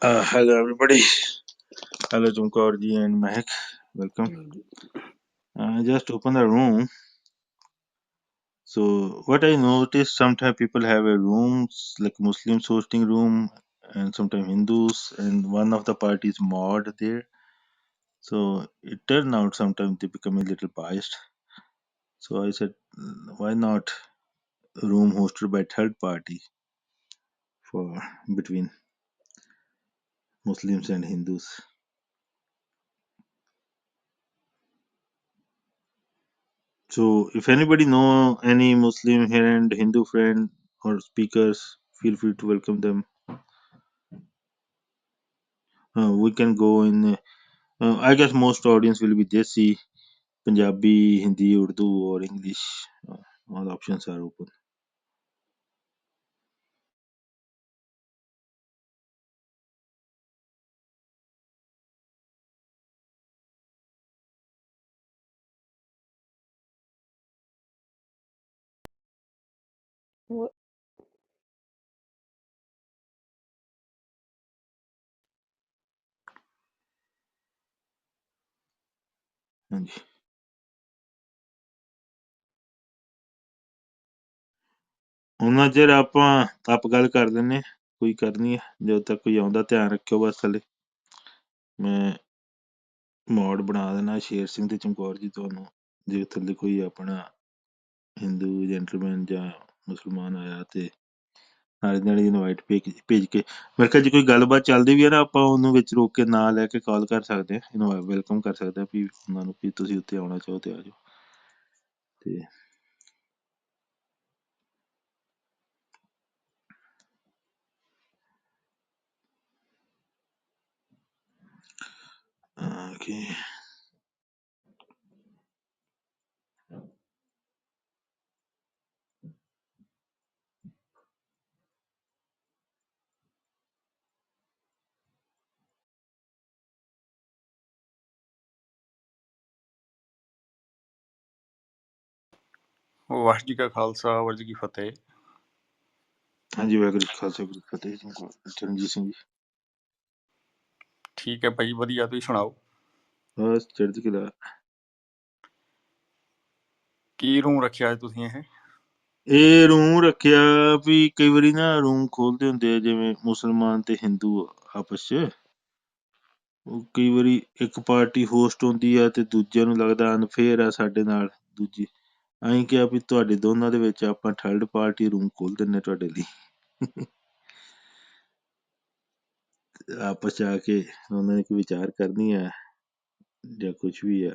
Hello everybody. Hello Jumkaurji and Mehak. Welcome. Just open the room. So what I noticed, sometimes people have a rooms like Muslims hosting room and sometimes Hindus, and one of the parties mod there. So it turned out sometimes they become a little biased. So I said, why not room hosted by third party for between Muslims and Hindus? So if anybody know any Muslim here and Hindu friend or speakers, feel free to welcome them. We can go in. I guess most audience will be Desi, Punjabi, Hindi, Urdu, or English. All options are open. What? ਹਾਂਜੀ ਉਹਨਾਂ ਚਿਰ ਆਪ ਗੱਲ ਕਰ ਲੈਂਦੇ ਕੋਈ ਕਰਨੀ ਹੈ ਜਦੋਂ ਤੱਕ ਕੋਈ ਆਉਂਦਾ ਧਿਆਨ ਰੱਖਿਓ ਬਸ ਥੱਲੇ ਮੈਂ ਮੋਡ ਬਣਾ ਦੇਣਾ ਸ਼ੇਰ ਸਿੰਘ ਤੇ ਚਮਕੌਰ ਜੀ ਤੁਹਾਨੂੰ ਜੇ ਥੱਲੇ ਕੋਈ ਆਪਣਾ ਹਿੰਦੂ ਜੈਂਟਲਮੈਨ ਜਾਂ ਮੁਸਲਮਾਨ ਆਇਆ ਤੇ ਨਾਲੇ ਨਾਲੇ ਇਨਵਾਈਟ ਭੇਜ ਕੇ ਮੇਰੇ ਖਿਆਲ ਜੇ ਕੋਈ ਗੱਲਬਾਤ ਚੱਲਦੀ ਵੀ ਹੈ ਨਾ ਆਪਾਂ ਉਹਨੂੰ ਵਿੱਚ ਰੋਕ ਕੇ ਨਾਂ ਲੈ ਕੇ ਕਾਲ ਕਰ ਸਕਦੇ ਹਾਂ ਵੈਲਕਮ ਕਰ ਸਕਦੇ ਹਾਂ ਵੀ ਉਹਨਾਂ ਨੂੰ ਵੀ ਤੁਸੀਂ ਉੱਤੇ ਆਉਣਾ ਚਾਹੋ ਤੇ ਆ ਜਾਓ ਤੇ ਓਕੇ ਵਾਹਿਗੁਰੂ ਜੀ ਕਾ ਖਾਲਸਾ ਵਾਹਿਗੁਰੂ ਜੀ ਕੀ ਫਤਿਹ। ਹਾਂਜੀ ਵਾਹਿਗੁਰੂ ਜੀ ਖਾਲਸਾ ਗੁਰੂ ਫਤਿਹ ਜੀ ਚਰਨਜੀਤ ਸਿੰਘ ਜੀ ਠੀਕ ਹੈ ਭਾਈ, ਵਧੀਆ। ਤੁਸੀਂ ਸੁਣਾਓ ਬਸ ਚੜ੍ਹਦੀ ਕਲਾ ਕੀ ਰੂਮ ਰੱਖਿਆ ਅੱਜ ਤੁਸੀਂ? ਇਹ ਰੂਮ ਰੱਖਿਆ ਵੀ ਕਈ ਵਾਰੀ ਨਾ ਰੂਮ ਖੋਲਦੇ ਹੁੰਦੇ ਆ ਜਿਵੇਂ ਮੁਸਲਮਾਨ ਤੇ ਹਿੰਦੂ ਆਪਸ 'ਚ ਉਹ ਕਈ ਵਾਰੀ ਇੱਕ ਪਾਰਟੀ ਹੋਸਟ ਹੁੰਦੀ ਆ ਤੇ ਦੂਜਿਆਂ ਨੂੰ ਲੱਗਦਾ ਅਨਫੇਅਰ ਆ ਸਾਡੇ ਨਾਲ ਦੂਜੀ ਅਸੀਂ ਕਿਹਾ ਵੀ ਤੁਹਾਡੇ ਦੋਨਾਂ ਦੇ ਵਿੱਚ ਆਪਾਂ ਥਰਡ ਪਾਰਟੀ ਰੂਮ ਖੋਲ ਦਿੰਨੇ ਤੁਹਾਡੇ ਲਈ ਆਪਸ 'ਚ ਆ ਕੇ ਉਹਨਾਂ ਨੇ ਕੋਈ ਵਿਚਾਰ ਕਰਨੀ ਆ ਜਾਂ ਕੁਛ ਵੀ ਆ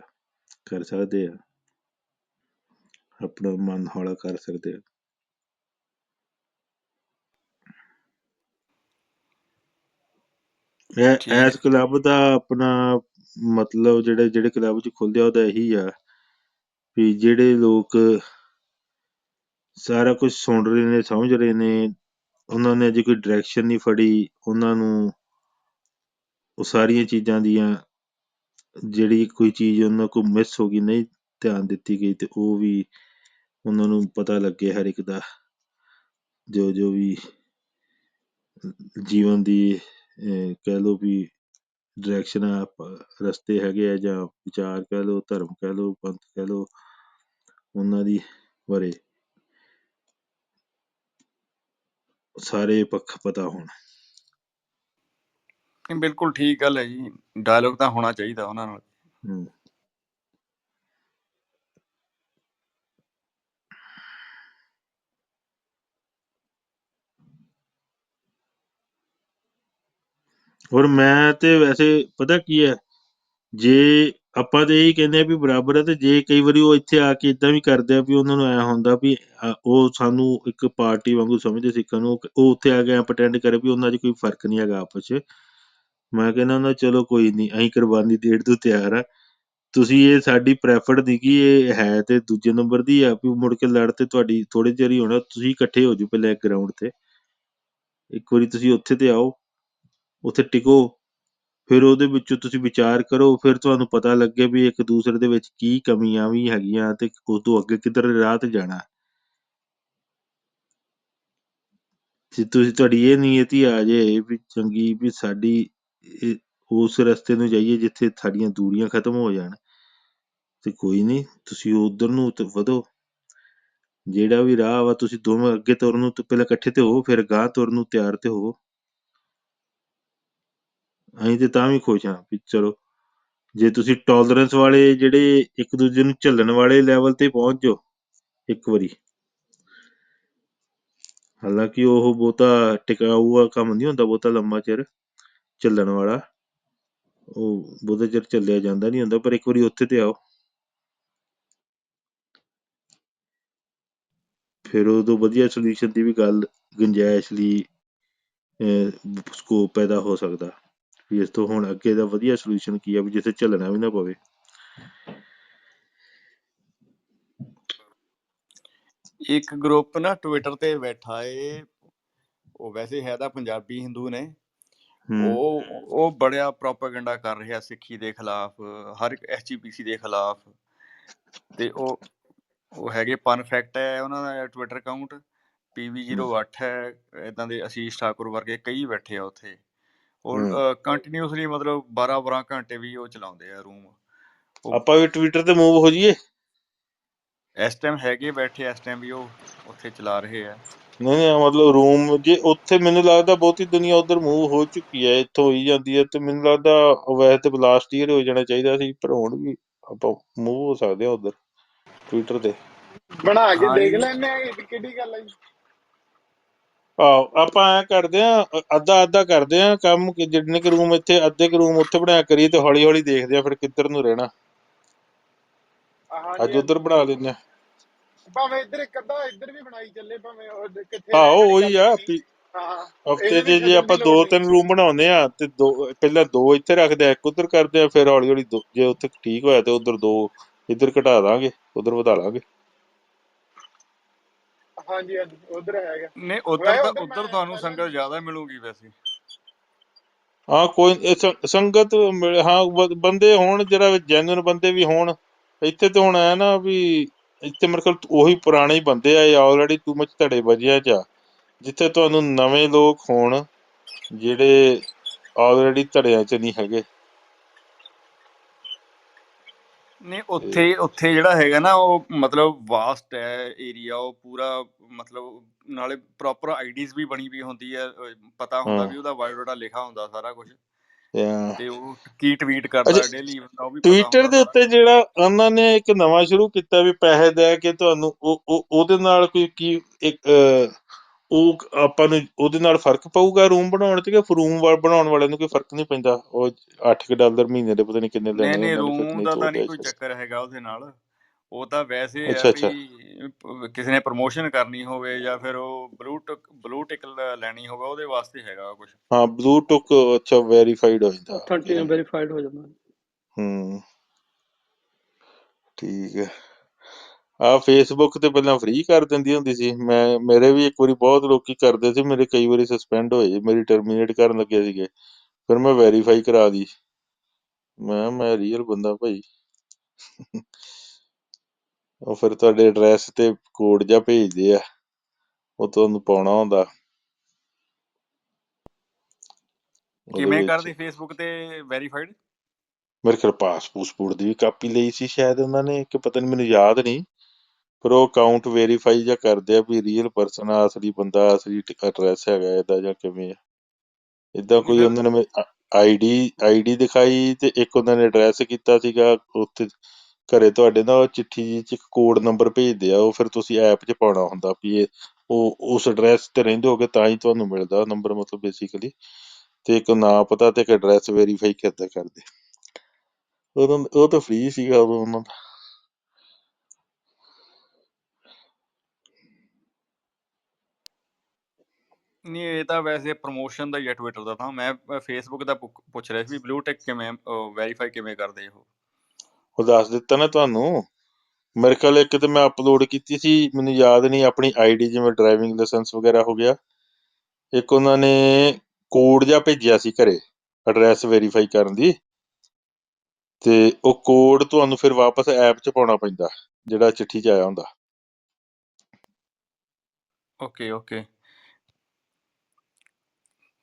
ਕਰ ਸਕਦੇ ਆ ਆਪਣਾ ਮਨ ਹੌਲਾ ਕਰ ਸਕਦੇ ਆ ਠੀਕ ਐਸ ਕਲੱਬ ਦਾ ਆਪਣਾ ਮਤਲਬ ਜਿਹੜੇ ਕਲੱਬ 'ਚ ਖੁੱਲਦੇ ਆ ਉਹਦਾ ਇਹੀ ਆ ਵੀ ਜਿਹੜੇ ਲੋਕ ਸਾਰਾ ਕੁਝ ਸੁਣ ਰਹੇ ਨੇ ਸਮਝ ਰਹੇ ਨੇ ਉਹਨਾਂ ਨੇ ਅਜੇ ਕੋਈ ਡਾਇਰੈਕਸ਼ਨ ਨਹੀਂ ਫੜੀ ਉਹਨਾਂ ਨੂੰ ਉਹ ਸਾਰੀਆਂ ਚੀਜ਼ਾਂ ਦੀਆਂ ਜਿਹੜੀ ਕੋਈ ਚੀਜ਼ ਉਹਨਾਂ ਕੋਲ ਮਿਸ ਹੋ ਗਈ ਨਹੀਂ ਧਿਆਨ ਦਿੱਤੀ ਗਈ ਤੇ ਉਹ ਵੀ ਉਹਨਾਂ ਨੂੰ ਪਤਾ ਲੱਗੇ ਹਰ ਇੱਕ ਦਾ ਜੋ ਵੀ ਜੀਵਨ ਦੀ ਕਹਿ ਲਓ ਵੀ ਡਾਇਰੈਕਸ਼ਨ ਆ ਰਸਤੇ ਹੈਗੇ ਆ ਜਾਂ ਵਿਚਾਰ ਕਹਿ ਲਓ ਧਰਮ ਕਹਿ ਲਓ ਪੰਥ ਕਹਿ ਲਓ ਉਹਨਾਂ ਦੀ ਬਾਰੇ ਸਾਰੇ ਪੱਖ ਪਤਾ ਹੋਣ। ਹੈ, ਬਿਲਕੁਲ ਠੀਕ ਗੱਲ ਹੈ ਜੀ। ਡਾਇਲੋਗ ਤਾਂ ਹੋਣਾ ਚਾਹੀਦਾ ਉਹਨਾਂ ਨਾਲ। ਔਰ ਮੈਂ ਤੇ ਵੈਸੇ ਪਤਾ ਕੀ ਹੈ ਜੇ ਆਪਾਂ ਤੇ ਇਹੀ ਕਹਿੰਦੇ ਆ ਵੀ ਬਰਾਬਰ ਹੈ ਤੇ ਜੇ ਕਈ ਵਾਰੀ ਉਹ ਇੱਥੇ ਆ ਕੇ ਏਦਾਂ ਵੀ ਕਰਦੇ ਆ ਵੀ ਉਹਨਾਂ ਨੂੰ ਐ ਹੁੰਦਾ ਵੀ ਉਹ ਸਾਨੂੰ ਇੱਕ ਪਾਰਟੀ ਵਾਂਗੂ ਸਮਝਦੇ ਸਿੱਖਾਂ ਨੂੰ ਉਹ ਉੱਥੇ ਆ ਕੇ ਪ੍ਰਟੈਂਡ ਕਰੇ ਵੀ ਉਹਨਾਂ 'ਚ ਕੋਈ ਫਰਕ ਨਹੀਂ ਹੈਗਾ ਆਪਸ 'ਚ ਮੈਂ ਕਹਿੰਦਾ ਹੁੰਦਾ ਚਲੋ ਕੋਈ ਨਹੀਂ ਅਸੀਂ ਕੁਰਬਾਨੀ ਦੇਣ ਤੋਂ ਤਿਆਰ ਆ ਤੁਸੀਂ ਇਹ ਸਾਡੀ ਪ੍ਰੈਫਰਡ ਦੀ ਕਿ ਇਹ ਹੈ ਤੇ ਦੂਜੇ ਨੰਬਰ ਦੀ ਆ ਵੀ ਮੁੜ ਕੇ ਲੜ ਤੇ ਤੁਹਾਡੀ ਥੋੜੇ ਚਿਰ ਹੀ ਹੋਣਾ ਤੁਸੀਂ ਇਕੱਠੇ ਹੋ ਜਾਓ ਪਹਿਲਾਂ ਇੱਕ ਗਰਾਊਂਡ ਤੇ ਇੱਕ ਵਾਰੀ ਤੁਸੀਂ ਉੱਥੇ ਤੇ ਆਓ ਉੱਥੇ ਟਿਕੋ ਫਿਰ ਉਹਦੇ ਵਿੱਚੋਂ ਤੁਸੀਂ ਵਿਚਾਰ ਕਰੋ ਫਿਰ ਤੁਹਾਨੂੰ ਪਤਾ ਲੱਗੇ ਵੀ ਇੱਕ ਦੂਸਰੇ ਦੇ ਵਿੱਚ ਕੀ ਕਮੀਆਂ ਵੀ ਹੈਗੀਆਂ ਤੇ ਉਸ ਤੋਂ ਅੱਗੇ ਕਿੱਧਰ ਰਾਹ ਤੇ ਜਾਣਾ ਜੇ ਤੁਹਾਡੀ ਇਹ ਨੀਅਤ ਹੀ ਆ ਜੇ ਵੀ ਚੰਗੀ ਵੀ ਸਾਡੀ ਉਸ ਰਸਤੇ ਨੂੰ ਜਾਈਏ ਜਿੱਥੇ ਸਾਡੀਆਂ ਦੂਰੀਆਂ ਖਤਮ ਹੋ ਜਾਣ, ਤੇ ਕੋਈ ਨਹੀਂ, ਤੁਸੀਂ ਉਧਰ ਨੂੰ ਵਧੋ। ਜਿਹੜਾ ਵੀ ਰਾਹ ਵਾ ਤੁਸੀਂ ਦੋਵੇਂ ਅੱਗੇ ਤੁਰਨ ਨੂੰ ਪਹਿਲਾਂ ਇਕੱਠੇ ਤੇ ਹੋ, ਫਿਰ ਗਾਂਹ ਤੁਰਨ ਨੂੰ ਤਿਆਰ ਤੇ ਹੋ। ਅਸੀਂ ਤੇ ਤਾਂ ਵੀ ਖੁਸ਼ ਹਾਂ ਵੀ ਚਲੋ, ਜੇ ਤੁਸੀਂ ਟੋਲਰੈਂਸ ਵਾਲੇ ਜਿਹੜੇ ਇੱਕ ਦੂਜੇ ਨੂੰ ਝੱਲਣ ਵਾਲੇ ਲੈਵਲ ਤੇ ਪਹੁੰਚ ਜਾਓ ਇੱਕ ਵਾਰੀ। ਹਾਲਾਂਕਿ ਉਹ ਬਹੁਤਾ ਟਿਕਾਊ ਕੰਮ ਨਹੀਂ ਹੁੰਦਾ, ਬਹੁਤਾ ਲੰਮਾ ਚਿਰ ਝੱਲਣ ਵਾਲਾ, ਉਹ ਬਹੁਤਾ ਚਿਰ ਝੱਲਿਆ ਜਾਂਦਾ ਨਹੀਂ ਹੁੰਦਾ, ਪਰ ਇੱਕ ਵਾਰੀ ਉੱਥੇ ਤੇ ਆਓ, ਫਿਰ ਉਦੋਂ ਵਧੀਆ ਸੋਲਿਊਸ਼ਨ ਦੀ ਵੀ ਗੱਲ, ਗੁੰਜਾਇਸ਼ ਲਈ ਸਕੋਪ ਪੈਦਾ ਹੋ ਸਕਦਾ ਵੀ ਇਸ ਤੋਂ ਹੁਣ ਅੱਗੇ ਦਾ ਵਧੀਆ ਸੋਲਿਊਸ਼ਨ ਕੀ ਆ ਵੀ ਜਿੱਥੇ ਝੱਲਣਾ ਵੀ ਨਾ ਪਵੇ। ਇੱਕ ਗਰੁੱਪ ਨਾ ਟਵਿੱਟਰ ਤੇ ਬੈਠਾ ਏ, ਉਹ ਵੈਸੇ ਹੈ ਤਾਂ ਪੰਜਾਬੀ ਹਿੰਦੂ ਨੇ, ਉਹ ਬੜਿਆ ਪ੍ਰੋਪੇਗੈਂਡਾ ਕਰ ਰਿਹਾ ਸਿੱਖੀ ਦੇ ਖਿਲਾਫ, ਹਰ ਇੱਕ SGPC ਦੇ ਖਿਲਾਫ। ਤੇ ਉਹ ਹੈਗੇ ਪਰਫੈਕਟ ਹੈ ਉਹਨਾਂ ਦਾ ਟਵਿੱਟਰ ਅਕਾਊਂਟ, PV08 ਹੈ, ਇਦਾਂ ਦੇ ਆਸ਼ੀਸ਼ ਠਾਕੁਰ ਵਰਗੇ ਕਈ ਬੈਠੇ ਆ ਉੱਥੇ। ਉਹ ਕੰਟੀਨਿਊਸਲੀ ਮਤਲਬ 12 ਘੰਟੇ ਵੀ ਉਹ ਚਲਾਉਂਦੇ ਆ ਰੂਮ। ਆਪਾਂ ਵੀ ਟਵਿੱਟਰ ਤੇ ਮੂਵ ਹੋ ਜਾਈਏ। ਇਸ ਟਾਈਮ ਹੈਗੇ ਬੈਠੇ, ਇਸ ਟਾਈਮ ਵੀ ਉਹ ਉੱਥੇ ਚਲਾ ਰਹੇ ਆ। ਨਹੀਂ ਮਤਲਬ ਰੂਮ ਜੇ ਉੱਥੇ, ਮੈਨੂੰ ਲੱਗਦਾ ਬਹੁਤੀ ਦੁਨੀਆ ਉਧਰ ਮੂਵ ਹੋ ਚੁੱਕੀ ਹੈ, ਇੱਥੋਂ ਹੋਈ ਜਾਂਦੀ ਹੈ, ਤੇ ਮੈਨੂੰ ਲੱਗਦਾ ਵੈਸੇ ਤੇ ਲਾਸਟ ਈਅਰ ਹੋ ਜਾਣਾ ਚਾਹੀਦਾ ਸੀ, ਪਰ ਹੁਣ ਵੀ ਆਪਾਂ ਮੂਵ ਹੋ ਸਕਦੇ ਹਾਂ ਉਧਰ ਟਵਿੱਟਰ ਤੇ। ਬਣਾ ਕੇ ਦੇਖ ਲੈਣੇ ਆ, ਕਿਹੜੀ ਗੱਲ ਹੈ ਜੀ। ਆਹੋ, ਆਪਾਂ ਐ ਕਰਦੇ ਆ, ਅੱਧਾ ਕਰਦੇ ਆ ਕੰਮ, ਜਿੰਨੇ ਕੁ ਰੂਮ ਇੱਥੇ, ਅੱਧੇ ਕੁ ਰੂਮ ਉੱਥੇ ਬਣਾਇਆ ਕਰੀਏ, ਤੇ ਹੌਲੀ ਹੌਲੀ ਦੇਖਦੇ ਆ ਫਿਰ ਕਿੱਧਰ ਨੂੰ ਰਹਿਣਾ। ਹਾਂਜੀ ਅੱਜ ਉਧਰ ਹਾਂਜੀ, ਬਣਾ ਲੈਂਦੇ ਆ। ਭਾਵੇਂ ਇੱਧਰ ਇੱਕ ਅੱਧਾ ਇੱਧਰ ਵੀ ਬਣਾਈ ਚੱਲੇ, ਭਾਵੇਂ ਉਹ ਕਿੱਥੇ ਰਹਿਣ ਆਹੋ ਵਾਲੀ ਉਹੀ ਗੱਲ ਆ ਨਹੀਂ। ਵੀ ਹਾਂ, ਹਫ਼ਤੇ ਇਹਨੂੰ ਵੀ 'ਚ ਜੇ ਛੱਡਣ ਦੀ ਆਪਾਂ ਲੋੜ ਨਹੀਂ। 2-3 ਰੂਮ ਬਣਾਉਂਦੇ ਆ, ਤੇ ਪਹਿਲਾਂ 2 ਇੱਥੇ ਰੱਖਦੇ ਆ, ਇੱਕ ਉਧਰ ਕਰਦੇ ਆ, ਫਿਰ ਹੌਲੀ ਹੌਲੀ ਜੇ ਉੱਥੇ ਠੀਕ ਹੋਇਆ ਤੇ ਉਧਰ 2 ਇੱਧਰ ਘਟਾ ਦਾਂਗੇ, ਉਧਰ ਵਧਾ ਲਾਂਗੇ। ਹਾਂਜੀ ਹਾਂਜੀ, ਉਧਰ ਹੈਗਾ। ਨਹੀਂ, ਵੈਸੇ ਉਧਰ ਉਧਰ ਮੈਂ ਤੁਹਾਨੂੰ ਪਹਿਲਾਂ ਸੰਗਤ ਵੀ, ਜ਼ਿਆਦਾ ਮਿਲੂਗੀ ਵੈਸੇ। ਹਾਂ ਕੋਈ ਸੰਗਤ, ਹਾਂ ਬੰਦੇ ਹੋਣ, ਜਿਹੜਾ ਜੈਨੂਅਨ ਬੰਦੇ ਵੀ ਹੋਣ। ਇੱਥੇ ਤੇ ਹੁਣ ਐ ਨਾ ਵੀ ਇੱਥੇ ਮੇਰੇ ਕੋਲ ਉਹੀ ਪੁਰਾਣੇ ਹੀ ਬੰਦੇ ਆ, ਆਲਰੇਡੀ ਟੂ ਮਚ ਧੜੇ ਵਜਿਆ ਚ ਆ। ਜਿੱਥੇ ਤੁਹਾਨੂੰ ਨਵੇਂ ਲੋਕ ਹੋਣ ਜਿਹੜੇ ਆਲਰੇਡੀ ਧੜਿਆਂ ਚ ਨਹੀਂ ਹੈਗੇ। ਨਹੀਂ, ਉੱਥੇ ਜਿਹੜਾ ਹੈਗਾ ਨਾ, ਉਹ ਮਤਲਬ ਵਾਸਟ ਹੈ ਏਰੀਆ, ਉਹ ਪੂਰਾ ਮਤਲਬ, ਨਾਲੇ ਪ੍ਰੋਪਰ ਆਈਡੀਜ਼ ਵੀ ਬਣੀ ਵੀ ਹੁੰਦੀ ਹੈ, ਪਤਾ ਹੁੰਦਾ ਵੀ ਉਹਦਾ ਬਾਇਓਡਾਟਾ ਲਿਖਾ ਹੁੰਦਾ ਸਾਰਾ ਕੁਝ, ਹਾਂ, ਤੇ ਉਹ ਕੀ ਟਵੀਟ ਅੱਛਾ, ਕਰਦਾ ਡੇਲੀ ਉਹ ਵੀ ਪਤਾ ਟਵਿੱਟਰ ਹੁੰਦਾ ਦੇ ਸਾਰਾ। ਉੱਤੇ ਜਿਹੜਾ ਉਹਨਾਂ ਨੇ ਇੱਕ ਨਵਾਂ ਸ਼ੁਰੂ ਕੀਤਾ ਵੀ ਪੈਸੇ ਦੇ ਕੇ ਤੁਹਾਨੂੰ ਉਹਦੇ ਨਾਲ ਕੋਈ ਕੀ ਇੱਕ ਉਹ ਆਪਾਂ ਨੂੰ ਉਹਦੇ ਨਾਲ ਫਰਕ ਪਊਗਾ ਰੂਮ ਬਣਾਉਣ ਚ, ਕਿ ਰੂਮ ਬਣਾਉਣ ਵਾਲਿਆਂ ਨੂੰ ਕੋਈ ਫਰਕ ਨਹੀਂ ਪੈਂਦਾ? ਉਹ $8 ਮਹੀਨੇ ਦੇ ਪਤਾ ਨਹੀਂ ਕਿੰਨੇ ਲੈਣੇ ਨਹੀਂ, ਉਹਨਾਂ ਨੇ, ਫਿਰ ਰੂਮ ਨਹੀਂ ਦਾ ਤਾਂ ਨਹੀਂ ਤੋੜਦੇ। ਕੋਈ ਚੱਕਰ ਹੈਗਾ ਉਹਦੇ ਨਾਲ। ਉਹ ਤਾਂ ਵੈਸੇ ਆ ਅੱਛਾ ਅੱਛਾ, ਵੀ ਕਿਸੇ ਨੇ ਪ੍ਰਮੋਸ਼ਨ ਕਰਨੀ ਹੋਵੇ, ਜਾਂ ਫਿਰ ਉਹ ਬਲੂ ਟਿਕ ਲੈਣੀ ਹੋਵੇ, ਉਹਦੇ ਵਾਸਤੇ ਹੈਗਾ ਕੁਝ। ਹਾਂ ਬਲੂ ਟੁਕ, ਅੱਛਾ ਵੈਰੀਫਾਈਡ ਹੋ ਜਾਂਦਾ। ਵੈਰੀਫਾਈਡ ਹੋ ਜਾਂਦਾ। ਠੀਕ ਹੈ। ਆਹ ਫੇਸਬੁੱਕ ਤੇ ਪਹਿਲਾਂ ਫ੍ਰੀ ਕਰ ਦਿੰਦੀ ਹੁੰਦੀ ਸੀ, ਮੇਰੇ ਵੀ ਇੱਕ ਵਾਰੀ ਬਹੁਤ ਲੋਕੀ ਕਰਦੇ ਸੀ, ਮੇਰੇ ਕਈ ਵਾਰੀ ਸਸਪੈਂਡ ਹੋਏ, ਮੇਰੀ ਟਰਮੀਨੇਟ ਕਰਨ ਲੱਗੇ ਸੀਗੇ, ਫਿਰ ਮੈਂ ਵੈਰੀਫਾਈ ਕਰਾ ਦੀ। ਮੈਂ ਰੀਅਲ ਬੰਦਾ ਭਾਈ। ਉਹ ਫਿਰ ਤੁਹਾਡੇ ਐਡਰੈਸ ਤੇ ਕੋਡ ਜਿਹਾ ਭੇਜਦੇ ਆ, ਉਹ ਤੁਹਾਨੂੰ ਪਾਉਣਾ ਹੁੰਦਾ ਉਹਦੇ ਕਿਵੇਂ ਵਿੱਚ। ਕਰਦੇ ਫੇਸਬੁੱਕ ਤੇ ਵੈਰੀਫਾਈਡ? ਮੇਰੇ ਖਿਆਲ ਪਾਸਪੋਰਟ ਦੀ ਵੀ ਕਾਪੀ ਲਈ ਸੀ ਸ਼ਾਇਦ ਉਹਨਾਂ ਨੇ, ਕਿ ਪਤਾ ਨਹੀਂ, ਮੈਨੂੰ ਯਾਦ ਨਹੀਂ, ਪਰ ਉਹ ਅਕਾਊਂਟ ਵੈਰੀਫਾਈ ਜਾਂ ਕਰਦੇ ਆ ਵੀ ਰੀਅਲ ਪਰਸਨ ਆ, ਅਸਲੀ ਬੰਦਾ, ਅਸਲੀ ਐਡਰੈਸ ਹੈਗਾ ਇਹਦਾ ਜਾਂ ਕਿਵੇਂ ਆ। ਏਦਾਂ ਨਹੀਂ ਕੋਈ ਫਿਰ ਉਹਨਾਂ ਨੇ ਆਈਡੀ ਦਿਖਾਈ, ਤੇ ਇੱਕ ਉਹਨਾਂ ਨੇ ਐਡਰੈਸ ਕੀਤਾ ਸੀਗਾ ਉੱਥੇ ਘਰੇ ਤੁਹਾਡੇ ਨਾਲ, ਚਿੱਠੀ ਜੀ ਚ ਇੱਕ ਕੋਡ ਨੰਬਰ ਭੇਜਦੇ ਆ, ਉਹ ਫਿਰ ਤੁਸੀਂ ਐਪ 'ਚ ਪਾਉਣਾ ਹੁੰਦਾ ਵੀ ਇਹ ਉਹ ਉਸ ਐਡਰੈਸ ਤੇ ਰਹਿੰਦੇ ਹੋਗੇ ਤਾਂ ਹੀ ਤੁਹਾਨੂੰ ਮਿਲਦਾ ਨੰਬਰ, ਮਤਲਬ ਬੇਸਿਕਲੀ। ਤੇ ਇੱਕ ਨਾਂ ਪਤਾ ਤੇ ਇੱਕ ਐਡਰੈਸ ਵੈਰੀਫਾਈ ਕਿੱਦਾਂ ਕਰਦੇ। ਉਦੋਂ ਉਹ ਤਾਂ ਫ੍ਰੀ ਸੀਗਾ ਉਦੋਂ ਉਹਨਾਂ ਦਾ। ਨਹੀਂ, ਇਹ ਤਾਂ ਵੈਸੇ ਪ੍ਰਮੋਸ਼ਨ ਦਾ ਹੀ ਹੈ ਟਵਿੱਟਰ ਦਾ। ਤਾਂ ਮੈਂ ਫੇਸਬੁੱਕ ਦਾ ਪੁੱਛ ਰਿਹਾ ਸੀ ਵੀ ਬਲੂ ਟਿਕ ਕਿਵੇਂ ਵੈਰੀਫਾਈ ਕਿਵੇਂ ਕਰਦੇ ਉਹ। ਉਹ ਦੱਸ ਦਿੱਤਾ ਨਾ ਤੁਹਾਨੂੰ। ਮੇਰੇ ਖਿਆਲ ਇੱਕ ਤੇ ਮੈਂ ਅਪਲੋਡ ਕੀਤੀ ਸੀ, ਮੈਨੂੰ ਯਾਦ ਨਹੀਂ, ਆਪਣੀ ਆਈਡੀ, ਜਿਵੇਂ ਡਰਾਈਵਿੰਗ ਲਾਇਸੈਂਸ ਵਗੈਰਾ ਹੋ ਗਿਆ। ਇੱਕ ਉਹਨਾਂ ਨੇ ਕੋਡ ਜਿਹਾ ਭੇਜਿਆ ਸੀ ਘਰੇ ਐਡਰੈਸ ਵੈਰੀਫਾਈ ਕਰਨ ਦੀ, ਤੇ ਉਹ ਕੋਡ ਤੁਹਾਨੂੰ ਫਿਰ ਵਾਪਸ ਐਪ 'ਚ ਪਾਉਣਾ ਪੈਂਦਾ ਜਿਹੜਾ ਚਿੱਠੀ 'ਚ ਆਇਆ ਹੁੰਦਾ। Okay okay.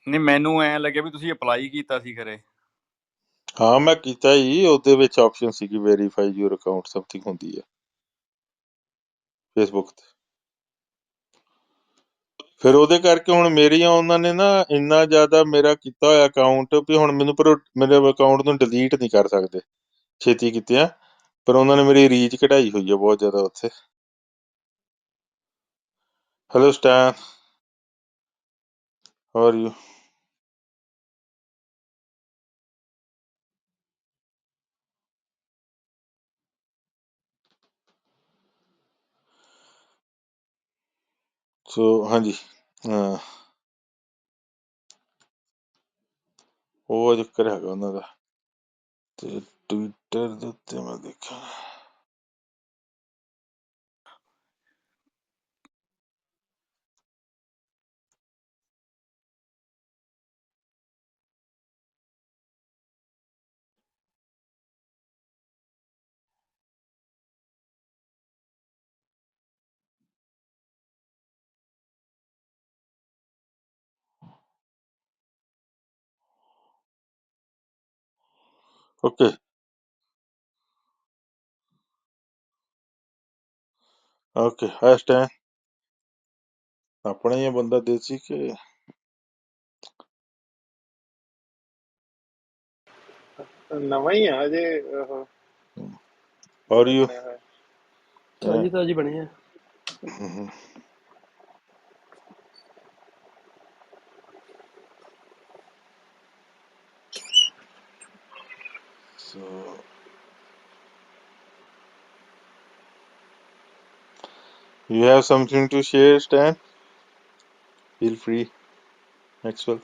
ਨਹੀਂ ਮੈਨੂੰ ਐ ਲੱਗਿਆ ਵੀ ਤੁਸੀਂ ਅਪਲਾਈ ਕੀਤਾ ਸੀ ਖਰੇ। ਹਾਂ ਮੈਂ ਕੀਤਾ ਜੀ, ਉਹਦੇ ਵਿੱਚ ਆਪਸ਼ਨ ਸੀਗੀ ਵੈਰੀਫਾਈ ਯੂਰ ਅਕਾਊਂਟ ਸਮਥਿੰਗ ਹੁੰਦੀ ਹੈ ਫੇਸਬੁੱਕ ਤੇ। ਫਿਰ ਉਹਦੇ ਕਰਕੇ ਹੁਣ ਮੇਰੀਆਂ ਉਹਨਾਂ ਨੇ ਨਾ ਇੰਨਾ ਜ਼ਿਆਦਾ ਮੇਰਾ ਕੀਤਾ ਹੋਇਆ ਅਕਾਊਂਟ ਵੀ ਹੁਣ ਮੈਨੂੰ ਪਰ ਮੇਰੇ ਅਕਾਊਂਟ ਨੂੰ ਡਿਲੀਟ ਨਹੀਂ ਕਰ ਸਕਦੇ ਛੇਤੀ ਕੀਤਿਆਂ, ਪਰ ਉਹਨਾਂ ਨੇ ਮੇਰੀ ਰੀਚ ਕਢਾਈ ਹੋਈ ਆ ਬਹੁਤ ਜ਼ਿਆਦਾ ਉੱਥੇ। Hello Stan, how are you? So ਹਾਂਜੀ, ਹਾਂ ਉਹ ਚੱਕਰ ਹੈਗਾ ਉਹਨਾਂ ਦਾ। ਤੇ ਟਵਿੱਟਰ ਦੇ ਉੱਤੇ ਮੈਂ ਦੇਖਿਆ ਓਕੇ। ਓਕੇ ਹਾਈ ਸਟੈਨ, ਆਪਣਾ ਹੀ ਆ ਬੰਦਾ ਦੇਸੀ ਕਿ ਨਵਾਂ ਹੀ ਆ ਅਜੇ ਉਹ ਹਾਊ ਆਰ ਜਿਹੜਾ ਯੂ? ਬਣਿਆ ਹੋਇਆ। ਹਾਂਜੀ ਤਾਂ ਜੀ ਬਣੀ ਹੈ। So you have something to share, Stan? Feel free. Maxwell.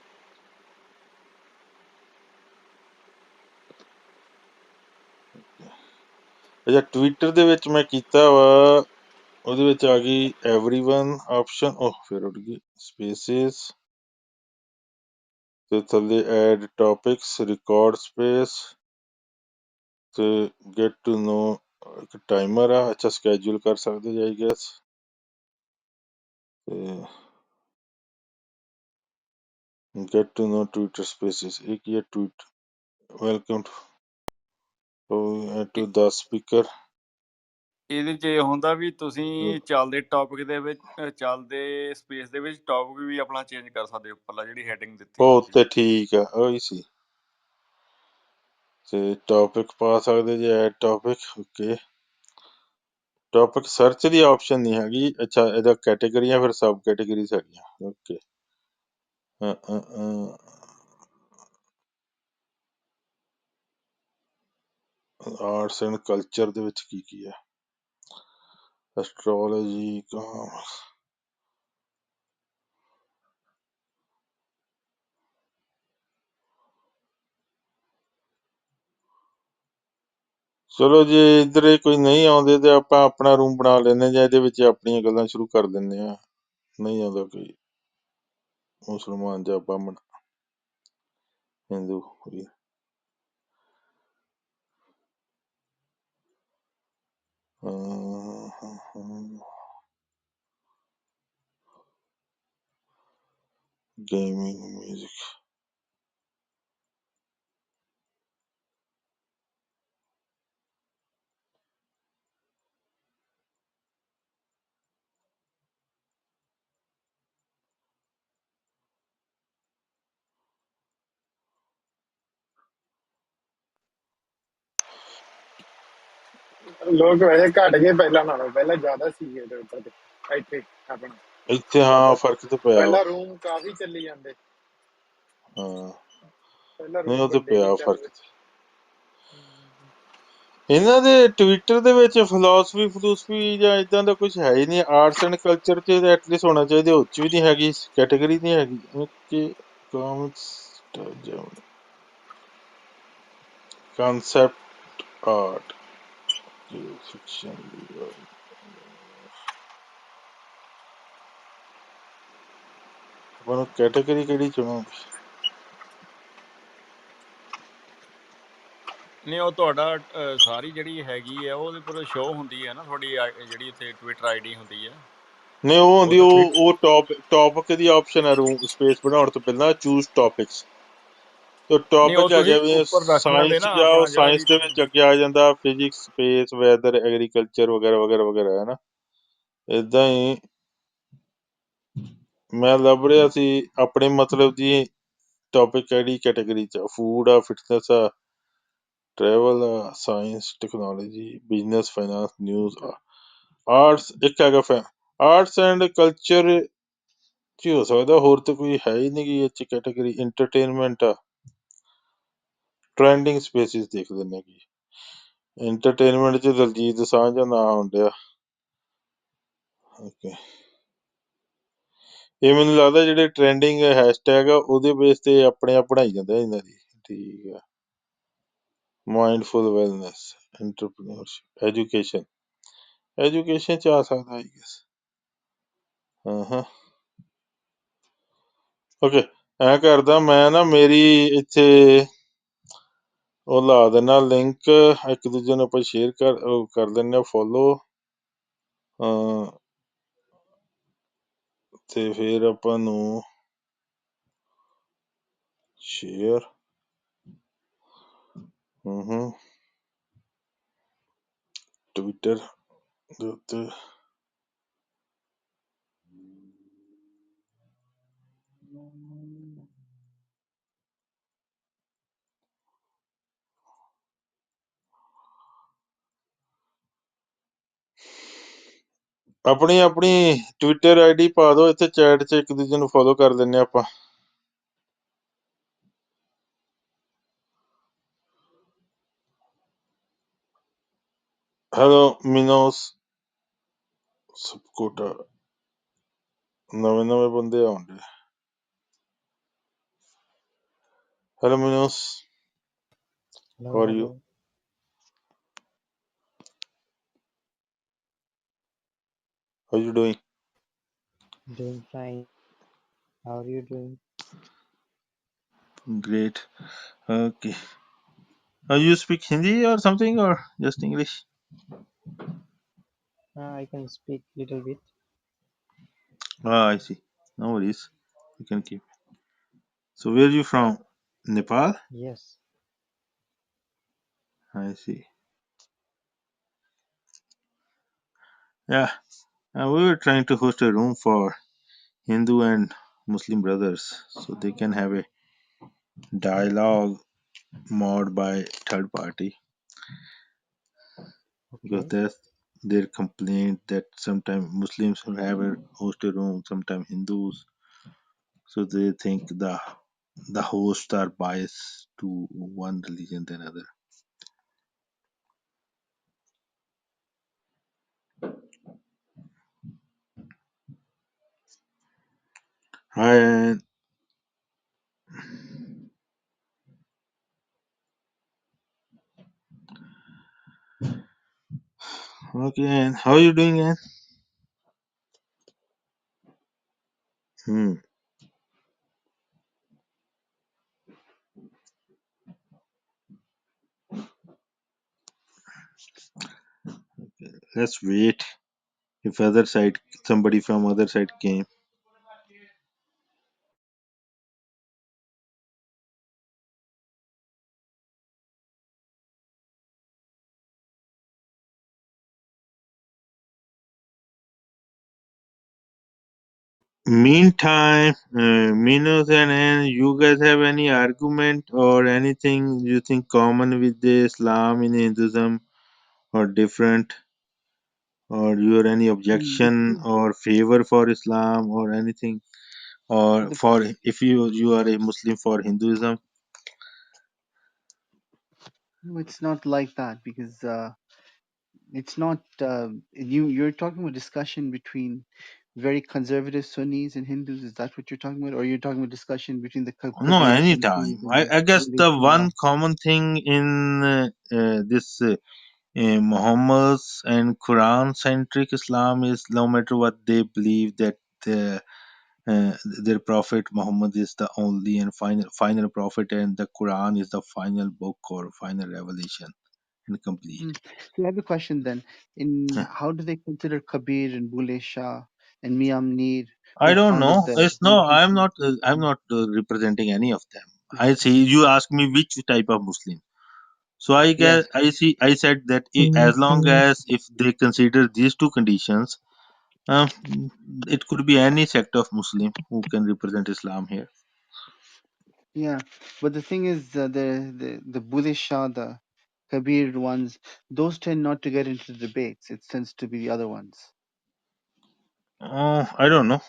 ਅੱਛਾ ਟਵਿੱਟਰ ਦੇ ਵਿੱਚ ਮੈਂ ਕੀਤਾ ਵਾ, ਉਹਦੇ ਵਿੱਚ ਆ ਗਈ ਐਵਰੀਵਨ ਆਪਸ਼ਨ, ਉਹ ਫਿਰ ਉੱਡ ਗਈ ਸਪੇਸਿਸ ਤੇ ਥੱਲੇ ਐਡ ਟੌਪਿਕਸ, ਰਿਕਾਰਡ ਸਪੇਸ ਤੇ ਗੈਟ ਟੂ ਨੋ ਇੱਕ ਟਾਈਮਰ ਆ। ਅੱਛਾ ਸਕੈਜੂਲ ਕਰ ਸਕਦੇ ਜੀ ਆਈ ਗੈਸ। ਤੇ get to know Twitter spaces, ਇਹ ਕੀ ਹੈ? Tweet welcome to the speaker. ਇਹਦੇ 'ਚ ਇਹ ਹੁੰਦਾ ਵੀ ਤੁਸੀਂ ਚੱਲਦੇ ਟੌਪਿਕ ਦੇ ਵਿੱਚ ਚੱਲਦੇ ਸਪੇਸ ਦੇ ਵਿੱਚ ਟੌਪਿਕ ਵੀ ਆਪਣਾ ਚੇਂਜ ਕਰ ਸਕਦੇ ਹੋ, ਉੱਪਰਲਾ ਜਿਹੜੀ ਹੈਡਿੰਗ ਦਿੱਤੀ ਉਹ ਹੁੰਦੀ ਉੱਤੇ ਠੀਕ ਆ, ਉਹੀ ਸੀ। ਤੇ ਟੌਪਿਕ ਪਾ ਸਕਦੇ ਜੇ, add topic. Okay, topic search ਦੀ ਆਪਸ਼ਨ ਨਹੀਂ ਹੈਗੀ। ਅੱਛਾ ਇਹਦਾ ਕੈਟੇਗਰੀਆਂ ਫਿਰ ਸਬ ਕੈਟੇਗਰੀਜ਼ ਹੈਗੀਆਂ। ਓਕੇ, ਆਰਟਸ ਐਂਡ ਕਲਚਰ ਦੇ ਵਿੱਚ ਕੀ ਕੀ ਹੈ? ਐਸਟ੍ਰੋਲੋਜੀ, ਚਲੋ ਜੇ ਇੱਧਰ ਕੋਈ ਨਹੀਂ ਆਉਂਦੇ ਤੇ ਆਪਾਂ ਆਪਣਾ ਰੂਮ ਬਣਾ ਲੈਂਦੇ ਜਾਂ ਇਹਦੇ ਵਿੱਚ ਆਪਣੀਆਂ ਗੱਲਾਂ ਸ਼ੁਰੂ ਕਰ ਦਿੰਦੇ ਆ। ਨਹੀਂ ਆਉਂਦਾ ਕੋਈ ਮੁਸਲਮਾਨ ਜਾਂ ਬਾਹਮਣ, ਹਿੰਦੂ ਕੋਈ। ਗੇਮਿੰਗ, ਮਿਊਜ਼ਿਕ, ਲੋਕ ਵੈਸੇ ਘਟ ਗਏ ਪਹਿਲਾਂ ਨਾਲੋਂ, ਪਹਿਲਾਂ ਜ਼ਿਆਦਾ ਸੀਗੇ ਇਹਦੇ ਉੱਪਰ ਤੇ ਇੱਥੇ ਆਪਣਾ ਇੱਥੇ ਹਾਂ ਕਲੱਬਹਾਊਸ। ਫਰਕ ਤੇ ਪਿਆ ਵਾ। ਪਹਿਲਾਂ ਰੂਮ ਕਾਫੀ ਚੱਲੀ ਜਾਂਦੇ, ਹਾਂ ਪਹਿਲਾਂ ਨਹੀਂ ਰੂਮ ਉਹ ਤੇ ਵੱਡੇ ਹੀ ਪਿਆ ਚੱਲਦੇ। ਫਰਕ। ਇਹਨਾਂ ਦੇ ਟਵਿੱਟਰ ਦੇ ਵਿੱਚ ਫਿਲਾਸਫੀ ਜਾਂ ਇਦਾਂ ਦਾ ਕੁਝ ਹੈ ਹੀ ਨਹੀਂ। ਆਰਟਸ ਐਂਡ ਕਲਚਰ ਚ ਐਟਲੀਸਟ ਹੋਣਾ ਚਾਹੀਦਾ, ਉਹ ਚ ਵੀ ਨਹੀਂ ਹੈਗੀ, ਕੈਟੇਗਰੀ ਨਹੀਂ ਹੈਗੀ। Okay, comics, concept art, fiction, ਆਪਾਂ ਨੂੰ ਕੈਟੇਗਰੀ ਕਿਹੜੀ ਚੁਣਾਂਗੇ? ਨਹੀਂ ਉਹ ਤੁਹਾਡਾ ਸਾਰੀ ਜਿਹੜੀ ਹੈਗੀ ਆ ਉਹਦੇ ਪਰ ਸ਼ੋਅ ਹੁੰਦੀ ਹੈ ਨਾ, ਤੁਹਾਡੀ ਜਿਹੜੀ ਇੱਥੇ ਟਵਿੱਟਰ ਆਈਡੀ ਹੁੰਦੀ ਹੈ ਨਹੀਂ ਉਹ ਹੁੰਦੀ, ਤਾਂ ਉਹ ਟੌਪਿਕ ਦੀ ਆਪਸ਼ਨ ਹੈ ਰੂਮ ਸਪੇਸ ਬਣਾਉਣ ਤੋਂ ਪਹਿਲਾਂ, ਚੂਜ਼ ਟੌਪਿਕਸ। ਤੇ ਨਹੀਂ, ਉਹ ਟੌਪਿਕ ਆ ਤੁਸੀਂ ਗਿਆ ਵੀ ਉੱਪਰ ਰੱਖਣਾ ਤੇ ਸਾਇੰਸ ਨਾ ਜਾਓ, ਆਪਣਾ ਜਿਹੜਾ ਸਾਇੰਸ ਵੀ ਦੇ ਵਿੱਚ ਅੱਗੇ ਆ ਜਾਂਦਾ ਫਿਜ਼ਿਕਸ, ਸਪੇਸ, ਵੈਦਰ, ਐਗਰੀਕਲਚਰ ਵਗੈਰਾ ਵਗੈਰਾ ਵਗੈਰਾ, ਹੈ ਨਾ। ਏਦਾਂ ਹੀ ਮੈਂ ਲੱਭ ਰਿਹਾ ਸੀ ਆਪਣੇ ਮਤਲਬ ਦੀ ਟੌਪਿਕ ਕਿਹੜੀ ਕੈਟਾਗਰੀ 'ਚ, ਫੂਡ ਆ, ਫਿਟਨੈਸ ਆ, ਟਰੈਵਲ ਆ, science, technology, business, finance, news ਆ, ਆਰਟਸ। ਇੱਕ ਹੈਗਾ ਆਰਟਸ ਐਂਡ ਕਲਚਰ 'ਚ ਹੀ ਹੋ ਸਕਦਾ, ਹੋਰ ਤਾਂ ਕੋਈ ਹੈ ਹੀ ਨਹੀਂ ਗੀ ਇਹ 'ਚ ਕੈਟਾਗਰੀ। ਇੰਟਰਟੇਨਮੈਂਟ ਆ, ਟ੍ਰੈਂਡਿੰਗ ਸਪੇਸਿਸ ਦੇਖ ਲੈਂਦੇ ਕੀ ਇੰਟਰਟੇਨਮੈਂਟ 'ਚ ਦਲਜੀਤ ਦੋਸਾਂਝ ਦਾ ਨਾਂ ਆਉਣ ਡਿਆ। ਓਕੇ, ਇਹ ਮੈਨੂੰ ਲੱਗਦਾ ਜਿਹੜੇ ਟ੍ਰੈਂਡਿੰਗ ਹੈਸ਼ਟੈਗ ਆ ਉਹਦੇ ਬੇਸ ਤੇ ਆਪਣੇ ਆਪ ਬਣਾਈ ਜਾਂਦੇ ਇਹਨਾਂ ਦੀ। ਠੀਕ ਆ, ਮਾਈਂਡਫੁਲ ਵੈਲਨੈਸ, ਐਂਟਰਪ੍ਰੀਨਿਓਰਸ਼ਿਪ, ਐਜੂਕੇਸ਼ਨ 'ਚ ਆ ਸਕਦਾ ਆਈ ਗੈਸ। ਹਾਂ ਓਕੇ, ਐਂ ਕਰਦਾ ਮੈਂ ਨਾ, ਮੇਰੀ ਇੱਥੇ ਉਹ ਲਾ ਦੇਣਾ ਲਿੰਕ, ਇੱਕ ਦੂਜੇ ਨੂੰ ਆਪਾਂ ਸ਼ੇਅਰ ਕਰ ਦਿੰਦੇ ਆ ਫੋਲੋ, ਤੇ ਫਿਰ ਆਪਾਂ ਨੂੰ ਸ਼ੇਅਰ ਟਵਿੱਟਰ ਦੇ ਉੱਤੇ। ਆਪਣੀ ਆਪਣੀ ਟਵਿੱਟਰ ਆਈਡੀ ਪਾ ਦਿਓ ਇੱਥੇ ਚੈਟ 'ਚ, ਇੱਕ ਦੂਜੇ ਨੂੰ ਫੋਲੋ ਕਰ ਲੈਂਦੇ ਆਪਾਂ। ਹੈਲੋ ਮਿਨੋਸ ਸਪਕੋਟਾ, ਨਵੇਂ ਬੰਦੇ ਆਉਂਦੇ। Hello Minos, Hello, how are you? hello. How you doing? Doing fine. How are you doing? Great. Okay. You speak Hindi or something, or just English? I can speak little bit. I see. No worries. You can keep. So where are you from? Nepal? Yes. I see. Yeah. We were trying to host a room for Hindu and Muslim brothers so they can have a dialogue mod by third party, because Okay. that's their complaint that sometimes Muslims will have a host a room, sometimes Hindus, so they think the hosts are biased to one religion than other. Hi, and okay, and how are you doing, Ann? Let's wait if somebody from other side came. Meantime, Minos and Ann, you guys have any argument or anything you think common with the Islam in Hinduism, or different, or you have any objection or favor for Islam or anything, or for if you are a Muslim for Hinduism? No, it's not like that because it's not. You're talking about discussion between very conservative Sunnis and Hindus. Is that what you're talking about, or you're talking about discussion between the No, Kabbis and anytime. Hindus and I guess the the Islam? one common thing in this Muhammad's and Quran centric Islam is, no matter what they believe, that uh, their prophet Muhammad is the only and final prophet, and the Quran is the final book or final revelation and complete. So I have a question then. In Uh, how do they consider Kabir and Bule Shah? and Miam Neer, I who don't founded know. the It's no. Hindu I'm not. I'm Muslim. not representing any of them. I see. You ask me which type of Muslim. So I Yes. guess I see. I said that as long as if they consider these two conditions, uh, it could be any sect of Muslim who can represent Islam here. Yeah, but the thing is, the Buddhist Shah, the Kabir ones, those tend not to get into debates. It tends to be the other ones. I don't know.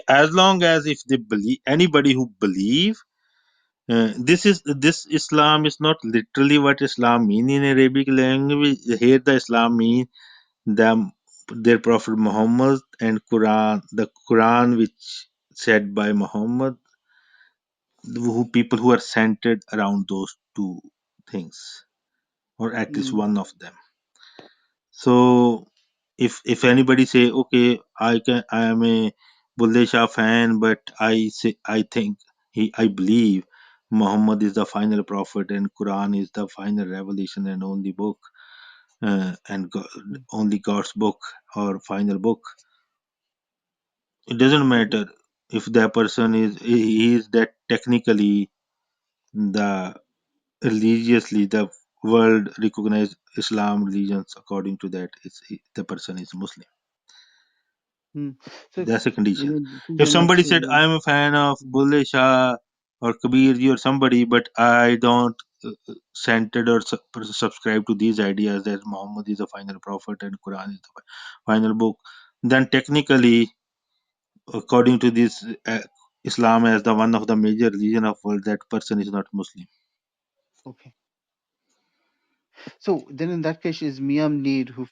As long as if they believe, anybody who believe, this Islam is not literally what Islam mean in Arabic language. Here the Islam mean the their Prophet Muhammad and Quran, the Quran which said by Muhammad, who people who are centered around those two things, or at least Mm, one of them. So if anybody say, okay, I am a Bulle Shah fan, but I think I believe Muhammad is the final prophet and Quran is the final revelation and only book, and mm, only God's book or final book. It doesn't okay. matter if that person he is that technically the religiously the world recognize Islam religions according to that the person is Muslim. Mm. So, That's a condition. since If you're somebody next to said the, I'm a fan of mm, Bulle Shah or Kabir ji or somebody, but I don't centered or subscribe to these ideas that Muhammad is the final prophet and Quran is the final book, then technically, according to this Islam as the one of the major religion of world, that person is not Muslim. okay. So then, in that case, is Miam Neer who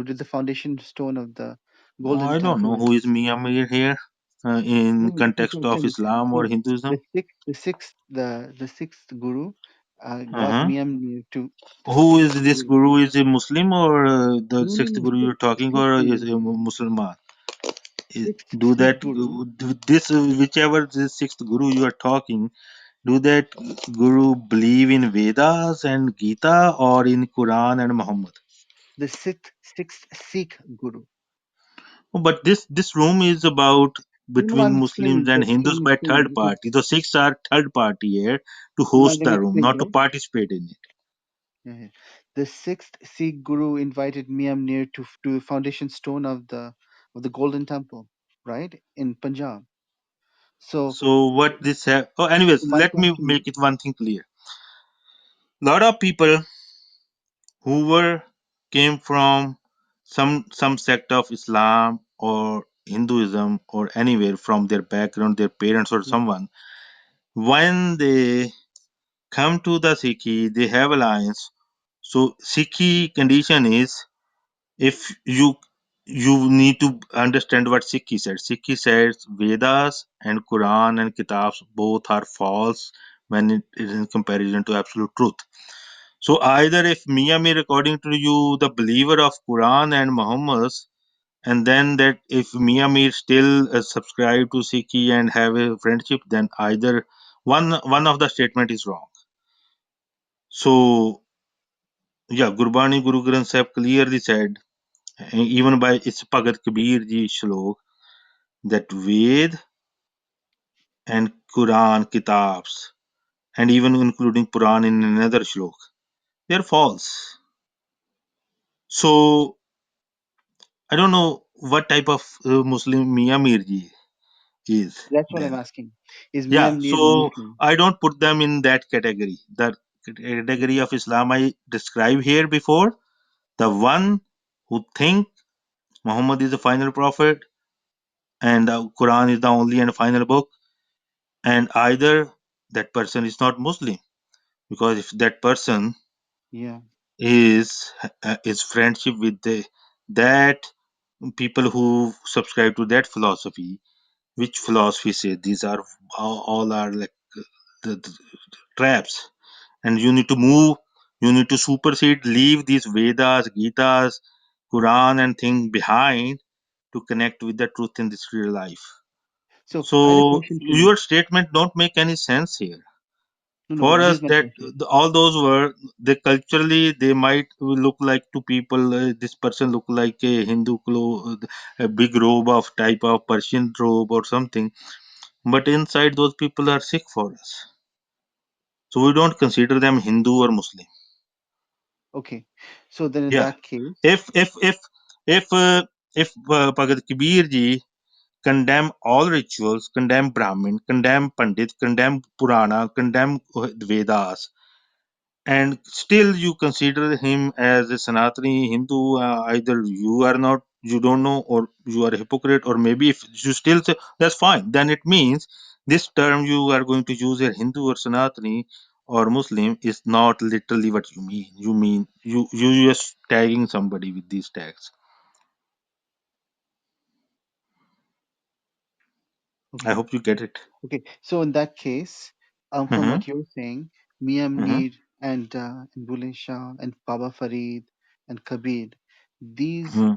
did the foundation stone of the Golden I don't Temple? know who is Mia Mir here in No, context of Islam or so Hinduism. the sixth guru got Uh-huh. Miam Neer to the Who is sixth this guru. guru? Is a Muslim or the sixth No, guru you're talking, sixth or is guru, a Muslim? sixth Do Sikh that, guru. this whichever the sixth guru you are talking, do that guru believe in Vedas and Gita or in Quran and Muhammad? The sixth Sikh guru. Oh, but this room is about No, between I'm Muslims explaining. and Just Hindus let me by explain third because party. The Sikhs are third party here to no, host let me the room, explain, not to right? participate in it. Yeah, yeah. The sixth Sikh guru invited Miam Neer to the foundation stone of the Golden Temple, right, in Punjab. So So what this have? Oh, anyways, my let me question, make it one thing clear. Lot of people who were came from some sect of Islam or Hinduism or anywhere from their background, their parents or yeah, someone, when they come to the Sikhi, they have alliance. So Sikhi condition is if you need to understand what Sikhi said. Sikhi says Vedas and Quran and Kitabs both are false when it is in comparison to absolute truth. So either if Miyami according to you the believer of Quran and Muhammad, and then that if Miyami still subscribe to Sikhi and have a friendship, then either one of the statement is wrong. So yeah, Gurbani Guru Granth Sahib clearly said, even by its Bhagat Kabir ji shlok, that Ved and Quran Kitabs, and even including Quran in another shlok, they are false. So I don't know what type of Muslim Mia Mirji is that's what I'm then. asking. Is Yeah, Miam Neer a so Muslim? I don't put them in that category. The category of Islam I described here before, the one who think Muhammad is the final prophet and the Quran is the only and final book, and either that person is not Muslim, because if that person Yeah. is friendship with that people who subscribe to that philosophy, which philosophy say these are all are like the traps, and you need to move, you need to supersede, leave these Vedas, Gitas, Quran and thing behind to connect with the truth in this real life. So I had a So question for you. your statement don't make any sense here. No, For but us, here's my that question. all those were they culturally they might look like to people. This person look like a Hindu clothes, a big robe of type of Persian robe or something. But inside, those people are sick for us. So we don't consider them Hindu or Muslim. Okay, so then in Yeah. that case, If Bhagat Kabir ji condemn all rituals, condemn Brahmin, condemn Pandit, condemn Purana, condemn Vedas, and still you consider him as a Sanatani Hindu, either you are not, you don't know, or you are a hypocrite, or maybe if you still say that's fine, then it means this term you are going to use here, Hindu or Sanatani or Muslim, is not literally what you mean. You mean you just tagging somebody with these tags. I okay, hope you get it. okay. So in that case, from Mm-hmm. what you're saying, Mia Mm-hmm. Munir and Bulleh Shah and Baba Farid and Kabir, these Mm-hmm.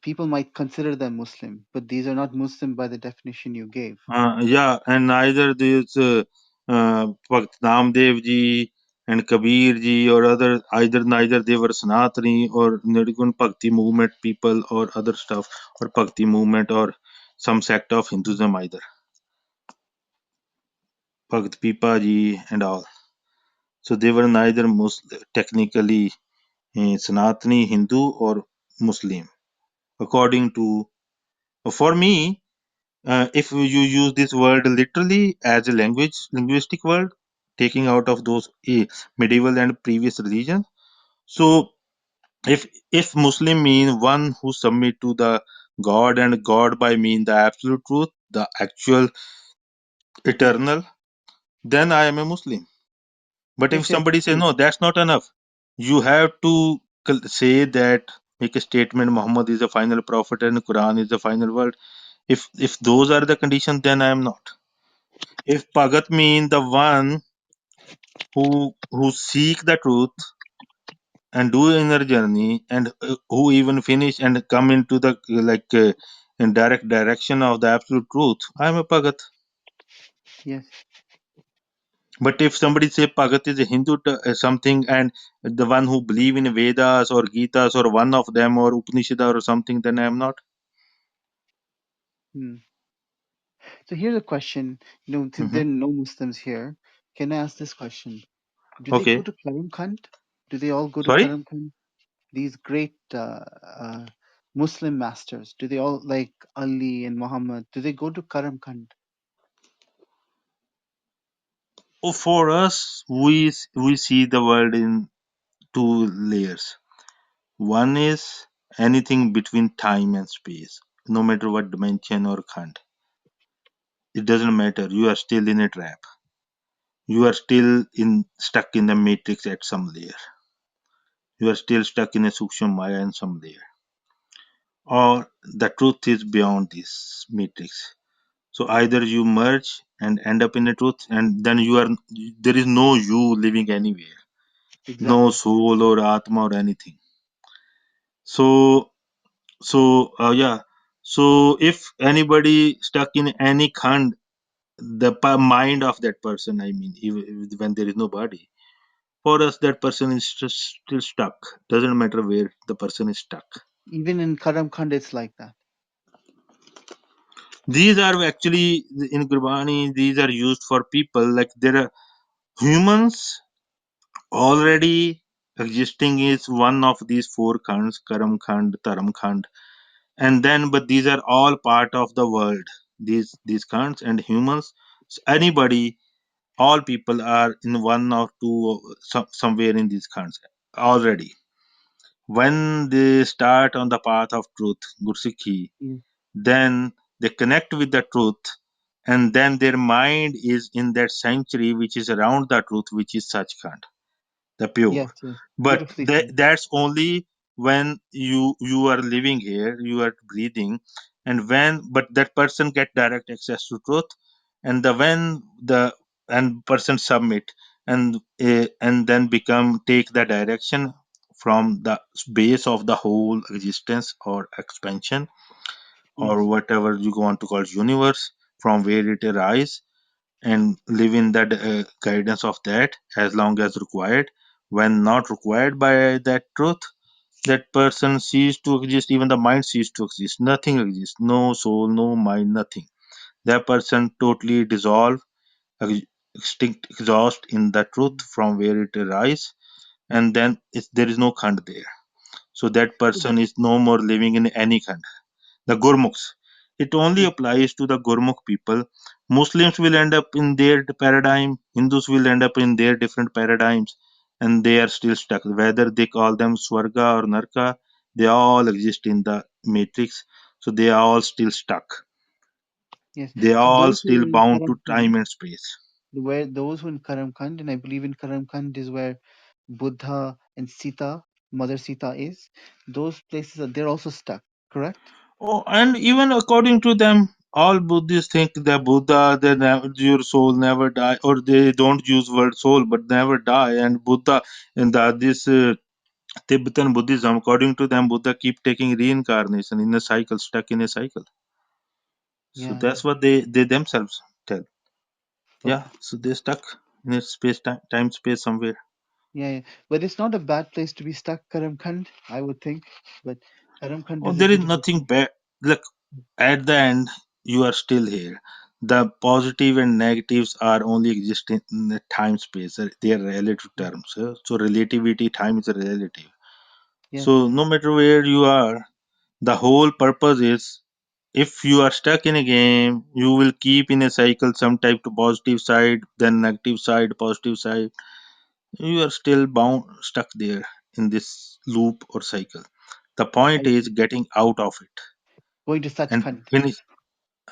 people might consider them Muslim, but these are not Muslim by the definition you gave. Yeah, and neither this Bhakt Namdev ji and Kabir ji or other, neither they were Sanatani or Nirgun Bhakti movement people or other stuff, or Bhakti movement or some sect of Hinduism either. Bhakt Pipa ji and all. So they were neither technically Sanatani Hindu or Muslim. According to, for me, if you use this word literally as a linguistic word, taking out of those medieval and previous religion, so if Muslim mean one who submit to the God, and God by mean the absolute truth, the actual eternal, then I am a Muslim. But if Yes, yes, somebody say true. no, that's not enough, you have to say that, make a statement, Muhammad is the final prophet and Quran is the final word. If those are the conditions, then I am not. If Bhagat mean the one who seek the truth and do inner journey, and who even finish and come into the in direct direction of the absolute truth, I am a Bhagat. Yes. But if somebody say Bhagat is a Hindu something, and the one who believe in Vedas or Gitas or one of them or Upanishad or something, then I am not. Hmm. So here's a question. Since Hmm. there are no Muslims here, can I ask this question? Do they go Okay. to Karam Kand? Do they all go to Sorry. Karam Kand? These great Muslim masters, do they all, like Ali and Muhammad, do they go to Karam Kand? Oh, for us, we see the world in two layers. One is anything between time and space, no matter what dimension or khand. It doesn't matter. You are still in a trap. You are still stuck in the matrix at some layer. You are still stuck in a sukshma maya in some layer. Or the truth is beyond this matrix. So either you merge and end up in the truth, and then there is no you living anywhere. No Exactly. soul or atma or anything. So yeah. So if anybody stuck in any khand, the mind of that person, I mean, even when there is no body, for us that person is just still stuck. Doesn't matter where the person is stuck. Even in Karam Kand, it's like that. These are actually in Gurbani. These are used for people like there are humans already existing is one of these four khands: Karam Khand, Taram Khand, and then but these are all part of the world. These khands and humans, anybody, all people are in one or two somewhere in these khands already. When they start on the path of truth, Gursikhi, Mm. then they connect with the truth, and then their mind is in that sanctuary which is around the truth, which is Sachkhand, the pure. Yes, yes. But Beautifully said. that's only when you are living here, you are breathing, and when but that person get direct access to truth, and the when the and person submit, and then become take the direction from the base of the whole existence or expansion, Yes. or whatever you want to call universe, from where it arises, and live in that guidance of that as long as required. When not required by that truth, that person cease to exist. Even the mind cease to exist. Nothing exists. No soul, no mind, nothing. That person totally dissolve, ex- extinct, exhaust in the truth from where it arises, and then there is no khand there. So that person is no more living in any khand. The Gurmukhs. It only Yes, applies to the Gurmukh people. Muslims will end up in their paradigm, Hindus will end up in their different paradigms, and they are still stuck. Whether they call them Swarga or Narka, they all exist in the matrix, so they are all still stuck. yes. They are So all those who still are in bound to Karamkand, time and space. where those who in Karamkand, and I believe in Karamkand is where Buddha and Sita, Mother Sita is. Those places are they're also stuck, correct? Oh, and even according to them, all Buddhists think that Buddha, your soul never die, or they don't use word soul, but never die. And Buddha, and this Tibetan Buddhism, according to them, Buddha keep taking reincarnation in a cycle, stuck in a cycle. So Yeah. that's what they themselves tell. Yeah, Okay. so they're stuck in a time space somewhere. Yeah, yeah. But it's not a bad place to be stuck, Karamkand, I would think. But Karamkand Oh, is a there is beautiful nothing place. bad. Look, at the end, you are still here. The positive and negatives are only existing in the time space. They are relative terms. So relativity, time is a relative. Yes. So no matter where you are, the whole purpose is, if you are stuck in a game, you will keep in a cycle, some type to positive side, then negative side, positive side. You are still bound, stuck there in this loop or cycle. The I point is agree. getting out of it Going to and Sachkhand. finish.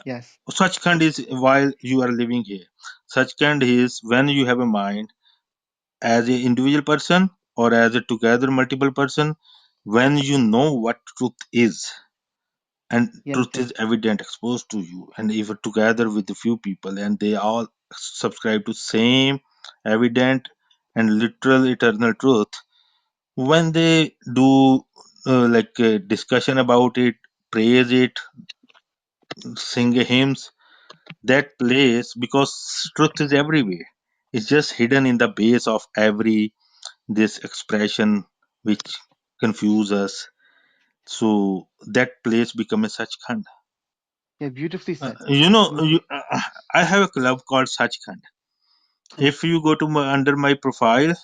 Yes. Sachkhand is while you are living here. Sachkhand is when you have a mind as an individual person or as a together multiple person, when you know what truth is, and Yes, truth yes. is evident exposed to you, and if you're together with a few people and they all subscribe to same evident and literal eternal truth, when they do like a discussion about it, praise it, sing hymns, that place, because truth is everywhere, it's just hidden in the base of every this expression which confuse us. So that place become a Sachkhand. Yeah, beautifully said. You, I have a club called Sachkhand. If you go to under my profile,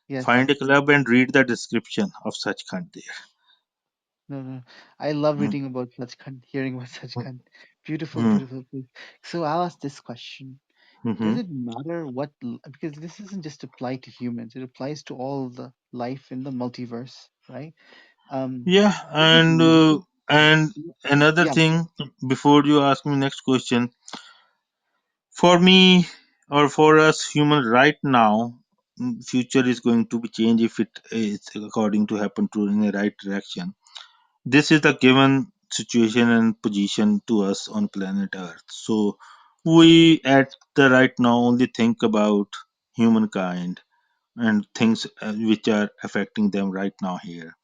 Yes. find a club and read the description of Sachkhand there. No, no. I love Mm, reading about Sachkhand, hearing about mm, Sachkhand. Beautiful, mm, beautiful place. So I'll ask this question. Does mhm. it matter because this isn't just applied to humans, it applies to all the life in the multiverse, right? Yeah, Does it matter? and another Yeah, thing, before you ask me next question, for me or for us human right now, future is going to be changed if it is according to happen to in the right direction. This is the given situation and position to us on planet Earth. So we at the right now only think about humankind and things which are affecting them right now here.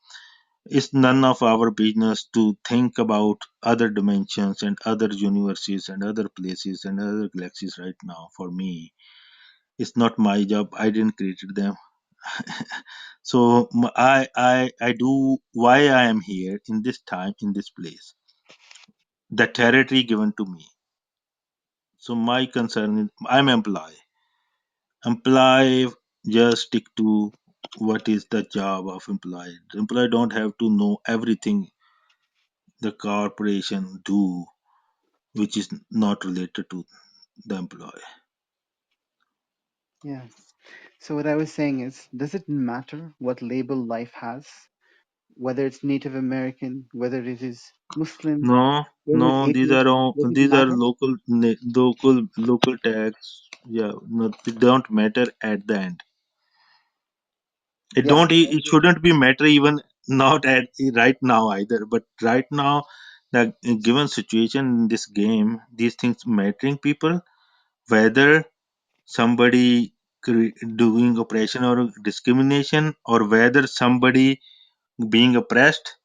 It's none of our business to think about other dimensions and other universes and other places and other galaxies right now. For me, it's not my job. I didn't create them. So I do why I am here in this time in this place. The territory given to me. So my concern is I'm employee. Employee just stick to what is the job of employee. The employee don't have to know everything the corporation do which is not related to the employee. yeah. So what I was saying is, does it matter what label life has? Whether it's Native American, whether it is Muslim, No, whether it's no, these atheist, are all, does it these are matter? local tags. Yeah, no, they don't matter at the end. Yeah. It shouldn't be matter even not at right now either. But right now, the given situation in this game, these things mattering people, whether somebody doing oppression or discrimination, or whether somebody being oppressed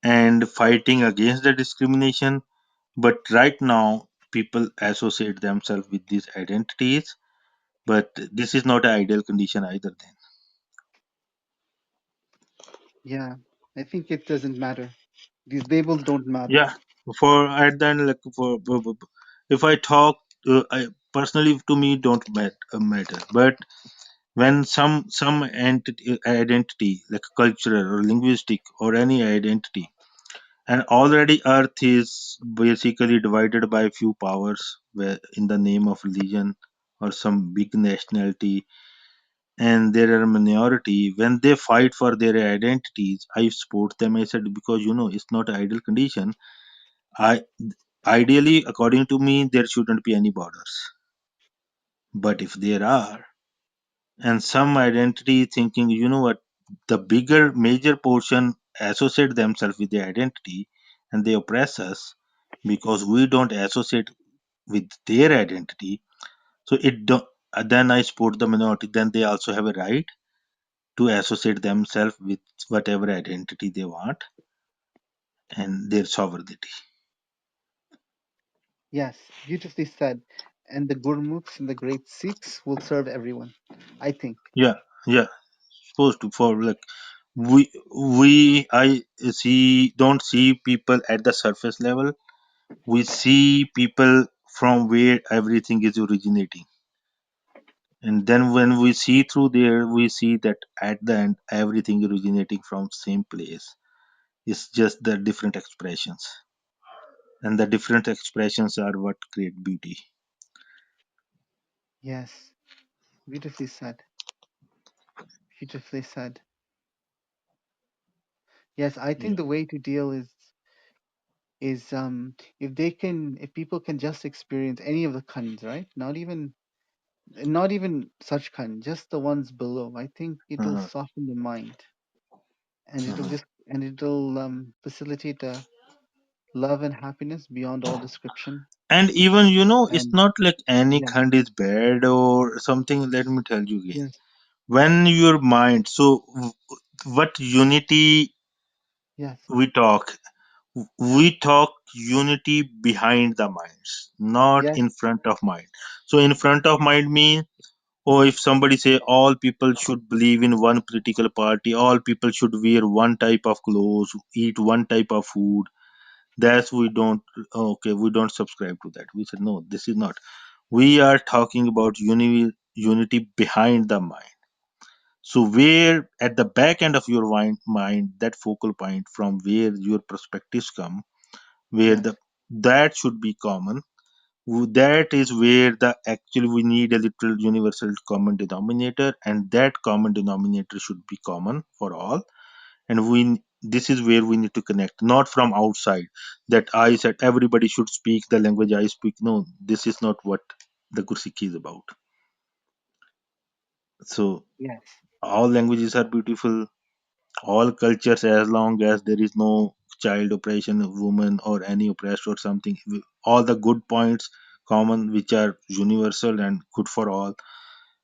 and fighting against the discrimination. But right now, people associate themselves with these identities, but this is not an ideal condition either then. Yeah, I think it doesn't matter. These labels don't matter. Yeah, for at the end, like if I talk, I personally to me don't matter, but when some entity, identity like cultural or linguistic or any identity, and already earth is basically divided by a few powers where in the name of religion or some big nationality, and there are minority, when they fight for their identities, I support them. I said, because it's not an ideal condition. I Ideally, according to me, there shouldn't be any borders, but if there are, and some identity thinking, what, the bigger major portion associate themselves with the identity, and they oppress us because we don't associate with their identity. So it don't, then I support the minority. Then they also have a right to associate themselves with whatever identity they want and their sovereignty. Yes, beautifully said. And the Gurmukhs and the great Sikhs will serve everyone, I think. Yeah, yeah. Supposed to, for like I see, don't see people at the surface level. We see people from where everything is originating, and then when we see through there, we see that at the end everything originating from same place. It's just the different expressions, and the different expressions are what create beauty. Yes, beautifully said. Beautifully said. Yes, I think Yeah. the way to deal is if people can just experience any of the khands, right? Not even such khand, just the ones below. I think it'll Uh, soften the mind, and it'll uh. just and it'll facilitate love and happiness beyond all description. And even it's And not like any yeah, kind is bad or something. Let me tell you again. yes, When your mind, so what unity yes, we talk unity behind the minds, not yes, in front of mind. So in front of mind means, or if somebody say all people should believe in one political party, all people should wear one type of clothes, eat one type of food, that's we don't, okay, we don't subscribe to that. We said no, this is not. We are talking about unity behind the mind. So where at the back end of your mind, that focal point from where your perspectives come, where yes, that should be common. That is where the actually we need a little universal common denominator, and that common denominator should be common for all. And this is where we need to connect, not from outside. That I said everybody should speak the language I speak. No, this is not what the Gursikhi is about. So yes, all languages are beautiful, all cultures, as long as there is no child oppression of woman or any oppressed or something, all the good points common, which are universal and good for all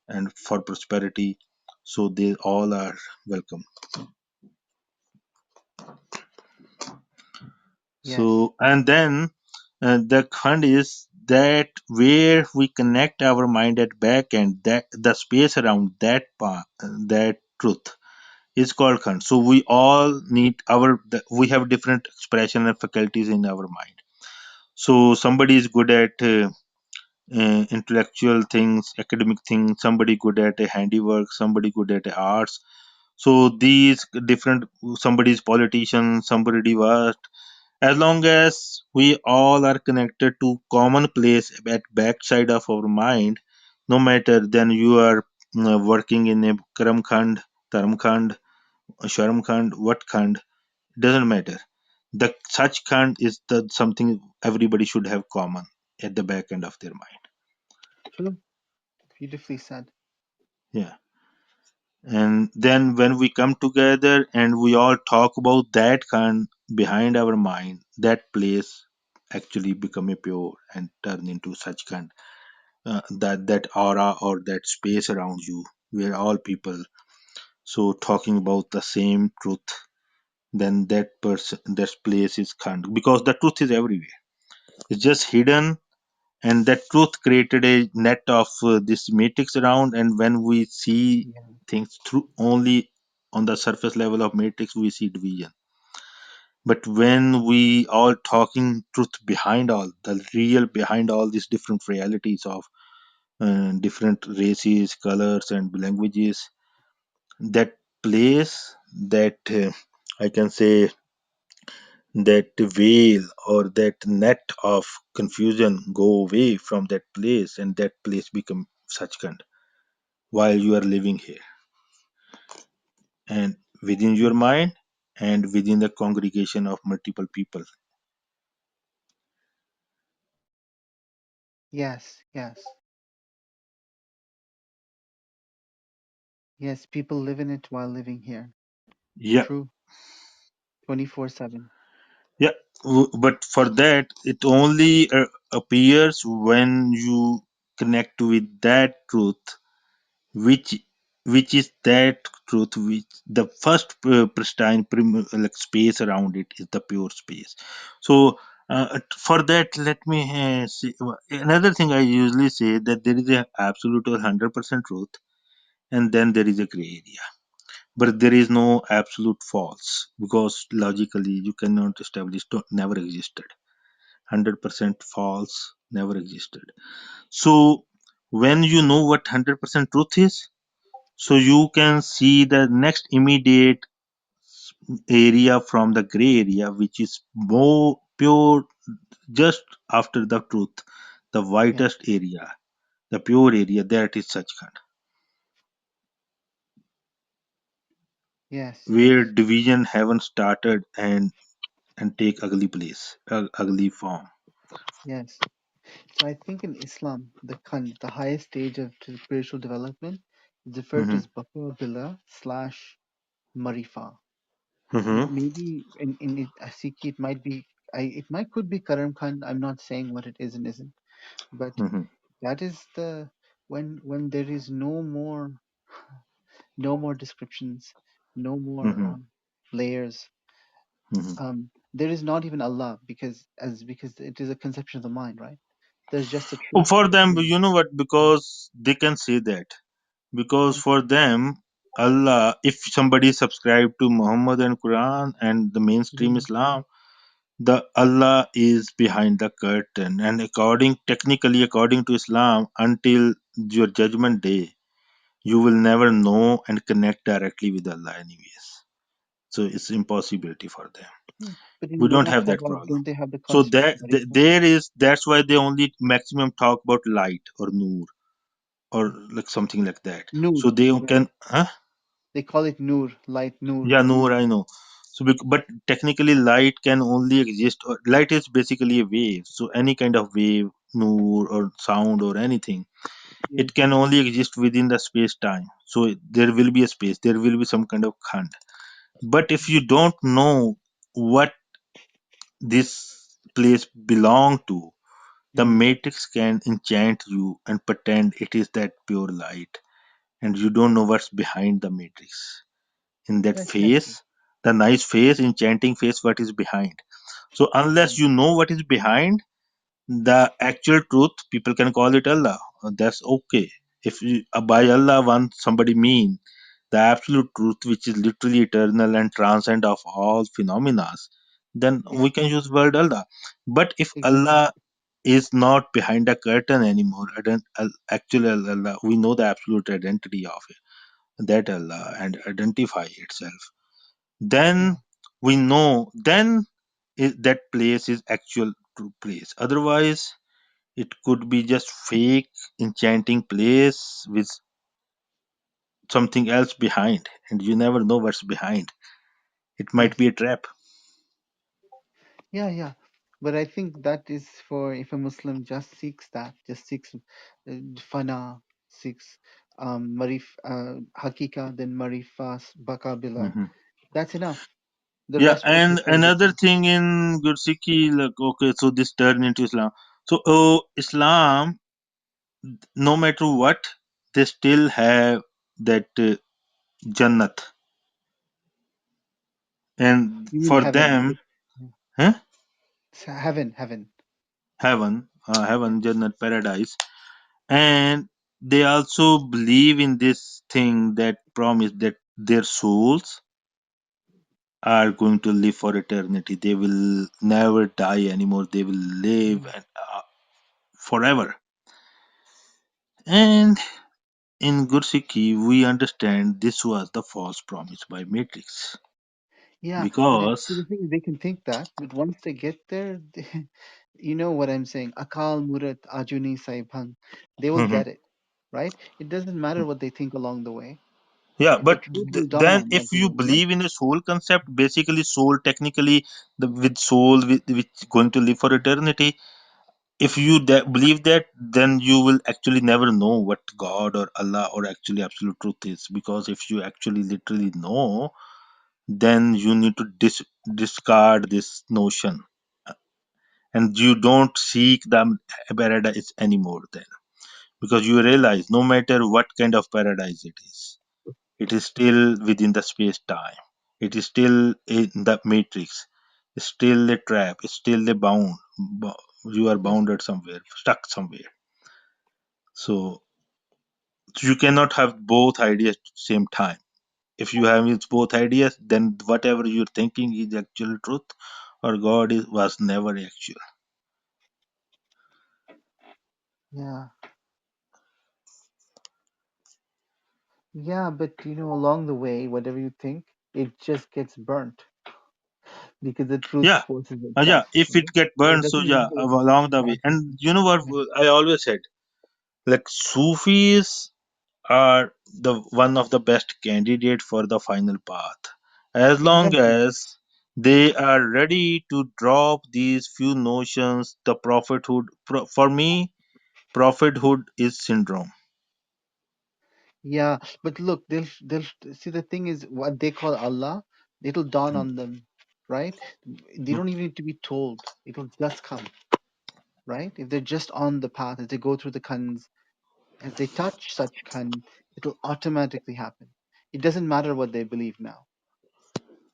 and for prosperity, so they all are welcome. yes, So and then the khand is that where we connect our mind at back end, that the space around that part, that truth is called khand. So we all need we have different expression and faculties in our mind. So somebody is good at intellectual things, academic things, somebody good at handiwork, somebody good at arts. So these different, somebody is politician, somebody was, as long as we all are connected to common place at backside of our mind, no matter then you are working in a karam khand, dharam khand, sharam khand, what khand, doesn't matter. The such khand is the something everybody should have common at the back end of their mind. true, beautifully said. Yeah. And then when we come together and we all talk about that khand behind our mind, that place actually become a pure and turn into such khand, that aura or that space around you where all people so talking about the same truth, then that person, that place is khand, because the truth is everywhere. It's just hidden and that truth created a net of this matrix around. And when we see Yeah. things through only on the surface level of matrix, we see division. But when we all talking truth behind all, the real behind all these different realities of different races, colors, and languages, that place, that I can say, that veil or that net of confusion go away from that place, and that place become Sachkhand while you are living here, and within your Yes. mind and within the congregation of multiple people. Yes. Yes. Yes. People live in it while living here. Yeah. True. 24/7. Yeah, but for that, it only appears when you connect with that truth, which which is that truth, which the first pristine like space around it is the pure space. So for that, let me say another thing. I usually say that there is a absolute or 100% truth, and then there is a gray area. But there is no absolute false, because logically you cannot establish never existed. 100% false never existed. So when you know what 100% truth is, so you can see the next immediate area from the gray area, which is more pure, just after the truth, the Yes. whitest area, the pure area, that is Sachkhand, Yes. where Yes. division haven't started and take ugly place, ugly form. Yes. So I think in Islam, the highest stage of spiritual development is referred to Hmm. as Baqwa Billah slash Marifa. Hmm. Maybe in Sikhi it might be it might could be Karam Khan. I'm not saying what it is and isn't, but Hmm. that is the when there is no more descriptions, no more Hmm. layers. Hmm. There is not even Allah because it is a conception of the mind, right? There's just a Oh, truth. for them, Mm, you know what? Because they can say that. Because mm, for them, Allah, if somebody subscribe to Muhammad and Quran and the mainstream mm, Islam, the Allah is behind the curtain. And technically, according to Islam, until your judgment day, you will never know and connect directly with Allah anyways. So it's impossibility for them. mm. But in We don't Lola have that Sabha, problem. don't they have the So concept of Marifa? that's why they only maximum talk about light or nur or like something like that. Noor, So they yeah. can, huh? They call it Noor, light Noor. Yeah, nur, I know. So, but technically, light can only exist. Or light is basically a wave. So any kind of wave, nur or sound or anything, Yes, it can only exist within the space time. So there will be a space. There will be some kind of khand. But if you don't know what this place belong to, the mm, matrix can enchant you and pretend it is that pure light, and you don't know what's behind the matrix. In that exactly. face, the nice face, enchanting face, what is behind. So Yeah, unless you know what is behind the actual truth, people can call it Allah. That's okay. If you, by Allah one somebody mean the absolute truth, which is literally eternal and transcend of all phenomena, then yeah, we can use word Allah. But if exactly. Allah is not behind a curtain anymore, actual Allah, we know the absolute identity of it, that Allah, and identify itself, Yeah, then we know, then that place is actual true place. Otherwise it could be just fake enchanting place with something else behind, and you never know what's behind. It might yes, be a trap. yeah, yeah. But I think that is for if a Muslim just seeks that, just seeks fana, seeks hakika, then marifas, bakabila. Hmm. That's enough. The Yeah, rest will and take care of another itself. thing in Gursikhi, like, okay, so this turn into Islam. So Islam, no matter what, they still have that Jannat, and You mean for heaven? them, huh? Heaven, heaven. Heaven. heaven, Jannat, paradise, and they also believe in this thing that promise that their souls are going to live for eternity. They will never die anymore. They will live Mm. and, forever. And in Gursikhi, we understand this was the false promise by Matrix Yeah, but see, because the thing is, they can think that, but once they get there, you know what I'm saying? Akal Murat Ajuni Saibhang, they will Mhm. get it, right? It doesn't matter what they think along the way. Yeah, The but truth will dawn then on if you everyone, right? believe in a soul concept, basically soul technically with soul which going to live for eternity, if you believe that, then you will actually never know what God or Allah or actually absolute truth is. Because if you actually literally know, then you need to discard this notion, and you don't seek the paradise anymore then, because you realize no matter what kind of paradise it is still within the space time. It is still in the matrix. It's still a trap. It's still a bound. You are Yes. bounded somewhere, stuck somewhere. So you cannot have both ideas at the same time. If you have both ideas, then whatever you're thinking is actual truth, or God was never actual. Yeah. Yeah, but you know, along the way, whatever you think, it just gets burnt because the truth Yeah, exposes yeah. itself, If it right? get So it burned, so doesn't yeah, matter what you along think the way. And logically. you know what? Yeah. I always said, like Sufis are the one of the best candidate for the final path, as long Exactly. as they are ready to drop these few notions. The prophethood, for me, prophethood is syndrome. Yeah, but look, they'll see the thing is what they call Allah, it'll dawn Hmm. on them, right? They don't even need to be told. It'll just come, right? If they're just on the path, as they go through the khans, as they touch such khan, it'll automatically happen. It doesn't matter what they believe now.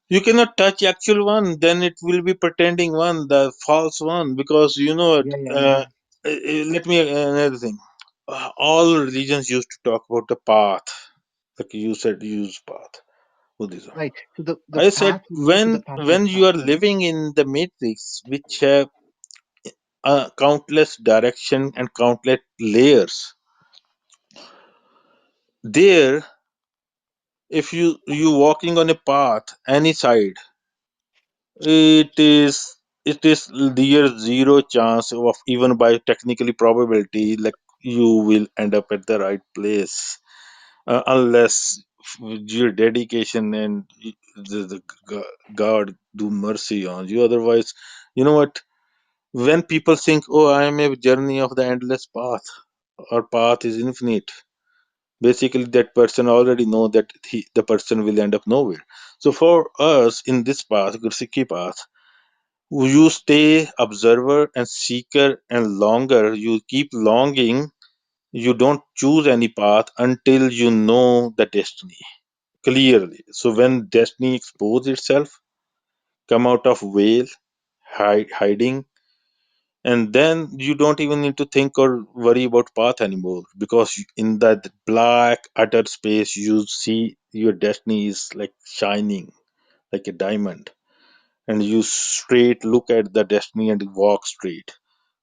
You cannot touch actual one, then it will be pretending one, the false one, because you know it. Yeah, yeah, I know. Let me another thing. All religions used to talk about the path, like you said, use path. Buddhism. Right. So the I said path will go to the when pathless you path, are right? living in the matrix, which have countless direction and countless layers, there, if you walking on a path any side, it is near zero chance of, even by technically probability, like you will end up at the right place, unless your dedication and the God do mercy on you. Otherwise, you know what? When people think, "Oh, I am a journey of the endless path," or path is infinite, basically that person already know that the person will end up nowhere. So for us in this path, Gursikhi path, you stay observer and seeker, and longer you keep longing. You don't choose any path until you know the destiny clearly. So when destiny exposes itself, come out of veil, hiding, and then you don't even need to think or worry about path anymore, because in that black utter space you see your destiny is like shining like a diamond, and you straight look at the destiny and walk straight.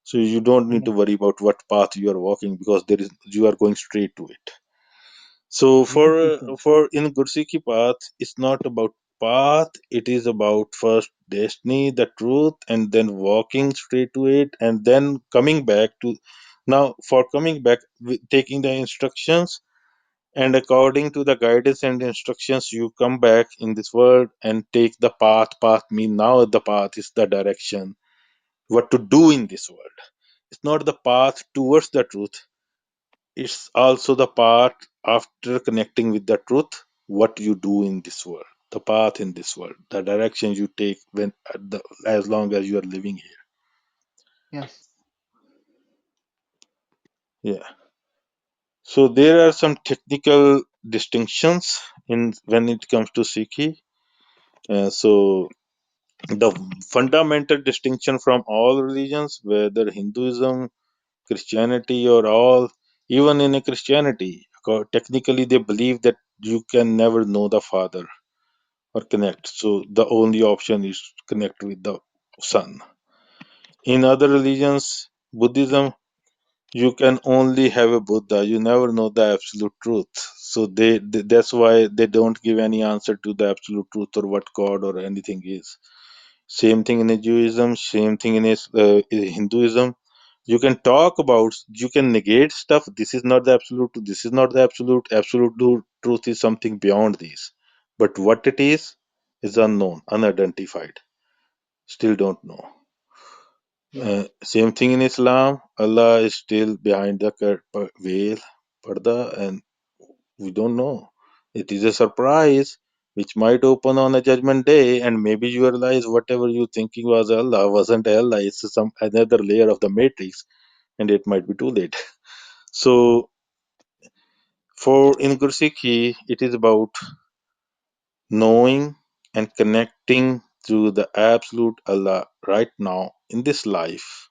So you don't need Yeah, to worry about what path you are walking, because there is you are going straight to it. So nicely said. for in Gursiki path, it's not about path. It is about first destiny, the truth, and then walking straight to it, and then coming back to. Now, for coming back, taking the instructions, and according to the guidance and instructions, you come back in this world and take the path. Path mean now the path is the direction, what to do in this world. It's not the path towards the truth. It's also the part after connecting with the truth, what you do in this world, the path in this world, the direction you take as long as you are living Yes. here. Yeah. So there are some technical distinctions in when it comes to Sikhi. So the fundamental distinction from all religions, whether Hinduism, Christianity or all, even in a Christianity, technically they believe that you can never know the Father or connect. So the only option is connect with the Son. In other religions, Buddhism, you can only have a Buddha. You never know the absolute truth. So that's why they don't give any answer to the absolute truth or what God or anything is. Same thing in Judaism, same thing in Hinduism. You can talk about, you can negate stuff. This is not the absolute truth. This is not the absolute. Truth is something beyond these. But what it is unknown, unidentified. Still don't know. Yeah. Same thing in Islam. Allah is still behind the veil, parda, and we don't know. It is a surprise which might open on a judgment day, and maybe you realize whatever you thinking was Allah wasn't Allah. It's some another layer of the matrix, and it might be too late. So, for in Gursikhi, it is about knowing and connecting to the absolute Allah right now in this life,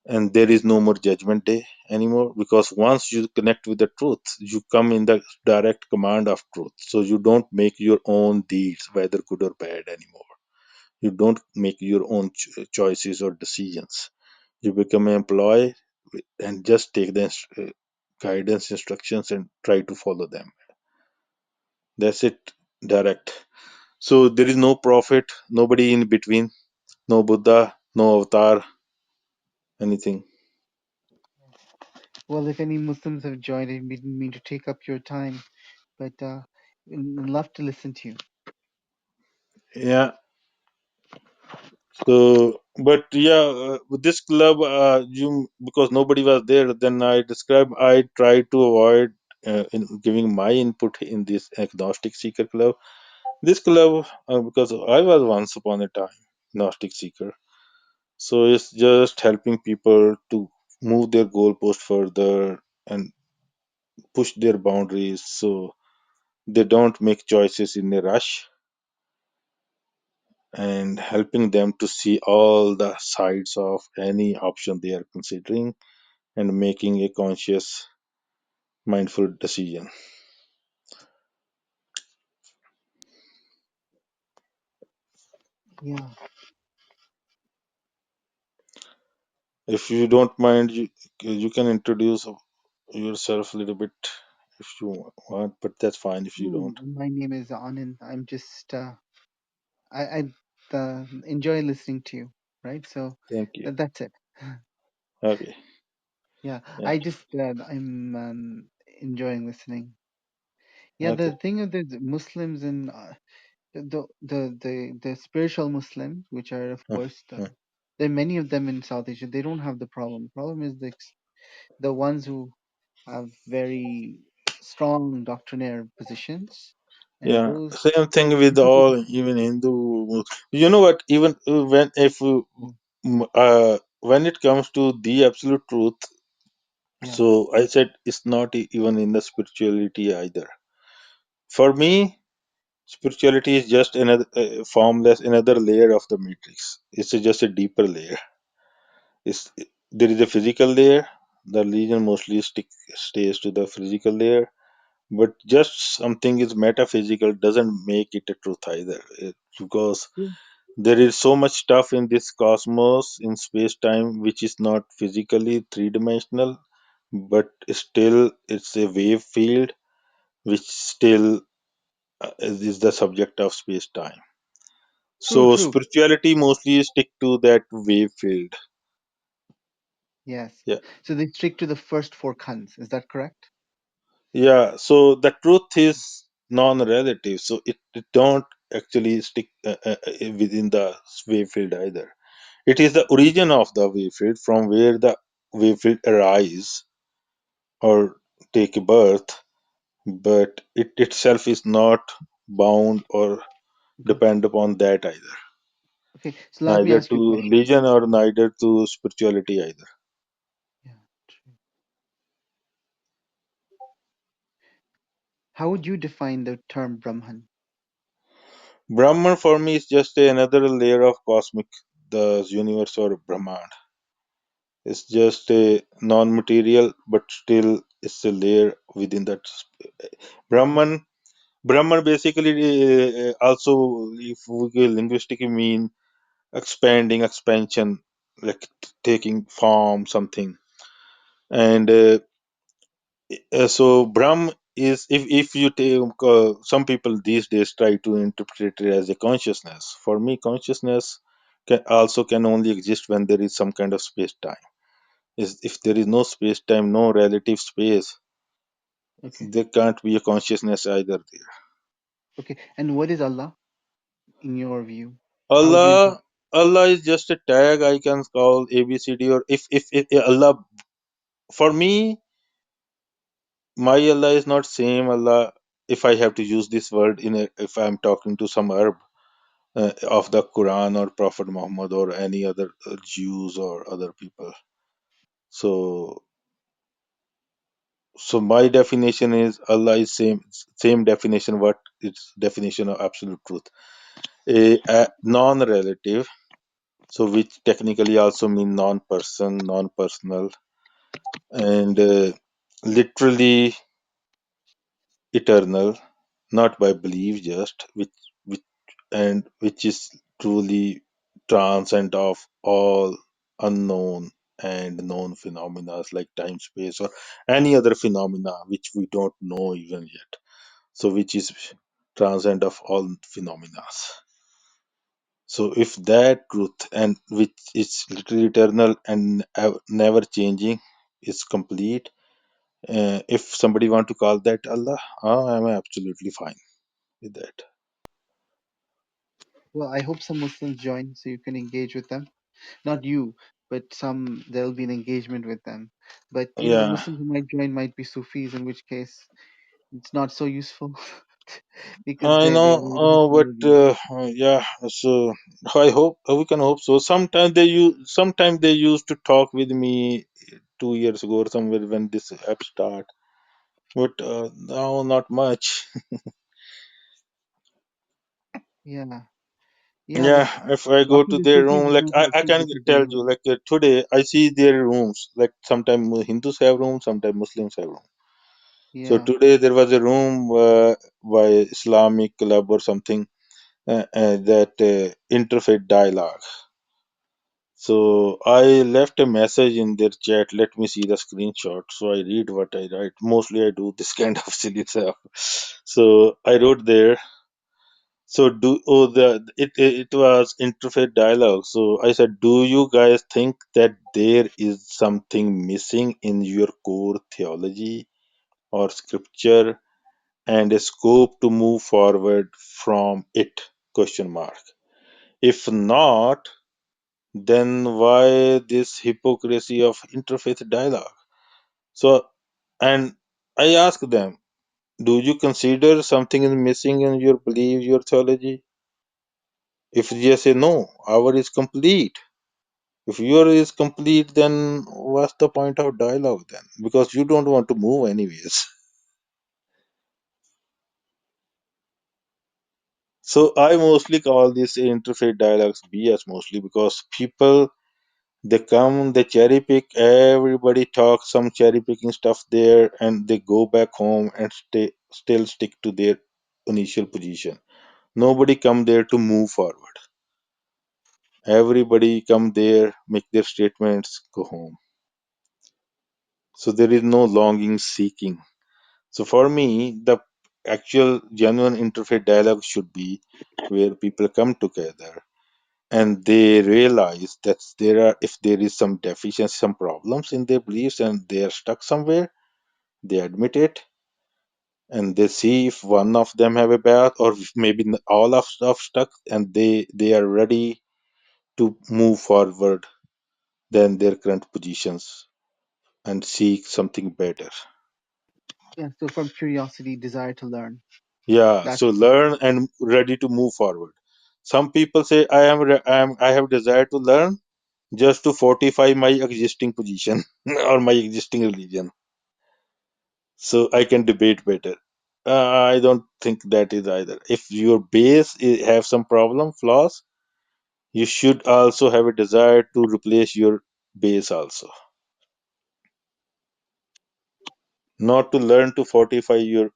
and there is no more judgment day anymore, because once you connect with the truth, you come in the direct command of truth. So you don't make your own deeds, whether good or bad, anymore. You don't make your own choices or decisions. You become an employee and just take the guidance, instructions, and try to follow them. That's it. Direct. So there is no prophet, nobody in between, no Buddha, no avatar, anything. Well, if any Muslims have joined, I didn't mean to take up your time, but I'd love to listen to you. Yeah. So, but yeah, with this club, you because nobody was there, then I tried to avoid in giving my input in this agnostic seeker club. This club, because I was once upon a time agnostic seeker, so it's just helping people to move their goalpost further and push their boundaries, so they don't make choices in a rush, and helping them to see all the sides of any option they are considering and making a conscious, mindful decision. Yeah. If you don't mind, you can introduce yourself a little bit if you want, but that's fine if you don't. My name is Anand. I'm just I enjoy listening to you, right? So Thank you. that's it. Okay. Yeah, Yeah. I just I'm enjoying listening. Yeah, Okay. the thing of the Muslims and the spiritual Muslims, which are of Uh, course uh, there are many of them in South Asia. They don't have the problem. Problem is the ones who have very strong doctrinaire positions, and yeah. those Same thing with difficult. all, even Hindu. You know what? Even when if when it comes to the absolute truth, Yeah, so I said it's not even in the spirituality either. For me, spirituality is just another formless, another layer of the matrix. It's just a deeper layer. It's, there is a physical layer. The religion mostly stays to the physical layer, but just something is metaphysical doesn't make it a truth either. Because yeah, there is so much stuff in this cosmos, in space time, which is not physically three dimensional, but still it's a wave field, which still is the subject of space time. true, So true. spirituality mostly stick to that wave field. Yes. Yeah. So they stick to the first four khans. Is that correct? Yeah. So the truth is non-relative. So it don't actually stick within the wave field either. It is the origin of the wave field from where the wave field arise or take birth, but it itself is not bound or Okay. depend upon that either. Okay. So let me Neither ask you a to question. religion or neither to spirituality either. Yeah. True. How would you define the term Brahman? Brahman for me is just another layer of cosmic, the universe or Brahman. It's just a non-material, but still it's a layer within that. Brahman, Brahman basically also, if we linguistically mean expanding, expansion, like taking form, something. And so Brahm is, if you take, some people these days try to interpret it as a consciousness. For me, consciousness can only exist when there is some kind of space time. If there is no space time, no relative space, Okay. there can't be a consciousness either there. Okay. And what is Allah in your view? How do you Allah, Allah is just a tag I can call ABCD, or if Allah, for me, my Allah is not same Allah. If I have to use this word if I'm talking to some Arab of the Quran or Prophet Muhammad or any other Jews or other people, so my definition is Allah is same definition. What its definition of absolute truth? A non-relative, so which technically also mean non-person, non-personal, and literally eternal, not by belief just, which which is truly transcend of all unknown and known phenomena like time, space, or any other phenomena which we don't know even yet. So which is transcend of all phenomena. So if that truth, and which is literally eternal and never changing, is complete, if somebody want to call that Allah, I'm absolutely fine with that. Well, I hope some Muslims join so you can engage with them. Not you, but some, there'll be an engagement with them. But the Yeah, Muslims who might join might be Sufis, in which case it's not so useful because I they know, already have but theology. yeah. So I hope we can hope so. Sometimes they used to talk with me 2 years ago or somewhere when this app start, but now not much. Yeah, yeah, but Yeah, if I go talking to to their Sufis room, is like not I helpful can because they tell know. you, like today I see their rooms. Like sometimes Hindus have rooms, sometimes Muslims have rooms. So Yeah, today there was a room by Islamic Club or something, that interfaith dialogue. So I left a message in their chat. Let me see the screenshot. So I read what I write. Mostly I do this kind of silly stuff. So I wrote there. So it was interfaith dialogue. So I said, do you guys think that there is something missing in your core theology or scripture and a scope to move forward from it? Question mark. If not, then why this hypocrisy of interfaith dialogue? So, and I ask them, do you consider something is missing in your belief, your theology? If they say no, our is complete. If your is complete, then what's the point of dialogue then? Because you don't want to move anyways. So I mostly call this interfaith dialogues BS mostly because people, they come, they cherry pick, everybody talks some cherry picking stuff there, and they go back home and still stick to their initial position. Nobody come there to move forward. Everybody come there, make their statements, go home. So there is no longing seeking. So for me, the actual genuine interfaith dialogue should be where people come together and they realize that if there is some deficiency, some problems in their beliefs and they are stuck somewhere, they admit it, and they see if one of them have a path, or if maybe all of stuck, and they are ready to move forward than their current positions and seek something better. yeah. So from curiosity, desire to learn. Yeah, That's so learn and ready to move forward. Some people say I have desire to learn just to fortify my existing position or my existing religion, so I can debate better. I don't think that is either. If your base have some problem, flaws, you should also have a desire to replace your base also, not to learn to fortify your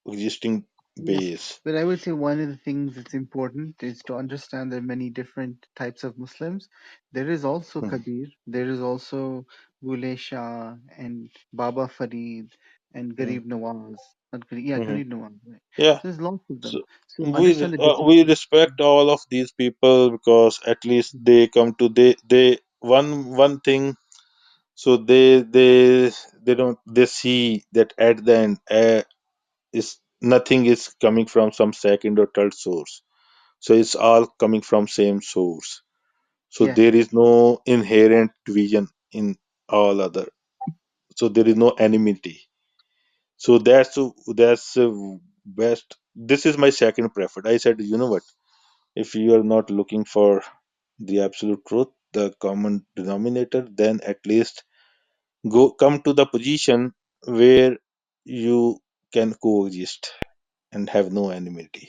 existing Yes, base. but I would say one of the things that's important is to understand there are many different types of Muslims. There is also Hmm, Kabir, there is also Bule Shah and Baba Farid and hmm, Garib Nawaz. Not Garib, yeah, hmm. Garib Nawaz, right? Yeah. So there's lots of So them. So understand the we differences. respect all of these people because at least they come to they one thing. So they don't they see that at the end is nothing is coming from some second or third source. So it's all coming from same source. So Yes, there is no inherent division in all other. So there is no enmity. So that's best. This is my second preference. I said, you know what? If you are not looking for the absolute truth, the common denominator, then at least go come to the position where you can coexist and have no enmity.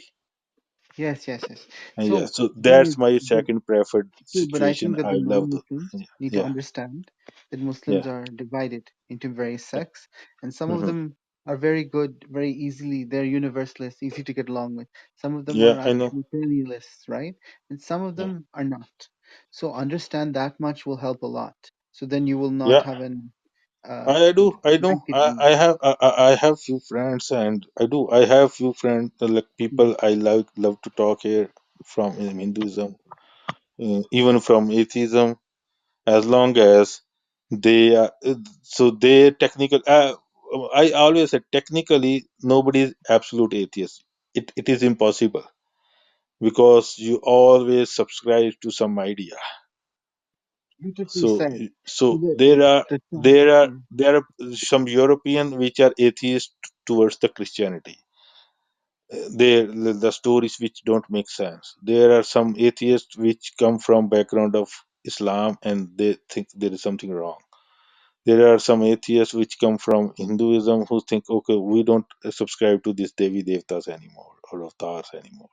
yes, yes, yes. And yeah, So so the thing that's is, my second preferred true, but I think situation. that the I love the non-Muslims need to yeah, understand that Muslims yeah, are divided into various yeah. sects, and some of Hmm. them are very good, very easily, they're universalists, easy to get along with. Some of them Yeah, are I know. actually pluralists, right? And some of Yeah, them are not. So understand that much will help a lot. So then you will not yeah. have an I do. I know. blanket view. I have few friends, and I do. I have few friends like Mm. people I love to talk here from Hinduism, even from atheism, as long as they are so they technical. I always say technically nobody is absolute atheist. It is impossible because you always subscribe to some idea. Beautifully So said. So so there are the there are yeah. there are some European which are atheist towards the Christianity. There the stories which don't make sense. There are some atheists which come from background of Islam and they think there is something wrong. There are some atheists which come from Hinduism who think, okay, we don't subscribe to these Devi Devtas anymore or avatars anymore.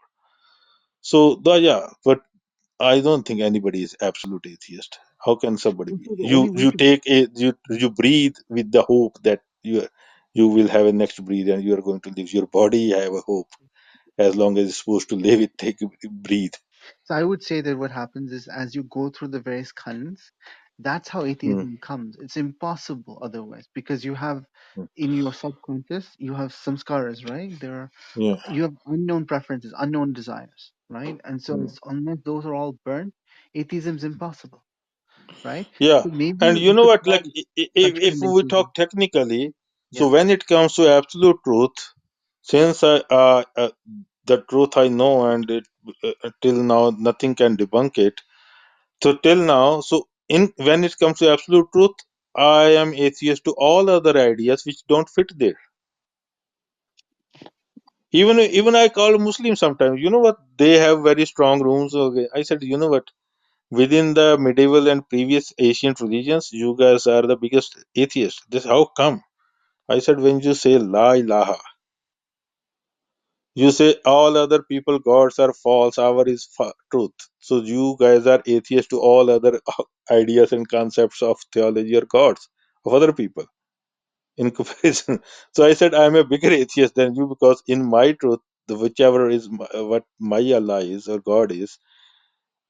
So, yeah, but I don't think anybody is absolute atheist. How can somebody be? Also, the only way You to take a you breathe with the hope that you will have a next breathe and you are going to live. Your body have a hope as long as it's supposed to live. It take breathe. So I would say that what happens is as you go through the various currents, that's how Hmm, atheism comes. It's impossible otherwise because you have hmm. in your subconscious you have samskaras, right? There are Yeah, you have unknown preferences, unknown desires, right? And so hmm. unless those are all burnt, atheism's impossible, right? Yeah. So maybe And you you know could what? try Like if constructive we atheism. talk technically, so Yeah. when it comes to absolute truth, since the truth I know and till now nothing can debunk it. So till now, so in when it comes to absolute truth, I am atheist to all other ideas which don't fit there. Even I call Muslims sometimes. You know what? They have very strong rooms. Okay, I said, you know what? Within the medieval and previous ancient religions, you guys are the biggest atheists. This how come? I said, when you say La ilaha, you say all other people gods are false, our is truth. So you guys are atheists to all other ideas and concepts of theology or gods of other people in comparison. So I said I'm a bigger atheist than you because in my truth, the whichever is what my Allah is or God is,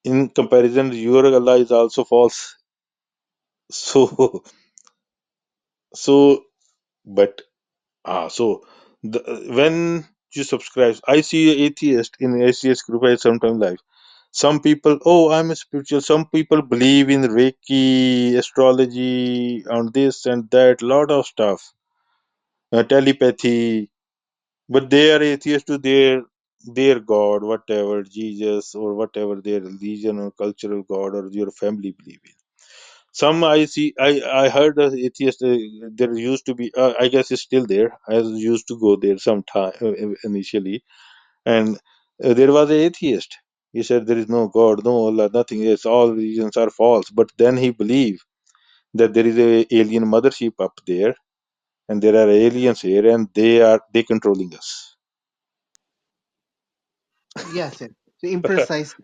in comparison, your Allah is also false. So so but so when you subscribe, I see atheist in atheist group. I sometimes like some people. Oh, I'm a spiritual. Some people believe in Reiki, astrology, on this and that, lot of stuff, telepathy. But they are atheist to their God, whatever Jesus or whatever their religion or cultural God or your family believe in. Some I see, I heard of atheist. There used to be, I guess it's still there. I used to go there sometime initially, and there was an atheist. He said there is no God, no Allah, nothing else. All religions are false. But then he believed that there is a alien mothership up there, and there are aliens here, and they controlling us. Yes, yes. So imprecise.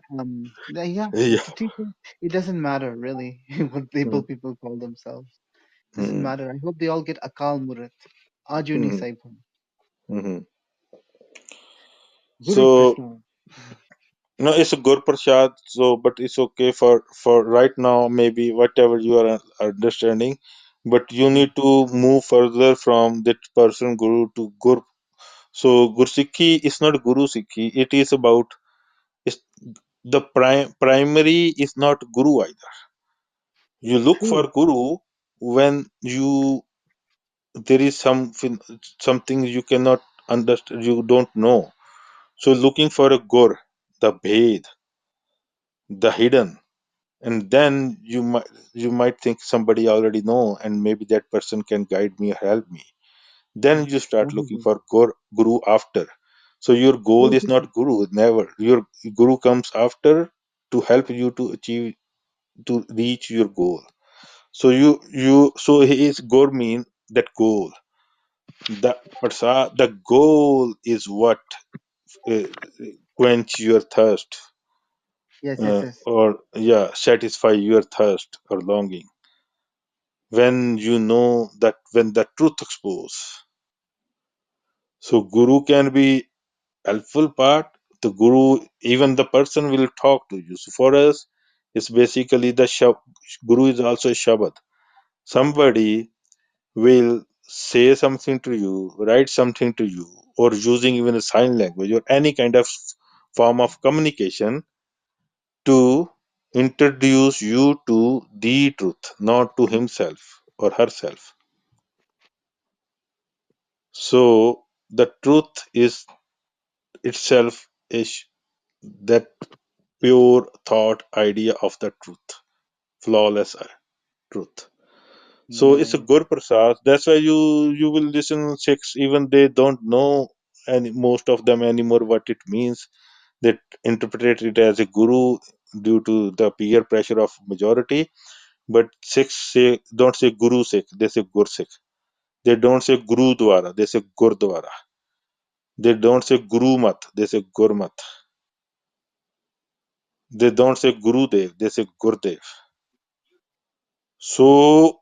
Yeah. Yeah. So teacher, it doesn't matter really what label Mm, people call themselves. Doesn't mm, matter. I hope they all get Akal Murat. Ajuni mm, Saipam. mm. Guru So Prasad. no, it's a Gur Prasad. So, but it's okay for right now. Maybe whatever you are understanding, but you Yeah. need to move further from that person Guru to Gur. So Gursikhi is not Guru Sikhi. It is about it's the primary is not Guru either. You look for True. Guru when you there is something you cannot understand, you don't know. So looking for a Gur, the Bhed, the hidden, and then you might think somebody already know, and maybe that person can guide me or help me. Then you start looking Wonderful. for Guru after. So your goal True, is teacher. not Guru, never. Your Guru comes after to help you to achieve to reach your goal. So so his goal mean that goal. The goal is what uh, quench your thirst, Yes, yes, yes. or yeah, satisfy your thirst or longing. When you know that when the truth expose, so Guru can be helpful part. The Guru, even the person will talk to you. So for us, it's basically Guru is also a Shabad. Somebody will say something to you, write something to you, or using even a sign language or any kind of form of communication to introduce you to the truth, not to himself or herself. So the truth is itself is that pure thought idea of the truth, flawless truth. So it's a Nice. Gur Prasad. That's why you will listen Sikhs, even they don't know any most of them anymore what it means. They interpret it as a guru due to the peer pressure of majority. But Sikhs don't say Guru Sikh, they say Gur Sikh. They don't say Guru Dwara, they say Gurdwara. They don't say Guru Mat, they say Gurmat. They don't say Guru Dev, they say Gurdev. So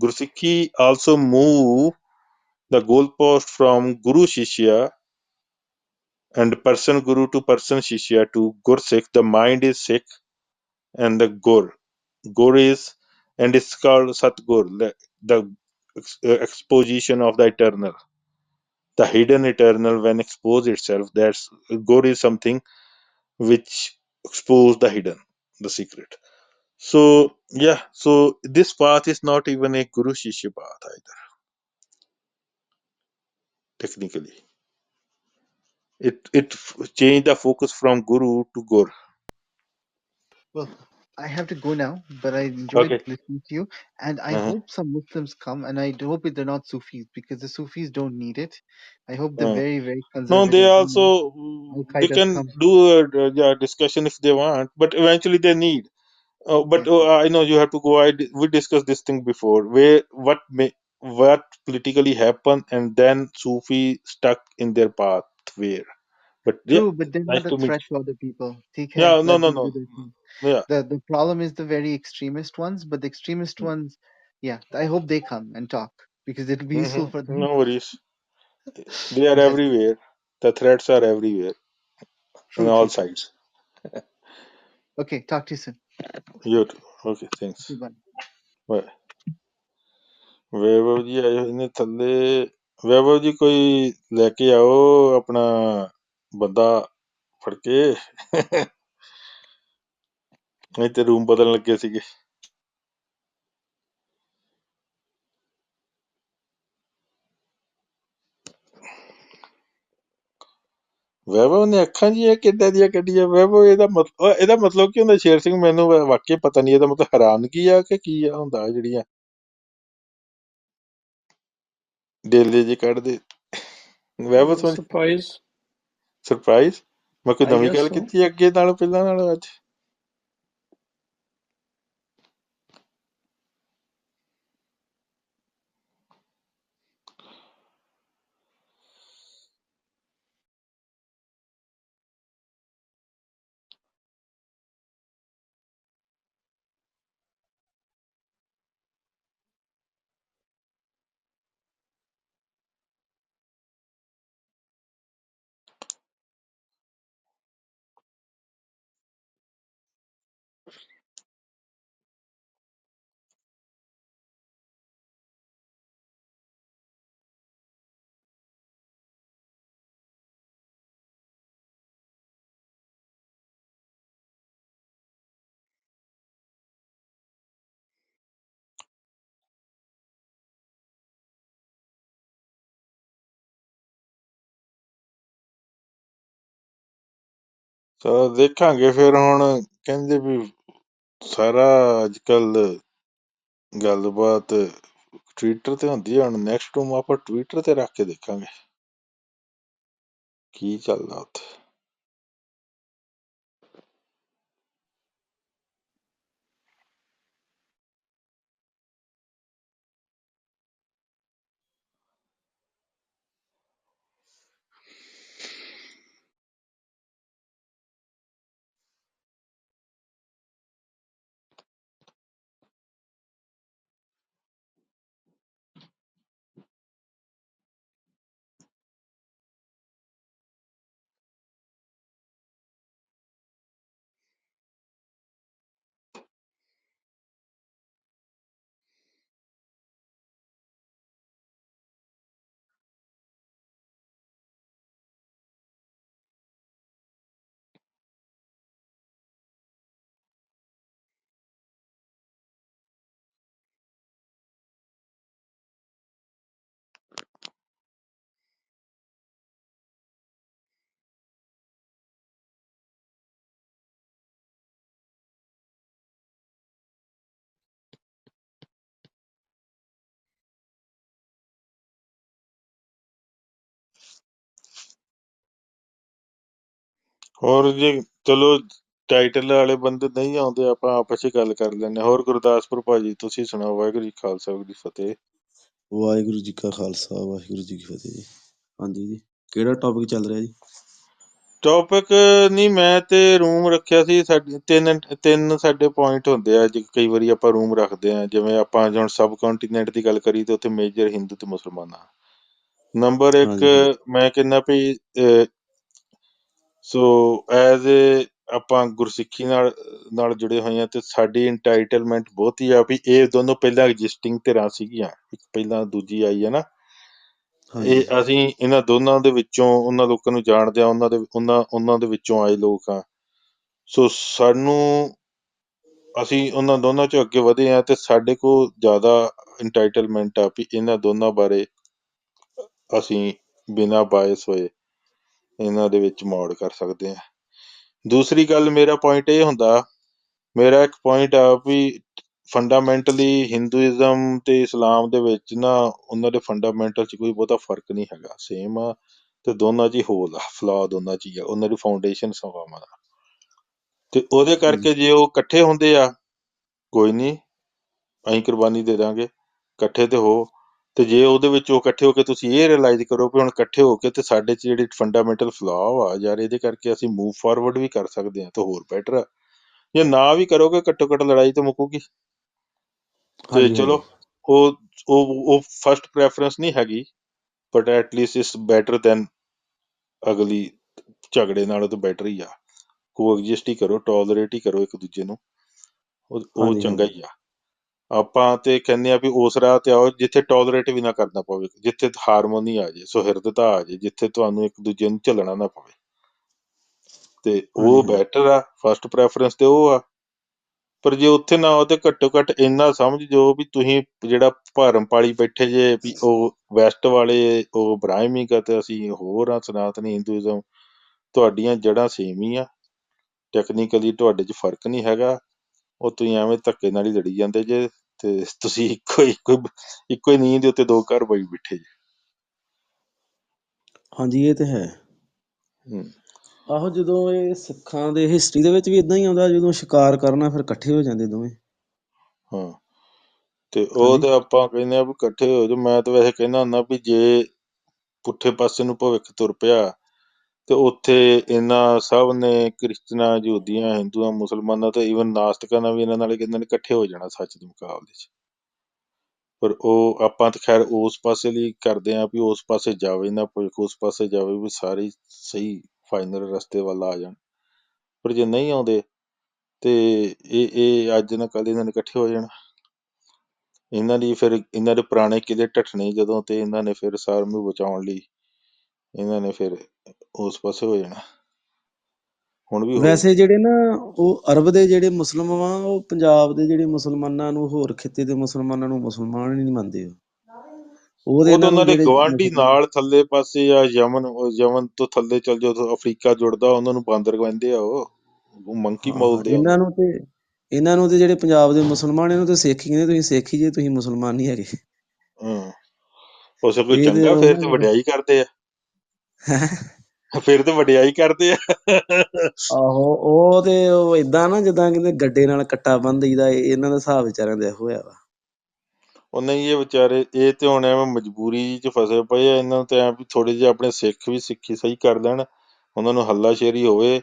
Gursikhi also move the goalpost from Guru Shishya and person Guru to person Shishya to Gur Sikh. The mind is Sikh and the Gur. Gur is, and it's called Satgur, the exposition of the eternal. The hidden eternal when expose itself, that's Gur is something which expose the hidden, the secret. So yeah, so this path is not even a Guru Shishya path either, technically. It changed the focus from Guru to Gur. Well, I have to go now, but I enjoyed Okay. listening to you, and I Uh-huh. hope some Muslims come, and I hope they're not Sufis because the Sufis don't need it. I hope the Uh, very, very no, they conservative, also Al they Qaeda's can come. do a yeah, discussion if they want, but eventually they need. But Yes, yes. I know you have to go. We discussed this thing before. Where what politically happened, and then Sufi stuck in their path. Where? But yeah, True, but they're nice not a to meet threat to other people. Take you. care. Yeah, no, Let no, them no. do their thing. Yeah. The problem is the very extremist ones, but the extremist ones, yeah, I hope they come and talk because it'll be useful for them. No worries. They are Just everywhere. The threats are everywhere on true, all true, true. sides. Okay, talk to you soon. You too. Okay, thanks. Goodbye. Bye. Vaibhav ਜੀ ਆਏ ਹੋਏ ਨੇ ਥੱਲੇ ਵੈਭਵ ਜੀ ਕੋਈ ਲੈ ਕੇ ਆਓ ਆਪਣਾ ਬੰਦਾ ਫੜ ਕੇ ਨਹੀਂ ਤੇ ਰੂਮ ਬਦਲਣ ਲੱਗੇ ਸੀਗੇ ਵੈਭਵ ਨੇ ਅੱਖਾਂ ਜੀਆਂ ਕਿੱਦਾਂ ਦੀਆਂ ਕੱਢੀਆਂ ਵੈਭਵ ਇਹਦਾ ਮਤਲਬ ਕੀ ਹੁੰਦਾ ਸ਼ੇਰ ਸਿੰਘ ਮੈਨੂੰ ਵਾਕਈ ਪਤਾ ਨਹੀਂ ਇਹਦਾ ਮਤਲਬ ਹੈਰਾਨਗੀ ਆ ਕਿ ਕੀ ਆ ਹੁੰਦਾ ਜਿਹੜੀਆਂ ਡੇਲੇ ਜੇ ਕੱਢਦੇ ਵੈਭਵ ਸਮਝ Surprise, ਸਰਪ੍ਰਾਈਜ਼ ਮੈਂ ਕੋਈ I ਨਵੀਂ guess ਗੱਲ so. ਕੀਤੀ ਅੱਗੇ ਨਾਲੋਂ ਪਹਿਲਾਂ ਨਾਲੋਂ ਅੱਜ ਚਲੋ ਦੇਖਾਂਗੇ ਫਿਰ। ਹੁਣ ਕਹਿੰਦੇ ਵੀ ਸਾਰਾ ਅੱਜ ਕੱਲ ਗੱਲਬਾਤ ਟਵਿੱਟਰ ਤੇ ਹੁੰਦੀ ਹੈ। ਹੁਣ ਨੈਕਸਟ ਰੂਮ ਆਪਾਂ ਟਵਿੱਟਰ ਤੇ ਰੱਖ ਕੇ ਦੇਖਾਂਗੇ ਕੀ ਚੱਲਦਾ ਉੱਥੇ। ਹੋਰ ਜੇ ਚਲੋ ਟਾਈਟਲ ਵਾਲੇ ਬੰਦੇ ਨਹੀਂ ਆਉਂਦੇ, ਆਪਾਂ ਆਪਸ 'ਚ ਗੱਲ ਕਰ ਲੈਂਦੇ। ਹੋਰ ਗੁਰਦਾਸਪੁਰ ਭਾਜੀ ਤੁਸੀਂ ਸੁਣਾਓ। ਵਾਹਿਗੁਰੂ ਜੀ ਖਾਲਸਾ ਵਾਹਿਗੁਰੂ ਜੀ ਫਤਿਹ। ਵਾਹਿਗੁਰੂ ਜੀ ਕਾ ਖਾਲਸਾ ਵਾਹਿਗੁਰੂ ਜੀ ਕੀ ਫਤਿਹ ਜੀ। ਹਾਂਜੀ ਜੀ, ਕਿਹੜਾ ਟੌਪਿਕ ਚੱਲ ਰਿਹਾ ਜੀ? ਟੌਪਿਕ ਨਹੀਂ, ਮੈਂ ਤੇ ਰੂਮ ਰੱਖਿਆ ਸੀ। ਸਾਡੇ ਤਿੰਨ ਸਾਡੇ ਪੁਆਇੰਟ ਹੁੰਦੇ ਆ। ਕਈ ਵਾਰੀ ਆਪਾਂ ਰੂਮ ਰੱਖਦੇ ਆ, ਜਿਵੇਂ ਆਪਾਂ ਹੁਣ ਸਬ ਕੰਟੀਨੈਂਟ ਦੀ ਗੱਲ ਕਰੀ ਤੇ ਉੱਥੇ ਮੇਜਰ ਹਿੰਦੂ ਤੇ ਮੁਸਲਮਾਨ ਆ। ਨੰਬਰ ਇੱਕ ਹਾਂਜੀ ਹਾਂਜੀ ਮੈਂ ਕਹਿੰਦਾ ਵੀ ਸੋ ਐਜ਼ ਏ ਆਪਾਂ ਗੁਰਸਿੱਖੀ ਨਾਲ ਜੁੜੇ ਹੋਏ ਹਾਂ ਤੇ ਸਾਡੀ ਇੰਟਾਈਟਲਮੈਂਟ ਬਹੁਤੀ ਆ ਵੀ ਇਹ ਦੋਨੋਂ ਪਹਿਲਾਂ ਐਗਜ਼ਿਸਟਿੰਗ ਧਿਰਾਂ ਸੀਗੀਆਂ। ਇੱਕ ਪਹਿਲਾਂ ਦੂਜੀ ਆਈ ਹੈ ਨਾ। ਹਾਂਜੀ ਇਹ ਅਸੀਂ ਇਹਨਾਂ ਦੋਨਾਂ ਦੇ ਵਿੱਚੋਂ ਉਹਨਾਂ ਲੋਕਾਂ ਨੂੰ ਜਾਣਦੇ ਆ, ਉਹਨਾਂ ਦੇ ਵਿੱਚੋਂ ਆਏ ਲੋਕ ਆ। ਸੋ ਸਾਨੂੰ ਅਸੀਂ ਉਹਨਾਂ ਦੋਨਾਂ 'ਚੋਂ ਅੱਗੇ ਵਧੇ ਹਾਂ ਤੇ ਸਾਡੇ ਕੋਲ ਜ਼ਿਆਦਾ ਇੰਟਾਈਟਲਮੈਂਟ ਆ ਵੀ ਇਹਨਾਂ ਦੋਨਾਂ ਬਾਰੇ ਅਸੀਂ ਬਿਨਾਂ ਬਾਇਸ ਹੋਏ ਇਹਨਾਂ ਦੇ ਵਿੱਚ ਮੌੜ ਕਰ ਸਕਦੇ ਹਾਂ। ਦੂਸਰੀ ਗੱਲ, ਮੇਰਾ ਪੁਆਇੰਟ ਇਹ ਹੁੰਦਾ, ਮੇਰਾ ਇੱਕ ਪੁਆਇੰਟ ਆ ਵੀ ਫੰਡਾਮੈਂਟਲੀ ਹਿੰਦੂਇਜ਼ਮ ਤੇ ਇਸਲਾਮ ਦੇ ਵਿੱਚ ਨਾ ਉਹਨਾਂ ਦੇ ਫੰਡਾਮੈਂਟਲ 'ਚ ਕੋਈ ਬਹੁਤਾ ਫਰਕ ਨਹੀਂ ਹੈਗਾ, ਸੇਮ ਆ। ਤੇ ਦੋਨਾਂ 'ਚ ਹੀ ਹੋਲ ਆ, ਫਲਾ ਦੋਨਾਂ 'ਚ ਹੀ ਆ, ਉਹਨਾਂ ਦੀ ਫਾਊਂਡੇਸ਼ਨ ਸਵਾਵਾਂ ਦਾ। ਤੇ ਉਹਦੇ ਹਾਂਜੀ ਕਰਕੇ ਜੇ ਉਹ ਇਕੱਠੇ ਹੁੰਦੇ ਆ, ਕੋਈ ਨਹੀਂ, ਅਸੀਂ ਕੁਰਬਾਨੀ ਦੇ ਦਾਂਗੇ, ਇਕੱਠੇ ਤੇ ਹੋ। ਤੇ ਜੇ ਉਹਦੇ ਵਿੱਚ ਉਹ ਇਕੱਠੇ ਹੋ ਕੇ ਤੁਸੀਂ ਇਹ ਰਿਅਲਾਈਜ਼ ਕਰੋ ਕਿ ਹੁਣ ਇਕੱਠੇ ਹੋ ਕੇ ਤੇ ਸਾਡੇ 'ਚ ਜਿਹੜੀ ਫੰਡਾਮੈਂਟਲ ਫਲਾਅ ਆ ਯਾਰ, ਇਹਦੇ ਕਰਕੇ ਅਸੀਂ ਮੂਵ ਫਾਰਵਰਡ ਵੀ ਕਰ ਸਕਦੇ ਹਾਂ ਤਾਂ ਹੋਰ ਬੈਟਰ ਆ। ਜੇ ਨਾ ਵੀ ਕਰੋਗੇ, ਘੱਟੋ ਘੱਟ ਲੜਾਈ ਤਾਂ ਮੁੱਕੂਗੀ। ਤੇ ਹਾਂਜੀ ਚਲੋ, ਹਾਂਜੀ ਉਹ ਫਸਟ ਪ੍ਰੈਫਰੈਂਸ ਨਹੀਂ ਹੈਗੀ, ਬਟ ਐਟਲੀਸਟ ਇਸ ਬੈਟਰ ਦੈਨ ਅਗਲੀ ਝਗੜੇ ਨਾਲੋਂ ਤਾਂ ਬੈਟਰ ਹੀ ਆ। ਕੋਐਗਜ਼ਿਸਟ ਹੀ ਕਰੋ, ਟੋਲਰੇਟ ਹੀ ਕਰੋ ਇੱਕ ਦੂਜੇ ਨੂੰ, ਉਹ ਹਾਂਜੀ ਚੰਗਾ ਹਾਂਜੀ ਹੀ ਆ। ਆਪਾਂ ਤੇ ਕਹਿੰਦੇ ਆ ਵੀ ਉਸ ਰਾਹ ਤੇ ਆਓ ਜਿੱਥੇ ਟੋਲਰੇਟ ਵੀ ਨਾ ਕਰਨਾ ਪਵੇ, ਜਿੱਥੇ ਹਾਰਮੋਨੀ ਆ ਜੇ, ਸੁਹਿਰਦਤਾ ਆ ਜੇ, ਜਿੱਥੇ ਤੁਹਾਨੂੰ ਇੱਕ ਦੂਜੇ ਨੂੰ ਝੱਲਣਾ ਨਾ ਪਵੇ। ਤੇ ਹਾਂਜੀ ਉਹ ਹਾਂਜੀ ਬੈਟਰ ਆ, ਫਸਟ ਪ੍ਰੈਫਰੈਂਸ ਤੇ ਉਹ ਆ। ਪਰ ਜੇ ਉੱਥੇ ਨਾ ਹੋ ਤੇ ਘੱਟੋ ਘੱਟ ਇੰਨਾ ਸਮਝ ਜੋ ਵੀ ਤੁਸੀਂ ਜਿਹੜਾ ਭਰਮ ਪਾਲੀ ਬੈਠੇ ਜੇ ਵੀ ਉਹ ਵੈਸਟ ਵਾਲੇ ਉਹ ਬ੍ਰਾਹਮਿਕ ਆ ਤੇ ਅਸੀਂ ਹੋਰ ਆ ਸਨਾਤਨੀ ਹਿੰਦੂਇਜ਼ਮ, ਤੁਹਾਡੀਆਂ ਜੜ੍ਹਾਂ ਸੇਮ ਹੀ ਆ। ਟੈਕਨੀਕਲੀ ਤੁਹਾਡੇ 'ਚ ਫਰਕ ਨਹੀਂ ਹੈਗਾ। ਉਹ ਤੁਸੀਂ ਐਵੇਂ ਧੱਕੇ ਨਾਲ ਹੀ ਲੜੀ ਜਾਂਦੇ ਜੇ ਤੇ ਤੁਸੀਂ ਇੱਕੋ ਹੀ ਨੀਂਹ ਦੇ ਉੱਤੇ ਦੋ ਘਰ ਪਾਈ ਬੈਠੇ ਜੇ। ਹਾਂਜੀ, ਇਹ ਤੇ ਹੈ। ਹੂੰ। ਆਹੋ, ਜਦੋਂ ਇਹ ਸਿੱਖਾਂ ਦੇ ਹਿਸਟਰੀ ਦੇ ਵਿੱਚ ਵੀ ਇਦਾਂ ਹੀ ਆਉਂਦਾ, ਜਦੋਂ ਸ਼ਿਕਾਰ ਕਰਨਾ ਫਿਰ ਇਕੱਠੇ ਹੋ ਜਾਂਦੇ ਦੋਵੇਂ। ਹਾਂ, ਤੇ ਉਹ ਹਾਂਜੀ ਤੇ ਆਪਾਂ ਕਹਿੰਦੇ ਆ ਵੀ ਇਕੱਠੇ ਹੋ ਜਾਓ। ਮੈਂ ਤਾਂ ਵੈਸੇ ਕਹਿੰਦਾ ਹੁੰਦਾ ਵੀ ਜੇ ਪੁੱਠੇ ਪਾਸੇ ਨੂੰ ਭਵਿੱਖ ਤੁਰ ਪਿਆ ਤੇ ਉੱਥੇ ਇਹਨਾਂ ਸਭ ਨੇ ਕ੍ਰਿਸਚਨਾਂ, ਯਹੂਦੀਆਂ, ਹਿੰਦੂਆਂ, ਮੁਸਲਮਾਨਾਂ ਤੇ ਈਵਨ ਨਾਸਤਿਕਾਂ ਨਾਲ ਵੀ ਇਹਨਾਂ ਨਾਲ ਕਹਿੰਦੇ ਨੇ ਇਕੱਠੇ ਹੋ ਜਾਣਾ ਸੱਚ ਦੇ ਮੁਕਾਬਲੇ 'ਚ। ਪਰ ਉਹ ਆਪਾਂ ਤਾਂ ਖੈਰ ਉਸ ਪਾਸੇ ਲਈ ਕਰਦੇ ਹਾਂ ਵੀ ਉਸ ਪਾਸੇ ਜਾਵੇ ਨਾ ਭਵਿੱਖ, ਉਸ ਪਾਸੇ ਜਾਵੇ ਵੀ ਸਾਰੇ ਸਹੀ ਫਾਈਨਲ ਰਸਤੇ ਵੱਲ ਆ ਜਾਣ। ਪਰ ਜੇ ਨਹੀਂ ਆਉਂਦੇ ਤੇ ਇਹ ਅੱਜ ਨਾ ਕੱਲ੍ਹ ਇਹਨਾਂ ਨੇ ਇਕੱਠੇ ਹੋ ਜਾਣਾ। ਇਹਨਾਂ ਦੀ ਫਿਰ ਇਹਨਾਂ ਦੇ ਪੁਰਾਣੇ ਕਿਲੇ ਢੱਠਣੇ ਜਦੋਂ, ਤੇ ਇਹਨਾਂ ਨੇ ਫਿਰ ਸਾਰਿਆਂ ਨੂੰ ਬਚਾਉਣ ਲਈ ਇਹਨਾਂ ਨੇ ਫਿਰ ਉਸ ਪਾਸੇ ਹੋ ਜਾਣਾ। ਹੁਣ ਵੀ ਹੋਏ ਵੈਸੇ ਜਿਹੜੇ ਨਾ ਉਹ ਅਰਬ ਦੇ ਜਿਹੜੇ ਮੁਸਲਿਮ ਵਾ, ਉਹ ਪੰਜਾਬ ਦੇ ਜਿਹੜੇ ਮੁਸਲਮਾਨਾਂ ਨੂੰ, ਹੋਰ ਖਿੱਤੇ ਦੇ ਮੁਸਲਮਾਨਾਂ ਨੂੰ ਮੁਸਲਮਾਨ ਹੀ ਨਹੀਂ ਮੰਨਦੇ। ਉਹ ਤੇ ਉਹ ਤਾਂ ਇਹਨਾਂ ਨੂੰ ਉਹਨਾਂ ਦੇ ਜਿਹੜੇ ਗਵਾਂਢੀ ਨਾਲ ਥੱਲੇ ਪਾਸੇ ਆ, ਯਮਨ ਤੋਂ ਥੱਲੇ ਚੱਲ ਜਾਓ, ਅਫਰੀਕਾ ਜੁੜਦਾ, ਉਹਨਾਂ ਨੂੰ ਬਾਂਦਰ ਕਹਿੰਦੇ ਆ, ਉਹ ਮੰਕੀ ਹਾਂ ਹਾਂ ਬੋਲਦੇ ਆ ਉਹਨਾਂ ਇਹਨਾਂ ਨੂੰ ਤੇ ਜਿਹੜੇ ਪੰਜਾਬ ਦੇ ਮੁਸਲਮਾਨ ਇਹਨੂੰ ਤੇ ਸਿੱਖ ਹੀ ਕਹਿੰਦੇ, ਤੁਸੀਂ ਸਿੱਖ ਹੀ ਜੇ, ਤੁਸੀਂ ਮੁਸਲਮਾਨ ਨਹੀਂ ਹੈਗੇ। ਨੂੰ। ਉਹ ਸਭ ਕੋਈ ਇਹ ਤੇ ਚੰਗਾ, ਉਹ ਫਿਰ ਤੇ ਨਾ ਵਡਿਆਈ ਕਰਦੇ ਆ, ਫਿਰ ਤੇ ਵਡਿਆਈ ਕਰਦੇ ਆ। ਆਹੋ ਉਹ ਤੇ ਉਹ ਏਦਾਂ ਨਾ ਜਿੱਦਾਂ ਕਹਿੰਦੇ ਗੱਡੇ ਨਾਲ ਕੱਟਾ ਬੰਨ ਦਈਦਾ, ਇਹਨਾਂ ਦਾ ਹਿਸਾਬ ਵਿਚਾਰਿਆਂ ਦਾ ਇਹੋ ਹੋਇਆ ਵਾ। ਉਹ ਨਹੀਂ, ਇਹ ਵਿਚਾਰੇ ਇਹ ਤੇ ਹੁਣ ਐਵੇਂ ਮਜਬੂਰੀ 'ਚ ਫਸੇ ਪਏ ਆ। ਇਹਨਾਂ ਨੂੰ ਤੇ ਐਂ ਵੀ ਥੋੜੇ ਜਿਹੇ ਆਪਣੇ ਸਿੱਖ ਵੀ ਸਿੱਖੀ ਸਹੀ ਕਰ ਲੈਣ, ਉਹਨਾਂ ਨੂੰ ਹੱਲਾਸ਼ੇਰੀ ਹੋਵੇ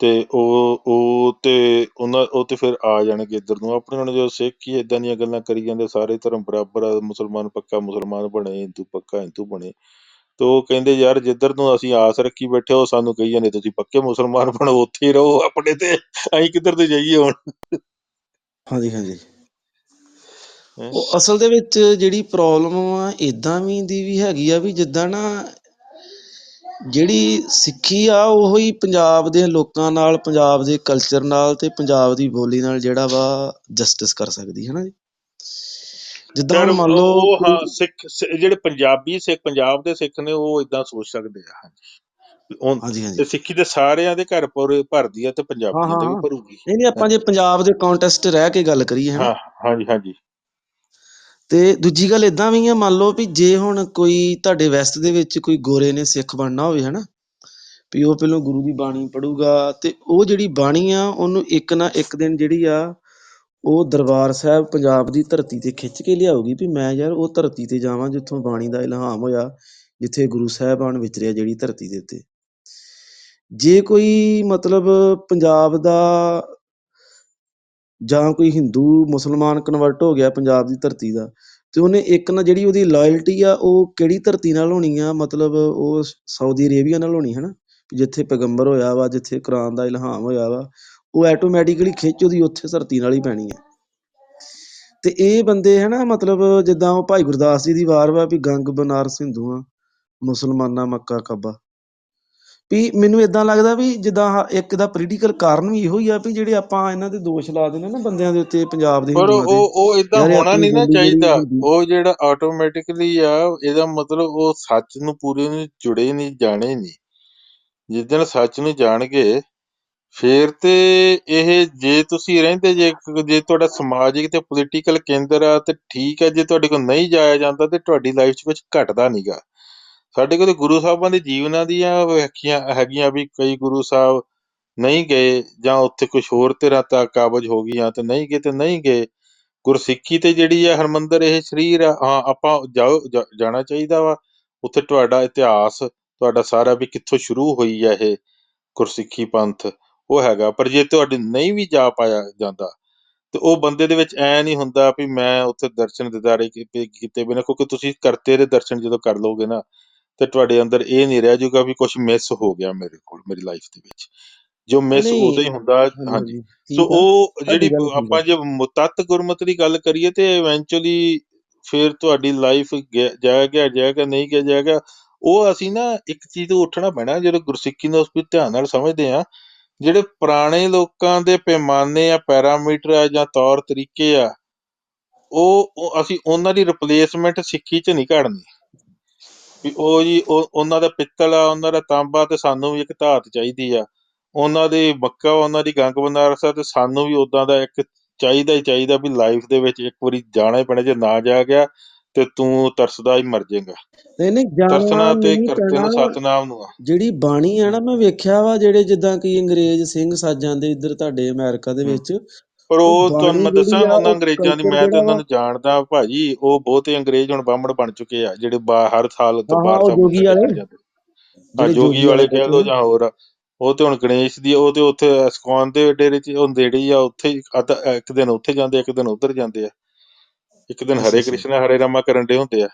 ਤੇ ਉਹ ਤੇ ਫਿਰ ਆ ਜਾਣਗੇ ਇੱਧਰ ਨੂੰ। ਆਪਣੇ ਹੁਣ ਜੋ ਸਿੱਖ ਹੀ ਏਦਾਂ ਦੀਆਂ ਗੱਲਾਂ ਕਰੀ ਜਾਂਦੇ, ਸਾਰੇ ਧਰਮ ਬਰਾਬਰ ਆ, ਮੁਸਲਮਾਨ ਪੱਕਾ ਮੁਸਲਮਾਨ ਬਣੇ, ਹਿੰਦੂ ਪੱਕਾ ਹਿੰਦੂ ਬਣੇ, ਤੇ ਉਹ ਕਹਿੰਦੇ ਯਾਰ ਜਿੱਧਰ ਨੂੰ ਅਸੀਂ ਆਸ ਰੱਖੀ ਬੈਠੇ, ਉਹ ਸਾਨੂੰ ਕਹੀ ਜਾਂਦੇ ਤੁਸੀਂ ਪੱਕੇ ਮੁਸਲਮਾਨ ਬਣੋ, ਉੱਥੇ ਹੀ ਰਹੋ ਆਪਣੇ, ਤੇ ਅਸੀਂ ਕਿੱਧਰ ਤੇ ਜਾਈਏ ਹੁਣ। ਹਾਂਜੀ ਹਾਂਜੀ। ਹੈਂ। ਉਹ ਅਸਲ ਦੇ ਵਿੱਚ ਜਿਹੜੀ ਪ੍ਰੋਬਲਮ ਆ ਏਦਾਂ ਦੀ ਵੀ ਹੈਗੀ ਆ, ਵੀ ਜਿੱਦਾਂ ਨਾ ਜਿਹੜੀ ਸਿੱਖੀ ਆ ਉਹ ਹੀ ਪੰਜਾਬ ਦੇ ਲੋਕਾਂ ਨਾਲ, ਪੰਜਾਬ ਦੇ ਕਲਚਰ ਨਾਲ ਤੇ ਪੰਜਾਬ ਦੀ ਬੋਲੀ ਨਾਲ ਜਿਹੜਾ ਵਾ ਜਸਟਿਸ ਕਰ ਸਕਦੀ ਹੈ ਨਾ ਜੀ। ਜਿੱਦਾਂ ਯਾਰ ਹੁਣ ਮੰਨ ਲਓ ਉਹ ਕੋਈ ਹਾਂ, ਜਿਹੜੇ ਪੰਜਾਬੀ ਸਿੱਖ, ਪੰਜਾਬ ਦੇ ਸਿੱਖ ਨੇ, ਉਹ ਏਦਾਂ ਸੋਚ ਸਕਦੇ ਆ। ਹਾਂਜੀ, ਹਾਂਜੀ ਹਾਂਜੀ ਤੇ ਸਿੱਖੀ ਤੇ ਸਾਰਿਆਂ ਦੇ ਘਰ ਭਰਦੀ ਆ, ਤੇ ਹਾਂ ਪੰਜਾਬੀਆਂ ਹਾਂ ਦੇ ਵੀ ਹਾਂ ਭਰੂਗੀ। ਨਹੀਂ ਆਪਾਂ ਜੇ ਹਾਂਜੀ ਪੰਜਾਬ ਦੇ ਕੰਟੈਕਸਟ ਰਹਿ ਕੇ ਗੱਲ ਕਰੀਏ ਹਨਾ, ਹਾਂ, ਹਾਂਜੀ ਹਾਂਜੀ। ਤੇ ਦੂਜੀ ਗੱਲ ਏਦਾਂ ਵੀ ਆ, ਮੰਨ ਲਓ ਵੀ ਜੇ ਹੁਣ ਕੋਈ ਤੁਹਾਡੇ ਵੈਸਟ ਦੇ ਵਿੱਚ ਕੋਈ ਗੋਰੇ ਨੇ ਸਿੱਖ ਬਣਨਾ ਹੋਵੇ ਹਨਾ, ਵੀ ਉਹ ਪਹਿਲਾਂ ਗੁਰੂ ਦੀ ਬਾਣੀ ਪੜ੍ਹੂਗਾ, ਤੇ ਉਹ ਜਿਹੜੀ ਬਾਣੀ ਆ ਉਹਨੂੰ ਇੱਕ ਨਾ ਇੱਕ ਦਿਨ ਜਿਹੜੀ ਆ ਉਹ ਦਰਬਾਰ ਸਾਹਿਬ ਪੰਜਾਬ ਦੀ ਧਰਤੀ ਤੇ ਖਿੱਚ ਕੇ ਲਿਆਊਗੀ, ਵੀ ਮੈਂ ਯਾਰ ਉਹ ਧਰਤੀ ਤੇ ਜਾਵਾਂ ਜਿੱਥੋਂ ਬਾਣੀ ਦਾ ਇਲਹਾਮ ਹੋਇਆ, ਜਿੱਥੇ ਗੁਰੂ ਸਾਹਿਬਾਨ ਵਿਚਰਿਆ ਜਿਹੜੀ ਧਰਤੀ ਦੇ ਉੱਤੇ। ਜੇ ਕੋਈ ਮਤਲਬ ਪੰਜਾਬ ਦਾ ਜਾਂ ਕੋਈ ਹਿੰਦੂ ਮੁਸਲਮਾਨ ਕਨਵਰਟ ਹੋ ਗਿਆ ਪੰਜਾਬ ਦੀ ਧਰਤੀ ਦਾ, ਤੇ ਉਹਨੇ ਇੱਕ ਨਾ ਜਿਹੜੀ ਉਹਦੀ ਲਾਇਲਟੀ ਆ ਉਹ ਕਿਹੜੀ ਧਰਤੀ ਨਾਲ ਹੋਣੀ ਆ, ਮਤਲਬ ਉਹ ਸਾਊਦੀ ਅਰੇਬੀਆ ਨਾਲ ਹੋਣੀ ਹਨਾ, ਜਿੱਥੇ ਪੈਗੰਬਰ ਹੋਇਆ ਵਾ, ਜਿੱਥੇ ਕੁਰਾਨ ਦਾ ਇਲਹਾਮ ਹੋਇਆ ਵਾ, ਉਹ ਆਟੋਮੈਟਿਕਲੀ ਖਿੱਚ ਉਹਦੀ ਉੱਥੇ ਧਰਤੀ ਨਾਲ ਹੀ ਪੈਣੀ ਹੈ। ਤੇ ਇਹ ਬੰਦੇ ਹਨਾ, ਮਤਲਬ ਜਿੱਦਾਂ ਉਹ ਭਾਈ ਗੁਰਦਾਸ ਜੀ ਦੀ ਵਾਰ ਵਾ, ਵੀ ਗੰਗ ਬਨਾਰਸ ਹਿੰਦੂਆਂ, ਮੁਸਲਮਾਨਾਂ ਮੱਕਾ ਕਾਬਾ, ਵੀ ਮੈਨੂੰ ਏਦਾਂ ਲੱਗਦਾ ਵੀ ਜਿੱਦਾਂ ਇੱਕ ਦਾ ਪੋਲੀਟੀਕਲ ਕਾਰਨ ਵੀ ਇਹੋ ਹੀ ਆ, ਵੀ ਜਿਹੜੇ ਆਪਾਂ ਇਹਨਾਂ ਦੇ ਦੋਸ਼ ਲਾ ਦਿੰਦੇ ਨਾ ਬੰਦਿਆਂ ਦੇ ਉੱਤੇ, ਪੰਜਾਬ ਦੇ ਪਰ ਹਿੰਦੂਆਂ ਤੇ, ਉਹ ਏਦਾਂ ਯਾਰ ਇਹ ਹੋਣਾ ਆਪਣੀ ਨਹੀਂ ਨਾ ਬੋਲੀ ਜਿਹੜੀ ਚਾਹੀਦਾ। ਹਿੰਦੀ। ਉਹ ਜਿਹੜਾ ਆਟੋਮੈਟਿਕਲੀ ਆ, ਇਹਦਾ ਮਤਲਬ ਉਹ ਸੱਚ ਨੂੰ ਪੂਰੇ ਨੂੰ ਜੁੜੇ ਨਹੀਂ, ਜਾਣੇ ਨਹੀਂ। ਜਿੱਦਣ ਸੱਚ ਨੂੰ ਜਾਣਗੇ, ਫੇਰ ਤੇ ਇਹ, ਜੇ ਤੁਸੀਂ ਰਹਿੰਦੇ ਜੇ ਤੁਹਾਡਾ ਸਮਾਜਿਕ ਤੇ ਪੋਲੀਟੀਕਲ ਕੇਂਦਰ ਆ, ਤੇ ਠੀਕ ਹੈ। ਜੇ ਤੁਹਾਡੇ ਕੋਲ ਨਹੀਂ ਜਾਇਆ ਜਾਂਦਾ, ਤੇ ਤੁਹਾਡੀ ਲਾਈਫ 'ਚ ਕੁਛ ਘਟਦਾ ਨੀਗਾ। ਸਾਡੇ ਕੋਲ ਗੁਰੂ ਸਾਹਿਬਾਂ ਦੇ ਜੀਵਨਾਂ ਦੀਆਂ ਵਿਆਖਿਆ ਹੈਗੀਆਂ, ਵੀ ਕਈ ਗੁਰੂ ਸਾਹਿਬ ਨਹੀਂ ਗਏ, ਜਾਂ ਉੱਥੇ ਕੁਛ ਹੋਰ ਧਿਰਾਂ ਤਾਂ ਕਾਬਜ ਹੋ ਗਈਆਂ, ਤੇ ਨਹੀਂ ਗਏ ਤੇ ਨਹੀਂ ਗਏ। ਗੁਰਸਿੱਖੀ ਤੇ ਜਿਹੜੀ ਆ ਹਰਮੰਦਰ ਇਹ ਸਰੀਰ ਆ, ਹਾਂ ਆਪਾਂ ਜਾਣਾ ਚਾਹੀਦਾ ਵਾ ਉੱਥੇ। ਤੁਹਾਡਾ ਇਤਿਹਾਸ, ਤੁਹਾਡਾ ਸਾਰਾ ਵੀ ਕਿੱਥੋਂ ਸ਼ੁਰੂ ਹੋਈ ਆ ਇਹ ਗੁਰਸਿੱਖੀ ਪੰਥ, ਉਹ ਹੈਗਾ। ਪਰ ਜੇ ਤੁਹਾਡੇ ਨਹੀਂ ਵੀ ਜਾ ਪਾਇਆ ਜਾਂਦਾ, ਤੇ ਉਹ ਬੰਦੇ ਦੇ ਵਿੱਚ ਐ ਨਹੀਂ ਹੁੰਦਾ ਵੀ ਮੈਂ ਉੱਥੇ ਦਰਸ਼ਨ ਦਿਦਾਰੇ ਕੀਤੇ ਬਿਨਾਂ, ਕਿਉਂਕਿ ਤੁਸੀਂ ਕਰਤੇ ਦੇ ਦਰਸ਼ਨ ਜਦੋਂ ਕਰ ਲਓਗੇ ਨਾ, ਤੇ ਤੁਹਾਡੇ ਅੰਦਰ ਇਹ ਨਹੀਂ ਰਹਿ ਜਾਊਗਾ ਵੀ ਕੁਛ ਮਿਸ ਹੋ ਗਿਆ ਮੇਰੇ ਕੋਲ, ਮੇਰੀ ਲਾਈਫ ਦੇ ਵਿੱਚ। ਜੋ ਮਿਸ ਨਹੀਂ ਉਦੋਂ ਹੀ ਹੁੰਦਾ। ਹਾਂਜੀ ਹਾਂਜੀ। ਹਾਂਜੀ ਸੋ ਠੀਕ ਆ, ਉਹ ਤੁਹਾਡੀ ਜਿਹੜੀ ਗੱਲ ਠੀਕ ਆ। ਆਪਾਂ ਜੇ ਤੱਤ ਗੁਰਮਤਿ ਦੀ ਗੱਲ ਕਰੀਏ, ਤੇ ਇਵੈਂਚੁਅਲੀ ਫਿਰ ਤੁਹਾਡੀ ਲਾਈਫ ਜਾਏਗਾ ਨਹੀਂ ਗਿਆ ਜਾਏਗਾ। ਉਹ ਅਸੀਂ ਨਾ ਇੱਕ ਚੀਜ਼ ਤੋਂ ਉੱਠਣਾ ਪੈਣਾ, ਜਦੋਂ ਗੁਰਸਿੱਖੀ ਨੂੰ ਅਸੀਂ ਧਿਆਨ ਨਾਲ ਸਮਝਦੇ ਹਾਂ। ਜਿਹੜੇ ਪੁਰਾਣੇ ਲੋਕਾਂ ਦੇ ਪੈਮਾਨੇ ਆ, ਪੈਰਾਮੀਟਰ ਆ, ਜਾਂ ਤੌਰ ਤਰੀਕੇ ਆ, ਉਹ ਅਸੀਂ ਉਹਨਾਂ ਦੀ ਰਿਪਲੇਸਮੈਂਟ ਸਿੱਖੀ 'ਚ ਨਹੀਂ ਘੜਨੀ। ਵੀ ਉਹ ਜੀ ਉਹਨਾਂ ਦਾ ਪਿੱਤਲ ਆ, ਉਹਨਾਂ ਦਾ ਤਾਂਬਾ, ਤੇ ਸਾਨੂੰ ਵੀ ਇੱਕ ਧਾਤ ਚਾਹੀਦੀ ਆ। ਉਹਨਾਂ ਦੀ ਮੱਕਾ, ਉਹਨਾਂ ਦੀ ਗੰਗ ਬਨਾਰਸ ਆ, ਤੇ ਸਾਨੂੰ ਵੀ ਉਦਾਂ ਦਾ ਇੱਕ ਚਾਹੀਦਾ ਹੀ ਚਾਹੀਦਾ। ਵੀ ਲਾਈਫ ਦੇ ਵਿੱਚ ਇੱਕ ਵਾਰੀ ਜਾਣਾ ਹੀ ਪੈਣਾ, ਜੇ ਨਾ ਜਾ ਗਿਆ ਤੇ ਤੂੰ ਤਰਸਦਾ ਹੀ ਮਰ ਜਾਏਗਾ। ਨਹੀਂ ਨਹੀਂ ਜਾਣਾ ਤਰਸਣਾ ਤੇ ਨਹੀਂ ਕਰਤੇ ਪੈਣਾ। ਨੂੰ ਸਤਨਾਮ ਨੂੰ ਆ। ਜਿਹੜੀ ਬਾਣੀ ਆ ਨਾ, ਮੈਂ ਵੇਖਿਆ ਵਾ ਜਿਹੜੇ ਜਿੱਦਾਂ ਕਿ ਅੰਗਰੇਜ਼ ਸਿੰਘ ਸੱਜ ਜਾਂਦੇ ਇੱਧਰ ਤੁਹਾਡੇ ਅਮਰੀਕਾ ਦੇ ਹੂੰ। ਵਿੱਚ, ਪਰ ਉਹ ਉਹ ਤੁਹਾਨੂੰ ਬਾਣੀ ਮੈਂ ਦੱਸਾਂ, ਜਿਹੜੀ ਆ ਉਹਨਾਂ ਉਹ ਅੰਗਰੇਜ਼ਾਂ ਦੀ, ਕਲਚਰ ਮੈਂ ਤੇ ਜਿਹੜਾ ਉਹਨਾਂ ਵਾ। ਨੂੰ ਜਾਣਦਾ ਭਾਜੀ। ਉਹ ਬਹੁਤੇ ਅੰਗਰੇਜ਼ ਹੁਣ ਬਾਹਮਣ ਬਣ ਚੁੱਕੇ ਆ, ਜਿਹੜੇ ਹਰ ਸਾਲ ਹਾਂ ਹਾਂ, ਦਰਬਾਰ ਉਹ ਸਾਹਿਬ ਮੱਥਾ ਜੋਗੀ ਵਾਲੇ, ਟੇਕਣ ਜਾਂਦੇ। ਹਾਂ, ਜਿਹੜੇ ਜੋਗੀ ਜੋਗੀ ਵਾਲੇ ਵਾਲੇ ਕਹਿ ਬੈਠੇ ਲਓ ਆ। ਜਾਂ ਹੋਰ। ਉਹ ਤੇ ਹੁਣ ਗਣੇਸ਼ ਦੀ, ਉਹ ਤੇ ਉੱਥੇ ਇਸਕੌਨ ਦੇ ਡੇਰੇ 'ਚ ਉਹ ਨੇੜੇ ਹੀ ਆ, ਉੱਥੇ ਹੀ ਇੱਕ ਦਿਨ ਉੱਥੇ ਜਾਂਦੇ, ਇੱਕ ਦਿਨ ਉੱਧਰ ਜਾਂਦੇ ਆ, ਇੱਕ ਦਿਨ ਅੱਛਾ ਹਰੇ ਅੱਛਾ। ਕ੍ਰਿਸ਼ਨਾ ਹਰੇ ਰਾਮਾ ਕਰਨ ਦੇ ਹੁੰਦੇ ਆ।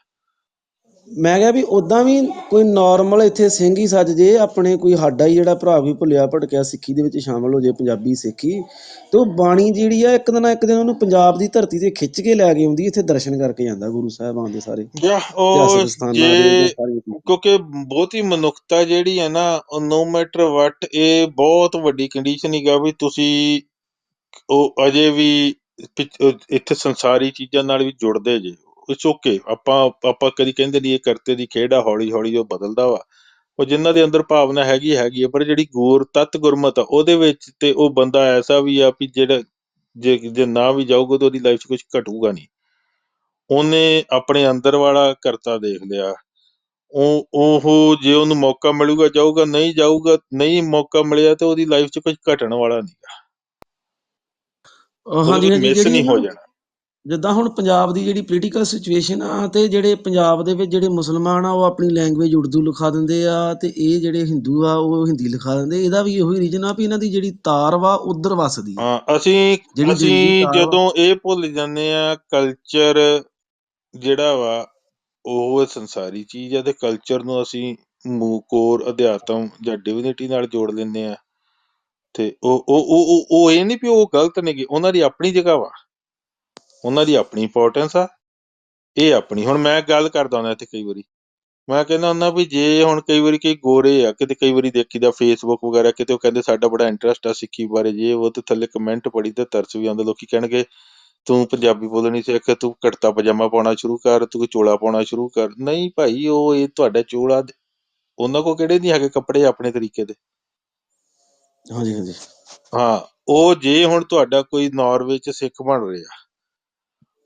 ਮੈਂ ਕਿਹਾ ਵੀ ਓਦਾਂ ਵੀ ਕੋਈ ਨਾਰਮਲ ਇੱਥੇ ਸਿੰਘ ਹੀ ਸੱਜ ਜੇ, ਆਪਣੇ ਕੋਈ ਸਾਡਾ ਹੀ ਜਿਹੜਾ ਭਰਾ ਵੀ ਭੁੱਲਿਆ ਭਟਕਿਆ ਸਿੱਖੀ ਦੇ ਵਿੱਚ ਸ਼ਾਮਲ ਹੋ ਜੇ, ਪੰਜਾਬੀ ਸਿੱਖੀ, ਤੇ ਉਹ ਬਾਣੀ ਜਿਹੜੀ ਆ ਇੱਕ ਦਿਨ ਨਾ ਇੱਕ ਦਿਨ ਉਹਨੂੰ ਪੰਜਾਬ ਦੀ ਧਰਤੀ ਤੇ ਖਿੱਚ ਕੇ ਲੈ ਕੇ ਆਉਂਦੀ, ਇੱਥੇ ਦਰਸ਼ਨ ਕਰਕੇ ਜਾਂਦਾ ਗੁਰੂ ਸਾਹਿਬਾਨ ਦੇ ਸਾਰੇ ਜਾਂ ਉਹ ਇਤਿਹਾਸਕ ਸਥਾਨਾਂ ਦੇ ਜਾਂ ਜੇ, ਸਾਰੀਆਂ ਚੀਜ਼ਾਂ। ਕਿਉਂਕਿ ਬਹੁਤੀ ਮਨੁੱਖਤਾ ਜਿਹੜੀ ਹੈ ਨਾ, ਉਹ ਨੋ ਮੈਟਰ ਵਟ, ਇਹ ਬਹੁਤ ਵੱਡੀ ਕੰਡੀਸ਼ਨ ਹੀਗਾ ਵੀ ਤੁਸੀਂ ਉਹ ਅਜੇ ਵੀ ਇੱਥੇ ਸੰਸਾਰੀ ਚੀਜ਼ਾਂ ਨਾਲ ਵੀ ਜੁੜਦੇ ਜੇ। It's okay. ਆਪਾਂ ਕਦੀ ਕਹਿੰਦੇ ਨਹੀਂ ਇਹ ਕਰਤੇ ਦੀ ਖੇਡ ਆ, ਹੌਲੀ ਹੌਲੀ ਉਹ ਬਦਲਦਾ ਵਾ। ਉਹ ਜਿਨ੍ਹਾਂ ਦੇ ਅੰਦਰ ਭਾਵਨਾ ਹੈਗੀ ਆ, ਪਰ ਜਿਹੜੀ ਤੱਤ ਗੁਰਮਤ ਆ ਉਹਦੇ ਵਿੱਚ ਤੇ ਉਹ ਬੰਦਾ ਐਸਾ ਵੀ ਆ ਵੀ ਜਿਹੜਾ ਜੇ ਨਾ ਵੀ ਜਾਊਗਾ ਤਾਂ ਉਹਦੀ ਲਾਈਫ 'ਚ ਕੁਛ ਘਟੂਗਾ ਨਹੀਂ। ਉਹਨੇ ਆਪਣੇ ਅੰਦਰ ਵਾਲਾ ਕਰਤਾ ਦੇਖ ਲਿਆ। ਉਹ ਜੇ ਉਹਨੂੰ ਮੌਕਾ ਮਿਲੂਗਾ ਜਾਊਗਾ, ਨਹੀਂ ਜਾਊਗਾ, ਨਹੀਂ ਮੌਕਾ ਮਿਲਿਆ ਤੇ ਉਹਦੀ ਲਾਈਫ 'ਚ ਕੁਝ ਘਟਣ ਵਾਲਾ ਨਹੀਂ, ਉਹਦਾ ਹਾਂਜੀ ਕੁਝ ਹਾਂਜੀ, ਮਿਸ ਜਿਹੜੀ ਨਹੀਂ ਨਾ ਹੋ ਜਾਣਾ। ਜਿੱਦਾਂ ਹੁਣ ਪੰਜਾਬ ਦੀ ਜਿਹੜੀ ਪੋਲੀਟੀਕਲ ਸਿਚੁਏਸ਼ਨ ਆ, ਤੇ ਜਿਹੜੇ ਪੰਜਾਬ ਦੇ ਵਿੱਚ ਜਿਹੜੇ ਮੁਸਲਮਾਨ ਆ ਉਹ ਆਪਣੀ ਲੈਂਗੁਏਜ ਉਰਦੂ ਲਿਖਾ ਦਿੰਦੇ ਆ, ਤੇ ਇਹ ਜਿਹੜੇ ਹਿੰਦੂ ਆ ਉਹ ਹਿੰਦੀ ਲਿਖਾ ਦਿੰਦੇ। ਇਹਦਾ ਵੀ ਉਹੀ ਰੀਜਨ ਆ ਵੀ ਇਹਨਾਂ ਦੀ ਜਿਹੜੀ ਤਾਰ ਵਾ ਉਧਰ ਵੱਸਦੀ ਆ, ਹਾਂ, ਅਸੀਂ ਜਿਹੜੀ ਦਿਲ ਦੀ ਅਸੀਂ ਤਾਰ ਵਾ। ਜਦੋਂ ਇਹ ਭੁੱਲ ਜਾਂਦੇ ਆ ਕਲਚਰ ਜਿਹੜਾ ਵਾ ਉਹ ਸੰਸਾਰੀ ਚੀਜ਼ ਆ, ਤੇ ਕਲਚਰ ਨੂੰ ਅਸੀਂ ਕੋਰ ਅਧਿਆਤਮ ਜਾਂ ਡਿਵਿਨਿਟੀ ਨਾਲ ਜੋੜ ਲੈਂਦੇ ਆ। ਤੇ ਉਹ ਇਹ ਨਹੀਂ ਵੀ ਉਹ ਗਲਤ ਨੇਗੇ, ਉਹਨਾਂ ਦੀ ਆਪਣੀ ਜਗ੍ਹਾ ਵਾ, ਉਹਨਾਂ ਦੀ ਆਪਣੀ ਇੰਪੋਰਟੈਂਸ ਆ, ਇਹ ਆਪਣੀ। ਹੁਣ ਮੈਂ ਗੱਲ ਕਰਦਾ ਹੁੰਦਾ ਇੱਥੇ ਕਈ ਵਾਰੀ, ਮੈਂ ਕਹਿੰਦਾ ਹੁੰਦਾ ਵੀ ਜੇ ਹੁਣ ਕਈ ਵਾਰੀ ਕਈ ਗੋਰੇ ਆ ਕਿਤੇ, ਕਈ ਵਾਰੀ ਦੇਖੀਦਾ ਫੇਸਬੁੱਕ ਵਗੈਰਾ ਕਿਤੇ, ਉਹ ਕਹਿੰਦੇ ਸਾਡਾ ਬੜਾ ਇੰਟਰਸਟ ਆ ਸਿੱਖੀ ਬਾਰੇ, ਜੇ ਉਹ ਤੇ ਥੱਲੇ ਕਮੈਂਟ ਪੜੀ ਤੇ ਤਰਸ ਵੀ ਆਉਂਦਾ। ਲੋਕੀ ਕਹਿਣਗੇ ਤੂੰ ਪੰਜਾਬੀ ਬੋਲਣੀ ਸਿੱਖ, ਤੂੰ ਕੁੜਤਾ ਪਜਾਮਾ ਪਾਉਣਾ ਸ਼ੁਰੂ ਕਰ, ਤੂੰ ਚੋਲਾ ਪਾਉਣਾ ਸ਼ੁਰੂ ਕਰ। ਨਹੀਂ ਭਾਈ, ਇਹ ਤੁਹਾਡਾ ਚੋਲਾ, ਉਹਨਾਂ ਕੋਲ ਕਿਹੜੇ ਨਹੀਂ ਹੈਗੇ ਕੱਪੜੇ ਆਪਣੇ ਤਰੀਕੇ ਦੇ। ਹਾਂਜੀ ਹਾਂਜੀ ਹਾਂ, ਉਹ ਜੇ ਹੁਣ ਤੁਹਾਡਾ ਕੋਈ ਨਾਰਵੇ 'ਚ ਸਿੱਖ ਬਣ ਰਿਹਾ,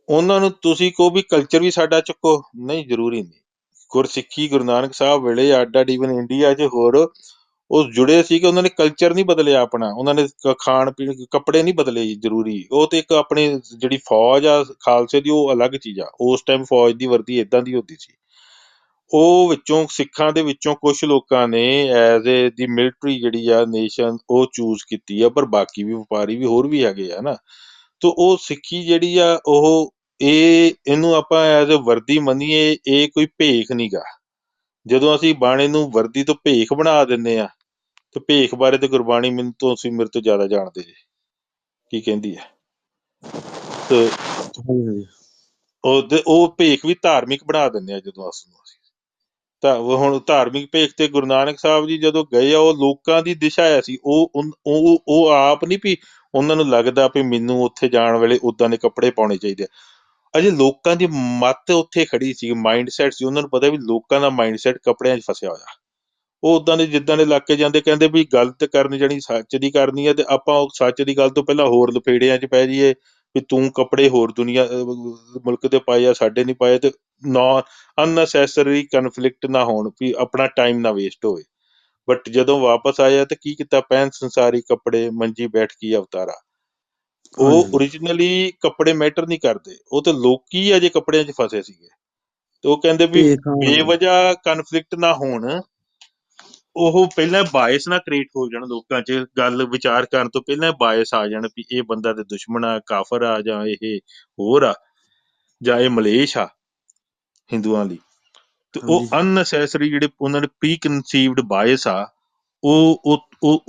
ਉਹਨਾਂ ਨੂੰ ਤੁਸੀਂ ਕਹੋ ਵੀ ਕਲਚਰ ਵੀ ਸਾਡਾ ਚੁੱਕੋ, ਨਹੀਂ, ਜ਼ਰੂਰੀ ਨਹੀਂ। ਗੁਰਸਿੱਖੀ ਗੁਰੂ ਨਾਨਕ ਸਾਹਿਬ ਵੇਲੇ ਅੱਡ ਈਵਨ ਇੰਡੀਆ 'ਚ ਹੋਰ ਉਹ ਜੁੜੇ ਸੀ ਕਿ ਉਹਨਾਂ ਨੇ ਕਲਚਰ ਨਹੀਂ ਬਦਲਿਆ ਆਪਣਾ, ਉਹਨਾਂ ਨੇ ਖਾਣ ਪੀਣ ਕੱਪੜੇ ਨਹੀਂ ਬਦਲੇ ਜ਼ਰੂਰੀ। ਉਹ ਤੇ ਇੱਕ ਆਪਣੀ ਜਿਹੜੀ ਫੌਜ ਆ ਖਾਲਸੇ ਦੀ, ਉਹ ਅਲੱਗ ਚੀਜ਼ ਆ। ਉਸ ਟਾਈਮ ਫੌਜ ਦੀ ਵਰਦੀ ਏਦਾਂ ਦੀ ਹੁੰਦੀ ਸੀ। ਉਹ ਵਿੱਚੋਂ ਸਿੱਖਾਂ ਦੇ ਵਿੱਚੋਂ ਕੁਝ ਲੋਕਾਂ ਨੇ ਐਜ਼ ਏ ਦੀ ਮਿਲਟਰੀ ਜਿਹੜੀ ਆ ਨੇਸ਼ਨ ਉਹ ਚੂਜ਼ ਕੀਤੀ ਆ, ਪਰ ਬਾਕੀ ਵੀ ਵਪਾਰੀ ਵੀ ਹੋਰ ਵੀ ਹੈਗੇ ਆ ਨਾ। ਤੇ ਉਹ ਸਿੱਖੀ ਜਿਹੜੀ ਆ ਇਹਨੂੰ ਆਪਾਂ ਐਜ਼ ਏ ਵਰਦੀ ਮੰਨੀਏ, ਇਹ ਕੋਈ ਭੇਖ ਨਹੀਂ ਗਾ। ਜਦੋਂ ਅਸੀਂ ਬਾਣੇ ਨੂੰ ਵਰਦੀ ਤੋਂ ਭੇਖ ਬਣਾ ਦਿੰਦੇ ਆ, ਤੇ ਭੇਖ ਬਾਰੇ ਤੇ ਗੁਰਬਾਣੀ ਮੇਰੇ ਤੋਂ ਜ਼ਿਆਦਾ ਜਾਣਦੇ ਜੇ ਕੀ ਕਹਿੰਦੀ ਹੈ। ਤੇ ਹਾਂਜੀ ਉਹ ਭੇਖ ਵੀ ਧਾਰਮਿਕ ਬਣਾ ਦਿੰਦੇ ਆ ਜਦੋਂ ਅਸੀਂ ਤਾਂ ਹੁਣ ਧਾਰਮਿਕ ਭੇਖ ਤੇ ਗੁਰੂ ਨਾਨਕ ਸਾਹਿਬ ਜੀ ਜਦੋਂ ਗਏ ਆ, ਉਹ ਲੋਕਾਂ ਦੀ ਦਿਸ਼ਾ ਆ ਸੀ। ਉਹ ਆਪ ਨਹੀਂ ਵੀ ਉਹਨਾਂ ਨੂੰ ਲੱਗਦਾ ਵੀ ਮੈਨੂੰ ਉੱਥੇ ਜਾਣ ਵੇਲੇ ਉਦਾਂ ਦੇ ਕੱਪੜੇ ਪਾਉਣੇ ਚਾਹੀਦੇ ਆ। ਅਜੇ ਲੋਕਾਂ ਦੀ ਮੱਤ ਉੱਥੇ ਖੜੀ ਸੀ, ਮਾਈਂਡ ਸੈਟ ਸੀ। ਉਹਨਾਂ ਨੂੰ ਪਤਾ ਵੀ ਲੋਕਾਂ ਦਾ ਮਾਈਂਡ ਸੈਟ ਕੱਪੜਿਆਂ 'ਚ ਫਸਿਆ ਹੋਇਆ। ਉਹ ਉਦਾਂ ਦੇ ਜਿੱਦਾਂ ਦੇ ਇਲਾਕੇ ਜਾਂਦੇ, ਕਹਿੰਦੇ ਵੀ ਗਲਤ ਕਰਨੀ ਜਿਹੜੀ ਸੱਚ ਦੀ ਕਰਨੀ ਹੈ, ਤੇ ਆਪਾਂ ਉਹ ਸੱਚ ਦੀ ਗੱਲ ਤੋਂ ਪਹਿਲਾਂ ਹੋਰ ਲਫੇੜਿਆਂ 'ਚ ਪੈ ਜਾਈਏ ਵੀ ਤੂੰ ਕੱਪੜੇ ਹੋਰ ਦੁਨੀਆ ਮੁਲਕ ਦੇ ਪਾਏ ਆ, ਸਾਡੇ ਨਹੀਂ ਪਾਏ, ਤੇ ਅਨਨੈਸੈਸਰੀ ਕਨਫਲਿਕਟ ਨਾ ਹੋਣ, ਵੀ ਆਪਣਾ ਟਾਈਮ ਨਾ ਵੇਸਟ ਹੋਵੇ। ਬਟ ਜਦੋਂ ਵਾਪਸ ਆਇਆ ਤੇ ਕੀ ਕੀਤਾ, ਪਹਿਨ ਸੰਸਾਰੀ ਕੱਪੜੇ ਮੰਜੀ ਬੈਠ ਕੀ ਅਵਤਾਰਾ। ਹਾਂਜੀ ਉਹ ਹਾਂਜੀ ਓਰੀਜਨਲੀ ਕੱਪੜੇ ਮੈਟਰ ਨਹੀਂ ਕਰਦੇ, ਉਹ ਤੇ ਲੋਕੀ ਅਜੇ ਕੱਪੜਿਆਂ 'ਚ ਫਸੇ ਸੀਗੇ। ਤੇ ਉਹ ਕਹਿੰਦੇ ਵੀ ਭੇਖ, ਹਾਂ। ਬੇਵਜ੍ਹਾ ਕਨਫਲਿਕਟ ਨਾ ਹੋਣ, ਉਹ ਪਹਿਲਾਂ ਬਾਇਸ ਨਾ ਕ੍ਰੀਏਟ ਹੋ ਜਾਣ ਲੋਕਾਂ 'ਚ, ਗੱਲ ਵਿਚਾਰ ਕਰਨ ਤੋਂ ਪਹਿਲਾਂ ਬਾਇਸ ਆ ਜਾਣ ਵੀ ਇਹ ਬੰਦਾ ਤੇ ਦੁਸ਼ਮਣ ਆ, ਕਾਫਰ ਆ, ਜਾਂ ਇਹ ਹੋਰ ਆ, ਜਾਂ ਇਹ ਮਲੇਸ਼ ਆ ਹਿੰਦੂਆਂ ਲਈ। ਤੇ ਉਹ ਹਾਂਜੀ ਅਨਨੈਸੈਸਰੀ ਜਿਹੜੇ ਉਹਨਾਂ ਦੇ ਪ੍ਰੀ ਕਨਸੀਵਡ ਬਾਇਸ ਆ, ਉਹ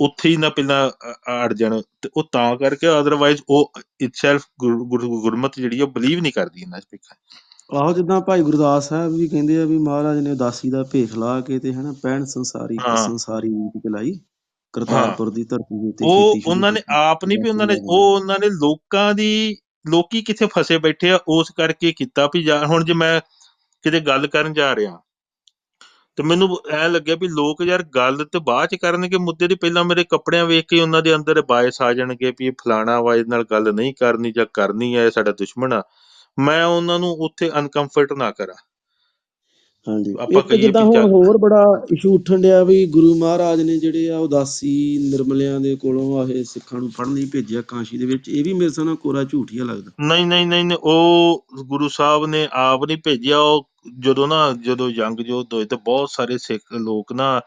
ਉੱਥੇ ਹੀ ਨਾ ਪਹਿਲਾਂ ਅੜ ਜਾਣ। ਤੇ ਉਹ ਤਾਂ ਕਰਕੇ, ਅਦਰਵਾਈਜ਼ ਉਹ ਇਟਸੈਲਫ ਗੁਰਮਤ ਜਿਹੜੀ ਉਹ ਬਲੀਵ ਨਹੀਂ ਕਰਦੀ ਇਹਨਾਂ 'ਚ। ਆਹੋ, ਜਿੱਦਾਂ ਭਾਈ ਗੁਰਦਾਸ ਸਾਹਿਬ ਵੀ ਕਹਿੰਦੇ ਆ ਵੀ ਮਹਾਰਾਜ ਨੇ ਉਦਾਸੀ ਦਾ ਭੇਖ ਲਾ ਕੇ ਤੇ ਹਨਾ ਪੈਣ ਸੰਸਾਰੀ ਹਾਂ ਸੰਸਾਰੀ ਰੀਤ ਚਲਾਈ, ਹਾਂ, ਕਰਤਾਰਪੁਰ ਦੀ ਧਰਤੀ ਦੇ ਉੱਤੇ ਉਹ ਖੇਤੀ ਸ਼ੁਰੂ ਉਹਨਾਂ ਨੇ ਕੀਤੀ, ਆਪ ਨਹੀਂ ਵੀ ਉਦਾਸੀ ਦਾ ਬੰਦਾ। ਉਹਨਾਂ ਨੇ ਲੋਕੀ ਕਿੱਥੇ ਫਸੇ ਬੈਠੇ ਆ, ਉਸ ਕਰਕੇ ਕੀਤਾ ਵੀ ਹੁਣ ਜੇ ਮੈਂ ਕਿਤੇ ਗੱਲ ਕਰਨ ਜਾ ਰਿਹਾ ਤੇ ਮੈਨੂੰ ਐ ਲੱਗਿਆ ਵੀ ਲੋਕ ਯਾਰ ਗੱਲ ਤੇ ਬਾਅਦ ਚ ਕਰਨਗੇ ਮੁੱਦੇ ਦੀ, ਪਹਿਲਾਂ ਮੇਰੇ ਕੱਪੜਿਆਂ ਵੇਖ ਕੇ ਉਹਨਾਂ ਦੇ ਅੰਦਰ ਬਾਇਸ ਆ ਜਾਣਗੇ ਵੀ ਇਹ ਫਲਾਣਾ ਵਾ, ਇਹਦੇ ਨਾਲ ਗੱਲ ਨਹੀਂ ਕਰਨੀ, ਜਾਂ ਕਰਨੀ ਹੈ ਸਾਡਾ ਦੁਸ਼ਮਣ ਆ। ਮੈਂ ਉਹਨਾਂ ਨੂੰ ਉੱਥੇ ਅਨਕੰਫਰਟ ਨਾ ਕਰਾਂ। ਹਾਂਜੀ, ਆਪਾਂ ਇੱਕ ਕਹੀਏ ਜਿੱਦਾਂ ਵੀ ਹੁਣ ਚੱਲ, ਹੋਰ ਬੜਾ ਇਸ਼ੂ ਉੱਠਣ ਡਿਆ ਵੀ ਗੁਰੂ ਮਹਾਰਾਜ ਨੇ ਜਿਹੜੇ ਆ ਉਦਾਸੀ ਨਿਰਮਲਿਆਂ ਦੇ ਕੋਲੋਂ ਆਹੇ ਸਿੱਖਾਂ ਨੂੰ ਪੜ੍ਹਨ ਲਈ ਭੇਜਿਆ ਕਾਸ਼ੀ ਦੇ ਵਿੱਚ, ਇਹ ਵੀ ਮੇਰੇ ਹਿਸਾਬ ਨਾਲ ਕੋਰਾ ਝੂਠ ਹੀ ਆ ਲੱਗਦਾ। ਨਹੀਂ ਨਹੀਂ ਨਹੀਂ ਨਹੀਂ, ਉਹ ਗੁਰੂ ਸਾਹਿਬ ਨੇ ਆਪ ਨਹੀਂ ਭੇਜਿਆ। ਉਹ ਜਦੋਂ ਜੰਗ ਜੋਧ ਹੋਏ ਤੇ ਬਹੁਤ ਸਾਰੇ ਸਿੱਖ ਲੋਕ ਨਾ,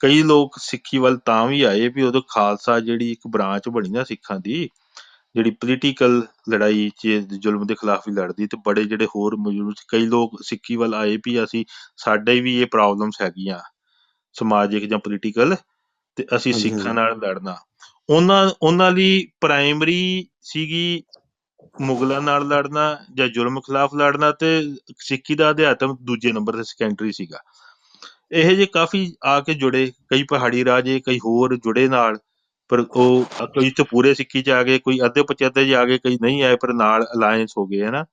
ਕਈ ਲੋਕ ਸਿੱਖੀ ਵੱਲ ਤਾਂ ਵੀ ਆਏ ਵੀ ਉਦੋਂ ਖਾਲਸਾ ਜਿਹੜੀ ਇੱਕ ਬ੍ਰਾਂਚ ਬਣੀ ਨਾ ਸਿੱਖਾਂ ਦੀ, ਜਿਹੜੀ ਪੋਲੀਟੀਕਲ ਲੜਾਈ 'ਚ ਜ਼ੁਲਮ ਦੇ ਖਿਲਾਫ ਵੀ ਲੜਦੀ, ਤੇ ਬੜੇ ਜਿਹੜੇ ਹੋਰ ਮੌਜੂਦ ਕਈ ਲੋਕ ਸਿੱਖੀ ਵੱਲ ਆਏ ਵੀ ਅਸੀਂ ਸਾਡੇ ਵੀ ਇਹ ਪ੍ਰੋਬਲਮਸ ਹੈਗੀਆਂ ਸਮਾਜਿਕ ਜਾਂ ਪੋਲੀਟੀਕਲ, ਤੇ ਅਸੀਂ ਹਾਂਜੀ ਸਿੱਖਾਂ ਹਾਂਜੀ ਨਾਲ ਲੜਨਾ। ਉਹਨਾਂ ਲਈ ਪ੍ਰਾਇਮਰੀ ਸੀਗੀ ਮੁਗਲਾਂ ਨਾਲ ਲੜਨਾ ਜਾਂ ਜ਼ੁਲਮ ਖਿਲਾਫ ਲੜਨਾ, ਤੇ ਸਿੱਖੀ ਦਾ ਅਧਿਆਤਮ ਦੂਜੇ ਨੰਬਰ ਤੇ ਸੈਕੰਡਰੀ ਸੀਗਾ। ਇਹ ਜੇ ਕਾਫੀ ਆ ਕੇ ਜੁੜੇ, ਕਈ ਪਹਾੜੀ ਰਾਜੇ, ਕਈ ਹੋਰ ਜੁੜੇ ਨਾਲ, ਪਰ ਉਹ ਕਈ ਤਾਂ ਪੂਰੇ ਸਿੱਖੀ 'ਚ ਆ ਗਏ, ਕੋਈ ਅੱਧੇ ਪਚੱਧੇ 'ਚ ਆ ਗਏ, ਕਈ ਨਹੀਂ ਆਏ, ਪਰ ਨਾਲ ਅਲਾਇੰਸ ਹੋ ਗਏ ਹਨਾ।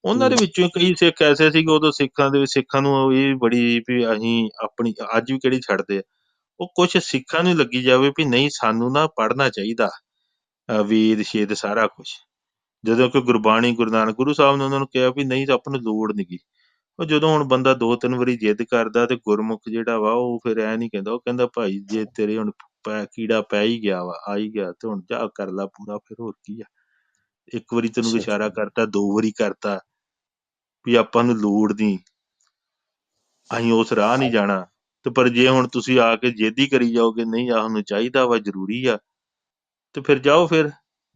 ਉਹਨਾਂ ਦੇ ਵਿੱਚੋਂ ਕਈ ਸਿੱਖ ਐਸੇ ਸੀਗੇ, ਉਦੋਂ ਸਿੱਖਾਂ ਨੂੰ ਇਹ ਬੜੀ ਵੀ ਅਸੀਂ ਆਪਣੀ ਅੱਜ ਵੀ ਕਿਹੜੀ ਛੱਡਦੇ ਆ, ਉਹ ਕੁਛ ਸਿੱਖਾਂ ਨੂੰ ਲੱਗੀ ਜਾਵੇ ਵੀ ਨਹੀਂ ਸਾਨੂੰ ਨਾ ਪੜ੍ਹਨਾ ਚਾਹੀਦਾ ਵੇਦ ਸ਼ੇਦ ਸਾਰਾ ਕੁਛ। ਜਦੋਂ ਕਿ ਗੁਰਬਾਣੀ ਗੁਰੂ ਨਾਨਕ ਗੁਰੂ ਸਾਹਿਬ ਨੇ ਉਹਨਾਂ ਨੂੰ ਕਿਹਾ ਵੀ ਨਹੀਂ ਆਪਾਂ ਨੂੰ ਲੋੜ ਨੀ ਗੀ। ਉਹ ਜਦੋਂ ਹੁਣ ਬੰਦਾ 2-3 ਵਾਰੀ ਜਿੱਦ ਕਰਦਾ ਤੇ ਗੁਰਮੁਖ ਜਿਹੜਾ ਵਾ ਉਹ ਫਿਰ ਐ ਨੀ ਕਹਿੰਦਾ, ਉਹ ਕਹਿੰਦਾ ਭਾਈ ਜੇ ਤੇਰੇ ਹੁਣ ਕੀੜਾ ਪੈ ਹੀ ਗਿਆ ਵਾ ਆ ਹੀ ਗਿਆ ਤੇ ਹੁਣ ਜਾ ਕਰ ਲਾ ਪੂਰਾ, ਫਿਰ ਹੋਰ ਕੀ ਆ। ਇੱਕ ਵਾਰੀ ਤੈਨੂੰ ਅੱਛਾ ਇਸ਼ਾਰਾ ਅੱਛਾ ਕਰਤਾ, 2 ਵਾਰੀ ਕਰਤਾ ਵੀ ਆਪਾਂ ਨੂੰ ਲੋੜ ਨੀ, ਅਸੀਂ ਉਸ ਰਾਹ ਨਹੀਂ ਜਾਣਾ। ਤੇ ਪਰ ਜੇ ਹੁਣ ਤੁਸੀਂ ਆ ਕੇ ਜਿੱਦ ਹੀ ਕਰੀ ਜਾਓਗੇ ਨਹੀਂ ਆਹ ਨੂੰ ਚਾਹੀਦਾ ਵਾ ਜ਼ਰੂਰੀ ਆ, ਤੇ ਫਿਰ ਜਾਓ। ਫਿਰ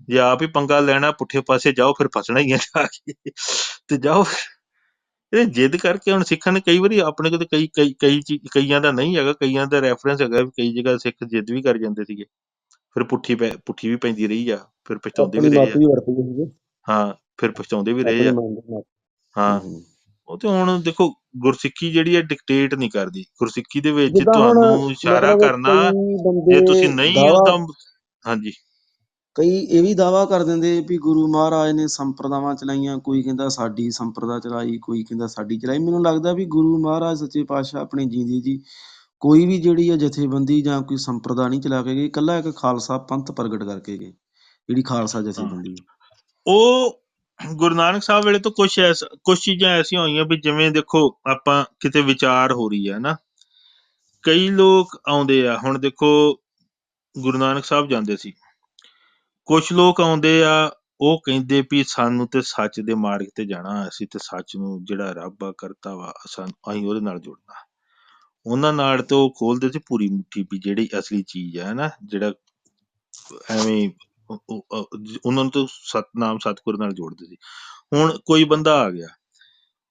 ਜੇ ਆਪ ਹੀ ਪੰਗਾ ਲੈਣਾ ਪੁੱਠੇ ਪਾਸੇ ਜਾਓ, ਫਿਰ ਫਸਣਾ ਹੀ ਆ ਜਾ ਕੇ ਤੇ ਜਾਓ। ਇਹ ਜਿੱਦ ਕਰਕੇ ਹੁਣ ਸਿੱਖਾਂ ਨੇ ਕਈ ਵਾਰੀ ਆਪਣੇ ਕੋਲ ਕਈਆਂ ਦਾ ਨਹੀਂ ਹੈਗਾ, ਕਈਆਂ ਦਾ ਰੈਫਰੈਂਸ ਹੈਗਾ ਵੀ ਕਈ ਜਗ੍ਹਾ ਸਿੱਖ ਜਿੱਦ ਵੀ ਕਰ ਜਾਂਦੇ ਸੀਗੇ, ਫਿਰ ਪੁੱਠੀ ਵੀ ਪੈਂਦੀ ਰਹੀ ਆ, ਫਿਰ ਪਛਤਾਉਂਦੇ ਵੀ ਆਪਣੀ ਰਹੇ ਮੱਤ ਆ। ਵੀ ਵਰਤਦੇ ਸੀਗੇ, ਹਾਂ, ਫਿਰ ਪਛਤਾਉਂਦੇ ਵੀ ਰਹੇ ਆਪਣੇ ਆ। ਮਨ ਦੀ ਮੱਤ। ਹਾਂ, ਹੂੰ। ਉਹ ਤੇ ਹੁਣ ਦੇਖੋ ਗੁਰਸਿੱਖੀ ਜਿਹੜੀ ਹੈ ਡਿਕਟੇਟ ਨਹੀਂ ਕਰਦੀ। ਗੁਰਸਿੱਖੀ ਦੇ ਵਿੱਚ ਜਿੱਦਾਂ ਹੁਣ ਤੁਹਾਨੂੰ ਇਸ਼ਾਰਾ ਮਤਲਬ ਕਰਨਾ, ਕਈ ਜੇ ਬੰਦੇ ਤੁਸੀਂ ਨਹੀਂ ਦਾਵਾ ਉਹਦਾ ਹਾਂਜੀ ਕਈ ਇਹ ਵੀ ਦਾਵਾ ਕਰ ਦਿੰਦੇ ਵੀ ਗੁਰੂ ਮਹਾਰਾਜ ਨੇ ਸੰਪਰਦਾਵਾਂ ਚਲਾਈਆਂ, ਕੋਈ ਕਹਿੰਦਾ ਸਾਡੀ ਸੰਪਰਦਾ ਚਲਾਈ, ਕੋਈ ਕਹਿੰਦਾ ਸਾਡੀ ਚਲਾਈ। ਮੈਨੂੰ ਲੱਗਦਾ ਵੀ ਗੁਰੂ ਮਹਾਰਾਜ ਸੱਚੇ ਪਾਤਸ਼ਾਹ ਆਪਣੇ ਜੀਂਦੇ ਜੀ ਕੋਈ ਵੀ ਜਿਹੜੀ ਆ ਜਥੇਬੰਦੀ ਜਾਂ ਕੋਈ ਸੰਪਰਦਾ ਨਹੀਂ ਚਲਾ ਕੇ ਗਏ, ਇਕੱਲਾ ਇੱਕ ਖਾਲਸਾ ਪੰਥ ਪ੍ਰਗਟ ਕਰਕੇ ਗਏ, ਜਿਹੜੀ ਖਾਲਸਾ ਜਥੇਬੰਦੀ ਹੈ। ਉਹ ਗੁਰੂ ਨਾਨਕ ਸਾਹਿਬ ਵੇਲੇ ਤੋਂ ਕੁਛ ਚੀਜ਼ਾਂ ਐਸੀਆਂ ਹੋਈਆਂ ਵੀ ਜਿਵੇਂ ਦੇਖੋ ਆਪਾਂ ਕਿਤੇ ਵਿਚਾਰ ਹੋ ਰਹੀ ਹੈ ਨਾ, ਕਈ ਲੋਕ ਆਉਂਦੇ ਆ। ਹੁਣ ਦੇਖੋ ਗੁਰੂ ਨਾਨਕ ਸਾਹਿਬ ਜਾਂਦੇ ਸੀ, ਕੁਛ ਲੋਕ ਆਉਂਦੇ ਆ, ਉਹ ਕਹਿੰਦੇ ਵੀ ਸਾਨੂੰ ਤੇ ਸੱਚ ਦੇ ਮਾਰਗ ਤੇ ਜਾਣਾ, ਅਸੀਂ ਤੇ ਸੱਚ ਨੂੰ ਜਿਹੜਾ ਰੱਬ ਆ ਕਰਤਾ ਵਾ ਅਸੀਂ ਉਹਦੇ ਨਾਲ ਜੁੜਨਾ। ਉਹਨਾਂ ਨਾਲ ਤੇ ਉਹ ਖੋਲਦੇ ਸੀ ਪੂਰੀ ਮੁੱਠੀ ਵੀ ਜਿਹੜੀ ਅਸਲੀ ਚੀਜ਼ ਹੈ ਨਾ, ਜਿਹੜਾ ਐਵੇਂ ਉਹਨਾਂ ਨੂੰ ਤਾਂ ਸਤਨਾਮ ਸਤਿਗੁਰ ਨਾਲ ਜੋੜਦੇ ਸੀ। ਹੁਣ ਕੋਈ ਬੰਦਾ ਆ ਗਿਆ,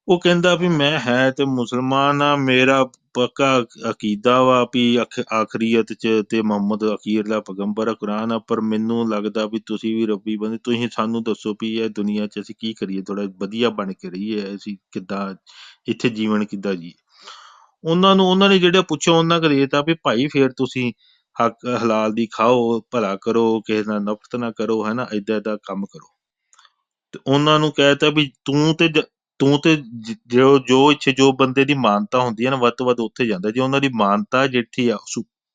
ਉਹ ਕਹਿੰਦਾ ਵੀ ਮੈਂ ਹੈ ਤੇ ਮੁਸਲਮਾਨ ਆ, ਮੇਰਾ ਪੱਕਾ ਅਕੀਦਾ ਵਾ ਵੀ ਆਖਰੀਅਤ ਚ ਤੇ ਮੁਹੰਮਦ ਅਖੀਰਲਾ ਪੈਗੰਬਰ ਆ, ਕੁਰਾਨ ਆ, ਪਰ ਮੈਨੂੰ ਲੱਗਦਾ ਵੀ ਤੁਸੀਂ ਵੀ ਰੱਬੀ ਬੰਦੇ, ਤੁਸੀਂ ਸਾਨੂੰ ਦੱਸੋ ਵੀ ਇਹ ਦੁਨੀਆ ਚ ਅਸੀਂ ਕੀ ਕਰੀਏ, ਥੋੜਾ ਵਧੀਆ ਬਣ ਕੇ ਰਹੀਏ, ਅਸੀਂ ਕਿੱਦਾਂ ਇੱਥੇ ਜੀਵਨ ਕਿੱਦਾਂ ਜੀ। ਉਹਨਾਂ ਨੇ ਜਿਹੜਾ ਪੁੱਛਿਆ ਉਹਨਾਂ ਕਦੇ ਤਾਂ ਵੀ ਭਾਈ ਫੇਰ ਤੁਸੀਂ ਹੱਕ ਹਲਾਲ ਦੀ ਖਾਓ, ਭਲਾ ਕਰੋ, ਕਿਸੇ ਨਾਲ ਨਫ਼ਰਤ ਨਾ ਕਰੋ, ਹਨਾ ਏਦਾਂ ਕੰਮ ਕਰੋ। ਤੇ ਉਹਨਾਂ ਨੂੰ ਕਹਿਤਾ ਵੀ ਤੂੰ ਤੇ ਜੋ ਇੱਥੇ ਜੋ ਬੰਦੇ ਦੀ ਮਾਨਤਾ ਹੁੰਦੀ ਹੈ ਨਾ, ਵੱਧ ਤੋਂ ਵੱਧ ਉੱਥੇ ਜਾਂਦਾ। ਜੇ ਉਹਨਾਂ ਦੀ ਮਾਨਤਾ ਜਿਹੜੀ ਆ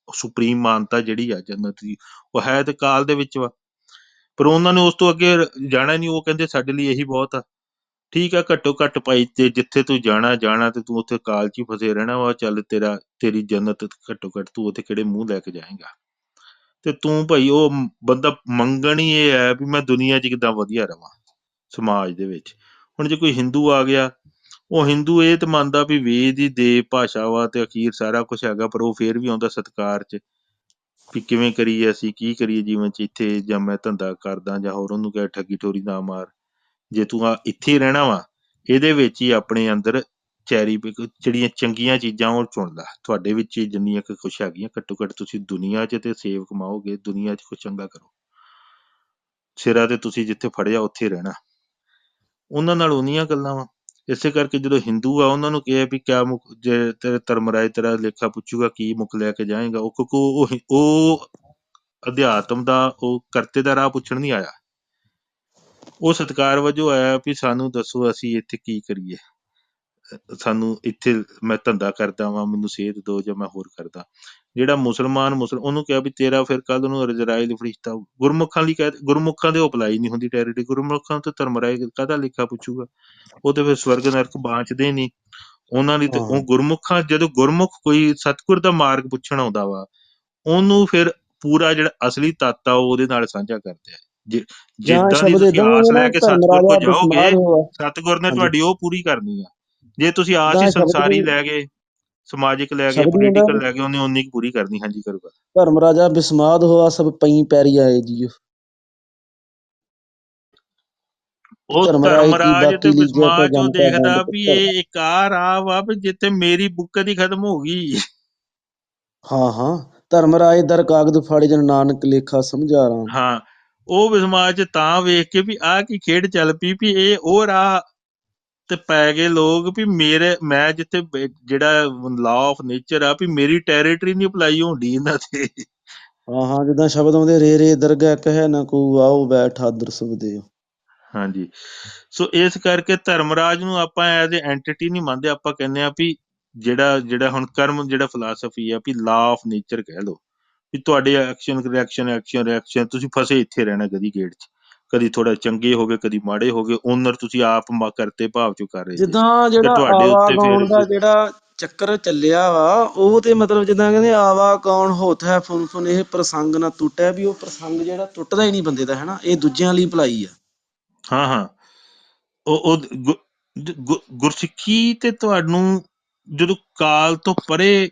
ਸੁਪਰੀਮ ਮਾਨਤਾ ਜਿਹੜੀ ਆ ਜੰਨਤ ਦੀ, ਉਹ ਹੈ ਤੇ ਕਾਲ ਦੇ ਵਿੱਚ ਵਾ, ਪਰ ਉਹਨਾਂ ਨੇ ਉਸ ਤੋਂ ਅੱਗੇ ਜਾਣਾ ਨਹੀਂ। ਉਹ ਕਹਿੰਦੇ ਸਾਡੇ ਲਈ ਇਹੀ ਬਹੁਤ ਆ। ਠੀਕ ਆ, ਘੱਟੋ ਘੱਟ ਭਾਈ ਤੇ ਜਿੱਥੇ ਤੂੰ ਜਾਣਾ ਤੇ ਤੂੰ ਉੱਥੇ ਕਾਲ ਚ ਹੀ ਫਸੇ ਰਹਿਣਾ ਵਾ। ਚੱਲ ਤੇਰੀ ਜੰਨਤ ਘੱਟੋ ਘੱਟ ਤੂੰ ਉੱਥੇ ਕਿਹੜੇ ਮੂੰਹ ਲੈ ਕੇ ਜਾਏਗਾ। ਤੇ ਤੂੰ ਭਾਈ ਉਹ ਬੰਦਾ ਮੰਗਣ ਹੀ ਇਹ ਹੈ ਵੀ ਮੈਂ ਦੁਨੀਆ 'ਚ ਕਿੱਦਾਂ ਵਧੀਆ ਰਵਾਂ ਸਮਾਜ ਦੇ ਵਿੱਚ। ਹੁਣ ਜੇ ਕੋਈ ਹਿੰਦੂ ਆ ਗਿਆ, ਉਹ ਹਿੰਦੂ ਇਹ ਤੇ ਮੰਨਦਾ ਵੀ ਵੇਦ ਹੀ ਦੇ ਭਾਸ਼ਾ ਵਾ ਤੇ ਅਖੀਰ ਸਾਰਾ ਕੁਛ ਹੈਗਾ, ਪਰ ਉਹ ਫੇਰ ਵੀ ਆਉਂਦਾ ਸਤਿਕਾਰ 'ਚ ਵੀ ਕਿਵੇਂ ਕਰੀਏ, ਅਸੀਂ ਕੀ ਕਰੀਏ ਜੀਵਨ 'ਚ ਇੱਥੇ, ਜਾਂ ਮੈਂ ਧੰਦਾ ਕਰਦਾ ਜਾਂ ਹੋਰ। ਉਹਨੂੰ ਕਹਿ ਠੱਗੀ ਠੋਰੀ ਨਾ ਮਾਰ, ਜੇ ਤੂੰ ਆ ਇੱਥੇ ਹੀ ਰਹਿਣਾ ਵਾ ਇਹਦੇ ਵਿੱਚ ਹੀ ਆਪਣੇ ਅੰਦਰ ਜਿਹੜੀਆਂ ਚੰਗੀਆਂ ਚੀਜ਼ਾਂ ਉਹ ਚੁਣ ਲੈ। ਤੁਹਾਡੇ ਵਿੱਚ ਹੀ ਜਿੰਨੀਆਂ ਕੁ ਕੁਛ ਹੈਗੀਆਂ, ਘੱਟੋ ਘੱਟ ਤੁਸੀਂ ਦੁਨੀਆ 'ਚ ਤੇ ਸੇਵ ਕਮਾਓਗੇ, ਦੁਨੀਆ 'ਚ ਕੁਛ ਚੰਗਾ ਕਰੋ। ਸਿਰਾਂ ਤੇ ਤੁਸੀਂ ਜਿੱਥੇ ਫੜਿਆ ਉੱਥੇ ਰਹਿਣਾ। ਉਹਨਾਂ ਨਾਲ ਉਹਨੀਆਂ ਗੱਲਾਂ ਵਾ। ਇਸੇ ਕਰਕੇ ਜਦੋਂ ਹਿੰਦੂ ਆ ਉਹਨਾਂ ਨੂੰ ਕਿਹਾ ਵੀ ਕਿਆ ਜੇ ਤੇਰੇ ਧਰਮ ਰਾਏ ਤੇਰਾ ਲੇਖਾ ਪੁੱਛੂਗਾ ਕੀ ਮੁੱਕ ਲੈ ਕੇ ਜਾਏਗਾ, ਉਹ ਕਿਉਂਕਿ ਉਹ ਅਧਿਆਤਮ ਦਾ ਉਹ ਕਰਤੇ ਦਾ ਰਾਹ ਪੁੱਛਣ ਨਹੀਂ ਆਇਆ, ਉਹ ਸਤਿਕਾਰ ਵਜੋਂ ਆਇਆ ਵੀ ਸਾਨੂੰ ਦੱਸੋ ਅਸੀਂ ਇੱਥੇ ਕੀ ਕਰੀਏ, ਸਾਨੂੰ ਇੱਥੇ ਮੈਂ ਧੰਦਾ ਕਰਦਾ ਵਾਂ, ਮੈਨੂੰ ਸੇਧ ਦਿਓ ਜਾਂ ਮੈਂ ਹੋਰ ਕਰਦਾ। ਜਿਹੜਾ ਮੁਸਲਮਾਨ ਉਹਨੂੰ ਕਿਹਾ ਵੀ ਤੇਰਾ ਫਿਰ ਕੱਲ ਨੂੰ ਇਜ਼ਰਾਈਲ ਫਰਿਸ਼ਤਾ। ਗੁਰਮੁਖਾਂ ਦੇ ਅਪਲਾਈ ਨਹੀਂ ਹੁੰਦੀ ਟੈਰਿਟਰੀ, ਗੁਰਮੁਖਾਂ ਤੋਂ ਧਰਮ ਰਾਏ ਕਾਹਦਾ ਲੇਖਾ ਪੁੱਛੂਗਾ। ਉਹ ਤੇ ਫਿਰ ਸਵਰਗ ਨਰਕ ਬਾਂਚਦੇ ਨਹੀਂ ਉਹਨਾਂ ਦੀ। ਤੇ ਹਾਂ ਉਹ ਗੁਰਮੁਖਾਂ ਜਦੋਂ ਗੁਰਮੁਖ ਕੋਈ ਸਤਿਗੁਰ ਦਾ ਮਾਰਗ ਪੁੱਛਣ ਆਉਂਦਾ ਵਾ, ਉਹਨੂੰ ਫਿਰ ਪੂਰਾ ਜਿਹੜਾ ਅਸਲੀ ਤੱਤ ਆ ਉਹ ਉਹਦੇ ਨਾਲ ਸਾਂਝਾ ਕਰਦੇ ਆ। ਜਾਂ ਜਿੱਦਾਂ ਦੀ ਸ਼ਬਦ ਤੁਸੀਂ ਏਦਾਂ ਵੀ ਆਸ ਹੁੰਦੇ ਨਾ, ਲੈ ਕੇ ਧਰਮ ਸਤਿਗੁਰ ਕੋਲ ਰਾਜਾ ਜਾਓਗੇ, ਬਿਸਮਾਦ ਹੋਆ। ਸਤਿਗੁਰ ਨੇ ਹਾਂਜੀ, ਤੁਹਾਡੀ ਉਹ ਪੂਰੀ ਕਰਨੀ ਆ। ਜੇ ਤੁਸੀਂ ਆਸ ਹੀ ਜਿੱਦਾਂ ਸ਼ਬਦ ਸੰਸਾਰੀ ਵੀ ਲੈ ਗਏ, ਸਮਾਜਿਕ ਲੈ ਗਏ, ਸ਼ਬਦ ਵੀ ਹੁੰਦਾ, ਪੋਲੀਟੀਕਲ ਲੈ ਗਏ, ਉਹਨੇ ਉਨੀ ਕੁ ਪੂਰੀ ਕਰਨੀ। ਹਾਂਜੀ ਕਰੂਗਾ। ਧਰਮ ਰਾਜਾ ਬਿਸਮਾਦ ਹੋਆ ਸਭ ਪਈ ਪੈਰੀ ਆਏ ਜੀਓ। ਉਹ ਧਰਮ ਰਾਏ ਕੀ ਧਰਮਰਾਜ ਤੇ ਬਾਕੀ ਲੀਜੈ ਤਾਂ ਵਿਸਮਾਜ ਉਹ ਜਨਤਾ ਦੇਖਦਾ ਵੰਡ ਵੀ ਧਰਮ। ਇਹ ਇੱਕ ਆ ਰਾਹ ਵਾ ਵੀ ਜਿੱਥੇ ਮੇਰੀ ਬੁੱਕ ਦੀ ਖਤਮ ਹੋ ਗਈ। ਹਾਂ ਹਾਂ, ਧਰਮ ਰਾਏ ਦਰ ਕਾਗਦ ਫਾੜੇ ਜਨ ਨਾਨਕ ਲੇਖਾ ਸਮਝਾ ਰਾਮ। ਹਾਂ, ਉਹ ਵਿਸਮਾਜ ਤਾਂ ਵੇਖ ਕੇ ਵੀ ਆਹ ਕੀ ਖੇਡ ਚੱਲ ਪਈ, ਵੀ ਇਹ ਉਹ ਰਾਹ ਤੇ ਪੈ ਗਏ ਲੋਕ ਵੀ ਮੈਂ ਜਿੱਥੇ ਜਿਹੜਾ ਲਾਅ ਆਫ ਨੇਚਰ ਆ ਵੀ ਮੇਰੀ ਟੈਰੀਟਰੀ ਨਹੀਂ ਅਪਲਾਈ ਹੋਣੀ ਇਹਨਾਂ ਤੇ। ਹਾਂ ਹਾਂ, ਜਿੱਦਾਂ ਸ਼ਬਦ ਆਉਂਦੇ ਰੇ ਰੇ ਦਰਗਾਹ ਕਹਿ ਨਾ ਕੋ ਆਓ ਬੈਠ ਆਦਰ ਸੁਭਦੇਵ। ਹਾਂਜੀ। ਸੋ ਇਸ ਕਰਕੇ ਧਰਮਰਾਜ ਨੂੰ ਆਪਾਂ ਐਜ਼ ਏ ਐਂਟੀਟੀ ਨਹੀਂ ਮੰਨਦੇ, ਆਪਾਂ ਕਹਿੰਦੇ ਆ ਵੀ ਜਿਹੜਾ ਹੁਣ ਕਰਮ, ਜਿਹੜਾ ਫਿਲਾਸਫੀ ਆ ਵੀ ਲਾ ਆਫ ਨੇਚਰ ਕਹਿ ਲਓ, ਵੀ ਤੁਹਾਡੇ ਐਕਸ਼ਨ ਰਿਐਕਸ਼ਨ ਤੁਸੀਂ ਫਸੇ ਇੱਥੇ ਰਹਿਣਾ ਗਦੀ ਗੇਟ 'ਚ, ਕਦੀ ਥੋੜਾ ਚੰਗੇ ਹੋ ਗਏ, ਕਦੀ ਮਾੜੇ ਹੋ ਗਏ, ਓਨਰ ਤੁਸੀਂ ਆਪ ਕਰਤੇ ਭਾਵ ਚੋਂ ਕਰ ਰਹੇ ਜੇ, ਜਿੱਦਾਂ ਤੇ ਜਿਹੜਾ ਤੁਹਾਡੇ ਉੱਤੇ ਫਿਰ ਆਵਾਗਾਉਣ ਦਾ ਜਿਹੜਾ ਚੱਕਰ ਚੱਲਿਆ ਵਾ, ਉਹ ਤੇ ਮਤਲਬ ਜਿੱਦਾਂ ਕਹਿੰਦੇ ਆਵਾ ਕੌਣ ਹੋਤ ਹੈ ਫੁਨ ਫੁਨ, ਇਹ ਪ੍ਰਸੰਗ ਨਾ ਟੁੱਟਿਆ, ਵੀ ਉਹ ਪ੍ਰਸੰਗ ਜਿਹੜਾ ਟੁੱਟਦਾ ਹੀ ਨਹੀਂ ਬੰਦੇ ਦਾ, ਹਨਾ, ਇਹ ਦੂਜਿਆਂ ਲਈ ਭਲਾਈ ਆ। ਹਾਂ ਉਹ ਗੁਰਸਿੱਖੀ ਤੇ ਤੁਹਾਨੂੰ ਜਦੋਂ ਕਾਲ ਤੋਂ ਪਰੇ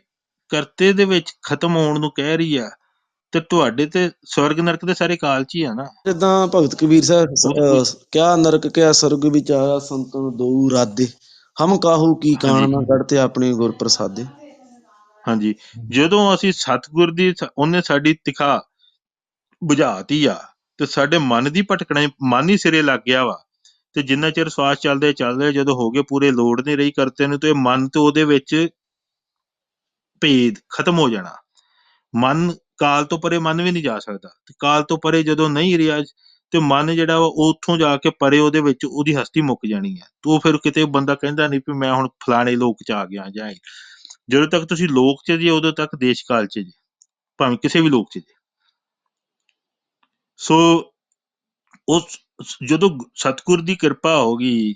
ਕਰਤੇ ਦੇ ਵਿੱਚ ਖਤਮ ਹੋਣ ਨੂੰ ਕਹਿ ਰਹੀ ਆ, ਤੇ ਤੁਹਾਡੇ ਤੇ ਸਵਰਗ ਨਰਕ ਦੇ ਸਾਰੇ ਕਾਲ 'ਚ ਹੀ ਆ ਨਾ। ਜਿੱਦਾਂ ਭਗਤ ਕਬੀਰ ਸਾਹਿਬ ਉਹ ਕਿਆ ਨਰਕ ਕਿਆ ਸਰਗ ਵਿਚਾਰਾ ਸੰਤਨ ਦਊ ਰਾਦੇ, ਹਮ ਕਾਹੂ ਕੀ ਕਾਣ ਹਾਂਜੀ ਨਾ ਕੱਢਤੇ ਆਪਣੇ ਗੁਰ ਪ੍ਰਸਾਦੇ। ਹਾਂਜੀ, ਜਦੋਂ ਅਸੀਂ ਸਤਿਗੁਰ ਦੀ ਉਹਨੇ ਸਾਡੀ ਤਿਖਾ ਬੁਝਾਤੀ ਆ, ਤੇ ਸਾਡੇ ਮਨ ਦੀ ਭਟਕਣਾ, ਮਨ ਹੀ ਸਿਰੇ ਲੱਗ ਗਿਆ ਵਾ, ਤੇ ਜਿੰਨਾ ਚਿਰ ਸਵਾਸ ਚੱਲਦੇ ਜਦੋਂ ਹੋ ਗਏ ਪੂਰੇ, ਲੋੜ ਨਹੀਂ ਰਹੀ ਕਰਤੇ ਨੂੰ, ਤੇ ਮਨ ਤੇ ਉਹਦੇ ਵਿੱਚ ਭੇਦ ਖਤਮ ਹੋ ਜਾਣਾ। ਮਨ ਕਾਲ ਤੋਂ ਪਰੇ ਮਨ ਵੀ ਨਹੀਂ ਜਾ ਸਕਦਾ, ਤੇ ਕਾਲ ਤੋਂ ਪਰੇ ਜਦੋਂ ਨਹੀਂ ਰਿਹਾ, ਤੇ ਮਨ ਜਿਹੜਾ ਵਾ ਉਹ ਉੱਥੋਂ ਜਾ ਕੇ ਪਰੇ ਉਹਦੇ ਵਿੱਚ ਉਹਦੀ ਹਸਤੀ ਮੁੱਕ ਜਾਣੀ ਹੈ। ਤੇ ਉਹ ਫਿਰ ਕਿਤੇ ਬੰਦਾ ਕਹਿੰਦਾ ਨਹੀਂ ਵੀ ਮੈਂ ਹੁਣ ਫਲਾਣੇ ਲੋਕ 'ਚ ਆ ਗਿਆ ਜਾਂ ਜਦੋਂ ਤੱਕ ਤੁਸੀਂ ਲੋਕ 'ਚ ਜੇ, ਉਦੋਂ ਤੱਕ ਦੇਸ਼ ਕਾਲ 'ਚ ਜੇ, ਭਾਵੇਂ ਕਿਸੇ ਵੀ ਲੋਕ 'ਚ ਜੇ। ਸੋ ਉਸ ਜਦੋਂ ਸਤਿਗੁਰ ਦੀ ਕਿਰਪਾ ਹੋ ਗਈ,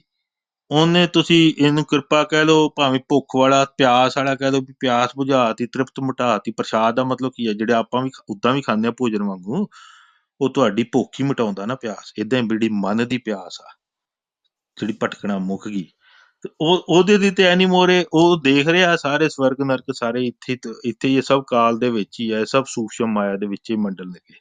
ਉਹਨੇ ਤੁਸੀਂ ਇਹਨੂੰ ਕਿਰਪਾ ਕਹਿ ਲਓ, ਭਾਵੇਂ ਭੁੱਖ ਵਾਲਾ ਪਿਆਸ ਵਾਲਾ ਕਹਿ ਲਓ, ਵੀ ਪਿਆਸ ਬੁਝਾਤੀ, ਤ੍ਰਿਪਤ ਮਿਟਾਤੀ। ਪ੍ਰਸ਼ਾਦ ਦਾ ਮਤਲਬ ਕੀ ਹੈ? ਜਿਹੜੇ ਆਪਾਂ ਵੀ ਉਦਾਂ ਵੀ ਖਾਂਦੇ ਆ ਭੋਜਨ ਵਾਂਗੂ, ਉਹ ਤੁਹਾਡੀ ਭੁੱਖ ਹੀ ਮਿਟਾਉਂਦਾ ਨਾ ਪਿਆਸ। ਏਦਾਂ ਹੀ ਜਿਹੜੀ ਮਨ ਦੀ ਪਿਆਸ ਆ, ਜਿਹੜੀ ਭਟਕਣਾ ਮੁੱਕ ਗਈ, ਤੇ ਉਹਦੇ ਦੀ ਤੇ ਐਨੀ ਮੋਰੇ ਉਹ ਦੇਖ ਰਿਹਾ ਸਾਰੇ ਸਵਰਗ ਨਰਕ ਸਾਰੇ ਇੱਥੇ ਹੀ, ਸਭ ਕਾਲ ਦੇ ਵਿੱਚ ਹੀ ਹੈ, ਸਭ ਸੂਖਸ਼ਮ ਮਾਇਆ ਦੇ ਵਿੱਚ ਹੀ ਮੰਡਲ ਲੱਗੇ,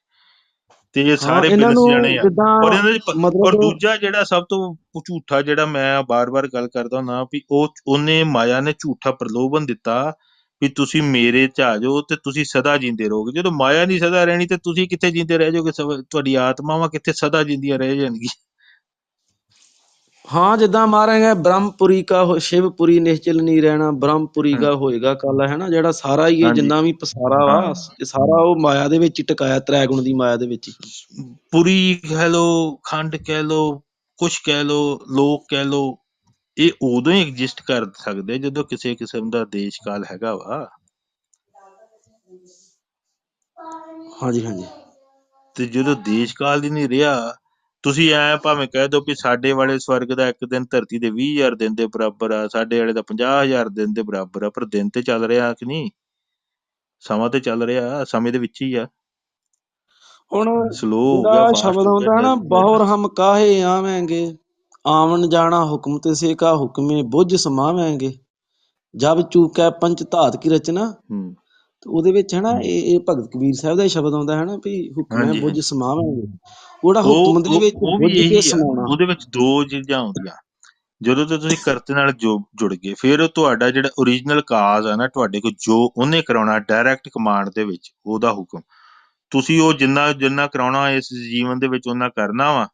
ਤੇ ਇਹ ਹਾਂ, ਸਾਰੇ ਇਹਨਾਂ ਬਿਨਸ ਨੂੰ ਜਾਣੇ ਆ। ਜਿੱਦਾਂ ਔਰ ਇਹਨਾਂ ਦੇ ਔਰ ਮਤਲਬ ਦੂਜਾ ਜਿਹੜਾ ਸਭ ਤੋਂ ਝੂਠਾ, ਜਿਹੜਾ ਮੈਂ ਬਾਰ-ਬਾਰ ਗੱਲ ਕਰਦਾ ਹੁੰਦਾ ਵੀ, ਉਹਨੇ ਮਾਇਆ ਨੇ ਝੂਠਾ ਪ੍ਰਲੋਭਨ ਦਿੱਤਾ ਵੀ ਤੁਸੀਂ ਮੇਰੇ 'ਚ ਆ ਜਾਓ ਤੇ ਤੁਸੀਂ ਸਦਾ ਜੀਂਦੇ ਰਹੋਗੇ। ਜਦੋਂ ਮਾਇਆ ਨਹੀਂ ਸਦਾ ਰਹਿਣੀ, ਤੇ ਤੁਸੀਂ ਕਿੱਥੇ ਜੀਂਦੇ ਰਹਿ ਜਾਓਗੇ? ਤੁਹਾਡੀ ਆਤਮਾਵਾਂ ਕਿੱਥੇ ਸਦਾ ਜਿੰਦੀਆਂ ਰਹਿ ਜਾਣਗੀਆਂ? ਹਾਂ, ਜਿੱਦਾਂ ਮਾਰਾਂਗੇ ਬ੍ਰਹਮਪੁਰੀ ਕਾ ਸ਼ਿਵਪੁਰੀ ਨਿਸ਼ਚਲ ਨਹੀਂ ਰਹਿਣਾ, ਬ੍ਰਹਮਪੁਰੀ ਹਾਂ ਕਾ ਹੋਏਗਾ ਕੱਲ, ਹੈ ਨਾ, ਜਿਹੜਾ ਸਾਰਾ ਹੀ ਇਹ ਹਾਂਜੀ ਜਿੰਨਾ ਵੀ ਪਸਾਰਾ ਵਾ, ਹਾਂ, ਇਹ ਸਾਰਾ ਉਹ ਮਾਇਆ ਦੇ ਵਿੱਚ ਹੀ ਟਿਕਾਇਆ, ਤ੍ਰੈ ਗੁਣ ਦੀ ਮਾਇਆ ਦੇ ਵਿੱਚ ਹੀ। ਪੁਰੀ ਕਹਿ ਲਓ, ਖੰਡ ਕਹਿ ਲਓ, ਕੁਛ ਕਹਿ ਲਓ, ਲੋਕ ਕਹਿ ਲਓ, ਇਹ ਉਦੋਂ ਹੀ ਐਗਜ਼ਿਸਟ ਕਰ ਸਕਦੇ ਜਦੋਂ ਕਿਸੇ ਕਿਸਮ ਦਾ ਦੇਸ਼ ਕਾਲ ਹੈਗਾ ਵਾ। ਹਾਂਜੀ ਹਾਂਜੀ। ਤੇ ਜਦੋਂ ਦੇਸ਼ ਕਾਲ ਹੀ ਨਹੀਂ ਰਿਹਾ, ਤੁਸੀਂ ਐ ਭਾਵੇਂ ਕਹਿ ਦਿਓ ਵੀ ਸਾਡੇ ਵਾਲੇ ਸਵਰਗ ਦਾ ਇੱਕ ਦਿਨ ਧਰਤੀ ਦੇ 20,000 ਦਿਨ ਦੇ ਬਰਾਬਰ ਆ, ਸਾਡੇ ਵਾਲੇ ਦਾ 50,000 ਦਿਨ ਦੇ ਬਰਾਬਰ ਆ, ਪਰ ਦਿਨ ਤੇ ਚੱਲ ਰਿਹਾ ਕਿ ਨਹੀਂ? ਸਮਾਂ ਤੇ ਚੱਲ ਰਿਹਾ, ਸਮੇਂ ਦੇ ਵਿੱਚ ਹੀ ਆ। ਹੁਣ ਸਲੋ ਹੋ ਗਿਆ, ਜਿਹੜਾ ਫਾਸਟ ਸ਼ਬਦ ਹੋ ਗਿਆ, ਆਉਂਦਾ ਹੈ ਨਾ, ਡੈਡ। ਬਹੁਰ ਹਮ ਕਾਹੇ ਆਵੇਂਗੇ, ਆਵਣ ਜਾਣਾ ਹੁਕਮ ਤਿਸੇ ਕਾ, ਹੁਕਮੇ ਬੁੱਝ ਸਮਾਵੇਂਗੇ, ਜਬ ਚੂਕੈ ਪੰਚ ਧਾਤ ਕੀ ਰਚਨਾ। ਹੂੰ, ਤੇ ਉਹਦੇ ਵਿੱਚ ਹੈ ਨਾ, ਇਹ ਭਗਤ ਕਬੀਰ ਸਾਹਿਬ ਦਾ ਹੀ ਸ਼ਬਦ ਆਉਂਦਾ ਹੈ ਨਾ, ਵੀ ਹੁਕਮੈ ਹਾਂਜੀ ਬੁੱਝ ਹਾਂਜੀ। ਸਮਾਵਾਂਗੇ। ਉਹਦਾ ਹੁਕਮ ਉਹ ਦੇ ਉਹ ਵਿੱਚ ਉਹ ਵੀ ਬੁੱਝ ਕੇ ਇਹੀ ਆ, ਸਮਾਉਣਾ। ਉਹਦੇ ਵਿੱਚ ਦੋ ਚੀਜ਼ਾਂ ਆਉਂਦੀਆਂ। ਜਦੋਂ ਤੋਂ ਤੁਸੀਂ ਕਰਤੇ ਨਾਲ ਜੁੜ ਗਏ, ਫਿਰ ਉਹ ਤੁਹਾਡਾ ਜਿਹੜਾ ਓਰੀਜਨਲ ਕਾਜ਼ ਆ ਨਾ, ਤੁਹਾਡੇ ਕੋਲ ਜੋ ਉਹਨੇ ਕਰਾਉਣਾ ਡਾਇਰੈਕਟ ਕਮਾਂਡ ਦੇ ਵਿੱਚ, ਉਹਦਾ ਹੁਕਮ ਤੁਸੀਂ ਉਹ ਜਿੰਨਾ ਕਰਾਉਣਾ ਇਸ ਜੀਵਨ ਦੇ ਵਿੱਚ ਉਹਨਾਂ ਕਰਨਾ ਵਾ।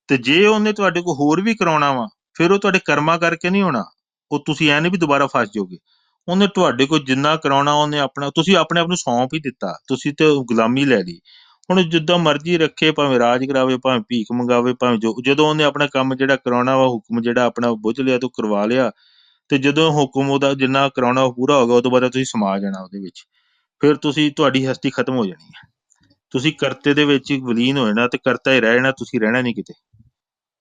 ਤੇ ਜੇ ਉਹਨੇ ਤੁਹਾਡੇ ਕੋਲ ਹੋਰ ਵੀ ਕਰਾਉਣਾ ਵਾ, ਫਿਰ ਉਹ ਤੁਹਾਡੇ ਕਰਮਾਂ ਕਰਕੇ ਨਹੀਂ ਹੋਣਾ। ਉਹ ਤੁਸੀਂ ਐ ਨਹੀਂ ਵੀ ਦੁਬਾਰਾ ਫਸ ਜਾਓਗੇ। ਉਹਨੇ ਤੁਹਾਡੇ ਕੋਲ ਜਿੰਨਾ ਕਰਾਉਣਾ, ਉਹਨੇ ਆਪਣਾ, ਤੁਸੀਂ ਆਪਣੇ ਆਪ ਨੂੰ ਸੌਂਪ ਹੀ ਦਿੱਤਾ, ਤੁਸੀਂ ਤੇ ਗੁਲਾਮੀ ਲੈ ਲਈ। ਹੁਣ ਜਿੱਦਾਂ ਮਰਜ਼ੀ ਰੱਖੇ, ਭਾਵੇਂ ਰਾਜ ਕਰਾਵੇ, ਭਾਵੇਂ ਭੀਖ ਮੰਗਾਵੇ, ਭਾਵੇਂ ਜਦੋਂ ਉਹਨੇ ਆਪਣਾ ਕੰਮ ਜਿਹੜਾ ਕਰਾਉਣਾ ਵਾ, ਹੁਕਮ ਜਿਹੜਾ ਆਪਣਾ ਬੁੱਝ ਲਿਆ, ਤੂੰ ਕਰਵਾ ਲਿਆ। ਤੇ ਜਦੋਂ ਹੁਕਮ ਉਹਦਾ ਜਿੰਨਾ ਕਰਾਉਣਾ ਉਹ ਪੂਰਾ ਹੋ ਗਿਆ, ਉਹ ਤੋਂ ਬਾਅਦ ਤੁਸੀਂ ਸਮਾ ਜਾਣਾ ਉਹਦੇ ਵਿੱਚ। ਫਿਰ ਤੁਹਾਡੀ ਹਸਤੀ ਖਤਮ ਹੋ ਜਾਣੀ ਹੈ। ਤੁਸੀਂ ਕਰਤੇ ਦੇ ਵਿੱਚ ਵਿਲੀਨ ਹੋ ਜਾਣਾ, ਤੇ ਕਰਤਾ ਹੀ ਰਹਿ ਜਾਣਾ, ਤੁਸੀਂ ਰਹਿਣਾ ਨਹੀਂ ਕਿਤੇ।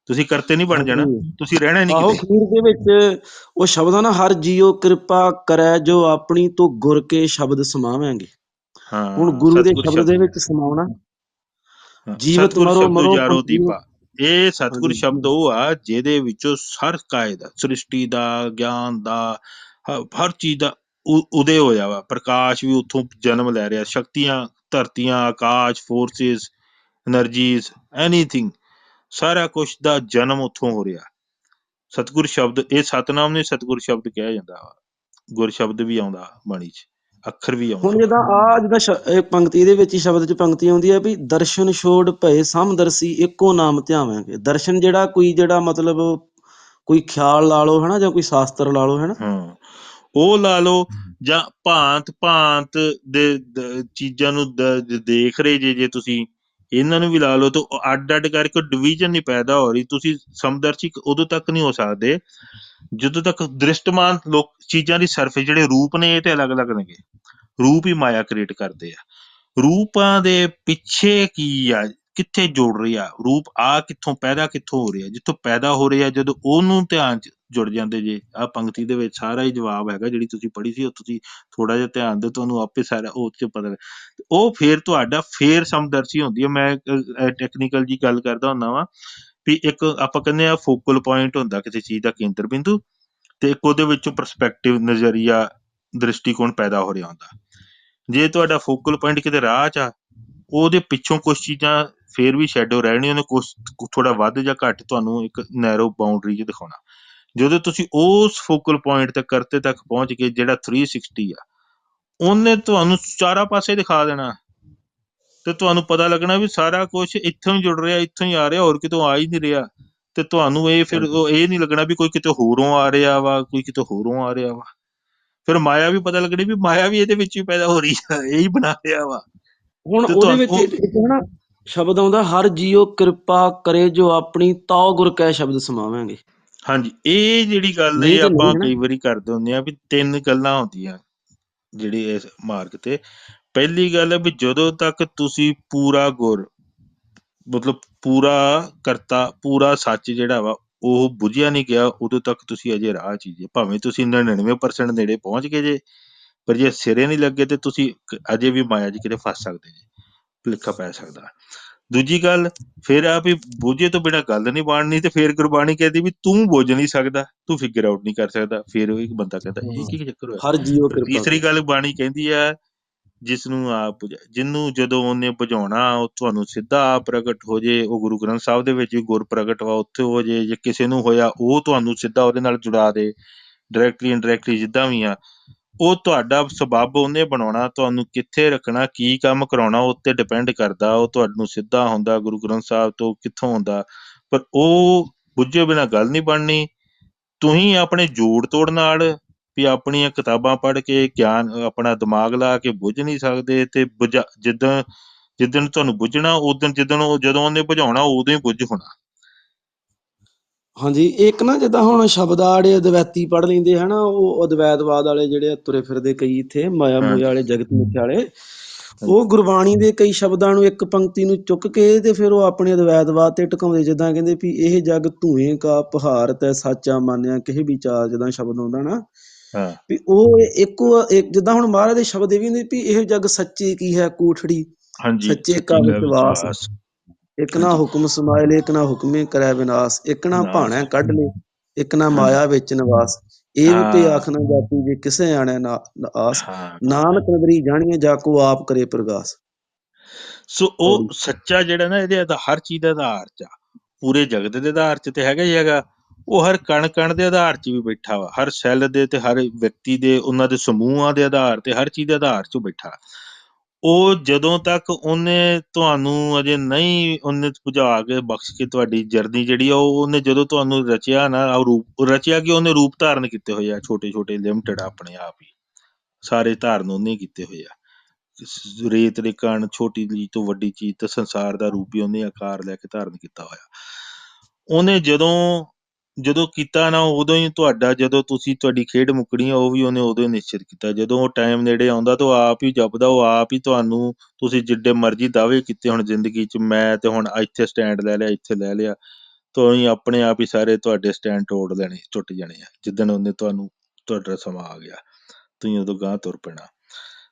ਤੁਸੀਂ ਕਰਤੇ ਨਹੀਂ ਬਣ ਜਾਣਾ, ਹਾਂਜੀ। ਤੁਸੀਂ ਰਹਿਣਾ ਨਹੀਂ ਆਹੋ, ਕਿਤੇ। ਅਖੀਰ ਦੇ ਵਿੱਚ ਉਹ ਸ਼ਬਦ ਆ ਨਾ, ਹਰ ਜੀਓ ਕਿਰਪਾ ਕਰੈ ਜੋ ਆਪਣੀ, ਤੋਂ ਗੁਰ ਕੇ ਸ਼ਬਦ ਸਮਾਵਾਂਗੇ। ਹੁਣ ਹਾਂ, ਗੁਰੂ ਦੇ ਸਤਿਗੁਰ ਸ਼ਬਦ ਦੇ ਸ਼ਬਦ। ਵਿੱਚ ਸਮਾਉਣਾ, ਹਾਂ, ਜੀਵਤ ਸਤਿਗੁਰ ਮਰੋ ਸ਼ਬਦ ਮਰੋ ਉਜਾਰੋ ਪੰਥੀ। ਦੀਪਾ। ਇਹ ਸਤਿਗੁਰ ਹਾਂਜੀ ਸ਼ਬਦ ਉਹ ਆ ਜਿਹਦੇ ਵਿੱਚੋਂ ਹਰ ਕਾਇ ਦਾ, ਸ੍ਰਿਸ਼ਟੀ ਦਾ, ਗਿਆਨ ਦਾ, ਹਰ ਚੀਜ਼ ਦਾ ਉਦੈ ਹੋਇਆ ਵਾ। ਪ੍ਰਕਾਸ਼ ਵੀ ਉੱਥੋਂ ਜਨਮ ਲੈ ਰਿਹਾ, ਸ਼ਕਤੀਆਂ, ਧਰਤੀਆਂ, ਆਕਾਸ਼, ਫੋਰਸਿਸ, ਐਨਰਜੀਜ਼, ਐਨੀਥਿੰਗ, ਸਾਰਾ ਕੁਛ ਦਾ ਜਨਮ ਉੱਥੋਂ ਹੋ ਰਿਹਾ। ਸਤਿਗੁਰ ਸ਼ਬਦ, ਇਹ ਸਤਨਾਮ ਨੂੰ ਸਤਿਗੁਰ ਸ਼ਬਦ ਕਿਹਾ ਜਾਂਦਾ ਵਾ। ਗੁਰ ਸ਼ਬਦ ਵੀ ਆਉਂਦਾ ਬਾਣੀ 'ਚ, ਅੱਖਰ ਵੀ ਆਉਂਦਾ ਹੁਣ ਵਾ। ਜਿੱਦਾਂ ਇਹ ਪੰਕਤੀ ਦੇ ਵਿੱਚ ਹੀ ਸ਼ਬਦ 'ਚ ਪੰਕਤੀ ਆਉਂਦੀ ਹੈ ਵੀ ਦਰਸ਼ਨ ਛੋੜ ਭਏ ਸਮਦਰਸੀ ਇੱਕੋ ਨਾਮ ਧਿਆਵਾਂਗੇ। ਦਰਸ਼ਨ ਜਿਹੜਾ ਕੋਈ ਜਿਹੜਾ ਮਤਲਬ ਕੋਈ ਖਿਆਲ ਲਾ ਲਓ ਹਨਾ, ਜਾਂ ਕੋਈ ਸ਼ਾਸਤਰ ਲਾ ਲਓ ਹਨਾ। ਹਾਂ, ਉਹ ਲਾ ਲਓ, ਜਾਂ ਭਾਂਤ ਭਾਂਤ ਦੇ ਚੀਜ਼ਾਂ ਨੂੰ ਦੇਖ ਰਹੇ ਜੇ ਤੁਸੀਂ, ਇਹਨਾਂ ਨੂੰ ਵੀ ਲਾ ਲਓ, ਤੇ ਅੱਡ ਅੱਡ ਕਰਕੇ ਡਿਵੀਜ਼ਨ ਨਹੀਂ ਪੈਦਾ ਹੋ ਰਹੀ। ਤੁਸੀਂ ਸਮਦਰਸ਼ੀ ਉਦੋਂ ਤੱਕ ਨਹੀਂ ਹੋ ਸਕਦੇ ਜਦੋਂ ਤੱਕ ਦ੍ਰਿਸ਼ਟਮਾਨ ਲੋਕ ਚੀਜ਼ਾਂ ਦੀ ਸਰਫੇਸ ਜਿਹੜੇ ਰੂਪ ਨੇ ਇਹ ਤੇ ਅਲੱਗ ਅਲੱਗ ਨੇਗੇ। ਰੂਪ ਹੀ ਮਾਇਆ ਕ੍ਰੀਏਟ ਕਰਦੇ ਆ। ਰੂਪਾਂ ਦੇ ਪਿੱਛੇ ਕੀ ਆ, ਕਿੱਥੇ ਜੋੜ ਰਹੀ ਆ ਰੂਪ, ਆ ਕਿੱਥੋਂ ਪੈਦਾ ਕਿੱਥੋਂ ਹੋ ਰਿਹਾ, ਜਿੱਥੋਂ ਪੈਦਾ ਹੋ ਰਿਹਾ ਜਦੋਂ ਉਹਨੂੰ ਧਿਆਨ ਚ ਜੁੜ ਜਾਂਦੇ ਜੇ। ਆਹ ਪੰਕਤੀ ਦੇ ਵਿੱਚ ਸਾਰਾ ਹੀ ਜਵਾਬ ਹੈਗਾ, ਜਿਹੜੀ ਤੁਸੀਂ ਪੜ੍ਹੀ ਸੀ। ਉਹ ਤੁਸੀਂ ਥੋੜਾ ਜਿਹਾ ਧਿਆਨ ਦਿਓ, ਤੁਹਾਨੂੰ ਆਪੇ ਸਾਰਾ ਉਹ ਚ ਪਤਾ ਉਹ ਫੇਰ ਤੁਹਾਡਾ ਫੇਰ ਸਮਦਰਸ਼ੀ ਹੁੰਦੀ ਹੈ। ਮੈਂ ਟੈਕਨੀਕਲ ਜੀ ਗੱਲ ਕਰਦਾ ਹੁੰਦਾ ਵਾਂ ਵੀ ਇੱਕ ਆਪਾਂ ਕਹਿੰਦੇ ਆ ਫੋਕਲ ਪੁਆਇੰਟ ਹੁੰਦਾ ਕਿਸੇ ਚੀਜ਼ ਦਾ ਕੇਂਦਰ ਬਿੰਦੂ, ਤੇ ਇੱਕ ਉਹਦੇ ਵਿੱਚੋਂ ਪਰਸਪੈਕਟਿਵ ਨਜ਼ਰੀਆ ਦ੍ਰਿਸ਼ਟੀਕੋਣ ਪੈਦਾ ਹੋ ਰਿਹਾ ਹੁੰਦਾ। ਜੇ ਤੁਹਾਡਾ ਫੋਕਲ ਪੁਆਇੰਟ ਕਿਤੇ ਰਾਹ ਚ ਆ, ਉਹਦੇ ਪਿੱਛੋਂ ਕੁਛ ਚੀਜ਼ਾਂ ਫੇਰ ਵੀ ਸ਼ੈਡੋ ਰਹਿਣੀ, ਉਹਨੇ ਕੁਛ ਥੋੜਾ ਵੱਧ ਜਾਂ ਘੱਟ ਤੁਹਾਨੂੰ ਇੱਕ ਨੈਰੋ ਬਾਉਂਡਰੀ 'ਚ ਦਿਖਾਉਣਾ। ਜਦੋਂ ਤੁਸੀਂ ਉਸ ਫੋਕਲ ਪੁਆਇੰਟ ਤੇ ਕਰਤੇ ਤੱਕ ਪਹੁੰਚ ਗਏ ਜਿਹੜਾ 360 ਆ, ਉਹਨੇ ਤੁਹਾਨੂੰ ਚਾਰਾਂ ਪਾਸੇ ਦਿਖਾ ਦੇਣਾ ਤੇ ਤੁਹਾਨੂੰ ਪਤਾ ਲੱਗਣਾ ਵੀ ਸਾਰਾ ਕੁਛ ਇੱਥੋਂ ਹੀ ਜੁੜ ਰਿਹਾ, ਇੱਥੋਂ ਹੀ ਆ ਰਿਹਾ, ਹੋਰ ਕਿਤੋਂ ਆ ਹੀ ਨਹੀਂ ਰਿਹਾ। ਤੇ ਤੁਹਾਨੂੰ ਇਹ ਫਿਰ ਇਹ ਨਹੀਂ ਲੱਗਣਾ ਵੀ ਕੋਈ ਕਿਤੇ ਹੋਰੋਂ ਆ ਰਿਹਾ ਵਾ, ਕੋਈ ਕਿਤੇ ਹੋਰੋਂ ਆ ਰਿਹਾ ਵਾ। ਫਿਰ ਮਾਇਆ ਵੀ ਪਤਾ ਲੱਗਣੀ ਵੀ ਮਾਇਆ ਵੀ ਇਹਦੇ ਵਿੱਚ ਹੀ ਪੈਦਾ ਹੋ ਰਹੀ ਆ, ਇਹੀ ਬਣਾ ਰਿਹਾ ਵਾ। ਹੁਣ ਤੇ ਉਹਦੇ ਤੁਹਾਨੂੰ ਵਿੱਚ ਇੱਕ ਹਨਾ ਸ਼ਬਦ ਆਉਂਦਾ, ਹਰ ਜੀਓ ਕਿਰਪਾ ਕਰੇ ਜੋ ਆਪਣੀ ਤਾਉ ਗੁਰ ਕੈ ਸ਼ਬਦ ਸਮਾਵਾਂਗੇ। ਹਾਂਜੀ, ਇਹ ਜਿਹੜੀ ਗੱਲ ਨਹੀਂ ਇਹ ਤੇ ਨਹੀਂ ਆਪਾਂ ਹੈ ਨਾ। ਕਈ ਵਾਰੀ ਕਰਦੇ ਹੁੰਦੇ ਆ ਵੀ ਤਿੰਨ ਗੱਲਾਂ ਹੁੰਦੀਆਂ ਜਿਹੜੀ ਇਸ ਮਾਰਗ ਤੇ। ਪਹਿਲੀ ਗੱਲ ਹੈ ਵੀ ਜਦੋਂ ਤੱਕ ਤੁਸੀਂ ਪੂਰਾ ਗੁਰ ਮਤਲਬ ਪੂਰਾ ਕਰਤਾ, ਪੂਰਾ ਸੱਚ ਜਿਹੜਾ ਵਾ ਉਹ ਬੁਝਿਆ ਨਹੀਂ ਗਿਆ, ਉਦੋਂ ਤੱਕ ਤੁਸੀਂ ਅਜੇ ਰਾਹ ਚ ਹੀ ਜੇ। ਭਾਵੇਂ ਤੁਸੀਂ 99% ਨੇੜੇ ਪਹੁੰਚ ਗਏ ਜੇ, ਪਰ ਜੇ ਸਿਰੇ ਨਹੀਂ ਲੱਗੇ ਤੇ ਤੁਸੀਂ ਅਜੇ ਵੀ ਮਾਇਆ ਜੀ ਕਿਤੇ ਫਸ ਸਕਦੇ ਜੇ, ਭੁਲੇਖਾ ਪੈ ਸਕਦਾ। ਦੂਜੀ ਗੱਲ ਫਿਰ ਆ ਵੀ ਬੋਝੇ ਤੋਂ ਬਿਨਾਂ ਗੱਲ ਨਹੀਂ ਬਣਨੀ, ਤੇ ਫਿਰ ਗੁਰਬਾਣੀ ਕਹਿੰਦੀ ਵੀ ਤੂੰ ਬੁੱਝ ਨਹੀਂ ਸਕਦਾ, ਤੂੰ ਫਿਗਰ ਆਊਟ ਨਹੀਂ ਕਰ ਸਕਦਾ। ਫਿਰ ਉਹ ਇੱਕ ਬੰਦਾ ਕਹਿੰਦਾ ਇਹ ਕੀ ਚੱਕਰ ਹੋਇਆ। ਹਰ ਜੀਓ ਫਿਰ ਕਿਰਪਾ ਤੀਸਰੀ ਕਰੇ। ਗੱਲ ਬਾਣੀ ਕਹਿੰਦੀ ਆ, ਜਿਸ ਨੂੰ ਆਪ ਜਿਹਨੂੰ ਜਦੋਂ ਉਹਨੇ ਬੁਝਾਉਣਾ ਉਹ ਤੁਹਾਨੂੰ ਸਿੱਧਾ ਆਪ ਪ੍ਰਗਟ ਹੋ ਜੇ। ਉਹ ਗੁਰੂ ਗ੍ਰੰਥ ਸਾਹਿਬ ਦੇ ਵਿੱਚ ਵੀ ਗੁਰ ਪ੍ਰਗਟ ਵਾ, ਉੱਥੇ ਹੋ ਜੇ। ਜੇ ਕਿਸੇ ਨੂੰ ਹੋਇਆ ਉਹ ਤੁਹਾਨੂੰ ਸਿੱਧਾ ਉਹਦੇ ਨਾਲ ਜੁੜਾ ਦੇ, ਡਾਇਰੈਕਟਲੀ ਇਨਡਾਇਰੈਕਟਲੀ ਜਿੱਦਾਂ ਵੀ ਆ। ਉਹ ਤੁਹਾਡਾ ਸਬੱਬ ਉਹਨੇ ਬਣਾਉਣਾ, ਤੁਹਾਨੂੰ ਕਿੱਥੇ ਰੱਖਣਾ, ਕੀ ਕੰਮ ਕਰਾਉਣਾ, ਉਹ ਤੇ ਡਿਪੈਂਡ ਕਰਦਾ। ਉਹ ਤੁਹਾਨੂੰ ਸਿੱਧਾ ਹੁੰਦਾ ਗੁਰੂ ਗ੍ਰੰਥ ਸਾਹਿਬ ਤੋਂ ਕਿੱਥੋਂ ਹੁੰਦਾ, ਪਰ ਉਹ ਬੁੱਝੇ ਬਿਨਾਂ ਗੱਲ ਨਹੀਂ ਬਣਨੀ। ਤੁਸੀਂ ਆਪਣੇ ਜੋੜ ਤੋੜ ਨਾਲ ਵੀ ਆਪਣੀਆਂ ਕਿਤਾਬਾਂ ਪੜ੍ਹ ਕੇ ਗਿਆਨ ਆਪਣਾ ਦਿਮਾਗ ਲਾ ਕੇ ਬੁੱਝ ਨਹੀਂ ਸਕਦੇ। ਤੇ ਜਿੱਦਣ ਤੁਹਾਨੂੰ ਬੁੱਝਣਾ ਉਦਣ, ਜਦੋਂ ਉਹਨੇ ਬੁਝਾਉਣਾ ਉਦੋਂ ਹੀ ਬੁੱਝ ਹੋਣਾ। ਹਾਂਜੀ, ਇੱਕ ਨਾ ਜਿੱਦਾਂ ਹੁਣ ਸ਼ਬਦਾੜੇ ਅਦਵੈਤੀ ਪੜ੍ਹ ਲੈਂਦੇ ਹਨਾ, ਉਹ ਅਦਵੈਤਵਾਦ ਵਾਲੇ ਜਿਹੜੇ ਤੁਰੇ ਫਿਰਦੇ ਕਈ ਇੱਥੇ ਮਾਇਆ ਮੂਇਆ ਹਾਂਜੀ ਵਾਲੇ, ਜਗਤ ਮਿੱਥਿਆ ਵਾਲੇ, ਹਾਂਜੀ ਉਹ ਗੁਰਬਾਣੀ ਦੇ ਕਈ ਸ਼ਬਦਾਂ ਨੂੰ ਇੱਕ ਪੰਕਤੀ ਨੂੰ ਚੁੱਕ ਕੇ ਤੇ ਫਿਰ ਉਹ ਆਪਣੇ ਅਦਵੈਤਵਾਦ ਤੇ ਟਿਕਾਉਂਦੇ। ਜਿੱਦਾਂ ਕਹਿੰਦੇ ਵੀ ਇਹ ਜਗ ਧੂਏ ਕਾ ਪਹਾੜ ਤੈ ਸਾਚਾ ਮਾਨਿਆ ਕਿਸੇ ਵਿਚਾਰ, ਜਿੱਦਾਂ ਸ਼ਬਦ ਆਉਂਦਾ ਨਾ ਹਾਂ ਵੀ ਉਹ ਇੱਕ ਜਿੱਦਾਂ ਹੁਣ ਮਹਾਰਾਜ ਦੇ ਸ਼ਬਦ ਇਹ ਵੀ ਹੁੰਦੇ ਵੀ ਇਹ ਜਗ ਸੱਚੇ ਕੀ ਹੈ ਕੂਠੜੀ, ਹਾਂਜੀ, ਸੱਚੇ ਕਾ ਸੱਚੀ ਕਾ ਵਿਸ਼ਵਾਸ, ਵਿਸ਼ਵਾਸ। ਇੱਕ ਨਾ ਹਾਂਜੀ ਹੁਕਮ ਸਮਾਇ ਲੇ, ਇੱਕ ਨਾ ਹੁਕਮੇ ਕਰੈ ਵਿਨਾਸ਼, ਇੱਕ ਨਾ ਨਾਸ। ਭਾਣੈ ਕੱਢ ਲੇ, ਇੱਕ ਨਾ ਹਾਂਜੀ ਮਾਇਆ ਵਿੱਚ ਨਿਵਾਸ। ਏਵ ਤੇ ਹਾਂ ਆਖ ਨਾ ਜਾਤੀ ਜੇ ਕਿਸੇ ਆਣੈ ਨਾ ਆਸ, ਹਾਂ। ਨਾਨਕ ਨਦਰੀ ਜਾਣੀਏ ਜਾ ਕੋ ਆਪ ਕਰੇ ਪ੍ਰਗਾਸ। ਸੋ ਉਹ ਪੌੜੀ। ਸੱਚਾ ਜਿਹੜਾ ਨਾ ਇਹਦੇ ਹਰ ਚੀਜ਼ ਦੇ ਆਧਾਰ ਚ ਆ। ਪੂਰੇ ਜਗਤ ਦੇ ਆਧਾਰ ਚ ਤੇ ਹੈਗਾ ਹੀ ਹੈਗਾ, ਉਹ ਹਰ ਕਣ ਕਣ ਦੇ ਆਧਾਰ ਚ ਵੀ ਬੈਠਾ ਵਾ, ਹਰ ਸੈੱਲ ਦੇ ਤੇ ਹਰ ਵਿਅਕਤੀ ਦੇ ਉਹਨਾਂ ਦੇ ਸਮੂਹਾਂ ਦੇ ਆਧਾਰ ਤੇ, ਹਰ ਚੀਜ਼ ਦੇ ਆਧਾਰ ਚ ਬੈਠਾ। ਉਹ ਜਦੋਂ ਤੱਕ ਉਹਨੇ ਤੁਹਾਨੂੰ ਅਜੇ ਨਹੀਂ ਉਹਨੇ ਬੁਝਾ ਕੇ ਬਖਸ਼ ਕੇ ਤੁਹਾਡੀ ਜਰਨੀ ਜਿਹੜੀ ਆ ਉਹਨੇ ਜਦੋਂ ਤੁਹਾਨੂੰ ਰਚਿਆ ਨਾ, ਰੂਪ ਰਚਿਆ ਕਿ ਉਹਨੇ ਰੂਪ ਧਾਰਨ ਕੀਤੇ ਹੋਏ ਆ, ਛੋਟੇ ਛੋਟੇ ਲਿਮਟਿਡ ਆਪਣੇ ਆਪ ਹੀ ਸਾਰੇ ਧਾਰਨ ਉਹਨੇ ਕੀਤੇ ਹੋਏ ਆ। ਰੇਤ ਦੇ ਕਣ, ਛੋਟੀ ਚੀਜ਼ ਤੋਂ ਵੱਡੀ ਚੀਜ਼ ਤੇ ਸੰਸਾਰ ਦਾ ਰੂਪ ਹੀ ਉਹਨੇ ਆਕਾਰ ਲੈ ਕੇ ਧਾਰਨ ਕੀਤਾ ਹੋਇਆ। ਉਹਨੇ ਜਦੋਂ ਕੀਤਾ ਨਾ, ਉਦੋਂ ਹੀ ਤੁਹਾਡਾ ਜਦੋਂ ਤੁਹਾਡੀ ਖੇਡ ਮੁੱਕਣੀ ਆ, ਉਹ ਵੀ ਉਹਨੇ ਉਦੋਂ ਹੀ ਨਿਸ਼ਚਿਤ ਕੀਤਾ। ਜਦੋਂ ਉਹ ਟਾਈਮ ਨੇੜੇ ਆਉਂਦਾ ਤਾਂ ਉਹ ਆਪ ਹੀ ਜਪਦਾ, ਉਹ ਆਪ ਹੀ ਤੁਹਾਨੂੰ, ਤੁਸੀਂ ਜਿੱਡੇ ਮਰਜ਼ੀ ਦਾਅਵੇ ਕੀਤੇ ਹੁਣ ਜ਼ਿੰਦਗੀ 'ਚ, ਮੈਂ ਤੇ ਹੁਣ ਇੱਥੇ ਸਟੈਂਡ ਲੈ ਲਿਆ, ਇੱਥੇ ਲੈ ਲਿਆ, ਤੁਸੀਂ ਆਪਣੇ ਆਪ ਹੀ ਸਾਰੇ ਤੁਹਾਡੇ ਸਟੈਂਡ ਟੁੱਟ ਜਾਣੇ ਆ। ਜਿੱਦਣ ਉਹਨੇ ਤੁਹਾਡਾ ਸਮਾਂ ਆ ਗਿਆ, ਤੁਸੀਂ ਉਦੋਂ ਗਾਂਹ ਤੁਰ ਪੈਣਾ।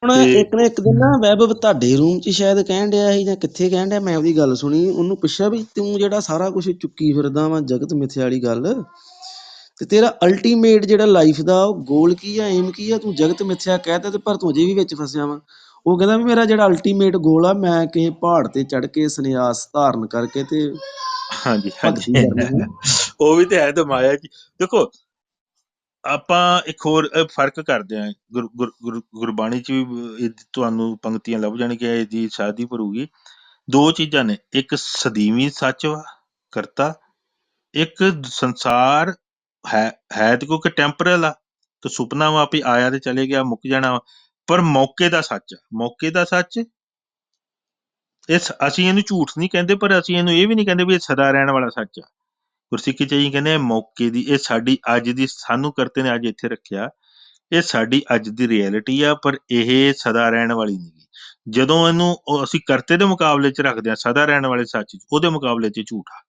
ਹੁਣ ਤੇ ਇੱਕ ਨਾ ਇੱਕ ਦਿਨ ਨਾ ਵੈਭਵ ਤੁਹਾਡੇ ਰੂਮ 'ਚ ਸ਼ਾਇਦ ਕਹਿਣ ਡਿਆ ਸੀ ਜਾਂ ਕਿੱਥੇ ਕਹਿਣ ਡਿਆ, ਮੈਂ ਉਹਦੀ ਗੱਲ ਸੁਣੀ। ਉਹਨੂੰ ਪੁੱਛਿਆ ਵੀ ਤੂੰ ਜਿਹੜਾ ਸਾਰਾ ਕੁਛ ਚੁੱਕੀ ਫਿਰਦਾ ਵਾ ਜਗਤ ਮਿੱਥਿਆ ਵਾਲੀ ਗੱਲ, ਤੇ ਤੇਰਾ ਅਲਟੀਮੇਟ ਜਿਹੜਾ ਲਾਈਫ ਦਾ ਉਹ ਗੋਲ ਕੀ ਆ, ਏਮ ਕੀ ਆ? ਤੂੰ ਜਗਤ ਮਿੱਥਿਆ ਕਹਿਤਾ ਤੇ ਪਰ ਤੂੰ ਅਜੇ ਵੀ ਵਿੱਚ ਫਸਿਆ ਵਾ। ਉਹ ਕਹਿੰਦਾ ਵੀ ਮੇਰਾ ਜਿਹੜਾ ਅਲਟੀਮੇਟ ਗੋਲ ਆ, ਮੈਂ ਕਿਸੇ ਪਹਾੜ ਤੇ ਚੜ੍ਹ ਕੇ ਸੰਨਿਆਸ ਧਾਰਨ ਕਰਕੇ ਤੇ ਹਾਂਜੀ ਭਗਤੀ ਹਾਂਜੀ ਕਰਨੀ ਹੈ। ਉਹ ਵੀ ਤੇ ਹੈ ਤੇ ਮਾਇਆ ਜੀ। ਦੇਖੋ ਆਪਾਂ ਇੱਕ ਹੋਰ ਫਰਕ ਕਰਦੇ ਹਾਂ, ਗੁਰਬਾਣੀ 'ਚ ਵੀ ਤੁਹਾਨੂੰ ਪੰਕਤੀਆਂ ਲੱਭ ਜਾਣਗੀਆਂ, ਇਹਦੀ ਸ਼ਾਦੀ ਭਰੂਗੀ। ਦੋ ਚੀਜ਼ਾਂ ਨੇ, ਇੱਕ ਸਦੀਵੀ ਸੱਚ ਵਾ ਕਰਤਾ, ਇੱਕ ਸੰਸਾਰ ਹੈ ਤੇ ਕਿਉਂਕਿ ਟੈਂਪਰਲ ਆ, ਤੇ ਸੁਪਨਾ ਵਾ ਵੀ ਆਇਆ ਤੇ ਚਲੇ ਗਿਆ, ਮੁੱਕ ਜਾਣਾ ਵਾ, ਪਰ ਮੌਕੇ ਦਾ ਸੱਚ ਆ। ਮੌਕੇ ਦਾ ਸੱਚ ਅਸੀਂ ਇਹਨੂੰ ਝੂਠ ਨਹੀਂ ਕਹਿੰਦੇ, ਪਰ ਅਸੀਂ ਇਹਨੂੰ ਇਹ ਵੀ ਨਹੀਂ ਕਹਿੰਦੇ ਵੀ ਇਹ ਸਦਾ ਰਹਿਣ ਵਾਲਾ ਸੱਚ ਆ। ਗੁਰਸਿੱਖੀ ਚ ਅਸੀਂ ਕਹਿੰਦੇ ਮੌਕੇ ਦੀ, ਇਹ ਸਾਡੀ ਅੱਜ ਦੀ, ਸਾਨੂੰ ਕਰਤੇ ਨੇ ਅੱਜ ਇੱਥੇ ਰੱਖਿਆ, ਇਹ ਸਾਡੀ ਅੱਜ ਦੀ ਰਿਐਲਿਟੀ ਆ, ਪਰ ਇਹ ਸਦਾ ਰਹਿਣ ਵਾਲੀ ਨਹੀਂ। ਜਦੋਂ ਇਹਨੂੰ ਅਸੀਂ ਕਰਤੇ ਦੇ ਮੁਕਾਬਲੇ ਚ ਰੱਖਦੇ ਹਾਂ, ਸਦਾ ਰਹਿਣ ਵਾਲੇ ਸੱਚ, ਉਹਦੇ ਮੁਕਾਬਲੇ ਚ ਝੂਠ ਆ।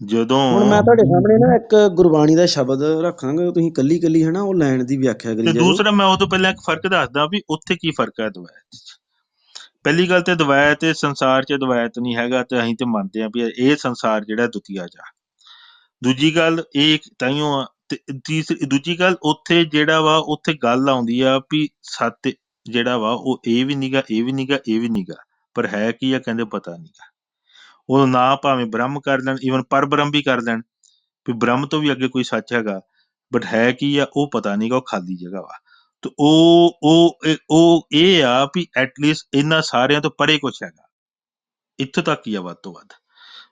ਜਦੋਂ ਹੁਣ ਮੈਂ ਤੁਹਾਡੇ ਸਾਹਮਣੇ ਨਾ ਇੱਕ ਗੁਰਬਾਣੀ ਦਾ ਸ਼ਬਦ ਰੱਖਾਂਗਾ, ਤੁਸੀਂ ਕੱਲੀ ਕੱਲੀ ਹਨਾ ਉਹ ਲਾਈਨ ਦੀ ਵਿਆਖਿਆ ਤੇ ਕਰੀ ਜਾਇਓ। ਦੂਸਰਾ ਮੈਂ ਉਹ ਤੋਂ ਪਹਿਲਾਂ ਇੱਕ ਫਰਕ ਦੱਸਦਾ ਵੀ ਉੱਥੇ ਕੀ ਫਰਕ ਹੈ ਦਵੈਤ ਚ। ਪਹਿਲੀ ਗੱਲ ਤੇ ਦਵੈਤ ਸੰਸਾਰ ਚ ਦਵੈਤ ਨਹੀਂ ਹੈਗਾ, ਤੇ ਅਸੀਂ ਤੇ ਮੰਨਦੇ ਹਾਂ ਵੀ ਇਹ ਸੰਸਾਰ ਜਿਹੜਾ ਦੁਤੀਆ ਚ ਆ। ਦੂਜੀ ਗੱਲ ਇਹ ਤਾਈਓ ਆ, ਤੇ ਦੂਜੀ ਗੱਲ ਉੱਥੇ ਜਿਹੜਾ ਵਾ, ਉੱਥੇ ਗੱਲ ਆਉਂਦੀ ਆ ਵੀ ਸੱਤ ਜਿਹੜਾ ਵਾ ਉਹ ਇਹ ਵੀ ਨੀਗਾ, ਇਹ ਵੀ ਨੀਗਾ, ਇਹ ਵੀ ਨੀਗਾ, ਪਰ ਹੈ ਕੀ ਆ, ਕਹਿੰਦੇ ਪਤਾ ਨੀਗਾ। ਉਹ ਨਾ ਭਾਵੇਂ ਬ੍ਰਹਮ ਕਰ ਲੈਣ, ਈਵਨ ਪਰ ਬ੍ਰਹਮ ਵੀ ਕਰ ਲੈਣ ਵੀ ਬ੍ਰਹਮ ਤੋਂ ਵੀ ਅੱਗੇ ਕੋਈ ਸੱਚ ਹੈਗਾ, ਬਟ ਹੈ ਕੀ ਆ ਉਹ ਪਤਾ ਨੀਗਾ, ਉਹ ਖਾਲੀ ਜਗ੍ਹਾ ਵਾ। ਤੇ ਉਹ ਇਹ ਆ ਵੀ ਐਟਲੀਸਟ ਇਹਨਾਂ ਸਾਰਿਆਂ ਤੋਂ ਪਰੇ ਕੁਛ ਹੈਗਾ, ਇੱਥੋਂ ਤੱਕ ਹੀ ਆ ਵੱਧ ਤੋਂ ਵੱਧ।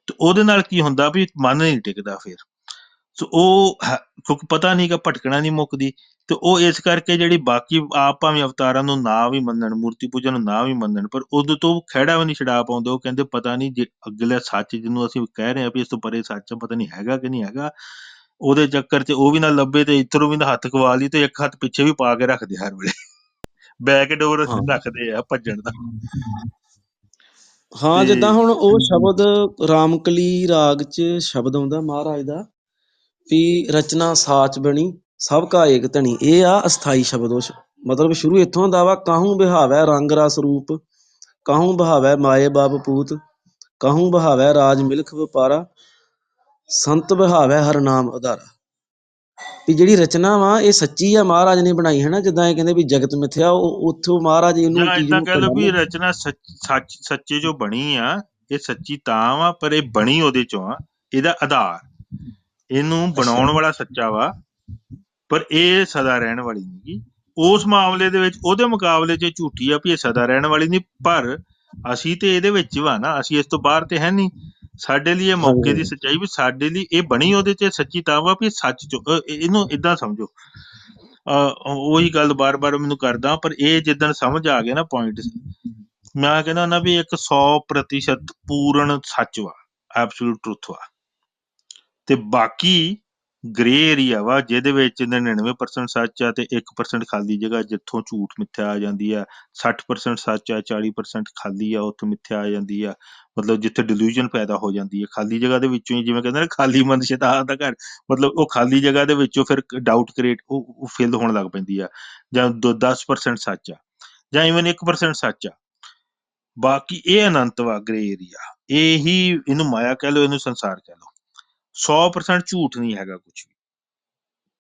ਤੇ ਉਹਦੇ ਨਾਲ ਕੀ ਹੁੰਦਾ ਵੀ ਮਨ ਨਹੀਂ ਟਿਕਦਾ ਫਿਰ। ਸੋ ਉਹ ਕਿਉਂਕਿ ਪਤਾ ਨੀਗਾ, ਭਟਕਣਾ ਨਹੀਂ ਮੁੱਕਦੀ। ਤੇ ਉਹ ਇਸ ਕਰਕੇ ਜਿਹੜੀ ਬਾਕੀ ਆਪ ਭਾਵੇਂ ਅਵਤਾਰਾਂ ਨੂੰ ਨਾ ਵੀ ਮੰਨਣ, ਮੂਰਤੀ ਪੂਜਾ ਨੂੰ ਨਾ ਵੀ ਮੰਨਣ, ਪਰ ਉਦੋਂ ਤੋਂ ਖਹਿੜਾ ਵੀ ਨਹੀਂ ਛਡਾ ਪਾਉਂਦੇ। ਉਹ ਕਹਿੰਦੇ ਪਤਾ ਨਹੀਂ ਜੇ ਅਗਲਾ ਸੱਚ ਜਿਹਨੂੰ ਅਸੀਂ ਕਹਿ ਰਹੇ ਹਾਂ ਵੀ ਇਸ ਤੋਂ ਪਰੇ ਸੱਚ ਪਤਾ ਨਹੀਂ ਹੈਗਾ ਕਿ ਨਹੀਂ ਹੈਗਾ, ਉਹਦੇ ਚੱਕਰ 'ਚ ਉਹ ਵੀ ਨਾ ਲੱਭੇ ਤੇ ਇੱਧਰੋਂ ਵੀ ਨਾ ਹੱਥ ਖਵਾ ਲਈ ਤੇ ਇੱਕ ਹੱਥ ਪਿੱਛੇ ਵੀ ਪਾ ਕੇ ਰੱਖਦੇ ਹਰ ਵੇਲੇ, ਬੈਕ ਡੋਰ ਹਾਂ ਰੱਖਦੇ ਆ ਭੱਜਣ ਦਾ। ਹਾਂ, ਤੇ ਜਿੱਦਾਂ ਹੁਣ ਉਹ ਸ਼ਬਦ ਰਾਮਕਲੀ ਰਾਗ 'ਚ ਸ਼ਬਦ ਆਉਂਦਾ ਮਹਾਰਾਜ ਦਾ ਵੀ ਰਚਨਾ ਸਾਚ ਬਣੀ ਸਭ ਕਾ ਏਕ ਧਣੀ, ਇਹ ਆ ਅਸਥਾਈ ਸ਼ਬਦ। ਉਹ ਮਤਲਬ ਸ਼ੁਰੂ ਇੱਥੋਂ ਹੁੰਦਾ ਵਾ, ਕਾਹੂ ਬਿਹਾਵੈ ਰੰਗ ਰਸ ਰੂਪ, ਕਾਹੂ ਬਹਾਵੈ ਮਾਏ ਬਾਪ ਪੂਤ, ਕਾਹੂ ਬਹਾਵੈ ਰਾਜ ਮਿਲਖ ਵਪਾਰਾ, ਸੰਤ ਬਹਾਵੈ ਹਰ ਨਾਮ ਆਧਾਰਾ। ਵੀ ਜਿਹੜੀ ਰਚਨਾ ਵਾ ਇਹ ਸੱਚੀ ਆ, ਮਹਾਰਾਜ ਨੇ ਬਣਾਈ ਹੈ ਨਾ। ਜਿੱਦਾਂ ਇਹ ਕਹਿੰਦੇ ਵੀ ਜਗਤ ਮਿਥਿਆ, ਉਹ ਉੱਥੋਂ ਮਹਾਰਾਜ ਇਹਨੂੰ ਜਾਂ ਚੀਜ਼ ਏਦਾਂ ਨੂੰ ਕਹਿ ਲਓ ਵੀ ਰਚਨਾ ਸੱਚੇ ਜੋ ਬਣੀ ਆ, ਇਹ ਸੱਚੀ ਤਾਂ ਵਾ, ਪਰ ਇਹ ਬਣੀ ਉਹਦੇ ਚੋਂ ਆ, ਇਹਦਾ ਆਧਾਰ ਇਹਨੂੰ ਅੱਛਾ ਬਣਾਉਣ ਵਾਲਾ ਸੱਚਾ ਵਾ, ਪਰ ਇਹ ਸਦਾ ਰਹਿਣ ਵਾਲੀ ਨਹੀਂ ਗੀ। ਉਸ ਮਾਮਲੇ ਦੇ ਵਿੱਚ ਉਹਦੇ ਮੁਕਾਬਲੇ 'ਚ ਝੂਠੀ ਆ ਵੀ ਇਹ ਸਦਾ ਰਹਿਣ ਵਾਲੀ ਨਹੀਂ, ਪਰ ਅਸੀਂ ਤੇ ਇਹਦੇ ਵਿੱਚ ਵਾ ਨਾ, ਅਸੀਂ ਇਸ ਤੋਂ ਬਾਹਰ ਤੇ ਹੈ ਨਹੀਂ। ਸਾਡੇ ਲਈ ਇਹ ਮੌਕੇ ਦੀ ਹਾਂਜੀ ਸੱਚਾਈ ਵੀ ਸਾਡੇ ਲਈ ਇਹ ਬਣੀ ਉਹਦੇ 'ਚ ਸੱਚੀ ਤਾਂ ਵਾ ਵੀ ਸੱਚ ਚੋਂ ਇਹਨੂੰ ਏਦਾਂ ਸਮਝੋ। ਉਹੀ ਗੱਲ ਬਾਰ-ਬਾਰ ਮੈਨੂੰ ਕਰਦਾ, ਪਰ ਇਹ ਜਿੱਦਣ ਸਮਝ ਆ ਗਿਆ ਨਾ ਪੁਆਇੰਟ, ਮੈਂ ਕਹਿੰਦਾ ਹੁੰਦਾ ਵੀ ਇੱਕ 100% ਪੂਰਨ ਸੱਚ ਵਾ, ਐਬਸੋਲੂਟ ਟਰੁੱਥ ਵਾ, ਤੇ ਬਾਕੀ ਗ੍ਰੇ ਏਰੀਆ ਵਾ ਜਿਹਦੇ ਵਿੱਚ 99% ਸੱਚ ਆ ਤੇ 1% ਖਾਲੀ ਜਗ੍ਹਾ, ਜਿੱਥੋਂ ਝੂਠ ਮਿੱਥਿਆ ਆ ਜਾਂਦੀ ਆ। 60% ਸੱਚ ਆ, 40% ਖਾਲੀ ਆ, ਉੱਥੋਂ ਮਿੱਥਿਆ ਆ ਜਾਂਦੀ ਆ। ਮਤਲਬ ਜਿੱਥੇ ਡਿਲੂਜਨ ਪੈਦਾ ਹੋ ਜਾਂਦੀ ਹੈ ਖਾਲੀ ਜਗ੍ਹਾ ਦੇ ਵਿੱਚੋਂ ਹੀ, ਜਿਵੇਂ ਕਹਿੰਦੇ ਨਾ ਖਾਲੀ ਮਨ ਸ਼ੈਤਾਨ ਦਾ ਘਰ, ਮਤਲਬ ਉਹ ਖਾਲੀ ਜਗ੍ਹਾ ਦੇ ਵਿੱਚੋਂ ਫਿਰ ਡਾਊਟ ਕ੍ਰੀਏਟ ਉਹ ਫਿਲ ਹੋਣ ਲੱਗ ਪੈਂਦੀ ਆ। ਜਾਂ 10% ਸੱਚ ਆ, ਜਾਂ ਈਵਨ 1% ਸੱਚ ਆ, ਬਾਕੀ ਇਹ ਅਨੰਤ ਵਾ ਗ੍ਰੇ ਏਰੀਆ। ਇਹੀ ਇਹਨੂੰ ਮਾਇਆ ਕਹਿ ਲਓ, ਇਹਨੂੰ ਸੰਸਾਰ ਕਹਿ ਲਓ। 100% ਝੂਠ ਨਹੀਂ ਹੈਗਾ ਕੁਛ ਵੀ,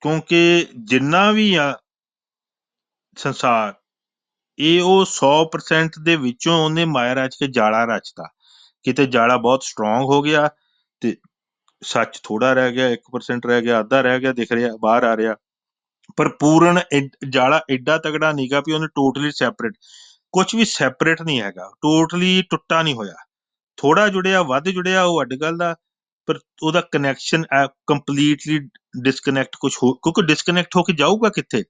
ਕਿਉਂਕਿ ਜਿੰਨਾ ਵੀ ਆ ਸੰਸਾਰ, ਇਹ ਉਹ 100% ਦੇ ਵਿੱਚੋਂ ਉਹਨੇ ਮਾਇਆ ਰਚ ਕੇ ਜਾਲਾ ਰਚਤਾ। ਕਿਤੇ ਜਾਲਾ ਬਹੁਤ ਸਟਰੋਂਗ ਹੋ ਗਿਆ ਤੇ ਸੱਚ ਥੋੜਾ ਰਹਿ ਗਿਆ, 1% ਰਹਿ ਗਿਆ, ਅੱਧਾ ਰਹਿ ਗਿਆ, ਦਿਖ ਰਿਹਾ ਬਾਹਰ ਆ ਰਿਹਾ। ਪਰ ਪੂਰਨ ਜਾਲਾ ਏਡਾ ਤਗੜਾ ਨੀਗਾ ਵੀ ਉਹਨੇ ਟੋਟਲੀ ਸੈਪਰੇਟ, ਕੁਛ ਵੀ ਸੈਪਰੇਟ ਨਹੀਂ ਹੈਗਾ, ਟੋਟਲੀ ਟੁੱਟਾ ਨਹੀਂ ਹੋਇਆ। ਥੋੜਾ ਜੁੜਿਆ, ਵੱਧ ਜੁੜਿਆ, ਉਹ ਅੱਡ ਗੱਲ ਦਾ, ਪਰ ਉਹਦਾ ਕਨੈਕਸ਼ਨ ਕੰਪਲੀਟਲੀ ਡਿਸਕਨੈਕਟ ਕੁਛ ਹੋ, ਕਿਉਂਕਿ ਡਿਸਕਨੈਕਟ ਹੋ ਕੇ ਜਾਊਗਾ ਕਿੱਥੇ?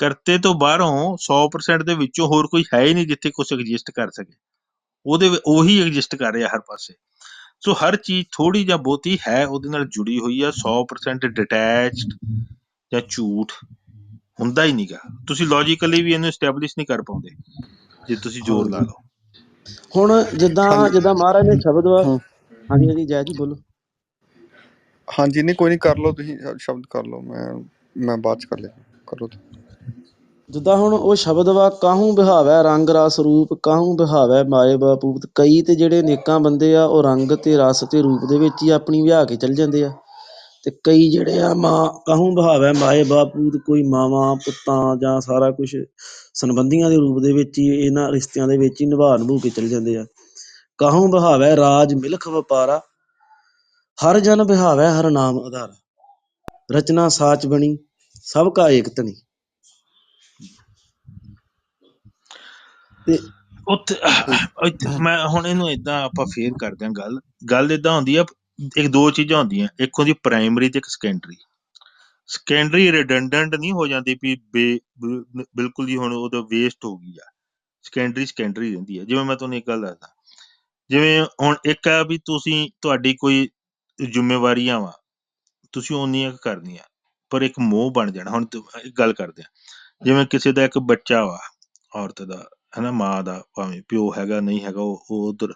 ਕਰਤੇ ਤੋਂ ਬਾਹਰੋਂ 100% ਦੇ ਵਿੱਚੋਂ ਹੋਰ ਕੋਈ ਹੈ ਹੀ ਨਹੀਂ ਜਿੱਥੇ ਕੁਛ ਐਗਜ਼ਿਸਟ ਕਰ ਸਕੇ। ਉਹੀ ਐਗਜ਼ਿਸਟ ਕਰ ਰਿਹਾ ਹਰ ਪਾਸੇ। ਸੋ ਹਰ ਚੀਜ਼ ਥੋੜੀ ਜਾਂ ਬਹੁਤੀ ਹੈ ਉਹਦੇ ਨਾਲ ਜੁੜੀ ਹੋਈ ਆ। 100% ਡਿਟੈਚਡ ਜਾਂ ਝੂਠ ਹੁੰਦਾ ਹੀ ਨਹੀਂਗਾ। ਤੁਸੀਂ ਲੌਜੀਕਲੀ ਵੀ ਇਹਨੂੰ ਐਸਟੈਬਲਿਸ਼ ਨਹੀਂ ਕਰ ਪਾਉਂਦੇ ਜੇ ਤੁਸੀਂ ਜ਼ੋਰ ਲਾ ਹਾਂਜੀ। ਲਓ। ਹੁਣ ਜਿੱਦਾਂ ਹਾਂਜੀ ਜਿੱਦਾਂ ਮਹਾਰਾਜ ਨੇ ਸ਼ਬਦ ਵਾ, ਹੂੰ ਹਾਂਜੀ ਹਾਂਜੀ ਜੈ ਜੀ ਬੋਲੋ। ਹਾਂਜੀ, ਨਹੀਂ ਕੋਈ ਨਹੀਂ, ਕਰ ਲਓ ਤੁਸੀਂ ਸ਼ਬਦ ਕਰ ਲਓ, ਮੈਂ ਬਾਅਦ 'ਚ ਕਰ ਲਿਆ, ਕਰੋ ਤੁਸੀਂ। ਜਿੱਦਾਂ ਹੁਣ ਉਹ ਸ਼ਬਦ ਵਾ, ਕਾਹੂ ਬਿਹਾਵੈ ਰੰਗ ਰਸ ਰੂਪ, ਕਾਹੂ ਬਿਹਾਵੈ ਮਾਏ ਬਾਪੂਤ। ਕਈ ਤੇ ਜਿਹੜੇ ਨੇਕਾਂ ਬੰਦੇ ਆ ਉਹ ਰੰਗ ਤੇ ਰਸ ਤੇ ਰੂਪ ਦੇ ਵਿੱਚ ਹੀ ਆਪਣੀ ਵਿਆਹ ਕੇ ਚੱਲ ਜਾਂਦੇ ਆ, ਤੇ ਕਈ ਜਿਹੜੇ ਆ ਕਾਹੂ ਬਹਾਵੈ ਮਾਏ ਬਾਪੂਤ, ਕੋਈ ਮਾਵਾਂ ਪੁੱਤਾਂ ਜਾਂ ਸਾਰਾ ਕੁਛ ਸੰਬੰਧੀਆਂ ਦੇ ਰੂਪ ਦੇ ਵਿੱਚ ਹੀ ਇਹਨਾਂ ਰਿਸ਼ਤਿਆਂ ਦੇ ਵਿੱਚ ਹੀ ਨਿਭੂ ਕੇ ਚੱਲ ਜਾਂਦੇ ਆ। ਕਾਹੂ ਬਹਾਵੈ ਰਾਜ ਮਿਲਖ ਵਪਾਰਾ, ਹਰ ਜਨ ਬਿਹਾਵੈ ਹਰ ਨਾਮ ਆਧਾਰਾ, ਰਚਨਾ ਸਾਚ ਬਣੀ ਸਭ ਕਾ ਏਕ ਧਨੀ। ਤੇ ਉੱਥੇ ਮੈਂ ਹੁਣ ਇਹਨੂੰ ਏਦਾਂ ਆਪਾਂ ਫੇਰ ਕਰਦੇ ਹਾਂ ਗੱਲ ਏਦਾਂ ਹੁੰਦੀ ਆ, ਇੱਕ ਦੋ ਚੀਜ਼ਾਂ ਹੁੰਦੀਆਂ, ਇੱਕ ਹੁੰਦੀ ਪ੍ਰਾਇਮਰੀ ਤੇ ਇੱਕ ਸੈਕੰਡਰੀ। ਸੈਕੰਡਰੀ ਰਿਡੰਡੈਂਟ ਨਹੀਂ ਹੋ ਜਾਂਦੀ ਵੀ ਬਿਲਕੁਲ ਹੀ ਹੁਣ ਉਹਦਾ ਵੇਸਟ ਹੋ ਗਈ ਆ। ਸੈਕੰਡਰੀ ਰਹਿੰਦੀ ਹੈ। ਜਿਵੇਂ ਮੈਂ ਤੁਹਾਨੂੰ ਇੱਕ ਗੱਲ ਦੱਸਦਾ, ਜਿਵੇਂ ਹੁਣ ਇੱਕ ਆ ਵੀ ਤੁਸੀਂ ਤੁਹਾਡੀ ਕੋਈ ਜ਼ਿੰਮੇਵਾਰੀਆਂ ਵਾ, ਤੁਸੀਂ ਓਨੀਆਂ ਕੁ ਕਰਨੀਆਂ, ਪਰ ਇੱਕ ਮੋਹ ਬਣ ਜਾਣਾ। ਹੁਣ ਇੱਕ ਗੱਲ ਕਰਦੇ ਆ, ਜਿਵੇਂ ਕਿਸੇ ਦਾ ਇੱਕ ਬੱਚਾ ਵਾ, ਔਰਤ ਦਾ, ਹਨਾ, ਮਾਂ ਦਾ, ਭਾਵੇਂ ਪਿਓ ਹੈਗਾ ਨਹੀਂ ਹੈਗਾ, ਉਹ ਉਧਰ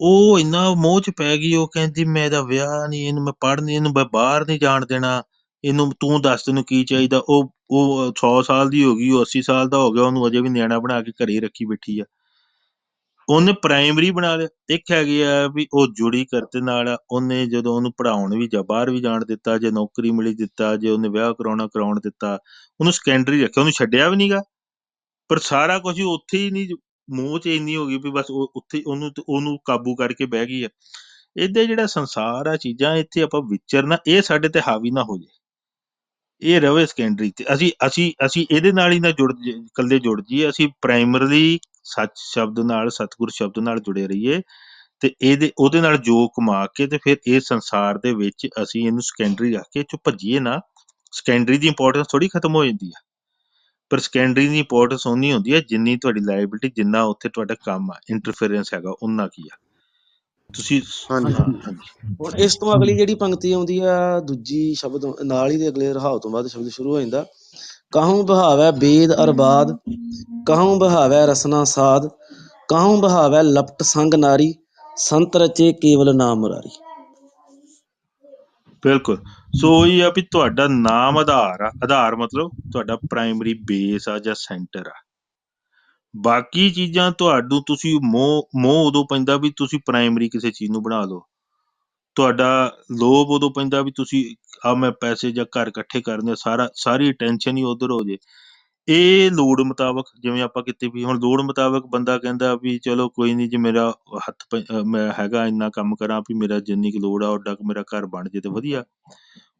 ਉਹ ਇੰਨਾ ਮੋਹ ਚ ਪੈ ਗਈ, ਉਹ ਕਹਿੰਦੀ ਮੈਂ ਇਹਦਾ ਵਿਆਹ ਨਹੀਂ, ਇਹਨੂੰ ਮੈਂ ਪੜ੍ਹਨੀ, ਇਹਨੂੰ ਮੈਂ ਬਾਹਰ ਨਹੀਂ ਜਾਣ ਦੇਣਾ, ਇਹਨੂੰ ਤੂੰ ਦੱਸ ਤੈਨੂੰ ਕੀ ਚਾਹੀਦਾ। ਉਹ 100 ਸਾਲ ਦੀ ਹੋ ਗਈ, ਉਹ 80 ਸਾਲ ਦਾ ਹੋ ਗਿਆ, ਉਹਨੂੰ ਅਜੇ ਵੀ ਨਿਆਣਾ ਬਣਾ ਕੇ ਘਰੇ ਰੱਖੀ ਬੈਠੀ ਆ। ਉਹਨੇ ਪ੍ਰਾਇਮਰੀ ਬਣਾ ਲਿਆ। ਇੱਕ ਹੈਗੀ ਆ ਵੀ ਉਹ ਜੁੜੀ ਕਰਤੇ ਨਾਲ ਆ, ਉਹਨੇ ਜਦੋਂ ਉਹਨੂੰ ਪੜ੍ਹਾਉਣ ਵੀ ਜਾਂ ਬਾਹਰ ਵੀ ਜਾਣ ਦਿੱਤਾ, ਜੇ ਨੌਕਰੀ ਮਿਲੀ ਦਿੱਤਾ, ਜੇ ਉਹਨੇ ਵਿਆਹ ਕਰਾਉਣ ਦਿੱਤਾ, ਉਹਨੂੰ ਸੈਕੰਡਰੀ ਰੱਖਿਆ, ਉਹਨੂੰ ਛੱਡਿਆ ਵੀ ਨਹੀਂਗਾ। ਪਰ ਸਾਰਾ ਕੁਝ ਉੱਥੇ ਹੀ ਨਹੀਂ, ਮੂੰਹ ਚ ਇੰਨੀ ਹੋ ਗਈ ਵੀ ਬਸ ਉੱਥੇ ਉਹਨੂੰ ਕਾਬੂ ਕਰਕੇ ਬਹਿ ਗਈ ਆ। ਏਦਾਂ ਜਿਹੜਾ ਸੰਸਾਰ ਆ ਚੀਜ਼ਾਂ, ਇੱਥੇ ਆਪਾਂ ਵਿਚਰਨਾ, ਇਹ ਸਾਡੇ ਤੇ ਹਾਵੀ ਨਾ ਹੋ ਜਾਏ, ਇਹ ਰਵੇ ਸੈਕੰਡਰੀ ਤੇ। ਅਸੀਂ ਇਹਦੇ ਨਾਲ ਹੀ ਨਾ ਇਕੱਲੇ ਜੁੜ ਜਾਈਏ, ਅਸੀਂ ਪ੍ਰਾਇਮਰਲੀ ਸੱਚ ਸ਼ਬਦ ਨਾਲ, ਸਤਿਗੁਰ ਸ਼ਬਦ ਨਾਲ ਜੁੜੇ ਰਹੀਏ, ਤੇ ਉਹਦੇ ਨਾਲ ਜੋ ਕਮਾ ਕੇ ਤੇ ਫਿਰ ਇਹ ਸੰਸਾਰ ਦੇ ਵਿੱਚ ਅਸੀਂ ਇਹਨੂੰ ਸੈਕੰਡਰੀ ਰੱਖ ਕੇ ਚੋਂ ਭੱਜੀਏ ਨਾ। ਸੈਕੰਡਰੀ ਦੀ ਇੰਪੋਰਟੈਂਸ ਥੋੜੀ ਖਤਮ ਹੋ ਜਾਂਦੀ ਆ, ਪਰ ਸੈਕੰਡਰੀ ਦੀ ਇੰਪੋਰਟੈਂਸ ਓਨੀ ਹੁੰਦੀ ਹੈ ਜਿੰਨੀ ਤੁਹਾਡੀ ਲਾਇਬਿਲਿਟੀ, ਜਿੰਨਾ ਉੱਥੇ ਤੁਹਾਡਾ ਕੰਮ ਆ, ਇੰਟਰਫੇਰੈਂਸ ਹੈਗਾ, ਉਹਨਾਂ ਕੀ ਆ ਤੁਸੀਂ। ਹਾਂਜੀ। ਹਾਂ, ਹਾਂਜੀ। ਹੁਣ ਇਸ ਤੋਂ ਅਗਲੀ ਜਿਹੜੀ ਪੰਕਤੀ ਆਉਂਦੀ ਆ, ਦੂਜੀ ਸ਼ਬਦ ਨਾਲ ਹੀ ਦੇ ਅਗਲੇ ਰਹਾਉ ਤੋਂ ਬਾਅਦ ਸ਼ਬਦ ਸ਼ੁਰੂ ਹੋ ਜਾਂਦਾ, ਕਾਹੂੰ ਬਹਾਵੈ ਬੇਦ ਅਰਬਾਦ, ਕਾਹੂੰ ਬਹਾਵੈ ਰਸਨਾ ਸਾਧ, ਕਾਹੂੰ ਬਹਾਵੈ ਲਪਟ ਸੰਗ ਨਾਰੀ, ਸੰਤ ਰਚੇ ਕੇਵਲ ਨਾਮ ਮੁਰਾਰੀ। ਬਿਲਕੁਲ। ਸੋ ਉਹੀ ਆ ਵੀ ਤੁਹਾਡਾ ਨਾਮ ਆਧਾਰ ਆ। ਆਧਾਰ ਮਤਲਬ ਤੁਹਾਡਾ ਪ੍ਰਾਇਮਰੀ ਬੇਸ ਆ ਜਾਂ ਸੈਂਟਰ ਆ। ਬਾਕੀ ਚੀਜ਼ਾਂ ਤੁਹਾਨੂੰ, ਤੁਸੀਂ ਮੋਹ ਉਦੋਂ ਪੈਂਦਾ ਵੀ ਤੁਸੀਂ ਪ੍ਰਾਇਮਰੀ ਕਿਸੇ ਚੀਜ਼ ਨੂੰ ਬਣਾ ਲਓ। ਤੁਹਾਡਾ ਲੋਭ ਉਦੋਂ ਪੈਂਦਾ ਵੀ ਤੁਸੀਂ ਮੈਂ ਪੈਸੇ ਜਾਂ ਘਰ ਇਕੱਠੇ ਕਰਨੇ, ਸਾਰੀ ਟੈਨਸ਼ਨ ਹੀ ਉਧਰ ਹੋ ਜੇ। ਇਹ ਲੋੜ ਮੁਤਾਬਕ, ਜਿਵੇਂ ਆਪਾਂ ਕਿਤੇ ਵੀ ਹੁਣ ਲੋੜ ਮੁਤਾਬਕ ਬੰਦਾ ਕਹਿੰਦਾ ਵੀ ਚਲੋ ਕੋਈ ਨਹੀਂ, ਜੇ ਮੇਰਾ ਮੈਂ ਹੈਗਾ ਇੰਨਾ ਕੰਮ ਕਰਾਂ ਵੀ ਮੇਰਾ ਜਿੰਨੀ ਕੁ ਲੋੜ ਆ ਓਡਾ ਕੁ ਮੇਰਾ ਘਰ ਬਣ ਜੇ ਤੇ ਵਧੀਆ।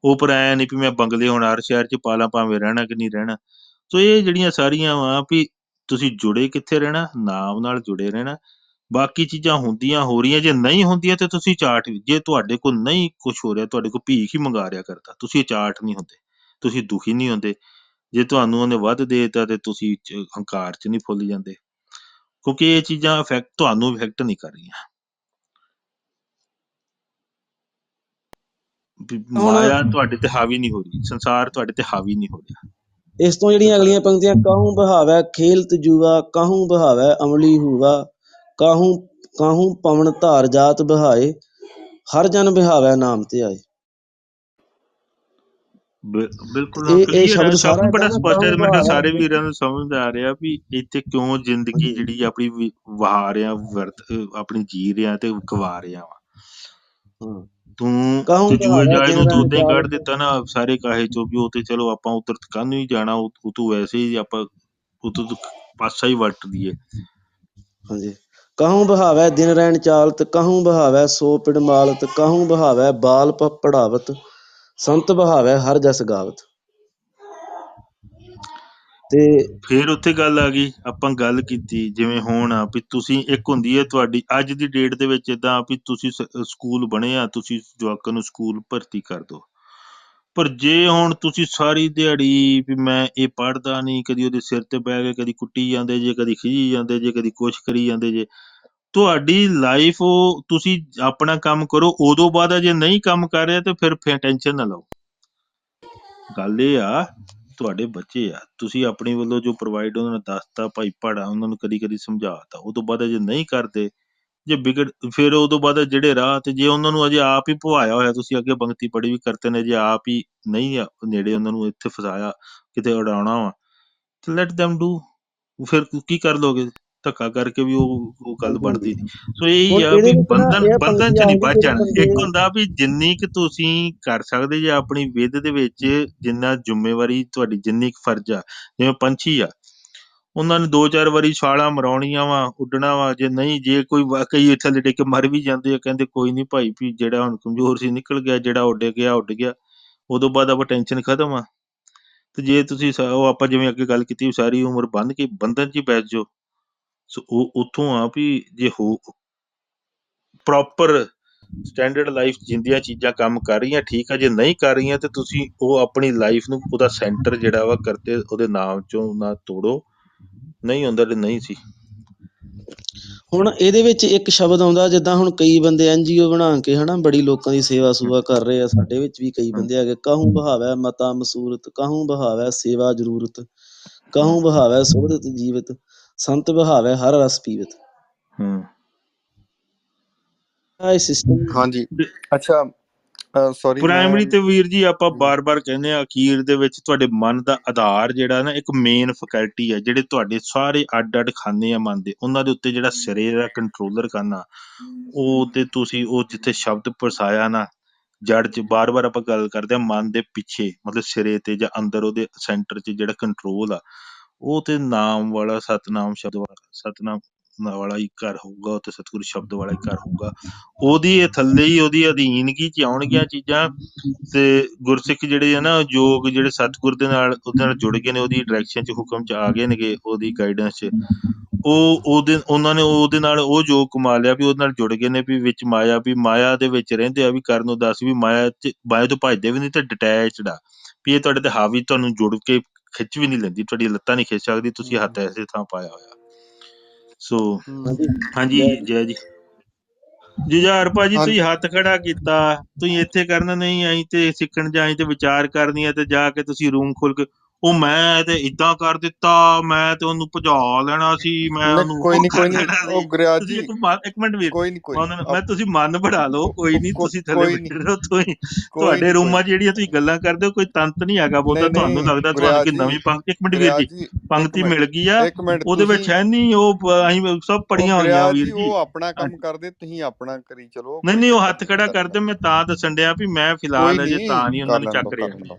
ਉਹ ਪਰ ਐ ਨਹੀਂ ਵੀ ਮੈਂ ਬੰਗਲੇ ਹੁਣ ਹਰ ਸ਼ਹਿਰ ਚ ਪਾ ਲਾਂ, ਭਾਵੇਂ ਰਹਿਣਾ ਕਿ ਨਹੀਂ ਰਹਿਣਾ। ਸੋ ਇਹ ਜਿਹੜੀਆਂ ਸਾਰੀਆਂ ਵਾ ਵੀ ਤੁਸੀਂ ਜੁੜੇ ਕਿੱਥੇ ਰਹਿਣਾ, ਨਾਮ ਨਾਲ ਜੁੜੇ ਰਹਿਣਾ। ਬਾਕੀ ਚੀਜ਼ਾਂ ਹੁੰਦੀਆਂ ਹੋ ਰਹੀਆਂ, ਜੇ ਨਹੀਂ ਹੁੰਦੀਆਂ ਤੇ ਤੁਸੀਂ ਚਾਟ, ਜੇ ਤੁਹਾਡੇ ਕੋਲ ਨਹੀਂ ਕੁਝ ਹੋ ਰਿਹਾ, ਤੁਹਾਡੇ ਕੋਲ ਭੀਖ ਹੀ ਮੰਗਾ ਰਿਹਾ ਕਰਦਾ, ਤੁਸੀਂ ਚਾਟ ਨਹੀਂ ਹੁੰਦੇ, ਤੁਸੀਂ ਦੁਖੀ ਨਹੀਂ ਹੁੰਦੇ। ਜੇ ਤੁਹਾਨੂੰ ਉਹਨੇ ਵੱਧ ਦੇ ਦਿੱਤਾ ਤੇ ਤੁਸੀਂ ਹੰਕਾਰ ਚ ਨਹੀਂ ਫੁੱਲ ਜਾਂਦੇ, ਕਿਉਂਕਿ ਇਹ ਚੀਜ਼ਾਂ ਤੁਹਾਨੂੰ ਇਫੈਕਟ ਨਹੀਂ ਕਰ ਰਹੀਆਂ। ਹੁਣ ਮਾਇਆ ਤੁਹਾਡੇ ਤੇ ਹਾਵੀ ਨਹੀਂ ਹੋ ਰਹੀ, ਸੰਸਾਰ ਤੁਹਾਡੇ ਤੇ ਹਾਵੀ ਨਹੀਂ ਹੋ ਰਿਹਾ। ਇਸ ਤੋਂ ਜਿਹੜੀਆਂ ਅਗਲੀਆਂ ਪੰਕਤੀਆਂ, ਕਾਹੂੰ ਬਹਾਵੈ ਖੇਲਤ ਜੂਆ, ਕਾਹੂੰ ਬਹਾਵੈ ਅਮਲੀ ਹੂਆ, ਕਾਹੂੰ ਕਾਹੂੰ ਪਵਨ ਧਾਰ ਜਾਤ ਬਹਾਏ, ਹਰ ਜਨ ਬਹਾਵੈ ਨਾਮ ਤੇ ਆਏ। ਬਿਲਕੁਲ ਇਹ ਕਲੀਅਰ ਹੈ, ਸ਼ਬਦ ਸ਼ਬਦ ਸਾਰਾ ਬੜਾ ਏਦਾਂ ਨਾ, ਸਪਸ਼ਟ ਹੈ। ਕਾਹੂੰ ਮੈਂ ਕਿਹਾ ਬਹਾਵੈ। ਸਾਰੇ ਵੀਰਾਂ ਨੂੰ ਸਮਝ ਆ ਰਿਹਾ ਵੀ ਇੱਥੇ ਕਿਉਂ ਜ਼ਿੰਦਗੀ ਜਿਹੜੀ ਆਪਣੀ ਵਹਾ ਰਿਹਾ, ਆਪਣੀ ਜੀ ਰਿਹਾ ਤੇ ਗਵਾ ਰਿਹਾ ਵਾ। ਹਾਂ, ਤੂੰ ਕਾਹੂੰ ਤੇ ਜੂਏ ਬਹਾਵੈ ਜਾਏ ਦਿਨ ਨੂੰ ਤਾਂ ਰਹਿਣ ਉਦਾਂ ਹੀ ਕੱਢ ਚਾਲਤ। ਦਿੱਤਾ ਨਾ ਸਾਰੇ ਕਾਹੇ ਚੋਂ, ਵੀ ਉਹ ਤੇ ਚਲੋ ਆਪਾਂ ਉੱਧਰ ਕਾਹਨੂੰ ਹੀ ਜਾਣਾ, ਉਹ ਤੋਂ ਵੈਸੇ ਹੀ ਆਪਾਂ ਉਤੋਂ ਪਾਸਾ ਹੀ ਵਰਤ ਦਈਏ। ਹਾਂਜੀ, ਕਾਹੂੰ ਬਹਾਵੈ ਦਿਨ ਰਹਿਣ ਚਾਲਤ, ਕਾਹੂੰ ਬਹਾਵੈ ਸੋ ਪਿੜ ਮਾਲਤ, ਕਾਹੂੰ ਬਹਾਵੈ ਬਾਲ ਪੜਾਵਤ, ਸੰਤ ਬਹਾਵੈ ਹਰ ਜਸ ਗਾਵਤ। ਤੇ ਫੇਰ ਉੱਥੇ ਗੱਲ ਆ ਗਈ, ਆਪਾਂ ਗੱਲ ਕੀਤੀ ਜਿਵੇਂ ਹੁਣ ਆ ਵੀ ਤੁਸੀਂ, ਇੱਕ ਹੁੰਦੀ ਹੈ ਤੁਹਾਡੀ ਅੱਜ ਦੀ ਡੇਟ ਦੇ ਵਿੱਚ ਏਦਾਂ ਵੀ ਤੁਸੀਂ ਸਕੂਲ ਬਣੇ ਆ, ਤੁਸੀਂ ਜਵਾਕਾਂ ਨੂੰ ਸਕੂਲ ਭਰਤੀ ਕਰ ਦਿਓ। ਪਰ ਜੇ ਹੁਣ ਤੁਸੀਂ ਸਾਰੀ ਦਿਹਾੜੀ ਵੀ ਮੈਂ ਇਹ ਪੜ੍ਹਦਾ ਨਹੀਂ, ਕਦੀ ਉਹਦੇ ਸਿਰ ਤੇ ਬਹਿ ਕੇ ਕਦੀ ਕੁੱਟੀ ਜਾਂਦੇ ਜੇ, ਕਦੀ ਖਿਜੀ ਜਾਂਦੇ ਜੇ, ਕਦੀ ਕੁਛ ਕਰੀ ਜਾਂਦੇ ਜੇ, ਤੁਹਾਡੀ ਲਾਈਫ, ਉਹ ਤੁਸੀਂ ਆਪਣਾ ਕੰਮ ਕਰੋ। ਉਦੋਂ ਬਾਅਦ ਜੇ ਨਹੀਂ ਕੰਮ ਕਰ ਰਿਹਾ ਤੇ ਫਿਰ ਟੈਨਸ਼ਨ ਨਾ ਲਓ। ਗੱਲ ਇਹ ਆ, ਤੁਹਾਡੇ ਬੱਚੇ ਆ, ਤੁਸੀਂ ਆਪਣੀ ਵੱਲੋਂ ਜੋ ਪ੍ਰੋਵਾਈਡ ਉਹਨਾਂ ਨੂੰ ਦੱਸਤਾ, ਭਾਈ ਪੜ੍ਹਾ, ਉਹਨਾਂ ਨੂੰ ਕਦੀ ਕਦੀ ਸਮਝਾਤਾ, ਉਹ ਤੋਂ ਬਾਅਦ ਜੇ ਨਹੀਂ ਕਰਦੇ, ਜੇ ਵਿਗੜ, ਫਿਰ ਉਹ ਤੋਂ ਬਾਅਦ ਜਿਹੜੇ ਰਾਹ ਤੇ, ਜੇ ਉਹਨਾਂ ਨੂੰ ਅਜੇ ਆਪ ਹੀ ਭਵਾਇਆ ਹੋਇਆ, ਤੁਸੀਂ ਅੱਗੇ ਪੰਕਤੀ ਪੜ੍ਹੀ ਵੀ ਕਰਤੇ ਨੇ, ਜੇ ਆਪ ਹੀ ਨਹੀਂ ਆ ਨੇੜੇ, ਉਹਨਾਂ ਨੂੰ ਇੱਥੇ ਫਸਾਇਆ, ਕਿਤੇ ਉਡਾਉਣਾ ਵਾ, ਤੇ ਲੈਟ them do। ਫਿਰ ਕੀ ਕਰ ਲੋਗੇ, ਧੱਕਾ ਕਰਕੇ ਵੀ ਉਹ ਗੱਲ ਹਾਂਜੀ ਬਣਦੀ ਹਾਂਜੀ, ਨਹੀਂ। ਸੋ ਇਹੀ ਹੁਣ ਆ ਇਹਦੇ ਵੀ ਵਿੱਚ ਨਾ ਬੰਧਨ ਇਹ ਬੰਧਨ ਪੰਕਤੀ ਚ ਨਹੀਂ ਆਖਦੀ ਵੱਜ ਜਿਹੜੇ ਜਾਣਾ। ਬੰਦੇ। ਇੱਕ ਹੁੰਦਾ ਵੀ ਜਿੰਨੀ ਕੁ ਤੁਸੀਂ ਕਰ ਸਕਦੇ ਜੇ ਆਪਣੀ ਵਿੱਦ ਦੇ ਵਿੱਚ, ਜਿੰਨਾ ਜ਼ਿੰਮੇਵਾਰੀ ਤੁਹਾਡੀ, ਜਿੰਨੀ ਕੁ ਫਰਜ਼ ਆ, ਜਿਵੇਂ ਪੰਛੀ ਆ, ਉਹਨਾਂ ਨੇ 2-4 ਵਾਰੀ ਛਾਲਾਂ ਮਰਾਉਣੀਆਂ ਵਾ, ਉੱਡਣਾ ਵਾ। ਜੇ ਨਹੀਂ, ਜੇ ਕੋਈ ਵਾਕਈ ਥੱਲੇ ਡਿੱਗ ਕੇ ਮਰ ਵੀ ਜਾਂਦੇ ਆ, ਕਹਿੰਦੇ ਕੋਈ ਨਹੀਂ ਭਾਈ, ਵੀ ਜਿਹੜਾ ਹੁਣ ਕਮਜ਼ੋਰ ਸੀ ਨਿਕਲ ਗਿਆ, ਜਿਹੜਾ ਉੱਡ ਗਿਆ ਉੱਡ ਗਿਆ, ਉਦੋਂ ਬਾਅਦ ਆਪਾਂ ਟੈਨਸ਼ਨ ਖਤਮ ਆ। ਤੇ ਜੇ ਤੁਸੀਂ ਉਹ ਆਪਾਂ ਜਿਵੇਂ ਅੱਗੇ ਗੱਲ ਕੀਤੀ, ਸਾਰੀ ਉਮਰ ਬੰਨ ਕੇ ਬੰਧਨ ਚ ਹੀ ਬੈਠ ਜਾਓ, ਸੋ ਉਹ ਉੱਥੋਂ ਆ ਵੀ ਜੇ ਪ੍ਰੋਪਰ ਸਟੈਂਡਰਡ ਲਾਈਫ ਜਿੰਦੀਆਂ ਚੀਜ਼ਾਂ ਕੰਮ ਕਰ ਰਹੀਆਂ, ਠੀਕ ਆ। ਜੇ ਨਹੀਂ ਕਰ ਰਹੀਆਂ ਤੇ ਤੁਸੀਂ ਉਹ ਆਪਣੀ ਲਾਈਫ ਨੂੰ, ਉਹਦਾ ਸੈਂਟਰ ਜਿਹੜਾ ਵਾ ਕਰਤੇ, ਉਹਦੇ ਨਾਮ ਚੋਂ ਨਾ ਤੋੜੋ। ਨਹੀਂ ਹੁੰਦਾ ਤੇ ਨਹੀਂ ਸੀ। ਹੁਣ ਇਹਦੇ ਵਿੱਚ ਇੱਕ ਸ਼ਬਦ ਆਉਂਦਾ, ਜਿੱਦਾਂ ਹੁਣ ਕਈ ਬੰਦੇ NGO ਬਣਾ ਕੇ ਹਨਾ ਬੜੀ ਲੋਕਾਂ ਦੀ ਸੇਵਾ ਸੂਵਾ ਕਰ ਰਹੇ ਆ। ਸਾਡੇ ਵਿੱਚ ਵੀ ਕਈ ਬੰਦੇ ਹੈਗੇ, ਕਹੂੰ ਬਹਾਵੈ ਮਤਾ ਮਸੂਰਤ, ਕਹੂੰ ਬਹਾਵੈ ਸੇਵਾ ਜ਼ਰੂਰਤ, ਕਹੂੰ ਬਹਾਵੈ ਸੋਹਦਤ ਜੀਵਤ, ਸੰਤ ਬਹਾਵੈ ਹਰ ਰਸ ਪੀਵਤ। ਇਹ ਸਿਸਟਮ ਹਾਂਜੀ। ਅੱਛਾ, ਸੌਰੀ ਮੈਂ ਪ੍ਰਾਇਮਰੀ ਤੇ ਵੀਰ ਜੀ ਆਪਾਂ ਬਾਰ-ਬਾਰ ਕਹਿੰਦੇ ਆ, ਅਖੀਰ ਦੇ ਵਿੱਚ ਤੁਹਾਡੇ ਮਨ ਦਾ ਆਧਾਰ ਜਿਹੜਾ ਨਾ ਇੱਕ ਮੇਨ ਫੈਕਲਟੀ ਹੈ, ਜਿਹੜੇ ਤੁਹਾਡੇ ਸਾਰੇ ਅੱਡ-ਅੱਡ ਖਾਨੇ ਆ ਮਨ ਦੇ, ਉਹਨਾਂ ਦੇ ਉੱਤੇ ਜਿਹੜਾ ਸਿਰੇ ਦਾ ਕੰਟਰੋਲਰ ਕਰਨਾ, ਉਹ ਤੇ ਤੁਸੀਂ ਉਹ ਜਿੱਥੇ ਸ਼ਬਦ ਪਰਸਾਇਆ ਨਾ ਜੜ 'ਚ, ਬਾਰ-ਬਾਰ ਆਪਾਂ ਗੱਲ ਕਰਦੇ ਆ ਮਨ ਦੇ ਪਿੱਛੇ, ਮਤਲਬ ਸਿਰੇ ਤੇ ਜਾਂ ਅੰਦਰ ਉਹਦੇ ਸੈਂਟਰ 'ਚ ਜਿਹੜਾ ਕੰਟਰੋਲ ਆ, ਉਹ ਤੇ ਨਾਮ ਵਾਲਾ ਸਤਨਾਮ ਸ਼ਬਦ ਵਾਲਾ, ਸਤਨਾਮ ਵਾਲਾ ਹੀ ਘਰ ਹੋਊਗਾ, ਤੇ ਸਤਿਗੁਰੂ ਸ਼ਬਦ ਵਾਲਾ ਹੀ ਘਰ ਹੋਊਗਾ। ਉਹਦੀ ਥੱਲੇ ਹੀ ਉਹਦੀ ਅਧੀਨਗੀ 'ਚ ਆਉਣਗੀਆਂ ਚੀਜ਼ਾਂ। ਤੇ ਗੁਰਸਿੱਖ ਜਿਹੜੇ ਆ ਨਾ, ਯੋਗ ਜਿਹੜੇ ਸਤਿਗੁਰ ਦੇ ਨਾਲ ਉਹਦੇ ਨਾਲ ਜੁੜ ਗਏ ਨੇ, ਉਹਦੀ ਡਾਇਰੈਕਸ਼ਨ 'ਚ ਹੁਕਮ 'ਚ ਆ ਗਏ ਨੇਗੇ, ਉਹਦੀ ਗਾਈਡੈਂਸ 'ਚ, ਉਹਨਾਂ ਨੇ ਉਹਦੇ ਨਾਲ ਉਹ ਯੋਗ ਕਮਾ ਲਿਆ ਵੀ ਉਹਦੇ ਨਾਲ ਜੁੜ ਗਏ ਨੇ, ਵੀ ਵਿੱਚ ਮਾਇਆ, ਵੀ ਮਾਇਆ ਦੇ ਵਿੱਚ ਰਹਿੰਦੇ ਆ, ਵੀ ਕਰਨ ਨੂੰ ਦੱਸ, ਵੀ ਮਾਇਆ ਤੋਂ ਭੱਜਦੇ ਵੀ ਨਹੀਂ, ਤੇ ਡਿਟੈਚਡ ਆ, ਵੀ ਇਹ ਤੁਹਾਡੇ ਤੇ ਹਾਵੀ, ਤੁਹਾਨੂੰ ਜੁੜ ਕੇ ਖਿੱਚ ਵੀ ਨਹੀਂ ਲੈਂਦੀ, ਤੁਹਾਡੀ ਲੱਤਾਂ ਨਹੀਂ ਖਿੱਚ ਸਕਦੀ, ਤੁਸੀਂ ਹੱਥ ਐਸੇ ਥਾਂ ਪਾਇਆ ਹੋਇਆ। ਸੋ ਹਾਂਜੀ, ਜੈ ਜੀ। ਜੁਝਾਰ ਭਾਜੀ, ਤੁਸੀਂ ਹੱਥ ਖੜਾ ਕੀਤਾ, ਤੁਸੀਂ ਇੱਥੇ ਕਰਨਾ ਨਹੀਂ, ਅਸੀਂ ਤੇ ਸਿੱਖਣ ਜਾਂ ਅਸੀਂ ਤੇ ਵਿਚਾਰ ਕਰਨੀ ਆ, ਤੇ ਜਾ ਕੇ ਤੁਸੀਂ ਰੂਮ ਖੋਲ ਕੇ ਉਹ ਮੈਂ ਤੇ ਏਦਾਂ ਕਰ ਦਿੱਤਾ, ਮੈਂ ਤੇ ਉਹਨੂੰ ਭਜਾ ਲੈਣਾ ਸੀ, ਮੈਂ ਉਹਨੂੰ ਕੋਈ ਉਹ ਨਹੀਂ, ਕਰ ਕੋਈ ਨਹੀਂ, ਲੈਣਾ ਉਹ ਸੀ। ਗੁਰਿਆਜ ਤੁਸੀਂ ਜੀ, ਇੱਕ ਮਿੰਟ ਵੀਰ, ਕੋਈ ਨਹੀਂ ਮੈਂ ਤੁਸੀਂ ਮਨ ਬਣਾ ਲਓ, ਕੋਈ ਨਹੀਂ, ਤੁਸੀਂ ਥੱਲੇ ਕੋਈ ਨਹੀਂ, ਬੈਠੇ ਰਹੋ, ਤੁਸੀਂ ਕੋਈ ਤੁਹਾਡੇ ਨਹੀਂ, ਕੋਈ ਰੂਮਾਂ ਨਹੀਂ, ਜਿਹੜੀਆਂ ਤੁਸੀਂ ਗੱਲਾਂ ਕਰਦੇ ਹੋ, ਕੋਈ ਤੰਤ ਨਹੀਂ ਹੈਗਾ ਬਹੁਤਾ, ਨਹੀਂ ਤੁਹਾਨੂੰ ਨਹੀਂ ਲੱਗਦਾ ਤੁਹਾਨੂੰ ਗੁਰਿਆਜ ਕਿ ਜੀ, ਨਵੀਂ ਪੰਕਤੀ, ਇੱਕ ਮਿੰਟ ਵੀਰ ਜੀ, ਗੁਰਿਆਜ ਜੀ, ਪੰਕਤੀ ਮਿਲ ਗਈ ਆ, ਇੱਕ ਮਿੰਟ ਉਹਦੇ ਵਿੱਚ ਤੁਸੀਂ, ਹੈ ਨਹੀਂ ਉਹ, ਅਸੀਂ ਸਭ ਉਹ ਪੜੀਆਂ ਹੋਈਆਂ ਗੁਰਿਆਜ ਵੀਰ ਜੀ, ਜੀ। ਉਹ ਆਪਣਾ ਕੰਮ ਕਰਦੇ, ਤੁਸੀਂ ਆਪਣਾ ਕਰੀ ਚਲੋ, ਨਹੀਂ ਕੋਈ ਨਹੀਂ, ਉਹ ਚੱਕਰ ਹੱਥ ਨਹੀਂ ਖੜਾ ਏਦਾਂ ਦੀ ਕਰਦੇ, ਗੱਲ। ਮੈਂ ਤਾਂ ਦੱਸਣ ਡਿਆ ਵੀ ਮੈਂ ਕੋਈ ਫਿਲਹਾਲ ਅਜੇ ਨਹੀਂ, ਤਾਂ ਨਹੀਂ ਉਹਨਾਂ ਕਰ ਨੂੰ ਲੈਣ ਦੋ, ਚੱਕ ਕਰ ਰਿਹਾ। ਲੈਣ ਦੋ,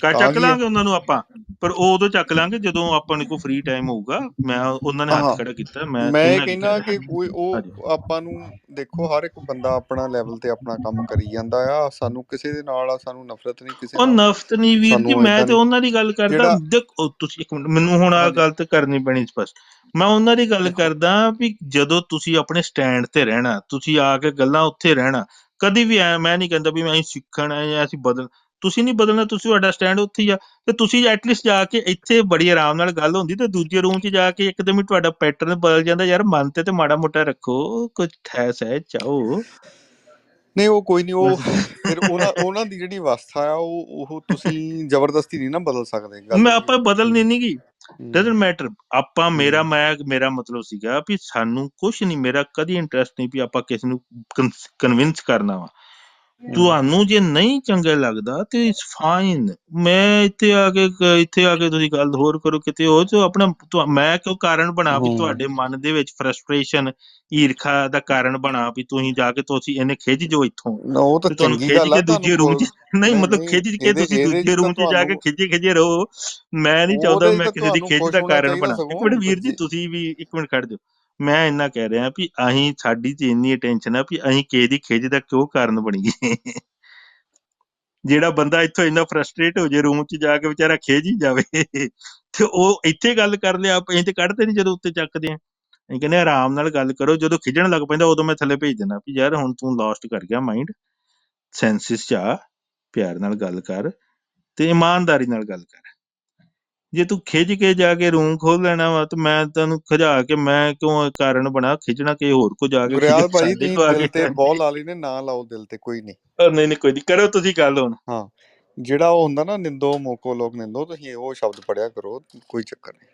ਤਾਂ ਚੱਕ ਕੀ ਹੈ। ਲਾਂਗੇ ਉਹਨਾਂ ਨੂੰ ਆਪਾਂ, ਪਰ ਉਹ ਉਦੋਂ ਚੱਕ ਲਾਂਗੇ ਜਦੋਂ ਆਪਾਂ ਨੂੰ ਕੋਈ ਫ੍ਰੀ ਟਾਈਮ ਹੋਊਗਾ। ਮੈਂ ਉਹਨਾਂ ਨੇ ਹੱਥ ਹਾਂ, ਖੜਾ ਕੀਤਾ, ਮੈਂ ਮੈਂ ਇਹ ਇੰਨਾ ਕੀ ਕਹਿੰਦਾ ਕਹਿ ਕਿ ਰਿਹਾ। ਕੋਈ ਉਹ ਆਪਾਂ ਨੂੰ ਦੇਖੋ, ਹਰ ਇੱਕ ਬੰਦਾ ਆਪਣਾ ਲੈਵਲ ਤੇ ਆਪਣਾ ਕੰਮ ਕਰੀ ਜਾਂਦਾ ਆ, ਸਾਨੂੰ ਕਿਸੇ ਦੇ ਨਾਲ ਆ, ਸਾਨੂੰ ਨਫ਼ਰਤ ਨਹੀਂ ਕਿਸੇ ਉਹ ਨਾਲ, ਨਫ਼ਰਤ ਨਹੀਂ ਵੀਰ ਜੀ, ਸਾਨੂੰ ਮੈਂ ਏਦਾਂ ਤੇ ਨਹੀਂ ਉਹਨਾਂ ਦੀ ਗੱਲ ਕਰਦਾ। ਜਿਹੜਾ, ਦੇਖੋ ਤੁਸੀਂ ਇੱਕ ਮਿੰਟ, ਮੈਨੂੰ ਹੁਣ ਆਹ ਹਾਂਜੀ, ਗੱਲ ਤੇ ਕਰਨੀ ਪੈਣੀ ਸਪਸ਼ਟ। ਮੈਂ ਉਹਨਾਂ ਦੀ ਗੱਲ ਦੇਖੋ, ਕਰਦਾ ਵੀ ਜਦੋਂ ਤੁਸੀਂ ਆਪਣੇ ਸਟੈਂਡ ਤੇ ਰਹਿਣਾ, ਤੁਸੀਂ ਆ ਕੇ ਗੱਲਾਂ ਉੱਥੇ ਰਹਿਣਾ, ਕਦੀ ਵੀ ਐ ਮੈਂ ਨਹੀਂ ਕਹਿੰਦਾ ਵੀ ਅਸੀਂ ਸਿੱਖਣਾ ਜਾਂ ਅਸੀਂ ਬਦਲ, ਤੁਸੀਂ ਨਹੀਂ ਬਦਲਣਾ, ਤੁਸੀਂ ਤੁਹਾਡਾ ਸਟੈਂਡ ਉੱਥੇ ਹੀ ਆ। ਤੇ ਤੁਸੀਂ ਐਟਲੀਸਟ ਜਾ ਕੇ ਇੱਥੇ ਬੜੀ ਆਰਾਮ ਨਾਲ ਗੱਲ ਹੁੰਦੀ, ਤੇ ਦੂਜੇ ਰੂਮ 'ਚ ਜਾ ਕੇ ਇੱਕਦਮ ਹੀ ਤੁਹਾਡਾ ਪੈਟਰਨ ਬਦਲ ਜਾਂਦਾ। ਯਾਰ ਮਨ ਤੇ ਮਾੜਾ ਮੋਟਾ ਰੱਖੋ, ਕੁਝ ਠਹਿ ਸਹਿ ਚਾਹੋ। ਨਹੀਂ ਉਹ ਕੋਈ ਨਹੀਂ, ਉਹ ਫਿਰ ਉਹਨਾਂ ਦੀ ਜਿਹੜੀ ਅਵਸਥਾ ਆ, ਉਹ ਤੁਸੀਂ ਜ਼ਬਰਦਸਤੀ ਨਹੀਂ ਨਾ ਬਦਲ ਸਕਦੇ, ਗੱਲ ਮੈਂ ਇਹ ਆਪਾਂ ਆ। ਬਦਲਨੀ ਨੀ ਗੀ, ਡਜ਼ਨਟ ਮੈਟਰ। ਆਪਾਂ ਹੂੰ, ਮੇਰਾ ਮਤਲਬ ਸੀਗਾ ਵੀ ਸਾਨੂੰ ਕੁਛ ਨਹੀਂ, ਮੇਰਾ ਕਦੀ ਇੰਟਰਸਟ ਨਹੀਂ ਵੀ ਆਪਾਂ ਕਿਸੇ ਨੂੰ ਕਨਵਿੰਸ ਕਰਨਾ ਵਾ। ਹੂੰ, ਤੁਹਾਨੂੰ ਜੇ ਨਹੀਂ ਚੰਗਾ ਲੱਗਦਾ ਤੇ ਇਟਸ ਫਾਈਨ। ਮੈਂ ਇੱਥੇ ਆ ਕੇ ਤੁਸੀਂ ਗੱਲ ਹੋਰ ਕਰੋ ਕਿਤੇ ਹੋਰ, ਤੇ ਆਪਣਾ ਮੈਂ ਕਿਉਂ ਕਾਰਨ ਬਣਾ ਵੀ ਹੂੰ, ਤੁਹਾਡੇ ਮਨ ਦੇ ਵਿੱਚ ਫਰਸਟ੍ਰੇਸ਼ਨ, ਈਰਖਾ ਦਾ ਕਾਰਨ ਬਣਾ ਵੀ ਤੁਸੀਂ ਜਾ ਕੇ ਤੁਸੀਂ ਇਹਨੇ ਖਿੱਚ ਜੋ ਇੱਥੋਂ, ਉਹ ਤਾਂ ਤੇ ਤੁਹਾਨੂੰ ਚੰਗੀ ਖਿੱਚ ਗੱਲ ਆ ਕੇ ਤੁਹਾਨੂੰ ਦੂਜੇ ਰੂਮ 'ਚ ਨਹੀਂ, ਨਹੀਂ ਮਤਲਬ ਨਹੀਂ, ਖਿੱਚ ਕੇ ਤੁਸੀਂ ਇਹਦੇ ਦੂਜੇ 'ਚ ਤਾਂ ਰੂਮ 'ਚ ਜਾ ਕੇ ਤੁਹਾਨੂੰ, ਖਿੱਚੇ ਰਹੋ। ਮੈਂ ਨਹੀਂ ਚਾਹੁੰਦਾ ਉਹਦੇ 'ਚ ਮੈਂ ਤਾਂ ਕਿਸੇ ਦੀ ਤੁਹਾਨੂੰ ਖਿੱਚ ਖੁਸ਼ ਦਾ ਹੋਣਾ ਕਾਰਨ ਚਾਹੀਦਾ ਬਣਾ। ਇੱਕ ਮਿੰਟ ਸਗੋਂ ਵੀਰ ਜੀ, ਤੁਸੀਂ ਵੀ ਇੱਕ ਮਿੰਟ ਖੜ ਜਾਓ। ਮੈਂ ਇੰਨਾ ਕਹਿ ਰਿਹਾ ਵੀ ਅਸੀਂ, ਸਾਡੀ ਤੇ ਇੰਨੀ ਅਟੈਂਸ਼ਨ ਆ ਵੀ ਅਸੀਂ ਕਿਸੇ ਦੀ ਖਿੱਚ ਦਾ ਕਿਉਂ ਕਾਰਨ ਬਣੀਏ। ਜਿਹੜਾ ਬੰਦਾ ਇੱਥੋਂ ਇੰਨਾ ਫਰਸਟ੍ਰੇਟ ਹੋ ਜੇ, ਰੂਮ 'ਚ ਜਾ ਕੇ ਵਿਚਾਰਾ ਖਿੱਚ ਹੀ ਜਾਵੇ, ਤੇ ਉਹ ਇੱਥੇ ਗੱਲ ਕਰ ਲਿਆ, ਅਸੀਂ ਤੇ ਕੱਢਦੇ ਨਹੀਂ ਜਦੋਂ ਉੱਤੇ ਚੱਕਦੇ ਆ। ਅਸੀਂ ਕਹਿੰਦੇ ਆਰਾਮ ਨਾਲ ਗੱਲ ਕਰੋ, ਜਦੋਂ ਖਿੱਚਣ ਲੱਗ ਪੈਂਦਾ ਉਦੋਂ ਮੈਂ ਥੱਲੇ ਭੇਜ ਦਿੰਦਾ ਵੀ ਯਾਰ ਹੁਣ ਤੂੰ ਲਾਸਟ ਕਰ ਗਿਆ ਮਾਈਂਡ, ਸੈਂਸਿਸ 'ਚ ਆ, ਪਿਆਰ ਨਾਲ ਗੱਲ ਕਰ ਤੇ ਇਮਾਨਦਾਰੀ ਨਾਲ ਗੱਲ ਕਰ। ਜੇ ਤੂੰ ਖਿੱਚ ਕੇ ਜਾ ਕੇ ਰੂਮ ਖੋਲ ਲੈਣਾ ਵਾ, ਤੇ ਮੈਂ ਤੈਨੂੰ ਖਿਜਾ ਕੇ ਮੈਂ ਕਿਉਂ ਕਾਰਨ ਬਣਾ ਖਿੱਚਣਾ, ਕਿ ਹੋਰ ਕੋ ਜਾ ਕੇ ਖਿੱਚ ਗੁਰਿਆਲ ਭਾਜੀ, ਸਾਡੇ ਤੁਸੀਂ ਕੋ ਆ ਦਿਲ ਕੇ। ਤੇ ਬਹੁਤ ਲਾ ਲਈ ਨੇ, ਨਾ ਲਾਓ ਦਿਲ ਤੇ, ਕੋਈ ਨਹੀਂ। ਨਹੀਂ ਨਹੀਂ, ਕੋਈ ਨਹੀਂ, ਕਰੋ ਤੁਸੀਂ ਗੱਲ ਹੁਣ। ਹਾਂ, ਜਿਹੜਾ ਉਹ ਹੁੰਦਾ ਨਾ ਨਿੰਦੋ ਮੋਕੋ ਲੋਕ ਨਿੰਦੋ, ਤੁਸੀਂ ਉਹ ਸ਼ਬਦ ਪੜਿਆ ਕਰੋ, ਕੋਈ ਚੱਕਰ ਨਹੀਂ।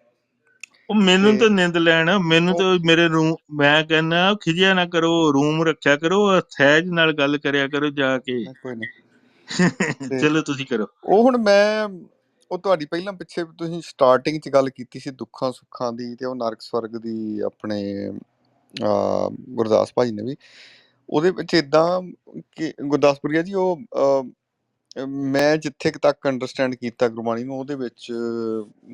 ਉਹ ਮੈਨੂੰ ਤੇ ਤਾਂ ਨਿੰਦ ਲੈਣ, ਮੈਨੂੰ ਤਾਂ ਮੇਰੇ ਰੂਮ, ਮੈਂ ਕਹਿੰਦਾ ਖਿਜਿਆ ਨਾ ਕਰੋ, ਰੂਮ ਰੱਖਿਆ ਕਰੋ, ਸਹਿਜ ਨਾਲ ਗੱਲ ਕਰਿਆ ਕਰੋ ਜਾ ਕੇ। ਕੋਈ ਨਹੀਂ। ਤੇ ਚਲੋ ਤੁਸੀਂ ਕਰੋ। ਉਹ ਹੁਣ ਮੈਂ, ਉਹ ਤੁਹਾਡੀ ਪਹਿਲਾਂ ਪਿੱਛੇ ਤੁਸੀਂ ਸਟਾਰਟਿੰਗ 'ਚ ਗੱਲ ਕੀਤੀ ਸੀ ਦੁੱਖਾਂ ਸੁੱਖਾਂ ਦੀ, ਤੇ ਉਹ ਨਰਕ ਸਵਰਗ ਦੀ, ਆਪਣੇ ਗੁਰਦਾਸ ਭਾਜੀ ਨੇ ਵੀ ਉਹਦੇ ਵਿੱਚ ਏਦਾਂ ਕਿ ਗੁਰਦਾਸਪੁਰੀਆ ਜੀ, ਉਹ ਮੈਂ ਜਿੱਥੇ ਕੁ ਤੱਕ ਅੰਡਰਸਟੈਂਡ ਕੀਤਾ ਗੁਰਬਾਣੀ ਨੂੰ, ਉਹਦੇ ਵਿੱਚ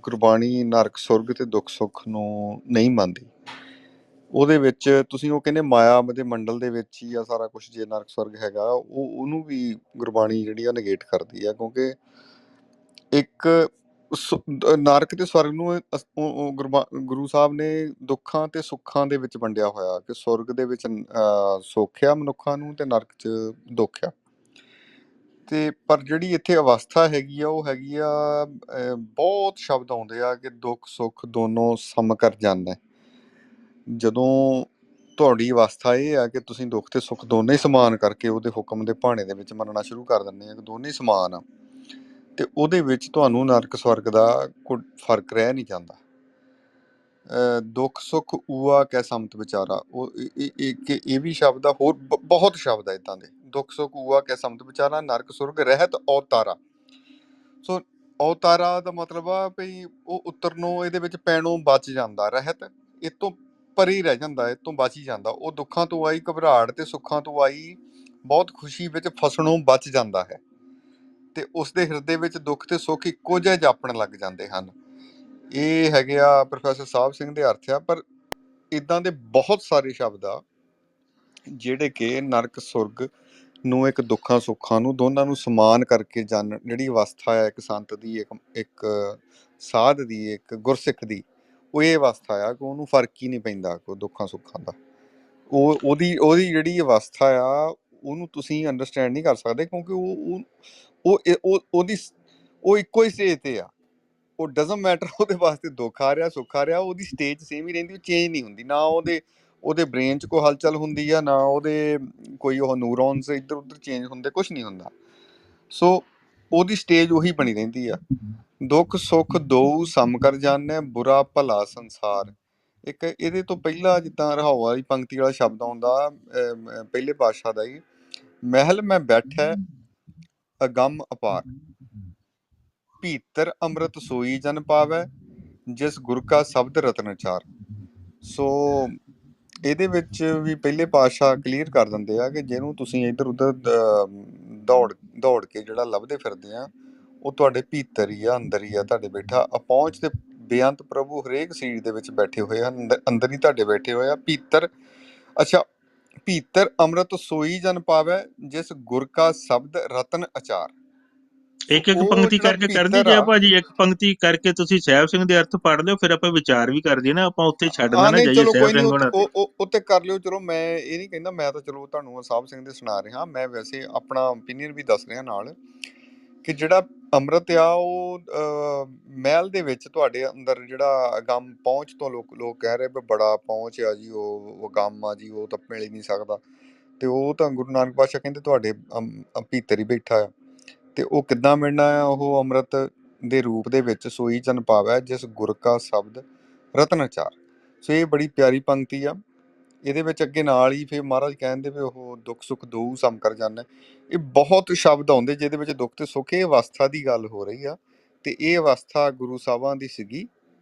ਗੁਰਬਾਣੀ ਨਰਕ ਸੁਰਗ ਤੇ ਦੁੱਖ ਸੁੱਖ ਨੂੰ ਨਹੀਂ ਮੰਨਦੀ। ਉਹਦੇ ਵਿੱਚ ਤੁਸੀਂ ਉਹ ਕਹਿੰਦੇ ਮਾਇਆ ਦੇ ਮੰਡਲ ਦੇ ਵਿੱਚ ਹੀ ਆ ਸਾਰਾ ਕੁਝ, ਜੇ ਨਰਕ ਸਵਰਗ ਹੈਗਾ, ਉਹਨੂੰ ਵੀ ਗੁਰਬਾਣੀ ਜਿਹੜੀ ਆ ਨੇਗੇਟ ਕਰਦੀ ਆ, ਕਿਉਂਕਿ ਇੱਕ ਨਰਕ ਤੇ ਸਵਰਗ ਨੂੰ ਗੁਰੂ ਸਾਹਿਬ ਨੇ ਦੁੱਖਾਂ ਤੇ ਸੁੱਖਾਂ ਦੇ ਵਿੱਚ ਵੰਡਿਆ ਹੋਇਆ, ਕਿ ਸਵਰਗ ਦੇ ਵਿੱਚ ਸੁੱਖ ਆ ਮਨੁੱਖਾਂ ਨੂੰ, ਤੇ ਨਰਕ 'ਚ ਦੁੱਖ ਆ। ਤੇ ਪਰ ਜਿਹੜੀ ਇੱਥੇ ਅਵਸਥਾ ਹੈਗੀ ਆ, ਉਹ ਹੈਗੀ ਆ, ਬਹੁਤ ਸ਼ਬਦ ਆਉਂਦੇ ਆ ਕਿ ਦੁੱਖ ਸੁੱਖ ਦੋਨੋਂ ਸਮ ਕਰ ਜਾਂਦਾ। ਜਦੋਂ ਤੁਹਾਡੀ ਅਵਸਥਾ ਇਹ ਆ ਕਿ ਤੁਸੀਂ ਦੁੱਖ ਤੇ ਸੁੱਖ ਦੋਨੇ ਹੀ ਸਮਾਨ ਕਰਕੇ ਉਹਦੇ ਹੁਕਮ ਦੇ ਭਾਣੇ ਦੇ ਵਿੱਚ ਮੰਨਣਾ ਸ਼ੁਰੂ ਕਰ ਦਿੰਦੇ ਆ ਕਿ ਦੋਨੇ ਹੀ ਸਮਾਨ ਆ, ਤੇ ਉਹਦੇ ਵਿੱਚ ਤੁਹਾਨੂੰ ਨਰਕ ਸਵਰਗ ਦਾ ਕੋਈ ਫਰਕ ਰਹਿ ਨਹੀਂ ਜਾਂਦਾ। ਦੁੱਖ ਸੁੱਖ ਊਆ ਕੈ ਸੰਤ ਵਿਚਾਰਾ, ਉਹ ਇਹ ਵੀ ਸ਼ਬਦ ਆ, ਹੋਰ ਬਹੁਤ ਸ਼ਬਦ ਆ ਇੱਦਾਂ ਦੇ। ਦੁੱਖ ਸੁੱਖ ਊਆ ਕੈ ਸੰਤ ਵਿਚਾਰਾ, ਨਰਕ ਸੁਰਗ ਰਹਿਤ ਔਤਾਰਾ। ਸੋ ਔਤਾਰਾ ਦਾ ਮਤਲਬ ਆ ਵੀ ਉਹ ਉੱਤਰ ਨੂੰ ਇਹਦੇ ਵਿੱਚ ਪੈਣੋਂ ਬਚ ਜਾਂਦਾ, ਰਹਿਤ ਇਹ ਤੋਂ ਪਰੇ ਰਹਿ ਜਾਂਦਾ, ਇਹ ਤੋਂ ਬਚ ਹੀ ਜਾਂਦਾ। ਉਹ ਦੁੱਖਾਂ ਤੋਂ ਆਈ ਘਬਰਾਹਟ ਤੇ ਸੁੱਖਾਂ ਤੋਂ ਆਈ ਬਹੁਤ ਖੁਸ਼ੀ ਵਿੱਚ ਫਸਣੋਂ ਬਚ ਜਾਂਦਾ ਹੈ, ਤੇ ਉਸਦੇ ਹਿਰਦੇ ਵਿੱਚ ਦੁੱਖ ਤੇ ਸੁੱਖ ਇੱਕੋ ਜਿਹੇ ਜਾਪਣ ਲੱਗ ਜਾਂਦੇ ਹਨ। ਇਹ ਹੈਗੇ ਆ ਪ੍ਰੋਫੈਸਰ ਸਾਹਿਬ ਸਿੰਘ ਦੇ ਅਰਥ ਆ। ਪਰ ਇੱਦਾਂ ਦੇ ਬਹੁਤ ਸਾਰੇ ਸ਼ਬਦ ਆ ਜਿਹੜੇ ਕਿ ਨਰਕ ਸੁਰਗ ਨੂੰ, ਇੱਕ ਦੁੱਖਾਂ ਸੁੱਖਾਂ ਨੂੰ, ਦੋਨਾਂ ਨੂੰ ਸਮਾਨ ਕਰਕੇ ਜਾਣਨ ਜਿਹੜੀ ਅਵਸਥਾ ਹੈ ਇੱਕ ਸੰਤ ਦੀ, ਇੱਕ ਸਾਧ ਦੀ, ਇੱਕ ਗੁਰਸਿੱਖ ਦੀ, ਉਹ ਇਹ ਅਵਸਥਾ ਆ ਕਿ ਉਹਨੂੰ ਫਰਕ ਹੀ ਨਹੀਂ ਪੈਂਦਾ ਕੋਈ ਦੁੱਖਾਂ ਸੁੱਖਾਂ ਦਾ। ਉਹਦੀ ਜਿਹੜੀ ਅਵਸਥਾ ਆ ਉਹਨੂੰ ਤੁਸੀਂ ਅੰਡਰਸਟੈਂਡ ਨਹੀਂ ਕਰ ਸਕਦੇ, ਕਿਉਂਕਿ ਉਹ ਇੱਕੋ ਹੀ ਸਟੇਜ ਤੇ ਆ। ਉਹ ਡਜ਼ਨਟ ਮੈਟਰ ਉਹਦੇ ਵਾਸਤੇ ਦੁੱਖ ਆ ਰਿਹਾ ਸੁੱਖ ਆ ਰਿਹਾ, ਉਹਦੀ ਸਟੇਜ ਸੇਮ ਹੀ ਰਹਿੰਦੀ, ਉਹ ਚੇਂਜ ਨਹੀਂ ਹੁੰਦੀ। ਨਾ ਉਹਦੇ ਬ੍ਰੇਨ 'ਚ ਕੋਈ ਹਲਚਲ ਹੁੰਦੀ ਆ, ਨਾ ਉਹਦੇ ਕੋਈ ਉਹ ਨਿਊਰੋਨਸ ਇੱਧਰ ਉੱਧਰ ਚੇਂਜ ਹੁੰਦੇ, ਕੁਛ ਨਹੀਂ ਹੁੰਦਾ। ਸੋ ਉਹਦੀ ਸਟੇਜ ਉਹੀ ਬਣੀ ਰਹਿੰਦੀ ਆ। ਦੁੱਖ ਸੁੱਖ ਦੋਊ ਸਮ ਕਰ ਜਾਣੈ, ਬੁਰਾ ਭਲਾ ਸੰਸਾਰ। ਇੱਕ ਇਹਦੇ ਤੋਂ ਪਹਿਲਾਂ ਜਿੱਦਾਂ ਰਹਾਉ ਵਾਲੀ ਪੰਕਤੀ ਵਾਲਾ ਸ਼ਬਦ ਆਉਂਦਾ ਪਹਿਲੇ ਪਾਤਸ਼ਾਹ ਦਾ ਹੀ, ਮਹਿਲ ਮੈਂ ਬੈਠੈ ਅਗੰਮ ਅਪਾਰ, ਭੀਤਰ ਅੰਮ੍ਰਿਤ ਸੋਈ ਜਨ ਪਾਵੈ, ਜਿਸ ਗੁਰ ਕਾ ਸ਼ਬਦ ਰਤਨਚਾਰ। ਸੋ ਇਹਦੇ ਵਿੱਚ ਵੀ ਪਹਿਲੇ ਪਾਤਸ਼ਾਹ ਕਲੀਅਰ ਕਰ ਦਿੰਦੇ ਆ ਕਿ ਜਿਹਨੂੰ ਤੁਸੀਂ ਇੱਧਰ ਉੱਧਰ ਦੌੜ ਕੇ ਜਿਹੜਾ ਲੱਭਦੇ ਫਿਰਦੇ ਆ, ਉਹ ਤੁਹਾਡੇ ਭੀਤਰ ਹੀ ਆ, ਅੰਦਰ ਹੀ ਆ ਤੁਹਾਡੇ ਬੈਠਾ। ਅਪਹੁੰਚ ਤੇ ਬੇਅੰਤ ਪ੍ਰਭੂ ਹਰੇਕ ਸਰੀਰ ਦੇ ਵਿੱਚ ਬੈਠੇ ਹੋਏ ਹਨ, ਅੰਦਰ ਹੀ ਤੁਹਾਡੇ ਬੈਠੇ ਹੋਏ ਆ। ਭੀਤਰ, ਅੱਛਾ, ਭੀਤਰ ਅੰਮ੍ਰਿਤ ਸੋਈ ਜਨ ਪਾਵੈ, ਜਿਸ ਗੁਰ ਕਾ ਸ਼ਬਦ ਰਤਨ ਅਚਾਰ। ਇੱਕ ਇੱਕ ਉਹ ਪੰਕਤੀ ਜਿਹੜਾ ਕਰਕੇ ਕਰਨੀ ਭੀਤਰ ਜੇ ਆ, ਭਾਜੀ, ਇੱਕ ਪੰਕਤੀ ਕਰਕੇ ਤੁਸੀਂ ਸਾਹਿਬ ਸਿੰਘ ਦੇ ਅਰਥ ਪੜ੍ਹ ਲਿਓ, ਫਿਰ ਆਪਾਂ ਵਿਚਾਰ ਵੀ ਕਰ ਦਈਏ ਨਾ, ਆਪਾਂ ਉੱਥੇ ਛੱਡਣਾ ਨਾ ਨਹੀਂ ਜਾਈਏ ਚਲੋ ਸਾਹਿਬ ਕੋਈ ਨਹੀਂ, ਸਿੰਘ ਹੋਣਾ ਤੇ। ਉੱਤੇ ਕਰ ਲਿਓ। ਚਲੋ ਮੈਂ ਇਹ ਨਹੀਂ ਕਹਿੰਦਾ, ਮੈਂ ਤਾਂ ਚਲੋ ਤੁਹਾਨੂੰ ਸਾਹਿਬ ਸਿੰਘ ਦੇ ਸੁਣਾ ਰਿਹਾ, ਮੈਂ ਵੈਸੇ ਆਪਣਾ ਓਪੀਨੀਅਨ ਵੀ ਦੱਸ ਰਿਹਾ ਨਾਲ, ਕਿ ਜਿਹੜਾ ਅੰਮ੍ਰਿਤ ਆ ਉਹ ਮਹਿਲ ਦੇ ਵਿੱਚ ਤੁਹਾਡੇ ਅੰਦਰ ਜਿਹੜਾ ਅਗੰਮ ਪਹੁੰਚ ਤੋਂ ਲੋਕ ਕਹਿ ਰਹੇ ਵੀ ਬੜਾ ਪਹੁੰਚ ਆ ਜੀ, ਉਹ ਅਗੰਮ ਆ ਜੀ, ਉਹ ਤਾਂ ਮਿਲ ਹੀ ਨਹੀਂ ਸਕਦਾ। ਤੇ ਉਹ ਤਾਂ ਗੁਰੂ ਨਾਨਕ ਪਾਤਸ਼ਾਹ ਕਹਿੰਦੇ ਤੁਹਾਡੇ ਭੀਤਰ ਹੀ ਬੈਠਾ ਆ। ਤੇ ਉਹ ਕਿੱਦਾਂ ਮਿਲਣਾ ਆ? ਉਹ ਅੰਮ੍ਰਿਤ ਦੇ ਰੂਪ ਦੇ ਵਿੱਚ ਸੋਈ ਜਨ ਪਾਵੈ, ਜਿਸ ਗੁਰ ਕਾ ਸ਼ਬਦ ਰਤਨਚਾਰ। ਸੋ ਇਹ ਬੜੀ ਪਿਆਰੀ ਪੰਕਤੀ ਆ। ਇਹਦੇ ਵਿੱਚ ਅੱਗੇ ਨਾਲ ਹੀ ਫਿਰ ਮਹਾਰਾਜ ਕਹਿੰਦੇ ਵੀ ਉਹ ਦੁੱਖ ਸੁੱਖ ਦੋਊ ਸਮ ਕਰ ਜਾਣੈ। ਇਹ ਬਹੁਤ ਸ਼ਬਦ ਆਉਂਦੇ ਜਿਹਦੇ ਵਿੱਚ ਦੁੱਖ ਤੇ ਸੁੱਖ, ਇਹ ਅਵਸਥਾ ਦੀ ਗੱਲ ਹੋ ਰਹੀ ਆ। ਤੇ ਇਹ ਅਵਸਥਾ ਗੁਰੂ ਸਾਹਿਬਾਂ ਦੀ ਸੀਗੀ,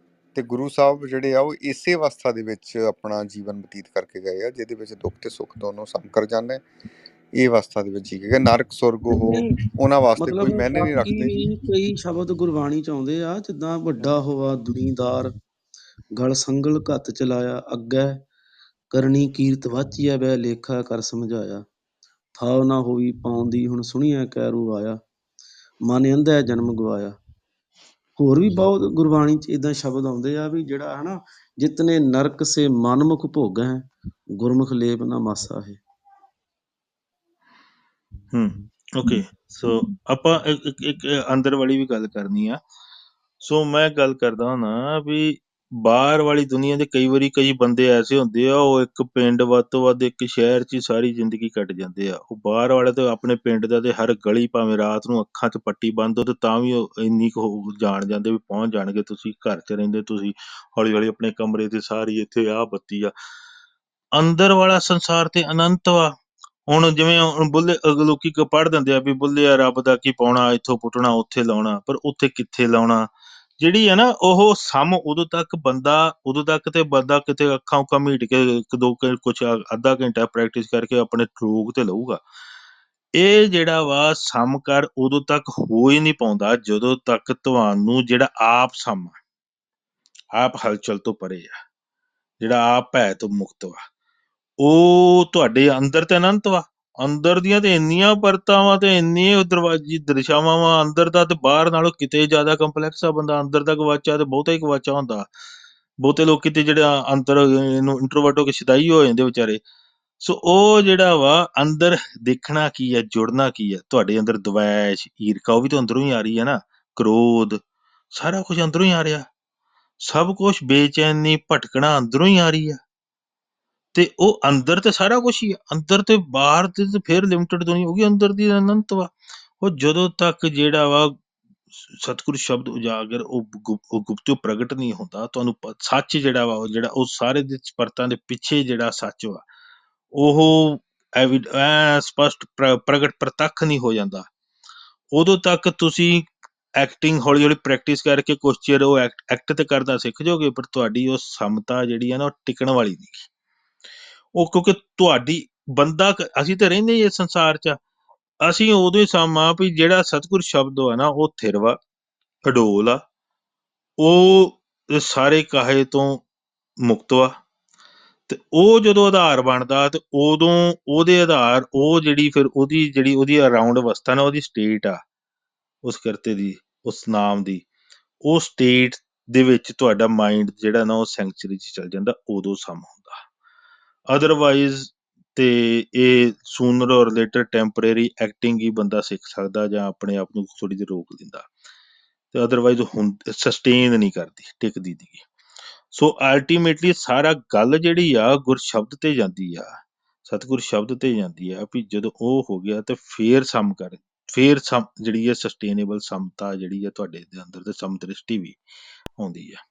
ਤੇ ਗੁਰੂ ਸਾਹਿਬ ਜਿਹੜੇ ਆ ਉਹ ਇਸੇ ਅਵਸਥਾ ਦੇ ਵਿੱਚ ਆਪਣਾ ਜੀਵਨ ਬਤੀਤ ਕਰਕੇ ਗਏ ਆ, ਜਿਹਦੇ ਵਿੱਚ ਦੁੱਖ ਤੇ ਸੁੱਖ ਦੋਨੋਂ ਸਮ ਕਰ ਜਾਣੈ। ਇਹ ਅਵਸਥਾ ਦੇ ਵਿੱਚ ਜੀ ਗਏ। ਨਰਕ ਸੁਰਗ ਉਹ ਨਹੀਂ, ਉਹਨਾਂ ਵਾਸਤੇ ਮਤਲਬ ਕੋਈ ਮਾਇਨੇ ਨਹੀਂ ਬਾਕੀ ਰੱਖਦੇ। ਵੀ ਕਈ ਸ਼ਬਦ ਗੁਰਬਾਣੀ ਚ ਆਉਂਦੇ ਆ, ਜਿੱਦਾਂ ਵੱਡਾ ਹੋਆ ਦੁਨੀਦਾਰ, ਗਲ ਸੰਗਲ ਘੱਤ ਚਲਾਇਆ, ਅੱਗੇ ਕਰਨੀ ਕੀਰਤ ਵਾਚੀਆ, ਬੈ ਲੇਖਾ ਕਰ ਸਮਝਾਇਆ, ਥਾਵ ਨਾ ਹੋਈ ਪਾਉਂਦੀ, ਹੁਣ ਸੁਣੀਐ ਕੈਰੂ ਆਇਆ, ਮਨ ਅੰਧੈ ਜਨਮ ਗਵਾਇਆ। ਹੋਰ ਵੀ ਬਹੁਤ ਗੁਰਬਾਣੀ ਚ ਏਦਾਂ ਸ਼ਬਦ ਆਉਂਦੇ ਆ ਵੀ ਜਿਹੜਾ ਹਨਾ, ਜਿਤਨੇ ਨਰਕ ਸੇ ਮਨਮੁਖ ਭੋਗੈ, ਗੁਰਮੁਖ ਲੇਪ ਨਾ ਮਾਸਾ ਹੈ। ਓਕੇ। ਸੋ ਆਪਾਂ ਇੱਕ ਅੰਦਰ ਵਾਲੀ ਵੀ ਗੱਲ ਕਰਨੀ ਆ। ਸੋ ਮੈਂ ਗੱਲ ਕਰਦਾ ਨਾ ਵੀ ਬਾਹਰ ਵਾਲੀ ਦੁਨੀਆ ਦੇ ਕਈ ਵਾਰੀ ਕਈ ਬੰਦੇ ਐਸੇ ਹੁੰਦੇ ਆ, ਉਹ ਇੱਕ ਪਿੰਡ ਵੱਧ ਤੋਂ ਵੱਧ ਇੱਕ ਸ਼ਹਿਰ 'ਚ ਹੀ ਸਾਰੀ ਜ਼ਿੰਦਗੀ ਕੱਟ ਜਾਂਦੇ ਆ। ਉਹ ਬਾਹਰ ਵਾਲੇ ਤੇ ਆਪਣੇ ਪਿੰਡ ਦਾ ਤੇ ਹਰ ਗਲੀ, ਭਾਵੇਂ ਰਾਤ ਨੂੰ ਅੱਖਾਂ 'ਚ ਪੱਟੀ ਬੰਦ ਹੋ ਤੇ ਤਾਂ ਵੀ ਉਹ ਇੰਨੀ ਕੁ ਜਾਣ ਜਾਂਦੇ ਵੀ ਪਹੁੰਚ ਜਾਣਗੇ। ਤੁਸੀਂ ਘਰ 'ਚ ਰਹਿੰਦੇ, ਤੁਸੀਂ ਹੌਲੀ ਹੌਲੀ ਆਪਣੇ ਕਮਰੇ ਤੇ ਸਾਰੀ ਇੱਥੇ ਆਹ ਬੱਤੀ ਆ। ਅੰਦਰ ਵਾਲਾ ਸੰਸਾਰ ਤੇ ਅਨੰਤ ਵਾ। ਹੁਣ ਜਿਵੇਂ ਹੁਣ ਬੁੱਲੇ ਲੋਕੀ ਪੜ੍ਹ ਦਿੰਦੇ ਆ ਵੀ ਬੁੱਲੇ ਆ ਰੱਬ ਦਾ ਕੀ ਪਾਉਣਾ, ਇੱਥੋਂ ਪੁੱਟਣਾ ਉੱਥੇ ਲਾਉਣਾ, ਪਰ ਉੱਥੇ ਕਿੱਥੇ ਲਾਉਣਾ। ਜਿਹੜੀ ਹੈ ਨਾ ਉਹ ਸਮ ਉਦੋਂ ਤੱਕ ਤੇ ਬੰਦਾ ਕਿਤੇ ਅੱਖਾਂ ਉੱਖਾਂ ਮੀਟ ਕੇ ਕੁਛ ਅੱਧਾ ਘੰਟਾ ਪ੍ਰੈਕਟਿਸ ਕਰਕੇ ਆਪਣੇ ਰੋਗ ਤੇ ਲਊਗਾ। ਇਹ ਜਿਹੜਾ ਵਾ ਸਮ ਕਰ ਉਦੋਂ ਤੱਕ ਹੋ ਹੀ ਨਹੀਂ ਪਾਉਂਦਾ ਜਦੋਂ ਤੱਕ ਤੁਹਾਨੂੰ ਜਿਹੜਾ ਆਪ ਸਮ, ਆਪ ਹਲਚਲ ਤੋਂ ਪਰੇ ਆ, ਜਿਹੜਾ ਆਪ ਭੈ ਤੋਂ ਮੁਕਤ ਵਾ, ਉਹ ਤੁਹਾਡੇ ਅੰਦਰ ਤੇ ਅਨੰਤ ਵਾ। ਅੰਦਰ ਦੀਆਂ ਤੇ ਇੰਨੀਆਂ ਪਰਤਾਂ ਵਾ ਤੇ ਇੰਨੀਆਂ ਦਿਸ਼ਾਵਾਂ ਵਾ ਅੰਦਰ ਦਾ, ਤੇ ਬਾਹਰ ਨਾਲੋਂ ਕਿਤੇ ਜ਼ਿਆਦਾ ਕੰਪਲੈਕਸ ਆ। ਬੰਦਾ ਅੰਦਰ ਦਾ ਗਵਾਚਾ ਤੇ ਬਹੁਤਾ ਹੀ ਗਵਾਚਾ ਹੁੰਦਾ। ਬਹੁਤੇ ਲੋਕੀ ਤੇ ਜਿਹੜਾ ਅੰਦਰ ਇਹਨੂੰ ਇੰਟਰੋਵਰਟ ਹੋ ਕੇ ਸ਼ਦਾਈ ਹੋ ਜਾਂਦੇ ਵਿਚਾਰੇ। ਸੋ ਉਹ ਜਿਹੜਾ ਵਾ ਅੰਦਰ ਦੇਖਣਾ ਕੀ ਹੈ, ਜੁੜਨਾ ਕੀ ਹੈ, ਤੁਹਾਡੇ ਅੰਦਰ ਦਵੈਸ਼, ਈਰਖਾ, ਉਹ ਵੀ ਤਾਂ ਅੰਦਰੋਂ ਹੀ ਆ ਰਹੀ ਹੈ ਨਾ, ਕ੍ਰੋਧ, ਸਾਰਾ ਕੁਝ ਅੰਦਰੋਂ ਹੀ ਆ ਰਿਹਾ। ਸਭ ਕੁਛ ਬੇਚੈਨੀ, ਭਟਕਣਾ ਅੰਦਰੋਂ ਹੀ ਆ ਰਹੀ ਆ। ਤੇ ਉਹ ਅੰਦਰ ਤੇ ਸਾਰਾ ਕੁਛ ਹੀ ਆ, ਅੰਦਰ ਤੇ ਬਾਹਰ ਤੇ ਫਿਰ ਲਿਮਟਿਡ ਦੁਨੀਆ ਹੋ ਗਈ, ਅੰਦਰ ਦੀ ਅਨੰਤ ਵਾ। ਉਹ ਜਦੋਂ ਤੱਕ ਜਿਹੜਾ ਵਾ ਸਤਿਗੁਰੂ ਸ਼ਬਦ ਉਜਾਗਰ ਉਹ ਗੁਪਤਿਓ ਪ੍ਰਗਟ ਨਹੀਂ ਹੁੰਦਾ, ਤੁਹਾਨੂੰ ਸੱਚ ਜਿਹੜਾ ਵਾ ਉਹ ਸਾਰੇ ਦੇ ਪਰਤਾਂ ਦੇ ਪਿੱਛੇ ਜਿਹੜਾ ਸੱਚ ਵਾ ਉਹ ਐ ਸਪਸ਼ਟ ਪ੍ਰਗਟ ਪ੍ਰਤੱਖ ਨਹੀਂ ਹੋ ਜਾਂਦਾ। ਉਦੋਂ ਤੱਕ ਤੁਸੀਂ ਐਕਟਿੰਗ ਹੌਲੀ ਹੌਲੀ ਪ੍ਰੈਕਟਿਸ ਕਰਕੇ ਕੁਛ ਚਿਰ ਉਹ ਐਕਟ ਤੇ ਕਰਦਾ ਸਿੱਖ ਜਾਓਗੇ, ਪਰ ਤੁਹਾਡੀ ਉਹ ਸਮਤਾ ਜਿਹੜੀ ਆ ਨਾ ਉਹ ਟਿਕਣ ਵਾਲੀ ਨਹੀਂ। ਉਹ ਕਿਉਂਕਿ ਤੁਹਾਡੀ ਬੰਦਾ ਅਸੀਂ ਤਾਂ ਰਹਿੰਦੇ ਇਸ ਸੰਸਾਰ 'ਚ, ਅਸੀਂ ਉਦੋਂ ਹੀ ਸਮਾਂ ਵੀ ਜਿਹੜਾ ਸਤਿਗੁਰ ਸ਼ਬਦ ਆ ਨਾ ਉਹ ਥਿਰ ਵਾ, ਅਡੋਲ ਆ, ਉਹ ਸਾਰੇ ਕਾਹੇ ਤੋਂ ਮੁਕਤ ਵਾ। ਤੇ ਉਹ ਜਦੋਂ ਆਧਾਰ ਬਣਦਾ ਤੇ ਉਦੋਂ ਉਹਦੇ ਆਧਾਰ ਉਹ ਜਿਹੜੀ ਫਿਰ ਉਹਦੀ ਅਰਾਊਂਡ ਅਵਸਥਾ ਨਾ, ਉਹਦੀ ਸਟੇਟ ਆ ਉਸ ਕਰਤੇ ਦੀ, ਉਸ ਨਾਮ ਦੀ, ਉਹ ਸਟੇਟ ਦੇ ਵਿੱਚ ਤੁਹਾਡਾ ਮਾਈਂਡ ਜਿਹੜਾ ਨਾ ਉਹ ਸੈਂਕਚੁਰੀ 'ਚ ਚੱਲ ਜਾਂਦਾ, ਉਦੋਂ ਸਮ ਹੁੰਦਾ। ਅਦਰਵਾਈਜ਼ ਤੇ ਇਹ ਸੂਨਰ ਔਰ ਲੇਟਰ ਟੈਂਪਰੇਰੀ ਐਕਟਿੰਗ ਹੀ ਬੰਦਾ ਸਿੱਖ ਸਕਦਾ ਜਾਂ ਆਪਣੇ ਆਪ ਨੂੰ ਥੋੜੀ ਜਿਹੀ ਰੋਕ ਦਿੰਦਾ, ਤੇ ਅਦਰਵਾਈਜ਼ ਸਸਟੇਨ ਨਹੀਂ ਕਰਦੀ, ਟਿਕਦੀ ਦੀ। ਸੋ ਅਲਟੀਮੇਟਲੀ ਸਾਰਾ ਗੱਲ ਜਿਹੜੀ ਆ ਗੁਰ ਸ਼ਬਦ ਤੇ ਜਾਂਦੀ ਆ, ਸਤਿਗੁਰ ਸ਼ਬਦ ਤੇ ਜਾਂਦੀ ਆ ਵੀ ਜਦੋਂ ਉਹ ਹੋ ਗਿਆ ਤੇ ਫੇਰ ਫੇਰ ਜਿਹੜੀ ਹੈ ਸਸਟੇਨੇਬਲ ਸਮਤਾ ਜਿਹੜੀ ਆ ਤੁਹਾਡੇ ਦੇ ਅੰਦਰ ਤੇ ਸਮਦ੍ਰਿਸ਼ਟੀ ਵੀ ਆਉਂਦੀ ਆ।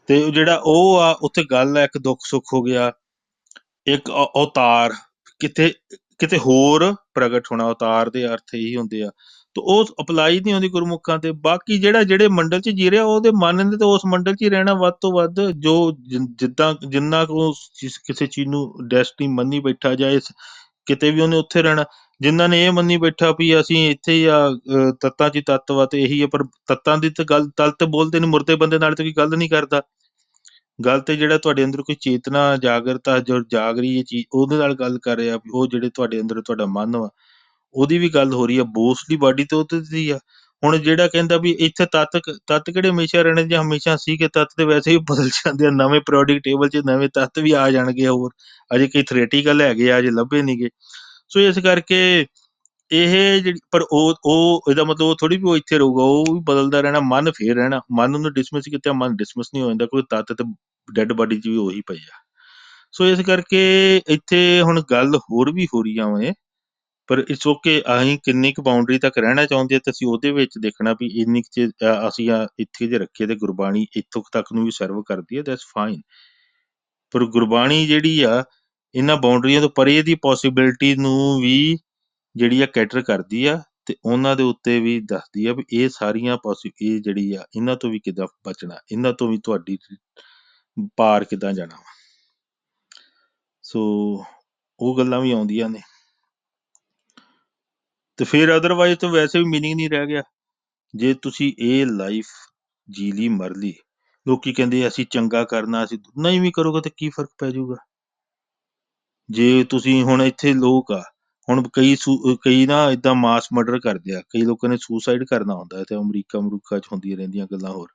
ਤੇ ਜਿਹੜਾ ਉਹ ਆ ਉੱਥੇ ਗੱਲ ਆ, ਇੱਕ ਦੁੱਖ ਸੁੱਖ ਹੋ ਗਿਆ, ਇੱਕ ਅਵਤਾਰ ਕਿਤੇ ਕਿਤੇ ਹੋਰ ਪ੍ਰਗਟ ਹੋਣਾ, ਅਵਤਾਰ ਦੇ ਅਰਥ ਇਹੀ ਹੁੰਦੇ ਆ, ਤੇ ਉਹ ਅਪਲਾਈ ਨਹੀਂ ਹੁੰਦੀ ਗੁਰਮੁਖਾਂ ਤੇ। ਬਾਕੀ ਜਿਹੜੇ ਮੰਡਲ 'ਚ ਜੀ ਰਿਹਾ ਉਹਦੇ ਮਨ ਨੇ ਤੇ ਉਸ ਮੰਡਲ 'ਚ ਹੀ ਰਹਿਣਾ ਵੱਧ ਤੋਂ ਵੱਧ, ਜੋ ਜਿੱਦਾਂ ਜਿੰਨਾ ਕੁ ਕਿਸੇ ਚੀਜ਼ ਨੂੰ ਡੈਸਟਨੀ ਮੰਨੀ ਬੈਠਾ ਜਾਏ ਕਿਤੇ ਵੀ ਉਹਨੇ ਉੱਥੇ ਰਹਿਣਾ। ਜਿਨ੍ਹਾਂ ਨੇ ਇਹ ਮੰਨੀ ਬੈਠਾ ਵੀ ਅਸੀਂ ਇੱਥੇ ਹੀ ਆ, ਤੱਤਾਂ 'ਚ ਹੀ ਤੱਤ ਵਾ ਤੇ ਇਹੀ ਆ, ਪਰ ਤੱਤਾਂ ਦੀ ਤਾਂ ਗੱਲ ਤਲ ਤੇ ਬੋਲਦੇ ਨੇ, ਮੁਰਦੇ ਬੰਦੇ ਨਾਲ ਤੇ ਕੋਈ ਗੱਲ ਨਹੀਂ ਕਰਦਾ। ਗੱਲ ਤੇ ਜਿਹੜਾ ਤੁਹਾਡੇ ਅੰਦਰ ਕੋਈ ਚੇਤਨਾ ਜਾਗਰਤਾ ਜੋ ਜਾਗ ਰਹੀ ਹੈ ਚੀਜ਼, ਉਹਦੇ ਨਾਲ ਗੱਲ ਕਰ ਰਿਹਾ, ਉਹ ਜਿਹੜੇ ਤੁਹਾਡੇ ਅੰਦਰ ਤੁਹਾਡਾ ਮਨ ਵਾ ਉਹਦੀ ਵੀ ਗੱਲ ਹੋ ਰਹੀ ਆ। ਬੋਸਲੀ ਬਾਡੀ ਤੇ ਉਹਦੇ ਦੀ ਆ। ਹੁਣ ਜਿਹੜਾ ਕਹਿੰਦਾ ਵੀ ਇੱਥੇ ਤੱਤ ਕਿਹੜੇ ਹਮੇਸ਼ਾ ਰਹਿਣੇ ਜਾਂ ਹਮੇਸ਼ਾ ਸੀਗੇ, ਤੱਤ ਤੇ ਵੈਸੇ ਹੀ ਬਦਲ ਜਾਂਦੇ ਆ, ਨਵੇਂ ਪੀਰੀਓਡਿਕ ਟੇਬਲ 'ਚ ਨਵੇਂ ਤੱਤ ਵੀ ਆ ਜਾਣਗੇ ਹੋਰ, ਅਜੇ ਕਈ ਥਿਓਰੇਟੀਕਲ ਹੈਗੇ ਆ, ਅਜੇ ਲੱਭੇ ਨੀਗੇ। ਸੋ ਇਸ ਕਰਕੇ ਇਹ ਜਿਹੜੀ, ਪਰ ਉਹ ਇਹਦਾ ਮਤਲਬ ਉਹ ਥੋੜੀ ਵੀ ਉਹ ਇੱਥੇ ਰਹੂਗਾ, ਉਹ ਵੀ ਬਦਲਦਾ ਰਹਿਣਾ, ਮਨ ਫੇਰ ਰਹਿਣਾ। ਮਨ ਨੂੰ ਡਿਸਮਿਸ ਕੀਤਾ, ਮਨ ਡਿਸਮਿਸ ਨਹੀਂ ਹੋ ਜਾਂਦਾ, ਕੋਈ ਤੱਤ ਤੇ ਡੈਡ ਬਾਡੀ 'ਚ ਵੀ ਉਹੀ ਪਈ ਆ। ਸੋ ਇਸ ਕਰਕੇ ਇੱਥੇ ਹੁਣ ਗੱਲ ਹੋਰ ਵੀ ਹੋ ਰਹੀਆਂ ਵਾ, ਪਰ ਇਟਸ ਓਕੇ। ਅਸੀਂ ਕਿੰਨੀ ਕੁ ਬਾਉਂਡਰੀ ਤੱਕ ਰਹਿਣਾ ਚਾਹੁੰਦੇ ਤੇ ਅਸੀਂ ਉਹਦੇ ਵਿੱਚ ਦੇਖਣਾ ਵੀ ਇੰਨੀ ਕੁ ਅਸੀਂ ਇੱਥੇ ਜੇ ਰੱਖੀਏ ਤੇ ਗੁਰਬਾਣੀ ਇੱਥੋਂ ਤੱਕ ਨੂੰ ਵੀ ਸਰਵ ਕਰਦੀ ਹੈ, ਦੈਟਸ ਫਾਈਨ। ਪਰ ਗੁਰਬਾਣੀ ਜਿਹੜੀ ਆ ਇਹਨਾਂ ਬਾਉਂਡਰੀਆਂ ਤੋਂ ਪਰੇ ਦੀ ਪੋਸੀਬਿਲਿਟੀ ਨੂੰ ਵੀ ਜਿਹੜੀ ਆ ਕੈਟਰ ਕਰਦੀ ਆ, ਤੇ ਉਹਨਾਂ ਦੇ ਉੱਤੇ ਵੀ ਦੱਸਦੀ ਆ ਵੀ ਇਹ ਸਾਰੀਆਂ ਇਹ ਜਿਹੜੀ ਆ ਇਹਨਾਂ ਤੋਂ ਵੀ ਕਿੱਦਾਂ ਬਚਣਾ, ਇਹਨਾਂ ਤੋਂ ਵੀ ਤੁਹਾਡੀ ਪਾਰ ਕਿੱਦਾਂ ਜਾਣਾ। ਸੋ ਉਹ ਗੱਲਾਂ ਵੀ ਆਉਂਦੀਆਂ ਨੇ। ਤੇ ਫਿਰ ਅਦਰਵਾਈਜ਼ ਤਾਂ ਵੈਸੇ ਵੀ ਮੀਨਿੰਗ ਨਹੀਂ ਰਹਿ ਗਿਆ। ਜੇ ਤੁਸੀਂ ਇਹ ਲਾਈਫ ਜੀ ਲਈ ਮਰ ਲਈ, ਲੋਕੀ ਕਹਿੰਦੇ ਅਸੀਂ ਚੰਗਾ ਕਰਨਾ, ਅਸੀਂ ਨਹੀਂ ਵੀ ਕਰੋਗੇ ਤੇ ਕੀ ਫਰਕ ਪੈ ਜਾਊਗਾ। ਜੇ ਤੁਸੀਂ ਹੁਣ ਇੱਥੇ ਲੋਕ ਆ, ਹੁਣ ਕਈ ਨਾ ਏਦਾਂ ਮਾਸ ਮਰਡਰ ਕਰਦੇ ਆ, ਕਈ ਲੋਕਾਂ ਨੇ ਸੁਸਾਈਡ ਕਰਨਾ ਹੁੰਦਾ ਤੇ ਅਮਰੀਕਾ 'ਚ ਹੁੰਦੀਆਂ ਰਹਿੰਦੀਆਂ ਗੱਲਾਂ ਹੋਰ।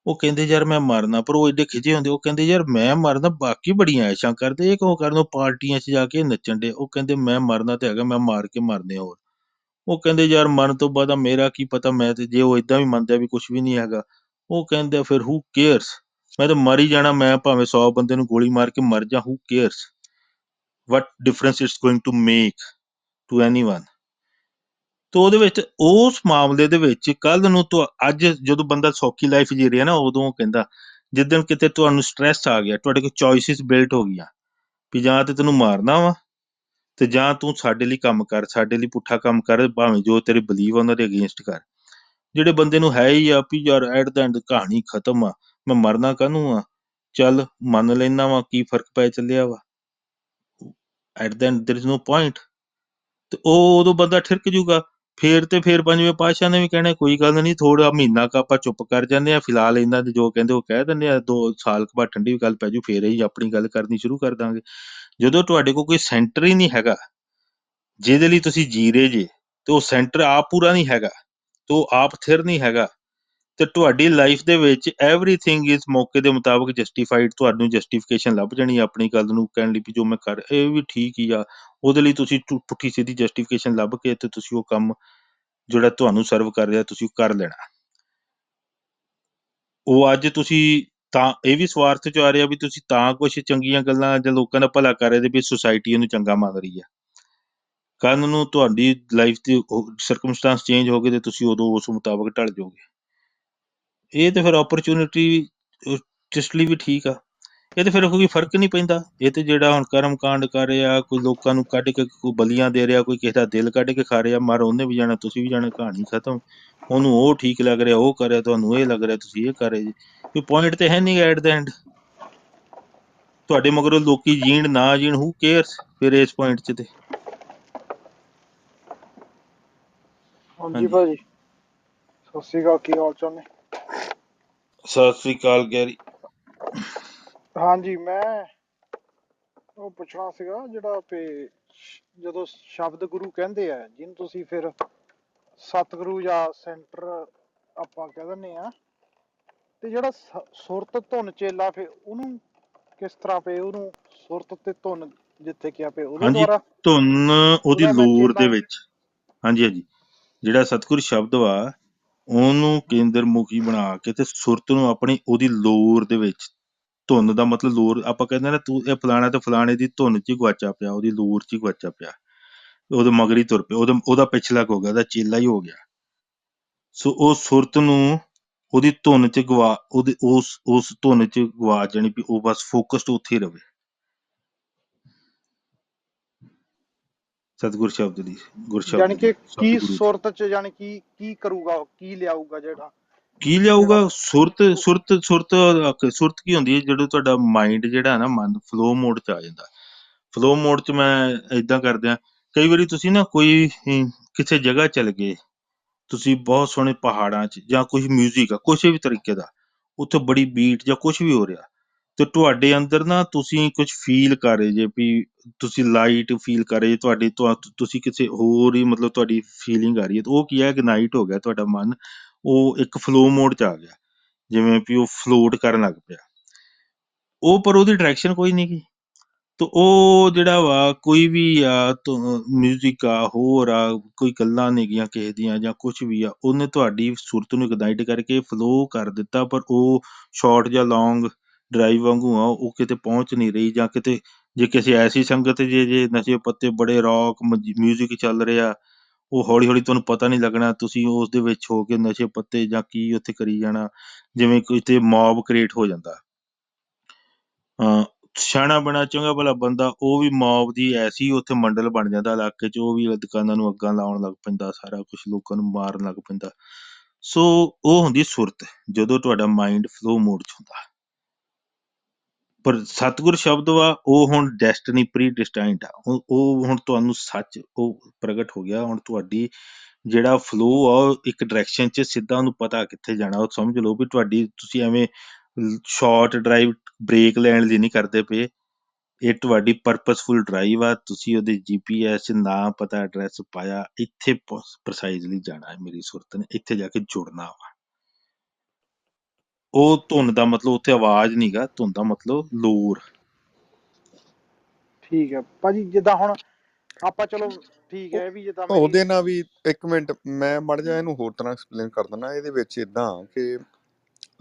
ਉਹ ਕਹਿੰਦੇ ਯਾਰ ਮੈਂ ਮਰਨਾ, ਪਰ ਉਹ ਏਡੇ ਖਿਜੇ ਹੁੰਦੇ, ਉਹ ਕਹਿੰਦੇ ਯਾਰ ਮੈਂ ਮਰਨਾ, ਬਾਕੀ ਬੜੀਆਂ ਐਸ਼ਾਂ ਕਰਦੇ, ਇਹ ਕਿਉਂ ਕਰਨ, ਪਾਰਟੀਆਂ 'ਚ ਜਾ ਕੇ ਨੱਚਣ ਦੇ। ਉਹ ਕਹਿੰਦੇ ਮੈਂ ਮਰਨਾ ਤੇ ਹੈਗਾ, ਮੈਂ ਮਾਰ ਕੇ ਮਰਨੇ ਹੋਰ। ਉਹ ਕਹਿੰਦੇ ਯਾਰ ਮਰਨ ਤੋਂ ਬਾਅਦ ਮੇਰਾ ਕੀ ਪਤਾ, ਮੈਂ ਤੇ ਜੇ ਉਹ ਏਦਾਂ ਵੀ ਮੰਨਦਾ ਵੀ ਕੁਛ ਵੀ ਨਹੀਂ ਹੈਗਾ, ਉਹ ਕਹਿੰਦੇ ਫਿਰ ਹੂ ਕੇਅਰਸ, ਮੈਂ ਤਾਂ ਮਰ ਹੀ ਜਾਣਾ, ਮੈਂ ਭਾਵੇਂ 100 ਬੰਦੇ ਨੂੰ ਗੋਲੀ ਮਾਰ ਕੇ ਮਰ ਜਾ, ਹੂ cares, what difference it's going to make to anyone। ਤੇ ਉਹਦੇ ਵਿੱਚ ਉਸ ਮਾਮਲੇ ਦੇ ਵਿੱਚ ਕੱਲ ਨੂੰ ਅੱਜ ਜਦੋਂ ਬੰਦਾ ਸੌਖੀ ਲਾਈਫ ਜੀ ਰਿਹਾ ਨਾ, ਉਦੋਂ ਉਹ ਕਹਿੰਦਾ ਜਿੱਦਣ ਕਿਤੇ ਤੁਹਾਨੂੰ ਸਟ੍ਰੈਸ ਆ ਗਿਆ, ਤੁਹਾਡੇ ਕੋਲ ਚੋਇਸਿਸ ਬਿਲਟ ਹੋ ਗਈਆਂ ਵੀ ਜਾਂ ਤੇ ਤੈਨੂੰ ਮਾਰਨਾ ਵਾ ਤੇ ਜਾਂ ਤੂੰ ਸਾਡੇ ਲਈ ਕੰਮ ਕਰ, ਸਾਡੇ ਲਈ ਪੁੱਠਾ ਕੰਮ ਕਰ, ਭਾਵੇਂ ਜੋ ਤੇਰੇ ਬਲੀਵ ਉਹਨਾਂ ਦੇ ਅਗੇਂਸਟ ਕਰ। ਜਿਹੜੇ ਬੰਦੇ ਨੂੰ ਹੈ ਹੀ ਆ ਵੀ ਯਾਰ ਐਟ ਦਾ ਐਂਡ ਕਹਾਣੀ ਖਤਮ ਆ, ਮੈਂ ਮਰਨਾ ਕਾਹਨੂੰ ਆ, ਚੱਲ ਮੰਨ ਲੈਣਾ ਵਾ, ਕੀ ਫਰਕ ਪੈ ਚੱਲਿਆ ਵਾ, at the end there is no point. ਤੇ ਉਹ ਉਦੋਂ ਬੰਦਾ ਠਿਰਕ ਜੂਗਾ। ਫਿਰ ਪੰਜਵੇਂ ਪਾਤਸ਼ਾਹ ਨੇ ਵੀ ਕਹਿਣਾ ਕੋਈ ਗੱਲ ਨਹੀਂ, ਥੋੜਾ ਮਹੀਨਾ ਕੁ ਆਪਾਂ ਚੁੱਪ ਕਰ ਜਾਂਦੇ ਆ, ਫਿਲਹਾਲ ਇਹਨਾਂ ਦੇ ਜੋ ਕਹਿੰਦੇ ਉਹ ਕਹਿ ਦਿੰਦੇ ਆ, 2 ਸਾਲ ਬਾਅਦ ਠੰਡੀ ਗੱਲ ਪੈ ਜੂ, ਫੇਰ ਅਸੀਂ ਆਪਣੀ ਗੱਲ ਕਰਨੀ ਸ਼ੁਰੂ ਕਰ ਦਾਂਗੇ। ਜਦੋਂ ਤੁਹਾਡੇ ਕੋਲ ਕੋਈ ਸੈਂਟਰ ਹੀ ਨਹੀਂ ਹੈਗਾ ਜਿਹਦੇ ਲਈ ਤੁਸੀਂ ਜੀ ਰਹੇ ਜੇ, ਤੇ ਉਹ ਸੈਂਟਰ ਆਪ ਪੂਰਾ ਨਹੀਂ ਹੈਗਾ, ਤੇ ਉਹ ਆਪ ਥਿਰ ਨਹੀਂ ਹੈਗਾ, ਤੇ ਤੁਹਾਡੀ ਲਾਈਫ ਦੇ ਵਿੱਚ ਐਵਰੀਥਿੰਗ ਇਜ਼ ਮੌਕੇ ਦੇ ਮੁਤਾਬਕ ਜਸਟੀਫਾਈਡ। ਤੁਹਾਨੂੰ ਜਸਟੀਫਿਕੇਸ਼ਨ ਲੱਭ ਜਾਣੀ ਆਪਣੀ ਗੱਲ ਨੂੰ ਕਹਿਣ ਲਈ ਵੀ ਜੋ ਮੈਂ ਕਰ, ਇਹ ਵੀ ਠੀਕ ਹੀ ਆ। ਉਹਦੇ ਲਈ ਤੁਸੀਂ ਪੁੱਠੀ ਸਿੱਧੀ ਜਸਟੀਫਿਕੇਸ਼ਨ ਲੱਭ ਕੇ ਤੇ ਤੁਸੀਂ ਉਹ ਕੰਮ ਜਿਹੜਾ ਤੁਹਾਨੂੰ ਸਰਵ ਕਰ ਰਿਹਾ ਤੁਸੀਂ ਕਰ ਲੈਣਾ। ਉਹ ਅੱਜ ਤੁਸੀਂ ਤਾਂ ਇਹ ਵੀ ਸਵਾਰਥ ਚ ਆ ਰਿਹਾ ਵੀ ਤੁਸੀਂ ਤਾਂ ਕੁਛ ਚੰਗੀਆਂ ਗੱਲਾਂ ਜਾਂ ਲੋਕਾਂ ਦਾ ਭਲਾ ਕਰ ਰਹੇ ਵੀ ਸੁਸਾਇਟੀ ਉਹਨੂੰ ਚੰਗਾ ਮੰਨ ਰਹੀ ਹੈ। ਕੱਲ੍ਹ ਨੂੰ ਤੁਹਾਡੀ ਲਾਈਫ ਦੀ ਸਰਕਮਸਟਾਂਸ ਚੇਂਜ ਹੋ ਗਏ ਤੇ ਤੁਸੀਂ ਉਦੋਂ ਉਸ ਮੁਤਾਬਕ ਢਲ ਜਾਓਗੇ। ਇਹ ਤੇ ਫਿਰ ਓਪਰਚੁਨਿਟੀ ਜਿਸ ਲਈ ਵੀ ਠੀਕ ਆ। ਇਹ ਤੇ ਫਿਰ ਕੋਈ ਫਰਕ ਨਹੀਂ ਪੈਂਦਾ। ਇਹ ਤੇ ਜਿਹੜਾ ਹੁਣ ਕਰਮ ਕਾਂਡ ਕਰ ਰਿਹਾ, ਕੋਈ ਲੋਕਾਂ ਨੂੰ ਕੱਢ ਕੇ ਕੋਈ ਬਲੀਆਂ ਦੇ ਰਿਹਾ, ਕੋਈ ਕਿਸੇ ਦਾ ਦਿਲ ਕੱਢ ਕੇ ਖਾ ਰਿਹਾ, ਮਰ ਉਹਨੇ ਵੀ ਜਾਣਾ, ਤੁਸੀਂ ਵੀ ਜਾਣਾ, ਕਹਾਣੀ ਖਤਮ। ਉਹਨੂੰ ਉਹ ਠੀਕ ਲੱਗ ਰਿਹਾ ਉਹ ਕਰ ਰਿਹਾ, ਤੁਹਾਨੂੰ ਇਹ ਲੱਗ ਰਿਹਾ ਤੁਸੀਂ ਇਹ ਕਰ ਰਹੇ ਜੀ। ਕੋਈ ਪੁਆਇੰਟ ਤੇ ਹੈ ਨਹੀਂ ਐਟ ਦਾ ਐਂਡ। ਤੁਹਾਡੇ ਮਗਰੋਂ ਲੋਕੀ ਜੀਣ ਨਾ ਜੀਣ, ਹੂ ਕੇਅਰਸ ਫਿਰ ਇਸ ਪੁਆਇੰਟ 'ਚ ਤੇ। ਹਾਂਜੀ ਹਾਂਜੀ, ਭਾਜੀ, ਸਤਿ ਸ਼੍ਰੀ ਅਕਾਲ, ਕੀ ਹਾਲ ਚਾਲ ਨੇ? ਸਤਿ ਸ੍ਰੀ ਅਕਾਲ ਗੈਰੀ। ਹਾਂਜੀ, ਮੈਂ ਉਹ ਪੁੱਛਣਾ ਸੀਗਾ ਜਿਹੜਾ ਵੀ ਜਦੋਂ ਸ਼ਬਦ ਗੁਰੂ ਕਹਿੰਦੇ ਆ ਜਿਹਨੂੰ ਤੁਸੀਂ ਫਿਰ ਸਤਿਗੁਰੂ ਜਾਂ ਸੈਂਟਰ ਆਪਾਂ ਕਹਿ ਦਿੰਦੇ ਆ, ਤੇ ਜਿਹੜਾ ਸੁਰਤ ਧੁਨ ਚੇਲਾ ਫੇ ਉਹਨੂੰ ਕਿਸ ਤਰ੍ਹਾਂ ਪਏ ਉਹਨੂੰ ਸੁਰਤ ਤੇ ਧੁਨ ਜਿੱਥੇ ਕਿਹਾ ਪਏ ਉਹਦੇ ਹਾਂਜੀ, ਦੁਆਰਾ ਧੁਨ ਉਹਦੀ ਉਹਦਾ ਮੈਂ ਲੋਰ ਦੇ ਚੇਲਾ। ਵਿੱਚ। ਹਾਂਜੀ ਹਾਂਜੀ, ਜਿਹੜਾ ਸਤਿਗੁਰ ਸ਼ਬਦ ਵਾ ਉਹਨੂੰ ਕੇਂਦਰ ਮੁਖੀ ਬਣਾ ਕੇ ਤੇ ਸੁਰਤ ਨੂੰ ਆਪਣੀ ਉਹਦੀ ਲੋਰ ਦੇ ਵਿੱਚ, ਧੁਨ ਦਾ ਮਤਲਬ ਲੋਰ, ਆਪਾਂ ਕਹਿੰਦੇ ਨਾ ਤੂੰ ਇਹ ਫਲਾਣਾ ਤੇ ਫਲਾਣੇ ਦੀ ਧੁਨ 'ਚ ਹੀ ਗੁਆਚਾ ਪਿਆ, ਉਹਦੀ ਲੋਰ 'ਚ ਹੀ ਗੁਆਚਾ ਪਿਆ, ਉਹਦੇ ਮਗਰ ਹੀ ਤੁਰ ਪਿਆ, ਉਹਦਾ ਪਿਛਲਾ ਹੋ ਗਿਆ, ਉਹਦਾ ਚੇਲਾ ਹੀ ਹੋ ਗਿਆ। ਸੋ ਉਹ ਸੁਰਤ ਨੂੰ ਉਹਦੀ ਧੁਨ 'ਚ ਉਹਦੀ ਉਸ ਧੁਨ 'ਚ ਗਵਾ ਜਾਣੀ ਵੀ ਉਹ ਬਸ ਫੋਕਸਡ ਉੱਥੇ ਹੀ ਰਵੇ ਸਤਿਗੁਰ ਸ਼ਬਦ ਦੀ, ਗੁਰ ਸ਼ਬਦ ਯਾਨੀ ਦੀ, ਕਿ ਕੀ ਸਤਿਗੁਰੂ ਦੀ। ਸੁਰਤ ਚ ਯਾਨੀ ਕੀ ਕਰੂਗਾ ਉਹ, ਕੀ ਲਿਆਊਗਾ ਜਿਹੜਾ ਕੀ ਜਿਹੜਾ ਲਿਆਊਗਾ? ਸੁਰਤ ਸੁਰਤ ਸੁਰਤ ਸੁਰਤ ਕੀ ਹੁੰਦੀ ਹੈ? ਜਦੋਂ ਤੁਹਾਡਾ ਮਾਈਂਡ ਜਿਹੜਾ ਨਾ, ਮਨ ਫਲੋ ਮੋਡ 'ਚ ਆ ਜਾਂਦਾ। ਫਲੋ ਮੋਡ 'ਚ ਮੈਂ ਏਦਾਂ ਕਰਦਿਆਂ, ਕਈ ਵਾਰੀ ਤੁਸੀਂ ਨਾ ਕੋਈ ਕਿਸੇ ਜਗ੍ਹਾ ਚਲ ਗਏ, ਤੁਸੀਂ ਬਹੁਤ ਸੋਹਣੇ ਪਹਾੜਾਂ 'ਚ ਜਾਂ ਕੁਝ ਮਿਊਜ਼ਿਕ ਆ ਕਿਸੇ ਵੀ ਤਰੀਕੇ ਦਾ, ਉੱਥੇ ਬੜੀ ਬੀਟ ਜਾਂ ਕੁਝ ਵੀ ਹੋ ਰਿਹਾ ਤੇ ਤੁਹਾਡੇ ਅੰਦਰ ਨਾ ਤੁਸੀਂ ਕੁਝ ਫੀਲ ਕਰ ਰਹੇ ਜੇ ਵੀ ਤੁਸੀਂ ਲਾਈਟ ਫੀਲ ਕਰ ਰਹੇ ਤੁਹਾਡੇ ਤੁਸੀਂ ਕਿਸੇ ਹੋਰ ਹੀ ਮਤਲਬ ਤੁਹਾਡੀ ਫੀਲਿੰਗ ਆ ਰਹੀ ਹੈ, ਤਾਂ ਉਹ ਕੀ ਹੈ, ਇਗਨਾਈਟ ਹੋ ਗਿਆ ਤੁਹਾਡਾ ਮਨ, ਉਹ ਇੱਕ ਫਲੋ ਮੋਡ 'ਚ ਆ ਗਿਆ, ਜਿਵੇਂ ਵੀ ਉਹ ਫਲੋਟ ਕਰਨ ਲੱਗ ਪਿਆ। ਉਹ ਪਰ ਉਹਦੀ ਡਾਇਰੈਕਸ਼ਨ ਕੋਈ ਨਹੀਂ ਗੀ। ਤੇ ਉਹ ਜਿਹੜਾ ਵਾ ਕੋਈ ਵੀ ਆ ਮਿਊਜ਼ਿਕ ਆ, ਹੋਰ ਆ, ਕੋਈ ਗੱਲਾਂ ਨਹੀਂ ਗੀਆਂ ਕਿਸੇ ਦੀਆਂ ਜਾਂ ਕੁਛ ਵੀ ਆ, ਉਹਨੇ ਤੁਹਾਡੀ ਸੁਰਤ ਨੂੰ ਇਗਨਾਈਟ ਕਰਕੇ ਫਲੋ ਕਰ ਦਿੱਤਾ, ਪਰ ਉਹ ਸ਼ਾਰਟ ਜਾਂ ਲੌਂਗ ਡਰਾਈਵ ਵਾਂਗੂ ਆ, ਉਹ ਕਿਤੇ ਪਹੁੰਚ ਨਹੀਂ ਰਹੀ। ਜਾਂ ਕਿਤੇ ਜੇ ਕਿਸੇ ਐਸੀ ਸੰਗਤ ਜੇ ਨਸ਼ੇ ਪੱਤੇ ਬੜੇ ਰੌਕ ਮਿਊਜ਼ਿਕ ਚੱਲ ਰਿਹਾ, ਉਹ ਹੌਲੀ ਹੌਲੀ ਤੁਹਾਨੂੰ ਪਤਾ ਨਹੀਂ ਲੱਗਣਾ, ਤੁਸੀਂ ਉਸ ਦੇ ਵਿੱਚ ਹੋ ਕੇ ਨਸ਼ੇ ਪੱਤੇ ਜਾਂ ਕੀ ਉੱਥੇ ਕਰੀ ਜਾਣਾ, ਜਿਵੇਂ ਕੋਈ ਤੇ ਮੌਬ ਕ੍ਰੀਏਟ ਹੋ ਜਾਂਦਾ। ਸਿਆਣਾ ਬਣਾ ਚੰਗਾ ਭਲਾ ਬੰਦਾ, ਉਹ ਵੀ ਮੌਬ ਦੀ ਐਸੀ ਉੱਥੇ ਮੰਡਲ ਬਣ ਜਾਂਦਾ ਇਲਾਕੇ 'ਚ, ਉਹ ਵੀ ਦੁਕਾਨਾਂ ਨੂੰ ਅੱਗਾਂ ਲਾਉਣ ਲੱਗ ਪੈਂਦਾ, ਸਾਰਾ ਕੁਛ ਲੋਕਾਂ ਨੂੰ ਮਾਰਨ ਲੱਗ ਪੈਂਦਾ। ਸੋ ਉਹ ਹੁੰਦੀ ਸੁਰਤ, ਜਦੋਂ ਤੁਹਾਡਾ ਮਾਈਂਡ ਫਲੋ ਮੋਡ 'ਚ ਹੁੰਦਾ। ਪਰ ਸਤਿਗੁਰ ਸ਼ਬਦ ਵਾ ਉਹ ਹੁਣ ਡੈਸਟਨੀ ਪ੍ਰੀ ਡਿਸਟਾਈਨਡ ਆ, ਉਹ ਹੁਣ ਤੁਹਾਨੂੰ ਸੱਚ ਉਹ ਪ੍ਰਗਟ ਹੋ ਗਿਆ। ਹੁਣ ਤੁਹਾਡੀ ਜਿਹੜਾ ਫਲੋ ਆ ਉਹ ਇੱਕ ਡਾਇਰੈਕਸ਼ਨ 'ਚ ਸਿੱਧਾ, ਉਹਨੂੰ ਪਤਾ ਕਿੱਥੇ ਜਾਣਾ। ਉਹ ਸਮਝ ਲਓ ਵੀ ਤੁਹਾਡੀ, ਤੁਸੀਂ ਐਵੇਂ ਸ਼ਾਰਟ ਡਰਾਈਵ ਬ੍ਰੇਕ ਲੈਣ ਲਈ ਨਹੀਂ ਕਰਦੇ ਪਏ, ਇਹ ਤੁਹਾਡੀ ਪਰਪਸਫੁਲ ਡਰਾਈਵ ਆ। ਤੁਸੀਂ ਉਹਦੇ GPS ਨਾ ਪਤਾ ਐਡਰੈਸ ਪਾਇਆ, ਇੱਥੇ ਪ੍ਰਸਾਈਜ਼ਲੀ ਜਾਣਾ ਹੈ ਮੇਰੀ ਸੁਰਤ ਨੇ, ਇੱਥੇ ਜਾ ਕੇ ਜੁੜਨਾ ਵਾ। ਉਹ ਧੁਨ ਦਾ ਮਤਲਬ ਉੱਥੇ ਆਵਾਜ਼ ਨਹੀਂ ਗਾ, ਧੁਨ ਦਾ ਮਤਲਬ ਲੋਰ। ਠੀਕ ਹੈ ਭਾਜੀ, ਜਿੱਦਾਂ ਹੁਣ ਆਪਾਂ ਚਲੋ ਠੀਕ ਹੈ ਵੀ ਜਿੱਦਾਂ ਮੇਰੀ ਉਹਦੇ ਨਾਲ ਵੀ ਇੱਕ ਮਿੰਟ ਮੈਂ ਮੜ ਜਾ ਇਹਨੂੰ ਹੋਰ ਤਰ੍ਹਾਂ ਐਕਸਪਲੇਨ ਕਰ ਦਿੰਦਾ। ਇਹਦੇ ਵਿੱਚ ਇਦਾਂ ਕਿ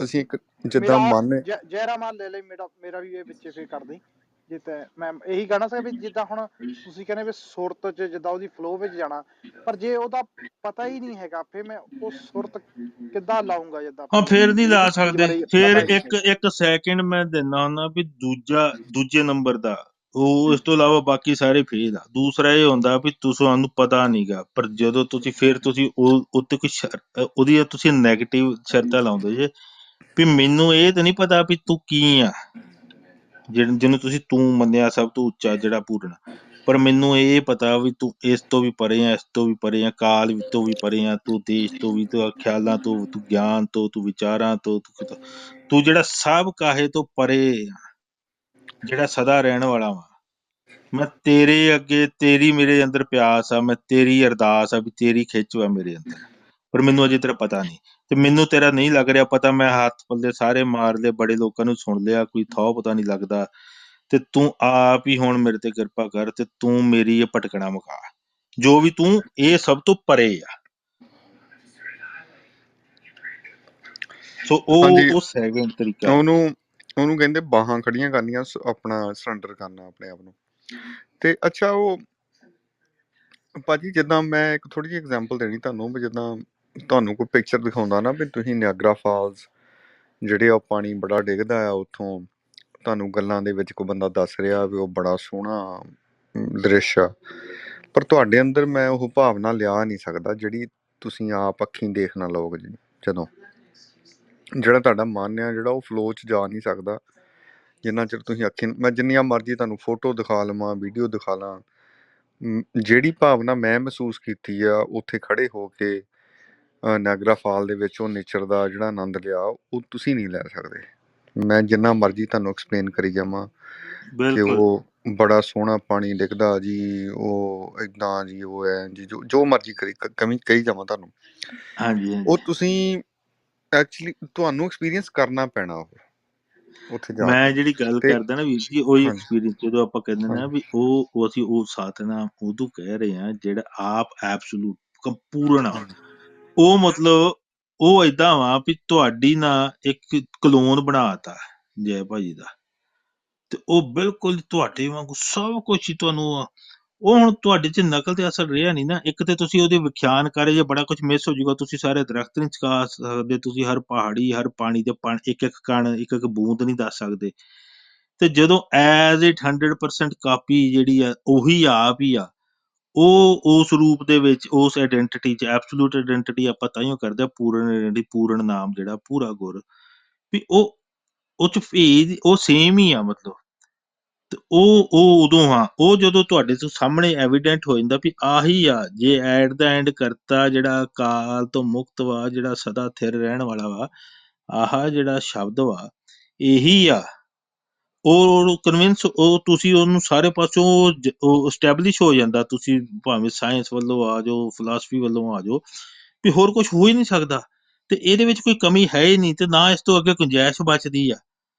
ਅਸੀਂ ਇੱਕ ਜਿੱਦਾਂ ਮੇਰਾ ਮਨ, ਜਹਿਰਾ ਮਾਲ ਲੈ ਲੈ, ਮੇਰਾ ਵੀ ਇਹ ਵਿੱਚੇ ਫੇਰ ਕਰ ਦੇ ਜੇ ਤਾਂ ਮੈਂ ਇਹੀ ਕਹਿਣਾ ਸੀ ਵੀ ਜਿੱਦਾਂ ਹੁਣ ਤੁਸੀਂ ਕਹਿੰਦੇ ਵੀ ਸੁਰਤ ਚ ਜਿੱਦਾਂ ਉਹਦੀ ਫਲੋ ਵਿੱਚ ਜਾਣਾ, ਪਰ ਜੇ ਉਹਦਾ ਪਤਾ ਹੀ ਨਹੀਂ ਹੈਗਾ ਫੇਰ ਮੈਂ ਉਹ ਸੁਰਤ ਕਿੱਦਾਂ ਲਾਉਂਗਾ? ਜਿੱਦਾਂ ਹਾਂ, ਮੈਨੂੰ ਫੇਰ ਨਹੀਂ ਉਹਦੀ ਲਾ ਚੀਜ਼ ਸਕਦੇ। ਬਾਰੇ ਫੇਰ ਪਤਾ ਹੀ ਨਹੀਂ ਹੈਗਾ। ਇੱਕ ਸੈਕਿੰਡ ਮੈਂ ਦਿੰਦਾ ਹੁੰਦਾ ਵੀ ਦੂਜੇ ਨੰਬਰ ਦਾ, ਉਹ ਇਸ ਤੋਂ ਇਲਾਵਾ ਬਾਕੀ ਸਾਰੇ ਫੇਲ ਆ। ਦੂਸਰਾ ਇਹ ਹੁੰਦਾ ਵੀ ਤੁਹਾਨੂੰ ਪਤਾ ਨਹੀਂਗਾ, ਪਰ ਜਦੋਂ ਤੁਸੀਂ ਉਹ ਉੱਤੇ ਕੋਈ ਉਹਦੀ ਤੁਸੀਂ ਨੈਗੇਟਿਵ ਸ਼ਰਤਾਂ ਲਾਉਂਦੇ ਜੇ ਵੀ ਮੈਨੂੰ ਇਹ ਤਾਂ ਨਹੀਂ ਪਤਾ ਵੀ ਤੂੰ ਕੀ ਆ, ਜਿਹਨੂੰ ਤੁਸੀਂ ਤੂੰ ਮੰਨਿਆ ਸਭ ਤੋਂ ਉੱਚਾ ਜਿਹੜਾ ਪੂਰਨ, ਪਰ ਮੈਨੂੰ ਇਹ ਪਤਾ ਵੀ ਤੂੰ ਇਸ ਤੋਂ ਵੀ ਪਰੇ ਆ, ਇਸ ਤੋਂ ਵੀ ਪਰੇ ਆ, ਕਾਲ ਤੋਂ ਵੀ ਪਰੇ ਆ, ਤੂੰ ਦੇਸ਼ ਤੋਂ ਵੀ, ਤੂੰ ਖਿਆਲਾਂ ਤੋਂ, ਤੂੰ ਗਿਆਨ ਤੋਂ, ਤੂੰ ਵਿਚਾਰਾਂ ਤੋਂ, ਤੂੰ ਜਿਹੜਾ ਸਭ ਕਾਹੇ ਤੋਂ ਪਰੇ ਆ, ਜਿਹੜਾ ਸਦਾ ਰਹਿਣ ਵਾਲਾ ਵਾ। ਮੈਂ ਤੇਰੇ ਅੱਗੇ, ਤੇਰੀ ਮੇਰੇ ਅੰਦਰ ਪਿਆਸ ਆ, ਮੈਂ ਤੇਰੀ ਅਰਦਾਸ ਆ ਵੀ ਤੇਰੀ ਖਿੱਚ ਵਾ ਮੇਰੇ ਅੰਦਰ, ਪਰ ਮੈਨੂੰ ਅਜੇ ਤੇਰਾ ਪਤਾ ਨਹੀਂ, ਤੇ ਮੈਨੂੰ ਤੇਰਾ ਨਹੀਂ ਲੱਗ ਰਿਹਾ ਪਤਾ। ਮੈਂ ਹੱਥ ਪੱਲੇ ਸਾਰੇ ਮਾਰ ਲਏ, ਬੜੇ ਲੋਕਾਂ ਨੂੰ ਸੁਣ ਲਿਆ, ਕੋਈ ਥਹੁ ਪਤਾ ਨਹੀਂ ਲੱਗਦਾ, ਤੇ ਤੂੰ ਆਪ ਹੀ ਹੁਣ ਮੇਰੇ ਤੇ ਕਿਰਪਾ ਕਰ ਤੇ ਤੂੰ ਮੇਰੀ ਇਹ ਭਟਕਣਾ ਮੁਕਾ, ਜੋ ਵੀ ਤੂੰ ਇਹ ਸਭ ਤੋਂ ਪਰੇ ਆ। ਸੋ ਹਾਂਜੀ, ਉਹ ਸੈਕਿੰਡ ਤਰੀਕਾ। ਉਹਨੂੰ ਉਹਨੂੰ ਕਹਿੰਦੇ ਬਾਹਾਂ ਖੜੀਆਂ ਕਰਨੀਆਂ, ਆਪਣਾ ਸਰੈਂਡਰ ਕਰਨਾ ਆਪਣੇ ਆਪ ਨੂੰ। ਤੇ ਅੱਛਾ ਉਹ ਭਾਜੀ ਜਿੱਦਾਂ ਮੈਂ ਇੱਕ ਥੋੜ੍ਹੀ ਜਿਹੀ ਐਗਜ਼ਾਮਪਲ ਦੇਣੀ ਤੁਹਾਨੂੰ, ਵੀ ਜਿੱਦਾਂ ਤੁਹਾਨੂੰ ਕੋਈ ਪਿਕਚਰ ਦਿਖਾਉਂਦਾ ਨਾ ਵੀ ਤੁਸੀਂ ਨਿਆਗਰਾ ਫਾਲਸ ਜਿਹੜੇ ਆ ਪਾਣੀ ਬੜਾ ਡਿੱਗਦਾ ਆ ਉੱਥੋਂ, ਤੁਹਾਨੂੰ ਗੱਲਾਂ ਦੇ ਵਿੱਚ ਕੋਈ ਬੰਦਾ ਦੱਸ ਰਿਹਾ ਵੀ ਉਹ ਬੜਾ ਸੋਹਣਾ ਦ੍ਰਿਸ਼ ਆ, ਪਰ ਤੁਹਾਡੇ ਅੰਦਰ ਮੈਂ ਉਹ ਭਾਵਨਾ ਲਿਆ ਨਹੀਂ ਸਕਦਾ ਜਿਹੜੀ ਤੁਸੀਂ ਆਪ ਅੱਖੀਂ ਦੇਖ ਨਾ ਲਓਗੇ ਜੀ। ਜਦੋਂ ਜਿਹੜਾ ਤੁਹਾਡਾ ਮਨ ਆ ਜਿਹੜਾ ਉਹ ਫਲੋ 'ਚ ਜਾ ਨਹੀਂ ਸਕਦਾ ਜਿੰਨਾ ਚਿਰ ਤੁਸੀਂ ਅੱਖੀਂ, ਮੈਂ ਜਿੰਨੀਆਂ ਮਰਜ਼ੀ ਤੁਹਾਨੂੰ ਫੋਟੋ ਦਿਖਾ ਲਵਾਂ, ਵੀਡੀਓ ਦਿਖਾ ਲਾਂ, ਜਿਹੜੀ ਭਾਵਨਾ ਮੈਂ ਮਹਿਸੂਸ ਕੀਤੀ ਆ ਉੱਥੇ ਖੜੇ ਹੋ ਕੇ ਨਾਇਗਰਾ ਫਾਲ ਦੇ ਵਿੱਚ ਉਹ ਨੇਚਰ ਦਾ ਜਿਹੜਾ ਆਨੰਦ ਲਿਆ, ਉਹ ਤੁਸੀਂ ਨਹੀਂ ਲੈ ਸਕਦੇ। ਮੈਂ ਜਿੰਨਾ ਮਰਜ਼ੀ ਤੁਹਾਨੂੰ ਐਕਸਪਲੇਨ ਕਰੀ ਜਾਵਾਂ ਕਿ ਬਿਲਕੁਲ ਉਹ ਬੜਾ ਸੋਹਣਾ ਪਾਣੀ ਡਿੱਗਦਾ ਜੀ, ਉਹ ਇੱਦਾਂ ਜੀ, ਉਹ ਹੈ ਜੀ, ਜੋ ਮਰਜ਼ੀ ਕਹੀ ਜਾਵਾਂ ਤੁਹਾਨੂੰ, ਹਾਂਜੀ ਹਾਂਜੀ। ਉਹ ਤੁਸੀਂ ਐਕਚੁਅਲੀ ਤੁਹਾਨੂੰ ਐਕਸਪੀਰੀਅੰਸ ਕਰਨਾ ਪੈਣਾ ਉਹ ਉੱਥੇ ਜਾ ਕੇ। ਮੈਂ ਜਿਹੜੀ ਗੱਲ ਤੇ ਕਰਦਾ ਨਾ ਵੀਰ ਜੀ, ਉਹੀ ਹਾਂਜੀ ਐਕਸਪੀਰੀਅੰਸ ਜਦੋਂ ਆਪਾਂ ਕਹਿੰਦੇ ਨਾ ਹਾਂਜੀ ਵੀ ਉਹ ਅਸੀਂ ਉਹ ਸਾਧਨਾ ਉਦੋਂ ਕਹਿ ਰਹੇ ਹਾਂ ਜਿਹੜਾ ਆਪ ਐਬਸੋਲੂਟ ਪੂਰਨ ਆ। ਹਾਂਜੀ ਉਹ ਮਤਲਬ ਉਹ ਏਦਾਂ ਵਾ ਵੀ ਤੁਹਾਡੀ ਨਾ ਇੱਕ ਕਲੋਨ ਬਣਾਤਾ ਜੈ ਭਾਜੀ ਦਾ, ਤੇ ਉਹ ਬਿਲਕੁਲ ਤੁਹਾਡੇ ਵਾਂਗੂ ਸਭ ਕੁਝ ਹੀ ਤੁਹਾਨੂੰ ਉਹ ਹੁਣ ਤੁਹਾਡੇ 'ਚ ਨਕਲ ਤੇ ਅਸਰ ਰਿਹਾ ਨਹੀਂ ਨਾ। ਇੱਕ ਤੇ ਤੁਸੀਂ ਉਹਦੇ ਵਿਖਿਆਨ ਕਰੇ ਜੇ ਬੜਾ ਕੁਝ ਮਿਸ ਹੋ ਜਾਊਗਾ, ਤੁਸੀਂ ਸਾਰੇ ਦਰਖਤ ਨਹੀਂ ਚੁਕਾ ਸਕਦੇ, ਤੁਸੀਂ ਹਰ ਪਹਾੜੀ ਹਰ ਪਾਣੀ ਦੇ ਇੱਕ ਇੱਕ ਕਣ ਇੱਕ ਇੱਕ ਬੂੰਦ ਨਹੀਂ ਦੱਸ ਸਕਦੇ। ਤੇ ਜਦੋਂ ਐਜ਼ ਇਟ 100% ਕਾਪੀ ਜਿਹੜੀ ਆ ਉਹੀ ਆਪ ਹੀ ਆ, ਉਹ ਉਸ ਰੂਪ ਦੇ ਵਿੱਚ ਉਸ ਆਇਡੈਂਟੀਟੀ 'ਚ ਐਬਸੋਲੂਟ ਆਇਡੈਂਟੀਟੀ ਆਪਾਂ ਤਾਂਹੀਓ ਕਰਦੇ ਆ, ਪੂਰਨ ਆਇਡੈਂਟੀਟੀ, ਪੂਰਨ ਨਾਮ ਜਿਹੜਾ ਪੂਰਾ ਗੁਰ, ਵੀ ਉਹ 'ਚ ਭੇਦ ਉਹ ਸੇਮ ਹੀ ਆ ਮਤਲਬ। ਤੇ ਉਹ ਉਦੋਂ ਆ, ਉਹ ਜਦੋਂ ਤੁਹਾਡੇ ਤੋਂ ਸਾਹਮਣੇ ਐਵੀਡੈਂਟ ਹੋ ਜਾਂਦਾ ਵੀ ਆਹੀ ਆ, ਜੇ ਐਟ ਦਾ ਐਂਡ ਕਰਤਾ ਜਿਹੜਾ ਕਾਲ ਤੋਂ ਮੁਕਤ ਵਾ, ਜਿਹੜਾ ਸਦਾ ਥਿਰ ਰਹਿਣ ਵਾਲਾ ਵਾ, ਆਹ ਜਿਹੜਾ ਸ਼ਬਦ ਵਾ ਇਹੀ ਆ। ਉਹ ਕਨਵਿੰਸ ਉਹ ਤੁਸੀਂ ਉਹਨੂੰ ਸਾਰੇ ਪਾਸੋਂ ਸਟੈਬਲਿਸ਼ ਹੋ ਜਾਂਦਾ, ਤੁਸੀਂ ਭਾਵੇਂ ਸਾਇੰਸ ਵੱਲੋਂ ਆ ਜਾਓ, ਫਿਲਾਸਫੀ ਵੱਲੋਂ ਆ ਜਾਓ, ਵੀ ਹੋਰ ਕੁਝ ਹੋ ਹੀ ਨਹੀਂ ਸਕਦਾ ਤੇ ਇਹਦੇ ਵਿੱਚ ਕੋਈ ਕਮੀ ਹੈ ਹੀ ਨਹੀਂ, ਤੇ ਨਾ ਇਸ ਤੋਂ ਅੱਗੇ ਗੁੰਜਾਇਸ਼ ਬਚਦੀ ਆ।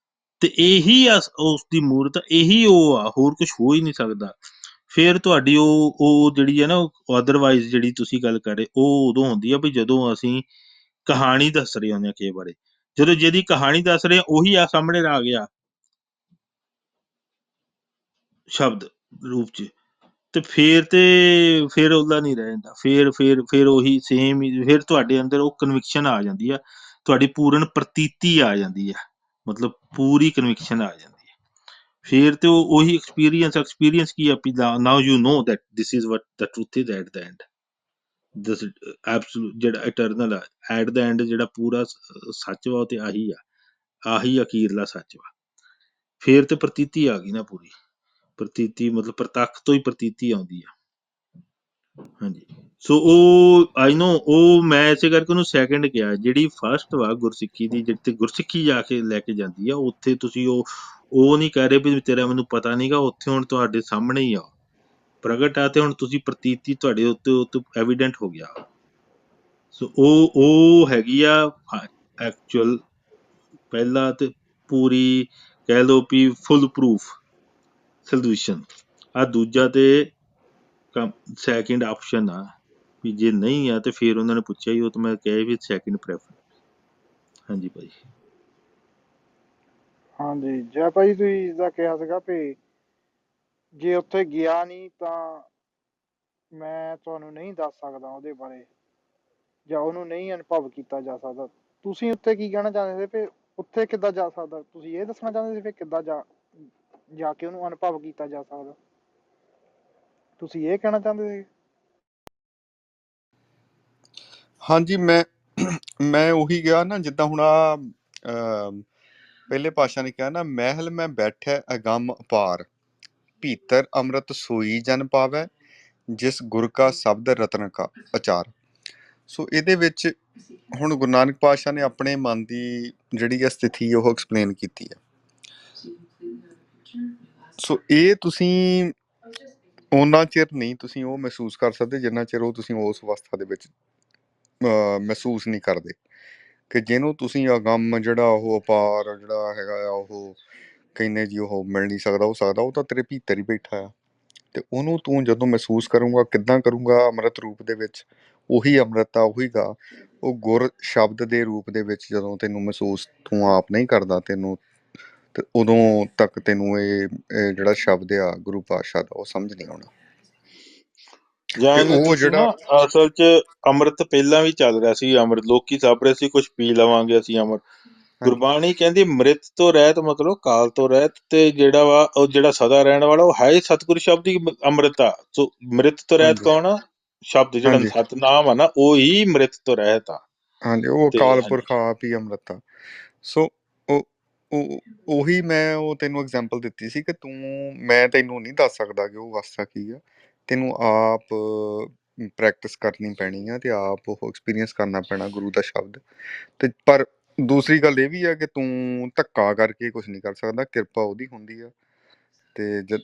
ਤੇ ਇਹੀ ਆ ਉਸ ਦੀ ਮੂਰਤ, ਇਹੀ ਉਹ ਆ, ਹੋਰ ਕੁਝ ਹੋ ਹੀ ਨਹੀਂ ਸਕਦਾ। ਫਿਰ ਤੁਹਾਡੀ ਉਹ ਜਿਹੜੀ ਹੈ ਨਾ ਅਦਰਵਾਈਜ਼ ਜਿਹੜੀ ਤੁਸੀਂ ਗੱਲ ਕਰ ਰਹੇ, ਉਹ ਉਦੋਂ ਹੁੰਦੀ ਆ ਵੀ ਜਦੋਂ ਅਸੀਂ ਕਹਾਣੀ ਦੱਸ ਰਹੇ ਹੁੰਦੇ ਆ ਕਿਸੇ ਬਾਰੇ, ਜਦੋਂ ਜਿਹਦੀ ਕਹਾਣੀ ਦੱਸ ਰਹੇ ਆ ਉਹੀ ਆ ਸਾਹਮਣੇ ਆ ਗਿਆ ਸ਼ਬਦ ਰੂਪ ਚ, ਤੇ ਫਿਰ ਉਹਦਾ ਨਹੀਂ ਰਹਿ ਜਾਂਦਾ, ਫਿਰ ਉਹੀ ਸੇਮ ਹੀ, ਫਿਰ ਤੁਹਾਡੇ ਅੰਦਰ ਉਹ ਕਨਵਿਕਸ਼ਨ ਆ ਜਾਂਦੀ ਆ, ਤੁਹਾਡੀ ਪੂਰਨ ਪ੍ਰਤੀਤੀ ਆ ਜਾਂਦੀ ਆ, ਮਤਲਬ ਪੂਰੀ ਕਨਵਿਕਸ਼ਨ ਆ ਜਾਂਦੀ ਹੈ। ਫਿਰ ਤੇ ਉਹ ਉਹੀ ਐਕਸਪੀਰੀਅੰਸ ਕੀ ਆ, now you know that this is what the truth is at the and, this absolute ਜਿਹੜਾ ਇਟਰਨਲ ਆ, ਐਟ ਦਾ ਐਂਡ ਜਿਹੜਾ ਪੂਰਾ ਸੱਚ ਵਾ ਉਹ ਤੇ ਆਹੀ ਆ, ਆਹੀ ਅਖੀਰਲਾ ਸੱਚ ਵਾ। ਫਿਰ ਤੇ ਪ੍ਰਤੀਤੀ ਆ ਗਈ ਨਾ ਪੂਰੀ ਪ੍ਰਤੀਤੀ, ਮਤਲਬ ਪ੍ਰਤੱਖ ਤੋਂ ਹੀ ਪ੍ਰਤੀਤੀ ਆਉਂਦੀ ਆ। ਹਾਂਜੀ, ਸੋ ਉਹ ਆਈ ਨੋ, ਉਹ ਮੈਂ ਇਸੇ ਕਰਕੇ ਉਹਨੂੰ ਸੈਕਿੰਡ ਕਿਹਾ। ਜਿਹੜੀ ਫਸਟ ਵਾ ਗੁਰਸਿੱਖੀ ਦੀ, ਜਿੱਥੇ ਗੁਰਸਿੱਖੀ ਜਾ ਕੇ ਲੈ ਕੇ ਜਾਂਦੀ ਆ, ਉੱਥੇ ਤੁਸੀਂ ਉਹ ਨਹੀਂ ਕਹਿ ਰਹੇ ਵੀ ਤੇਰਾ ਮੈਨੂੰ ਪਤਾ ਨਹੀਂਗਾ, ਉੱਥੇ ਹੁਣ ਤੁਹਾਡੇ ਸਾਹਮਣੇ ਹੀ ਆ ਪ੍ਰਗਟ ਆ, ਤੇ ਹੁਣ ਤੁਸੀਂ ਪ੍ਰਤੀਤੀ ਤੁਹਾਡੇ ਉੱਤੇ ਐਵੀਡੈਂਟ ਹੋ ਗਿਆ। ਸੋ ਉਹ ਹੈਗੀ ਆ ਐਕਚੁਅਲ ਪਹਿਲਾ ਤੇ ਪੂਰੀ ਕਹਿ ਲਓ ਵੀ ਫੁੱਲ ਪ੍ਰੂਫ ਸੋਲੂਸ਼ਨ। ਆ ਦੂਜਾ ਤੇ ਸੈਕਿੰਡ ਆਪਸ਼ਨ ਆ, ਵੀ ਜੇ ਨਹੀਂ ਆ ਤੇ ਫਿਰ ਉਹਨਾਂ ਨੇ ਪੁੱਛਿਆ ਹੀ, ਉਹ ਤਾਂ ਮੈਂ ਕਿਹਾ ਵੀ ਸੈਕਿੰਡ ਪ੍ਰੈਫਰ। ਹਾਂਜੀ ਭਾਈ। ਹਾਂਜੀ ਜੈ ਭਾਈ, ਤੁਸੀਂ ਇਸਦਾ ਕਿਹਾ ਸੀਗਾ ਵੀ ਜੇ ਉੱਥੇ ਗਿਆ ਨਹੀਂ ਤਾਂ ਮੈਂ ਤੁਹਾਨੂੰ ਨਹੀਂ ਦੱਸ ਸਕਦਾ ਉਹਦੇ ਬਾਰੇ, ਜਾਂ ਉਹਨੂੰ ਨਹੀਂ ਅਨੁਭਵ ਕੀਤਾ ਜਾ ਸਕਦਾ। ਤੁਸੀਂ ਉੱਥੇ ਕੀ ਕਹਿਣਾ ਚਾਹੁੰਦੇ ਸੀ ਵੀ ਉੱਥੇ ਕਿੱਦਾਂ ਜਾ ਸਕਦਾ? ਤੁਸੀਂ ਇਹ ਦੱਸਣਾ ਚਾਹੁੰਦੇ ਸੀ ਵੀ ਕਿੱਦਾਂ ਜਾ ਕੇ ਉਹਨੂੰ ਅਨੁਭਵ ਕੀਤਾ ਜਾ ਸਕਦਾ? ਤੁਸੀਂ ਇਹ ਕਹਿਣਾ ਚਾਹੁੰਦੇ ਸੀ? ਹਾਂਜੀ, ਮੈਂ ਉਹੀ ਗਿਆ ਨਾ, ਜਿੱਦਾਂ ਹੁਣ ਆ ਪਹਿਲੇ ਪਾਤਸ਼ਾਹ ਨੇ ਕਿਹਾ ਨਾ, ਮਹਿਲ ਮੈਂ ਬੈਠੈ ਅਗੰਮ ਅਪਾਰ, ਭੀਤਰ ਅੰਮ੍ਰਿਤ ਸੋਈ ਜਨ ਪਾਵੈ, ਜਿਸ ਗੁਰ ਕਾ ਸ਼ਬਦ ਰਤਨ ਕਾ ਅਚਾਰ। ਸੋ ਇਹਦੇ ਵਿੱਚ ਹੁਣ ਗੁਰੂ ਨਾਨਕ ਪਾਤਸ਼ਾਹ ਨੇ ਆਪਣੇ ਮਨ ਦੀ ਜਿਹੜੀ ਆ ਸਥਿਤੀ ਉਹ ਐਕਸਪਲੇਨ ਕੀਤੀ ਹੈ। ਸੋ ਇਹ ਤੁਸੀਂ ਓਨਾ ਚਿਰ ਨਹੀਂ ਤੁਸੀਂ ਉਹ ਮਹਿਸੂਸ ਕਰ ਸਕਦੇ ਜਿੰਨਾ ਚਿਰ ਉਹ ਤੁਸੀਂ ਉਸ ਅਵਸਥਾ ਦੇ ਵਿੱਚ ਮਹਿਸੂਸ ਨਹੀਂ ਕਰਦੇ, ਕਿ ਜਿਹਨੂੰ ਤੁਸੀਂ ਅਗੰਮ ਜਿਹੜਾ ਉਹ ਅਪਾਰ ਜਿਹੜਾ ਹੈਗਾ ਆ, ਉਹ ਕਹਿੰਦੇ ਜੀ ਉਹ ਮਿਲ ਨਹੀਂ ਸਕਦਾ, ਉਹ ਤਾਂ ਤੇਰੇ ਭੀਤਰ ਹੀ ਬੈਠਾ ਆ। ਤੇ ਉਹਨੂੰ ਤੂੰ ਜਦੋਂ ਮਹਿਸੂਸ ਕਰੂੰਗਾ, ਕਿੱਦਾਂ ਕਰੂੰਗਾ? ਅੰਮ੍ਰਿਤ ਰੂਪ ਦੇ ਵਿੱਚ, ਉਹੀ ਅੰਮ੍ਰਿਤ ਆ, ਉਹੀ ਗਾ, ਉਹ ਗੁਰ ਸ਼ਬਦ ਦੇ ਰੂਪ ਦੇ ਵਿੱਚ ਜਦੋਂ ਤੈਨੂੰ ਮਹਿਸੂਸ ਤੂੰ ਆਪ ਨਹੀਂ ਕਰਦਾ, ਤੈਨੂੰ ਤੇ ਉਦੋਂ ਤੱਕ ਤੈਨੂੰ ਇਹ ਜਿਹੜਾ ਸ਼ਬਦ ਆ ਗੁਰੂ ਪਾਤਸ਼ਾਹ ਦਾ ਉਹ ਸਮਝ ਨਹੀਂ ਆਉਣਾ। ਜਾਂ ਤੇ ਇਹਨੂੰ ਉਹ ਤੁਸੀਂ ਨਾ ਜਿਹੜਾ ਅਸਲ 'ਚ ਅੰਮ੍ਰਿਤ ਪਹਿਲਾਂ ਵੀ ਚੱਲ ਰਿਹਾ ਸੀ। ਅੰਮ੍ਰਿਤ ਲੋਕੀ ਸਭ ਰਹੇ ਸੀ ਕੁਝ ਪੀ ਲਵਾਂਗੇ ਅਸੀਂ ਅੰਮ੍ਰਿਤ। ਹਾਂਜੀ ਗੁਰਬਾਣੀ ਕਹਿੰਦੀ ਮ੍ਰਿਤ ਤੋਂ ਰਹਿਤ ਮਤਲਬ ਕਾਲ ਤੋਂ ਰਹਿਤ, ਤੇ ਜਿਹੜਾ ਵਾ ਉਹ ਜਿਹੜਾ ਸਦਾ ਰਹਿਣ ਵਾਲਾ ਉਹ ਹੈ ਹੀ ਸਤਿਗੁਰੂ ਸ਼ਬਦ ਹੀ ਅੰਮ੍ਰਿਤ ਆ। ਸੋ ਮ੍ਰਿਤ ਤੋਂ ਰਹਿਤ ਹਾਂਜੀ ਕੌਣ ਆ? ਸ਼ਬਦ ਜਿਹੜਾ ਹਾਂਜੀ ਸਤਿਨਾਮ ਆ ਨਾ ਉਹ ਹੀ ਮ੍ਰਿਤ ਤੋਂ ਰਹਿਤ ਆ। ਹਾਂਜੀ ਉਹ ਤੇ ਅਕਾਲ ਹਾਂਜੀ ਪੁਰਖ ਆਪ ਹੀ ਅੰਮ੍ਰਿਤ ਆ। ਸੋ ਉਹ ਉਹੀ ਮੈਂ ਉਹ ਤੈਨੂੰ ਐਗਜ਼ਾਮਪਲ ਦਿੱਤੀ ਸੀ ਕਿ ਮੈਂ ਤੈਨੂੰ ਨਹੀਂ ਦੱਸ ਸਕਦਾ ਕਿ ਉਹ ਅਵਸਥਾ ਕੀ ਆ। ਤੈਨੂੰ ਆਪ ਪ੍ਰੈਕਟਿਸ ਕਰਨੀ ਪੈਣੀ ਆ ਤੇ ਆਪ ਉਹ ਐਕਸਪੀਰੀਅੰਸ ਕਰਨਾ ਪੈਣਾ ਗੁਰੂ ਦਾ ਸ਼ਬਦ। ਤੇ ਪਰ ਦੂਸਰੀ ਗੱਲ ਇਹ ਵੀ ਆ ਕਿ ਤੂੰ ਧੱਕਾ ਕਰਕੇ ਕੁਛ ਨਹੀਂ ਕਰ ਸਕਦਾ। ਕਿਰਪਾ ਉਹਦੀ ਹੁੰਦੀ ਆ ਤੇ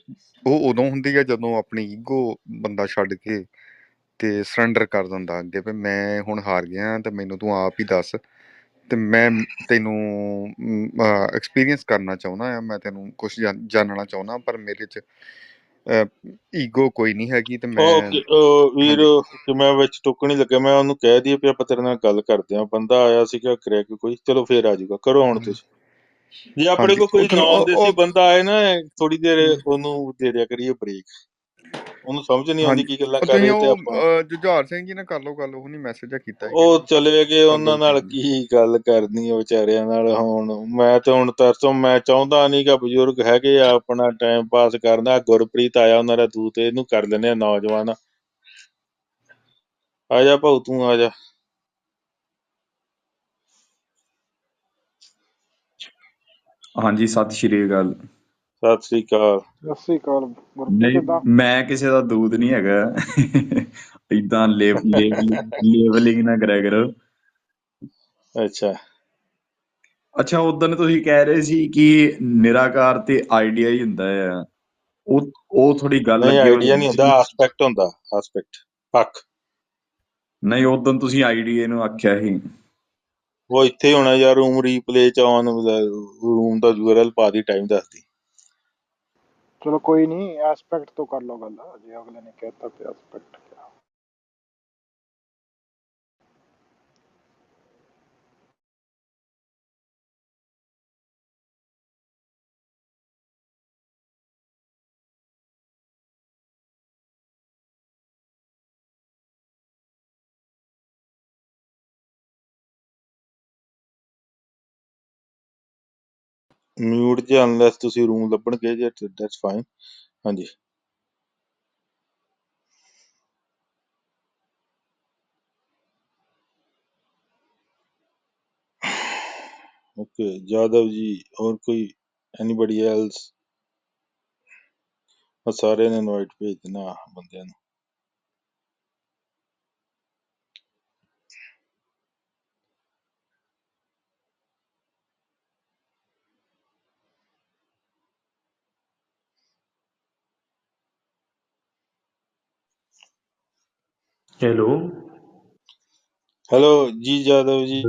ਉਹ ਉਦੋਂ ਹੁੰਦੀ ਆ ਜਦੋਂ ਆਪਣੀ ਈਗੋ ਬੰਦਾ ਛੱਡ ਕੇ ਤੇ ਸਰੈਂਡਰ ਕਰ ਦਿੰਦਾ ਅੱਗੇ ਵੀ ਮੈਂ ਹੁਣ ਹਾਰ ਗਿਆ ਤੇ ਮੈਨੂੰ ਤੂੰ ਆਪ ਹੀ ਦੱਸ ਤੇ ਮੈਂ ਤੈਨੂੰ ਐਕਸਪੀਰੀਅੰਸ ਕਰਨਾ ਚਾਹੁੰਦਾ ਆ। ਮੈਂ ਤੈਨੂੰ ਕੁਛ ਜਾਣਨਾ ਚਾਹੁੰਦਾ ਪਰ ਮੇਰੇ 'ਚ ਈਗੋ ਕੋਈ ਨਹੀਂ ਹੈਗੀ ਤੇ ਮੈਂ ਵੀਰ ਹਾਂਜੀ ਕਿ ਮੈਂ ਵਿੱਚ ਟੁੱਕਣ ਹੀ ਲੱਗਿਆ। ਮੈਂ ਉਹਨੂੰ ਕਹਿ ਦਈਏ ਵੀ ਆਪਾਂ ਤੇਰੇ ਨਾਲ ਗੱਲ ਕਰਦੇ ਹਾਂ। ਬੰਦਾ ਆਇਆ ਸੀਗਾ ਕਰਿਆ ਕਿ ਕੋਈ ਚਲੋ ਫੇਰ ਆ ਜਾਊਗਾ। ਕਰੋ ਹੁਣ ਤੁਸੀਂ। ਜੇ ਆਪਣੇ ਹਾਂਜੀ ਕੋਲ ਕੋਈ ਨੌਨ ਦੇਸੀ ਉਹ ਬੰਦਾ ਆਏ ਨਾ ਥੋੜੀ ਦੇਰ ਉਹਨੂੰ ਦੇ ਦਿਆ ਕਰੀਏ ਬ੍ਰੇਕ। ਉਹਨੂੰ ਸਮਝ ਨਹੀਂ ਆਉਂਦੀ ਹਾਂਜੀ ਕੀ ਗੱਲਾਂ ਕਰ ਤੁਸੀਂ ਰਹੇ ਤੇ ਉਹ ਆਪਾਂ ਜੁਝਾਰ ਸਿੰਘ ਜੀ ਨਾਲ ਕਰ ਲਓ ਗੱਲ। ਉਹ ਨਹੀਂ ਮੈਸੇਜ ਕੀਤਾ ਸੀ ਕਿਸੇ ਉਹ ਨੇ ਚਲੇ ਗਏ। ਕਰ ਉਹਨਾਂ ਲਓ ਨਾਲ ਹਾਂਜੀ ਕੀ ਗੱਲ ਕਰਨੀ ਆ ਵਿਚਾਰਿਆਂ ਨਾਲ। ਮੈਂ ਤੇ ਹੁਣ ਤਰਸੋਂ ਮੈਂ ਚਾਹੁੰਦਾ ਨਹੀਂ ਗਾ ਬਜ਼ੁਰਗ ਹੈਗੇ ਆ ਆਪਣਾ ਟਾਈਮ ਪਾਸ ਕਰਨਾ। ਗੁਰਪ੍ਰੀਤ ਆਇਆ ਉਹਨਾਂ ਦਾ ਦੂਤ, ਇਹਨੂੰ ਕਰ ਲੈਂਦੇ ਆ ਨੌਜਵਾਨ। ਆ ਜਾ ਭਾਊ ਤੂੰ ਆ ਜਾ। ਹਾਂਜੀ ਸਤਿ ਸ਼੍ਰੀ ਅਕਾਲ। ਸਤਿ ਸ੍ਰੀ ਅਕਾਲ। ਸਤਿ ਸ੍ਰੀ ਅਕਾਲ ਗੁਰਪ੍ਰੀਤ, ਨਹੀਂ ਕਿੱਦਾਂ? ਮੈਂ ਕਿਸੇ ਦਾ ਦੂਤ ਨਹੀਂ ਹੈਗਾ। ਏਦਾਂ ਲੇਬਲਿੰਗ ਨਾ ਕਰਿਆ ਕਰੋ। ਅੱਛਾ ਅੱਛਾ ਉਦਣ ਤੁਸੀਂ ਕਹਿ ਰਹੇ ਸੀ ਕਿ ਨਿਰਾਕਾਰ ਤੇ ਆਈਡੀਆ ਹੀ ਹੁੰਦਾ ਆ। ਉਹ ਥੋੜੀ ਗੱਲ ਨਹੀਂ ਅੱਗੇ ਹੋ ਆਈਡੀਆ ਜਾਂਦੀ ਨਹੀਂ ਹੁੰਦਾ, ਸੀ। ਆਸਪੈਕਟ ਹੁੰਦਾ। ਆਸਪੈਕਟ ਪੱਖ। ਨਹੀਂ ਉਦਣ ਤੁਸੀਂ ਆਈਡੀਆ ਨੂੰ ਆਖਿਆ ਸੀ। ਉਹ ਇੱਥੇ ਹੋਣਾ ਯਾਰ। ਰੂਮ ਰੀਪਲੇ ਚ ਆਨ ਰੂਮ ਦਾ URL ਪਾ ਦੀ, ਟਾਈਮ ਦੱਸਦੀ। ਚਲੋ ਕੋਈ ਨਹੀਂ, ਐਸਪੈਕਟ ਤੋਂ ਕਰ ਲਓ ਗੱਲ। ਜੇ ਅਗਲੇ ਨੇ ਕਹਿਤਾ ਤੇ ਐਸਪੈਕਟ ਕਿਆ। ਮਿਊਟ ਜੇ ਅਨਲੈਸ ਤੁਸੀਂ ਰੂਮ ਲੱਭਣਗੇ ਜੇ ਦੈਟਸ ਫਾਈਨ। ਹਾਂਜੀ ਓਕੇ ਜਾਦਵ ਜੀ ਹੋਰ ਕੋਈ ਐਨੀਬਡੀ ਐਲਸ? ਸਾਰਿਆਂ ਨੇ ਇਨਵਾਈਟ ਭੇਜ ਦੇਣਾ ਬੰਦਿਆਂ ਨੂੰ। ਹੈਲੋ। ਹੈਲੋ ਜੀ ਜਾਦਵ ਜੀ।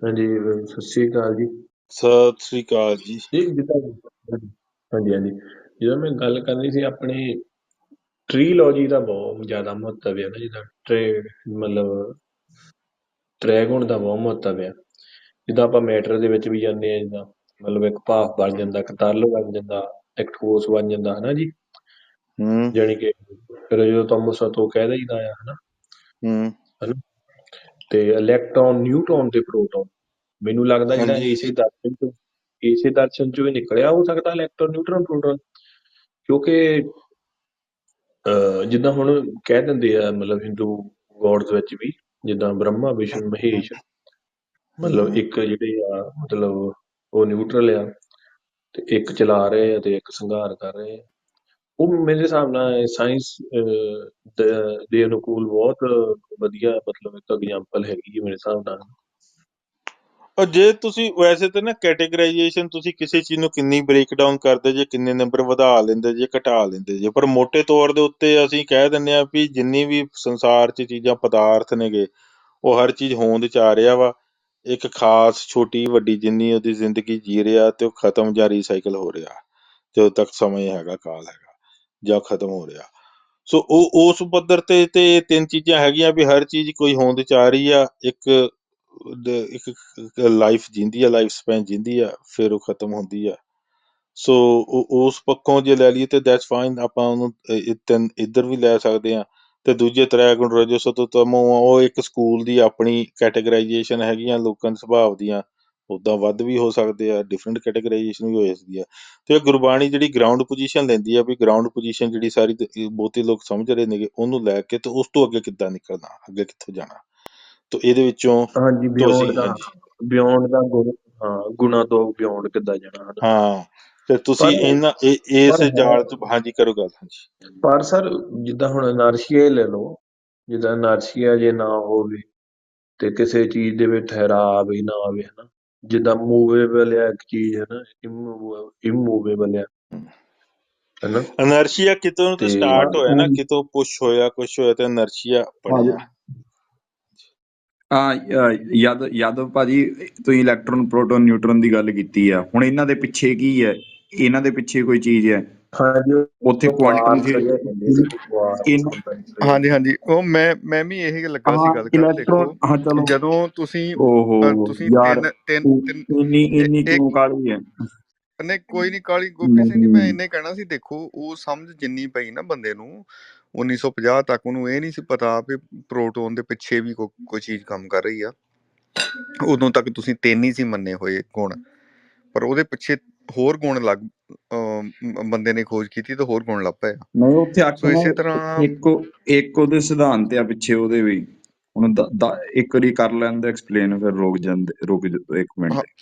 ਹਾਂਜੀ ਸਤਿ ਸ਼੍ਰੀ ਅਕਾਲ ਜੀ। ਸਤਿ ਸ੍ਰੀ ਅਕਾਲ ਜੀ। ਜਿੱਦਾਂ ਹਾਂਜੀ ਹਾਂਜੀ, ਜਦੋਂ ਮੈਂ ਗੱਲ ਕਰਨੀ ਸੀ ਆਪਣੇ ਟਰੀਲੋਜੀ ਦਾ ਬਹੁਤ ਜ਼ਿਆਦਾ ਮਹੱਤਵ ਹੈ ਨਾ। ਜਿੱਦਾਂ ਮਤਲਬ ਟ੍ਰੈਗੁਣ ਦਾ ਬਹੁਤ ਮਹੱਤਵ ਆ। ਜਿੱਦਾਂ ਆਪਾਂ ਮੈਟਰ ਦੇ ਵਿੱਚ ਵੀ ਜਾਂਦੇ ਹਾਂ, ਜਿੱਦਾਂ ਮਤਲਬ ਇੱਕ ਭਾਫ ਬਣ ਜਾਂਦਾ, ਇੱਕ ਤਰਲ ਬਣ ਜਾਂਦਾ, ਇੱਕ ਠੋਸ ਬਣ ਜਾਂਦਾ ਹਨਾ ਜੀ। ਹੂੰ ਜਾਣੀ ਕਿ ਫਿਰ ਜਦੋਂ ਤਮੋ ਸਤੋ ਕਹਿ ਦਈਦਾ ਆ ਹਨਾ। ਹੂੰ ਹਨਾ ਤੇ ਇਲੈਕਟ੍ਰੋਨ, ਨਿਊਟਰੋਨ ਤੇ ਪ੍ਰੋਟੋਨ, ਮੈਨੂੰ ਲੱਗਦਾ ਜਿਹੜਾ ਹਾਂਜੀ ਇਸੇ ਦਰਸ਼ਨ ਚੋਂ ਹੀ ਨਿਕਲਿਆ ਹੋ ਸਕਦਾ ਇਲੈਕਟ੍ਰੋਨ, ਨਿਊਟਰੋਨ, ਪ੍ਰੋਟੋਨ। ਕਿਉਂਕਿ ਜਿੱਦਾਂ ਹੁਣ ਕਹਿ ਦਿੰਦੇ ਆ ਮਤਲਬ ਹਿੰਦੂ ਗੋਡਸ ਵਿੱਚ ਵੀ, ਜਿੱਦਾਂ ਬ੍ਰਹਮਾ, ਵਿਸ਼ਨੂੰ, ਮਹੇਸ਼, ਮਤਲਬ ਇੱਕ ਜਿਹੜੇ ਆ ਮਤਲਬ ਉਹ ਨਿਊਟਰਲ ਆ ਤੇ ਇੱਕ ਚਲਾ ਰਹੇ ਆ ਤੇ ਇੱਕ ਸੰਘਾਰ ਕਰ ਰਹੇ ਆ। ਉਹ ਮੇਰੇ ਹਿਸਾਬ ਨਾਲ ਸਾਇੰਸ ਦੇ ਅਨੁਕੂਲ ਬਹੁਤ ਵਧੀਆ ਮਤਲਬ ਇੱਕ ਐਗਜ਼ਾਮਪਲ ਹੈਗੀ ਹੈ ਮੇਰੇ ਹਿਸਾਬ ਨਾਲ। ਜੇ ਤੁਸੀਂ ਵੈਸੇ ਤਾਂ ਨਾ ਕੈਟੇਗਰਾਈਜੇਸ਼ਨ ਤੁਸੀਂ ਕਿਸੇ ਚੀਜ਼ ਨੂੰ ਕਿੰਨੀ ਬ੍ਰੇਕ ਡਾਊਨ ਕਰਦੇ ਜੇ, ਕਿੰਨੇ ਨੰਬਰ ਵਧਾ ਲੈਂਦੇ ਜੇ, ਘਟਾ ਲੈਂਦੇ ਜੇ, ਪਰ ਮੋਟੇ ਤੌਰ ਦੇ ਉੱਤੇ ਅਸੀਂ ਕਹਿ ਦਿੰਦੇ ਹਾਂ ਵੀ ਜਿੰਨੀ ਵੀ ਸੰਸਾਰ 'ਚ ਚੀਜ਼ਾਂ ਪਦਾਰਥ ਨੇਗੇ ਉਹ ਹਰ ਚੀਜ਼ ਹੋਂਦ 'ਚ ਆ ਰਿਹਾ ਵਾ। ਇੱਕ ਖਾਸ ਛੋਟੀ ਵੱਡੀ ਜਿੰਨੀ ਉਹਦੀ ਜ਼ਿੰਦਗੀ ਜੀ ਰਿਹਾ ਤੇ ਉਹ ਖਤਮ ਜਾਂ ਰੀਸਾਈਕਲ ਹੋ ਰਿਹਾ ਜਦੋਂ ਤੱਕ ਸਮਾਂ ਹੈਗਾ, ਕਾਲ ਹੈਗਾ ਜਾਂ ਖਤਮ ਹੋ ਰਿਹਾ। ਸੋ ਉਹ ਉਸ ਪੱਧਰ ਤੇ ਇਹ ਤਿੰਨ ਚੀਜ਼ਾਂ ਹੈਗੀਆਂ ਵੀ ਹਰ ਚੀਜ਼ ਕੋਈ ਹੋਂਦ 'ਚ ਆ ਰਹੀ ਆ। ਇੱਕ ਲਾਈਫ ਜੀਂਦੀ ਆ, ਲਾਈਫ ਸਪੈਨ ਜੀਂਦੀ ਆ, ਫਿਰ ਉਹ ਖਤਮ ਹੁੰਦੀ ਆ। ਸੋ ਉਸ ਪੱਖੋਂ ਜੇ ਲੈ ਲਈਏ ਤੇ ਦੈਟਸ ਫਾਈਨ, ਆਪਾਂ ਉਹਨੂੰ ਇੱਧਰ ਵੀ ਲੈ ਸਕਦੇ ਹਾਂ। ਤੇ ਦੂਜੇ ਤ੍ਰੈਗੁਣ ਰਜੋ ਸਤੋ ਤਮੋ, ਉਹ ਇੱਕ ਸਕੂਲ ਦੀ ਆਪਣੀ ਕੈਟੇਗਰਾਈਜੇਸ਼ਨ ਹੈਗੀਆਂ ਲੋਕਾਂ ਦੇ ਸੁਭਾਅ ਦੀਆਂ, ਉੱਦਾਂ ਵੱਧ ਵੀ ਹੋ ਸਕਦੇ ਆ, ਡਿਫਰੈਂਟ ਕੈਟੇਗਰਾਈਜੇਸ਼ਨ ਵੀ ਹੋ ਸਕਦੀ ਆ। ਤੇ ਗੁਰਬਾਣੀ ਜਿਹੜੀ ਗਰਾਊਂਡ ਪੋਜੀਸ਼ਨ ਲੈਂਦੀ ਆ ਵੀ ਗਰਾਊਂਡ ਪੋਜੀਸ਼ਨ ਜਿਹੜੀ ਸਾਰੀ ਬਹੁਤੇ ਲੋਕ ਸਮਝ ਰਹੇ ਨੇਗੇ, ਉਹਨੂੰ ਲੈ ਕੇ ਤੇ ਉਸ ਤੋਂ ਅੱਗੇ ਕਿੱਦਾਂ ਨਿਕਲਣਾ, ਅੱਗੇ ਕਿੱਥੋਂ ਜਾਣਾ। ਤੇ ਇਹਦੇ ਵਿੱਚੋਂ ਹਾਂਜੀ, ਤੋਂ ਅਸੀਂ ਬਿਯੋਂਡ ਦਾ ਗੁਣ, ਹਾਂ, ਗੁਣਾ ਤੋਂ ਬਿਯੋਂਡ ਕਿੱਦਾਂ ਜਾਣਾ, ਹਨਾ। ਹਾਂ, ਤੇ ਤੁਸੀਂ ਪਰ ਇਸ ਪਰ ਜਾਲ ਚ ਹਾਂਜੀ ਕਰੋ ਗੱਲ। ਹਾਂਜੀ ਪਰ ਸਰ, ਜਿੱਦਾਂ ਹੁਣ ਅਨਾਰਸ਼ੀਆ ਹੀ ਲੈ ਲਓ, ਜਿੱਦਾਂ ਅਨਾਰਸ਼ੀਆ ਜੇ ਨਾ ਹੋਵੇ ਤੇ ਕਿਸੇ ਚੀਜ਼ ਦੇ ਵਿੱਚ ਠਹਿਰਾਅ ਆਵੇ ਨਾ ਆਵੇ, ਹਨਾ। ਜਿੱਦਾਂ ਮੂਵੇਬਲ ਆ ਇੱਕ ਚੀਜ਼, ਹਨਾ, ਇਮੂਵੇਬਲ ਆ, ਹਨਾ। ਅਨਰਸ਼ੀਆ ਕਿਤੋਂ ਤੋਂ ਤੇ ਸਟਾਰਟ ਹੋਇਆ ਨਾ, ਕਿਤੋਂ ਪੁਸ਼ ਹੋਇਆ, ਕੁਛ ਹੋਇਆ ਤੇ ਅਨਰਸ਼ੀਆ ਬਣਿਆ। ਯਾਦਵ ਭਾਜੀ, ਤੁਸੀਂ ਇਲੈਕਟ੍ਰੋਨ ਪ੍ਰੋਟੋਨ ਨਿਊਟਰੋਨ ਦੀ ਗੱਲ ਕੀਤੀ ਆ, ਹੁਣ ਇਹਨਾਂ ਦੇ ਪਿੱਛੇ ਕੀ ਹੈ? ਇਹਨਾਂ ਦੇ ਪਿੱਛੇ ਕੋਈ ਚੀਜ਼ ਹੈ ਹਾਂਜੀ, ਉੱਥੇ ਉਹ ਕੁਆਂਟਮ ਕੁਆਰਕ ਜਿਹਾ ਕਹਿੰਦੇ ਸੀ, ਹਾਂਜੀ ਹਾਂਜੀ, ਉਹ ਮੈਂ ਵੀ ਇਹ ਲੱਗਾ ਸੀ ਹਾਂ ਗੱਲ ਕਰਨ। ਇਲੈਕਟ੍ਰੋਨ, ਦੇਖੋ, ਹਾਂ ਚਲੋ। ਜਦੋਂ ਤੁਸੀਂ ਓਹੋ ਤੁਸੀਂ ਯਾਰ, ਤਿੰਨ ਤਿੰਨ ਤਿੰਨ ਇੰਨੀ ਇੱਕ, ਕਿਉਂ ਕਾਹਲੀ ਹੈ? ਨਹੀਂ ਕੋਈ ਨਹੀਂ ਕਾਲੀ ਗੁਰਪ੍ਰੀਤ ਸਿੰਘ ਜੀ, ਮੈਂ ਨਹੀਂ ਇੰਨੇ ਕਹਿਣਾ ਸੀ। ਦੇਖੋ, ਉਹ ਸਮਝ ਜਿੰਨੀ ਪਈ ਨਾ ਬੰਦੇ ਨੂੰ 1950 ਤੱਕ, ਉਹਨੂੰ ਇਹ ਨਹੀਂ ਸੀ ਪਤਾ ਵੀ ਪ੍ਰੋਟੋਨ ਦੇ ਪਿੱਛੇ ਵੀ ਕੋਈ ਚੀਜ਼ ਕੰਮ ਕਰ ਰਹੀ ਆ। ਉਦੋਂ ਤੱਕ ਤੁਸੀਂ ਤਿੰਨ ਹੀ ਸੀ ਮੰਨੇ ਹੋਏ ਗੁਣ, ਪਰ ਉਹਦੇ ਪਿੱਛੇ ਹੋਰ ਗੁਣ ਲੱਗ ਬੰਦੇ ਨੇ ਖੋਜ ਕੀਤੀ ਤੇ ਹੋਰ ਗੁਣ ਲੱਭ ਪਏ। ਨਹੀਂ, ਉੱਥੇ ਸੋ ਆਖਣਾ ਇਸੇ ਤਰ੍ਹਾਂ ਇੱਕ ਉਹਦੇ ਸਿਧਾਂਤ ਆ ਪਿੱਛੇ ਉਹਦੇ ਵੀ। ਹੁਣ ਇੱਕ ਵਾਰੀ ਕਰ ਲੈਂਦੇ ਐਕਸਪਲੇਨ, ਫਿਰ ਰੁਕ ਜਾਓ ਇੱਕ ਮਿੰਟ।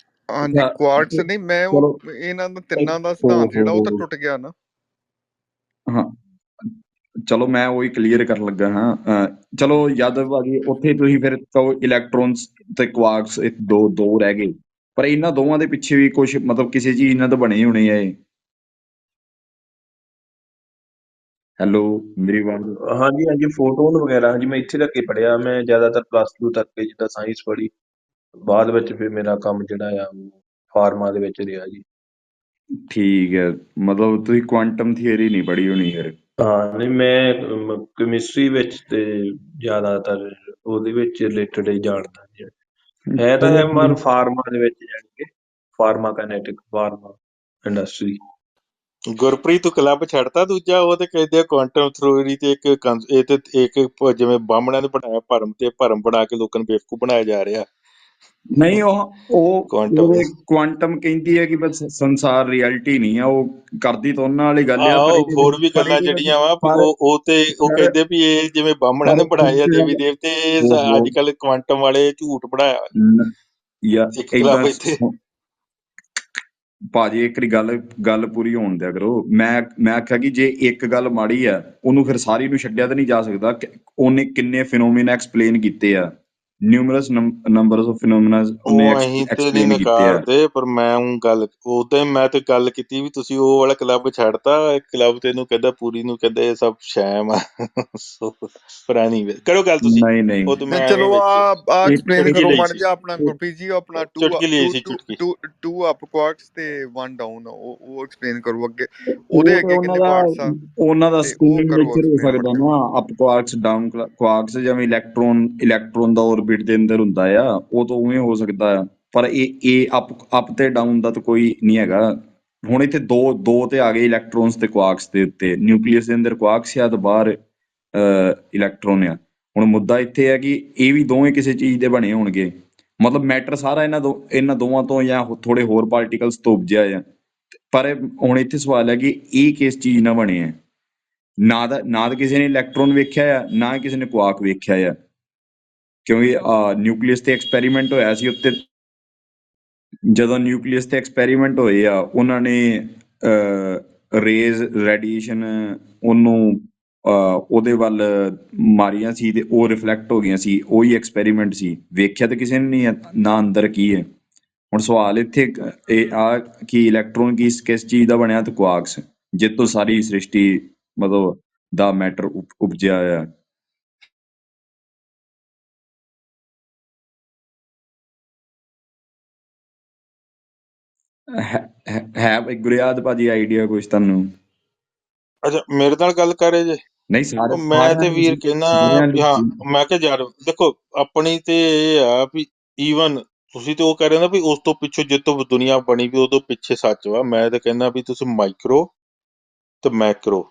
ਹਾਂਜੀ, ਕੁਆਰਟਸ ਨਹੀਂ, ਮੈਂ ਉਹ ਚਲੋ, ਇਹਨਾਂ ਦਾ ਤਿੰਨਾਂ ਦਾ ਸਿਧਾਂਤ ਜਿਹੜਾ ਉਹ ਤਾਂ ਟੁੱਟ ਗਿਆ ਨਾ। ਹਾਂ ਚਲੋ, ਮੈਂ ਉਹੀ ਕਲੀਅਰ ਕਰਨ ਲੱਗਾ ਹਾਂ। ਚਲੋ ਯਾਦਵ ਭਾਜੀ, ਉੱਥੇ ਤੁਸੀਂ ਫਿਰ ਇਲੈਕਟ੍ਰੋਨਸ ਤੇ ਕੁਆਰਕਸ ਇੱਕ ਦੋ ਰਹਿ ਗਏ, ਪਰ ਇਹਨਾਂ ਦੋਵਾਂ ਦੇ ਪਿੱਛੇ ਵੀ ਕੁਝ ਮਤਲਬ ਕਿਸੇ ਚੀਜ਼ ਨਾਲ ਤਾਂ ਬਣੇ ਹੋਣੇ ਆ ਇਹ। ਹੈਲੋ, ਮੇਰੀ ਆਵਾਜ਼? ਹਾਂਜੀ ਹਾਂਜੀ, ਫੋਟੋਨ ਵਗੈਰਾ, ਹਾਂਜੀ, ਮੈਂ ਇੱਥੇ ਤੱਕ ਹੀ ਪੜ੍ਹਿਆ। ਮੈਂ ਜ਼ਿਆਦਾਤਰ +2 ਤੱਕ ਜਿੱਦਾਂ ਸਾਇੰਸ ਪੜ੍ਹੀ, ਬਾਅਦ ਵਿੱਚ ਫਿਰ ਮੇਰਾ ਕੰਮ ਜਿਹੜਾ ਆ ਫਾਰਮਾ ਦੇ ਵਿੱਚ ਰਿਹਾ ਜੀ। ਠੀਕ ਹੈ, ਮਤਲਬ ਤੁਸੀਂ ਕੁਆਂਟਮ ਥਿਊਰੀ ਨਹੀਂ ਪੜ੍ਹੀ ਹੋਣੀ ਫਿਰ। ਹਾਂ, ਨਹੀਂ, ਮੈਂ ਕੈਮਿਸਟਰੀ ਵਿੱਚ ਤੇ ਜ਼ਿਆਦਾਤਰ ਉਹਦੇ ਵਿੱਚ ਰਿਲੇਟਡ ਹੀ ਜਾਣਦਾ ਜੀ। ਹੈ ਤਾਂ ਚਲੋ ਹੈ ਮਨ ਫਾਰਮਾ ਦੇ ਵਿੱਚ, ਜਾਣੀ ਕਿ ਫਾਰਮਾਕਾਨੈਟਿਕ, ਫਾਰਮਾ ਇੰਡਸਟਰੀ। ਗੁਰਪ੍ਰੀਤ ਤੂੰ ਕਲੱਬ ਛੱਡਤਾ ਦੂਜਾ, ਉਹ ਤੇ ਕਹਿੰਦੇ ਆ ਕੁਆਂਟਮ ਥਿਊਰੀ ਤੇ ਇਹ ਤੇ ਇੱਕ ਜਿਵੇਂ ਬਾਹਮਣਾਂ ਨੇ ਬਣਾਇਆ ਭਰਮ, ਤੇ ਭਰਮ ਬਣਾ ਕੇ ਲੋਕਾਂ ਨੂੰ ਬੇਵਕੂਫ ਬਣਾਇਆ ਜਾ ਰਿਹਾ ਨਹੀਂ, ਉਹ ਕੁਆਂਟਮ। ਕੁਆਂਟਮ ਕਹਿੰਦੀ ਹੈ ਕਿ ਬਸ ਸੰਸਾਰ ਰਿਐਲਿਟੀ ਨਹੀਂ ਆ, ਉਹ ਕਰਦੀ ਤਾਂ ਉਹਨਾਂ ਵਾਲੀ ਗੱਲ ਆ, ਪਰ ਆਹੋ, ਇਹਦੇ ਹੋਰ ਵਿੱਚ ਵੀ ਗੱਲਾਂ ਜਿਹੜੀਆਂ ਵਾ ਵੀ ਪਰ ਉਹ ਪਰ ਕਹਿੰਦੇ ਵੀ ਇਹ ਜਿਵੇਂ ਬਾਹਮਣਾਂ ਨੇ ਪਰ ਬਣਾਏ ਆ ਇੱਕ ਦੇਵੀ ਗੱਲ, ਦੇਵਤੇ, ਇਹ ਉਹ ਅੱਜ ਕੱਲ ਕੁਆਂਟਮ ਵਾਲੇ ਝੂਠ ਬਣਾਇਆ ਯਾ ਇੱਕ ਏਦਾਂ ਕਲੱਬ ਇੱਥੇ। ਭਾਜੀ, ਇੱਕ ਵਾਰੀ ਗੱਲ ਪੂਰੀ ਹੋਣ ਦਿਆ ਕਰੋ। ਮੈਂ ਆਖਿਆ ਕਿ ਜੇ ਇੱਕ ਗੱਲ ਮਾੜੀ ਆ, ਉਹਨੂੰ ਫਿਰ ਸਾਰੀ ਨੂੰ ਛੱਡਿਆ ਤਾਂ ਨਹੀਂ ਜਾ ਸਕਦਾ। ਉਹਨੇ ਕਿੰਨੇ ਫਿਨੋਮੀਨਾ ਐਕਸਪਲੇਨ ਕੀਤੇ ਆ, ਨਿਊਮਰਸ ਨੰਬਰਸ ਆਫ ਫਿਨੋਮੀਨਾ ਉਹਨੇ ਉਹ ਅਸੀਂ ਤੇ ਨਹੀਂ ਐਕਸਪਲੇਨ ਕੀਤੇ ਆ। ਨਕਾਰਦੇ, ਪਰ ਮੈਂ ਉਦੋਂ ਮੈਂ ਤੇ ਗੱਲ ਕੀਤੀ ਵੀ ਤੁਸੀਂ ਉਹ ਵਾਲਾ ਕਲੱਬ ਛੱਡਤਾ, ਕਲੱਬ ਤੈਨੂੰ ਕਹਿੰਦਾ ਪੂਰੀ ਨੂੰ ਕਹਿੰਦਾ ਇਹ ਸਭ ਸ਼ੈਮ ਆ। ਪਰ ਐਨੀਵੇ ਕਰੋ ਗੱਲ ਤੁਸੀਂ, ਨਹੀਂ ਨਹੀਂ, ਉਹ ਤਾਂ ਨਹੀਂ, ਮੈਂ ਐਵੇਂ ਚਲੋ ਵਿੱਚ ਆ ਐਕਸਪਲੇਨ ਚੁਟਕੀ ਕਰੋ ਲਈ ਮੜ ਸੀ, ਜਾ ਆਪਣਾ ਗੁਰਪ੍ਰੀਤ ਜੀ, ਆਪਣਾ ਚੁਟਕੀ ਲਈ ਸੀ ਚੁਟਕੀ। 2 ਅਪ ਕੁਆਰਕਸ ਤੇ 1 ਡਾਊਨ, ਉਹ ਐਕਸਪਲੇਨ ਕਰੋ ਅੱਗੇ। ਉਹਦੇ ਉਹ ਤੇ ਅੱਗੇ ਕਿੰਨੇ ਕੁਆਰਕਸ ਆ ਉਹਨਾਂ ਦਾ ਤੇ ਉਹ ਸਪਿਨਿੰਗ ਕਰੋ ਨੇਚਰ ਹੋ ਐਕਸਪਲੇਨ ਸਕਦਾ ਮੁੜ ਕੇ। ਨਾ, ਅਪ ਕੁਆਰਕਸ ਡਾਊਨ ਕੁਆਰਕਸ, ਜਿਵੇਂ ਇਲੈਕਟ੍ਰੋਨ ਦਾ ਔਰਬਿਟ ਦੇ ਅੰਦਰ ਹੁੰਦਾ ਆ, ਉਹ ਤਾਂ ਉਵੇਂ ਹੋ ਸਕਦਾ ਆ। ਪਰ ਇਹ ਅਪ ਤੇ ਡਾਊਨ ਦਾ ਤਾਂ ਕੋਈ ਨਹੀਂ ਹੈਗਾ। ਹੁਣ ਇੱਥੇ ਦੋ ਤੇ ਆ ਗਏ ਇਲੈਕਟ੍ਰੋਨਸ ਤੇ ਕੁਆਰਕਸ ਦੇ ਉੱਤੇ, ਨਿਊਕਲੀਅਸ ਦੇ ਅੰਦਰ ਕੁਆਰਕਸ ਆ ਤੇ ਬਾਹਰ ਇਲੈਕਟ੍ਰੋਨ ਆ। ਹੁਣ ਮੁੱਦਾ ਇੱਥੇ ਹੈ ਕਿ ਇਹ ਵੀ ਦੋਵੇਂ ਕਿਸੇ ਚੀਜ਼ ਦੇ ਬਣੇ ਹੋਣਗੇ, ਮਤਲਬ ਮੈਟਰ ਸਾਰਾ ਇਹਨਾਂ ਦੋਵਾਂ ਤੋਂ ਜਾਂ ਥੋੜੇ ਹੋਰ ਪਾਰਟੀਕਲਸ ਤੋਂ ਉਪਜਿਆ ਆ। ਪਰ ਹੁਣ ਇੱਥੇ ਸਵਾਲ ਹੈ ਕਿ ਇਹ ਕਿਸ ਚੀਜ਼ ਨਾਲ ਬਣੇ ਆ। ਨਾ ਤਾਂ ਕਿਸੇ ਨੇ ਇਲੈਕਟ੍ਰੋਨ ਵੇਖਿਆ ਆ, ਨਾ ਕਿਸੇ ਨੇ ਕੁਆਰਕ ਵੇਖਿਆ ਆ, ਕਿਉਂਕਿ ਨਿਊਕਲੀਅਸ ਤੇ ਐਕਸਪੈਰੀਮੈਂਟ ਹੋਇਆ ਸੀ ਉੱਤੇ। ਜਦੋਂ ਨਿਊਕਲੀਅਸ ਤੇ ਐਕਸਪੈਰੀਮੈਂਟ ਹੋਏ ਆ, ਉਹਨਾਂ ਨੇ ਰੇਜ਼ ਰੇਡੀਏਸ਼ਨ ਉਹਨੂੰ ਉਹਦੇ ਵੱਲ ਮਾਰੀਆਂ ਸੀ ਤੇ ਉਹ ਰਿਫਲੈਕਟ ਹੋ ਗਈਆਂ ਸੀ। ਉਹੀ ਐਕਸਪੈਰੀਮੈਂਟ ਸੀ, ਵੇਖਿਆ ਤਾਂ ਕਿਸੇ ਨੇ ਨਹੀਂ ਹੈ ਨਾ ਅੰਦਰ ਕੀ ਹੈ। ਹੁਣ ਸਵਾਲ ਇੱਥੇ ਇਹ ਆ ਕਿ ਇਲੈਕਟ੍ਰੋਨ ਕਿਸ ਚੀਜ਼ ਦਾ ਬਣਿਆ ਤੇ ਕੁਆਰਕਸ ਜਿੱਤੋਂ ਸਾਰੀ ਸ੍ਰਿਸ਼ਟੀ ਮਤਲਬ ਦਾ ਮੈਟਰ ਉਪਜਿਆ ਆ। ਹੈ ਗੁਰਿਆਦ ਭਾਜੀ ਆਈਡੀਆ ਕੁਛ ਤੁਹਾਨੂੰ? ਅੱਛਾ, ਮੇਰੇ ਨਾਲ ਗੱਲ ਕਰੇ ਜੇ। ਨਹੀਂ, ਉਹ ਮੈਂ ਸਾਰਿਆਂ ਤੇ ਦੀ ਵੀਰ ਸੀ, ਕਹਿਣਾ ਸਾਰਿਆਂ ਵੀ ਹਾਂ, ਦੀ। ਮੈਂ ਕਿਹਾ ਯਾਰ ਦੇਖੋ, ਆਪਣੀ ਤੇ ਇਹ ਆ ਵੀ ਈਵਨ ਤੁਸੀਂ ਤੇ ਉਹ ਕਹਿ ਰਹੇ ਹੋ ਨਾ ਵੀ ਉਸ ਤੋਂ ਪਿੱਛੋਂ ਜਿੱਤੋਂ ਦੁਨੀਆ ਬਣੀ ਵੀ ਉਦੋਂ ਪਿੱਛੇ ਸੱਚ ਵਾ। ਮੈਂ ਤਾਂ ਕਹਿੰਦਾ ਵੀ ਤੁਸੀਂ ਮਾਈਕਰੋ ਤੇ ਮੈਕਰੋ,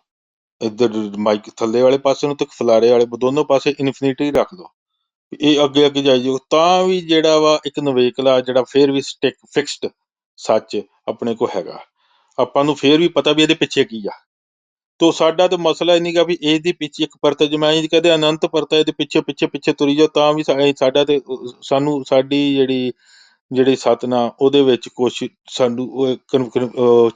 ਇੱਧਰ ਮਾਈਕ ਥੱਲੇ ਵਾਲੇ ਪਾਸੇ ਨੂੰ ਤੇ ਫਲਾਰੇ ਵਾਲੇ ਦੋਨੋਂ ਪਾਸੇ ਇਨਫਿਨਿਟੀ ਰੱਖ ਲਓ। ਇਹ ਅੱਗੇ ਅੱਗੇ ਜਾਈ ਜਾਓ ਤਾਂ ਵੀ ਜਿਹੜਾ ਵਾ ਇੱਕ ਨਵੇਕਲਾ ਜਿਹੜਾ ਫੇਰ ਵੀ ਸਟਿਕ ਫਿਕਸਡ ਸੱਚ ਆਪਣੇ ਕੋਲ ਹੈਗਾ। ਆਪਾਂ ਨੂੰ ਫੇਰ ਵੀ ਪਤਾ ਵੀ ਇਹਦੇ ਪਿੱਛੇ ਕੀ ਆ। ਤੋ ਸਾਡਾ ਤਾਂ ਮਸਲਾ ਇਹ ਨੀਗਾ ਵੀ ਇਹਦੇ ਪਿੱਛੇ ਇੱਕ ਪਰਤ, ਜਿਵੇਂ ਅਸੀਂ ਕਹਦੇ ਅਨੰਤ ਪਰਤ ਇਹਦੇ ਪਿੱਛੇ ਪਿੱਛੇ ਪਿੱਛੇ ਤੁਰੀ ਜਾਓ ਤਾਂ ਵੀ ਸਾਡਾ ਤੇ ਸਾਨੂੰ ਸਾਡੀ ਜਿਹੜੀ ਸਤਨਾ ਉਹਦੇ ਵਿੱਚ ਕੁਛ ਸਾਨੂੰ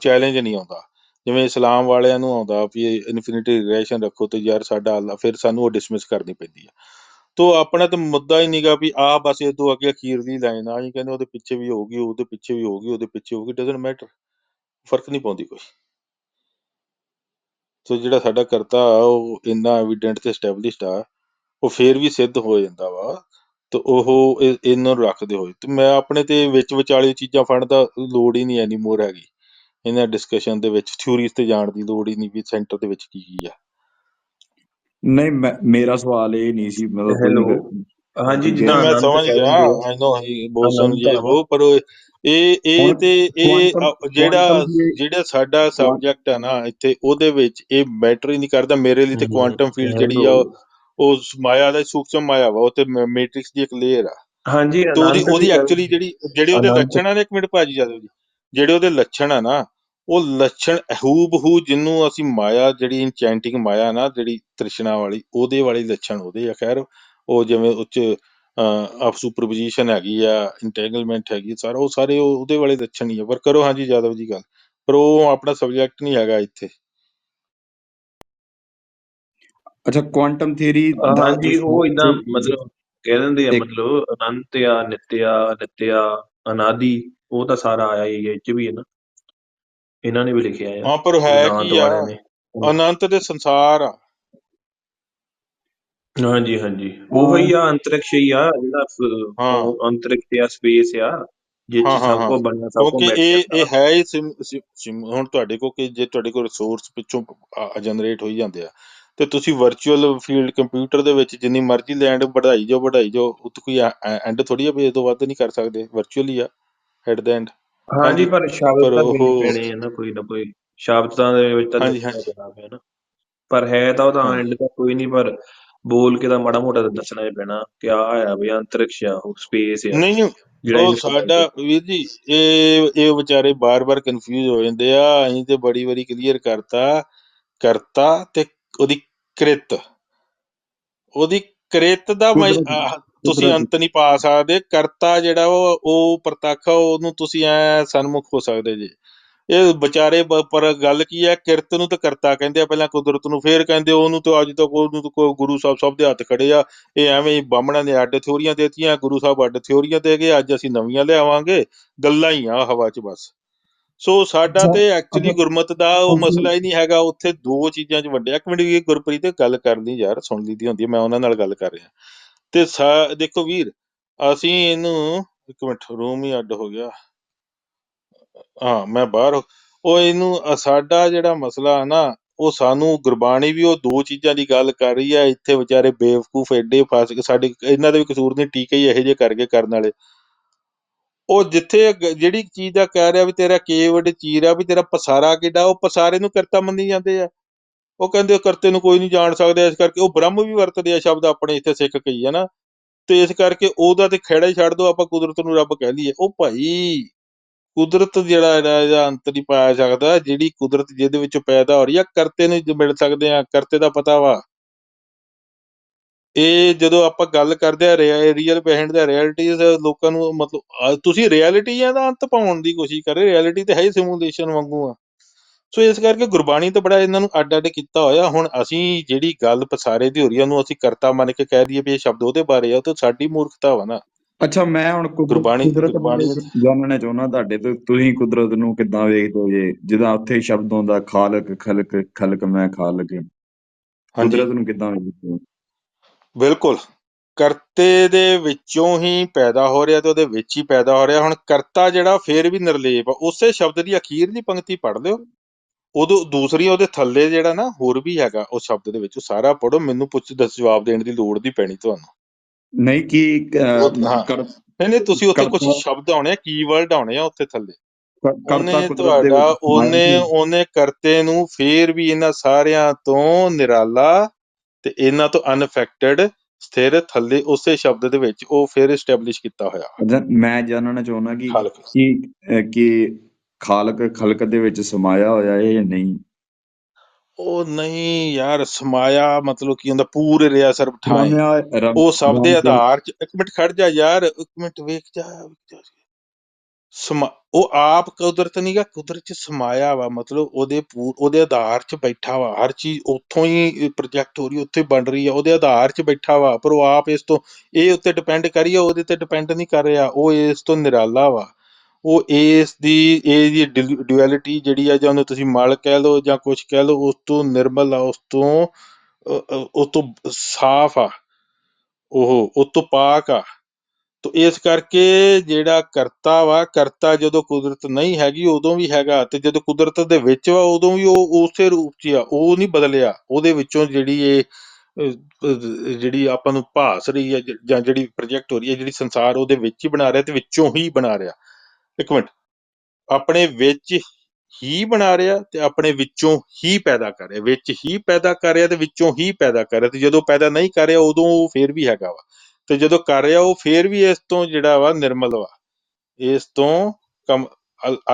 ਚੈਲੰਜ ਨਹੀਂ ਆਉਂਦਾ। ਜਿਵੇਂ ਇਸਲਾਮ ਵਾਲਿਆਂ ਨੂੰ ਆਉਂਦਾ ਵੀ ਇਨਫਿਨਿਟੀ ਰਿਲੇਸ਼ਨ ਰੱਖੋ ਤੇ ਯਾਰ ਸਾਡਾ ਅੱਲਾ, ਫਿਰ ਸਾਨੂੰ ਉਹ ਡਿਸਮਿਸ ਕਰਨੀ ਪੈਂਦੀ ਆ। ਤੋ ਆਪਣਾ ਤਾਂ ਮੁੱਦਾ ਹੀ ਨੀਗਾ ਵੀ ਆਹ ਬਸ ਇਹ ਤੋਂ ਅੱਗੇ ਅਖੀਰਲੀ ਲਾਈਨ ਆ, ਅਸੀਂ ਕਹਿੰਦੇ ਉਹਦੇ ਪਿੱਛੇ ਵੀ ਹੋਊਗੀ, ਉਹਦੇ ਪਿੱਛੇ ਵੀ ਹੋਊਗੀ, ਉਹਦੇ ਪਿੱਛੇ ਹੋਊਗੀ, ਡਜ਼ਨਟ ਮੈਟਰ, ਫਰਕ ਨਹੀਂ ਪਾਉਂਦੀ ਕੋਈ। ਸੋ ਜਿਹੜਾ ਸਾਡਾ ਕਰਤਾ ਆ ਉਹ ਇੰਨਾ ਐਵੀਡੈਂਟ ਤੇ ਸਟੈਬਲਿਸ਼ਡ ਆ, ਉਹ ਫੇਰ ਵੀ ਸਿੱਧ ਹੋ ਜਾਂਦਾ ਵਾ। ਤੇ ਉਹ ਇਹਨਾਂ ਨੂੰ ਰੱਖਦੇ ਹੋਏ ਤੇ ਮੈਂ ਆਪਣੇ ਤੇ ਵਿੱਚ ਵਿਚਾਲੇ ਚੀਜ਼ਾਂ ਫੜਨ ਦਾ ਲੋੜ ਹੀ ਨਹੀਂ ਐਨੀ ਮੋਰ ਹੈਗੀ। ਇਹਨਾਂ ਡਿਸਕਸ਼ਨ ਦੇ ਵਿੱਚ ਥਿਊਰੀਜ਼ ਤੇ ਜਾਣ ਦੀ ਲੋੜ ਹੀ ਨਹੀਂ ਵੀ ਸੈਂਟਰ ਦੇ ਵਿੱਚ ਕੀ ਕੀ ਆ। ਨਹੀਂ, ਮੇਰਾ ਸਵਾਲ ਇਹ ਨਹੀਂ ਸੀ, ਮਤਲਬ ਹੈਲੋ, ਤੁਸੀਂ ਹਾਂਜੀ, ਨਹੀਂ ਜਿੱਦਾਂ ਮੈਂ ਅਨੰਤ ਸਮਝ ਕਹਿ ਗਿਆ, ਦਿੰਦੇ ਆ, ਆਈ ਨੋ ਬੋਸਨ ਅਨੰਤ ਜੇ ਆ ਨਾ। ਉਹ, ਪਰ ਇਹ ਹੁਣ ਤੇ ਇਹ ਕੁਆਂਟਮ ਕੁਆਂਟਮ ਜਿਹੜਾ ਦੀ ਜਿਹੜਾ ਸਾਡਾ ਸਬਜੈਕਟ ਆ ਨਾ ਇੱਥੇ, ਉਹਦੇ ਵਿੱਚ ਇਹ ਮੈਟਰ ਹੀ ਨਹੀਂ ਕਰਦਾ ਮੇਰੇ ਲਈ। ਤੇ ਕੁਆਂਟਮ ਫੀਲਡ ਜਿਹੜੀ ਆ ਹੈਲੋ, ਉਹ ਮਾਇਆ ਦਾ ਸੂਖਸ਼ਮ ਮਾਇਆ ਵਾ, ਉਹ ਤੇ ਮੈਟ੍ਰਿਕਸ ਦੀ ਇੱਕ ਲੇਅਰ ਆ। ਹਾਂਜੀ, ਤੇ ਉਹਦੀ ਅਨੰਤ ਦੀ ਉਹਦੀ ਗੱਲ, ਐਕਚੁਅਲੀ ਜਿਹੜੇ ਉਹਦੇ ਅਨੰਤ, ਲੱਛਣ ਆ ਨਾ, ਇੱਕ ਮਿੰਟ ਭਾਜੀ ਜਾਦਵ ਜੀ, ਜਿਹੜੇ ਉਹਦੇ ਲੱਛਣ ਆ ਨਾ, ਉਹ ਲੱਛਣ ਹੂ ਬਹੂ ਜਿਹਨੂੰ ਅਸੀਂ ਮਾਇਆ, ਜਿਹੜੀ ਇਨਚੈਂਟਿੰਗ ਮਾਇਆ ਨਾ ਜਿਹੜੀ ਤ੍ਰਿਸ਼ਨਾ ਵਾਲੀ, ਉਹਦੇ ਵਾਲੇ ਲੱਛਣ ਉਹਦੇ ਆ। ਖੈਰ ਉਹ ਜਿਵੇਂ ਉੱਚ ਆਪ ਸੁਪਰਪੋਜੀਸ਼ਨ ਹੈਗੀ ਆ, ਇੰਟੈਂਗਲਮੈਂਟ ਹੈਗੀ, ਸਾਰਾ ਉਹ ਸਾਰੇ ਉਹਦੇ ਵਾਲੇ ਲੱਛਣ ਹੀ ਆ। ਪਰ ਕਰੋ ਹਾਂਜੀ ਜਾਦਵ ਜੀ ਗੱਲ, ਪਰ ਉਹ ਆਪਣਾ ਸਬਜੈਕਟ ਨਹੀਂ ਹੈਗਾ ਇੱਥੇ। ਅੱਛਾ, ਕੁਆਂਟਮ ਥਿਊਰੀ ਦਾ ਹਾਂਜੀ, ਉਹ ਇਦਾਂ ਮਤਲਬ ਕਹਿ ਦਿੰਦੇ ਆ, ਇੱਕ ਮਤਲਬ ਅਨੰਤ ਆ, ਨਿਤਿਆ, ਅਨਾਦੀ, ਉਹ ਤਾਂ ਸਾਰਾ ਆਇਆ ਹੀ ਇਹ ਚ ਵੀ ਹੈ ਨਾ, ਇਹਨਾਂ ਨੇ ਵੀ ਲਿਖਿਆ ਆ ਹਾਂ ਪਰ ਹੈ ਸਿਧਾਂਤ ਕੀ ਆ, ਵਾਲਿਆਂ ਨੇ। ਅਨੰਤ ਦੇ ਸੰਸਾਰ ਆ। ਹਾਂਜੀ ਹਾਂਜੀ, ਉਹ ਹੀ ਆ, ਅੰਤਰਿਕਸ਼ ਹੀ ਆ, ਜਿਹੜਾ ਹਾਂ ਉਹ ਅੰਤਰਿਕਸ਼ ਆ, ਸਪੇਸ ਆ, ਜਿਸ ਚ ਹਾਂ ਹਾਂ ਸਭ ਹਾਂ, ਕੁਝ ਬਣਿਆ, ਸਭ ਕੁਝ ਕਿਉਂਕਿ ਮਿਲ ਗਿਆ ਇਹ ਸਾਰਾ। ਹੈ ਹੀ ਹੁਣ ਤੁਹਾਡੇ ਕੋਲ ਕਿ ਜੇ ਤੁਹਾਡੇ ਕੋਲ ਰਿਸੋਰਸ ਪਿੱਛੋਂ ਜਨਰੇਟ ਹੋਈ ਜਾਂਦੇ ਆ, ਤੇ ਤੁਸੀਂ ਵਰਚੁਅਲ ਫੀਲਡ ਕੰਪਿਊਟਰ ਦੇ ਵਿੱਚ ਜਿੰਨੀ ਮਰਜ਼ੀ ਲੈਂਡ ਵਧਾਈ ਜਾਓ ਉਹ ਤਾਂ ਕੋਈ ਐਂਡ ਥੋੜੀ ਆ ਵੀ ਇਹ ਤੋਂ ਵੱਧ ਨਹੀਂ ਕਰ ਸਕਦੇ, ਵਰਚੁਅਲੀ ਆ ਐਟ ਦਾ ਐਂਡ। ਹਾਂਜੀ, ਹਾਂਜੀ ਪਰ ਸ਼ਬਦ ਪਰ ਤਾਂ ਦੇਣੇ ਉਹ ਪੈਣੇ ਆ ਨਾ, ਕੋਈ ਸ਼ਬਦਾਂ ਦੇ ਵਿੱਚ ਤਾਂ ਹਾਂਜੀ ਦੱਸਣਾ ਹਾਂਜੀ ਪੈਣਾ ਹੈ ਨਾ। ਪਰ ਹੈ ਤਾਂ ਉਹਦਾ ਹਾਂ ਐਂਡ ਤਾਂ ਕੋਈ ਨਹੀਂ, ਪਰ ਬੋਲ ਕੇ ਤਾਂ ਮਾੜਾ ਮੋਟਾ ਤਾਂ ਦੱਸਣਾ ਹੀ ਪੈਣਾ ਕਿ ਆ ਆ ਵੀ ਅੰਤਰਿਕਸ਼ ਆ, ਉਹ ਸਪੇਸ ਆ, ਨਹੀਂ ਜਿਹੜਾ ਉਹ ਇਨਫਾਈਨਾਈਟ ਸਾਡਾ ਆ। ਵੀਰ ਜੀ, ਇਹ ਵਿਚਾਰੇ ਬਾਰ-ਬਾਰ ਕਨਫਿਊਜ਼ ਹੋ ਜਾਂਦੇ ਆ। ਅਸੀਂ ਤੇ ਬੜੀ ਵਾਰੀ ਕਲੀਅਰ ਕਰਤਾ ਤੇ ਉਹਦੀ ਕ੍ਰਿਤ, ਉਹਦੀ ਕ੍ਰਿਤ ਦਾ ਤੁਸੀਂ ਕੁਦਰਤ ਅੰਤ ਨਹੀਂ ਪਾ ਸਕਦੇ। ਕਰਤਾ ਜਿਹੜਾ ਉਹ ਪ੍ਰਤੱਖ ਆ, ਉਹਨੂੰ ਤੁਸੀਂ ਸਨਮੁਖ ਹੋ ਸਕਦੇ ਜੀ। ਇਹ ਵਿਚਾਰੇ ਪਰ ਗੱਲ ਕੀ ਹੈ, ਕਿਰਤ ਨੂੰ ਤਾਂ ਕਰਤਾ ਕਹਿੰਦੇ ਆ ਪਹਿਲਾਂ, ਕੁਦਰਤ ਨੂੰ ਫੇਰ ਕਹਿੰਦੇ ਉਹਨੂੰ। ਤਾਂ ਅੱਜ ਤੱਕ ਉਹਨੂੰ ਤਾਂ ਗੁਰੂ ਸਾਹਿਬ ਸਭ ਦੇ ਹੱਥ ਖੜੇ ਆ। ਇਹ ਐਵੇਂ ਹੀ ਬਾਹਮਣਾਂ ਨੇ ਅੱਡ ਥਿਊਰੀਆਂ ਦੇਤੀਆਂ, ਗੁਰੂ ਸਾਹਿਬ ਅੱਡ ਥਿਊਰੀਆਂ ਦੇ ਗਏ, ਅੱਜ ਅਸੀਂ ਨਵੀਆਂ ਲਿਆਵਾਂਗੇ। ਗੱਲਾਂ ਹੀ ਆ ਹਵਾ 'ਚ ਬਸ। ਸੋ ਸਾਡਾ ਤੇ ਐਕਚੁਅਲੀ ਗੁਰਮਤ ਦਾ ਉਹ ਅਸੀਂ ਮਸਲਾ ਹੀ ਨਹੀਂ ਹੈਗਾ। ਉੱਥੇ ਦੋ ਚੀਜ਼ਾਂ 'ਚ ਵੰਡਿਆ। ਇੱਕ ਮਿੰਟ ਵੀ ਗੁਰਪ੍ਰੀਤ ਗੱਲ ਕਰਨੀ ਯਾਰ, ਸੁਣ ਲਈ ਦੀ ਹੁੰਦੀ, ਮੈਂ ਉਹਨਾਂ ਨਾਲ ਗੱਲ ਕਰ ਰਿਹਾ। ਤੇ ਦੇਖੋ ਵੀਰ, ਅਸੀਂ ਇਹਨੂੰ ਇੱਕ ਮਿੰਟ, ਰੂਮ ਹੀ ਅੱਡ ਹੋ ਗਿਆ। ਹਾਂ ਮੈਂ ਬਾਹਰ, ਉਹ ਇਹਨੂੰ ਸਾਡਾ ਜਿਹੜਾ ਮਸਲਾ ਹੈ ਨਾ, ਉਹ ਸਾਨੂੰ ਗੁਰਬਾਣੀ ਵੀ ਉਹ ਦੋ ਚੀਜ਼ਾਂ ਦੀ ਗੱਲ ਕਰ ਰਹੀ ਹੈ। ਇੱਥੇ ਵਿਚਾਰੇ ਬੇਵਕੂਫ ਐਡੇ ਫਸ ਕੇ, ਸਾਡੇ ਇਹਨਾਂ ਦਾ ਵੀ ਕਸੂਰ ਨਹੀਂ, ਟੀਕੇ ਹੀ ਇਹੋ ਜਿਹੇ ਕਰਕੇ ਕਰਨ ਵਾਲੇ। ਉਹ ਜਿੱਥੇ ਜਿਹੜੀ ਚੀਜ਼ ਦਾ ਕਹਿ ਰਿਹਾ ਵੀ ਤੇਰਾ ਕੇਵਡ ਚੀਰ ਆ, ਵੀ ਤੇਰਾ ਪਸਾਰਾ ਕਿੱਡਾ, ਉਹ ਪਸਾਰੇ ਨੂੰ ਕਰਤਾ ਮੰਨੀ ਜਾਂਦੇ ਆ। ਉਹ ਕਹਿੰਦੇ ਕਰਤੇ ਨੂੰ ਕੋਈ ਨਹੀਂ ਜਾਣ ਸਕਦਾ, ਇਸ ਕਰਕੇ ਉਹ ਬ੍ਰਹਮ ਵੀ ਵਰਤਦੇ ਆ ਸ਼ਬਦ ਆਪਣੇ ਇੱਥੇ ਸਿੱਖ ਕਈ ਹੈ ਨਾ। ਤੇ ਇਸ ਕਰਕੇ ਉਹਦਾ ਤੇ ਖਹਿੜਾ ਹੀ ਛੱਡ ਦੋ, ਆਪਾਂ ਕੁਦਰਤ ਨੂੰ ਰੱਬ ਕਹਿ ਲਈਏ। ਉਹ ਭਾਈ ਕੁਦਰਤ ਜਿਹੜਾ ਇਹਦਾ ਅੰਤ ਨਹੀਂ ਪਾਇਆ ਸਕਦਾ। ਜਿਹੜੀ ਕੁਦਰਤ ਜਿਹਦੇ ਵਿੱਚ ਪੈਦਾ ਹੋ ਰਹੀ ਆ, ਕਰਤੇ ਨੂੰ ਮਿਲ ਸਕਦੇ ਆ, ਕਰਤੇ ਦਾ ਪਤਾ ਵਾ। ਇਹ ਜਦੋਂ ਆਪਾਂ ਗੱਲ ਕਰਦੇ ਆ ਰੀਅਲ ਬੈਂਡ ਦਾ, ਰਿਐਲਿਟੀ ਲੋਕਾਂ ਨੂੰ ਮਤਲਬ ਤੁਸੀਂ ਰਿਐਲਿਟੀਆਂ ਦਾ ਅੰਤ ਪਾਉਣ ਦੀ ਕੋਸ਼ਿਸ਼ ਕਰ ਰਹੇ, ਰਿਐਲਿਟੀ ਤੇ ਹੈ ਹੀ ਸਿਮੂਲੇਸ਼ਨ ਵਾਂਗੂ ਆ। ਸੋ ਇਸ ਕਰਕੇ ਗੁਰਬਾਣੀ ਤਾਂ ਬੜਾ ਇਹਨਾਂ ਨੂੰ ਅੱਡ ਅੱਡ ਕੀਤਾ ਹੋਇਆ। ਹੁਣ ਅਸੀਂ ਜਿਹੜੀ ਗੱਲ ਪਸਾਰੇ ਦੀ ਹੋ ਰਹੀ ਆ, ਉਹਨੂੰ ਅਸੀਂ ਕਰਤਾ ਮੰਨ ਕੇ ਕਹਿ ਦਈਏ ਵੀ ਇਹ ਸ਼ਬਦ ਉਹਦੇ ਬਾਰੇ ਆ, ਉਹ ਤਾਂ ਸਾਡੀ ਮੂਰਖਤਾ ਵਾ ਨਾ। ਅੱਛਾ, ਮੈਂ ਹੁਣ ਕੁਦਰਤ ਗੁਰਬਾਣੀ ਬਾਰੇ ਜਾਣਨਾ ਚਾਹੁੰਦਾ ਤੁਹਾਡੇ ਤੋਂ, ਤੁਸੀਂ ਕੁਦਰਤ ਨੂੰ ਕਿੱਦਾਂ ਵੇਖਦੇ ਜੇ, ਜਿੱਦਾਂ ਉੱਥੇ ਸ਼ਬਦ ਆਉਂਦਾ ਖਾਲਕ, ਖਲਕ, ਖਲਕ ਮੈਂ ਖਾਲਕ, ਹਾਂਜੀ ਕੁਦਰਤ ਨੂੰ ਕਿੱਦਾਂ ਵੇਖਦੇ ਹੋ? ਬਿਲਕੁਲ, ਕਰਤੇ ਦੇ ਵਿੱਚੋਂ ਹੀ ਪੈਦਾ ਹੋ ਰਿਹਾ ਤੇ ਉਹਦੇ ਵਿੱਚ ਹੀ ਪੈਦਾ ਹੋ ਰਿਹਾ। ਹੁਣ ਕਰਤਾ ਜਿਹੜਾ ਫੇਰ ਵੀ ਨਿਰਲੇਪ ਆ, ਉਸੇ ਸ਼ਬਦ ਦੀ ਅਖੀਰਲੀ ਪੰਕਤੀ ਪੜ੍ਹ ਲਿਓ, ਉਦੋਂ ਦੂਸਰੀ ਉਹਦੇ ਥੱਲੇ ਜਿਹੜਾ ਨਾ ਹੋਰ ਵੀ ਹੈਗਾ ਉਸ ਸ਼ਬਦ ਦੇ ਵਿੱਚ, ਉਹ ਸਾਰਾ ਪੜ੍ਹੋ। ਮੈਨੂੰ ਜਵਾਬ ਦੇਣ ਦੀ ਲੋੜ ਨਹੀਂ ਪੈਣੀ ਤੁਹਾਨੂੰ। ਨਹੀਂ ਕਿ ਹਾਂ ਕਰ ਨਹੀਂ ਤੁਸੀਂ ਉੱਥੇ ਕੁਝ ਕਰਤਾ ਸ਼ਬਦ ਆਉਣੇ ਆ, ਕੀਵਰਡ ਆਉਣੇ ਆ ਉੱਥੇ ਥੱਲੇ। ਕਰਤਾ ਉਹਨੇ ਕੁਦਰਤ ਦੇ ਤੁਹਾਡਾ ਵਿੱਚ ਸਮਾਇਆ ਸੀ। ਉਹਨੇ ਕਰਤੇ ਨੂੰ ਫੇਰ ਵੀ ਇਹਨਾਂ ਸਾਰਿਆਂ ਤੋਂ ਨਿਰਾਲਾ ਤੇ ਇਹਨਾਂ ਤੋਂ ਅਨਅਫੈਕਟਡ ਸਥਿਰ ਥੱਲੇ ਉਸੇ ਸ਼ਬਦ ਦੇ ਵਿੱਚ ਉਹ ਫਿਰ ਐਸਟੈਬਲਿਸ਼ ਕੀਤਾ ਹੋਇਆ ਅੱਛਾ, ਮੈਂ ਜਾਣਨਾ ਚਾਹੁੰਦਾ ਖਾਲਕ। ਕਿ ਖਾਲਕ ਖਲਕ ਦੇ ਵਿੱਚ ਸਮਾਇਆ ਹੋਇਆ ਹੈ ਜਾਂ ਨਹੀਂ। ਉਹ ਨਹੀਂ ਯਾਰ, ਸਮਾਇਆ ਮਤਲਬ ਕੀ ਹੁੰਦਾ, ਪੂਰੇ ਰਿਹਾ ਸਰਬ ਠਾਏ। ਰਮਿਆ ਉਹ ਸਭ ਦੇ ਰਮ ਆਧਾਰ ਚ, ਇੱਕ ਮਿੰਟ ਖੜ ਜਾ ਯਾਰ, ਇੱਕ ਮਿੰਟ ਵੇਖ ਜਾ। ਉਹ ਆਪ ਕੁਦਰਤ ਨੀਗਾ, ਕੁਦਰਤ ਚ ਸਮਾਇਆ ਵਾ, ਮਤਲਬ ਉਹਦੇ ਆਧਾਰ ਚ ਬੈਠਾ ਵਾ। ਹਰ ਚੀਜ਼ ਉੱਥੋਂ ਹੀ ਪ੍ਰੋਜੈਕਟ ਹੋ ਰਹੀ, ਉੱਥੇ ਬਣ ਰਹੀ ਆ, ਉਹਦੇ ਆਧਾਰ ਚ ਬੈਠਾ ਵਾ। ਪਰ ਉਹ ਆਪ ਇਸ ਤੋਂ ਇਹ ਉੱਤੇ ਡਿਪੈਂਡ ਕਰੀਏ, ਉਹਦੇ ਤੇ ਡਿਪੈਂਡ ਨਹੀਂ ਕਰ ਰਿਹਾ। ਉਹ ਇਸ ਤੋਂ ਨਿਰਾਲਾ ਵਾ। ਉਹ ਇਹਦੀ ਡੁਐਲਿਟੀ ਜਿਹੜੀ ਆ, ਜਾਂ ਉਹਨੂੰ ਤੁਸੀਂ ਮਲ ਕਹਿ ਲਓ ਜਾਂ ਕੁਛ ਕਹਿ ਲਓ, ਉਸ ਤੋਂ ਨਿਰਮਲ ਆ, ਉਸ ਤੋਂ ਸਾਫ਼ ਆ, ਉਹ ਤੋਂ ਪਾਕ ਆ। ਤੋ ਇਸ ਕਰਕੇ ਜਿਹੜਾ ਕਰਤਾ ਵਾ, ਕਰਤਾ ਜਦੋਂ ਕੁਦਰਤ ਨਹੀਂ ਹੈਗੀ ਉਦੋਂ ਵੀ ਹੈਗਾ, ਤੇ ਜਦੋਂ ਕੁਦਰਤ ਦੇ ਵਿੱਚ ਵਾ ਉਦੋਂ ਵੀ ਉਹ ਉਸੇ ਰੂਪ 'ਚ ਆ। ਉਹ ਨਹੀਂ ਬਦਲਿਆ। ਉਹਦੇ ਵਿੱਚੋਂ ਜਿਹੜੀ ਆਪਾਂ ਨੂੰ ਭਾਸ ਰਹੀ ਹੈ, ਜਾਂ ਜਿਹੜੀ ਪ੍ਰੋਜੈਕਟ ਹੋ ਰਹੀ ਹੈ, ਜਿਹੜੀ ਸੰਸਾਰ ਉਹਦੇ ਵਿੱਚ ਹੀ ਬਣਾ ਰਿਹਾ ਤੇ ਵਿੱਚੋਂ ਹੀ ਬਣਾ ਰਿਹਾ। ਇੱਕ ਮਿੰਟ, ਆਪਣੇ ਵਿੱਚ ਹੀ ਬਣਾ ਰਿਹਾ ਤੇ ਆਪਣੇ ਵਿੱਚੋਂ ਹੀ ਪੈਦਾ ਕਰ ਰਿਹਾ। ਵਿੱਚ ਹੀ ਪੈਦਾ ਕਰ ਰਿਹਾ ਤੇ ਵਿੱਚੋਂ ਹੀ ਪੈਦਾ ਕਰ ਰਿਹਾ। ਤੇ ਜਦੋਂ ਪੈਦਾ ਨਹੀਂ ਕਰ ਰਿਹਾ ਉਦੋਂ ਉਹ ਫੇਰ ਵੀ ਹੈਗਾ ਵਾ, ਤੇ ਜਦੋਂ ਕਰ ਰਿਹਾ ਉਹ ਫੇਰ ਵੀ ਇਸ ਤੋਂ ਜਿਹੜਾ ਵਾ ਨਿਰਮਲ ਵਾ, ਇਸ ਤੋਂ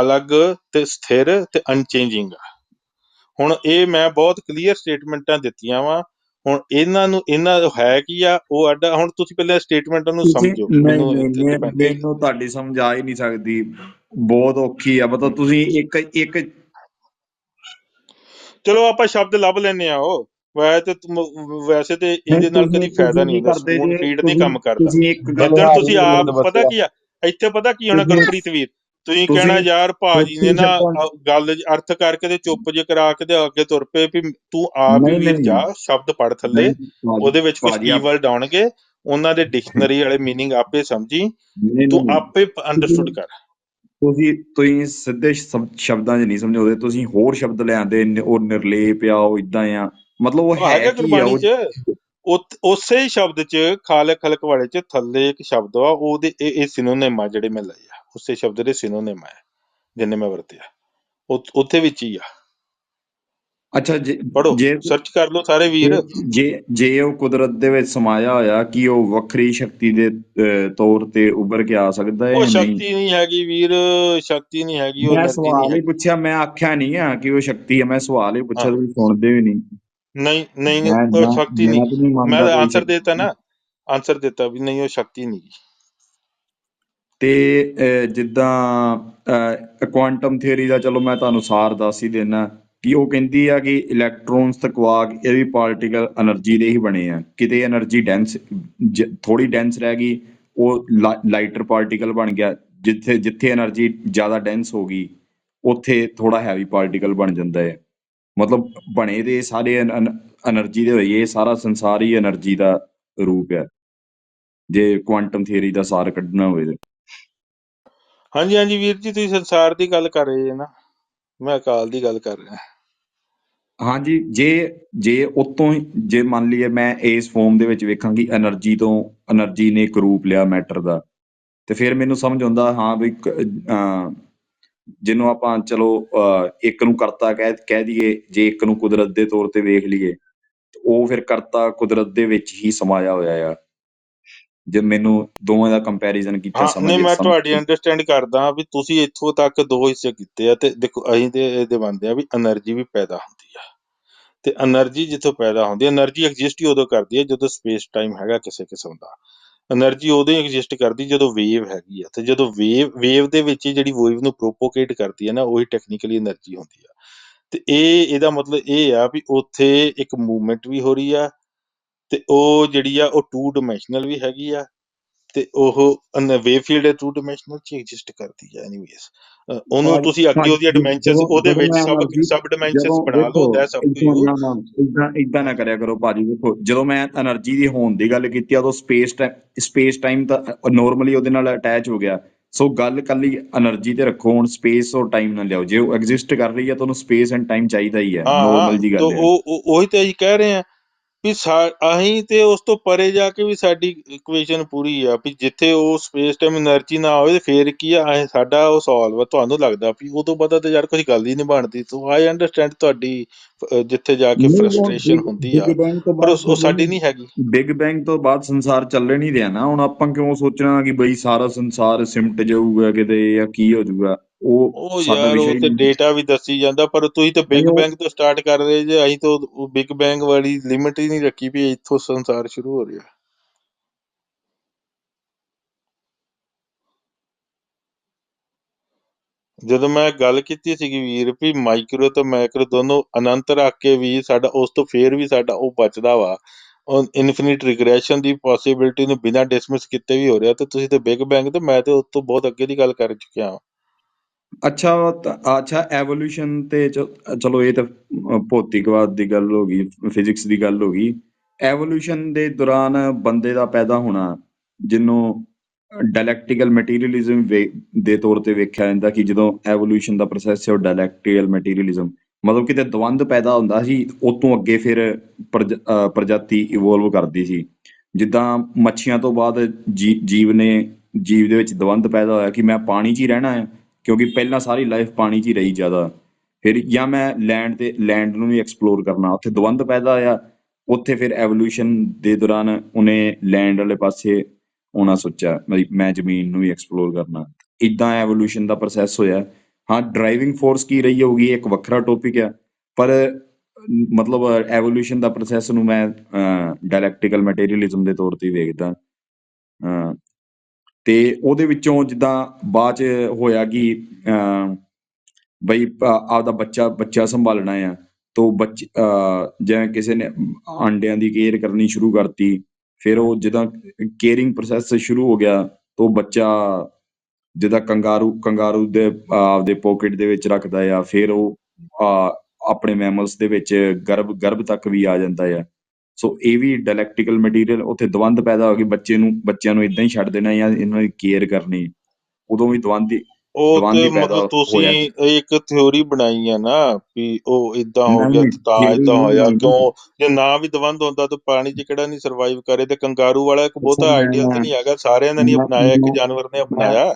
ਅਲੱਗ ਤੇ ਸਥਿਰ ਤੇ ਅਨਚੇਂਜਿੰਗ ਆ। ਹੁਣ ਇਹ ਮੈਂ ਬਹੁਤ ਕਲੀਅਰ ਸਟੇਟਮੈਂਟਾਂ ਦਿੱਤੀਆਂ ਵਾ। ਹੁਣ ਇਹਨਾਂ ਹੈ ਕੀ ਆ, ਉਹ ਅੱਡ। ਹੁਣ ਤੁਸੀਂ ਪਹਿਲਾਂ ਸਟੇਟਮੈਂਟਾਂ ਨੂੰ ਤੁਸੀਂ ਸਮਝੋ, ਨਹੀਂ ਮੈਨੂੰ ਨਹੀਂ ਇੱਥੇ ਡਿਪੈਂਡ। ਮੈਨੂੰ ਤੁਹਾਡੀ ਸਮਝ ਆ ਹੀ ਨਹੀਂ ਸਕਦੀ, ਬਹੁਤ ਔਖੀ ਆ। ਮਤਲਬ ਤੁਸੀਂ ਇੱਕ ਚਲੋ ਆਪਾਂ ਸ਼ਬਦ ਲੱਭ ਲੈਨੇ ਆ। ਉਹ ਵੈਸੇ ਤੇ ਨਹੀਂ, ਇਹਦੇ ਨਾਲ ਕਦੀ ਤੁਸੀਂ ਫਾਇਦਾ ਨਹੀਂ ਕੀ ਹੁੰਦਾ, ਕਰਦੇ ਸਪੂਨ ਜੇ ਫੀਡ ਨਹੀਂ ਤੁਸੀਂ ਕੰਮ ਕਰਦਾ। ਤੁਸੀਂ ਇੱਕ ਗੱਲ ਜਿੱਦਣ ਬਲਿਹਾਰੀ ਤੁਸੀਂ ਨੇ ਆਪ, ਮੈਨੂੰ ਪਤਾ ਦੱਸਿਆ। ਕੀ ਆ ਇੱਥੇ, ਪਤਾ ਕੀ ਹੋਣਾ ਤੁਸੀਂ ਗੁਰਪ੍ਰੀਤ ਵੀਰ, ਤੁਸੀਂ ਕਹਿਣਾ ਤੁਸੀਂ ਯਾਰ ਭਾਜੀ ਨੇ ਉੱਚੀ ਨਾ ਸ਼ਬਦਾਂ ਗੱਲ ਅਰਥ ਕਰਕੇ ਤੇ ਚੁੱਪ ਜੇ ਕਰਾ ਕੇ ਤੇ ਅੱਗੇ ਤੁਰ ਪਏ ਵੀ ਤੂੰ ਆਪ ਹੀ ਨਹੀਂ ਵੀਰ ਨਹੀਂ ਜਾ ਸ਼ਬਦ ਪੜ ਥੱਲੇ, ਨਹੀਂ ਭਾਜੀ ਉਹਦੇ ਵਿੱਚ ਕੁਝ ਭਾਜੀ ਆਪ ਕੀਵਰਡ ਆਉਣਗੇ, ਉਹਨਾਂ ਦੇ ਡਿਕਸ਼ਨਰੀ ਵਾਲੇ ਮੀਨਿੰਗ ਆਪੇ ਸਮਝੀ, ਨਹੀਂ ਤੂੰ ਨਹੀਂ ਆਪੇ ਤੁਸੀਂ ਅੰਡਰਸਟੂਡ ਕਰ। ਤੁਸੀਂ ਸਿੱਧੇ ਸ਼ਬਦਾਂ 'ਚ ਨਹੀਂ ਸਮਝਾਉਂਦੇ, ਤੁਸੀਂ ਹੋਰ ਸ਼ਬਦ ਲਿਆਂਦੇ, ਉਹ ਨਿਰਲੇਪ ਆ, ਉਹ ਇਦਾਂ ਆ। ਮਤਲਬ ਉਹ ਉਹ ਹੈ ਹੈਗਾ ਕੀ ਆ ਗੁਰਬਾਣੀ ਉਹ। 'ਚ, ਉਸੇ ਹੀ ਸ਼ਬਦ 'ਚ ਖਾਲਕ ਖਲਕ ਵਾਲੇ 'ਚ ਥੱਲੇ ਇੱਕ ਸ਼ਬਦ ਆ, ਉਹਦੇ ਇਹ ਸਿਨੋਨਿਮ ਆ ਜਿਹੜੇ ਮੈਂ ਲਏ ਆ, ਉਸੇ ਸ਼ਬਦ ਦੇ ਸਿਨੋਨਿਮ ਆ ਜਿੰਨੇ ਮੈਂ ਵਰਤਿਆ, ਉੱਥੇ ਵਿੱਚ ਹੀ ਆ। ਅੱਛਾ, ਪੜੋ, ਜੇ ਸਰਚ ਕਰ ਲਓ ਸਾਰੇ ਜੇ ਵੀਰ। ਜੇ ਉਹ ਕੁਦਰਤ ਦੇ ਵਿੱਚ ਸਮਾਇਆ ਹੋਇਆ, ਕੀ ਉਹ ਵੱਖਰੀ ਸ਼ਕਤੀ ਦੇ ਤੌਰ ਤੇ ਉੱਭਰ ਕੇ ਆ ਸਕਦਾ ਹੈ ਉਹ ਜਾਂ ਨਹੀਂ। ਸ਼ਕਤੀ ਨਹੀਂ ਹੈਗੀ ਵੀਰ, ਸ਼ਕਤੀ ਨਹੀਂ ਹੈਗੀ, ਉਹ ਮੈਂ એનર્ਜੀ ਨਹੀਂ ਸਵਾਲ ਹੀ ਹੈਗੀ। ਪੁੱਛਿਆ, ਮੈਂ ਆਖਿਆ ਨਹੀਂ ਆ ਕਿ ਉਹ ਸ਼ਕਤੀ ਹੈ, ਮੈਂ ਸਵਾਲ ਹੀ ਪੁੱਛਿਆ, ਹਾਂ, ਤੁਸੀਂ ਸੁਣਦੇ ਵੀ ਨਹੀਂ। ਨਹੀਂ ਨਹੀਂ, ਮੈਂ ਉਹ ਮੈਂ ਸ਼ਕਤੀ ਨਹੀਂ। ਮੈਂ ਤਾਂ ਨਹੀਂ ਮੈਂ ਮੰਨਦਾ ਕੋਈ ਆਨਸਰ ਦੇਤਾ ਸ਼ਕਤੀ। ਨਾ, ਆਨਸਰ ਦਿੱਤਾ ਵੀ ਨਹੀਂ, ਉਹ ਸ਼ਕਤੀ ਨਹੀਂ ਗੀ। ਤੇ ਜਿੱਦਾਂ ਕੁਆਂਟਮ ਥਿਊਰੀ ਦਾ, ਚਲੋ ਮੈਂ ਤੁਹਾਨੂੰ ਸਾਰ ਦੱਸ ਹੀ ਦਿੰਦਾ ਕਿ ਉਹ ਕਹਿੰਦੀ ਆ ਕਿ ਇਲੈਕਟ੍ਰੋਨਸ ਤੇ ਕੁਆਰਕ, ਇਹ ਵੀ ਪਾਰਟੀਕਲ એનર્ਜੀ ਦੇ ਹੀ ਬਣੇ ਆ। ਕਿਤੇ એનર્ਜੀ ਡੈਂਸ, ਥੋੜੀ ਡੈਂਸ ਰਹਿ ਗਈ, ਉਹ ਲਾਈਟਰ ਪਾਰਟੀਕਲ ਬਣ ਗਿਆ। ਜਿੱਥੇ ਜਿੱਥੇ એનર્ਜੀ ਜ਼ਿਆਦਾ ਡੈਂਸ ਹੋ ਗਈ, ਉੱਥੇ ਥੋੜਾ ਹੈਵੀ ਪਾਰਟੀਕਲ ਬਣ ਜਾਂਦਾ ਹੈ। ਮਤਲਬ ਬਣੇ ਦੇ ਸਾਰੇ એનર્ਜੀ ਦੇ ਹੋਈਏ, ਸਾਰਾ ਸੰਸਾਰ ਹੀ એનર્ਜੀ ਦਾ ਰੂਪ ਹੈ, ਜੇ ਕੁਆਂਟਮ ਥਿਊਰੀ ਦਾ ਸਾਰ ਕੱਢਣਾ ਹੋਵੇ ਤੇ। ਹਾਂਜੀ ਹਾਂਜੀ ਵੀਰ ਜੀ, ਤੁਸੀਂ ਸੰਸਾਰ ਦੀ ਗੱਲ ਕਰ ਰਹੇ ਜੇ ਨਾ, ਮੈਂ ਅਕਾਲ ਦੀ ਗੱਲ ਕਰ ਰਿਹਾ। ਹਾਂਜੀ, ਜੇ ਉਤੋਂ ਹੀ, ਜੇ ਮੰਨ ਲਈਏ ਮੈਂ ਇਸ ਫਾਰਮ ਦੇ ਵਿੱਚ ਵੇਖਾਂਗੀ એનર્ਜੀ ਨੇ ਇੱਕ ਰੂਪ ਲਿਆ ਮੈਟਰ ਦਾ, ਤੇ ਫਿਰ ਮੈਨੂੰ ਸਮਝ ਆਉਂਦਾ ਹਾਂ ਵੀ ਜਿਹਨੂੰ ਆਪਾਂ ਚਲੋ ਇੱਕ ਨੂੰ ਕਰਤਾ ਕਹਿ ਦਈਏ, ਜੇ ਇੱਕ ਨੂੰ ਕੁਦਰਤ ਦੇ ਤੌਰ ਤੇ ਵੇਖ ਲਈਏ, ਉਹ ਫਿਰ ਕਰਤਾ ਕੁਦਰਤ ਦੇ ਵਿੱਚ ਹੀ ਸਮਾਇਆ ਹੋਇਆ ਆ। ਜੇ ਮੈਨੂੰ ਦੋਵਾਂ ਦਾ ਕੰਪੈਰੀਜ਼ਨ ਕੀਤਾ, ਹਾਂ ਨਹੀਂ, ਮੈਂ ਤੁਹਾਡੀ ਅੰਡਰਸਟੈਂਡ ਕਰਦਾ ਵੀ ਤੁਸੀਂ ਇੱਥੋਂ ਤੱਕ ਦੋ ਹਿੱਸੇ ਕੀਤੇ ਆ। ਤੇ ਦੇਖੋ, ਅਸੀਂ ਤੇ ਇਹਦੇ ਮੰਨਦੇ ਆ ਵੀ એનર્ਜੀ ਵੀ ਪੈਦਾ ਹੁੰਦੀ ਆ, ਤੇ એનર્ਜੀ ਜਿੱਥੋਂ ਪੈਦਾ ਹੁੰਦੀ ਹੈ, એનર્ਜੀ ਐਗਜ਼ਿਸਟ ਹੀ ਉਦੋਂ ਕਰਦੀ ਹੈ ਜਦੋਂ ਸਪੇਸ ਟਾਈਮ ਹੈਗਾ ਕਿਸੇ ਕਿਸਮ ਦਾ। એનર્ਜੀ ਉਦੋਂ ਹੀ ਐਗਜ਼ਿਸਟ ਕਰਦੀ ਜਦੋਂ ਵੇਵ ਹੈਗੀ ਆ, ਤੇ ਜਦੋਂ ਵੇਵ ਦੇ ਵਿੱਚ ਹੀ ਜਿਹੜੀ ਵੇਵ ਨੂੰ ਪ੍ਰੋਪੋਗੇਟ ਕਰਦੀ ਹੈ ਨਾ, ਉਹੀ ਟੈਕਨੀਕਲੀ એનર્ਜੀ ਹੁੰਦੀ ਆ। ਤੇ ਇਹਦਾ ਮਤਲਬ ਇਹ ਆ ਵੀ ਉੱਥੇ ਇੱਕ ਮੂਵਮੈਂਟ ਵੀ ਹੋ ਰਹੀ ਆ, ਤੇ ਉਹ ਜਿਹੜੀ ਆ ਉਹ 2 ਡਾਇਮੈਂਸ਼ਨਲ ਵੀ ਹੈਗੀ ਆ, ਤੇ ਉਹ ਵੇਵ ਫੀਲਡ 2 ਡਾਇਮੈਂਸ਼ਨਲ ਚ ਐਗਜ਼ਿਸਟ ਕਰਦੀ ਹੈ। ਐਨੀਵੇਜ਼, ਉਹਨੂੰ ਤੁਸੀਂ ਅੱਗੇ ਉਹਦੀਆਂ ਡਾਇਮੈਂਸ਼ਨਸ ਉਹਦੇ ਜਦੋਂ ਵਿੱਚ ਮੈਂ એનર્ਜੀ, ਸਬ ਡਾਇਮੈਂਸ਼ਨਸ ਜਦੋਂ ਬਣਾ ਵੇਖੋ, ਲਓ, ਦੈਟਸ ਅਪ ਟੂ ਯੂ। ਏਦਾਂ ਨਾ ਕਰਿਆ ਕਰੋ ਭਾਜੀ। ਵੇਖੋ, ਜਦੋਂ ਮੈਂ એનર્ਜੀ ਦੀ ਹੋਣ ਦੀ ਗੱਲ ਕੀਤੀ, ਉਦੋਂ ਸਪੇਸ ਟਾਈਮ ਤਾਂ ਨੋਰਮਲੀ ਉਹਦੇ ਨਾਲ ਅਟੈਚ ਹੋ ਗਿਆ। ਸੋ ਗੱਲ ਕੱਲੀ એનર્ਜੀ ਤੇ ਰੱਖੋ, ਹੁਣ ਸਪੇਸ ਔਰ ਟਾਈਮ ਨਾ ਲਿਆਓ। ਜੇ ਉਹ ਐਗਜ਼ਿਸਟ ਕਰ ਰਹੀ ਹੈ ਤਾਂ ਉਹਨੂੰ ਸਪੇਸ ਐਂਡ ਟਾਈਮ ਚਾਹੀਦਾ ਹੀ ਹੈ, ਹਾਂ, ਨੋਰਮਲ ਜੀ ਤਾਂ ਗੱਲ ਹੈ। ਉਹੀ ਤਾਂ ਅਸੀਂ ਕਹਿ ਰਹੇ ਹਾਂ ਵੀ ਅਸੀਂ ਤੇ ਉਸ ਤੋਂ ਪਰੇ ਜਾ ਕੇ ਵੀ ਸਾਡੀ ਇਕੁਏਸ਼ਨ ਪੂਰੀ ਆ ਵੀ ਜਿੱਥੇ ਉਹ ਸਪੇਸ ਟਾਈਮ એનર્ਜੀ ਨਾ ਹੋਵੇ ਤੇ ਫੇਰ ਕੀ ਆ ਸਾਡਾ ਉਹ ਸੋਲਵ ਆ। ਤੁਹਾਨੂੰ ਲੱਗਦਾ ਵੀ ਉਦੋਂ ਪਤਾ ਤੇ ਯਾਰ ਕੋਈ ਗੱਲ ਹੀ ਨਹੀਂ ਬਣਦੀ। ਤੋ ਆਈ ਅੰਡਰਸਟੈਂਡ ਤੁਹਾਡੀ ਜਿੱਥੇ ਜਾ ਕੇ ਨਹੀਂ, ਉਹ ਫਰਸਟ੍ਰੇਸ਼ਨ ਹੁੰਦੀ ਬਿਗ ਆ, ਬੈਂਗ ਤੋਂ ਪਰ ਬਾਅਦ ਉਹ ਸਾਡੀ ਨਹੀਂ ਹੈਗੀ। ਬਿਗ ਬੈਂਗ ਤੋਂ ਬਾਅਦ ਸੰਸਾਰ ਚੱਲੇ ਨਹੀਂ ਰਿਹਾ ਨਾ। ਹੁਣ ਆਪਾਂ ਕਿਉਂ ਸੋਚਣਾ ਕਿ ਬਈ ਸਾਰਾ ਸੰਸਾਰ ਸਿਮਟ ਜਾਊਗਾ ਕਿਤੇ ਜਾਂ ਕੀ ਹੋ ਜਾਊਗਾ। ਉਹ ਉਹ ਸਾਡਾ ਯਾਰ ਵਿਸ਼ਾ ਉਹ ਹੀ ਤੇ ਨਹੀਂ। ਡੇਟਾ ਵੀ ਦੱਸੀ ਜਾਂਦਾ, ਪਰ ਤੁਸੀਂ ਤਾਂ ਨਹੀਂ ਬਿਗ ਉਹ ਬੈਂਗ ਤੋਂ ਸਟਾਰਟ ਕਰ ਰਹੇ ਜੇ। ਅਸੀਂ ਤਾਂ ਬਿਗ ਬੈਂਗ ਵਾਲੀ ਲਿਮਿਟ ਹੀ ਨਹੀਂ ਰੱਖੀ ਵੀ ਇੱਥੋਂ ਸੰਸਾਰ ਸ਼ੁਰੂ ਹੋ ਰਿਹਾ। ਜਦੋਂ ਮੈਂ ਗੱਲ ਕੀਤੀ ਸੀਗੀ ਵੀਰ ਵੀ ਮਾਈਕਰੋ ਤੇ ਮੈਕਰੋ ਦੋਨੋਂ ਅਨੰਤ ਰੱਖ ਕੇ ਵੀ ਸਾਡਾ ਉਸ ਤੋਂ ਫੇਰ ਵੀ ਸਾਡਾ ਉਹ ਬਚਦਾ ਵਾ, ਉਹ ਇਨਫਿਨਿਟ ਰਿਗਰੈਸ਼ਨ ਦੀ ਪੋਸੀਬਿਲਿਟੀ ਨੂੰ ਬਿਨਾਂ ਡਿਸਮਿਸ ਕੀਤੇ ਵੀ ਹੋ ਰਿਹਾ। ਤੇ ਤੁਸੀਂ ਤੇ ਬਿਗ ਬੈਂਗ ਤੇ ਮੈਂ ਤੇ ਉਸ ਤੋਂ ਬਹੁਤ ਅੱਗੇ ਦੀ ਗੱਲ ਕਰ ਚੁੱਕਿਆ ਹਾਂ। ਅੱਛਾ ਐਵੋਲੂਸ਼ਨ ਤੇ ਚਲੋ ਇਹ ਤਾਂ ਭੌਤਿਕਵਾਦ ਦੀ ਗੱਲ ਹੋ ਗਈ, ਫਿਜ਼ਿਕਸ ਦੀ ਗੱਲ ਹੋ ਗਈ। ਐਵੋਲੂਸ਼ਨ ਦੇ ਦੌਰਾਨ ਬੰਦੇ ਦਾ ਪੈਦਾ ਹੋਣਾ, ਜਿਹਨੂੰ ਡਾਇਲੈਕਟੀਕਲ ਮਟੀਰੀਅਲਿਜ਼ਮ ਦੇ ਤੌਰ ਤੇ ਵੇਖਿਆ ਜਾਂਦਾ ਕਿ ਜਦੋਂ ਐਵੋਲੂਸ਼ਨ ਦਾ ਪ੍ਰੋਸੈਸ ਹੈ ਉਹ ਡਾਇਲੈਕਟੀਕਲ ਮਟੀਰੀਅਲਿਜ਼ਮ ਮਤਲਬ ਕਿਤੇ ਦਵੰਦ ਪੈਦਾ ਹੁੰਦਾ ਸੀ, ਉਹ ਤੋਂ ਅੱਗੇ ਫਿਰ ਪ੍ਰਜਾਤੀ ਇਵੋਲਵ ਕਰਦੀ ਸੀ। ਜਿੱਦਾਂ ਮੱਛੀਆਂ ਤੋਂ ਬਾਅਦ ਜੀਵ ਦੇ ਵਿੱਚ ਦਵੰਦ ਪੈਦਾ ਹੋਇਆ ਕਿ ਮੈਂ ਪਾਣੀ 'ਚ ਹੀ ਰਹਿਣਾ ਹੈ, ਕਿਉਂਕਿ ਪਹਿਲਾਂ ਸਾਰੀ ਲਾਈਫ ਪਾਣੀ 'ਚ ਹੀ ਰਹੀ ਜ਼ਿਆਦਾ। ਫਿਰ ਜਾਂ ਮੈਂ ਲੈਂਡ ਨੂੰ ਵੀ ਐਕਸਪਲੋਰ ਕਰਨਾ, ਉੱਥੇ ਦਵੰਦ ਪੈਦਾ ਹੋਇਆ। ਉੱਥੇ ਫਿਰ ਐਵੋਲੂਸ਼ਨ ਦੇ ਦੌਰਾਨ ਉਹਨੇ ਲੈਂਡ ਵਾਲੇ ਪਾਸੇ ਆਉਣਾ ਸੋਚਿਆ, ਮੈਂ ਜ਼ਮੀਨ ਨੂੰ ਵੀ ਐਕਸਪਲੋਰ ਕਰਨਾ। ਇੱਦਾਂ ਐਵੋਲੂਸ਼ਨ ਦਾ ਪ੍ਰੋਸੈਸ ਹੋਇਆ। ਹਾਂ, ਡਰਾਈਵਿੰਗ ਫੋਰਸ ਕੀ ਰਹੀ ਹੋਊਗੀ ਇੱਕ ਵੱਖਰਾ ਟੌਪਿਕ ਆ, ਪਰ ਮਤਲਬ ਐਵੋਲੂਸ਼ਨ ਦਾ ਪ੍ਰੋਸੈਸ ਨੂੰ ਮੈਂ ਡਾਇਲੈਕਟੀਕਲ ਮਟੀਰੀਅਲਿਜ਼ਮ ਦੇ ਤੌਰ ਤੇ ਵੇਖਦਾ। ਤੇ ਉਹਦੇ ਵਿੱਚੋਂ ਜਿੱਦਾਂ ਬਾਅਦ 'ਚ ਹੋਇਆ ਕਿ ਬਈ ਆਪਦਾ ਬੱਚਾ ਸੰਭਾਲਣਾ ਆ, ਤੋ ਜਿਵੇਂ ਕਿਸੇ ਨੇ ਆਂਡਿਆਂ ਦੀ ਕੇਅਰ ਕਰਨੀ ਸ਼ੁਰੂ ਕਰਤੀ। ਫਿਰ ਉਹ ਜਿੱਦਾਂ ਕੇਅਰਿੰਗ ਪ੍ਰੋਸੈਸ ਸ਼ੁਰੂ ਹੋ ਗਿਆ, ਤਾਂ ਉਹ ਬੱਚਾ ਜਿੱਦਾਂ ਕੰਗਾਰੂ ਦੇ ਆਪਦੇ ਪੋਕਟ ਦੇ ਵਿੱਚ ਰੱਖਦਾ ਆ। ਫਿਰ ਉਹ ਆਪਣੇ ਮੈਮਲਸ ਦੇ ਵਿੱਚ ਗਰਭ ਤੱਕ ਵੀ ਆ ਜਾਂਦਾ ਆ। ਸੋ ਇਹ ਵੀ ਡਾਇਲੈਕਟੀਕਲ ਮਟੀਰੀਅਲ, ਉੱਥੇ ਦਵੰਦ ਪੈਦਾ ਹੋ ਗਏ। ਬੱਚਿਆਂ ਨੂੰ ਇਦਾਂ ਹੀ ਛੱਡ ਦੇਣਾ ਜਾਂ ਇਹਨਾਂ ਦੀ ਕੇਅਰ ਕਰਨੀ, ਉਦੋਂ ਵੀ ਦਵੰਦ ਉਹ ਤੇ ਹੀ ਪੈਦਾ ਮਤਲਬ ਤੁਸੀਂ ਹੋਇਆ। ਇੱਕ ਥਿਉਰੀ ਬਣਾਈ ਆ ਨਾ ਵੀ ਉਹ ਇਦਾਂ ਹੋ ਗਿਆ ਨਹੀਂ, ਤੇ ਤਾਂ ਥਿਊਰੀ ਇਦਾਂ ਨਹੀਂ ਹੋਇਆ। ਬਣਾਈ। ਕਿਉਂ ਜੇ ਨਾ ਵੀ ਦਵੰਦ ਹੁੰਦਾ ਤਾਂ ਪਾਣੀ 'ਚ ਕਿਹੜਾ ਨਹੀਂ ਸਰਵਾਈਵ ਕਰੇ। ਤੇ ਕੰਗਾਰੂ ਵਾਲਾ ਇੱਕ ਅੱਛਾ, ਬਹੁਤਾ ਆਈਡੀਅਲ ਤੇ ਨਹੀਂ ਹੈਗਾ, ਸਾਰਿਆਂ ਨੇ ਨਹੀਂ ਮੈਂ ਅਪਣਾਇਆ, ਇੱਕ ਜਾਨਵਰ ਨੇ ਮੈਂ ਅਪਣਾਇਆ।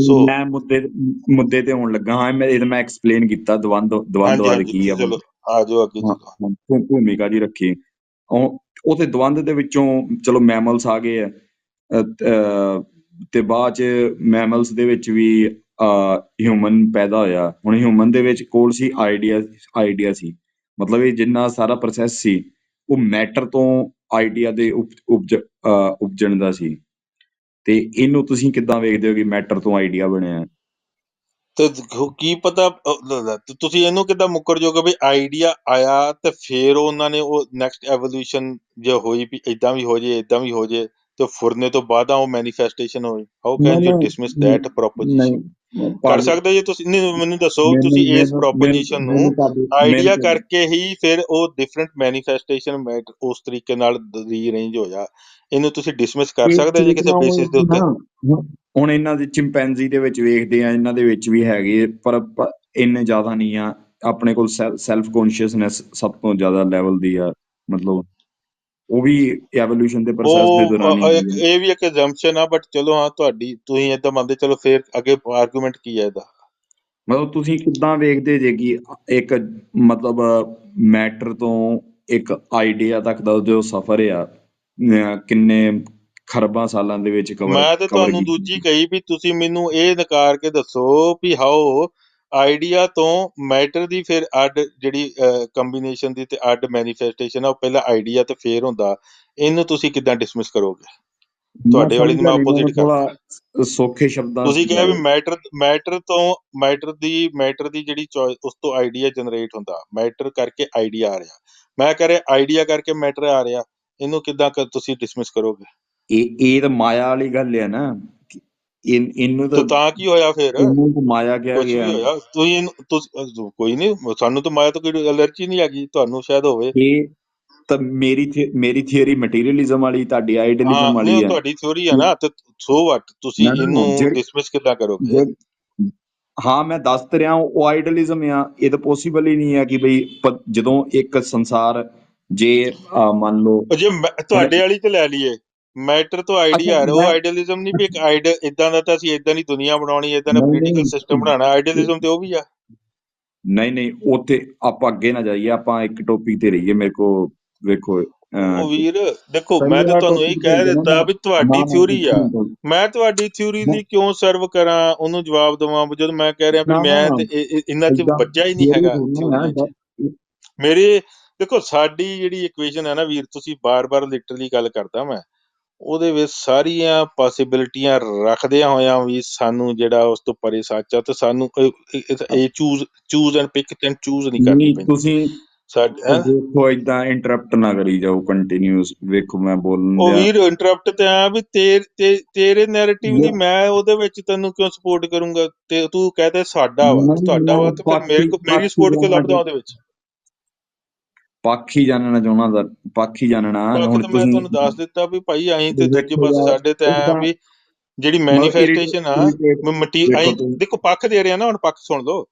ਸੋ ਮੈਂ ਮੁੱਦੇ ਤੇ ਆਉਣ ਲੱਗਾ। ਹਾਂ, ਮੈਂ ਐਕਸਪਲੇਨ ਕੀਤਾ ਹਾਂਜੀ ਦਵੰਦਵਾਦ ਹਾਂਜੀ, ਕੀ ਆ। ਤੁਸੀਂ ਚਲੋ ਆ ਜਾਓ ਅੱਗੇ, ਹਾਂ, ਚਲੋ। ਭੂਮਿਕਾ ਜੀ ਰੱਖੀ। ਉਹ ਤੇ ਦਵੰਦ ਦੇ ਵਿੱਚੋਂ ਚਲੋ ਮੈਮਲਸ ਆ ਗਏ ਆ। ਤੇ ਬਾਅਦ 'ਚ ਮੈਮਲਸ ਦੇ ਵਿੱਚ ਵੀ ਹਿਊਮਨ ਪੈਦਾ ਹੋਇਆ। ਹੁਣ ਹਿਊਮਨ ਦੇ ਵਿੱਚ ਕੋਲ ਸੀ ਆਈਡੀਆ ਸੀ। ਮਤਲਬ ਇਹ ਜਿੰਨਾ ਸਾਰਾ ਪ੍ਰੋਸੈਸ ਸੀ ਉਹ ਮੈਟਰ ਤੋਂ ਆਈਡੀਆ ਦੇ ਉਪਜਣ ਦਾ ਸੀ। ਤੇ ਇਹਨੂੰ ਤੁਸੀਂ ਕਿੱਦਾਂ ਵੇਖਦੇ ਹੋ ਕਿ ਮੈਟਰ ਤੋਂ ਆਈਡੀਆ ਬਣਿਆ? ਤੇ ਕੀ ਪਤਾ ਤੁਸੀਂ ਇਹਨੂੰ ਕਿੱਦਾਂ ਮੁੱਕਰ ਜਾਓਗੇ ਵੀ ਆਈਡੀਆ ਆਇਆ ਤੇ ਫਿਰ ਉਹਨਾਂ ਨੇ ਉਹ ਨੈਕਸਟ ਐਵੋਲੂਸ਼ਨ ਜੇ ਹੋਈ ਵੀ ਇਦਾਂ ਵੀ ਹੋ ਜੇ, ਇਦਾਂ ਵੀ ਹੋ ਜੇ, ਤੇ ਫੁਰਨੇ ਤੋਂ ਬਾਅਦ ਉਹ ਮੈਨੀਫੈਸਟੇਸ਼ਨ ਹੋਈ। ਹਾਊ ਕੈਨ ਯੂ ਮੈਨੂੰ ਡਿਸਮਿਸ ਦੈਟ ਪ੍ਰੋਪੋਜੀਸ਼ਨ? ਨਹੀਂ ਕਰ ਭਾਜੀ, ਸਕਦੇ ਜੇ ਤੁਸੀਂ? ਨਹੀਂ, ਮੈਨੂੰ ਦੱਸੋ ਮੈਨੂੰ ਤੁਸੀਂ ਇਸ ਮੈਨੂੰ ਪ੍ਰੋਪੋਜੀਸ਼ਨ ਮੈਨੂੰ ਨੂੰ ਮੈਨੂੰ ਤੁਹਾਡੀ ਆਈਡੀਆ ਮੈਨੂੰ ਕਰਕੇ ਹੀ ਫਿਰ ਉਹ ਡਿਫਰੈਂਟ ਮੈਨੀਫੈਸਟੇਸ਼ਨ ਉਸ ਤਰੀਕੇ ਨਾਲ ਰੀਅਰੇਂਜ ਹੋਇਆ, ਇਹਨੂੰ ਤੁਸੀਂ ਡਿਸਮਿਸ ਕਰ ਇਹ ਸਕਦੇ ਜੇ ਕਿਸੇ ਚੀਜ਼ਾਂ ਬੇਸਿਸ ਦੇ ਉੱਤੇ? ਹੁਣ ਇਹਨਾਂ ਦੇ ਚਿੰਪੈਂਜ਼ੀ ਦੇ ਵਿੱਚ ਵੇਖਦੇ ਆ, ਇਹਨਾਂ ਦੇ ਵਿੱਚ ਵੀ ਹੈਗੇ, ਪਰ ਇੰਨੇ ਜ਼ਿਆਦਾ ਨਹੀਂ ਆ। ਆਪਣੇ ਕੋਲ ਸੈਲਫ ਕੌਨਸ਼ੀਅਸਨੈਸ ਸਭ ਤੋਂ ਜ਼ਿਆਦਾ ਲੈਵਲ ਦੀ ਆ। ਮਤਲਬ ਉਹ ਵੀ ਐਵੋਲੂਸ਼ਨ ਦੇ ਪ੍ਰੋਸੈਸ ਦੇ ਦੌਰਾਨ ਹੀ ਇੱਕ ਹੋਈ ਹੈ। ਇਹ ਵੀ ਇੱਕ ਐਗਜ਼ੈਂਪਸ਼ਨ ਆ, ਬਟ ਚਲੋ ਹਾਂ ਤੁਹਾਡੀ, ਤੁਸੀਂ ਏਦਾਂ ਮੰਨਦੇ, ਚਲੋ ਫਿਰ ਅੱਗੇ ਆਰਗੂਮੈਂਟ ਕੀ ਹੈ ਇਹਦਾ? ਮਤਲਬ ਤੁਸੀਂ ਕਿੱਦਾਂ ਵੇਖਦੇ ਜੇ ਕਿ ਇੱਕ ਮਤਲਬ ਮੈਟਰ ਤੋਂ ਇੱਕ ਆਈਡੀਆ ਤੱਕ ਦਾ ਜੋ ਸਫ਼ਰ ਆ, ਕਿੰਨੇ ਖਰਬਾਂ ਸਾਲਾਂ ਦੇ ਵਿੱਚ ਮੈਂ ਤੇ ਕਵਰ ਤੁਹਾਨੂੰ ਦੂਜੀ ਕੀਤਾ? ਕਹੀ ਵੀ ਤੁਸੀਂ ਮੈਨੂੰ ਇਹ ਨਕਾਰ ਕੇ ਦੱਸੋ ਵੀ ਹਾਓ ਆਈਡੀਆ ਤੋਂ ਮੈਟਰ ਦੀ ਫਿਰ ਅੱਡ ਜਿਹੜੀ ਕੰਬੀਨੇਸ਼ਨ ਦੀ ਤੇ ਅੱਡ ਮੈਨੀਫੈਸਟੇਸ਼ਨ ਆ, ਉਹ ਪਹਿਲਾਂ ਆਈਡੀਆ ਤੇ ਫੇਰ ਹੁੰਦਾ। ਇਹਨੂੰ ਤੁਸੀਂ ਕਿੱਦਾਂ ਡਿਸਮਿਸ ਕਰੋਗੇ? ਮੈਂ ਤੁਹਾਡੇ ਵਾਲੀ ਨੂੰ ਸਮਝਿਆ ਮੈਂ ਨਹੀਂ, ਆਪੋਜ਼ਿਟ ਮੈਨੂੰ ਕਰਤੀ। ਥੋੜਾ ਸੌਖੇ ਸ਼ਬਦਾਂ 'ਚ ਤੁਸੀਂ ਕਿਹਾ ਵੀ ਸਮਝਾਇਓ। ਮੈਟਰ ਦੀ ਜਿਹੜੀ ਚੋਇਸ, ਉਸ ਤੋਂ ਆਈਡੀਆ ਜਨਰੇਟ ਹੁੰਦਾ, ਮੈਟਰ ਕਰਕੇ ਆਈਡੀਆ ਆ ਰਿਹਾ। ਮੈਂ ਕਹ ਰਿਹਾ ਆਈਡੀਆ ਕਰਕੇ ਮੈਟਰ ਆ ਰਿਹਾ, ਇਹਨੂੰ ਕਿੱਦਾਂ ਤੁਸੀਂ ਡਿਸਮਿਸ ਕਰੋਗੇ? ਇਹ ਤਾਂ ਮਾਇਆ ਵਾਲੀ ਗੱਲ ਹੈ ਨਾ। ਇਹਨੂੰ ਤੇ ਤਾਂ ਕੀ ਹੋਇਆ ਫਿਰ? ਤਾਂ ਮਾਇਆ ਕਿਹਾ ਕੁਛ ਵੀ ਗਿਆ। ਹੋਇਆ, ਤੁਸੀਂ ਕੋਈ ਨਹੀਂ, ਸਾਨੂੰ ਤਾਂ ਮਾਇਆ ਤੋਂ ਕੋਈ ਅਲਰਜੀ ਨਹੀਂ ਹੈਗੀ, ਤੁਹਾਨੂੰ ਸ਼ਾਇਦ ਹੋਵੇ। ਇਹ ਤਾਂ ਮੇਰੀ ਥਿਉਰੀ ਮਟੀਰੀਅਲਿਜ਼ਮ ਵਾਲੀ, ਤੁਹਾਡੀ ਹਾਂ, ਆਈਡੀਅਲਿਜ਼ਮ ਨਹੀਂ, ਵਾਲੀ ਉਹ ਹੈ। ਤੁਹਾਡੀ ਥਿਉਰੀ ਹੈ ਨਾ, ਤੇ ਸੋ ਵਾਟ, ਤੁਸੀਂ ਨਾ ਨਾ ਇਹਨੂੰ ਡਿਸਮਿਸ ਕਿੱਦਾਂ ਕਰੋਗੇ? ਹਾਂ, ਮੈਂ ਦੱਸ ਤੇ ਰਿਹਾ ਉਹ ਆਈਡੀਅਲਿਜ਼ਮ ਆ। ਇਹ ਤਾਂ ਪੋਸੀਬਲ ਹੀ ਨਹੀਂ ਹੈ ਕਿ ਬਈ ਜਦੋਂ ਇੱਕ ਸੰਸਾਰ ਜੇ ਮੰਨ ਲਓ ਜੇ ਹੁਣ ਤੁਹਾਡੇ ਵਾਲੀ ਤੇ ਲੈ ਲਈਏ ਮੈਟਰ ਤੋਂ ਆਈਡੀਆ ਆ ਰਿਹਾ, ਉਹ ਮੈਂ ਆਈਡੀਅਲਿਜ਼ਮ ਨਹੀਂ ਵੀ ਇੱਕ ਇਦਾਂ ਦਾ ਤਾਂ ਅਸੀਂ ਇਦਾਂ ਦੀ ਦੁਨੀਆ ਬਣਾਉਣੀ, ਇਦਾਂ ਦਾ ਨਹੀਂ ਪੋਲੀਟੀਕਲ ਸਿਸਟਮ ਬਣਾਉਣਾ, ਨਹੀਂ ਆਈਡੀਅਲਿਜ਼ਮ ਤੇ ਉਹ ਵੀ ਆ। ਨਹੀਂ ਉੱਥੇ ਆਪਾਂ ਅੱਗੇ ਨਾ ਜਾਈਏ, ਆਪਾਂ ਇੱਕ ਟੌਪਿਕ ਤੇ ਰਹੀਏ। ਮੇਰੇ ਕੋ ਵੇਖੋ ਉਹ ਵੀਰ ਦੇਖੋ, ਕਈ ਮੈਂ ਤਾਂ ਵਾਰ ਤੁਹਾਨੂੰ ਇਹ ਟੌਪਿਕ ਤੇ ਕਹਿ ਹੁੰਦੇ ਦਿੱਤਾ ਵੀ ਨਾ ਤੁਹਾਡੀ ਨਾ ਥਿਊਰੀ ਆ, ਨਾ ਮੈਂ ਤੁਹਾਡੀ ਥਿਊਰੀ ਲਈ ਕਿਉਂ ਸਰਵ ਕਰਾਂ, ਉਹਨੂੰ ਜਵਾਬ ਦੇਵਾਂ ਜਦੋਂ ਮੈਂ ਕਹਿ ਰਿਹਾ ਵੀ ਨਾ ਮੈਂ ਤੇ ਇਹਨਾਂ 'ਚ ਏਦਾਂ ਵੱਜਾ ਹੀ ਨਹੀਂ ਥਿਊਰੀ ਹੈਗਾ ਥੋੜ੍ਹਾ ਥਿਊਰੀਆਂ 'ਚ। ਨਾ ਮੇਰੇ ਦੇਖੋ, ਸਾਡੀ ਜਿਹੜੀ ਇਕੁਏਸ਼ਨ ਹੈ ਨਾ ਵੀਰ, ਤੁਸੀਂ ਬਾਰ-ਬਾਰ ਲਿਟਰਲੀ ਗੱਲ ਕਰਦਾ ਮੈਂ, ਉਹਦੇ ਵਿੱਚ ਸਾਰੀਆਂ ਪੋਸੀਬਿਲਿਟੀਆਂ ਰੱਖਦਿਆਂ ਹੋਇਆਂ ਵੀ ਸਾਨੂੰ ਜਿਹੜਾ ਉਸ ਤੋਂ ਪਰੇ ਸੱਚ ਆ, ਤੇ ਸਾਨੂੰ ਇਹ choose and pick and choose ਨਹੀਂ ਕਰਨੀ ਨਹੀਂ ਪੈਂਦੀ ਤੁਸੀਂ ਸਾਡੇ। ਵੇਖੋ ਏਦਾਂ ਇੰਟਰਪਟ ਨਾ ਕਰੀ ਜਾਓ ਕੰਟੀਨਿਊਸ। ਵੇਖੋ ਮੈਂ ਬੋਲਣ ਉਹ ਦਿਆਂ ਵੀਰ ਇੰਟਰਪਟ ਤੇ ਆ ਵੀ ਤੇਰੇ ਨੈਰੇਟਿਵ ਲਈ ਮੈਂ ਉਹਦੇ ਵਿੱਚ ਤੈਨੂੰ ਕਿਉਂ ਸਪੋਰਟ ਕਰੂੰਗਾ, ਤੇ ਤੂੰ ਕਹਦੇ ਸਾਡਾ ਵਾ ਤੇ ਨਹੀਂ ਤੁਹਾਡਾ ਮੈਂ ਵਾ, ਤੇ ਫਿਰ ਮੇਰੀ ਪਾਖੀ ਸਪੋਰਟ ਕਿਉਂ ਲੱਭਦਾ ਜਾਣਨਾ ਉਹਦੇ ਵਿੱਚ? ਚਾਹੁੰਦਾ ਪਾਖੀ ਜਾਣਨਾ। ਪੱਖ ਹੁਣ ਤੇ ਮੈਂ ਤੁਸੀਂ ਤੁਹਾਨੂੰ ਦੱਸ ਦਿੱਤਾ ਵੀ ਭਾਈ ਅਸੀਂ ਤੇ ਦੂਜੇ ਵੇਖੋ ਪਾਸੇ ਯਾਰ ਸਾਡੇ ਤੇ ਆ ਏਦਾਂ ਵੀ ਜਿਹੜੀ ਮਤਲਬ ਮੈਨੀਫੈਸਟੇਸ਼ਨ ਆ ਵੇਖੋ ਅਸੀਂ ਤੁਸੀਂ ਦੇਖੋ ਪੱਖ ਦੇ ਰਹੇ ਆ ਨਾ, ਹੁਣ ਪੱਖ ਸੁਣ ਲਓ।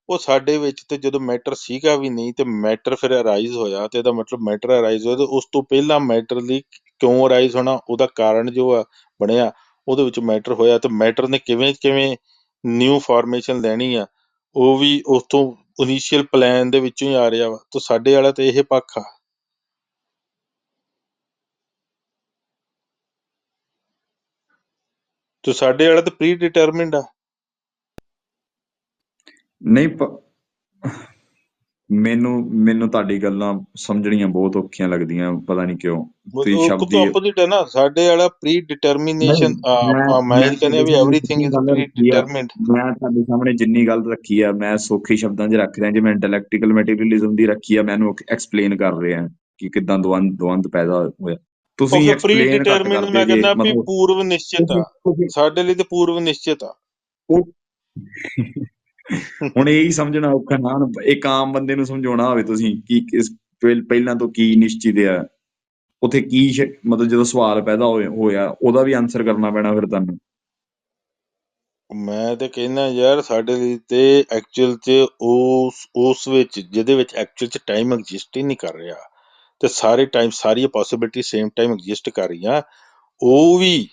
ਉਹ ਸਾਡੇ ਵਿੱਚ ਤੇ ਜਦੋਂ ਮੈਟਰ ਸੀਗਾ ਵੀ ਨਹੀਂ, ਤੇ ਮੈਟਰ ਫਿਰ ਅਰਾਈਜ਼ ਹੋਇਆ, ਤੇ ਇਹਦਾ ਮਤਲਬ ਮੈਟਰ ਅਰਾਈਜ਼ ਹੋਇਆ, ਤੇ ਉਸ ਤੋਂ ਪਹਿਲਾਂ ਮੈਟਰ ਲਈ ਕਿਉਂ ਅਰਾਈਜ਼ ਹੋਣਾ, ਉਹਦਾ ਕਾਰਨ ਜੋ ਆ ਬਣਿਆ, ਉਹਦੇ ਵਿੱਚ ਮੈਟਰ ਹੋਇਆ, ਤੇ ਮੈਟਰ ਨੇ ਕਿਵੇਂ ਕਿਵੇਂ ਨਿਊ ਫਾਰਮੇਸ਼ਨ ਲੈਣੀ ਆ, ਉਹ ਵੀ ਉਸ ਤੋਂ ਇਨੀਸ਼ੀਅਲ ਪਲਾਨ ਦੇ ਵਿੱਚੋਂ ਹੀ ਆ ਰਿਹਾ ਵਾ। ਤੇ ਸਾਡੇ ਵਾਲਾ ਤੇ ਇਹ ਪੱਖ ਆ। ਤੇ ਸਾਡੇ ਵਾਲਾ ਤਾਂ ਪ੍ਰੀ ਡਿਟਰਮਿੰਡ ਆ। ਨਹੀਂ ਮੈਨੂੰ ਤੁਹਾਡੀ ਗੱਲਾਂ ਸਮਝਣੀਆਂ ਬਹੁਤ ਔਖੀਆਂ ਲੱਗਦੀਆਂ, ਪਤਾ ਨਹੀਂ ਕਿਉਂ। ਤੁਸੀਂ ਕੁਝ ਸ਼ਬਦ ਹੀ ਆਪੋਜ਼ਿਟ ਹੈ ਨਾ, ਸਾਡੇ ਵਾਲਾ ਪ੍ਰੀ ਨਹੀਂ ਡਿਟਰਮੀਨੇਸ਼ਨ। ਮੈਂ ਮੈਂ ਮੈਂ ਇਹ ਕਹਿੰਦੇ ਤੁਹਾਡੇ ਵੀ ਸਾਹਮਣੇ ਐਵਰੀਥਿੰਗ ਜਿੰਨੀ ਇਜ਼ ਗੱਲ ਪ੍ਰੀ ਰੱਖੀ ਆ, ਡਿਟਰਮਿੰਡ। ਮੈਂ ਤੁਹਾਡੇ ਸਾਹਮਣੇ ਜਿੰਨੀ ਗੱਲ ਰੱਖੀ ਆ, ਮੈਂ ਸੌਖੇ ਸ਼ਬਦਾਂ 'ਚ ਰੱਖ ਰਿਹਾ। ਜਿਵੇਂ ਇੰਟੈਲੈਕਟੀਕਲ ਮਟੀਰੀਅਲਿਜ਼ਮ ਦੀ ਰੱਖੀ ਆ, ਮੈਨੂੰ ਐਕਸਪਲੇਨ ਕਰ ਰਿਹਾ ਕਿ ਕਿੱਦਾਂ ਦਵੰਦ ਪੈਦਾ ਹੋਇਆ। ਉਹ ਤੁਸੀਂ ਫਿਰ ਪ੍ਰੀ ਐਕਸਪਲੇਨ ਘੱਟ ਡਿਟਰਮਿੰਡ ਕਰਦੇ ਮੈਂ ਜੇ, ਕਹਿੰਦਾ ਵੀ ਮਤਲਬ ਪੂਰਵ ਨਿਸ਼ਚਿਤ ਆ, ਤੁਸੀਂ ਸਾਡੇ ਲਈ ਤੇ ਪੂਰਵ ਨਿਸ਼ਚਿਤ ਆ। ਉਹ ਹੁਣ ਇਹੀ ਸਮਝਣਾ ਔਖਾ ਨਾ, ਇੱਕ ਆਮ ਬੰਦੇ ਨੂੰ ਸਮਝਾਉਣਾ ਹੋਵੇ ਤੁਸੀਂ ਕਿ ਪਹਿਲਾਂ ਤੋਂ ਕੀ ਨਿਸ਼ਚਿਤ ਆ, ਉੱਥੇ ਕੀ ਮਤਲਬ ਜਦੋਂ ਸਵਾਲ ਪੈਦਾ ਹੋਇਆ ਉਹਦਾ ਵੀ ਆਨਸਰ ਕਰਨਾ ਪੈਣਾ ਫਿਰ ਤੁਹਾਨੂੰ। ਮੈਂ ਤੇ ਕਹਿੰਦਾ ਯਾਰ, ਸਾਡੇ ਲਈ ਤੇ ਐਕਚੁਅਲ 'ਚ ਉਸ ਵਿੱਚ ਜਿਹਦੇ ਵਿੱਚ ਐਕਚੁਅਲ 'ਚ ਟਾਈਮ ਐਗਜ਼ਿਸਟ ਹੀ ਨਹੀਂ ਕਰ ਰਿਹਾ, ਤੇ ਸਾਰੇ ਟਾਈਮ ਸਾਰੀਆਂ ਪੋਸੀਬਿਲਿਟੀ ਸੇਮ ਟਾਈਮ ਐਗਜ਼ਿਸਟ ਕਰ ਰਹੀਆਂ, ਉਹ ਵੀ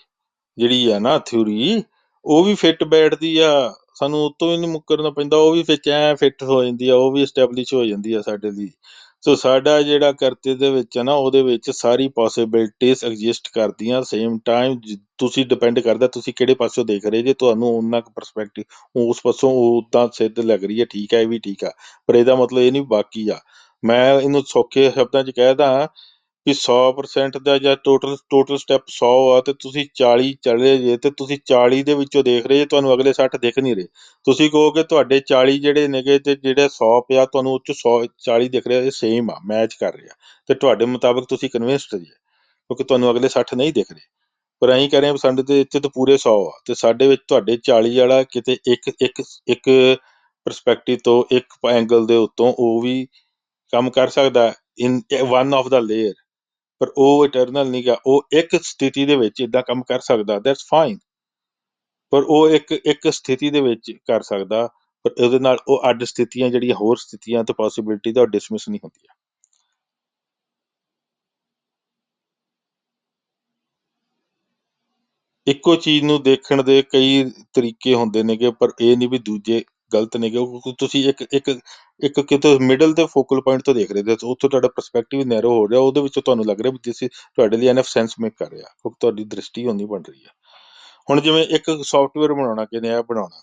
ਜਿਹੜੀ ਆ ਨਾ ਥਿਊਰੀ, ਉਹ ਵੀ ਫਿੱਟ ਬੈਠਦੀ ਆ। ਸਾਨੂੰ ਉਹ ਤੋਂ ਵੀ ਨਹੀਂ ਮੁੱਕਰਨਾ ਪੈਂਦਾ, ਉਹ ਵੀ ਵਿੱਚ ਐ ਫਿੱਟ ਹੋ ਜਾਂਦੀ ਆ, ਉਹ ਵੀ ਐਸਟੈਬਲਿਸ਼ ਹੋ ਜਾਂਦੀ ਆ ਸਾਡੇ ਲਈ। ਸੋ ਸਾਡਾ ਜਿਹੜਾ ਕਰਤੇ ਦੇ ਵਿੱਚ ਆ ਨਾ, ਉਹਦੇ ਵਿੱਚ ਸਾਰੀ ਪੋਸੀਬਿਲਿਟੀਜ਼ ਐਗਜ਼ਿਸਟ ਕਰਦੀਆਂ ਸੇਮ ਟਾਈਮ। ਤੁਸੀਂ ਡਿਪੈਂਡ ਕਰਦਾ ਤੁਸੀਂ ਕਿਹੜੇ ਪਾਸਿਓਂ ਦੇਖ ਰਹੇ ਜੇ, ਤੁਹਾਨੂੰ ਉਹਨਾਂ ਕੁ ਪਰਸਪੈਕਟਿਵ ਉਸ ਪਾਸੋਂ ਉੱਦਾਂ ਸਿੱਧ ਲੱਗ ਰਹੀ ਹੈ, ਠੀਕ ਹੈ, ਇਹ ਵੀ ਠੀਕ ਆ, ਪਰ ਇਹਦਾ ਮਤਲਬ ਇਹ ਨਹੀਂ ਬਾਕੀ ਆ। ਮੈਂ ਇਹਨੂੰ ਸੌਖੇ ਸ਼ਬਦਾਂ 'ਚ ਕਹਿਦਾ ਵੀ 100% ਦਾ ਜਾਂ ਟੋਟਲ ਸਟੈਪ 100 ਆ, ਤੇ ਤੁਸੀਂ 40 ਚਲੇ ਜੇ, ਤੇ ਤੁਸੀਂ 40 ਦੇ ਵਿੱਚੋਂ ਦੇਖ ਰਹੇ ਜੇ, ਤੁਹਾਨੂੰ ਅਗਲੇ 60 ਦਿਖ ਨਹੀਂ ਰਹੇ। ਤੁਸੀਂ ਕਹੋਗੇ ਤੁਹਾਡੇ 40 ਜਿਹੜੇ ਨੇਗੇ, ਤੇ ਜਿਹੜੇ 100 ਪਿਆ ਤੁਹਾਨੂੰ ਉਹ 'ਚੋਂ 40 ਦਿਖ ਰਿਹਾ, ਇਹ ਸੇਮ ਆ, ਮੈਚ ਕਰ ਰਿਹਾ, ਤੇ ਤੁਹਾਡੇ ਮੁਤਾਬਕ ਤੁਸੀਂ ਕਨਵਿੰਸਡ ਜੀ, ਕਿਉਂਕਿ ਤੁਹਾਨੂੰ ਅਗਲੇ 60 ਨਹੀਂ ਦਿਖ ਰਹੇ। ਪਰ ਅਸੀਂ ਕਹਿ ਰਹੇ ਹਾਂ ਸਾਡੇ ਤੇ ਇੱਥੇ ਤਾਂ ਪੂਰੇ 100 ਆ, ਤੇ ਸਾਡੇ ਵਿੱਚ ਤੁਹਾਡੇ 40 ਵਾਲਾ ਕਿਤੇ ਇੱਕ ਪਰਸਪੈਕਟਿਵ ਤੋਂ, ਇੱਕ ਐਂਗਲ ਦੇ ਉੱਤੋਂ ਉਹ ਵੀ ਕੰਮ ਕਰ ਸਕਦਾ in one of the layer, ਪਰ ਉਹ ਇਟਰਨਲ ਨਹੀਂ ਗਾ। ਉਹ ਇੱਕ ਸਥਿਤੀ ਦੇ ਵਿੱਚ ਇਦਾਂ ਕੰਮ ਕਰ ਸਕਦਾ, ਦੈਟਸ ਫਾਈਨ, ਪਰ ਉਹ ਇੱਕ ਸਥਿਤੀ ਦੇ ਵਿੱਚ ਕਰ ਸਕਦਾ, ਪਰ ਉਹਦੇ ਨਾਲ ਉਹ ਅੱਡ ਸਥਿਤੀਆਂ ਜਿਹੜੀਆਂ ਹੋਰ ਸਥਿਤੀਆਂ ਤੇ ਪੋਸੀਬਿਲਿਟੀ ਦਾ ਡਿਸਮਿਸ ਨਹੀਂ ਹੁੰਦੀਆਂ। ਇੱਕੋ ਚੀਜ਼ ਨੂੰ ਦੇਖਣ ਦੇ ਕਈ ਤਰੀਕੇ ਹੁੰਦੇ ਨੇਗੇ, ਪਰ ਇਹ ਨਹੀਂ ਵੀ ਦੂਜੇ ਗਲਤ ਨੇਗੇ। ਉਹ ਤੁਸੀਂ ਇੱਕ ਕਿਤੇ ਮਿਡਲ ਦੇ ਫੋਕਲ ਪੁਆਇੰਟ ਤੋਂ ਦੇਖ ਰਹੇ ਤੇ ਉੱਥੋਂ ਤੁਹਾਡਾ ਪਰਸਪੈਕਟਿਵ ਨੈਰੋ ਹੋ ਰਿਹਾ, ਉਹਦੇ ਵਿੱਚੋਂ ਤੁਹਾਨੂੰ ਲੱਗ ਰਿਹਾ ਵੀ ਤੁਸੀਂ ਤੁਹਾਡੇ ਲਈ ਐਨਫ ਸੈਂਸ ਮੇਕ ਕਰ ਰਿਹਾ, ਕਿਉਂਕਿ ਤੁਹਾਡੀ ਦ੍ਰਿਸ਼ਟੀ ਹੁੰਦੀ ਬਣ ਰਹੀ ਹੈ। ਹੁਣ ਜਿਵੇਂ ਇੱਕ ਸੌਫਟਵੇਅਰ ਬਣਾਉਣਾ, ਕਿਨੇ ਐਪ ਬਣਾਉਣਾ,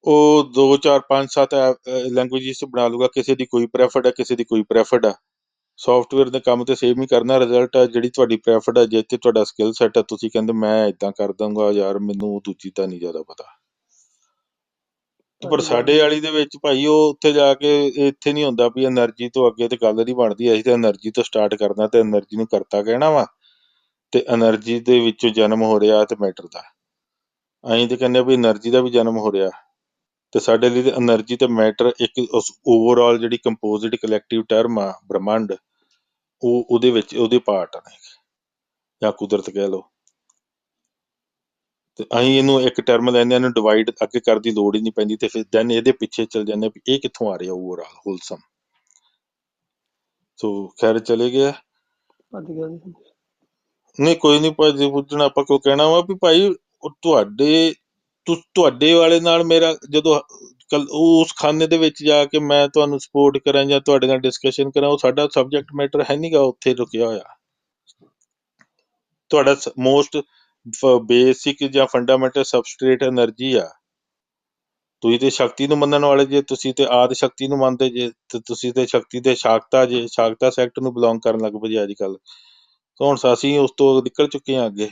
ਉਹ 2 4 5 7 ਲੈਂਗੁਏਜਿਸ ਬਣਾ ਲੂਗਾ, ਕਿਸੇ ਦੀ ਕੋਈ ਪ੍ਰੈਫਰਡ ਹੈ, ਕਿਸੇ ਦੀ ਕੋਈ ਪ੍ਰੈਫਰਡ ਆ। ਸੌਫਟਵੇਅਰ ਦੇ ਕੰਮ ਤੇ ਸੇਮ ਹੀ ਕਰਨਾ, ਰਿਜ਼ਲਟ ਆ ਜਿਹੜੀ ਤੁਹਾਡੀ ਪ੍ਰੈਫਰਡ ਆ, ਜੇ ਤੇ ਤੁਹਾਡਾ ਸਕਿੱਲ ਸੈਟ ਆ, ਤੁਸੀਂ ਕਹਿੰਦੇ ਮੈਂ ਇਦਾਂ ਕਰ ਦਊਂਗਾ ਯਾਰ, ਮੈਨੂੰ ਦੂਜੀ ਤਾਂ ਨਹੀਂ ਜ਼ਿਆਦਾ ਪਤਾ। ਪਰ ਸਾਡੇ ਵਾਲੀ ਦੇ ਵਿੱਚ ਭਾਈ, ਉਹ ਉੱਥੇ ਜਾ ਕੇ ਇੱਥੇ ਨਹੀਂ ਹੁੰਦਾ ਵੀ એનર્ਜੀ ਤੋਂ ਅੱਗੇ ਤੇ ਗੱਲ ਨਹੀਂ ਬਣਦੀ। ਅਸੀਂ ਤਾਂ એનર્ਜੀ ਤੋਂ ਸਟਾਰਟ ਕਰਨਾ, ਤੇ એનર્ਜੀ ਨੂੰ ਕਰਤਾ ਕਹਿਣਾ ਵਾ, ਤੇ એનર્ਜੀ ਦੇ ਵਿੱਚੋਂ ਜਨਮ ਹੋ ਰਿਹਾ ਤੇ ਮੈਟਰ ਦਾ। ਅਸੀਂ ਤੇ ਕਹਿੰਦੇ ਵੀ એનર્ਜੀ ਦਾ ਵੀ ਜਨਮ ਹੋ ਰਿਹਾ, ਤੇ ਸਾਡੇ ਲਈ એનર્ਜੀ ਤੇ ਮੈਟਰ ਇੱਕ ਓਵਰਆਲ ਜਿਹੜੀ ਕੰਪੋਜ਼ਿਟ ਕਲੈਕਟਿਵ ਟਰਮ ਆ ਬ੍ਰਹਮੰਡ, ਉਹਦੇ ਵਿੱਚ ਉਹਦੇ ਪਾਰਟ ਨੇ, ਜਾਂ ਕੁਦਰਤ ਕਹਿ ਲਓ। ਤੇ ਅਸੀਂ ਇਹਨੂੰ ਇੱਕ ਟਰਮ ਲੈਂਦੇ ਹਾਂ, ਇਹਨੂੰ ਡਿਵਾਈਡ ਅੱਗੇ ਕਰਨ ਦੀ ਲੋੜ ਹੀ ਨਹੀਂ ਪੈਂਦੀ, ਤੇ ਫਿਰ ਦੈਨ ਇਹਦੇ ਪਿੱਛੇ ਚੱਲ ਜਾਂਦੇ ਵੀ ਇਹ ਕਿੱਥੋਂ ਆ ਰਿਹਾ ਓਵਰਆਲ ਹੋਲਸਮ। ਸੋ ਖੈਰ ਚਲੇ ਗਿਆ। ਭੱਜ ਗਿਆ ਜੀ। ਨਹੀਂ ਕੋਈ ਨਹੀਂ ਭਾਜੀ ਪੁੱਜਣਾ, ਆਪਾਂ ਕਿਉਂ ਕਹਿਣਾ ਵਾ ਵੀ ਭਾਈ ਉਹ ਤੁਹਾਡੇ ਵਾਲੇ ਨਾਲ ਮੇਰਾ ਜਦੋਂ ਉਸ ਖਾਨੇ ਦੇ ਵਿੱਚ ਜਾ ਕੇ ਮੈਂ ਤੁਹਾਨੂੰ ਸਪੋਰਟ ਕਰਾਂ ਜਾਂ ਤੁਹਾਡੇ ਨਾਲ ਡਿਸਕਸ਼ਨ ਕਰਾਂ, ਉਹ ਸਾਡਾ ਸਬਜੈਕਟ ਮੈਟਰ ਹੈ ਨੀਗਾ ਉੱਥੇ ਰੁਕਿਆ ਹੋਇਆ। ਤੁਹਾਡਾ ਮੋਸਟ ਬੇਸਿਕ ਜਾਂ ਫੰਡਾਮੈਂਟਲ ਸਬਸਟ੍ਰੇਟ એનર્ਜੀ ਆ। ਤੁਸੀਂ ਤੇ ਸ਼ਕਤੀ ਨੂੰ ਮੰਨਣ ਵਾਲੇ ਜੇ, ਤੁਸੀਂ ਤੇ ਆਦਿ ਸ਼ਕਤੀ ਨੂੰ ਮੰਨਦੇ ਜੇ, ਤੇ ਤੁਸੀਂ ਤੇ ਸ਼ਕਤੀ ਦੇ ਸ਼ਾਕਤਾ ਜੇ, ਸ਼ਾਕਤਾ ਸੈਕਟ ਨੂੰ ਬਿਲੋਂਗ ਕਰਨ ਲੱਗ ਪਏ ਜੇ ਅੱਜ ਕੱਲ। ਹੁਣ ਅਸੀਂ ਉਸ ਤੋਂ ਨਿਕਲ ਚੁੱਕੇ ਹਾਂ ਅੱਗੇ।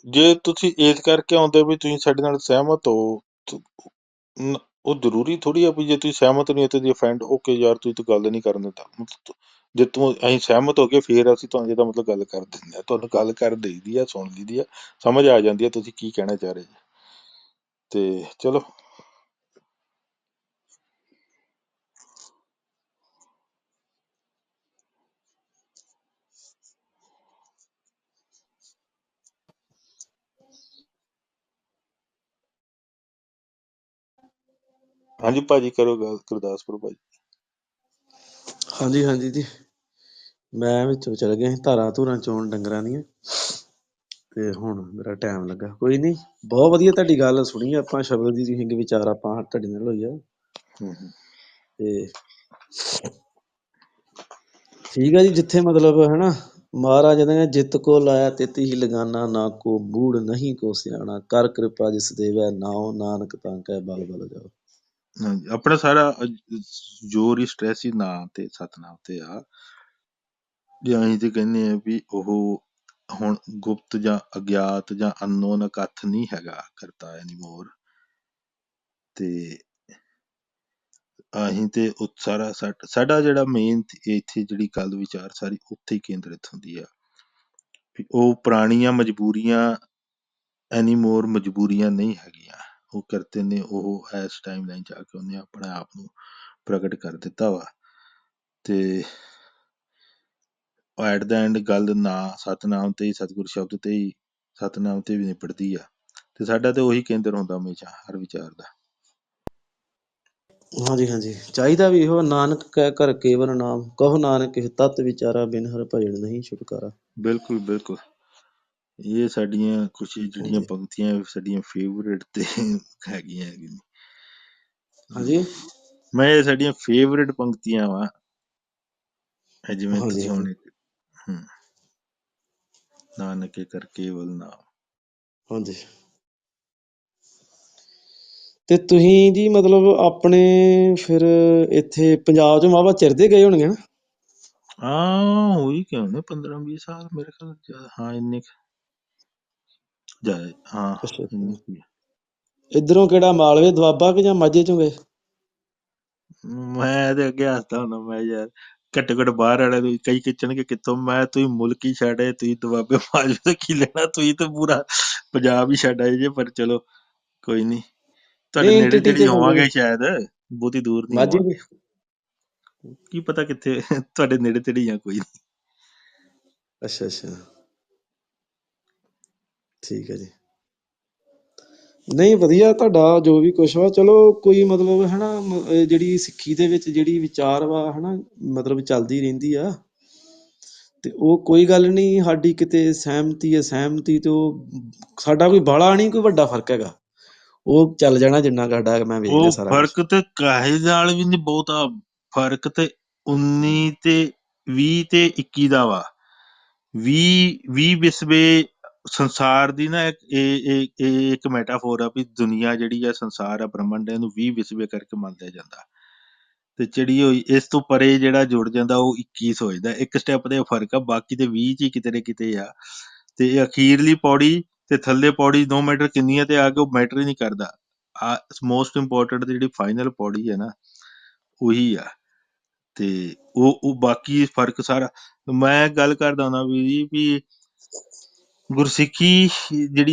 ਜੇ ਤੁਸੀਂ ਇਸ ਕਰਕੇ ਆਉਂਦੇ ਵੀ ਤੁਸੀਂ ਸਾਡੇ ਨਾਲ ਸਹਿਮਤ ਹੋ, ਉਹ ਜ਼ਰੂਰੀ ਥੋੜੀ ਆ ਵੀ ਜੇ ਤੁਸੀਂ ਸਹਿਮਤ ਨਹੀਂ ਹੋ ਤੇ ਫਰੈਂਡ ਓਕੇ ਯਾਰ ਤੁਸੀਂ ਤਾਂ ਗੱਲ ਨਹੀਂ ਕਰਨ ਦਿੰਦਾ। ਜੇ ਅਸੀਂ ਸਹਿਮਤ ਹੋ ਗਏ ਫੇਰ ਅਸੀਂ ਤੁਹਾਨੂੰ ਇਹਦਾ ਮਤਲਬ ਗੱਲ ਕਰ ਦਿੰਦੇ ਹਾਂ, ਤੁਹਾਨੂੰ ਗੱਲ ਕਰ ਦੇਈਦੀ ਆ, ਸੁਣ ਲਈਦੀ ਆ, ਸਮਝ ਆ ਜਾਂਦੀ ਆ ਤੁਸੀਂ ਕੀ ਕਹਿਣਾ ਚਾਹ ਰਹੇ ਜੀ। ਤੇ ਚਲੋ ਹਾਂਜੀ ਭਾਜੀ ਕਰੋ ਗੱਲ, ਗੁਰਦਾਸਪੁਰ ਭਾਜੀ। ਹਾਂਜੀ ਹਾਂਜੀ ਜੀ, ਮੈਂ ਵਿੱਚੋਂ ਚਲ ਗਿਆ ਸੀ ਧਾਰਾਂ ਧੂਰਾਂ ਚੋਣ ਡੰਗਰਾਂ ਦੀਆਂ, ਤੇ ਹੁਣ ਮੇਰਾ ਟਾਈਮ ਲੱਗਾ। ਕੋਈ ਨਹੀਂ, ਬਹੁਤ ਵਧੀਆ ਤੁਹਾਡੀ ਗੱਲ ਸੁਣੀ ਆਪਾਂ, ਸ਼ਬਦ ਦੀ ਤੁਸੀਂ ਵਿਚਾਰ ਆਪਾਂ ਤੁਹਾਡੇ ਨਾਲ ਹੋਈ ਆ। ਤੇ ਠੀਕ ਆ ਜੀ, ਜਿੱਥੇ ਮਤਲਬ ਹਨਾ ਮਹਾਰਾਜ ਨੇ ਜਿੱਤ ਕੋ ਲਾਇਆ ਤਿੱਤ ਹੀ ਲਗਾਨਾ, ਨਾ ਕੋ ਬੂੜ ਨਹੀਂ ਕੋ ਸਿਆਣਾ, ਕਰ ਕਿਰਪਾ ਜਿਸ ਦੇਵੈ ਨਾਉ, ਨਾਨਕ ਤਾਂ ਕਹਿ ਬਲ ਬਲ ਜਾਓ। ਹਾਂਜੀ, ਆਪਣਾ ਸਾਰਾ ਜ਼ੋਰ ਹੀ ਸਟ੍ਰੈਸ ਹੀ ਨਾਂ ਤੇ ਸਤਿਨਾਮ ਤੇ ਆ। ਜੇ ਅਸੀਂ ਤੇ ਕਹਿੰਦੇ ਆ ਵੀ ਉਹ ਹੁਣ ਗੁਪਤ ਜਾਂ ਅਗਿਆਤ ਜਾਂ ਅਨਨੋਨ ਇਕੱਠ ਨਹੀਂ ਹੈਗਾ ਕਰਤਾ ਐਨੀਮੋਰ। ਤੇ ਅਸੀਂ ਤੇ ਸਾਰਾ ਸਾਡਾ ਜਿਹੜਾ ਮੇਨ ਇੱਥੇ ਜਿਹੜੀ ਗੱਲ ਵਿਚਾਰ ਸਾਰੀ ਉੱਥੇ ਹੀ ਕੇਂਦਰਿਤ ਹੁੰਦੀ ਆ ਵੀ ਉਹ ਪੁਰਾਣੀਆਂ ਮਜਬੂਰੀਆਂ ਐਨੀਮੋਰ ਮਜਬੂਰੀਆਂ ਨਹੀਂ ਹੈਗੀਆਂ। ਉਹ ਕਰਤੇ ਨੇ ਉਹ ਇਸ ਟਾਈਮ ਲਾਈਨ ਜਾ ਕੇ ਉਹਨੇ ਆਪਣੇ ਆਪ ਨੂੰ ਪ੍ਰਗਟ ਕਰ ਦਿੱਤਾ ਵਾ। ਤੇ ਐਟ ਦਾ ਐਂਡ ਗੱਲ ਨਾ ਸਤਿਨਾਮ ਤੇ ਹੀ, ਸਤਿਗੁਰ ਸ਼ਬਦ ਤੇ ਹੀ, ਸਤਿਨਾਮ ਤੇ ਵੀ ਨਿਪਟਦੀ ਆ। ਤੇ ਸਾਡਾ ਤੇ ਉਹੀ ਕੇਂਦਰ ਹੁੰਦਾ ਹਮੇਸ਼ਾ ਹਰ ਵਿਚਾਰ ਦਾ। ਹਾਂਜੀ ਹਾਂਜੀ, ਚਾਹੀਦਾ ਵੀ ਇਹੋ, ਨਾਨਕ ਕਹਿ ਕਰ ਕੇਵਲ ਨਾਮ, ਕਹੋ ਨਾਨਕ ਇਹ ਤਤ ਵਿਚਾਰਾ, ਬਿਨ ਹਰਿ ਭਜਨ ਨਹੀਂ ਛੁਟਕਾਰਾ। ਬਿਲਕੁਲ ਬਿਲਕੁਲ, ਇਹ ਸਾਡੀਆਂ ਕੁਛ ਜਿਹੜੀਆਂ ਹਾਂਜੀ ਪੰਕਤੀਆਂ ਸਾਡੀਆਂ ਫੇਵਰੇਟ ਤੇ ਹੈਗੀਆਂ। ਹਾਂਜੀ ਮੈਂ ਇਹ ਸਾਡੀਆਂ ਫੇਵਰੇਟ ਪੰਕਤੀਆਂ ਵਾ, ਜਿਵੇਂ ਹਾਂਜੀ ਤੁਸੀਂ ਹਾਂਜੀ ਹੁਣ ਨਾਨਕੇ ਕਰ ਕੇਵਲ ਨਾਮ। ਹਾਂਜੀ, ਤੇ ਤੁਸੀਂ ਜੀ ਮਤਲਬ ਆਪਣੇ ਫਿਰ ਇੱਥੇ ਪੰਜਾਬ 'ਚ ਵਾਹਵਾ ਚਿਰ ਦੇ ਗਏ ਹੋਣਗੇ ਨਾ? ਹਾਂ ਹੋਈ ਕਿਉਂ ਨੇ 15-20 ਸਾਲ ਮੇਰੇ ਖਿਆਲ। ਹਾਂ ਇੰਨੇ ਜ਼ਿਆਦਾ, ਹਾਂ ਅੱਛਾ ਇੰਨੇ ਅੱਛਾ, ਕੁ। ਇੱਧਰੋਂ ਕਿਹੜਾ ਮਾਲਵੇ ਦੁਆਬਾ ਕਿ ਜਾਂ ਮਾਝੇ ਚੋਂ ਗਏ? ਮੈਂ ਤੇ ਅੱਗੇ ਹੱਸਦਾ ਹੁੰਦਾ, ਮੈਂ ਯਾਰ ਘੱਟੋ ਘੱਟ ਬਾਹਰ ਵਾਲੇ ਨੂੰ ਕਈ ਖਿੱਚਣਗੇ ਕਿੱਥੋਂ, ਮੈਂ ਤੁਸੀਂ ਮੁਲਕ ਹੀ ਛੱਡ ਆਏ, ਤੁਸੀਂ ਦੁਆਬੇ ਮਾਲਵੇ ਤੋਂ ਕੀ ਲੈਣਾ, ਤੁਸੀਂ ਤਾਂ ਪੂਰਾ ਪੰਜਾਬ ਹੀ ਛੱਡ ਆਏ ਜੇ। ਪਰ ਚਲੋ ਕੋਈ ਨਹੀਂ, ਤੁਹਾਡੇ ਨਹੀਂ ਨੇੜੇ ਐਂਟੀਟੀ ਤੇੜੇ 'ਚ ਬੰਦੇ ਹੋਵਾਂਗੇ ਸ਼ਾਇਦ, ਬਹੁਤੀ ਦੂਰ ਨਹੀਂ ਮਾਝੇ ਹੋਵਾਂਗੇ, ਦੇ। ਕੀ ਪਤਾ ਕਿੱਥੇ ਤੁਹਾਡੇ ਨੇੜੇ ਤੇੜੇ ਆ। ਕੋਈ ਨਹੀਂ, ਅੱਛਾ ਅੱਛਾ, ਠੀਕ ਹੈ ਜੀ। ਨਹੀਂ ਵਧੀਆ ਤੁਹਾਡਾ ਜੋ ਵੀ ਕੁਛ ਵਾ, ਚਲੋ ਕੋਈ ਮਤਲਬ ਹੈ ਨਾ ਜਿਹੜੀ ਸਿੱਖੀ ਦੇ ਵਿੱਚ ਜਿਹੜੀ ਵਿਚਾਰ ਵਾ ਹੈ ਨਾ ਮਤਲਬ ਚੱਲਦੀ ਰਹਿੰਦੀ ਆ। ਤੇ ਉਹ ਕੋਈ ਗੱਲ ਨਹੀਂ, ਸਾਡੀ ਕਿਤੇ ਸਹਿਮਤੀ ਹੈ ਸਹਿਮਤੀ ਤੇ ਉਹ ਸਾਡਾ ਕੋਈ ਬਾਹਲਾ ਨਹੀਂ ਕੋਈ ਵੱਡਾ ਫਰਕ ਹੈਗਾ, ਉਹ ਚੱਲ ਜਾਣਾ ਜਿੰਨਾ ਕੁ ਸਾਡਾ। ਮੈਂ ਵੇਖ ਲਿਆ ਉਹ ਸਾਰਾ ਕੁਛ। ਫਰਕ ਤੇ ਕਾਹੇ ਨਾਲ ਵੀ ਨਹੀਂ ਬਹੁਤਾ, ਫਰਕ ਤੇ 19 ਤੇ 20 ਤੇ 21 ਦਾ ਵਾ। 20 ਵਿਸਵੇ ਸੰਸਾਰ ਦੀ ਨਾ ਇਹ ਇੱਕ ਮੈਟਾਫੋਰ ਆ ਵੀ ਦੁਨੀਆ ਜਿਹੜੀ ਆ ਸੰਸਾਰ ਆ ਬ੍ਰਹਮੰਡ ਇਹਨੂੰ 20 ਵਿਸਵੇ ਕਰਕੇ ਮੰਨਿਆ ਜਾਂਦਾ ਤੇ ਚਿੜੀ ਹੋਈ ਇਸ ਤੋਂ ਪਰੇ ਜਿਹੜਾ ਜੁੜ ਜਾਂਦਾ ਉਹ 21 ਹੋ ਜਾਂਦਾ। ਇੱਕ ਸਟੈਪ ਦੇ ਫਰਕ ਆ, ਬਾਕੀ ਤੇ 20 ਚ ਹੀ ਕਿਤੇ ਨਾ ਕਿਤੇ ਆ। ਤੇ ਇਹ ਅਖੀਰਲੀ ਪੌੜੀ ਤੇ ਥੱਲੇ ਪੌੜੀ no ਮੈਟਰ ਕਿੰਨੀਆਂ ਤੇ ਆ ਕੇ ਉਹ ਮੈਟਰ ਹੀ ਨਹੀਂ ਕਰਦਾ। ਆ ਮੋਸਟ ਇੰਪੋਰਟੈਂਟ ਜਿਹੜੀ ਫਾਈਨਲ ਪੌੜੀ ਹੈ ਨਾ ਉਹੀ ਆ। ਤੇ ਉਹ ਬਾਕੀ ਫਰਕ ਸਾਰਾ ਮੈਂ ਗੱਲ ਕਰਦਾ ਹੁੰਦਾ ਵੀ ਗੁਰਸਿੱਖੀ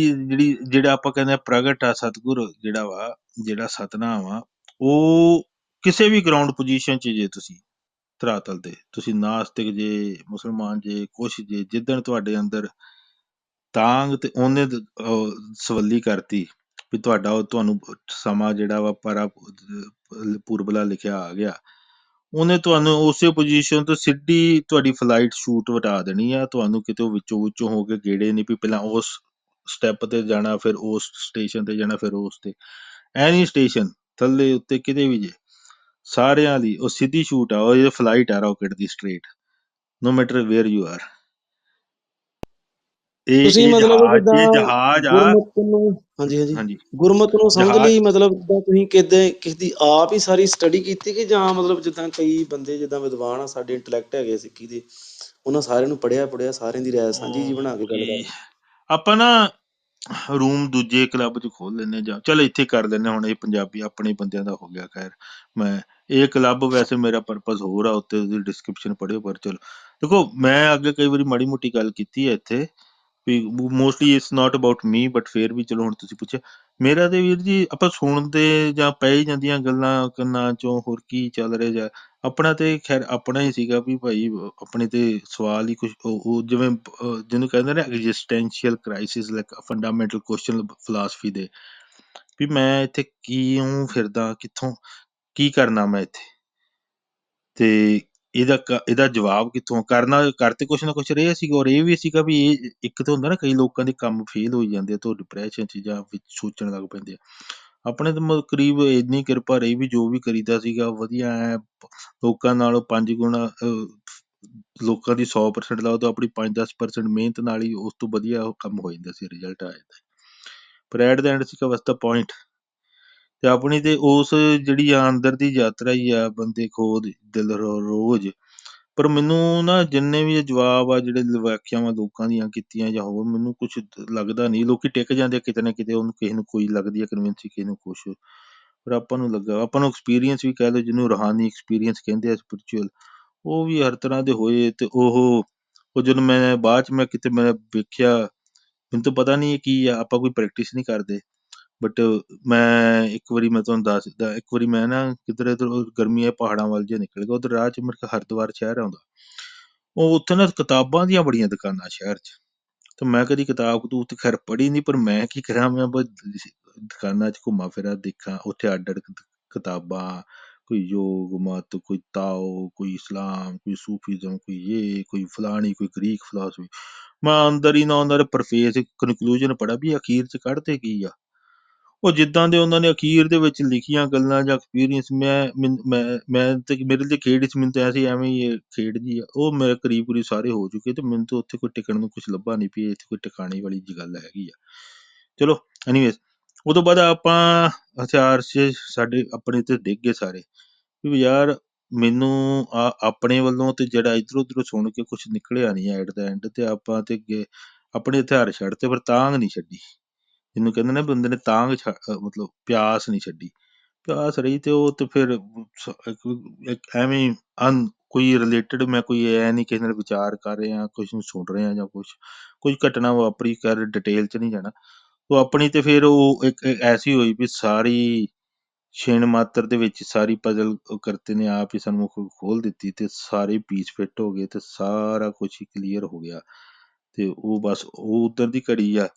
ਜਿਹੜਾ ਆਪਾਂ ਕਹਿੰਦੇ ਆ ਪ੍ਰਗਟ ਆ ਸਤਿਗੁਰ ਜਿਹੜਾ ਵਾ ਜਿਹੜਾ ਸਤਨਾਮ ਆ ਉਹ ਕਿਸੇ ਵੀ ਗਰਾਊਂਡ ਪੋਜੀਸ਼ਨ 'ਚ ਜੇ ਤੁਸੀਂ ਧਰਾਤਲ ਤੇ ਤੁਸੀਂ ਨਾਸਤਿਕ ਜੇ ਮੁਸਲਮਾਨ ਜੇ ਕੁਛ ਜੇ ਜਿੱਦਣ ਤੁਹਾਡੇ ਅੰਦਰ ਤਾਂਗ ਤੇ ਉਹਨੇ ਸਵੱਲੀ ਕਰਤੀ ਵੀ ਤੁਹਾਨੂੰ ਸਮਾਂ ਜਿਹੜਾ ਵਾ ਪਰਾ ਪੂਰਬਲਾ ਲਿਖਿਆ ਆ ਗਿਆ ਉਹਨੇ ਤੁਹਾਨੂੰ ਉਸੇ ਪੋਜੀਸ਼ਨ ਤੋਂ ਸਿੱਧੀ ਤੁਹਾਡੀ ਫਲਾਈਟ ਸ਼ੂਟ ਵਟਾ ਦੇਣੀ ਆ। ਤੁਹਾਨੂੰ ਕਿਤੇ ਵਿੱਚੋਂ ਹੋ ਕੇ ਗੇੜੇ ਨਹੀਂ ਵੀ ਪਹਿਲਾਂ ਉਸ ਸਟੈਪ ਤੇ ਜਾਣਾ ਫਿਰ ਉਸ ਸਟੇਸ਼ਨ ਤੇ ਜਾਣਾ ਫਿਰ ਉਸ ਤੇ ਐਨੀ ਸਟੇਸ਼ਨ ਥੱਲੇ ਉੱਤੇ ਕਿਤੇ ਵੀ ਜੇ ਸਾਰਿਆਂ ਦੀ ਉਹ ਸਿੱਧੀ ਸ਼ੂਟ ਆ ਉਹ ਫਲਾਈਟ ਆ rocket the straight no matter where you are। ਤੁਸੀਂ ਇਹ ਮਤਲਬ ਜਿੱਦਾਂ ਜਹਾਜ਼ ਆ। ਗੁਰਮਤ ਨੂੰ ਹਾਂਜੀ ਹਾਂਜੀ ਹਾਂਜੀ ਗੁਰਮਤ ਨੂੰ ਸਮਝ ਜਹਾਜ਼ ਲਈ ਮਤਲਬ ਜਿੱਦਾਂ ਤੁਸੀਂ ਕਿਸੇ ਦੀ ਆਪ ਹੀ ਸਾਰੀ ਸਟੱਡੀ ਕੀਤੀ ਕਿ ਜਾਂ ਮਤਲਬ ਜਿੱਦਾਂ ਕਈ ਬੰਦੇ ਜਿੱਦਾਂ ਵਿਦਵਾਨ ਆ ਸਾਡੇ ਇੰਟੈਲੈਕਟ ਹੈਗੇ ਸਿੱਖੀ ਦੇ ਉਹਨਾਂ ਸਾਰਿਆਂ ਨੂੰ ਪੜ੍ਹਿਆ ਸਾਰਿਆਂ ਦੀ ਰਾਏ ਸਾਂਝੀ ਜੀ ਬਣਾ ਕੇ ਗੱਲ ਓਕੇ ਕਰਦੇ। ਆਪਾਂ ਨਾ ਰੂਮ ਦੂਜੇ ਕਲੱਬ 'ਚ ਖੋਲ ਲੈਂਦੇ ਜਾਂ ਚਲ ਇੱਥੇ ਕਰ ਲੈਂਦੇ ਹੁਣ ਇਹ ਪੰਜਾਬੀ ਆਪਣੇ ਬੰਦਿਆਂ ਦਾ ਹੋ ਗਿਆ। ਖੈਰ ਮੈਂ ਇਹ ਕਲੱਬ ਵੈਸੇ ਮੇਰਾ ਪਰਪਸ ਹੋਰ ਆ ਉੱਤੇ ਉਹਦੀ ਡਿਸਕ੍ਰਿਪਸ਼ਨ ਪੜ੍ਹਿਓ ਪਰ ਚਲੋ ਦੇਖੋ ਮੈਂ ਅੱਗੇ ਕਈ ਵਾਰੀ ਮਾੜੀ ਮੋਟੀ ਗੱਲ ਕੀਤੀ ਹੈ ਇੱਥੇ ਵੀ mostly it's not about me but ਫੇਰ ਵੀ ਚਲੋ ਹੁਣ ਤੁਸੀਂ ਪੁੱਛਿਆ ਮੇਰਾ ਤੇ ਵੀਰ ਜੀ ਆਪਾਂ ਸੁਣਦੇ ਜਾਂ ਪੈ ਹੀ ਜਾਂਦੀਆਂ ਗੱਲਾਂ ਕੰਨਾਂ ਚੋਂ ਹੋਰ ਕੀ ਚੱਲ ਰਿਹਾ ਜਾਂ ਆਪਣਾ ਤੇ ਖੈਰ ਆਪਣਾ ਹੀ ਸੀਗਾ ਵੀ ਭਾਈ ਆਪਣੇ ਤੇ ਸਵਾਲ ਹੀ ਕੁਝ ਉਹ ਜਿਵੇਂ ਜਿਹਨੂੰ ਕਹਿੰਦੇ ਨੇ existential crisis like fundamental question philosophy ਦੇ ਵੀ ਮੈਂ ਇੱਥੇ ਕਿਉਂ ਫਿਰਦਾ ਕਿੱਥੋਂ ਕੀ ਕਰਨਾ ਮੈਂ ਇੱਥੇ ਤੇ ਇਹਦਾ ਜਵਾਬ ਕਿੱਥੋਂ ਕਰਤੇ ਕੁਛ ਨਾ ਕੁਛ ਰਿਹਾ ਸੀਗਾ ਔਰ ਇਹ ਵੀ ਸੀਗਾ ਵੀ ਇਹ ਇੱਕ ਤਾਂ ਹੁੰਦਾ ਨਾ ਕਈ ਲੋਕਾਂ ਦੇ ਕੰਮ ਫੇਲ ਹੋਈ ਜਾਂਦੇ ਆ ਤੋਂ ਡਿਪਰੈਸ਼ਨ ਚ ਜਾਂ ਵਿੱਚ ਸੋਚਣ ਲੱਗ ਪੈਂਦੇ ਆ। ਆਪਣੇ ਤਾਂ ਕਰੀਬ ਇੰਨੀ ਕਿਰਪਾ ਰਹੀ ਵੀ ਜੋ ਵੀ ਕਰੀਦਾ ਸੀਗਾ ਵਧੀਆ ਐ ਲੋਕਾਂ ਨਾਲੋਂ 5 ਗੁਣਾ ਲੋਕਾਂ ਦੀ 100% ਲਾਓ ਤਾਂ ਆਪਣੀ 5-10% ਮਿਹਨਤ ਨਾਲ ਹੀ ਉਸ ਤੋਂ ਵਧੀਆ ਉਹ ਕੰਮ ਹੋ ਜਾਂਦਾ ਸੀ ਰਿਜ਼ਲਟ ਆ ਜਾਂਦਾ ਪਰ ਐਟ ਦਾ ਐਂਡ ਸੀਗਾ ਬਸ ਦਾ ਪੁਆਇੰਟ ਤੇ ਆਪਣੀ ਤੇ ਉਸ ਜਿਹੜੀ ਆ ਅੰਦਰ ਦੀ ਯਾਤਰਾ ਹੀ ਆ ਬੰਦੇ ਖੋਦ ਦਿਲ ਰੋਜ਼ ਪਰ ਮੈਨੂੰ ਨਾ ਜਿੰਨੇ ਵੀ ਇਹ ਜਵਾਬ ਆ ਜਿਹੜੇ ਵਿਆਖਿਆਵਾਂ ਲੋਕਾਂ ਦੀਆਂ ਕੀਤੀਆਂ ਜਾਂ ਹੋਰ ਮੈਨੂੰ ਕੁਝ ਲੱਗਦਾ ਨਹੀਂ ਲੋਕੀ ਟਿਕ ਜਾਂਦੇ ਕਿਤੇ ਨਾ ਕਿਤੇ ਉਹਨੂੰ ਕਿਸੇ ਨੂੰ ਕੋਈ ਲੱਗਦੀ ਹੈ ਕਨਵਿੰਸ ਕਿਸੇ ਨੂੰ ਕੁਛ ਪਰ ਆਪਾਂ ਨੂੰ ਲੱਗਾ ਆਪਾਂ ਨੂੰ ਐਕਸਪੀਰੀਅੰਸ ਵੀ ਕਹਿ ਲਓ ਜਿਹਨੂੰ ਰੂਹਾਨੀ ਐਕਸਪੀਰੀਅੰਸ ਕਹਿੰਦੇ ਆ ਸਪਿਰਿਚੁਅਲ ਉਹ ਵੀ ਹਰ ਤਰ੍ਹਾਂ ਦੇ ਹੋਏ ਤੇ ਉਹ ਜਦੋਂ ਮੈਂ ਬਾਅਦ ਚ ਮੈਂ ਕਿਤੇ ਮੈਂ ਵੇਖਿਆ ਮੈਨੂੰ ਤਾਂ ਪਤਾ ਨਹੀਂ ਕੀ ਆ ਆਪਾਂ ਕੋਈ ਪ੍ਰੈਕਟਿਸ ਨਹੀਂ ਕਰਦੇ ਬਟ ਮੈਂ ਇੱਕ ਵਾਰੀ ਮੈਂ ਤੁਹਾਨੂੰ ਦੱਸਦਾ ਇੱਕ ਵਾਰੀ ਮੈਂ ਨਾ ਕਿਧਰ ਇੱਧਰ ਗਰਮੀਆਂ ਪਹਾੜਾਂ ਵੱਲ ਜੇ ਨਿਕਲ ਗਿਆ ਉਧਰ ਰਾਹ ਚ ਮੇਰੇ ਕੋਲ ਹਰਿਦੁਆਰ ਸ਼ਹਿਰ ਆਉਂਦਾ ਉਹ ਉੱਥੇ ਨਾ ਕਿਤਾਬਾਂ ਦੀਆਂ ਬੜੀਆਂ ਦੁਕਾਨਾਂ ਸ਼ਹਿਰ ਚ ਤੇ ਮੈਂ ਕਦੀ ਕਿਤਾਬ ਕਤੂਬ ਤੇ ਖੈਰ ਪੜ੍ਹੀ ਨਹੀਂ ਪਰ ਮੈਂ ਕੀ ਕਰਾਂ ਮੈਂ ਬਸ ਦੁਕਾਨਾਂ 'ਚ ਘੁੰਮਾ ਫਿਰਾਂ ਦੇਖਾਂ ਉੱਥੇ ਅੱਡ ਅੱਡ ਕਿਤਾਬਾਂ ਕੋਈ ਯੋਗ ਮਤ ਕੋਈ ਤਾਓ ਕੋਈ ਇਸਲਾਮ ਕੋਈ ਸੂਫੀਜ਼ਮ ਕੋਈ ਇਹ ਕੋਈ ਫਲਾਣੀ ਕੋਈ ਗ੍ਰੀਕ ਫਿਲਾਸਫੀ ਮੈਂ ਅੰਦਰ ਹੀ ਨਾ ਅੰਦਰ ਪਰਫੇਸ ਕਨਕਲੂਜਨ ਪੜ੍ਹਾ ਵੀ ਅਖੀਰ 'ਚ ਕੱਢਦੇ ਕੀ ਆ ਉਹ ਜਿੱਦਾਂ ਦੇ ਉਹਨਾਂ ਨੇ ਅਖੀਰ ਦੇ ਵਿੱਚ ਲਿਖੀਆਂ ਗੱਲਾਂ ਜਾਂ ਐਕਸਪੀਰੀਅੰਸ ਮੈਂ ਤੇ ਮੇਰੇ ਤੇ ਖੇਡ ਸੀ ਮੈਨੂੰ ਤਾਂ ਐਸੀ ਐਵੇਂ ਹੀ ਇਹ ਖੇਡ ਜੀ ਆ ਉਹ ਮੇਰੇ ਕਰੀਬ ਸਾਰੇ ਹੋ ਚੁੱਕੇ ਤੇ ਮੈਨੂੰ ਤਾਂ ਉੱਥੇ ਕੋਈ ਟਿਕਣ ਨੂੰ ਕੁਝ ਲੱਭਾ ਨਹੀਂ ਪਈ ਇੱਥੇ ਕੋਈ ਟਿਕਾਣੇ ਵਾਲੀ ਜੀ ਗੱਲ ਹੈਗੀ ਆ ਚਲੋ ਐਨੀਵੇਜ਼ ਉਦੋਂ ਬਾਅਦ ਆਪਾਂ ਹਥਿਆਰ 'ਚ ਸਾਡੇ ਆਪਣੇ ਤੇ ਡਿੱਗ ਗਏ ਸਾਰੇ ਵੀ ਯਾਰ ਮੈਨੂੰ ਆਪਣੇ ਵੱਲੋਂ ਤੇ ਜਿਹੜਾ ਇੱਧਰੋਂ ਉੱਧਰੋਂ ਸੁਣ ਕੇ ਕੁਝ ਨਿਕਲਿਆ ਨਹੀਂ ਐਟ ਦਾ ਐਂਡ ਤੇ ਆਪਾਂ ਤੇ ਆਪਣੇ ਹਥਿਆਰ ਛੱਡ ਤੇ ਫਿਰ ਤਾਂਗ ਨਹੀਂ ਛੱਡੀ ਜਿਹਨੂੰ ਕਹਿੰਦੇ ਨੇ ਬੰਦੇ ਨੇ ਤਾਂਗ ਮਤਲਬ ਪਿਆਸ ਨਹੀਂ ਛੱਡੀ ਪਿਆਸ ਰਹੀ ਤੇ ਉਹ ਤੇ ਫਿਰ ਇੱਕ ਐਵੇਂ ਹੀ ਕੋਈ ਰਿਲੇਟਡ ਮੈਂ ਕੋਈ ਐ ਨਹੀਂ ਕਿਸੇ ਨਾਲ ਵਿਚਾਰ ਕਰ ਰਿਹਾ ਕੁਝ ਨੂੰ ਸੁਣ ਰਿਹਾ ਜਾਂ ਕੁਝ ਘਟਨਾ ਵਾਪਰੀ ਕਰ ਡਿਟੇਲ 'ਚ ਨਹੀਂ ਜਾਣਾ ਉਹ ਆਪਣੀ ਤੇ ਫਿਰ ਉਹ ਇੱਕ ਐਸੀ ਹੋਈ ਵੀ ਸਾਰੀ ਛਿਣ ਮਾਤਰ ਦੇ ਵਿੱਚ ਸਾਰੀ ਪਜ਼ਲ ਕਰਤੇ ਨੇ ਆਪ ਹੀ ਸਾਨੂੰ ਖੋਲ ਦਿੱਤੀ ਤੇ ਸਾਰੇ ਪੀਸ ਫਿੱਟ ਹੋ ਗਏ ਤੇ ਸਾਰਾ ਕੁਝ ਹੀ ਕਲੀਅਰ ਹੋ ਗਿਆ ਤੇ ਉਹ ਬਸ ਉਹ ਉਧਰ ਦੀ ਘੜੀ ਆ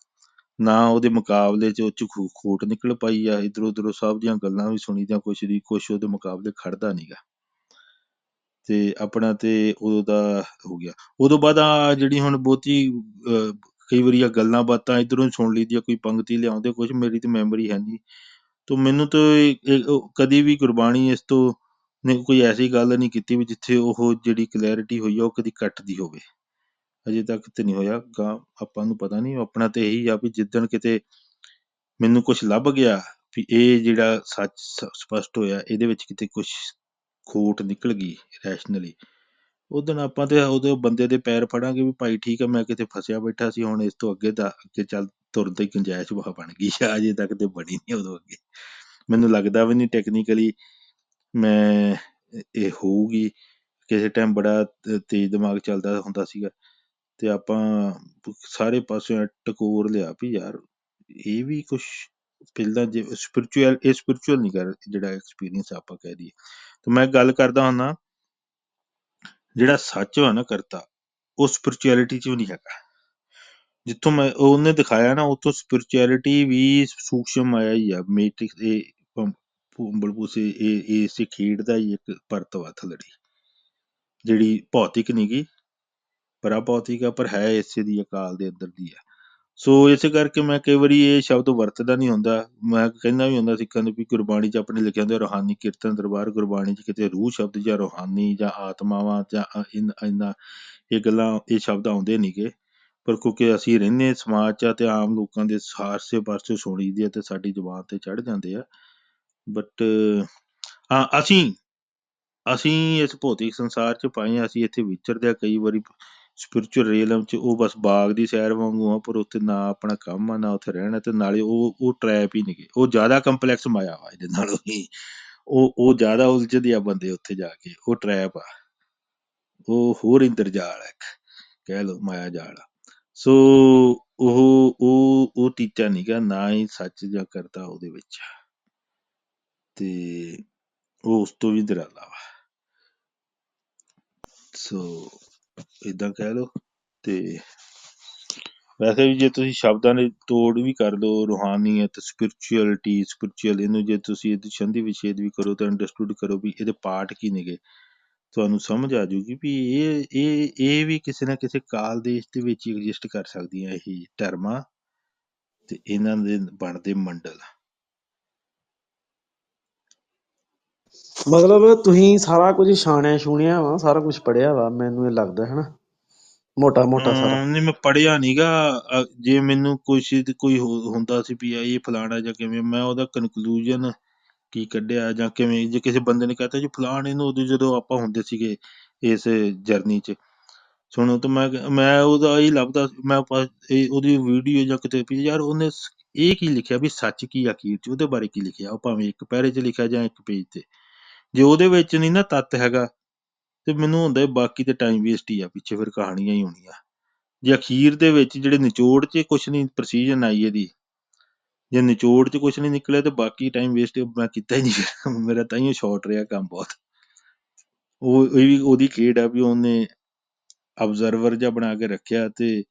ਨਾ ਉਹਦੇ ਮੁਕਾਬਲੇ 'ਚ ਉਹ 'ਚ ਖੋਟ ਨਿਕਲ ਪਾਈ ਆ ਇੱਧਰੋਂ ਉੱਧਰੋਂ ਸਭ ਦੀਆਂ ਗੱਲਾਂ ਵੀ ਸੁਣੀ ਦੀਆਂ ਕੁਛ ਉਹਦੇ ਮੁਕਾਬਲੇ ਖੜਦਾ ਨੀਗਾ ਤੇ ਆਪਣਾ ਤੇ ਉਦੋਂ ਦਾ ਹੋ ਗਿਆ ਉਦੋਂ ਬਾਅਦ ਆ ਜਿਹੜੀ ਹੁਣ ਬਹੁਤੀ ਕਈ ਵਾਰੀ ਆ ਗੱਲਾਂ ਬਾਤਾਂ ਇੱਧਰੋਂ ਸੁਣ ਲਈ ਦੀਆਂ ਕੋਈ ਪੰਗਤੀ ਲਿਆਉਂਦੇ ਕੁਝ ਮੇਰੀ ਤੇ ਮੈਮਰੀ ਹੈ ਨਹੀਂ ਤੋ ਮੈਨੂੰ ਤਾਂ ਕਦੀ ਵੀ ਗੁਰਬਾਣੀ ਇਸ ਤੋਂ ਨੇ ਕੋਈ ਐਸੀ ਗੱਲ ਨਹੀਂ ਕੀਤੀ ਵੀ ਜਿੱਥੇ ਉਹ ਜਿਹੜੀ ਕਲੈਰਿਟੀ ਹੋਈ ਆ ਉਹ ਕਦੀ ਕੱਟਦੀ ਹੋਵੇ ਅਜੇ ਤੱਕ ਤੇ ਨਹੀਂ ਹੋਇਆ, ਗਾਂ ਆਪਾਂ ਨੂੰ ਪਤਾ ਨਹੀਂ। ਆਪਣਾ ਤੇ ਇਹੀ ਆ ਵੀ ਜਿੱਦਣ ਕਿਤੇ ਮੈਨੂੰ ਕੁਛ ਲੱਭ ਗਿਆ ਵੀ ਇਹ ਜਿਹੜਾ ਸੱਚ ਸਪਸ਼ਟ ਹੋਇਆ, ਇਹਦੇ ਵਿੱਚ ਕਿਤੇ ਕੁਛ ਖੋਟ ਨਿਕਲ ਗਈ ਰੈਸ਼ਨਲੀ, ਉਦਣ ਆਪਾਂ ਤੇ ਉਹਦੇ ਬੰਦੇ ਦੇ ਪੈਰ ਫੜਾਂਗੇ ਵੀ ਭਾਈ ਠੀਕ ਆ, ਮੈਂ ਕਿਤੇ ਫਸਿਆ ਬੈਠਾ ਸੀ, ਹੁਣ ਇਸ ਤੋਂ ਅੱਗੇ ਦਾ ਅੱਗੇ ਚੱਲ ਤੁਰਨ ਦੀ ਗੁੰਜਾਇਸ਼ ਬਣ ਗਈ ਆ। ਅਜੇ ਤੱਕ ਤੇ ਬਣੀ ਨਹੀਂ ਉਦੋਂ ਅੱਗੇ, ਮੈਨੂੰ ਲੱਗਦਾ ਵੀ ਨਹੀਂ ਟੈਕਨੀਕਲੀ ਮੈਂ ਇਹ ਹੋਊਗੀ। ਕਿਸੇ ਟਾਈਮ ਬੜਾ ਤੇਜ਼ ਦਿਮਾਗ ਚੱਲਦਾ ਹੁੰਦਾ ਸੀਗਾ ਤੇ ਆਪਾਂ ਸਾਰੇ ਪਾਸਿਓਂ ਟਕੋਰ ਲਿਆ ਵੀ ਯਾਰ ਇਹ ਵੀ ਕੁਛ ਪਹਿਲਾਂ ਜੇ ਸਪਿਰਚੁਅਲ, ਇਹ ਸਪਿਰਚੁਅਲ ਨਹੀਂ ਕਰ ਜਿਹੜਾ ਐਕਸਪੀਰੀਅੰਸ ਆਪਾਂ ਕਹਿ ਦਈਏ। ਤੇ ਮੈਂ ਗੱਲ ਕਰਦਾ ਹੁੰਦਾ ਜਿਹੜਾ ਸੱਚ ਵਾ ਨਾ ਕਰਤਾ, ਉਹ ਸਪਿਰਚੁਅਲਿਟੀ 'ਚ ਵੀ ਨਹੀਂ ਹੈਗਾ। ਜਿੱਥੋਂ ਮੈਂ ਉਹਨੇ ਦਿਖਾਇਆ ਨਾ ਉੱਥੋਂ ਸਪਿਰਚੁਅਲਿਟੀ ਵੀ ਸੂਖਸ਼ਮ ਆਇਆ ਹੀ ਆ। ਮੈਟ੍ਰਿਕਸ ਇਹ ਬਲਬੂਸੇ ਇਹ ਇਸੇ ਖੇਡ ਦਾ ਹੀ ਇੱਕ ਪਰਤ ਵਾ ਥਲੜੀ, ਜਿਹੜੀ ਭੌਤਿਕ ਨੀ ਗੀ ਪਰ ਅਭੌਤਿਕ ਆ, ਪਰ ਹੈ ਇਸੇ ਦੀ ਅਕਾਲ ਦੇ ਅੰਦਰ ਦੀ ਆ। ਸੋ ਇਸੇ ਕਰਕੇ ਮੈਂ ਕਈ ਵਾਰੀ ਇਹ ਸ਼ਬਦ ਵਰਤਦਾ ਨਹੀਂ ਹੁੰਦਾ। ਮੈਂ ਕਹਿੰਦਾ ਵੀ ਹੁੰਦਾ ਸਿੱਖਾਂ ਨੂੰ ਵੀ ਗੁਰਬਾਣੀ 'ਚ ਆਪਣੇ ਲਿਖਿਆ ਹੁੰਦਾ ਰੂਹਾਨੀ ਕੀਰਤਨ ਦਰਬਾਰ, ਗੁਰਬਾਣੀ 'ਚ ਕਿਤੇ ਰੂਹ ਸ਼ਬਦ ਜਾਂ ਰੂਹਾਨੀ ਜਾਂ ਆਤਮਾਵਾਂ ਜਾਂ ਇੰਨਾ ਇਹ ਗੱਲਾਂ ਇਹ ਸ਼ਬਦ ਆਉਂਦੇ ਨੀਗੇ, ਪਰ ਕਿਉਂਕਿ ਅਸੀਂ ਰਹਿੰਦੇ ਸਮਾਜ 'ਚ ਤੇ ਆਮ ਲੋਕਾਂ ਦੇ ਆਸੇ ਪਾਸੇ ਸੁਣੀ ਦੇ ਆ ਤੇ ਸਾਡੀ ਜ਼ੁਬਾਨ ਤੇ ਚੜ੍ਹ ਜਾਂਦੇ ਆ। ਬਟ ਹਾਂ ਅਸੀਂ ਇਸ ਭੌਤਿਕ ਸੰਸਾਰ 'ਚ ਪਾਏ ਹਾਂ, ਅਸੀਂ ਇੱਥੇ ਵਿਚਰਦੇ ਹਾਂ ਕਈ ਵਾਰੀ ਸਪਿਰਚੁਅਲ ਰੀਅਲਮ 'ਚ, ਉਹ ਬਸ ਬਾਗ ਦੀ ਸੈਰ ਵਾਂਗੂ ਆ, ਪਰ ਉੱਥੇ ਨਾ ਆਪਣਾ ਕੰਮ ਆ ਨਾ ਉੱਥੇ ਰਹਿਣਾ, ਤੇ ਨਾਲੇ ਉਹ ਟਰੈਪ ਹੀ ਨੇਗੇ, ਉਹ ਜ਼ਿਆਦਾ ਕੰਪਲੈਕਸ ਮਾਇਆ ਵਾ ਇਹਦੇ ਨਾਲੋਂ ਹੀ, ਉਹ ਜ਼ਿਆਦਾ ਉਲਝਦੇ ਆ ਬੰਦੇ ਉੱਥੇ ਜਾ ਕੇ, ਉਹ ਟਰੈਪ ਆ, ਉਹ ਹੋਰ ਇੰਦਰਜਾਲ ਹੈ ਕਹਿ ਲਓ, ਮਾਇਆ ਜਾਲ ਆ। ਸੋ ਉਹ ਟੀਚਾ ਨੀਗਾ, ਨਾ ਹੀ ਸੱਚ ਜਾਂ ਕਰਤਾ ਉਹਦੇ ਵਿੱਚ, ਤੇ ਉਹ ਉਸ ਤੋਂ ਵੀ ਨਿਰਾਲਾ ਵਾ। ਸੋ ਇਦਾਂ ਕਹਿ ਲਓ। ਤੇ ਵੈਸੇ ਵੀ ਜੇ ਤੁਸੀਂ ਸ਼ਬਦਾਂ ਦੇ ਤੋੜ ਵੀ ਕਰ ਲਓ, ਰੂਹਾਨੀਅਤ, ਸਪਿਰਚੁਅਲ, ਇਹਨੂੰ ਜੇ ਤੁਸੀਂ ਇਹਦੀ ਸੰਧੀ ਵਿਛੇਦ ਵੀ ਕਰੋ ਤਾਂ ਅੰਡਰਸਟੂਡ ਕਰੋ ਵੀ ਇਹਦੇ ਪਾਰਟ ਕੀ ਨੇਗੇ, ਤੁਹਾਨੂੰ ਸਮਝ ਆ ਜਾਊਗੀ ਵੀ ਇਹ ਵੀ ਕਿਸੇ ਨਾ ਕਿਸੇ ਕਾਲ ਦੇਸ਼ ਦੇ ਵਿੱਚ ਐਗਜ਼ਿਸਟ ਕਰ ਸਕਦੀਆਂ ਇਹ ਟਰਮਾਂ, ਤੇ ਇਹਨਾਂ ਦੇ ਬਣਦੇ ਮੰਡਲ। ਮਤਲਬ ਤੁਸੀਂ ਸਾਰਾ ਕੁਝ ਛਾਣਿਆ ਛੂਣਿਆ ਵਾ, ਸਾਰਾ ਕੁਝ ਪੜਿਆ ਵਾ, ਮੈਨੂੰ ਇਹ ਲੱਗਦਾ ਹੈ ਨਾ, ਮੋਟਾ ਮੋਟਾ ਸਾਰਾ। ਨਹੀਂ ਮੈਂ ਪੜ੍ਹਿਆ ਨੀਗਾ। ਜੇ ਮੈਨੂੰ ਕੋਈ ਹੁੰਦਾ ਸੀ ਵੀ ਇਹ ਫਲਾਣਾ ਜਾਂ ਕਿਵੇਂ, ਮੈਂ ਉਹਦਾ ਕਨਕਲੂਜਨ ਕੀ ਕੱਢਿਆ ਜਾਂ ਕਿਵੇਂ, ਜੇ ਕਿਸੇ ਬੰਦੇ ਨੇ ਕਹਤਾ ਜੀ ਫਲਾਣ ਇਹਨੂੰ, ਉਦੋਂ ਜਦੋਂ ਆਪਾਂ ਹੁੰਦੇ ਸੀਗੇ ਇਸ ਜਰਨੀ 'ਚ ਸੁਣੋ, ਤਾਂ ਮੈਂ ਉਹਦਾ ਇਹ ਲੱਭਦਾ, ਮੈਂ ਉਹਦੀ ਵੀਡੀਓ ਜਾਂ ਕਿਤੇ ਵੀ ਯਾਰ ਉਹਨੇ ਇਹ ਕੀ ਲਿਖਿਆ ਵੀ ਸੱਚ ਕੀ ਅਖੀਰ 'ਚ, ਉਹਦੇ ਬਾਰੇ ਕੀ ਲਿਖਿਆ, ਉਹ ਭਾਵੇਂ ਇੱਕ ਪੈਰੇ 'ਚ ਲਿਖਿਆ ਜਾਂ ਇੱਕ ਪੇਜ ਤੇ, ਜੇ ਉਹਦੇ ਵਿੱਚ ਨਹੀਂ ਨਾ ਤੱਤ ਹੈਗਾ ਤੇ ਮੈਨੂੰ ਹੁੰਦਾ ਬਾਕੀ ਤੇ ਟਾਈਮ ਵੇਸਟ ਹੀ ਆ, ਪਿੱਛੇ ਫਿਰ ਕਹਾਣੀਆਂ ਹੀ ਹੋਣੀਆਂ। ਜੇ ਅਖੀਰ ਦੇ ਵਿੱਚ ਜਿਹੜੇ ਨਿਚੋੜ 'ਚ ਕੁਛ ਨਹੀਂ ਪ੍ਰਸੀਜਨ ਆਈ ਇਹਦੀ, ਜੇ ਨਿਚੋੜ 'ਚ ਕੁਛ ਨਹੀਂ ਨਿਕਲਿਆ ਤੇ ਬਾਕੀ ਟਾਈਮ ਵੇਸਟ ਮੈਂ ਕੀਤਾ ਹੀ ਨਹੀਂ। ਮੇਰਾ ਤਾਂ ਹੀ ਸ਼ਾਰਟ ਰਿਹਾ ਕੰਮ ਬਹੁਤ। ਉਹ ਵੀ ਉਹਦੀ ਖੇਡ ਆ ਵੀ ਉਹਨੇ ਅਬਜ਼ਰਵਰ ਜਿਹਾ ਬਣਾ ਕੇ ਰੱਖਿਆ, ਤੇ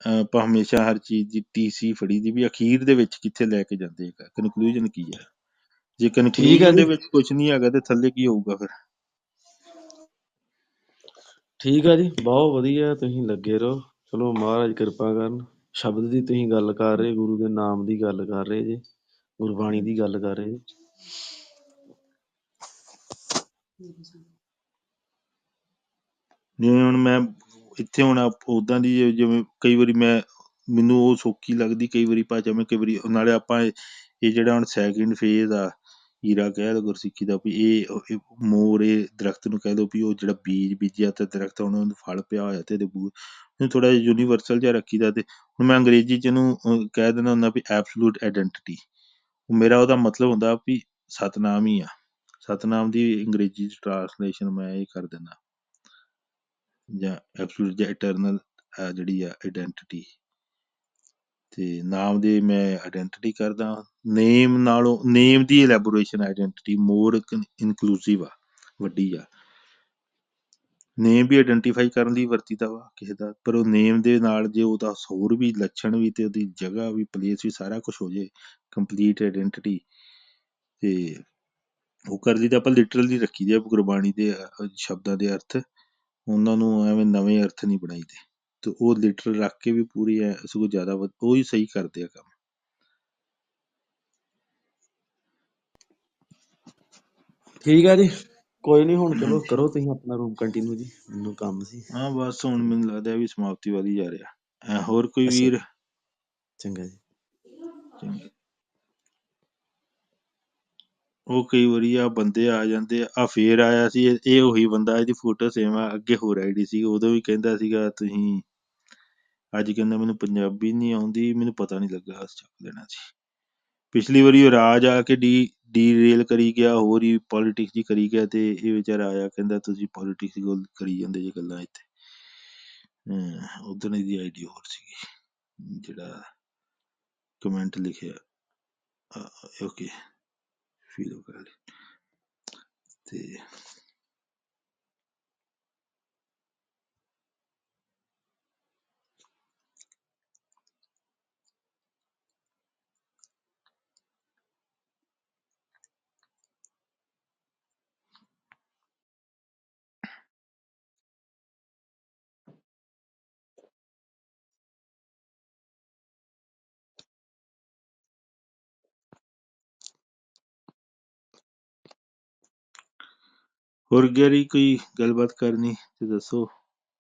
ਆਪਾਂ ਹਮੇਸ਼ਾ ਹਰ ਚੀਜ਼ ਦੀ TC ਫੜੀ ਦੀ ਵੀ ਅਖੀਰ ਦੇ ਵਿੱਚ ਕਿੱਥੇ ਲੈ ਕੇ ਜਾਂਦੇ, ਕਨਕਲੂਜਨ ਕੀ ਆ। ਜੇ ਠੀਕ ਹੈ ਕਨਕਲੂਜਨ ਜੀ, ਦੇ ਵਿੱਚ ਕੁਛ ਨਹੀਂ ਹੈਗਾ ਤੇ ਥੱਲੇ ਕੀ ਹੋਊਗਾ ਫਿਰ। ਠੀਕ ਆ ਜੀ, ਬਹੁਤ ਵਧੀਆ, ਤੁਸੀਂ ਲੱਗੇ ਰਹੋ। ਚਲੋ ਮਹਾਰਾਜ ਕਿਰਪਾ ਕਰਨ। ਸ਼ਬਦ ਦੀ ਤੁਸੀਂ ਗੱਲ ਕਰ ਰਹੇ, ਗੁਰੂ ਦੇ ਨਾਮ ਦੀ ਗੱਲ ਕਰ ਰਹੇ ਜੇ, ਗੁਰਬਾਣੀ ਦੀ ਗੱਲ ਕਰ ਰਹੇ ਜੇ। ਜਿਵੇਂ ਹੁਣ ਮੈਂ ਇੱਥੇ ਹੁਣ ਉੱਦਾਂ ਦੀ ਜਿਵੇਂ ਕਈ ਵਾਰੀ ਮੈਨੂੰ ਉਹ ਸੌਖੀ ਲੱਗਦੀ ਕਈ ਵਾਰੀ ਭਾਸ਼ਾ, ਮੈਂ ਕਈ ਵਾਰੀ ਨਾਲੇ ਆਪਾਂ ਇਹ ਜਿਹੜਾ ਹੁਣ ਸੈਕਿੰਡ ਫੇਜ਼ ਆ ਹੀਰਾ ਕਹਿ ਲਓ ਗੁਰਸਿੱਖੀ ਦਾ ਵੀ ਇਹ ਮੋਰ, ਇਹ ਦਰਖਤ ਨੂੰ ਕਹਿ ਲਓ ਵੀ ਉਹ ਜਿਹੜਾ ਬੀਜ ਬੀਜਿਆ ਤੇ ਦਰਖਤ ਹੁਣ ਉਹਨੂੰ ਫਲ ਪਿਆ ਹੋਇਆ ਤੇ ਇਹਦੇ ਬੂਝ ਨੂੰ ਥੋੜਾ ਜਿਹਾ ਯੂਨੀਵਰਸਲ ਜਿਹਾ ਰੱਖੀਦਾ। ਤੇ ਹੁਣ ਮੈਂ ਅੰਗਰੇਜ਼ੀ 'ਚ ਇਹਨੂੰ ਕਹਿ ਦਿੰਦਾ ਹੁੰਦਾ ਵੀ ਐਬਸਲੂਟ ਆਈਡੈਂਟੀਟੀ, ਮੇਰਾ ਉਹਦਾ ਮਤਲਬ ਹੁੰਦਾ ਵੀ ਸਤਨਾਮ ਹੀ ਆ। ਸਤਨਾਮ ਦੀ ਅੰਗਰੇਜ਼ੀ 'ਚ ਟਰਾਂਸਲੇਸ਼ਨ ਮੈਂ ਇਹ ਕਰ ਦਿੰਦਾ, ਜਾਂ ਐਬਸਲੂਟ ਜਾਂ ਇਟਰਨਲ ਜਿਹੜੀ ਆ ਆਈਡੈਂਟੀਟੀ, ਤੇ ਨਾਮ ਦੇ ਮੈਂ ਆਈਡੈਂਟੀਟੀ ਕਰਦਾ। ਨੇਮ ਨਾਲੋਂ ਨੇਮ ਦੀ ਐਲੈਬੋਰੇਸ਼ਨ ਆਈਡੈਂਟੀਟੀ ਮੋਰ ਇਨਕਲੂਸਿਵ ਆ, ਵੱਡੀ ਆ। ਨੇਮ ਵੀ ਆਈਡੈਂਟੀਫਾਈ ਕਰਨ ਲਈ ਵਰਤੀਦਾ ਵਾ ਕਿਸੇ ਦਾ, ਪਰ ਉਹ ਨੇਮ ਦੇ ਨਾਲ ਜੇ ਉਹਦਾ ਹੋਰ ਵੀ ਲੱਛਣ ਵੀ ਤੇ ਉਹਦੀ ਜਗ੍ਹਾ ਵੀ ਪਲੇਸ ਵੀ ਸਾਰਾ ਕੁਛ ਹੋ ਜੇ ਕੰਪਲੀਟ ਆਈਡੈਂਟੀਟੀ, ਤੇ ਉਹ ਕਰ ਲਈ ਤਾਂ ਆਪਾਂ ਲਿਟਰਲੀ ਰੱਖੀ ਦੇ ਆ ਗੁਰਬਾਣੀ ਦੇ ਸ਼ਬਦਾਂ ਦੇ ਅਰਥ, ਉਹਨਾਂ ਨੂੰ ਐਵੇਂ ਨਵੇਂ ਅਰਥ ਨਹੀਂ ਬਣਾਈਦੇ, ਤੇ ਉਹ ਲਿਟਰਲ ਰੱਖ ਕੇ ਵੀ ਪੂਰੀ ਸਗੋਂ ਜ਼ਿਆਦਾ ਉਹ ਹੀ ਸਹੀ ਕਰਦੇ ਆ ਕੰਮ। ਠੀਕ ਆ ਜੀ, ਕੋਈ ਨਹੀਂ ਹੁਣ ਚਲੋ ਕਰੋ ਤੁਸੀਂ ਆਪਣਾ ਰੂਮ ਕੰਟੀਨਿਊ ਜੀ, ਮੈਨੂੰ ਕੰਮ ਸੀ। ਹਾਂ ਬਸ ਹੁਣ ਮੈਨੂੰ ਲੱਗਦਾ ਵੀ ਸਮਾਪਤੀ ਵੱਲ ਹੀ ਜਾ ਰਿਹਾ। ਹੋਰ ਕੋਈ ਅੱਛਾ ਵੀਰ? ਚੰਗਾ ਜੀ। ਚੰਗਾ। ਉਹ ਕਈ ਵਾਰੀ ਆ ਬੰਦੇ ਆ ਜਾਂਦੇ ਆ ਫੇਰ ਆਇਆ ਸੀ ਇਹ ਉਹੀ ਬੰਦਾ, ਇਹਦੀ ਫੋਟੋ ਸੇਮ ਆ, ਅੱਗੇ ਹੋਰ ਆਈਡੀ ਸੀ, ਉਦੋਂ ਵੀ ਕਹਿੰਦਾ ਸੀਗਾ ਤੁਸੀਂ, ਅੱਜ ਕਹਿੰਦਾ ਮੈਨੂੰ ਪੰਜਾਬੀ ਨਹੀਂ ਆਉਂਦੀ, ਮੈਨੂੰ ਪਤਾ ਨਹੀਂ ਲੱਗਾ, ਚੱਕ ਲੈਣਾ ਸੀ। ਪਿਛਲੀ ਵਾਰੀ ਉਹ ਰਾਜ ਆ ਕੇ ਡੀਰੇਲ ਕਰੀ ਗਿਆ, ਹੋਰ ਹੀ ਪੋਲੀਟਿਕਸ ਦੀ ਕਰੀ ਗਿਆ, ਤੇ ਇਹ ਵਿਚਾਰਾ ਆਇਆ ਕਹਿੰਦਾ ਤੁਸੀਂ ਪੋਲੀਟਿਕਸ ਦੀ ਗੱਲ ਕਰੀ ਜਾਂਦੇ ਜੇ ਗੱਲਾਂ ਇੱਥੇ। ਉਦੋਂ ਦੀ ਆਈਡੀ ਹੋਰ ਸੀਗੀ ਜਿਹੜਾ ਕਮੈਂਟ ਲਿਖਿਆ। ਓਕੇ ਫੀਲ ਕਰ ਤੇ ਹੋਰ ਗੈਰੀ ਕੋਈ ਗੱਲਬਾਤ ਕਰਨੀ ਤੇ ਦੱਸੋ,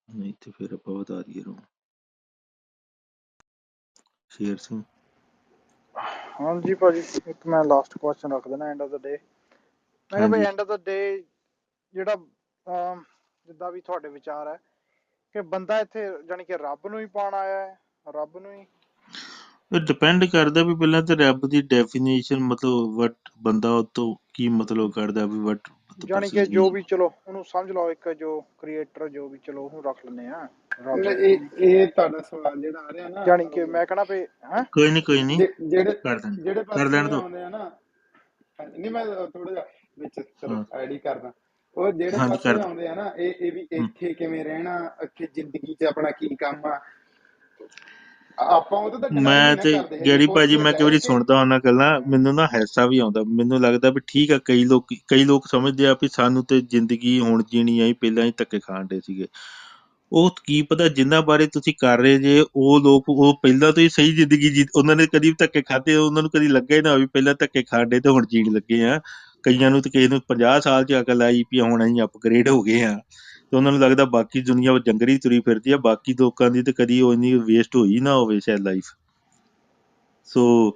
ਨਹੀਂ ਤੇ ਫਿਰ ਆਪਾਂ ਬਤਾ ਦਈਏ ਰੂਮ। ਸ਼ੇਰ ਸਿੰਘ। ਹਾਂਜੀ ਭਾਜੀ, ਇੱਕ ਮੈਂ ਲਾਸਟ ਕੁਐਸਚਨ ਰੱਖ ਦੇਣਾ ਐਂਡ ਆਫ ਦਾ ਡੇ। ਮੈਂ ਕਿਹਾ ਭਾਈ ਹਾਂਜੀ ਐਂਡ ਆਫ ਦਾ ਡੇ ਜਿਹੜਾ ਜਿੱਦਾਂ ਵੀ ਤੁਹਾਡੇ ਵਿਚਾਰ ਹੈ ਕਿ ਬੰਦਾ ਇੱਥੇ ਜਾਣੀ ਕਿ ਰੱਬ ਨੂੰ ਹੀ ਪਾਉਣ ਆਇਆ ਹੈ, ਰੱਬ ਨੂੰ ਹੀ? ਇਹ ਡਿਪੈਂਡ ਕਰਦਾ ਵੀ ਪਹਿਲਾਂ ਤਾਂ ਰੱਬ ਦੀ ਡੈਫੀਨੇਸ਼ਨ, ਮਤਲਬ ਵਟ ਬੰਦਾ ਉਹ ਤੋਂ ਕੀ ਮਤਲਬ ਕਰਦਾ ਵੀ ਵਟ ਜਾਣੀ ਕਿ ਜੋ ਵੀ, ਚਲੋ ਉਹਨੂੰ ਸਮਝ ਲਓ ਇੱਕ ਜੋ ਕ੍ਰੀਏਟਰ ਜੋ ਵੀ, ਚਲੋ ਉਹਨੂੰ ਰੱਖ ਲੈਂਦੇ ਆ ਰੱਬ। ਇਹ ਤੁਹਾਡਾ ਸਵਾਲ ਜਿਹੜਾ ਆ ਰਿਹਾ ਨਾ, ਜਾਣੀ ਕਿ ਮੈਂ ਕਹਣਾ ਵੀ ਹੈ ਕੋਈ ਨਹੀਂ ਜਿਹੜੇ ਕਰ ਦੇਣ ਜਿਹੜੇ ਕਰ ਪਾਸੇ ਲੈਣ ਦੋ। ਆਉਂਦੇ ਆ ਨਾ, ਨਹੀਂ ਮੈਂ ਥੋੜਾ ਜਿਹਾ ਵਿੱਚ ਚਲੋ ਹਾਂ ਐਡ ਹੀ ਕਰਦਾ। ਉਹ ਜਿਹੜੇ ਹਾਂਜੀ ਪਾਸੇ ਕਰ ਦੋ। ਆਉਂਦੇ ਆ ਨਾ, ਇਹ ਵੀ ਇੱਥੇ ਕਿਵੇਂ ਰਹਿਣਾ, ਇੱਥੇ ਜ਼ਿੰਦਗੀ 'ਚ ਆਪਣਾ ਕੀ ਕੰਮ ਆ, ਆਪਾਂ ਉਹਦੇ ਤਾਂ ਡਿਨਾਈ ਮੈਂ ਨਹੀਂ ਨਾ ਤੇ ਕਰਦੇ ਹੈਗੇ, ਗੈਰੀ ਭਾਜੀ ਉੱਥੇ ਮੈਂ ਕਈ ਵਾਰੀ ਰਹਿ ਕੇ। ਸੁਣਦਾ ਉਹਨਾਂ ਗੱਲਾਂ, ਮੈਨੂੰ ਨਾ ਹਾਸਾ ਵੀ ਆਉਂਦਾ। ਮੈਨੂੰ ਲੱਗਦਾ ਵੀ ਠੀਕ ਆ, ਕਈ ਲੋਕ ਸਮਝਦੇ ਆ ਵੀ ਸਾਨੂੰ ਤੇ ਜ਼ਿੰਦਗੀ ਹੁਣ ਜੀਣੀ ਆਈ, ਪਹਿਲਾਂ ਹੀ ਧੱਕੇ ਖਾਣ ਦੇ ਸੀਗੇ। ਉਹ ਕੀ ਪਤਾ ਜਿੰਨਾਂ ਬਾਰੇ ਤੁਸੀਂ ਕਰ ਰਹੇ ਜੇ ਉਹ ਲੋਕ ਉਹ ਪਹਿਲਾਂ ਤੋਂ ਹੀ ਸਹੀ ਜ਼ਿੰਦਗੀ ਉਹਨਾਂ ਨੇ ਕਦੀ ਵੀ ਧੱਕੇ ਖਾਦੇ, ਉਹਨਾਂ ਨੂੰ ਕਦੀ ਲੱਗਾ ਹੀ ਨਾ ਵੀ ਪਹਿਲਾਂ ਧੱਕੇ ਖਾਣ ਦੇ ਤੇ ਹੁਣ ਜੀਣ ਲੱਗੇ ਆ। ਕਈਆਂ ਨੂੰ ਤੇ ਕਿਸੇ ਨੂੰ 50 ਸਾਲ 'ਚ ਅਕਲ ਆਈ ਵੀ ਹੁਣ ਅਸੀਂ ਅਪਗ੍ਰੇਡ ਹੋ ਗਏ ਆ, ਤੇ ਉਹਨਾਂ ਨੂੰ ਲੱਗਦਾ ਬਾਕੀ ਦੁਨੀਆ ਜੰਗਲੀ ਤੁਰੀ ਫਿਰਦੀ ਆ, ਬਾਕੀ ਲੋਕਾਂ ਦੀ ਤੇ ਕਦੀ ਉਹ ਇੰਨੀ ਵੇਸਟ ਹੋਈ ਨਾ ਹੋਵੇ ਸ਼ਾਇਦ ਲਾਈਫ। ਸੋ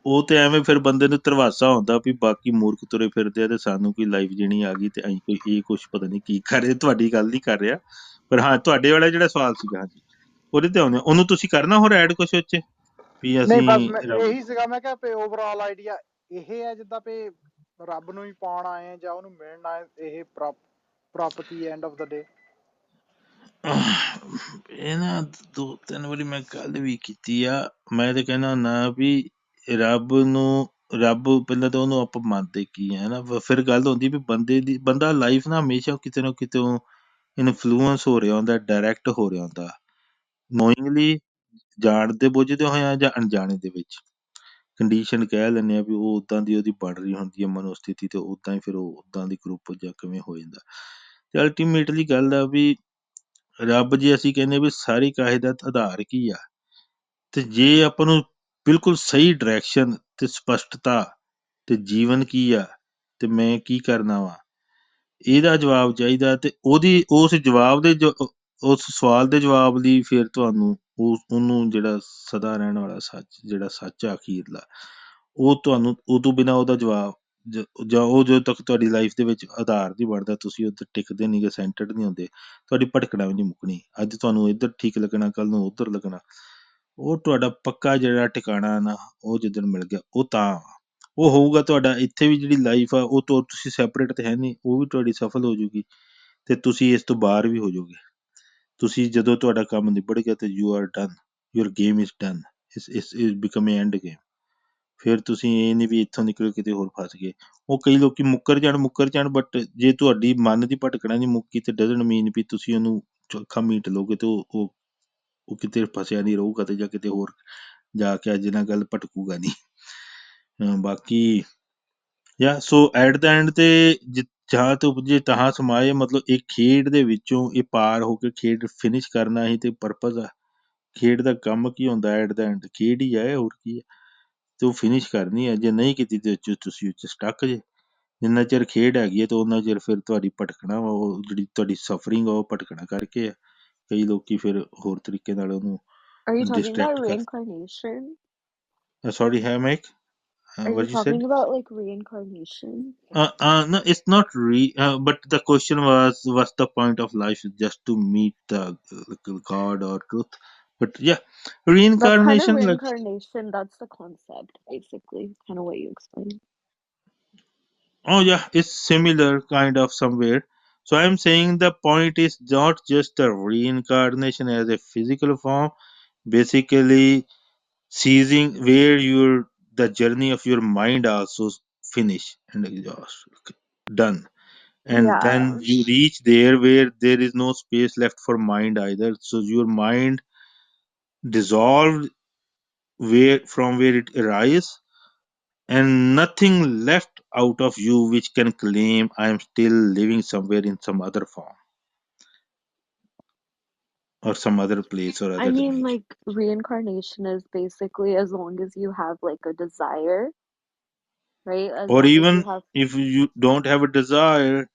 ਉਹ ਤੇ ਐਵੇਂ ਫਿਰ ਬੰਦੇ ਨੂੰ ਧਰਵਾਸਾ ਹੁੰਦਾ ਵੀ ਬਾਕੀ ਮੂਰਖ ਤੁਰੇ ਫਿਰਦੇ ਆ ਤੇ ਸਾਨੂੰ ਕੋਈ ਲਾਈਫ ਜੀਣੀ ਆ ਗਈ ਤੇ ਅਸੀਂ ਕੋਈ ਇਹ ਕੁਛ ਪਤਾ ਨਹੀਂ ਕੀ ਕਰ ਰਹੇ। ਤੁਹਾਡੀ ਗੱਲ ਨਹੀਂ ਕਰ ਰਿਹਾ, ਪਰ ਹਾਂ ਤੁਹਾਡੇ ਵਾਲਾ ਜਿਹੜਾ ਸਵਾਲ ਸੀਗਾ, ਹਾਂਜੀ ਉਹਦੇ ਤੇ ਆਉਂਦੇ ਉਹਨੂੰ ਤੁਸੀਂ ਕਰਨਾ ਹੋਰ ਐਡ ਕੁਛ ਉੱਚ ਵੀ ਨਹੀਂ, ਅਸੀਂ ਬਸ ਮੈਂ ਰੱਬ। ਇਹੀ ਸੀਗਾ, ਮੈਂ ਕਿਹਾ ਵੀ ਓਵਰਆਲ ਆਈਡੀਆ ਇਹ ਹੈ ਜਿੱਦਾਂ ਵੀ ਰੱਬ ਨੂੰ ਹੀ ਪਾਉਣ ਆਏ ਆ ਜਾਂ ਉਹਨੂੰ ਮਿਲਣ ਆਏ, ਇਹ ਪ੍ਰਾਪਤੀ ਐਂਡ ਆਫ ਦਾ ਡੇ। ਇਹ ਨਾ 2-3 ਵਾਰੀ ਮੈਂ ਗੱਲ ਵੀ ਕੀਤੀ ਆ। ਮੈਂ ਤੇ ਕਹਿੰਦਾ ਹੁੰਦਾ ਵੀ ਰੱਬ ਪਹਿਲਾਂ ਤਾਂ ਉਹਨੂੰ ਆਪਾਂ ਮੰਨਦੇ ਕੀ ਹੈ ਨਾ, ਫਿਰ ਗੱਲ ਹੁੰਦੀ ਵੀ ਬੰਦਾ ਲਾਈਫ ਨਾ ਹਮੇਸ਼ਾ ਕਿਤੇ ਨਾ ਕਿਤੇ ਇਨਫਲੂਐਂਸ ਹੋ ਰਿਹਾ ਹੁੰਦਾ, ਡਾਇਰੈਕਟ ਹੋ ਰਿਹਾ ਹੁੰਦਾ, ਨੋਇੰਗਲੀ, ਜਾਣਦੇ ਬੁੱਝਦੇ ਹੋਇਆ ਜਾਂ ਅਣਜਾਣੇ ਦੇ ਵਿੱਚ। ਕੰਡੀਸ਼ਨ ਕਹਿ ਲੈਂਦੇ ਆ ਵੀ ਉਹ ਉਦਾਂ ਦੀ ਉਹਦੀ ਬਣ ਰਹੀ ਹੁੰਦੀ ਹੈ ਮਨੋਸਥਿਤੀ, ਤੇ ਉਦਾਂ ਹੀ ਫਿਰ ਉਹ ਉਦਾਂ ਦੀ ਗਰੁੱਪ ਜਾਂ ਕਿਵੇਂ ਹੋ ਜਾਂਦਾ। ਤੇ ਅਲਟੀਮੇਟਲੀ ਗੱਲ ਆ ਵੀ ਰੱਬ ਜੇ ਅਸੀਂ ਕਹਿੰਦੇ ਵੀ ਸਾਰੀ ਕਾਇਨਾਤ ਆਧਾਰ ਕੀ ਆ, ਤੇ ਜੇ ਆਪਾਂ ਨੂੰ ਬਿਲਕੁਲ ਸਹੀ ਡਾਇਰੈਕਸ਼ਨ ਤੇ ਸਪਸ਼ਟਤਾ ਤੇ ਜੀਵਨ ਕੀ ਆ ਤੇ ਮੈਂ ਕੀ ਕਰਨਾ ਵਾ, ਇਹਦਾ ਜਵਾਬ ਚਾਹੀਦਾ। ਤੇ ਉਸ ਜਵਾਬ ਦੇ ਉਸ ਸਵਾਲ ਦੇ ਜਵਾਬ ਲਈ ਫਿਰ ਤੁਹਾਨੂੰ ਉਹਨੂੰ ਜਿਹੜਾ ਸਦਾ ਰਹਿਣ ਵਾਲਾ ਸੱਚ, ਜਿਹੜਾ ਸੱਚ ਆ ਅਖੀਰਲਾ, ਉਹ ਤੁਹਾਨੂੰ ਉਦੋਂ ਬਿਨਾਂ ਉਹਦਾ ਜਵਾਬ ਜਾਂ ਉਹ ਜਦੋਂ ਤੱਕ ਤੁਹਾਡੀ ਲਾਈਫ ਦੇ ਵਿੱਚ ਆਧਾਰ ਨਹੀਂ ਬਣਦਾ, ਤੁਸੀਂ ਉੱਧਰ ਟਿਕਦੇ ਨਹੀਂ ਗੇ, ਸੈਂਟਰਡ ਨਹੀਂ ਹੁੰਦੇ, ਤੁਹਾਡੀ ਭਟਕਣਾ ਵੀ ਨਹੀਂ ਮੁੱਕਣੀ। ਅੱਜ ਤੁਹਾਨੂੰ ਇੱਧਰ ਠੀਕ ਲੱਗਣਾ, ਕੱਲ ਨੂੰ ਉੱਧਰ ਲੱਗਣਾ। ਉਹ ਤੁਹਾਡਾ ਪੱਕਾ ਜਿਹੜਾ ਟਿਕਾਣਾ ਨਾ, ਉਹ ਜਿੱਦਣ ਮਿਲ ਗਿਆ ਉਹ ਤਾਂ ਉਹ ਹੋਊਗਾ ਤੁਹਾਡਾ। ਇੱਥੇ ਵੀ ਜਿਹੜੀ ਲਾਈਫ ਆ ਉਹ ਤੋਂ ਤੁਸੀਂ ਸੈਪਰੇਟ ਤੇ ਹੈ ਨਹੀਂ, ਉਹ ਵੀ ਤੁਹਾਡੀ ਸਫਲ ਹੋ ਜੂਗੀ ਤੇ ਤੁਸੀਂ ਇਸ ਤੋਂ ਬਾਹਰ ਵੀ ਹੋ ਜਾਓਗੇ। ਤੁਸੀਂ ਜਦੋਂ ਤੁਹਾਡਾ ਕੰਮ ਨਿਬੜ ਗਿਆ ਤੇ you are done, your game is done, ਇਸ ਬਿਕਮ ਏ ਐਂਡ ਗੇਮ। ਫਿਰ ਤੁਸੀਂ ਇਹ ਨਹੀਂ ਵੀ ਇੱਥੋਂ ਨਿਕਲ ਕਿਤੇ ਹੋਰ ਫਸ ਗਏ। ਉਹ ਕਈ ਲੋਕੀ ਮੁੱਕਰ ਜਾਣ, ਬਟ ਜੇ ਤੁਹਾਡੀ ਮਨ ਦੀ ਭਟਕਣਾ ਨਹੀਂ ਮੁੱਕੀ ਤੇ ਡਜ਼ਨਟ ਮੀਨ ਵੀ ਤੁਸੀਂ ਉਹਨੂੰ ਅੱਖਾਂ ਮੀਟ ਲਓਗੇ ਤੇ ਉਹ ਕਿਤੇ ਫਸਿਆ ਨਹੀਂ ਰਹੂਗਾ ਤੇ ਜਾਂ ਕਿਤੇ ਹੋਰ ਜਾ ਕੇ ਅੱਜ ਨਾਲ ਗੱਲ ਭਟਕੂਗਾ ਨਹੀਂ। ਬਾਕੀ ਸੋ ਐਟ ਦਾ ਐਂਡ ਤੇ ਜਹਾਂ ਤੋਂ ਉਪਜੇ ਤਹਾਂ ਸਮਾਏ, ਮਤਲਬ ਇਹ ਖੇਡ ਦੇ ਵਿੱਚੋਂ ਇਹ ਪਾਰ ਹੋ ਕੇ ਖੇਡ ਫਿਨਿਸ਼ ਕਰਨਾ ਹੀ ਤੇ ਪਰਪਸ ਆ। ਖੇਡ ਦਾ ਕੰਮ ਕੀ ਹੁੰਦਾ ਐਟ ਦਾ ਐਂਡ, ਖੇਡ ਹੀ ਹੈ ਹੋਰ ਕੀ ਹੈ, ਤੇ ਉਹ ਫਿਨਿਸ਼ ਕਰਨੀ ਹੈ। ਜੇ ਨਹੀਂ ਕੀਤੀ ਤੇ ਤੁਸੀਂ ਉੱਚ ਸਟੱਕ ਜੇ। ਜਿੰਨਾ ਚਿਰ ਖੇਡ ਹੈਗੀ ਹੈ ਤੇ ਉਹਨਾਂ ਚਿਰ ਫਿਰ ਤੁਹਾਡੀ ਭਟਕਣਾ ਵਾ, ਉਹ ਜਿਹੜੀ ਤੁਹਾਡੀ ਸਫਰਿੰਗ ਆ ਉਹ ਭਟਕਣਾ ਕਰਕੇ ਆ। ਕਈ ਲੋਕੀ ਫਿਰ ਹੋਰ ਤਰੀਕੇ ਨਾਲ ਉਹਨੂੰ Are you talking about distract ਕਰ reincarnation? ਸੌਰੀ ਹੈ ਮੈਕ Are you what you said? talking about like reincarnation? No, it's not but the question was, what's the point of life? Is just to meet the God or truth? But yeah, That's kind of reincarnation, like, reincarnation. That's the concept, basically, kind of what you explained. oh yeah, it's similar kind of somewhere. So I'm saying the point is not just the reincarnation as a physical form, basically seizing where your the journey of your mind also finish and exhaust, done, and then Yeah. you reach there where there is no space left for mind either, so your mind dissolved where from where it arises, and nothing left out of you which can claim I am still living somewhere in some other form or some other place or I other mean, dimension. like, reincarnation is basically as long as you have like a desire, right? As Or long as you even have, if you don't have a desire,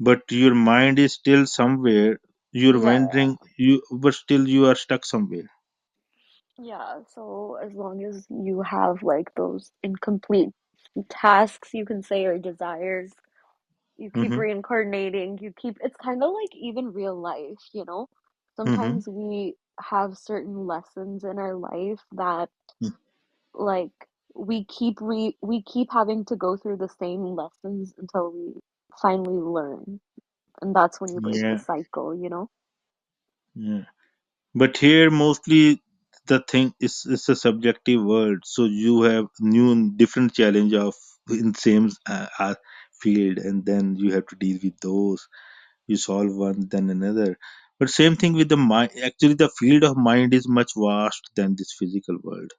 but your mind is still somewhere, you're yeah, wandering, you but still you are stuck somewhere. yeah. So as long as you have like those incomplete tasks, you can say, or desires, you keep Mm-hmm. reincarnating, you keep, it's kind of like even real life, you know? Mm-hmm. Sometimes we have certain lessons in our life that like we keep having to go through the same lessons until we finally learn. And that's when you break the Yeah, cycle, you know? yeah. But here mostly the thing is it's a subjective world, so you have new and different challenge of in same field, and then you have to deal with those. You solve one, then another. But same thing with the mind. Actually, the field of mind is much vast than this physical world.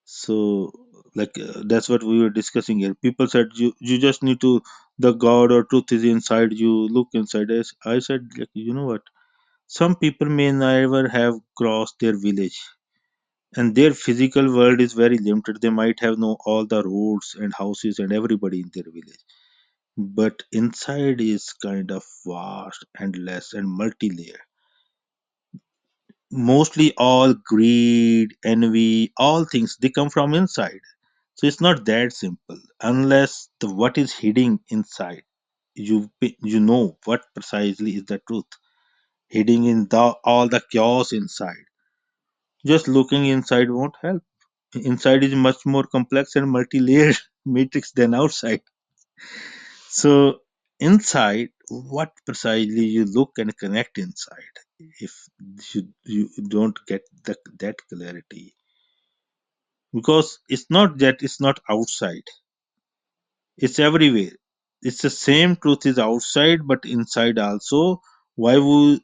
So, like that's what we were discussing here. People said you just need to the God or truth is inside you. Look inside us. I said, like, you know what? Some people may never have crossed their village, and their physical world is very limited. They might have know all the roads and houses and everybody in their village, but inside is kind of vast, endless, and multi-layered. Mostly all greed, envy, all things they come from inside. So it's not that simple unless the what is hidden inside. You know what precisely is the truth hidden in all the chaos inside. Just looking inside won't help. Inside is much more complex and multi-layered matrix than outside. So inside, what precisely you look and connect inside. If you don't get that clarity, because it's not that it's not outside, it's everywhere. It's the same truth is outside, but inside also. Why would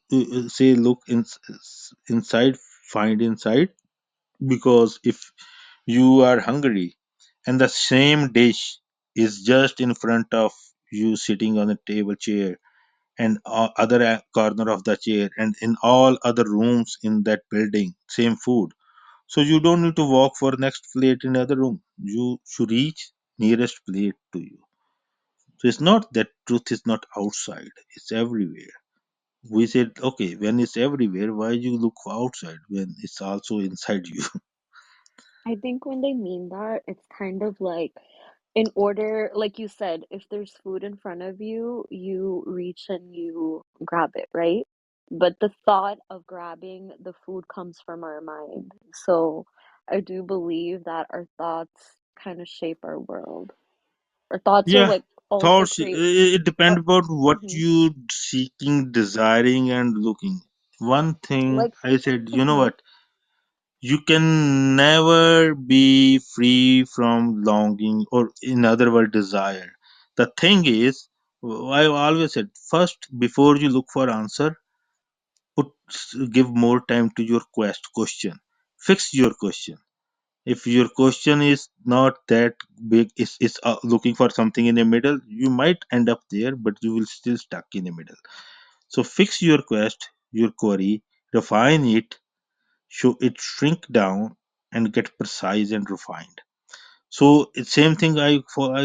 say look inside, find inside? Because if you are hungry and the same dish is just in front of you sitting on a table chair and other corner of the chair and in all other rooms in that building same food, so you don't need to walk for next plate in other room, you should reach nearest plate to you. So it's not that truth is not outside, it's everywhere. We said, okay, when it's everywhere, why you look for outside when it's also inside you? I think when they mean that, it's kind of like in order, like you said, if there's food in front of you, you reach and you grab it, right? But the thought of grabbing the food comes from our mind. So I do believe that our thoughts kind of shape our world. Our thoughts are Yeah, like also thoughts. create It depends about what mhm. you seeking, desiring, and looking. One thing Like I said, you know mhm. what? You can never be free from longing, or in other words, desire. The thing is, I always said, first before you look for answer, put give more time to your question. Fix your question. If your question is not that big, is looking for something in the middle, you might end up there, but you will still stuck in the middle. So fix your your query, refine it, show it shrink down, and get precise and refined. So it's same thing. I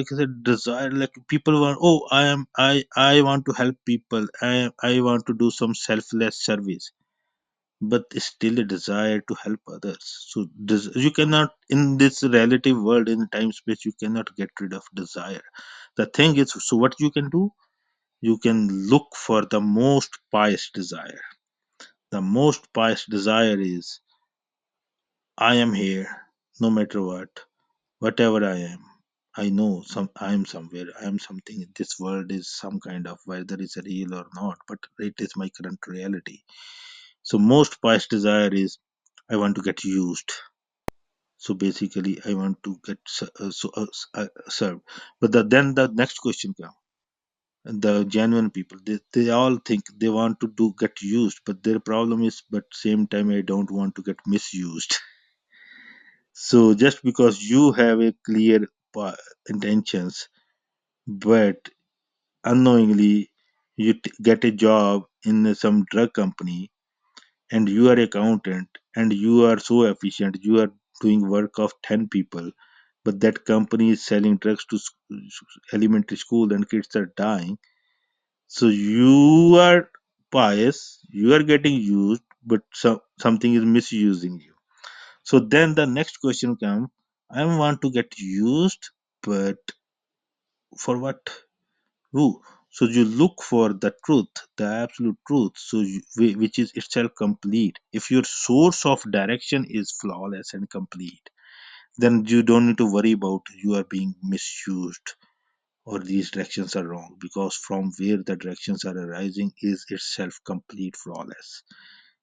said desire, like people want. Oh, I want to help people. I want to do some selfless service, but it's still a desire to help others. So you cannot, in this relative world, in time space, you cannot get rid of desire. The thing is, so what you can do, you can look for the most pious desire. The most pious desire is, I am here no matter what, whatever I am. I know I am somewhere, I am something. This world is some kind of, whether it's real or not, but it is my current reality. So most pious desire is, I want to get used. So basically, I want to get served. But then the next question comes. The genuine people, they all think they want to do get used, but their problem is, but same time, I don't want to get misused. So just because you have a clear intentions, but unknowingly you get a job in some drug company, and you are accountant, and you are so efficient, you are doing work of 10 people, but that company is selling drugs to elementary school and kids are dying. So you are pious, you are getting used, but something is misusing you. So then the next question comes, I want to get used, but for what? Who? So you look for the truth, the absolute truth, so which is itself complete. If your source of direction is flawless and complete, then you don't need to worry about you are being misused or these directions are wrong, because from where the directions are arising is itself complete flawless,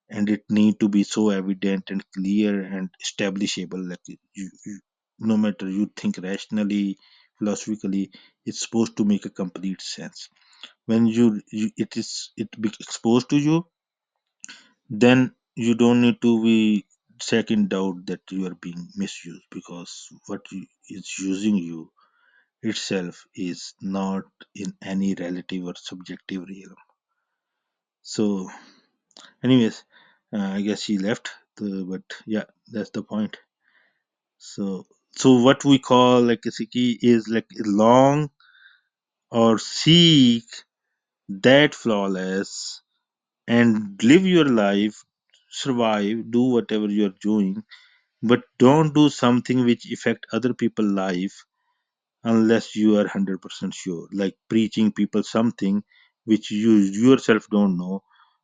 and it need to be so evident and clear and establishable, like no matter you think rationally, philosophically, it's supposed to make a complete sense. When exposed to you, then you don't need to be second doubt that you are being misused, because what is using you itself is not in any relative or subjective realm. So anyways, I guess he left, but yeah, that's the point. So what we call like a Sikhi is like long or seek that flawless and live your life, survive, do whatever you're doing, but don't do something which affect other people's life unless you are 100% sure, like preaching people something which you yourself don't know.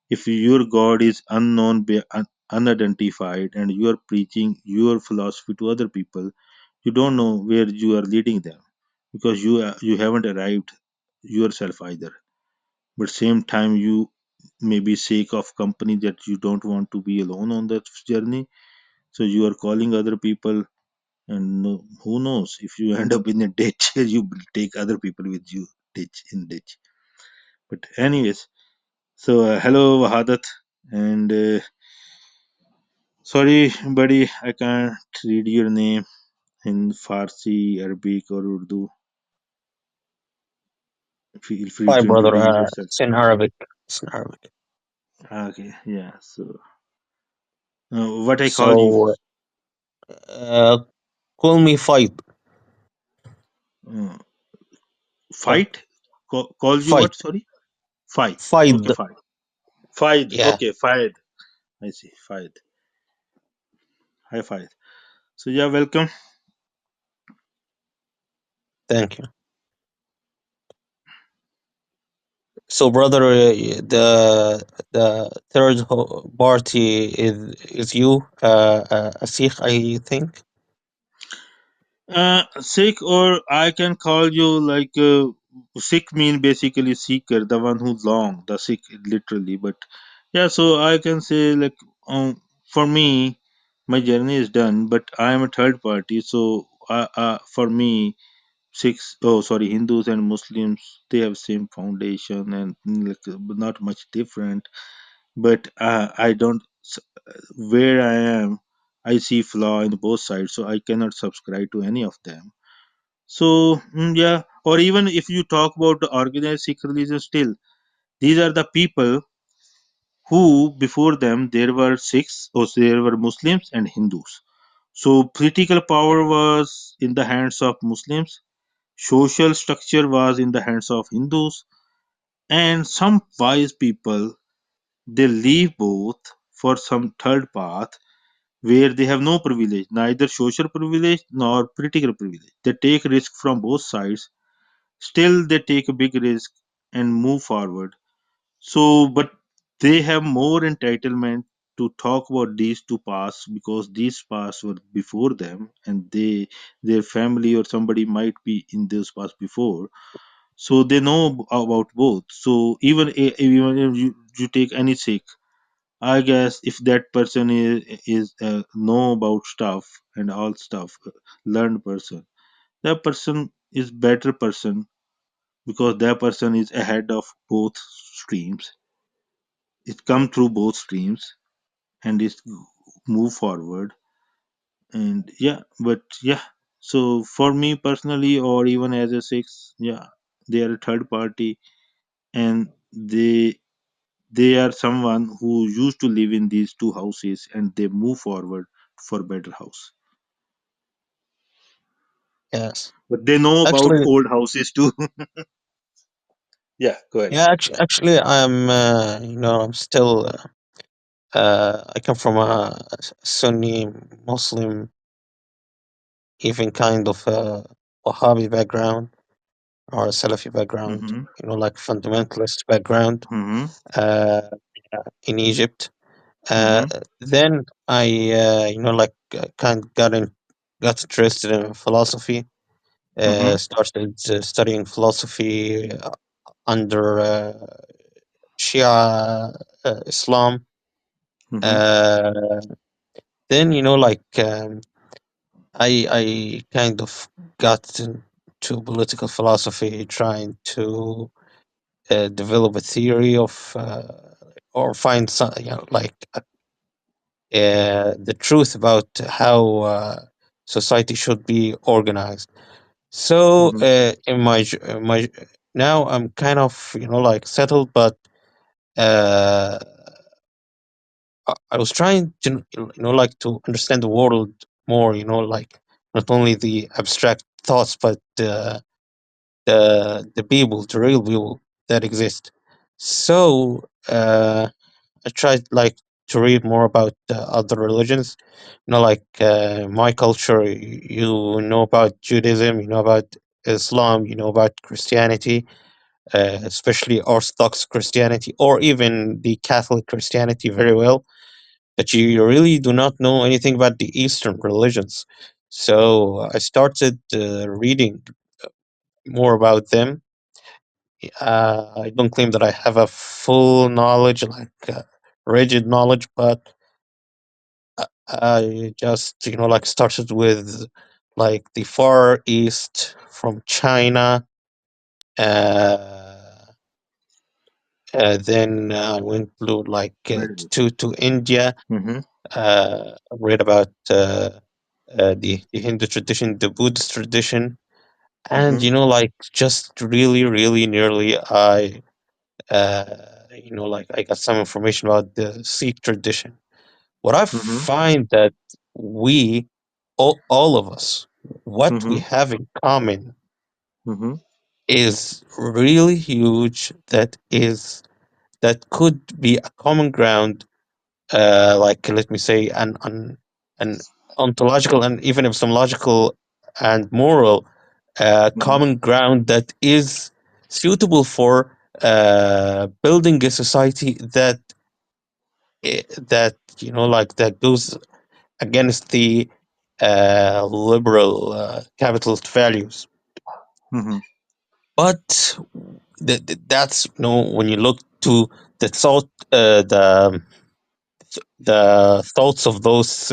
If your God is unknown, unidentified, and you are preaching your philosophy to other people, you don't know where you are leading them, because you haven't arrived yourself either. But same time, you may be sake of company that you don't want to be alone on that journey, so you are calling other people, and who knows, if you end up in a ditch, you will take other people with you, ditch. But anyways, so hello Wahadat, and sorry buddy, I can't read your name in Farsi, Arabic, or Urdu. Feel free Hi, to brother. introduce yourself. It's in Arabic. It's in Arabic. Okay, yeah. So what I call you? So, uh, call me Fight. Uh, Fight. fight? Call you Fight. what? Sorry, fight. Fight. Okay, fight. Fight. Yeah. Okay, fight. I see. Fight. Hi, fight. So yeah, welcome. Thank you. So, brother, the third party is you, a Sikh, I think. Sikh, or I can call you like Sikh mean basically seeker, the one who long, the Sikh literally. But yeah, so I can say like for me, my journey is done, but I am a third party. So for me, Sikhs, oh sorry, Hindus and Muslims, they have same foundation and like not much different. But I don't where I am. I see flaw in both sides, so I cannot subscribe to any of them. So yeah, or even if you talk about the organized Sikh religion, still these are the people who before them there were Sikhs or there were Muslims and Hindus. So political power was in the hands of Muslims, social structure was in the hands of Hindus, and some wise people they leave both for some third path where they have no privilege, neither social privilege nor political privilege. They take risk from both sides. Still, they take a big risk and move forward. So, but they have more entitlement to talk about these two paths because these paths were before them, and their family or somebody might be in those paths before, so they know about both. So even if you take any Sikh, I guess if that person is know about stuff and all stuff, learned person, that person is better person because that person is ahead of both streams. It come through both streams and it move forward. And yeah, but yeah. So for me personally, or even as a six, yeah, they are a third party, and they are someone who used to live in these two houses and they move forward for better house, Yes. but they know about Actually, old houses too. Yeah, go ahead. yeah. Actually, I'm still. I come from a Sunni Muslim, even kind of Wahhabi background or a Salafi background. Mm-hmm. Like fundamentalist background. Mm-hmm. Uh, in Egypt. Uh, Mm-hmm. then I, kind of got interested in philosophy. Mm-hmm. Started studying philosophy under Shia Islam. Mm-hmm. Uh, then I kind of got into political philosophy, trying to develop a theory of or find some the truth about how society should be organized. So Mm-hmm. in my now I'm kind of settled, but uh, I was trying to to understand the world more. Not only the abstract thoughts, but the people, the real people that exist. So I tried to read more about other religions. My culture. You know about Judaism. You know about Islam. You know about Christianity, especially Orthodox Christianity, or even the Catholic Christianity very well. But you really do not know anything about the Eastern religions. So I started reading more about them. I don't claim that I have a full knowledge, rigid knowledge, but I just started with the Far East from China. Uh, then I went to Very good. to India. Mm-hmm. Read about the Hindu tradition, the Buddhist tradition, and Mm-hmm. just really, really nearly uh, I got some information about the Sikh tradition. What I Mm-hmm. find that we, all of us, what we Mm-hmm. have in common Mm-hmm. is really huge. That could be a common ground, let me say, an ontological and even epistemological and moral Mm-hmm. common ground that is suitable for building a society that goes against the liberal capitalist values. Mm-hmm. But that's when you look to the thought, the thoughts of those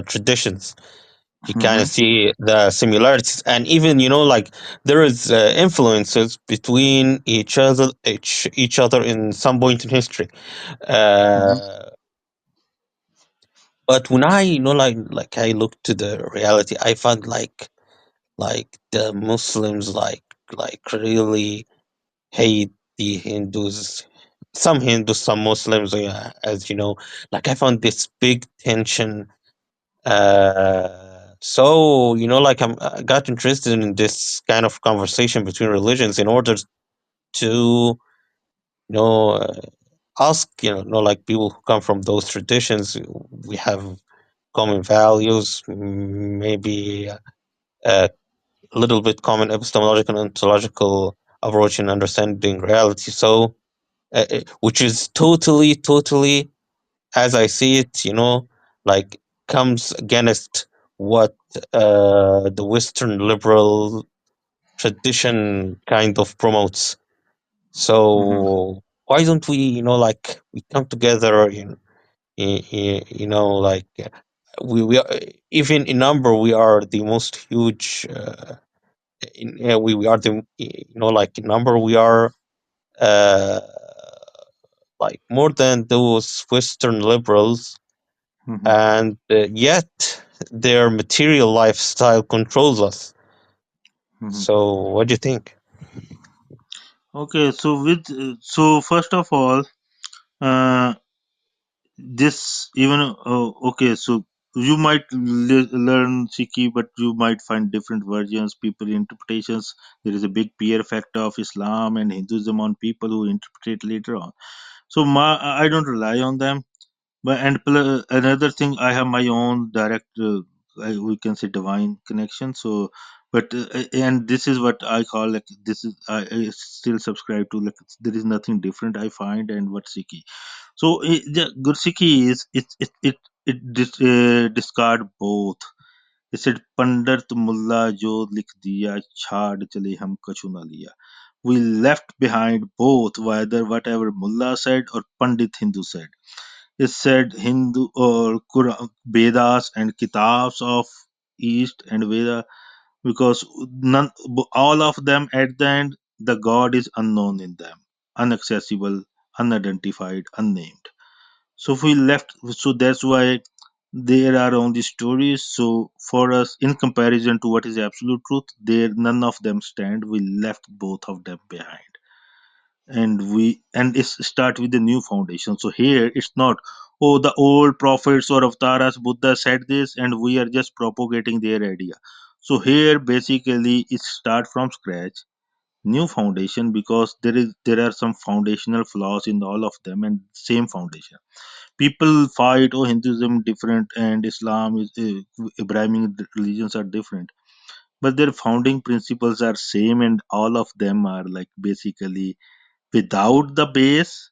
traditions, you kind Mm-hmm. of see the similarities, and even there is influences between each other in some point in history. Mm-hmm. Uh, but when I I look to the reality, I found the Muslims really hate the Hindus. Some Hindus, some Muslims, yeah, as you know. I found this big tension So like I got interested in this kind of conversation between religions in order to ask like people who come from those traditions. We have common values, maybe a little bit common epistemological and ontological approach in understanding reality. So, which is totally, as I see it, like comes against what the Western liberal tradition kind of promotes. So why don't we, like we come together, like we are, even in number we are the most huge. We are the like in number we are uh, like more than those Western liberals, and yet their material lifestyle controls us. So, what do you think? Okay, so first of all, uh, this even okay, so you might learn Sikhi, but you might find different versions, people interpretations. There is a big peer effect of Islam and Hinduism on people who interpret later on. So I don't rely on them. But another thing, I have my own direct, we can say divine connection. So, but and this is what I call like this is I still subscribe to, like there is nothing different I find and what Sikhi. So the Gursikhi is discard both. It said Pandit Mullah jo likh diya chhad chale hum kachu na liya. We left behind both, whether whatever Mullah said or Pandit Hindu said. It said Hindu or Quran, Vedas and Kitabs of East and Veda, because none, all of them at the end, the God is unknown in them, inaccessible, unidentified, unnamed. So if we left, so that's why there are only stories. So for us, in comparison to what is absolute truth, there none of them stand. We left both of them behind, and it's start with the new foundation. So here it's not, oh, the old prophets or avatars Buddha said this and we are just propagating their idea. So here basically it start from scratch, new foundation, because there are some foundational flaws in all of them, and same foundation. People fight, oh, Hinduism different and Islam is Abrahamic religions are different, but their founding principles are same, and all of them are like basically without the base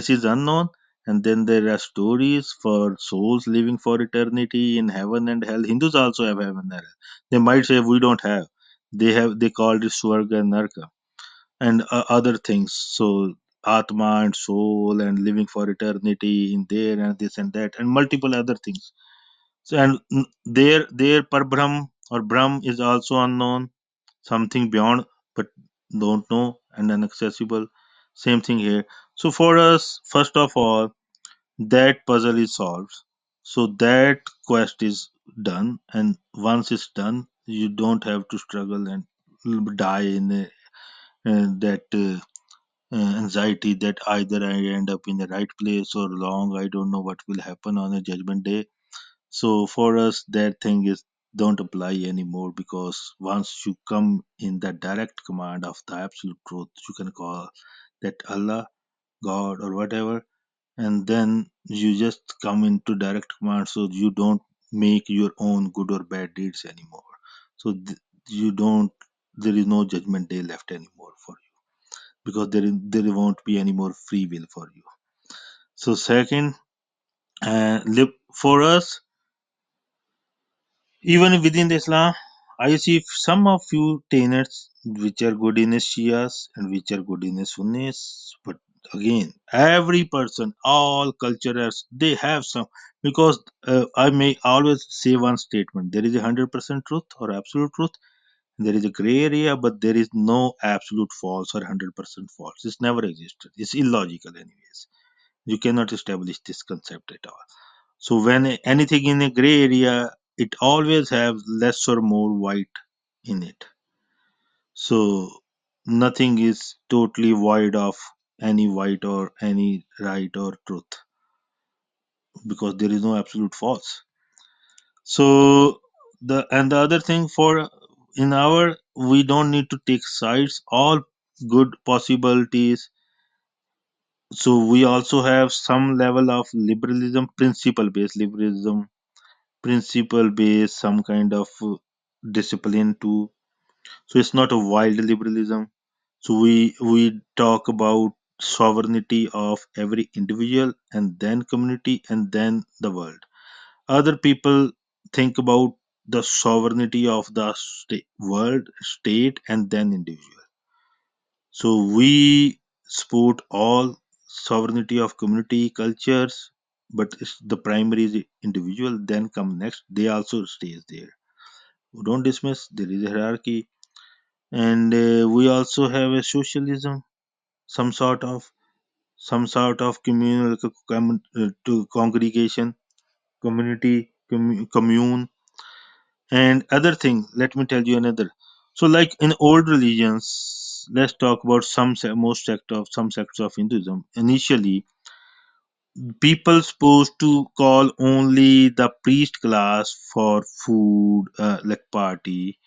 is unknown. And then there are stories for souls living for eternity in heaven and hell. Hindus also have heaven and hell. They might say we don't have. They called it Swarga and Narka and other things. So Atma and soul and living for eternity in there and this and that and multiple other things. So and their Parbrahm or Brahm is also unknown, something beyond, but don't know and inaccessible. Same thing here. So for us, first of all, that puzzle is solved. So that quest is done, and once it's done, you don't have to struggle and die in that anxiety that either I end up in the right place or wrong. I don't know what will happen on a judgment day. So for us, that thing is don't apply anymore, because once you come in the direct command of the absolute truth, you can call that Allah, God, or whatever, and then you just come into direct command. So you don't make your own good or bad deeds anymore. So you don't. There is no judgment day left anymore for you, because there won't be any more free will for you. So second, live for us. Even within the Islam, I see some of few tenets which are good in Shias and which are good in Sunnis. But again, every person, all cultures, they have some, because I may always say one statement: there is 100% truth or absolute truth. There is a gray area, but there is no absolute false or 100% false. It's never existed. It's illogical, anyways. You cannot establish this concept at all. So when anything in a gray area, it always has less or more white in it. So nothing is totally void of any white or any right or truth, because there is no absolute false. So the other thing, for in our, we don't need to take sides, all good possibilities. So we also have some level of liberalism, principle based liberalism, principle based some kind of discipline too. So it's not a wild liberalism. So we talk about sovereignty of every individual, and then community, and then the world. Other people think about the sovereignty of the world, state, and then individual. So we support all sovereignty of community, cultures, but the primary is individual. Then come next. They also stays there. Don't dismiss. There is a hierarchy, and we also have a socialism, some sort of communal to congregation, community, commune, and other thing. Let me tell you another. So like in old religions, let's talk about most sect of some sects of Hinduism. Initially, people supposed to call only the priest class for food, like party,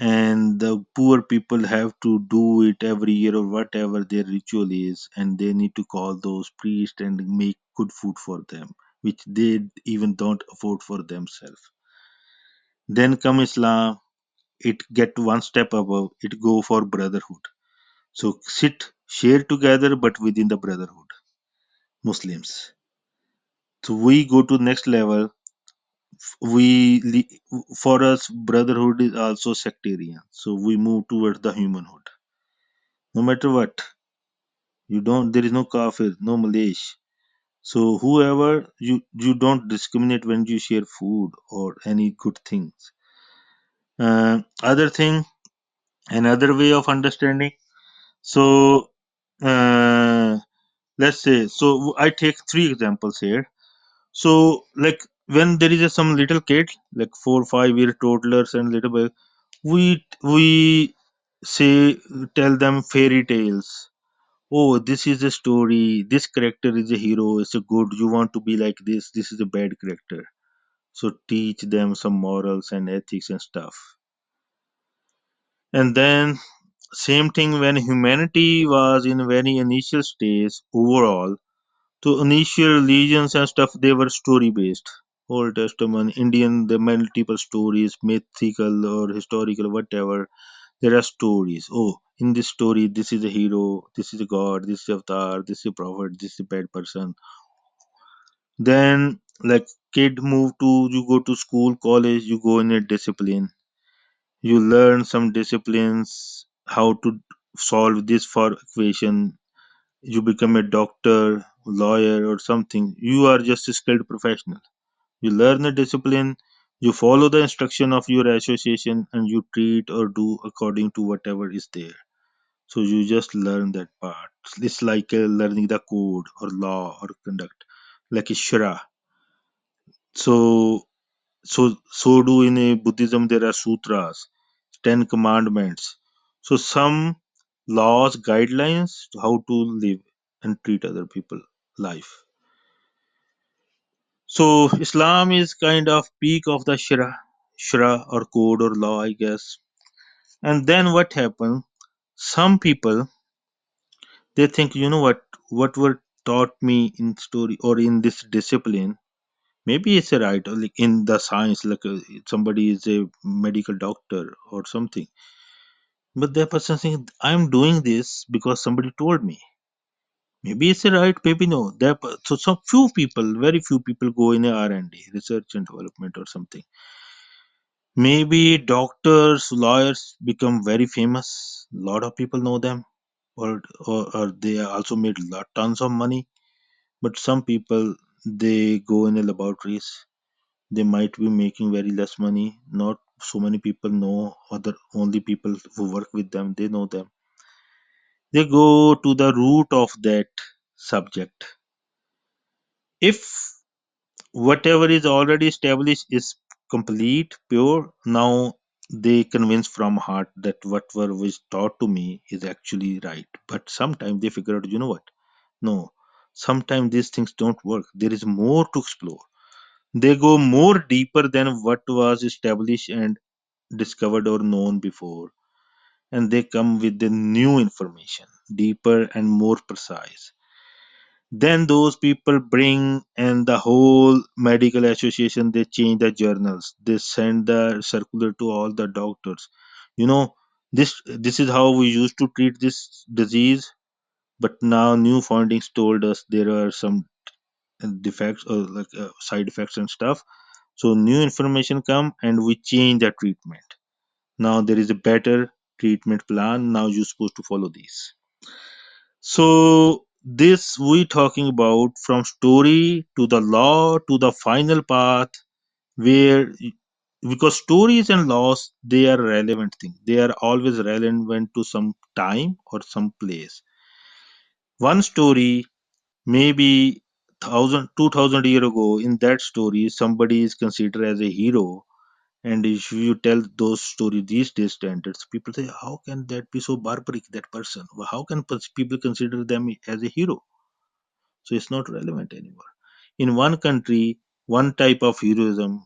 and the poor people have to do it every year or whatever their ritual is, and they need to call those priests and make good food for them, which they even don't afford for themselves. Then come Islam. It get one step above. It go for brotherhood. So sit, share together, but within the brotherhood. Muslims, so we go to next level. For us, brotherhood is also sectarian, so we move towards the humanhood. No matter what, you don't, there is no kafir, no Malaysh. So whoever, you don't discriminate when you share food or any good things. Other thing, another way of understanding. So uh, let's say, so I take three examples here. So like when there is some little kid, like 4 or 5 year toddlers and little boy, we say, tell them fairy tales. Oh, this is a story. This character is a hero. It's a good. You want to be like this. This is a bad character. So teach them some morals and ethics and stuff. And then same thing when humanity was in very initial stage overall. So initial religions and stuff, they were story based. Old Testament, Indian, the multiple stories, mythical or historical, whatever. There are stories. Oh, in this story, this is a hero, this is a god, this is avatar, this is a prophet, this is a bad person. Then, like kid move to, you go to school, college, you go in a discipline. You learn some disciplines, how to solve this for equation. You become a doctor, lawyer, or something. You are just a skilled professional. You learn a discipline, you follow the instruction of your association, and you treat or do according to whatever is there. So you just learn that part. It's like learning the code or law or conduct, like a shara. So so do in a Buddhism there are sutras, 10 commandments. So some laws, guidelines to how to live and treat other people life. So Islam is kind of peak of the shara or code or law, I guess. And then what happened? Some people, they think, you know what were taught me in story or in this discipline, maybe it's a right, or like in the science, like somebody is a medical doctor or something, but that person saying, I'm doing this because somebody told me. Maybe it's a right, maybe no. So some few people, very few people go in a R&D, research and development or something. Maybe doctors, lawyers become very famous. A lot of people know them, or they also made tons of money. But some people, they go in the laboratories. They might be making very less money. Not so many people know. Other only people who work with them, they know them. They go to the root of that subject. If whatever is already established is complete, pure, now they convince from heart that whatever was taught to me is actually right. But sometimes they figure out, you know what? No, sometimes these things don't work. There is more to explore. They go more deeper than what was established and discovered or known before, and they come with the new information, deeper and more precise. Then those people bring, and the whole medical association, they change the journals, they send the circular to all the doctors. You know, this is how we used to treat this disease, but now new findings told us there are some defects or side effects and stuff. So new information come and we change the treatment. Now there is a better treatment plan. Now you're supposed to follow these. So this we talking about from story to the law to the final path, where because stories and laws, they are relevant thing. They are always relevant to some time or some place. One story maybe 1,000, 2,000 year ago, in that story somebody is considered as a hero, and if you tell those stories these days standards, people say, how can that be so barbaric, that person? How can people consider them as a hero? So it's not relevant anymore. In one country, one type of heroism,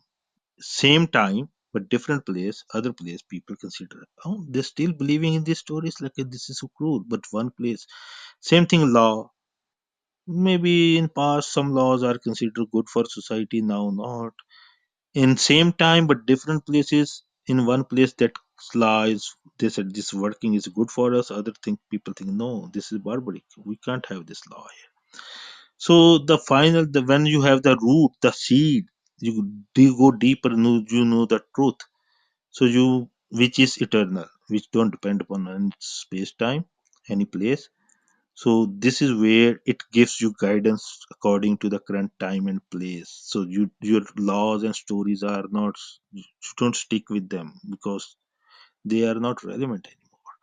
same time, but different place, other place, people consider, oh, they're still believing in these stories, like this is so cruel. But one place, same thing, law. Maybe in past some laws are considered good for society, now not. In same time but different places, in one place that law is, they said this working is good for us, other thing people think no, this is barbaric, we can't have this law here. So the final, the when you have the root, the seed, you go deeper, you know the truth. So you, which is eternal, which don't depend upon any space time, any place. So this is where it gives you guidance according to the current time and place. So your laws and stories are not, you don't stick with them because they are not relevant anymore.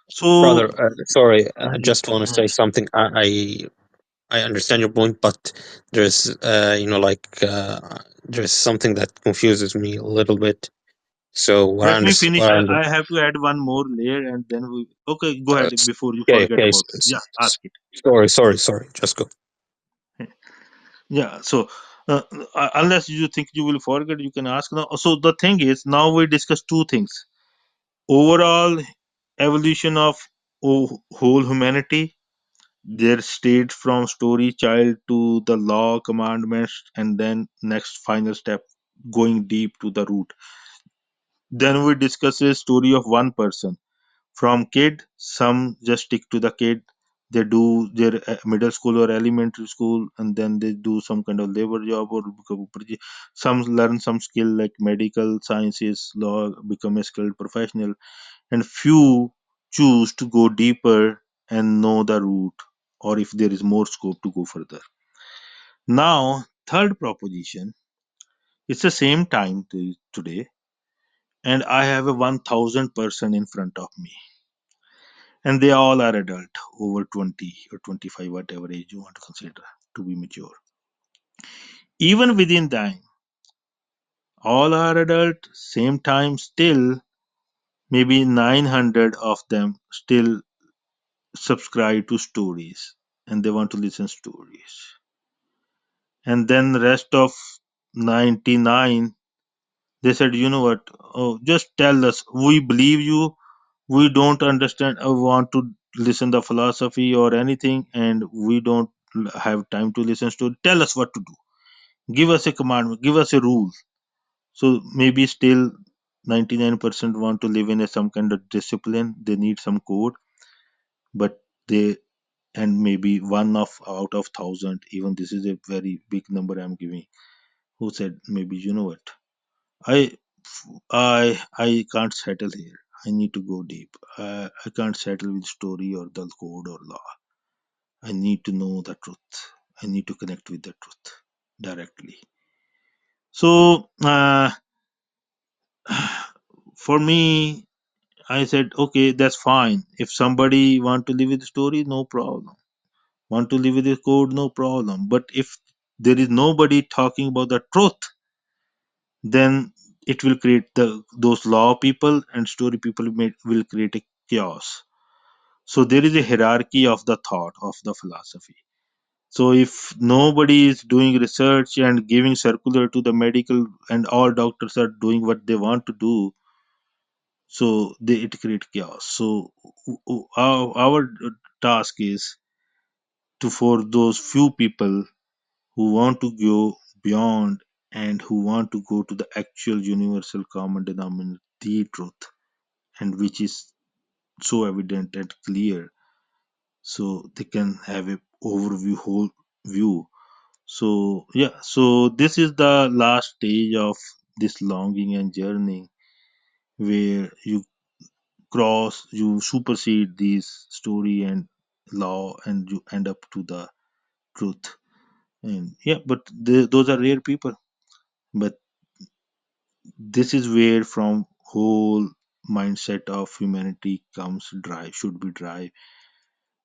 So Brother, sorry, I yeah, just want to say something. I understand your point, but there's there's something that confuses me a little bit. So let me finish. what I I have to add one more layer and then we, okay, go ahead before you okay, forget okay. about, yeah, ask it. Sorry. Just go. Yeah, so unless you think you will forget, you can ask now. So the thing is, now we discuss two things: overall evolution of whole humanity, their state from story child to the law commandments, and then next final step, going deep to the root. Then we discuss a story of one person from kid. Some just stick to the kid, they do their middle school or elementary school, and then they do some kind of labor job or some learn some skill like medical sciences, law, become a skilled professional, and few choose to go deeper and know the root, or if there is more scope to go further. Now third proposition, it's the same time today, and I have a 1,000 person in front of me, and they all are adult, over 20 or 25, whatever age you want to consider to be mature. Even within them, all are adult, same time, still maybe 900 of them still subscribe to stories, and they want to listen stories. And then the rest of 99, they said, you know what, oh, just tell us, we believe you, we don't understand or want to listen the philosophy or anything, and we don't have time to listen to, tell us what to do, give us a commandment, give us a rule. So maybe still 99% want to live in some kind of discipline, they need some code, but they, and maybe one of out of 1,000, even this is a very big number I'm giving, who said maybe, you know what, I I can't settle here. I need to go deep. I can't settle with story or the code or law. I need to know the truth. I need to connect with the truth directly. So for me, I said, okay, that's fine. If somebody want to live with the story, no problem. Want to live with the code, no problem. But if there is nobody talking about the truth, then it will create those law people and story people will create a chaos. So there is a hierarchy of the thought of the philosophy. So if nobody is doing research and giving circular to the medical, and all doctors are doing what they want to do, so it create chaos. So our task is to, for those few people who want to go beyond and who want to go to the actual universal common denominator, the truth, and which is so evident and clear, so they can have a overview, whole view. So yeah, so this is the last stage of this longing and journey, where you supersede this story and law, and you end up to the truth. And yeah, but those are rare people. But this is where from whole mindset of humanity comes drive, should be drive.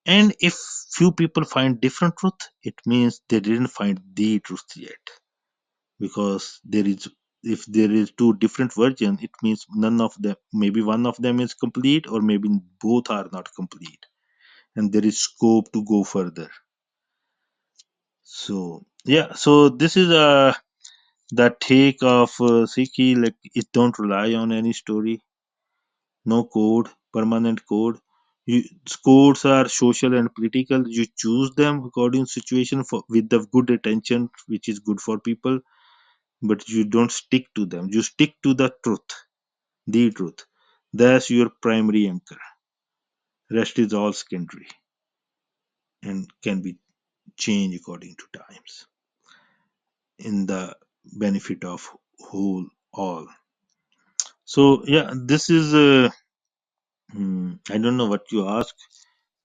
And if few people find different truth, it means they didn't find the truth yet. Because if there is two different versions, it means none of them, maybe one of them is complete, or maybe both are not complete, and there is scope to go further. So yeah, so this is the take of Sikhi, like it don't rely on any story, no code, permanent code. You, codes are social and political. You choose them according to situation, for with the good attention, which is good for people, but you don't stick to them. You stick to the truth, the truth. That's your primary anchor. Rest is all secondary and can be changed according to times in the benefit of whole all. So yeah, this is I don't know what you ask,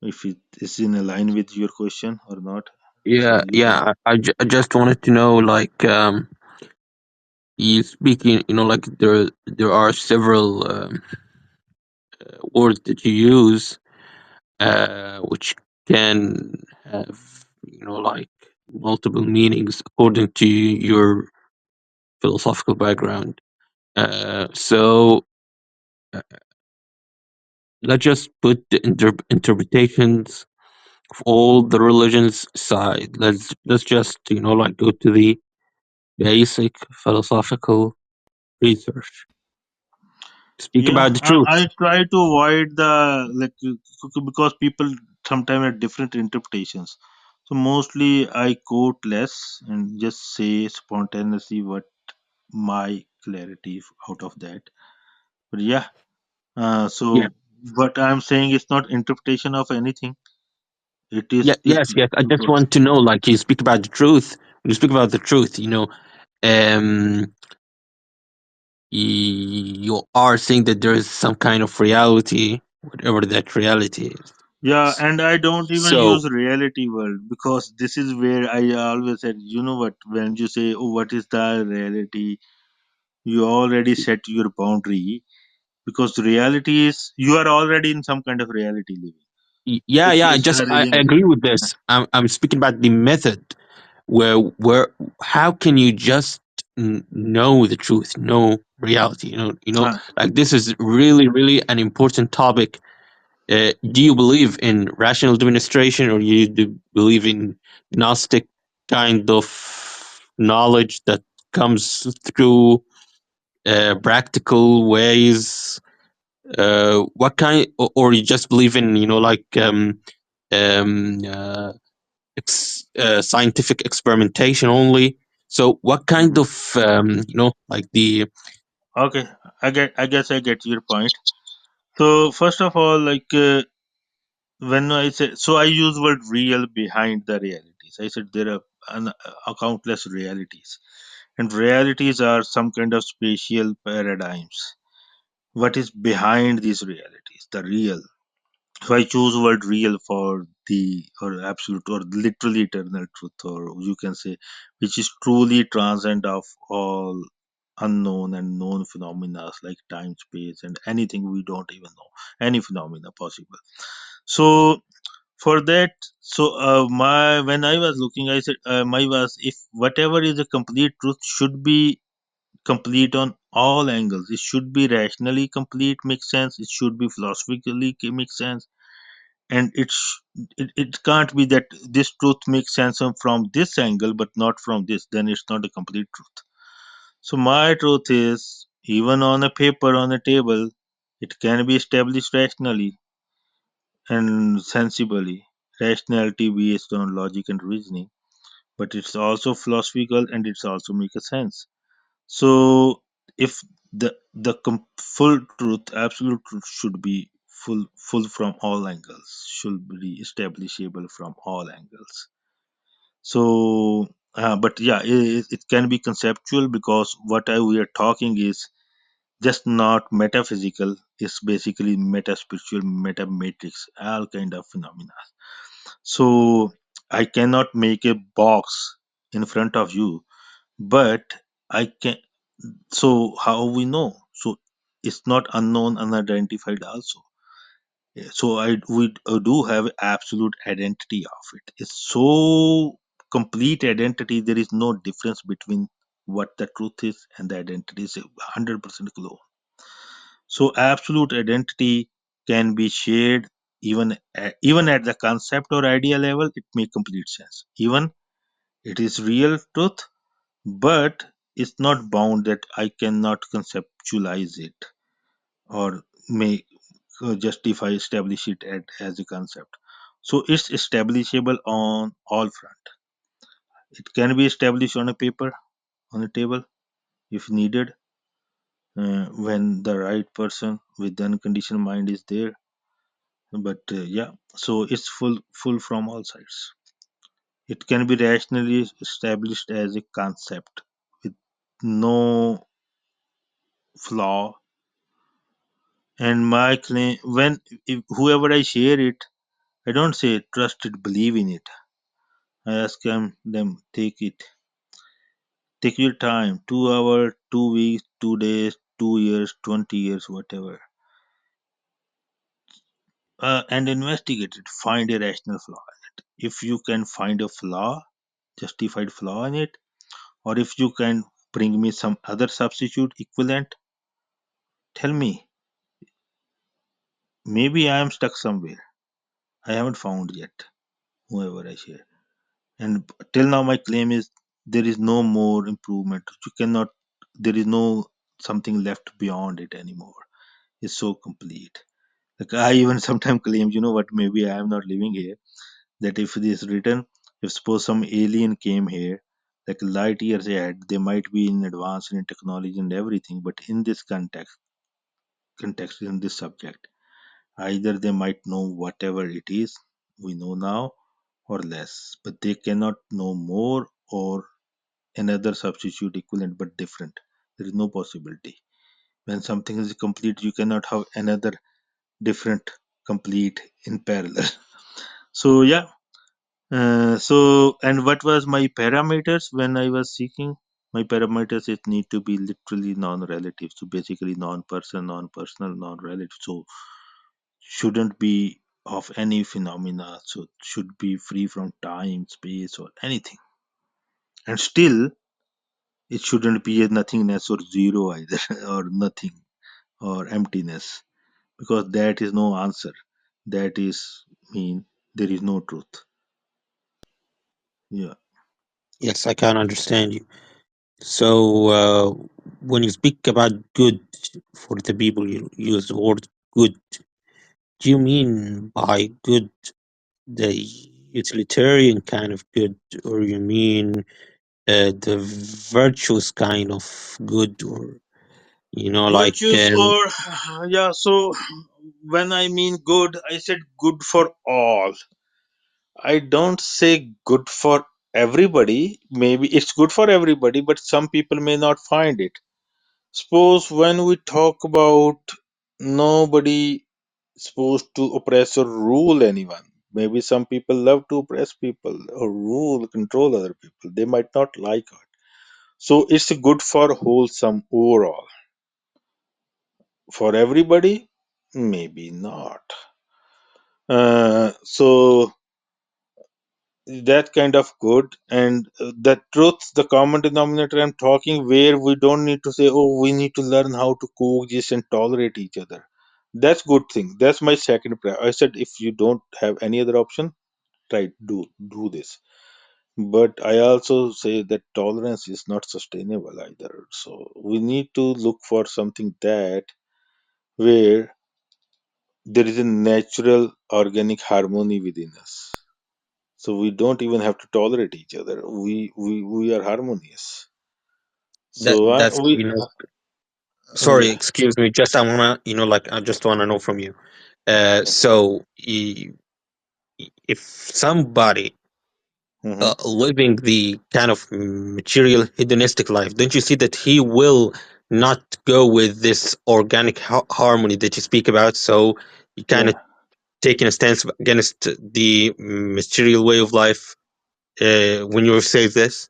if it is in line with your question or not. So Yeah, you can. yeah. I just wanted to know, like, you speaking, like there are several words that you use, which can have, like multiple meanings according to your philosophical background. So let's just put the interpretations of all the religions aside. Let's just, like, go to the basic philosophical research. Speak Yeah, about the truth. I try to avoid the like because people sometimes have different interpretations. So mostly I quote less and just say spontaneously what my clarity out of that. But yeah, Yeah, so what I'm saying is not interpretation of anything. It yeah, is it. yes, yes. I just want to know, like, you speak about the truth. When you speak about the truth, um, you are saying that there is some kind of reality, whatever that reality is. Yeah, and I don't even So, use reality word, because this is where I always said, you know what, when you say, oh, what is the reality, you already set your boundary, because reality is you are already in some kind of reality living. yeah, It yeah. is I living. agree with this. I'm speaking about the method, where how can you just know the truth, know reality? Uh, Like, this is really, really an important topic. Do you believe in rational demonstration, or you do believe in Gnostic kind of knowledge that comes through practical ways? What kind, or you just believe in, like, um, uh, scientific experimentation only? So, what kind mhm. of, like the Okay, I guess I get your point. So first of all, like when I say, so I use word real behind the realities. I said there are countless realities, and realities are some kind of spatial paradigms. What is behind these realities, the real? So I choose word real for the or absolute or literally eternal truth, or you can say which is truly transcend of all unknown and known phenomena like time, space, and anything we don't even know, any phenomena possible. So for that, so my when I was looking, I said my was, if whatever is a complete truth should be complete on all angles. It should be rationally complete, make sense. It should be philosophically make sense, and it can't be that this truth makes sense from this angle but not from this. Then it's not a complete truth. So my truth is, even on a paper on a table, it can be established rationally and sensibly, rationality based on logic and reasoning, but it's also philosophical and it's also make a sense. So if full truth, absolute truth should be full from all angles, should be establishable from all angles. So but yeah, it can be conceptual, because we are talking is just not metaphysical. It's basically meta spiritual, meta matrix, all kind of phenomena. So I cannot make a box in front of you, but I can. So how we know? So it's not unknown, unidentified also. Yeah, so we do have absolute identity of it. It's so complete identity. There is no difference between what the truth is and the identity is 100% close. So absolute identity can be shared even at the concept or idea level. It makes complete sense. Even it is real truth, but it's not bound that I cannot conceptualize it or may establish it as a concept. So it's establishable on all front. It can be established on a paper, on a table, if needed, when the right person with the unconditioned mind is there. But yeah, so it's full from all sides. It can be rationally established as a concept with no flaw. And my claim, whoever I share it, I don't say trust it, believe in it. I ask them take your time, 2 hours, 2 weeks, 2 days, 2 years, 20 years, whatever, and investigate it. Find a rational flaw in it. If you can find a flaw, justified flaw in it, or if you can bring me some other substitute equivalent, tell me. Maybe I am stuck somewhere. I haven't found yet, whoever I share. And till now, my claim is there is no more improvement. There is no something left beyond it anymore. It's so complete. Like I even sometimes claim, what, maybe I am not living here, that if it is written, if suppose some alien came here, like light years ahead, they might be in advance in technology and everything, but in this context, in this subject, either they might know whatever it is we know now or less, but they cannot know more or another substitute equivalent but different. There is no possibility. When something is complete, you cannot have another different complete in parallel. So yeah. And what was my parameters when I was seeking? My parameters, it need to be literally non-relative. So basically non-person, non-personal, non-relative. So shouldn't be of any phenomena. So should be free from time, space, or anything. And still, it shouldn't be a nothingness or zero either, or nothing or emptiness, because that is no answer. That is mean there is no truth. Yeah. Yes, I can understand you. So, when you speak about good for the people, you use the word good. Do you mean by good the utilitarian kind of good, or you mean the virtuous kind of good, or like Virtues, or yeah. So when I mean good, I said good for all. I don't say good for everybody. Maybe it's good for everybody, but some people may not find it. Suppose when we talk about nobody supposed to oppress or rule anyone. Maybe some people love to oppress people or rule, control other people. They might not like it. So it's good for wholesome overall. For everybody, maybe not. So that kind of good, and the truth, the common denominator I'm talking, where we don't need to say, oh, we need to learn how to coexist and tolerate each other. That's good thing. That's my second prayer. I said if you don't have any other option, try do this. But I also say that tolerance is not sustainable either. So we need to look for something that where there is a natural organic harmony within us. So we don't even have to tolerate each other. We are harmonious. So That's we sorry, yeah. excuse me. Just I wanna like I just wanna know from you. So if somebody Hmm. living the kind of material hedonistic life, don't you see that he will not go with this organic harmony that you speak about? So you kind of Yeah. taking a stance against the material way of life when you say this.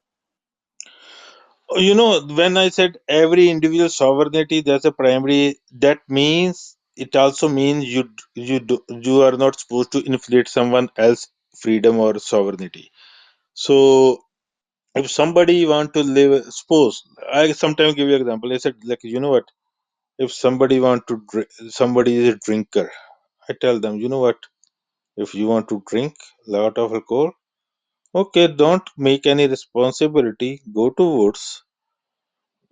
When I said every individual sovereignty, that's a primary. That means it also means you are not supposed to inflate someone else freedom or sovereignty. So if somebody want to live, suppose I sometimes give you example. I said like what? If somebody want to drink, somebody is a drinker. I tell them, what? If you want to drink lot of alcohol, okay, don't make any responsibility. Go to woods.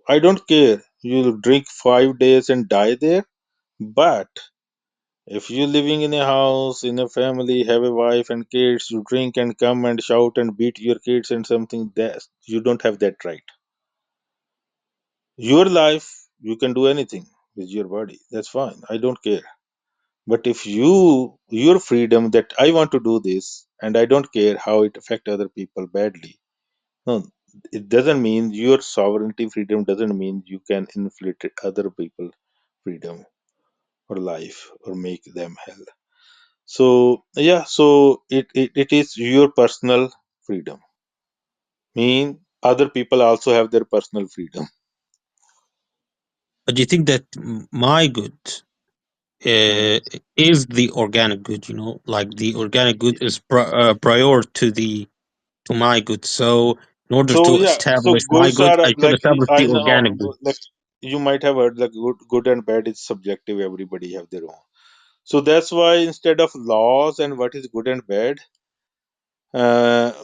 I don't care. You'll drink 5 days and die there. But if you're living in a house, in a family, have a wife and kids, you drink and come and shout and beat your kids and something, that you don't have that right. Your life, you can do anything with your body. That's fine. I don't care. But if your freedom that I want to do this and I don't care how it affect other people badly, no, it doesn't mean your sovereignty freedom doesn't mean you can inflict other people freedom or life or make them hell. So yeah, so it is your personal freedom. Mean other people also have their personal freedom. But do you think that my good Mhm. uh, is the organic good? Like the organic good is prior to my good. So in order So to yeah, so establish my goods good, are I should like establish I the know organic good. like you might have heard like good and bad is subjective. Everybody have their own. So that's why instead of laws and what is good and bad,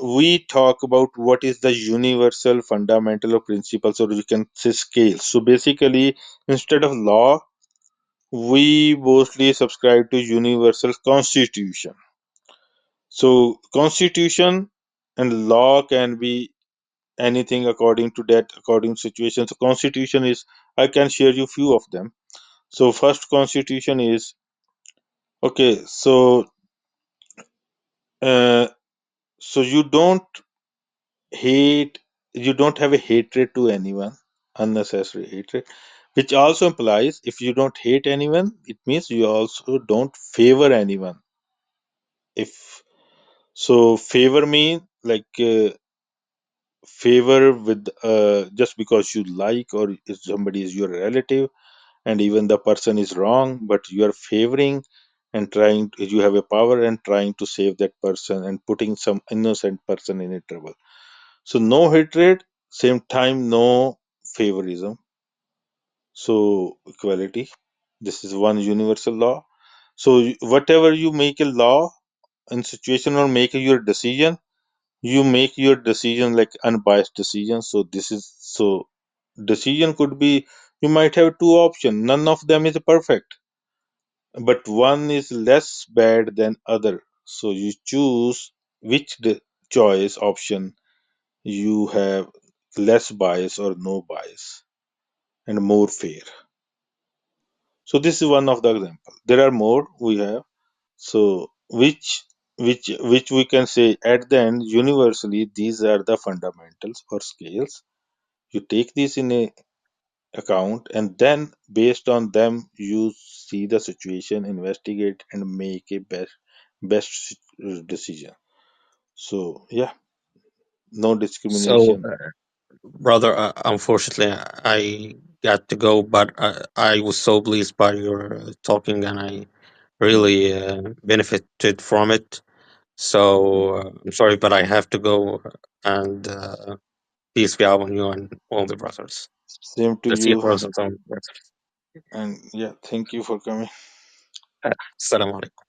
we talk about what is the universal fundamental or principles, or you can say scale. So basically, instead of law, we mostly subscribe to universal constitution. So constitution and law can be anything according to that, according to situation. So constitution is, I can share you few of them. So first constitution is okay. Uh, so hate you don't have a hatred to anyone, unnecessary hatred, which also implies if you don't hate anyone, it means you also don't favor anyone. If so, favor mean like favor with just because you like, or if somebody is your relative and even the person is wrong, but you are favoring and trying you have a power and trying to save that person and putting some innocent person in a trouble. So no hatred, same time no favorism. So equality. This is one universal law. So whatever you make a law in situation or make your decision, you make your decision like unbiased decision. So this is so decision could be, you might have two options. None of them is perfect, but one is less bad than other. So you choose which choice option you have less bias or no bias and more fair. So this is one of the example. There are more we have. So which we can say at the end universally these are the fundamentals or scales. You take this in a account and then based on them you see the situation, investigate and make a best decision. So yeah, no So, discrimination. brother, unfortunately, I got to go, but I was so pleased by your talking, and I Hmm. really benefited from it. So I'm sorry, but I have to go. And peace be upon you and all the brothers. Same to The see you, brothers and brothers. and yeah, thank you for coming. Assalamu alaikum.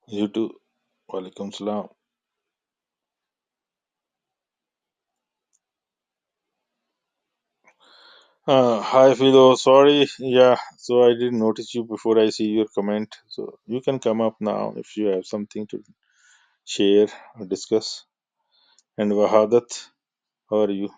You too. Walaikum salam. Hi Philo, sorry. Yeah, so I didn't notice you before I see your comment. So you can come up now if you have something to share or discuss. And Wahadat, how are you?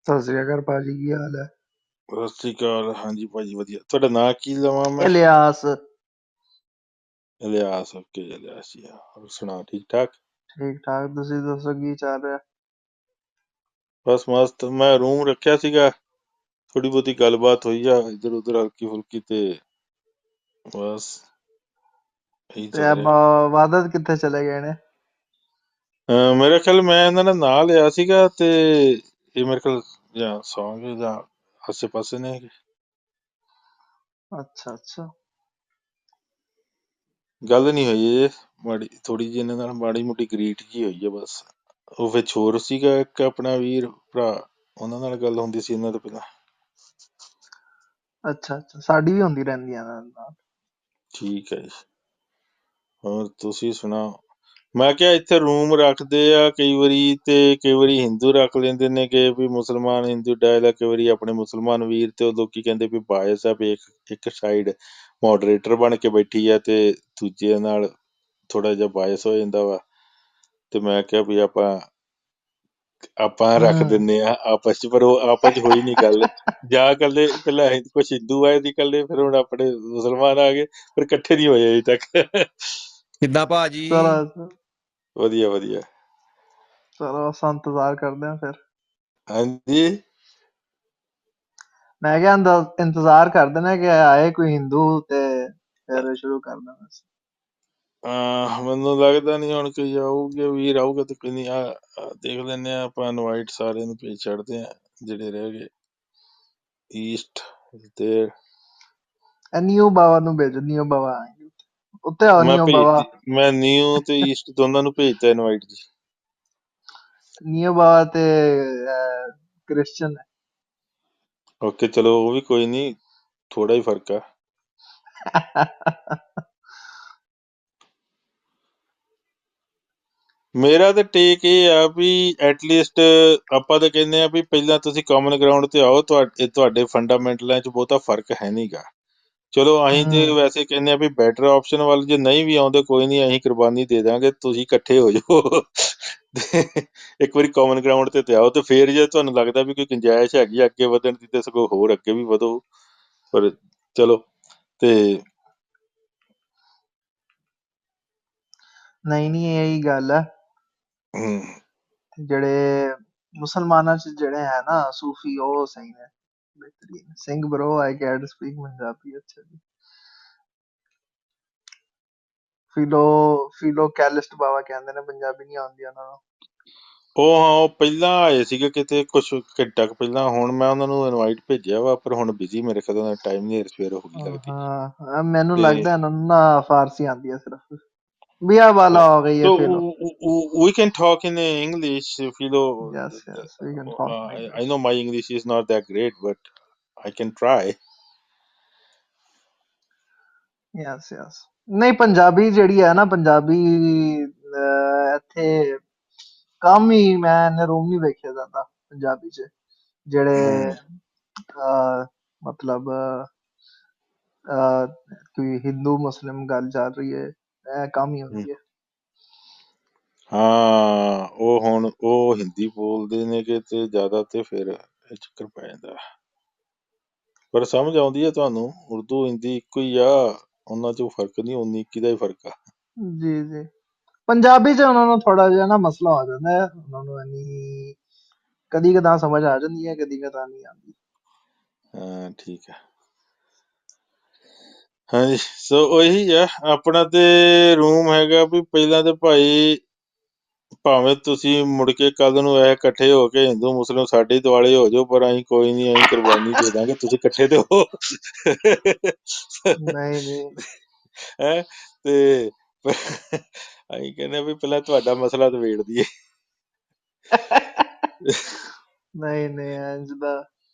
Sat Sri ਅਕਾਲ ਭਾਜੀ, ਕੀ ਹਾਲ ਹੈ? ਸਤਿ ਸ਼੍ਰੀ ਅਕਾਲ। ਹਾਂਜੀ ਭਾਜੀ ਵਧੀਆ। ਤੁਹਾਡਾ ਨਾਂ ਕੀ ਲਵਾਂ ਮੈਂ? ਇਲਿਆਸ। ਇਲਿਆਸ। ਓਕੇ ਇਲਿਆਸ ਜੀ। ਹੋਰ ਸੁਣਾ, ਠੀਕ ਠਾਕ? ਠੀਕ ਠਾਕ, ਤੁਸੀਂ ਦੱਸੋ ਕੀ ਚੱਲ ਰਿਹਾ? ਬਸ ਮਸਤ। ਮੈਂ ਰੂਮ ਰੱਖਿਆ ਸੀਗਾ, ਥੋੜੀ ਬਹੁਤੀ ਗੱਲਬਾਤ ਹੋਈ ਆ ਇੱਧਰ ਉੱਧਰ ਹਲਕੀ ਫੁਲਕੀ, ਤੇ ਬਸ ਇਹੀ ਤੇ ਚੱਲ ਰਿਹਾ। ਵਾਦਤ ਕਿੱਥੇ ਚਲੇ ਗਏ ਨੇ? ਮੇਰਾ ਖਿਆਲ ਮੈਂ ਇਹਨਾਂ ਦਾ ਨਾਂ ਲਿਆ ਸੀਗਾ, ਤੇ ਇਹ ਮੇਰੇ ਖਿਆਲ ਜਾਂ ਸੌਂ ਗਏ ਜਾਂ ਆਸੇ ਪਾਸੇ ਨੇ। ਅੱਛਾ ਅੱਛਾ। ਗੱਲ ਨਹੀਂ ਹੋਈ ਇਹ ਮਾੜੀ ਥੋੜੀ ਜਿਹੀ ਇਹਨਾਂ ਨਾਲ, ਮਾੜੀ ਮੋਟੀ ਗਰੀਟ ਜੀ ਹੋਈ ਆ ਬਸ। ਉਹ ਵਿੱਚ ਹੋਰ ਸੀਗਾ ਇੱਕ ਆਪਣਾ ਵੀਰ ਭਰਾ, ਉਹਨਾਂ ਨਾਲ ਗੱਲ ਹੁੰਦੀ ਸੀ ਇਹਨਾਂ ਤੋਂ ਪਹਿਲਾਂ। ਅੱਛਾ ਅੱਛਾ, ਸਾਡੀ ਵੀ ਹੁੰਦੀ ਰਹਿੰਦੀ ਆ ਇਹਨਾਂ ਨਾਲ। ਠੀਕ ਹੈ ਜੀ। ਹੋਰ ਤੁਸੀਂ ਸੁਣਾਓ? ਮੈਂ ਕਿਹਾ ਇੱਥੇ ਰੂਮ ਰੱਖਦੇ ਆ ਕਈ ਵਾਰੀ, ਤੇ ਕਈ ਵਾਰੀ ਹਿੰਦੂ ਰੱਖ ਲੈਂਦੇ ਨੇ ਕਿ ਵੀ ਮੁਸਲਮਾਨ ਹਿੰਦੂ ਡਾਇਲ, ਕਈ ਵਾਰੀ ਆਪਣੇ ਮੁਸਲਮਾਨ ਵੀਰ, ਤੇ ਉਹ ਲੋਕੀ ਕਹਿੰਦੇ ਵੀ ਬਾਇਸ ਆ, ਵੀ ਇੱਕ ਸਾਈਡ ਮੋਡਰੇਟਰ ਬਣ ਕੇ ਬੈਠੀ ਆ ਤੇ ਦੂਜੇ ਨਾਲ ਥੋੜਾ ਜਿਹਾ ਬਾਇਸ ਹੋ ਜਾਂਦਾ ਵਾ। ਤੇ ਮੈਂ ਕਿਹਾ ਵੀ ਆਪਾਂ ਰੱਖ ਹੂੰ। ਦਿੰਦੇ ਆ ਆਪਸ ਚ, ਪਰ ਉਹ ਆਪਸ ਚ ਹੋਈ ਨੀ ਗੱਲ। ਜਾਂ ਕੱਲੇ ਪਹਿਲਾਂ ਕੁਛ ਹਿੰਦੂ ਆਏ ਸੀ ਕੱਲੇ, ਫਿਰ ਹੁਣ ਆਪਣੇ ਮੁਸਲਮਾਨ ਆ ਗਏ, ਪਰ ਇਕੱਠੇ ਨਹੀਂ ਹੋਏ ਅਜੇ ਤੱਕ। ਕਿੱਦਾਂ ਭਾਜੀ? ਚਲੋ ਵਧੀਆ ਵਧੀਆ। ਚਲੋ, ਅਸੀਂ ਇੰਤਜ਼ਾਰ ਕਰਦੇ ਹਾਂ ਫਿਰ। ਹਾਂਜੀ। ਮੈਂ ਕਿਹਾ ਇੰਤਜ਼ਾਰ ਕਰਦੇ ਨੇ ਕਿ ਆਏ ਕੋਈ ਹਿੰਦੂ ਤੇ ਫਿਰ ਸ਼ੁਰੂ ਕਰ ਦੇਣਾ ਸੀ। ਮੈਨੂੰ ਲੱਗਦਾ ਨਹੀਂ ਹੁਣ ਕੋਈ ਆਊਗੇ, ਵੀਰ ਆਊਗਾ ਤੇ ਕੋਈ ਨਹੀਂ। ਦੇਖ ਲੈਂਦੇ ਆ ਆਪਾਂ, ਇਨਵਾਈਟ ਸਾਰਿਆਂ ਨੂੰ ਭੇਜ ਛੱਡਦੇ ਆ ਜਿਹੜੇ ਰਹਿ ਗਏ ਈਸਟ ਤੇ। ਨਿਊ ਬਾਵਾ ਨੂੰ ਭੇਜੋ, ਨਿਊ ਬਾਵਾ ਆਏਂਗੇ। ਉੱਤੇ ਆਓ ਨਿਊ ਬਾਵਾ। ਮੈਂ ਨਿਊ ਤੇ ਈਸਟ ਦੋਨਾਂ ਨੂੰ ਭੇਜਤਾ ਇਨਵਾਈਟ ਜੀ। ਨਿਊ ਬਾਵਾ ਤੇ ਕ੍ਰਿਸਚਨ ਹੈ। ਓਕੇ ਚਲੋ, ਉਹ ਵੀ ਕੋਈ ਨਹੀਂ, ਥੋੜਾ ਹੀ ਫਰਕ ਆ। ਮੇਰਾ ਤਾਂ ਟੇਕ ਇਹ ਆ ਵੀ ਐਟਲੀਸਟ ਆਪਾਂ ਤਾਂ ਕਹਿੰਦੇ ਆ ਵੀ ਪਹਿਲਾਂ ਤੁਸੀਂ ਕਾਮਨ ਗਰਾਊਂਡ ਤੇ ਆਓ। ਤੁਹਾਡੇ ਫੰਡਾਮੈਂਟਲਾਂ 'ਚ ਬਹੁਤਾ ਫਰਕ ਹੈ ਨਹੀਂ ਗਾ। ਚਲੋ ਅਸੀਂ ਤੇ ਹੂੰ। ਵੈਸੇ ਕਹਿੰਦੇ ਆ ਵੀ ਬੈਟਰ ਆਪਸ਼ਨ ਵੱਲ, ਜੇ ਨਹੀਂ ਵੀ ਆਉਂਦੇ ਕੋਈ ਨਹੀਂ, ਅਸੀਂ ਕੁਰਬਾਨੀ ਦੇ ਦਾਂਗੇ, ਤੁਸੀਂ ਇਕੱਠੇ ਹੋ ਜਾਓ। ਇੱਕ ਵਾਰੀ ਕਾਮਨ ਗਰਾਊਂਡ ਤੇ ਆਓ, ਤੇ ਫੇਰ ਜੇ ਤੁਹਾਨੂੰ ਲੱਗਦਾ ਵੀ ਕੋਈ ਗੁੰਜਾਇਸ਼ ਹੈਗੀ ਅੱਗੇ ਵਧਣ ਦੀ, ਤੇ ਸਗੋਂ ਹੋਰ ਅੱਗੇ ਵੀ ਵਧੋ। ਪਰ ਚਲੋ ਤੇ ਨਹੀਂ ਇਹੀ ਗੱਲ ਹੈ। ਜਿਹੜੇ ਮੁਸਲਮਾਨਾਂ ਚ ਜਿਹੜੇ ਹੈ ਨਾ ਸੂਫੀ, ਉਹ ਸਹੀ ਨੇ, ਬਿਹਤਰੀਨ। ਸਿੰਘ ਬਰੋ, ਆਈ ਕੈਨ ਸਪੀਕ ਪੰਜਾਬੀ। ਅੱਛਾ ਜੀ। ਫਿਲੋ ਕੈਲਿਸਟ ਬਾਵਾ ਕਹਿੰਦੇ ਨੇ, ਪੰਜਾਬੀ ਨਹੀਂ ਆਉਂਦੀ ਉਹਨਾਂ ਨੂੰ। ਉਹ ਪਹਿਲਾਂ ਆਏ ਸੀਗੇ ਕਿਤੇ ਕੁਛ ਘੰਟਾ ਕੁ ਪਹਿਲਾਂ। ਹੁਣ ਮੈਂ ਉਹਨਾਂ ਨੂੰ ਇਨਵਾਈਟ ਭੇਜਿਆ ਵਾ, ਪਰ ਹੁਣ ਬਿਜ਼ੀ ਮੇਰੇ ਖਿਆਲ ਨਾਲ ਟਾਈਮ ਨਹੀਂ, ਸਵੇਰ ਹੋ ਗਈ ਲੱਗਦੀ। ਹਾਂ, ਮੈਨੂੰ ਤੇ ਲੱਗਦਾ ਇਹਨਾਂ ਨੂੰ ਨਾ ਫਾਰਸੀ ਆਉਂਦੀ ਹੈ ਸਿਰਫ। ਬਿਆ ਵਾਲਾ ਹੋ ਗਈ ਹੈ so ਫਿਲੋ। we can talk in English if you know. Yes, we can talk in I English. know my English is not that great, but I can try. Yes. ਨਹੀਂ, ਪੰਜਾਬੀ ਜਿਹੜੀ ਹੈ ਨਾ, ਪੰਜਾਬੀ ਇੱਥੇ ਕੰਮ ਹੀ, ਮੈਂ ਰੂਮ ਨਹੀਂ ਵੇਖਿਆ ਜਾਂਦਾ ਪੰਜਾਬੀ ਚ ਜਿਹੜੇ ਮਤਲਬ ਕੋਈ ਹਿੰਦੂ ਮੁਸਲਿਮ ਗੱਲ ਚੱਲ ਰਹੀ ਹੈ, ਇਹ ਕੰਮ ਹੀ ਹੁੰਦੀ ਹੈ। ਹਾਂ ਉਹ ਹੁਣ ਉਹ ਹਿੰਦੀ ਬੋਲਦੇ ਨੇ ਕਿ ਤੇ ਜ਼ਿਆਦਾ ਤੇ ਫਿਰ ਇਹ ਚੱਕਰ ਪੈ ਜਾਂਦਾ। ਪਰ ਸਮਝ ਆਉਂਦੀ ਹੈ ਤੁਹਾਨੂੰ, ਉਰਦੂ ਹਿੰਦੀ ਇੱਕੋ ਹੀ ਆ, ਉਹਨਾਂ 'ਚ ਫਰਕ ਨਹੀਂ, 19-21 ਦਾ ਹੀ ਫਰਕ ਆ। ਜੀ ਜੀ, ਪੰਜਾਬੀ 'ਚ ਉਹਨਾਂ ਨੂੰ ਥੋੜਾ ਜਿਹਾ ਨਾ ਮਸਲਾ ਹੋ ਜਾਂਦਾ ਹੈ, ਉਹਨਾਂ ਨੂੰ ਇੰਨੀ ਕਦੀ ਕਦਾਰ ਸਮਝ ਆ ਜਾਂਦੀ ਹੈ, ਕਦੀ ਕਦਾਰ ਨਹੀਂ ਆਉਂਦੀ। ਹਾਂ ਠੀਕ ਹੈ। ਹਾਂਜੀ ਸੋ ਉਹੀ ਆ ਆਪਣਾ ਤੇ ਰੂਮ ਹੈਗਾ ਵੀ ਪਹਿਲਾਂ ਤੇ ਭਾਈ ਭਾਵੇਂ ਤੁਸੀਂ ਮੁੜ ਕੇ ਕੱਲ ਨੂੰ ਇਹ ਇਕੱਠੇ ਹੋ ਕੇ ਹਿੰਦੂ ਮੁਸਲਿਮ ਸਾਡੇ ਦੁਆਲੇ ਹੋ ਜਾਓ, ਪਰ ਅਸੀਂ ਕੋਈ ਨਹੀਂ, ਅਸੀਂ ਕੁਰਬਾਨੀ ਦੇ ਦਾਂਗੇ, ਤੁਸੀਂ ਇਕੱਠੇ ਤੇ ਹੋ। ਨਹੀਂ ਨਹੀਂ ਹੈ ਤੇ ਅਸੀਂ ਕਹਿੰਦੇ ਵੀ ਪਹਿਲਾਂ ਤੁਹਾਡਾ ਮਸਲਾ ਨਿਬੇੜ ਦਈਏ। ਨਹੀਂ ਨਹੀਂ, ਇੰਝ ਦਾ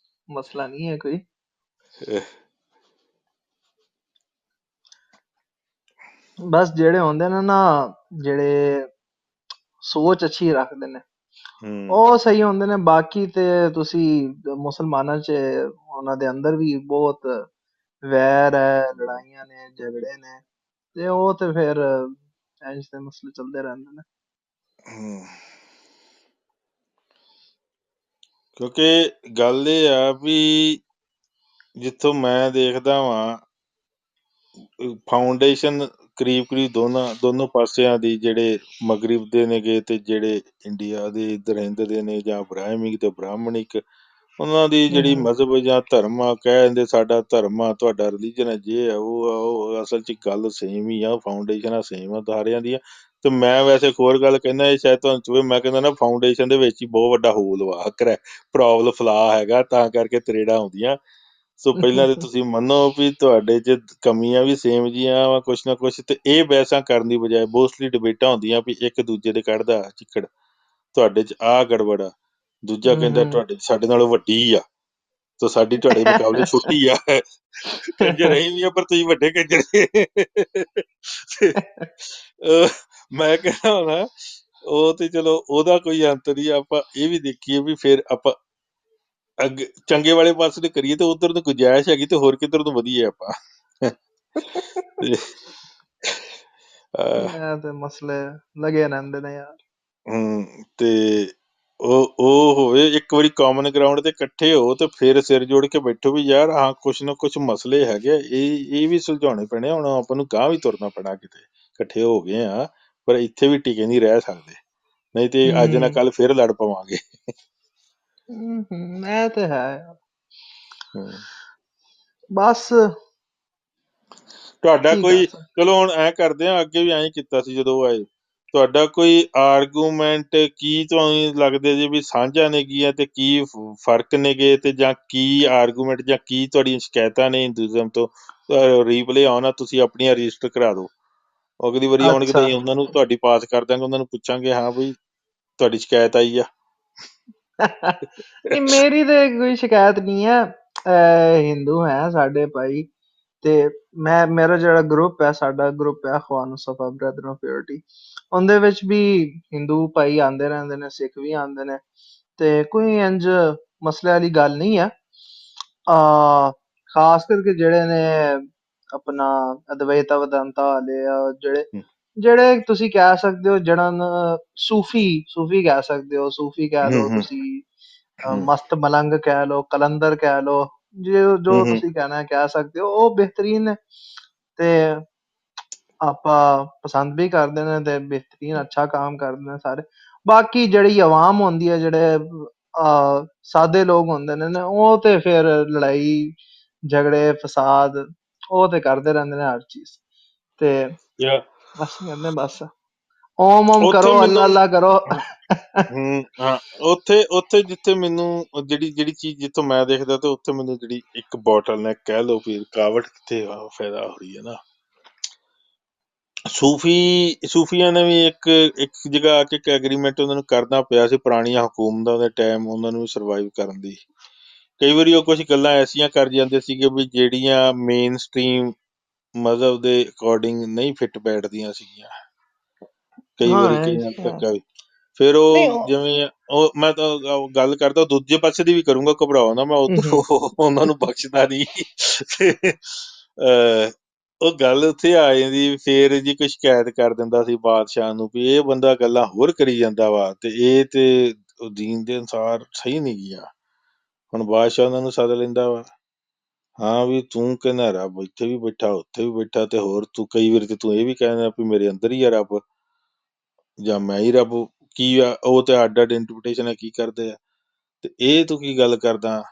ਮਸਲਾ ਨਹੀਂ ਹੈ ਕੋਈ। ਬਸ ਜਿਹੜੇ ਹੁੰਦੇ ਨੇ ਨਾ, ਜਿਹੜੇ ਸੋਚ ਅੱਛੀ ਰੱਖਦੇ ਨੇ ਉਹ ਸਹੀ ਹੁੰਦੇ ਨੇ। ਬਾਕੀ ਤੇ ਤੁਸੀਂ ਮੁਸਲਮਾਨਾਂ 'ਚ ਉਹਨਾਂ ਦੇ ਅੰਦਰ ਵੀ ਬਹੁਤ ਵੈਰ ਹੈ, ਲੜਾਈਆਂ ਨੇ, ਝਗੜੇ ਨੇ, ਤੇ ਉਹ ਤੇ ਫਿਰ ਇੰਝ ਦੇ ਮਸਲੇ ਚੱਲਦੇ ਰਹਿੰਦੇ ਨੇ। ਕਿਉਂਕਿ ਗੱਲ ਇਹ ਆ ਵੀ ਜਿੱਥੋਂ ਮੈਂ ਦੇਖਦਾ ਵਾਂ ਫਾਊਂਡੇਸ਼ਨ ਕਰੀਬ ਦੋਨੋਂ ਪਾਸਿਆਂ ਦੀ, ਜਿਹੜੇ ਮਗਰਿਬ ਦੇ ਨੇਗੇ ਤੇ ਜਿਹੜੇ ਇੰਡੀਆ ਦੇ ਇੱਧਰ ਰਹਿੰਦੇ ਦੇ ਨੇ, ਜਾਂ ਬ੍ਰਾਹਮਿਕ ਤੇ ਬ੍ਰਾਹਮਣਿਕ, ਉਹਨਾਂ ਦੀ ਜਿਹੜੀ ਮਜ਼ਹਬ ਜਾਂ ਧਰਮ ਆ, ਕਹਿ ਦਿੰਦੇ ਸਾਡਾ ਧਰਮ ਆ, ਤੁਹਾਡਾ ਰਿਲੀਜਨ ਹੈ, ਜੇ ਆ ਉਹ ਆ, ਉਹ ਅਸਲ 'ਚ ਗੱਲ ਸੇਮ ਹੀ ਆ, ਫਾਊਂਡੇਸ਼ਨਾਂ ਸੇਮ ਆ ਸਾਰਿਆਂ ਦੀਆਂ। ਤੇ ਮੈਂ ਵੈਸੇ ਇੱਕ ਹੋਰ ਗੱਲ ਕਹਿੰਦਾ, ਇਹ ਸ਼ਾਇਦ ਤੁਹਾਨੂੰ ਚੁਵੇ, ਮੈਂ ਕਹਿੰਦਾ ਨਾ ਫਾਊਂਡੇਸ਼ਨ ਦੇ ਵਿੱਚ ਹੀ ਬਹੁਤ ਵੱਡਾ ਹੋਲ ਵਾ, ਪ੍ਰੋਬਲਮ ਫਲਾ ਹੈਗਾ, ਤਾਂ ਕਰਕੇ ਤਰੇੜਾਂ ਆਉਂਦੀਆਂ। ਸੋ ਪਹਿਲਾਂ ਤੇ ਤੁਸੀਂ ਮੰਨੋ ਵੀ ਤੁਹਾਡੇ 'ਚ ਕਮੀਆਂ ਵੀ ਸੇਮ ਜੀਆਂ ਵਾ ਕੁਛ ਨਾ ਕੁਛ, ਤੇ ਇਹ ਬਹਿਸਾਂ ਕਰਨ ਦੀ ਬਜਾਏ ਮੋਸਟਲੀ ਡਿਬੇਟਾਂ ਹੁੰਦੀਆਂ ਵੀ ਇੱਕ ਦੂਜੇ ਦੇ ਕੱਢਦਾ ਚਿੱਕੜ, ਤੁਹਾਡੇ 'ਚ ਆਹ ਗੜਬੜ ਆ, ਦੂਜਾ ਕਹਿੰਦਾ ਤੁਹਾਡੇ ਸਾਡੇ ਨਾਲੋਂ ਵੱਡੀ ਆ, ਤੇ ਸਾਡੀ ਤੁਹਾਡੇ ਮੁਕਾਬਲੇ ਛੋਟੀ ਆ। ਕੰਜਰ ਅਸੀਂ ਵੀ ਆ, ਪਰ ਤੁਸੀਂ ਵੱਡੇ ਕੰਜਰ ਮੈਂ ਕਹਿੰਦਾ ਹੋਣਾ ਉਹ ਤੇ ਚਲੋ ਉਹਦਾ ਕੋਈ ਅੰਤ ਨਹੀਂ, ਆਪਾਂ ਇਹ ਵੀ ਦੇਖੀਏ ਵੀ ਫਿਰ ਆਪਾਂ ਅੱਗੇ ਚੰਗੇ ਵਾਲੇ ਪਾਸੇ ਤੇ ਕਰੀਏ, ਤੇ ਉਧਰ ਨੂੰ ਗੁੰਜਾਇਸ਼ ਹੈਗੀ, ਤੇ ਹੋਰ ਕਿੱਧਰ ਨੂੰ ਵਧੀਏ ਆਪਾਂ। ਇਹ ਤੇ ਮਸਲੇ ਲੱਗੇ ਰਹਿੰਦੇ ਨੇ ਯਾਰ। ਤੇ ਉਹ ਹੋਵੇ ਇੱਕ ਵਾਰੀ ਕਾਮਨ ਗਰਾਊਂਡ ਤੇ ਇਕੱਠੇ ਹੋ, ਤੇ ਫਿਰ ਸਿਰ ਜੋੜ ਕੇ ਬੈਠੋ ਵੀ ਯਾਰ ਹਾਂ ਕੁਛ ਨਾ ਕੁਛ ਮਸਲੇ ਹੈਗੇ, ਇਹ ਵੀ ਸੁਲਝਾਉਣੇ ਪੈਣੇ, ਹੁਣ ਆਪਾਂ ਨੂੰ ਗਾਂਹ ਵੀ ਤੁਰਨਾ ਪੈਣਾ, ਕਿਤੇ ਇਕੱਠੇ ਹੋ ਗਏ ਆ, ਪਰ ਇੱਥੇ ਵੀ ਟਿਕੇ ਨਹੀਂ ਰਹਿ ਸਕਦੇ, ਨਹੀਂ ਤੇ ਅੱਜ ਨਾ ਕੱਲ ਫਿਰ ਲੜ ਪਵਾਂਗੇ। ਇਹ ਤੇ ਹੈ ਬਸ। ਤੁਹਾਡਾ ਕੀ ਕਰ ਕੋਈ, ਸਕਦੇ। ਚਲੋ ਹੁਣ ਐਂ ਕਰਦੇ ਆ, ਅੱਗੇ ਵੀ ਐਂ ਕੀਤਾ ਸੀ ਜਦੋਂ ਆਏ, ਤੁਹਾਡਾ ਕੋਈ ਆਰਗੂਮੈਂਟ ਕੀ ਤੁਹਾਨੂੰ ਲੱਗਦੇ ਜੀ ਵੀ ਸਾਂਝਾ ਨੇਗੀਆਂ, ਤੇ ਕੀ ਫਰਕ ਨੇਗੇ, ਤੇ ਜਾਂ ਕੀ ਆਰਗੂਮੈਂਟ ਜਾਂ ਕੀ ਤੁਹਾਡੀਆਂ ਸ਼ਿਕਾਇਤਾਂ ਨੇ ਹਿੰਦੂਇਜ਼ਮ ਤੋਂ? ਰੀਪਲੇ ਆਉਣਾ, ਤੁਸੀਂ ਆਪਣੀਆਂ ਰਜਿਸਟਰ ਕਰਾ ਦਿਓ, ਅਗਲੀ ਵਾਰੀ ਆਉਣਗੇ ਤਾਂ ਅੱਛਾ ਅਸੀਂ ਉਹਨਾਂ ਨੂੰ ਤੁਹਾਡੀ ਪਾਸ ਕਰ ਦਾਂਗੇ, ਉਹਨਾਂ ਨੂੰ ਪੁੱਛਾਂਗੇ ਹਾਂ ਬਈ ਤੁਹਾਡੀ ਸ਼ਿਕਾਇਤ ਆਈ ਆ। ਨਹੀਂ ਮੇਰੀ ਤੇ ਕੋਈ ਸ਼ਿਕਾਇਤ ਨਹੀਂ ਹੈ। ਹਿੰਦੂ ਹੈ ਸਾਡੇ ਭਾਈ, ਤੇ ਮੇਰਾ ਜਿਹੜਾ ਗਰੁੱਪ ਹੈ, ਸਾਡਾ ਗਰੁੱਪ ਹੈ ਅਖਵਾਨ ਮੁਸਤਫਾ ਬ੍ਰਦਰ ਆਫ ਪਿਓਰਿਟੀ, ਉਹਦੇ ਵਿੱਚ ਵੀ ਹਿੰਦੂ ਭਾਈ ਆਉਂਦੇ ਰਹਿੰਦੇ ਨੇ, ਸਿੱਖ ਵੀ ਆਉਂਦੇ ਨੇ, ਤੇ ਕੋਈ ਇੰਝ ਮਸਲੇ ਵਾਲੀ ਗੱਲ ਨਹੀਂ ਹੈ। ਖਾਸ ਕਰਕੇ ਜਿਹੜੇ ਨੇ ਆਪਣਾ ਅਦਵੈਤਾ ਵਦਾਂਤਾ ਵਾਲੇ ਆ, ਜਿਹੜੇ ਤੁਸੀਂ ਕਹਿ ਸਕਦੇ ਹੋ, ਜਿਹੜਾ ਸੂਫੀ ਕਹਿ ਸਕਦੇ ਹੋ, ਸੂਫੀ ਕਹਿ ਲਓ ਤੁਸੀਂ, ਮਸਤ ਮਲੰਗ ਕਹਿ ਲਓ, ਕਲੰਦਰ ਕਹਿ ਲਓ, ਜੋ ਤੁਸੀਂ ਕਹਿਣਾ ਕਹਿ ਸਕਦੇ ਹੋ, ਉਹ ਬਿਹਤਰੀਨ ਨੇ, ਤੇ ਆਪਾਂ ਪਸੰਦ ਵੀ ਕਰਦੇ ਨੇ, ਤੇ ਬਿਹਤਰੀਨ ਅੱਛਾ ਕੰਮ ਕਰਦੇ ਨੇ ਸਾਰੇ। ਬਾਕੀ ਜਿਹੜੀ ਆਵਾਮ ਹੁੰਦੀ ਹੈ, ਜਿਹੜੇ ਸਾਦੇ ਲੋਕ ਹੁੰਦੇ ਨੇ, ਉਹ ਤੇ ਫਿਰ ਲੜਾਈ ਝਗੜੇ ਫਸਾਦ ਉਹ ਤੇ ਕਰਦੇ ਰਹਿੰਦੇ ਨੇ ਹਰ ਚੀਜ਼, ਤੇ ਅਸੀਂ ਕਹਿੰਦੇ ਬਸ ਓਮ ਉੱਥੇ ਕਰੋ, ਅੱਲਾ ਮੈਨੂੰ ਅੱਲਾ ਕਰੋ। ਹਾਂ ਉੱਥੇ ਜਿੱਥੇ ਮੈਨੂੰ ਜਿਹੜੀ ਚੀਜ਼ ਜਿੱਥੋਂ ਮੈਂ ਦੇਖਦਾ, ਤੇ ਉੱਥੇ ਮੈਨੂੰ ਜਿਹੜੀ ਇੱਕ ਬੋਟਲ ਨੇ ਕਹਿ ਲਓ ਵੀ ਰੁਕਾਵਟ ਕਿੱਥੇ ਫਾਇਦਾ ਹੋ ਰਹੀ ਹੈ ਨਾ, ਸੂਫੀਆਂ ਨੇ ਵੀ ਇੱਕ ਜਗ੍ਹਾ ਆ ਕੇ ਇੱਕ ਐਗਰੀਮੈਂਟ ਉਹਨਾਂ ਨੂੰ ਕਰਨਾ ਪਿਆ ਸੀ, ਪੁਰਾਣੀਆਂ ਹਕੂਮਤਾਂ ਦੇ ਟਾਈਮ ਉਹਨਾਂ ਨੂੰ ਸਰਵਾਈਵ ਕਰਨ ਦੀ। ਕਈ ਵਾਰੀ ਉਹ ਕੁਝ ਗੱਲਾਂ ਐਸੀਆਂ ਕਰ ਜਾਂਦੇ ਸੀਗੇ ਵੀ ਜਿਹੜੀਆਂ ਮੇਨ ਸਟਰੀਮ ਮਜ਼ਹਬ ਦੇ ਅਕੋਰਡਿੰਗ ਨਹੀਂ ਫਿੱਟ ਬੈਠਦੀਆਂ ਸੀਗੀਆਂ, ਕਈ ਵਾਰੀ ਹਾਂ ਕਈ ਨਾਲ ਧੱਕਾ ਵੀ। ਫਿਰ ਨਹੀਂ ਉਹ ਉਹ ਜਿਵੇਂ ਉਹ ਮੈਂ ਤਾਂ ਗੱਲ ਕਰਦਾ ਦੂਜੇ ਪਾਸੇ ਦੀ ਵੀ ਕਰੂੰਗਾ, ਘਬਰਾਓ ਨਾ, ਮੈਂ ਹੂੰ ਉੱਧਰ ਹੂੰ ਉਹਨਾਂ ਨੂੰ ਬਖਸ਼ਦਾ ਨਹੀਂ। ਤੇ ਉਹ ਗੱਲ ਉੱਥੇ ਆ ਜਾਂਦੀ, ਫੇਰ ਜੀ ਕੋਈ ਸ਼ਿਕਾਇਤ ਕਰ ਦਿੰਦਾ ਸੀ ਬਾਦਸ਼ਾਹ ਨੂੰ ਵੀ ਇਹ ਬੰਦਾ ਗੱਲਾਂ ਹੋਰ ਕਰੀ ਜਾਂਦਾ ਵਾ, ਤੇ ਇਹ ਤੇ ਦੀਨ ਦੇ ਅਨੁਸਾਰ ਸਹੀ ਨਹੀਂ ਗਿਆ। ਹੁਣ ਬਾਦਸ਼ਾਹ ਉਹਨਾਂ ਨੂੰ ਸੱਦ ਲੈਂਦਾ ਵਾ, ਹਾਂ ਵੀ ਤੂੰ ਕਹਿੰਦਾ ਰੱਬ ਇੱਥੇ ਵੀ ਬੈਠਾ ਉੱਥੇ ਵੀ ਬੈਠਾ, ਤੇ ਹੋਰ ਤੂੰ ਕਈ ਵਾਰੀ ਤੇ ਤੂੰ ਇਹ ਵੀ ਕਹਿੰਦਾ ਵੀ ਮੇਰੇ ਅੰਦਰ ਹੀ ਆ ਰੱਬ, ਜਾਂ ਮੈਂ ਹੀ ਰੱਬ, ਕੀ ਆ ਉਹ ਤੇ ਅੱਡ ਅੱਡ ਇੰਟਰਪ੍ਰੀਟੇਸ਼ਨ ਹੈ ਕੀ ਕਰਦੇ ਆ, ਤੇ ਇਹ ਤੂੰ ਕੀ ਗੱਲ ਕਰਦਾ।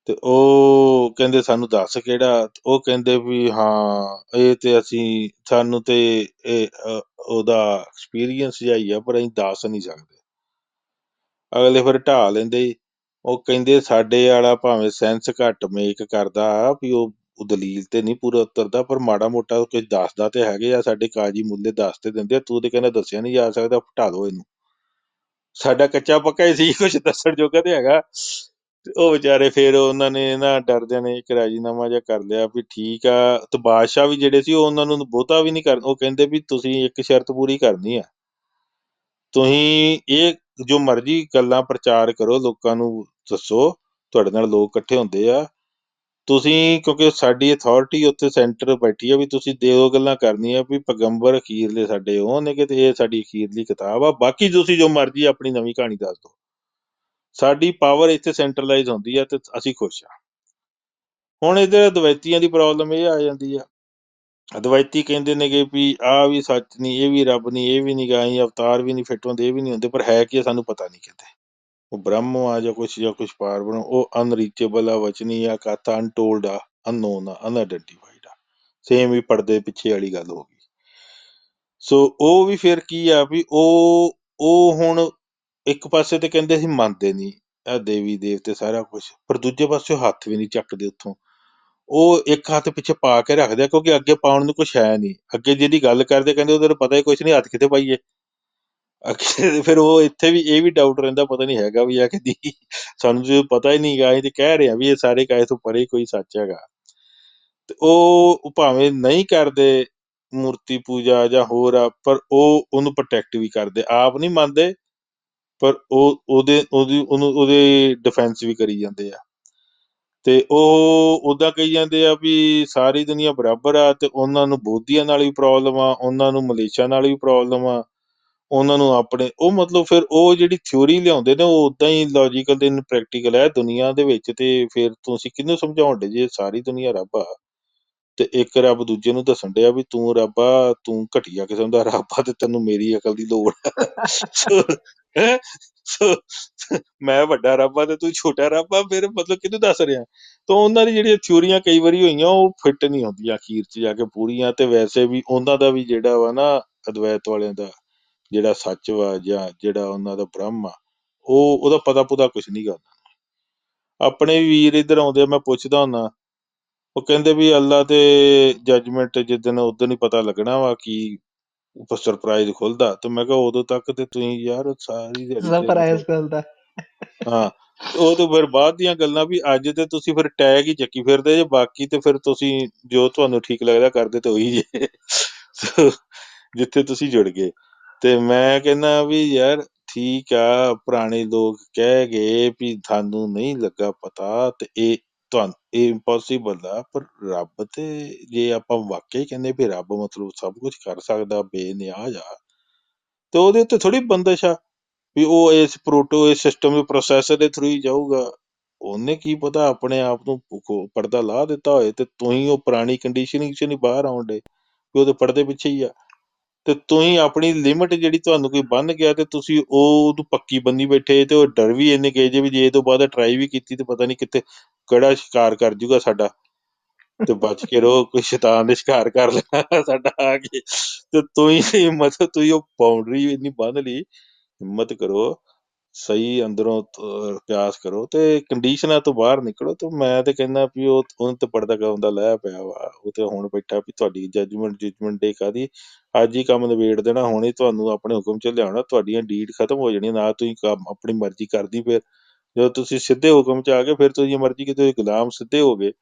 ਤੇ ਉਹ ਕਹਿੰਦੇ ਸਾਨੂੰ ਦੱਸ ਕਿਹੜਾ, ਉਹ ਕਹਿੰਦੇ ਵੀ ਹਾਂ ਇਹ ਤੇ ਅਸੀਂ ਸਾਨੂੰ ਤੇ ਇਹ ਉਹਦਾ ਐਕਸਪੀਰੀਅੰਸ ਜਿਹਾ ਹੀ ਆ, ਪਰ ਅਸੀਂ ਦੱਸ ਨਹੀਂ ਸਕਦੇ। ਅਗਲੇ ਫਿਰ ਢਾਹ ਲੈਂਦੇ, ਉਹ ਕਹਿੰਦੇ ਸਾਡੇ ਵਾਲਾ ਭਾਵੇਂ ਸੈਂਸ ਘੱਟ ਮੇਕ ਕਰਦਾ ਵੀ ਉਹ ਦਲੀਲ ਤੇ ਨਹੀਂ ਪੂਰਾ ਉਤਰਦਾ, ਪਰ ਮਾੜਾ ਮੋਟਾ ਕੁਝ ਦੱਸਦਾ ਤੇ ਹੈਗੇ ਆ, ਸਾਡੇ ਕਾਜੀ ਮੁੱਲੇ ਦੱਸ ਤੇ ਦਿੰਦੇ ਆ, ਤੂੰ ਤੇ ਕਹਿੰਦਾ ਦੱਸਿਆ ਨਹੀਂ ਜਾ ਸਕਦਾ, ਢਾਹ ਲਓ ਇਹਨੂੰ। ਸਾਡਾ ਕੱਚਾ ਪੱਕਾ ਹੀ ਸੀ, ਕੁਛ ਦੱਸਣ ਜੋਗਾ ਤੇ ਹੈਗਾ। ਤੇ ਉਹ ਵਿਚਾਰੇ ਫਿਰ ਉਹਨਾਂ ਨੇ ਨਾ ਡਰਦਿਆਂ ਨੇ ਇੱਕ ਰਾਜੀਨਾਮਾ ਜਿਹਾ ਕਰ ਲਿਆ ਵੀ ਠੀਕ ਆ। ਤੇ ਬਾਦਸ਼ਾਹ ਵੀ ਜਿਹੜੇ ਸੀ ਉਹ ਉਹਨਾਂ ਨੂੰ ਬਹੁਤਾ ਵੀ ਨਹੀਂ ਉਹ ਕਹਿੰਦੇ ਵੀ ਤੁਸੀਂ ਇੱਕ ਸ਼ਰਤ ਪੂਰੀ ਕਰਨੀ ਆ, ਤੁਸੀਂ ਇਹ ਜੋ ਮਰਜ਼ੀ ਗੱਲਾਂ ਪ੍ਰਚਾਰ ਕਰੋ, ਲੋਕਾਂ ਨੂੰ ਦੱਸੋ, ਤੁਹਾਡੇ ਨਾਲ ਲੋਕ ਇਕੱਠੇ ਹੁੰਦੇ ਆ, ਤੁਸੀਂ ਕਿਉਂਕਿ ਸਾਡੀ ਅਥਾਰਟੀ ਉੱਥੇ ਸੈਂਟਰ ਬੈਠੀ ਆ ਵੀ ਤੁਸੀਂ ਦੋ ਗੱਲਾਂ ਕਰਨੀਆਂ ਵੀ ਪੈਗੰਬਰ ਅਖੀਰਲੇ ਸਾਡੇ ਉਹ ਨੇ ਕਿ ਤੇ ਇਹ ਸਾਡੀ ਅਖੀਰਲੀ ਕਿਤਾਬ ਆ, ਬਾਕੀ ਤੁਸੀਂ ਜੋ ਮਰਜ਼ੀ ਆਪਣੀ ਨਵੀਂ ਕਹਾਣੀ ਦੱਸ ਦਿਓ, ਸਾਡੀ ਪਾਵਰ ਇੱਥੇ ਸੈਂਟਰਲਾਈਜ਼ ਹੁੰਦੀ ਆ ਤੇ ਅਸੀਂ ਖੁਸ਼ ਆ। ਹੁਣ ਇੱਧਰ ਅਦਵੈਤੀਆਂ ਦੀ ਪ੍ਰੋਬਲਮ ਇਹ ਆ ਜਾਂਦੀ ਆ, ਅਦਵੈਤੀ ਕਹਿੰਦੇ ਨੇਗੇ ਵੀ ਆਹ ਵੀ ਸੱਚ ਨਹੀਂ, ਇਹ ਵੀ ਰੱਬ ਨਹੀਂ, ਇਹ ਵੀ ਨਹੀਂ ਗਾ, ਅਸੀਂ ਅਵਤਾਰ ਵੀ ਨਹੀਂ ਫਿੱਟ ਹੁੰਦੇ, ਇਹ ਵੀ ਨਹੀਂ ਹੁੰਦੇ, ਪਰ ਹੈ ਕੀ ਸਾਨੂੰ ਪਤਾ ਨਹੀਂ ਕਿਤੇ ਉਹ ਬ੍ਰਹਮ ਆ ਜਾਂ ਕੁਛ ਪਾਰ ਬਣੋ, ਉਹ ਅਨਰੀਚੇਬਲ ਆ, ਵਚਨੀ ਆ, ਕਥਾ ਅਨਟੋਲਡ ਆ, ਅਨਨੋਨ ਆ, ਅਨਆਇਡੈਂਟੀਫਾਈਡ ਆ। ਸੇਮ ਹੀ ਪਰਦੇ ਪਿੱਛੇ ਵਾਲੀ ਗੱਲ ਹੋ ਗਈ। ਸੋ ਉਹ ਵੀ ਫਿਰ ਕੀ ਆ ਵੀ ਉਹ ਹੁਣ ਇੱਕ ਪਾਸੇ ਤੇ ਕਹਿੰਦੇ ਅਸੀਂ ਮੰਨਦੇ ਨਹੀਂ ਆ ਦੇਵੀ ਦੇਵਤੇ ਸਾਰਾ ਕੁਝ, ਪਰ ਦੂਜੇ ਪਾਸੇ ਹੱਥ ਵੀ ਨਹੀਂ ਚੱਕਦੇ ਉੱਥੋਂ, ਉਹ ਇੱਕ ਹੱਥ ਪਿੱਛੇ ਪਾ ਕੇ ਰੱਖਦੇ ਆ, ਕਿਉਂਕਿ ਅੱਗੇ ਪਾਉਣ ਨੂੰ ਕੁਛ ਹੈ ਨਹੀਂ। ਅੱਗੇ ਜਿਹਦੀ ਗੱਲ ਕਰਦੇ ਕਹਿੰਦੇ ਉਹਦੇ ਪਤਾ ਹੀ ਕੁਛ ਨਹੀਂ, ਹੱਥ ਕਿਤੇ ਪਾਈਏ। ਅੱਗੇ ਫਿਰ ਉਹ ਇੱਥੇ ਵੀ ਇਹ ਵੀ ਡਾਊਟ ਰਹਿੰਦਾ, ਪਤਾ ਨਹੀਂ ਹੈਗਾ ਵੀ ਆ ਕਿ ਨਹੀਂ, ਸਾਨੂੰ ਜੇ ਪਤਾ ਹੀ ਨਹੀਂ ਗਾ, ਅਸੀਂ ਤੇ ਕਹਿ ਰਹੇ ਆ ਵੀ ਇਹ ਸਾਰੇ ਕਾਇ ਤੋਂ ਪਰੇ ਕੋਈ ਸੱਚ ਹੈਗਾ। ਤੇ ਉਹ ਭਾਵੇਂ ਨਹੀਂ ਕਰਦੇ ਮੂਰਤੀ ਪੂਜਾ ਜਾਂ ਹੋਰ ਆ, ਪਰ ਉਹ ਉਹਨੂੰ ਪ੍ਰੋਟੈਕਟ ਵੀ ਕਰਦੇ, ਆਪ ਨਹੀਂ ਮੰਨਦੇ, ਪਰ ਉਹਦੇ ਡਿਫੈਂਸ ਵੀ ਕਰੀ ਜਾਂਦੇ ਆ। ਤੇ ਉਹ ਓਦਾਂ ਕਹੀ ਜਾਂਦੇ ਆ ਵੀ ਸਾਰੀ ਦੁਨੀਆ ਬਰਾਬਰ ਆ, ਤੇ ਉਹਨਾਂ ਨੂੰ ਬੋਧੀਆਂ ਨਾਲ ਵੀ ਪ੍ਰੋਬਲਮ ਆ, ਉਹਨਾਂ ਨੂੰ ਮਲੇਸ਼ੀਆ ਨਾਲ ਵੀ ਪ੍ਰੋਬਲਮ ਆ, ਉਹਨਾਂ ਨੂੰ ਆਪਣੇ ਉਹ ਮਤਲਬ ਫਿਰ ਉਹ ਜਿਹੜੀ ਥਿਊਰੀ ਲਿਆਉਂਦੇ ਨੇ ਉਹ ਉਦਾਂ ਹੀ ਲੌਜੀਕਲ ਤੇ ਪ੍ਰੈਕਟੀਕਲ ਹੈ ਦੁਨੀਆ ਦੇ ਵਿੱਚ। ਤੇ ਫਿਰ ਤੁਸੀਂ ਕਿਹਨੂੰ ਸਮਝਾਉਣ ਡੇ ਜੇ ਸਾਰੀ ਦੁਨੀਆ ਰੱਬ ਆ, ਤੇ ਇੱਕ ਰੱਬ ਦੂਜੇ ਨੂੰ ਦੱਸਣ ਡਿਆ ਵੀ ਤੂੰ ਰੱਬ ਆ, ਤੂੰ ਘਟੀਆ ਕਿਸਮ ਦਾ ਰੱਬ ਆ, ਤੇ ਤੈਨੂੰ ਮੇਰੀ ਅਕਲ ਦੀ ਲੋੜ ਆ। ਹੈਂ? ਸੋ ਮੈਂ ਵੱਡਾ ਰੱਬ ਆ ਤੇ ਤੂੰ ਛੋਟਾ ਰੱਬ ਆ, ਫਿਰ ਮਤਲਬ ਕਿਹਨੂੰ ਦੱਸ ਰਿਹਾ। ਤਾਂ ਉਹਨਾਂ ਦੀ ਜਿਹੜੀਆਂ ਥਿਊਰੀਆਂ ਕਈ ਵਾਰੀ ਹੋਈਆਂ ਉਹ ਫਿੱਟ ਨਹੀਂ ਹੁੰਦੀਆਂ ਅਖੀਰ 'ਚ ਜਾ ਕੇ ਪੂਰੀਆਂ। ਤੇ ਵੈਸੇ ਵੀ ਉਹਨਾਂ ਦਾ ਵੀ ਜਿਹੜਾ ਵਾ ਨਾ ਅਦਵੈਤ ਵਾਲਿਆਂ ਦਾ ਜਿਹੜਾ ਸੱਚ ਵਾ ਜਾਂ ਜਿਹੜਾ ਉਹਨਾਂ ਦਾ ਬ੍ਰਹਮ ਆ, ਉਹਦਾ ਪਤਾ ਪੁਤਾ ਕੁਛ ਨਹੀਂ ਗਾ। ਆਪਣੇ ਵੀਰ ਇੱਧਰ ਆਉਂਦੇ ਆ, ਮੈਂ ਪੁੱਛਦਾ ਹੁੰਦਾ, ਉਹ ਕਹਿੰਦੇ ਵੀ ਅੱਲਾ ਤੇ ਜੱਜਮੈਂਟ ਜਿੱਦਣ ਉਦਣ ਹੀ ਪਤਾ ਲੱਗਣਾ ਵਾ ਕਿ ਸਰਪ੍ਰਾਈਜ਼ ਖੁੱਲਦਾ। ਤੇ ਮੈਂ ਕਿਹਾ ਉਦੋਂ ਤੱਕ ਤੇ ਤੁਸੀਂ ਯਾਰ ਸਾਰੀ ਦਿਹਾੜੀ ਤੇ ਸਰਪ੍ਰਾਈਜ਼ ਮਤਲਬ ਕਰਦਾ। ਹਾਂ, ਤੇ ਉਹ ਤੇ ਫਿਰ ਬਾਅਦ ਦੀਆਂ ਗੱਲਾਂ ਵੀ ਅੱਜ ਤੇ ਤੁਸੀਂ ਫਿਰ ਟੈਗ ਹੀ ਚੱਕੀ ਫਿਰਦੇ ਜੇ, ਬਾਕੀ ਤੇ ਫਿਰ ਤੁਸੀਂ ਜੋ ਤੁਹਾਨੂੰ ਠੀਕ ਲੱਗਦਾ ਕਰਦੇ ਤੇ ਉਹੀ ਜੇ ਜਿੱਥੇ ਤੁਸੀਂ ਜੁੜ ਗਏ। ਤੇ ਮੈਂ ਕਹਿੰਦਾ ਵੀ ਯਾਰ ਠੀਕ ਆ, ਪੁਰਾਣੇ ਲੋਕ ਕਹਿ ਗਏ ਵੀ ਸਾਨੂੰ ਨਹੀਂ ਲੱਗਾ ਪਤਾ ਤੇ ਇਹ ਤੁਹਾਨੂੰ ਇਹ ਇੰਪੋਸੀਬਲ ਆ, ਪਰ ਰੱਬ ਤੇ ਜੇ ਆਪਾਂ ਵਾਕਿਆ ਹੀ ਕਹਿੰਦੇ ਵੀ ਰੱਬ ਮਤਲਬ ਸਭ ਕੁਝ ਕਰ ਸਕਦਾ, ਬੇਨਿਆਜ਼ ਆ, ਤੇ ਉਹਦੇ ਉੱਤੇ ਥੋੜੀ ਬੰਦਿਸ਼ ਆ ਵੀ ਉਹ ਇਸ ਸਿਸਟਮ ਦੇ ਪ੍ਰੋਸੈਸਰ ਦੇ ਥਰੂ ਹੀ ਜਾਊਗਾ। ਉਹਨੇ ਕੀ ਪਤਾ ਆਪਣੇ ਆਪ ਨੂੰ ਪਰਦਾ ਲਾ ਦਿੱਤਾ ਹੋਏ, ਤੇ ਤੁਸੀਂ ਉਹ ਪੁਰਾਣੀ ਕੰਡੀਸ਼ਨਿੰਗ 'ਚ ਨਹੀਂ ਬਾਹਰ ਆਉਣ ਡੇ ਵੀ ਉਹਦੇ ਪਰਦੇ ਪਿੱਛੇ ਹੀ ਆ। ਤੇ ਤੁਸੀਂ ਆਪਣੀ ਲਿਮਿਟ ਜਿਹੜੀ ਤੁਹਾਨੂੰ ਕੋਈ ਬੰਨ ਗਿਆ ਤੇ ਤੁਸੀਂ ਉਹਨੂੰ ਪੱਕੀ ਬੰਨੀ ਬੈਠੇ, ਤੇ ਉਹ ਡਰ ਵੀ ਇੰਨੇ ਗਏ ਜੇ ਵੀ ਜੇ ਇਹ ਤੋਂ ਬਾਅਦ ਟਰਾਈ ਵੀ ਕੀਤੀ ਤੇ ਪਤਾ ਨਹੀਂ ਕਿੱਥੇ ਕਿਹੜਾ ਸ਼ਿਕਾਰ ਕਰ ਜੂਗਾ ਸਾਡਾ, ਤੇ ਬਚ ਕੇ ਰਹੋ, ਕੋਈ ਸ਼ੈਤਾਨ ਦੇ ਸ਼ਿਕਾਰ ਕਰ ਲੈਣਾ ਸਾਡਾ ਆ ਕੇ। ਤੇ ਤੁਸੀਂ ਮਤਲਬ ਤੁਸੀਂ ਉਹ ਬਾਉਂਡਰੀ ਇੰਨੀ ਬੰਨ ਲਈ, ਹਿੰਮਤ ਕਰੋ, ਸਹੀ ਅੰਦਰੋਂ ਪਿਆਸ ਕਰੋ ਤੇ ਕੰਡੀਸ਼ਨਾਂ ਤੋਂ ਬਾਹਰ ਨਿਕਲੋ। ਤੇ ਮੈਂ ਤੇ ਕਹਿੰਦਾ ਵੀ ਉਹਨੂੰ ਤੇ ਪਰਦਾ ਕਰਨ ਦਾ ਲੈ ਪਿਆ ਵਾ, ਉਹ ਤੇ ਹੁਣ ਬੈਠਾ ਵੀ ਤੁਹਾਡੀ ਜਜਮੈਂਟ ਡੇ ਕਾਹਦੀ, ਅੱਜ ਹੀ ਕੰਮ ਨਿਬੇੜ ਦੇਣਾ, ਹੁਣ ਹੀ ਤੁਹਾਨੂੰ ਆਪਣੇ ਹੁਕਮ 'ਚ ਲਿਆਉਣਾ, ਤੁਹਾਡੀਆਂ ਡੀਡ ਖਤਮ ਹੋ ਜਾਣੀਆਂ, ਨਾ ਤੁਸੀਂ ਕੰਮ ਆਪਣੀ ਮਰਜ਼ੀ ਕਰਦੀ। ਫਿਰ ਜਦੋਂ ਤੁਸੀਂ ਸਿੱਧੇ ਹੁਕਮ 'ਚ ਆ ਗਏ, ਫਿਰ ਤੁਸੀਂ ਮਰਜ਼ੀ ਕਿਤੇ ਗੁਲਾਮ ਸਿੱਧੇ ਹੋ ਗਏ।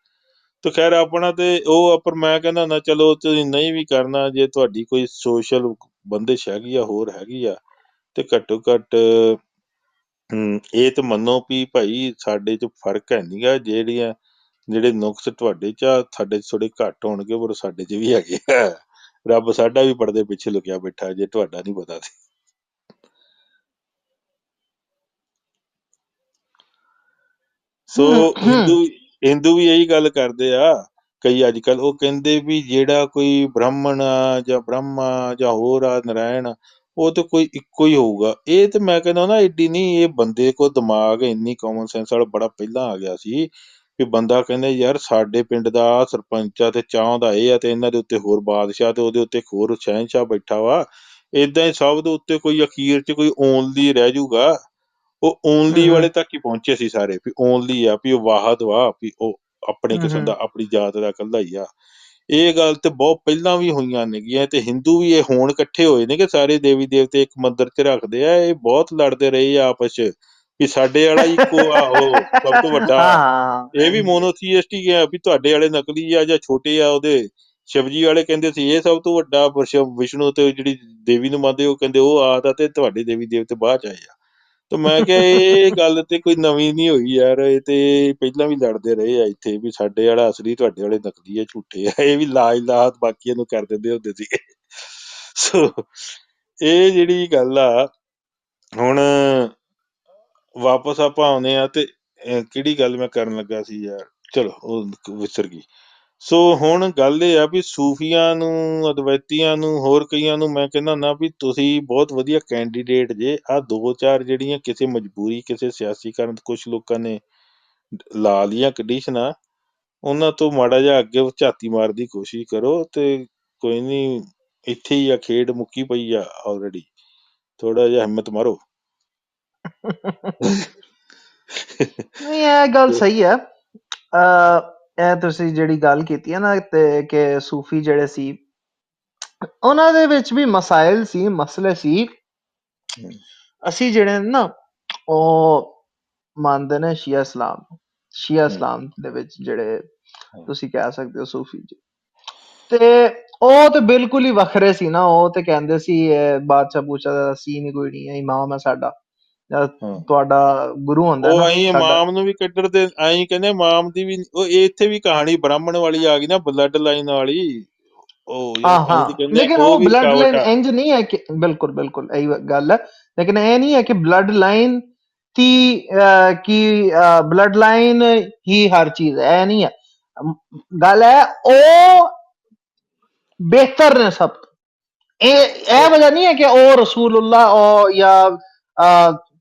ਤੇ ਖੈਰ ਆਪਣਾ ਤੇ ਉਹ, ਪਰ ਮੈਂ ਕਹਿੰਦਾ ਨਾ ਚਲੋ ਤੁਸੀਂ ਨਹੀਂ ਵੀ ਕਰਨਾ, ਜੇ ਤੁਹਾਡੀ ਕੋਈ ਸੋਸ਼ਲ ਬੰਦਿਸ਼ ਹੈਗੀ ਆ, ਹੋਰ ਹੈਗੀ ਆ, ਤੇ ਘੱਟੋ ਘੱਟ ਇਹ ਤਾਂ ਮੰਨੋ ਵੀ ਭਾਈ ਸਾਡੇ 'ਚ ਫਰਕ ਹੈ ਨੀਗਾ। ਜਿਹੜੇ ਨੁਕਸ ਤੁਹਾਡੇ 'ਚ ਆ ਸਾਡੇ 'ਚ ਥੋੜ੍ਹੇ ਘੱਟ ਹੋਣਗੇ, ਪਰ ਸਾਡੇ 'ਚ ਵੀ ਹੈਗੇ ਆ। ਰੱਬ ਸਾਡਾ ਵੀ ਪਰਦੇ ਪਿੱਛੇ ਲੁਕਿਆ ਬੈਠਾ, ਜੇ ਤੁਹਾਡਾ ਨਹੀਂ ਪਤਾ ਸੀ। ਸੋ ਹਿੰਦੂ ਵੀ ਇਹੀ ਗੱਲ ਕਰਦੇ ਆ ਕਈ ਅੱਜ ਕੱਲ੍ਹ। ਉਹ ਕਹਿੰਦੇ ਵੀ ਜਿਹੜਾ ਕੋਈ ਬ੍ਰਾਹਮਣ ਆ ਜਾਂ ਬ੍ਰਹਮਾ ਜਾਂ ਹੋਰ ਆ ਨਰਾਇਣ, ਉਹ ਤਾਂ ਕੋਈ ਇੱਕੋ ਹੀ ਹੋਊਗਾ। ਇਹ ਤੇ ਮੈਂ ਕਹਿੰਦਾ ਨਾ ਏਡੀ ਨਹੀਂ, ਇਹ ਬੰਦੇ ਕੋਲ ਦਿਮਾਗ ਇੰਨੀ ਕਾਮਨ ਸੈਂਸ ਵਾਲਾ ਬੜਾ ਪਹਿਲਾਂ ਆ ਗਿਆ ਸੀ ਵੀ ਬੰਦਾ ਕਹਿੰਦਾ ਯਾਰ ਸਾਡੇ ਪਿੰਡ ਦਾ ਸਰਪੰਚ ਆ ਤੇ ਚਾਹੁੰਦਾ ਇਹ ਆ ਤੇ ਇਹਨਾਂ ਦੇ ਉੱਤੇ ਹੋਰ ਬਾਦਸ਼ਾਹ ਤੇ ਉਹਦੇ ਉੱਤੇ ਹੋਰ ਸ਼ਹਿਨਸ਼ਾਹ ਬੈਠਾ ਵਾ। ਏਦਾਂ ਹੀ ਸਭ ਦੇ ਉੱਤੇ ਕੋਈ ਅਖੀਰ 'ਚ ਕੋਈ ਓਨਲੀ ਰਹਿ ਜਾਊਗਾ। ਉਹ ਓਨਲੀ ਵਾਲੇ ਤੱਕ ਹੀ ਪਹੁੰਚੇ ਸੀ ਸਾਰੇ, ਵੀ ਓਨਲੀ ਆ, ਵੀ ਉਹ ਵਾਹਦ ਵਾ, ਵੀ ਉਹ ਆਪਣੇ ਕਿਸਮ ਦਾ ਆਪਣੀ ਜਾਤ ਦਾ ਇਕੱਲਾ ਹੀ ਆ। ਇਹ ਗੱਲ ਤੇ ਬਹੁਤ ਪਹਿਲਾਂ ਵੀ ਹੋਈਆਂ ਨੇਗੀਆਂ, ਤੇ ਹਿੰਦੂ ਵੀ ਇਹ ਹੁਣ ਇਕੱਠੇ ਹੋਏ ਨੇ ਕਿ ਸਾਰੇ ਦੇਵੀ ਦੇਵਤੇ ਇੱਕ ਮੰਦਿਰ 'ਚ ਰੱਖਦੇ ਆ। ਇਹ ਬਹੁਤ ਲੜਦੇ ਰਹੇ ਆ ਆਪਸ 'ਚ ਵੀ ਸਾਡੇ ਵਾਲਾ ਇੱਕੋ ਆ, ਉਹ ਸਭ ਤੋਂ ਵੱਡਾ। ਹਾਂ ਇਹ ਵੀ ਮੋਨੋਥੀਇਸਟ ਹੀ ਆ ਵੀ ਤੁਹਾਡੇ ਵਾਲੇ ਨਕਲੀ ਆ ਜਾਂ ਛੋਟੇ ਆ। ਉਹਦੇ ਸ਼ਿਵਜੀ ਵਾਲੇ ਕਹਿੰਦੇ ਸੀ ਇਹ ਸਭ ਤੋਂ ਵੱਡਾ, ਪਰ ਵਿਸ਼ਨੂੰ ਤੇ ਜਿਹੜੀ ਦੇਵੀ ਨੂੰ ਮੰਨਦੇ ਉਹ ਕਹਿੰਦੇ ਉਹ ਆਦਾ ਤੇ ਤੁਹਾਡੇ ਦੇਵੀ ਦੇਵਤੇ ਬਾਅਦ 'ਚ ਆਏ ਆ। ਤੇ ਮੈਂ ਕਿਹਾ ਇਹ ਗੱਲ ਤੇ ਕੋਈ ਨਵੀਂ ਨਹੀਂ ਹੋਈ ਯਾਰ, ਇਹ ਤੇ ਪਹਿਲਾਂ ਵੀ ਲੜਦੇ ਰਹੇ ਆ ਇੱਥੇ ਵੀ ਸਾਡੇ ਵਾਲਾ ਅਸਲੀ ਤੁਹਾਡੇ ਵਾਲੇ ਨਕਲੀ ਆ, ਝੂਠੇ ਆ। ਇਹ ਵੀ ਲਾਜ ਬਾਕੀਆਂ ਨੂੰ ਕਰ ਦਿੰਦੇ ਹੁੰਦੇ ਸੀਗੇ। ਸੋ ਇਹ ਜਿਹੜੀ ਗੱਲ ਆ, ਹੁਣ ਵਾਪਸ ਆਪਾਂ ਆਉਂਦੇ ਆ ਤੇ ਕਿਹੜੀ ਗੱਲ ਮੈਂ ਕਰਨ ਲੱਗਾ ਸੀ ਯਾਰ, ਚਲੋ ਉਹ ਵਿਸਰ ਗਈ। ਸੋ ਹੁਣ ਗੱਲ ਇਹ ਆ ਵੀ ਸੂਫੀਆਂ ਨੂੰ, ਅਦਵੈਤੀਆਂ ਨੂੰ, ਹੋਰ ਕਈਆਂ ਨੂੰ ਮੈਂ ਕਹਿੰਦਾ ਨਾ ਵੀ ਤੁਸੀਂ ਬਹੁਤ ਵਧੀਆ ਕੈਂਡੀਡੇਟ ਜੇ। ਆਹ 2-4 ਜਿਹੜੀਆਂ ਕਿਸੇ ਮਜਬੂਰੀ, ਕਿਸੇ ਸਿਆਸੀ ਕਾਰਨ ਕੁਛ ਲੋਕਾਂ ਨੇ ਲਾ ਲਈਆਂ ਕੰਡੀਸ਼ਨਾਂ, ਉਹਨਾਂ ਤੋਂ ਮਾੜਾ ਜਿਹਾ ਅੱਗੇ ਝਾਤੀ ਮਾਰਨ ਦੀ ਕੋਸ਼ਿਸ਼ ਕਰੋ। ਤੇ ਕੋਈ ਨਹੀਂ, ਇੱਥੇ ਹੀ ਆ ਖੇਡ, ਮੁੱਕੀ ਪਈ ਆ ਆਲਰੇਡੀ, ਥੋੜਾ ਜਿਹਾ ਹਿੰਮਤ ਮਾਰੋ। ਨਹੀਂ ਇਹ ਗੱਲ ਸਹੀ ਹੈ। ਇਹ ਤੁਸੀਂ ਜਿਹੜੀ ਗੱਲ ਕੀਤੀ ਹੈ ਨਾ ਤੇ ਕਿ ਸੂਫੀ ਜਿਹੜੇ ਸੀ ਉਹਨਾਂ ਦੇ ਵਿੱਚ ਵੀ ਮਸਾਇਲ ਸੀ, ਮਸਲੇ ਸੀ। ਅਸੀਂ ਜਿਹੜੇ ਨੇ ਨਾ ਉਹ ਮੰਨਦੇ ਨੇ ਸ਼ੀਆ ਇਸਲਾਮ ਦੇ ਵਿੱਚ ਜਿਹੜੇ ਤੁਸੀਂ ਕਹਿ ਸਕਦੇ ਹੋ ਸੂਫੀ ਜੀ, ਤੇ ਉਹ ਤੇ ਬਿਲਕੁਲ ਹੀ ਵੱਖਰੇ ਸੀ ਨਾ। ਉਹ ਤੇ ਕਹਿੰਦੇ ਸੀ ਬਾਦਸ਼ਾਹ ਬੂਸ਼ਾਹ ਦਾ ਸੀ ਨਹੀਂ, ਕੋਈ ਨਹੀਂ, ਇਮਾਮ ਹੈ ਸਾਡਾ, ਤੁਹਾਡਾ ਗੁਰੂ ਹੁੰਦਾ ਉਹ ਨਾ ਅਸੀਂ ਸਾਡਾ। ਇਮਾਮ ਨੂੰ ਵੀ ਕੱਢਣ ਦੇ ਅਸੀਂ ਕਹਿੰਦੇ ਇਮਾਮ ਦੀ ਵੀ ਉਹ ਇੱਥੇ ਵੀ ਕਹਾਣੀ ਬ੍ਰਾਹਮਣ ਵਾਲੀ ਆ ਗਈ ਨਾ, ਬਲੱਡ ਲਾਈਨ ਵਾਲੀ। ਉਹ ਯਾਰ ਅਸੀਂ ਤੇ ਕਹਿੰਦੇ ਲੇਕਿਨ ਉਹ ਉਹ ਵੀ ਬਲੱਡ ਰੁਕਾਵਟ ਲਾਈਨ ਆ। ਇੰਜ ਨਹੀਂ ਹੈ ਕਿ ਬਿਲਕੁਲ ਬਿਲਕੁਲ ਇਹੀ ਗੱਲ ਹੈ, ਲੇਕਿਨ ਇਹ ਨਹੀਂ ਹੈ ਕਿ ਬਲੱਡ ਲਾਈਨ की ब्लड लाइन ही हर चीज है, ਇਹ ਨਹੀਂ ਹੈ ਗੱਲ। ਹੈ ਉਹ ਬਿਹਤਰ ਨੇ ਸਭ ਤੋਂ। ਇਹ ਵਜ੍ਹਾ ਨਹੀਂ ਹੈ ਕਿ ਉਹ ਰਸੂਲullah ਉਹ ਜਾਂ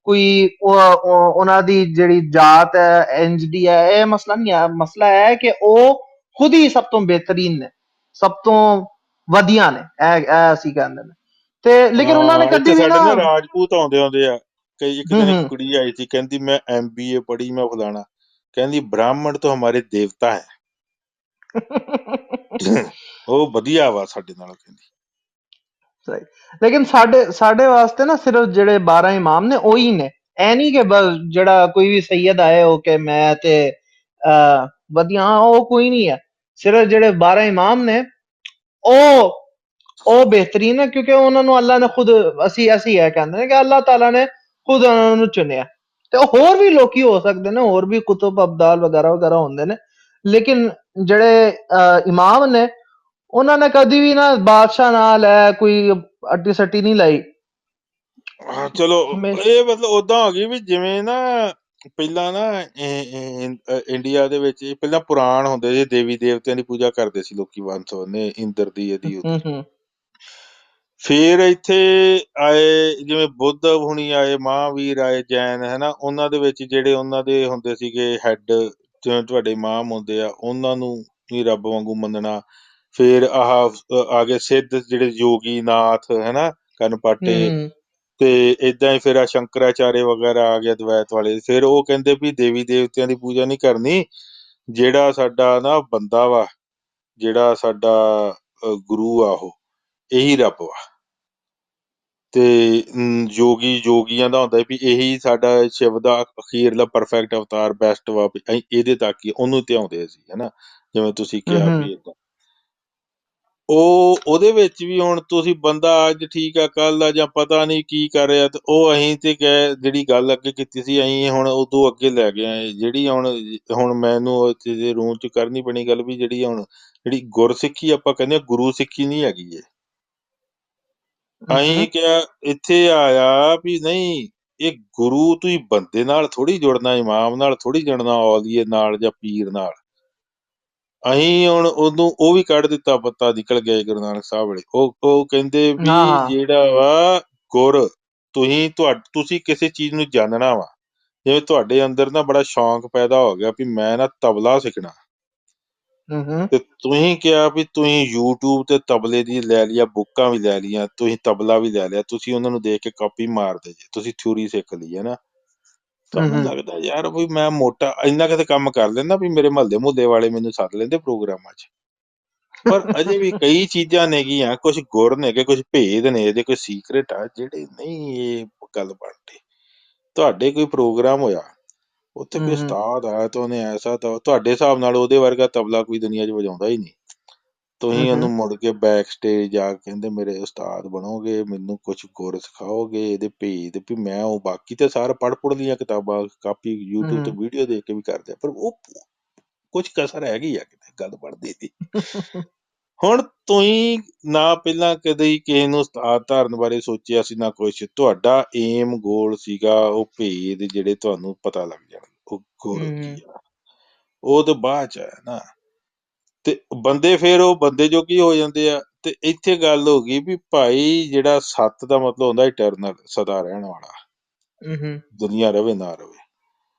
ਕੋਈ ਉਹਨਾਂ ਦੀ ਜਿਹੜੀ ਜਾਤ ਹੈ ਇੰਜ ਦੀ ਹੈ। ਇਹ ਮਸਲਾ ਨਹੀਂ ਹੈ। ਮਸਲਾ ਹੈ ਕਿ ਉਹ ਖੁਦ ਹੀ ਸਭ ਤੋਂ ਬਿਹਤਰੀਨ ਨੇ, ਸਭ ਤੋਂ ਵਧੀਆ ਨੇ। ਇਹ ਅਸੀਂ ਕਹਿੰਦੇ ਨੇ। ਤੇ ਲੇਕਿਨ ਉਹਨਾਂ ਨੇ ਹਾਂ ਕਦੀ ਇੱਥੇ ਵੀ ਸਾਡੇ ਨਾ ਨਾ ਰਾਜਪੂਤ ਆਉਂਦੇ ਆ ਕਈ। ਇੱਕ ਦਿਨ ਇੱਕ ਕੁੜੀ ਆਈ ਸੀ, ਕਹਿੰਦੀ ਮੈਂ MBA ਪੜ੍ਹੀ, ਮੈਂ ਫਲਾਣਾ, ਕਹਿੰਦੀ ਬ੍ਰਾਹਮਣ ਤੋਂ ਹਮਾਰੇ ਦੇਵਤਾ ਹੈ। ਉਹ ਵਧੀਆ ਵਾ ਸਾਡੇ ਨਾਲ, ਕਹਿੰਦੀ। ਸਹੀ। ਲੇਕਿਨ ਸਾਡੇ ਵਾਸਤੇ ਨਾ ਸਿਰਫ ਜਿਹੜੇ 12 ਇਮਾਮ ਨੇ ਉਹੀ ਨੇ। ਇਹ ਨਹੀਂ ਕਿ ਬਸ ਜਿਹੜਾ ਕੋਈ ਵੀ ਸੈਯਦ ਆਏ ਹੋ ਕੇ ਮੈਂ ਤੇ ਵਧੀਆ, ਉਹ ਕੋਈ ਨਹੀਂ ਹੈ। ਸਿਰਫ ਜਿਹੜੇ 12 ਇਮਾਮ ਨੇ ਉਹ ਬਿਹਤਰੀਨ ਹੈ, ਕਿਉਂਕਿ ਉਹਨਾਂ ਨੂੰ ਅੱਲਾ ਨੇ ਖੁਦ, ਅਸੀਂ ਇਹ ਕਹਿੰਦੇ ਨੇ ਕਿ ਅੱਲਾਹ ਤਾਲਾ ਨੇ ਖੁਦ ਉਹਨਾਂ ਨੂੰ ਚੁਣਿਆ। ਤੇ ਹੋਰ ਵੀ ਲੋਕੀ ਹੋ ਸਕਦੇ ਨੇ, ਹੋਰ ਵੀ ਕੁਤਬ ਅਬਦਾਲ ਵਗੈਰਾ ਵਗੈਰਾ ਹੁੰਦੇ ਨੇ, ਲੇਕਿਨ ਜਿਹੜੇ ਇਮਾਮ ਨੇ ਉਹਨਾਂ ਨੇ ਕਦੀ ਵੀ ਨਾ ਬਾਦਸ਼ਾਹ ਨਾਲ ਹੈ ਕੋਈ ਅੱਡੀ ਸੱਟੀ ਨਹੀਂ ਲਾਈ। ਹਾਂ ਚਲੋ ਇਹ ਮਤਲਬ ਓਦਾਂ ਹੋ ਗਈ ਵੀ ਜਿਵੇਂ ਨਾ ਪਹਿਲਾਂ ਨਾ ਇੰਡੀਆ ਦੇ ਵਿੱਚ ਪਹਿਲਾਂ ਪੁਰਾਣ ਹੁੰਦੇ ਸੀ, ਦੇਵੀ ਦੇਵਤਿਆਂ ਦੀ ਪੂਜਾ ਕਰਦੇ ਸੀ ਲੋਕੀ, ਵੰਸ ਨੇ ਇੰਦਰ ਦੀ, ਇਹਦੀ ਉਹਦੀ। ਫਿਰ ਇੱਥੇ ਆਏ ਜਿਵੇਂ ਬੁੱਧ ਹੁਣੀ ਆਏ, ਮਹਾਂਵੀਰ ਆਏ, ਜੈਨ, ਹਨਾ। ਉਹਨਾਂ ਦੇ ਵਿੱਚ ਜਿਹੜੇ ਉਹਨਾਂ ਦੇ ਹੁੰਦੇ ਸੀਗੇ ਹੈਡ, ਜਿਵੇਂ ਤੁਹਾਡੇ ਇਮਾਮ ਹੁੰਦੇ ਆ, ਉਹਨਾਂ ਨੂੰ ਵੀ ਰੱਬ ਵਾਂਗੂ ਮੰਨਣਾ। ਫਿਰ ਆਹ ਆ ਗਏ ਸਿੱਧ, ਜਿਹੜੇ ਯੋਗੀ ਨਾਥ, ਹਨਾ, ਕਨਪਾਟੇ। ਤੇ ਏਦਾਂ ਹੀ ਫਿਰ ਆ ਸ਼ੰਕਰਾਚਾਰੇ ਵਗੈਰਾ ਆ ਗਿਆ ਦਵੈਤ ਵਾਲੇ। ਫਿਰ ਉਹ ਕਹਿੰਦੇ ਵੀ ਦੇਵੀ ਦੇਵਤਿਆਂ ਦੀ ਪੂਜਾ ਨਹੀਂ ਕਰਨੀ, ਜਿਹੜਾ ਸਾਡਾ ਨਾ ਬੰਦਾ ਵਾ, ਜਿਹੜਾ ਸਾਡਾ ਗੁਰੂ ਆ, ਉਹ ਇਹੀ ਰੱਬ ਵਾ। ਤੇ ਯੋਗੀਆਂ ਦਾ ਹੁੰਦਾ ਵੀ ਇਹੀ ਸਾਡਾ ਸ਼ਿਵ ਦਾ ਅਖੀਰਲਾ ਪਰਫੈਕਟ ਅਵਤਾਰ, ਬੈਸਟ ਵਾ, ਅਸੀਂ ਇਹਦੇ ਤੱਕ ਹੀ ਉਹਨੂੰ ਧਿਆਉਂਦੇ ਸੀ, ਹਨਾ। ਜਿਵੇਂ ਤੁਸੀਂ ਕਿਹਾ ਵੀ ਏਦਾਂ ਉਹਦੇ ਵਿੱਚ ਵੀ ਹੁਣ ਤੁਸੀਂ ਬੰਦਾ ਅੱਜ ਠੀਕ ਆ ਕੱਲ ਆ ਜਾਂ ਪਤਾ ਨਹੀਂ ਕੀ ਕਰ ਰਿਹਾ, ਤੇ ਉਹ ਅਸੀਂ ਤੇ ਕਹਿ ਜਿਹੜੀ ਗੱਲ ਅੱਗੇ ਕੀਤੀ ਸੀ ਅਸੀਂ ਹੁਣ ਉਦੋਂ ਅੱਗੇ ਲੈ ਗਏ ਆ। ਜਿਹੜੀ ਹੁਣ ਮੈਨੂੰ ਉੱਥੇ ਰੂਮ ਚ ਕਰਨੀ ਪੈਣੀ ਗੱਲ ਵੀ ਜਿਹੜੀ ਗੁਰਸਿੱਖੀ ਆਪਾਂ ਕਹਿੰਦੇ ਆ ਗੁਰੂ ਸਿੱਖੀ ਨਹੀਂ ਹੈਗੀ ਏ। ਅਸੀਂ ਕਿਹਾ ਇੱਥੇ ਆਇਆ ਵੀ ਨਹੀਂ, ਇਹ ਗੁਰੂ ਤੁਸੀਂ ਬੰਦੇ ਨਾਲ ਥੋੜੀ ਜੁੜਨਾ, ਇਮਾਮ ਨਾਲ ਥੋੜੀ ਜੁੜਨਾ, ਔਲੀਏ ਨਾਲ ਜਾਂ ਪੀਰ ਨਾਲ। ਅਸੀਂ ਹੁਣ ਉਹਨੂੰ ਉਹ ਵੀ ਕੱਢ ਦਿੱਤਾ, ਪੱਤਾ ਨਿਕਲ ਗਿਆ ਗੁਰੂ ਨਾਨਕ ਸਾਹਿਬ ਵੇਲੇ। ਉਹ ਕਹਿੰਦੇ ਵੀ ਹਾਂ ਹਾਂ ਜਿਹੜਾ ਵਾ ਗੁਰ, ਤੁਸੀਂ ਕਿਸੇ ਚੀਜ਼ ਨੂੰ ਜਾਣਨਾ ਵਾ, ਜਿਵੇਂ ਤੁਹਾਡੇ ਅੰਦਰ ਨਾ ਬੜਾ ਸ਼ੌਂਕ ਪੈਦਾ ਹੋ ਗਿਆ ਵੀ ਮੈਂ ਨਾ ਤਬਲਾ ਸਿੱਖਣਾ, ਤੇ ਤੁਸੀਂ ਕਿਹਾ ਵੀ ਤੁਸੀਂ YouTube ਤੇ ਤਬਲੇ ਦੀ ਲੈ ਲਿਆ, ਬੁੱਕਾਂ ਵੀ ਲੈ ਲਈਆਂ, ਤੁਸੀਂ ਤਬਲਾ ਵੀ ਲੈ ਲਿਆ, ਤੁਸੀਂ ਉਹਨਾਂ ਨੂੰ ਦੇਖ ਕੇ ਕਾਪੀ ਮਾਰਦੇ ਜੇ, ਤੁਸੀਂ ਥਿਊਰੀ ਸਿੱਖ ਲਈ ਹੈ ਨਾ। ਤੁਹਾਨੂੰ ਲੱਗਦਾ ਯਾਰ ਵੀ ਮੈਂ ਮੋਟਾ ਇੰਨਾ ਕਿਤੇ ਕੰਮ ਕਰ ਲੈਂਦਾ ਵੀ ਮੇਰੇ ਮੁਹੱਲੇ ਵਾਲੇ ਮੈਨੂੰ ਸੱਦ ਲੈਂਦੇ ਪ੍ਰੋਗਰਾਮਾਂ 'ਚ। ਪਰ ਅਜੇ ਵੀ ਕਈ ਚੀਜ਼ਾਂ ਨੇਗੀਆਂ, ਕੁਝ ਗੁਰ ਨੇਗੇ, ਕੁਝ ਭੇਦ ਨੇ ਇਹਦੇ, ਕੋਈ ਸੀਕ੍ਰੇਟ ਆ ਜਿਹੜੇ ਨਹੀਂ ਇਹ ਗੱਲ ਬਣਦੀ। ਤੁਹਾਡੇ ਕੋਈ ਪ੍ਰੋਗਰਾਮ ਹੋਇਆ, ਉੱਥੇ ਕੋਈ ਉਸਤਾਦ ਆਇਆ ਤਾਂ ਉਹਨੇ ਐਸਾ ਤਾਂ ਤੁਹਾਡੇ ਹਿਸਾਬ ਨਾਲ ਉਹਦੇ ਵਰਗਾ ਤਬਲਾ ਕੋਈ ਦੁਨੀਆ 'ਚ ਵਜਾਉਂਦਾ ਹੀ ਨਹੀਂ। ਤੁਸੀਂ ਉਹਨੂੰ ਮੁੜ ਕੇ ਬੈਕ ਸਟੇਜ ਜਾ ਕੇ ਕਹਿੰਦੇ ਮੇਰੇ ਉਸਤਾਦ ਬਣੋਗੇ, ਮੈਨੂੰ ਕੁਛ ਗੁਰ ਸਿਖਾਓਗੇ, ਇਹਦੇ ਭੇਦ ਵੀ ਮੈਂ ਉਹ ਬਾਕੀ ਤੇ ਸਾਰਾ ਪੜ੍ਹ ਲੀਆਂ ਕਿਤਾਬਾਂ, ਕਾਪੀ YouTube ਤੇ ਵੀਡੀਓ ਦੇਖ ਕੇ ਵੀ ਕਰਦੇ ਆ, ਪਰ ਉਹ ਕੁਛ ਕਸਰ ਹੈਗੀ ਆ ਕਿਤੇ ਗੱਲ ਬਣਦੀ ਦੀ। ਹੁਣ ਤੁਸੀਂ ਨਾ ਪਹਿਲਾਂ ਕਦੇ ਕਿਸੇ ਨੂੰ ਉਸਤਾਦ ਧਾਰਨ ਬਾਰੇ ਸੋਚਿਆ ਸੀ ਨਾ ਕੁਛ, ਤੁਹਾਡਾ ਏਮ ਗੋਲ ਸੀਗਾ ਉਹ ਭੇਦ ਜਿਹੜੇ ਤੁਹਾਨੂੰ ਪਤਾ ਲੱਗ ਜਾਣ, ਉਹ ਗੁਰ ਕੀ ਆ, ਉਹ ਤਾਂ ਬਾਅਦ ਚ ਆਇਆ ਨਾ। ਤੇ ਬੰਦੇ ਫਿਰ ਉਹ ਬੰਦੇ ਜੋਗੀ ਹੋ ਜਾਂਦੇ ਆ। ਤੇ ਇੱਥੇ ਗੱਲ ਹੋ ਗਈ ਵੀ ਭਾਈ ਜਿਹੜਾ ਸੱਤ ਦਾ ਮਤਲਬ ਹੁੰਦਾ ਇਟਰਨਲ, ਸਦਾ ਰਹਿਣ ਵਾਲਾ, ਦੁਨੀਆ ਰਵੇ ਨਾ ਰਵੇ,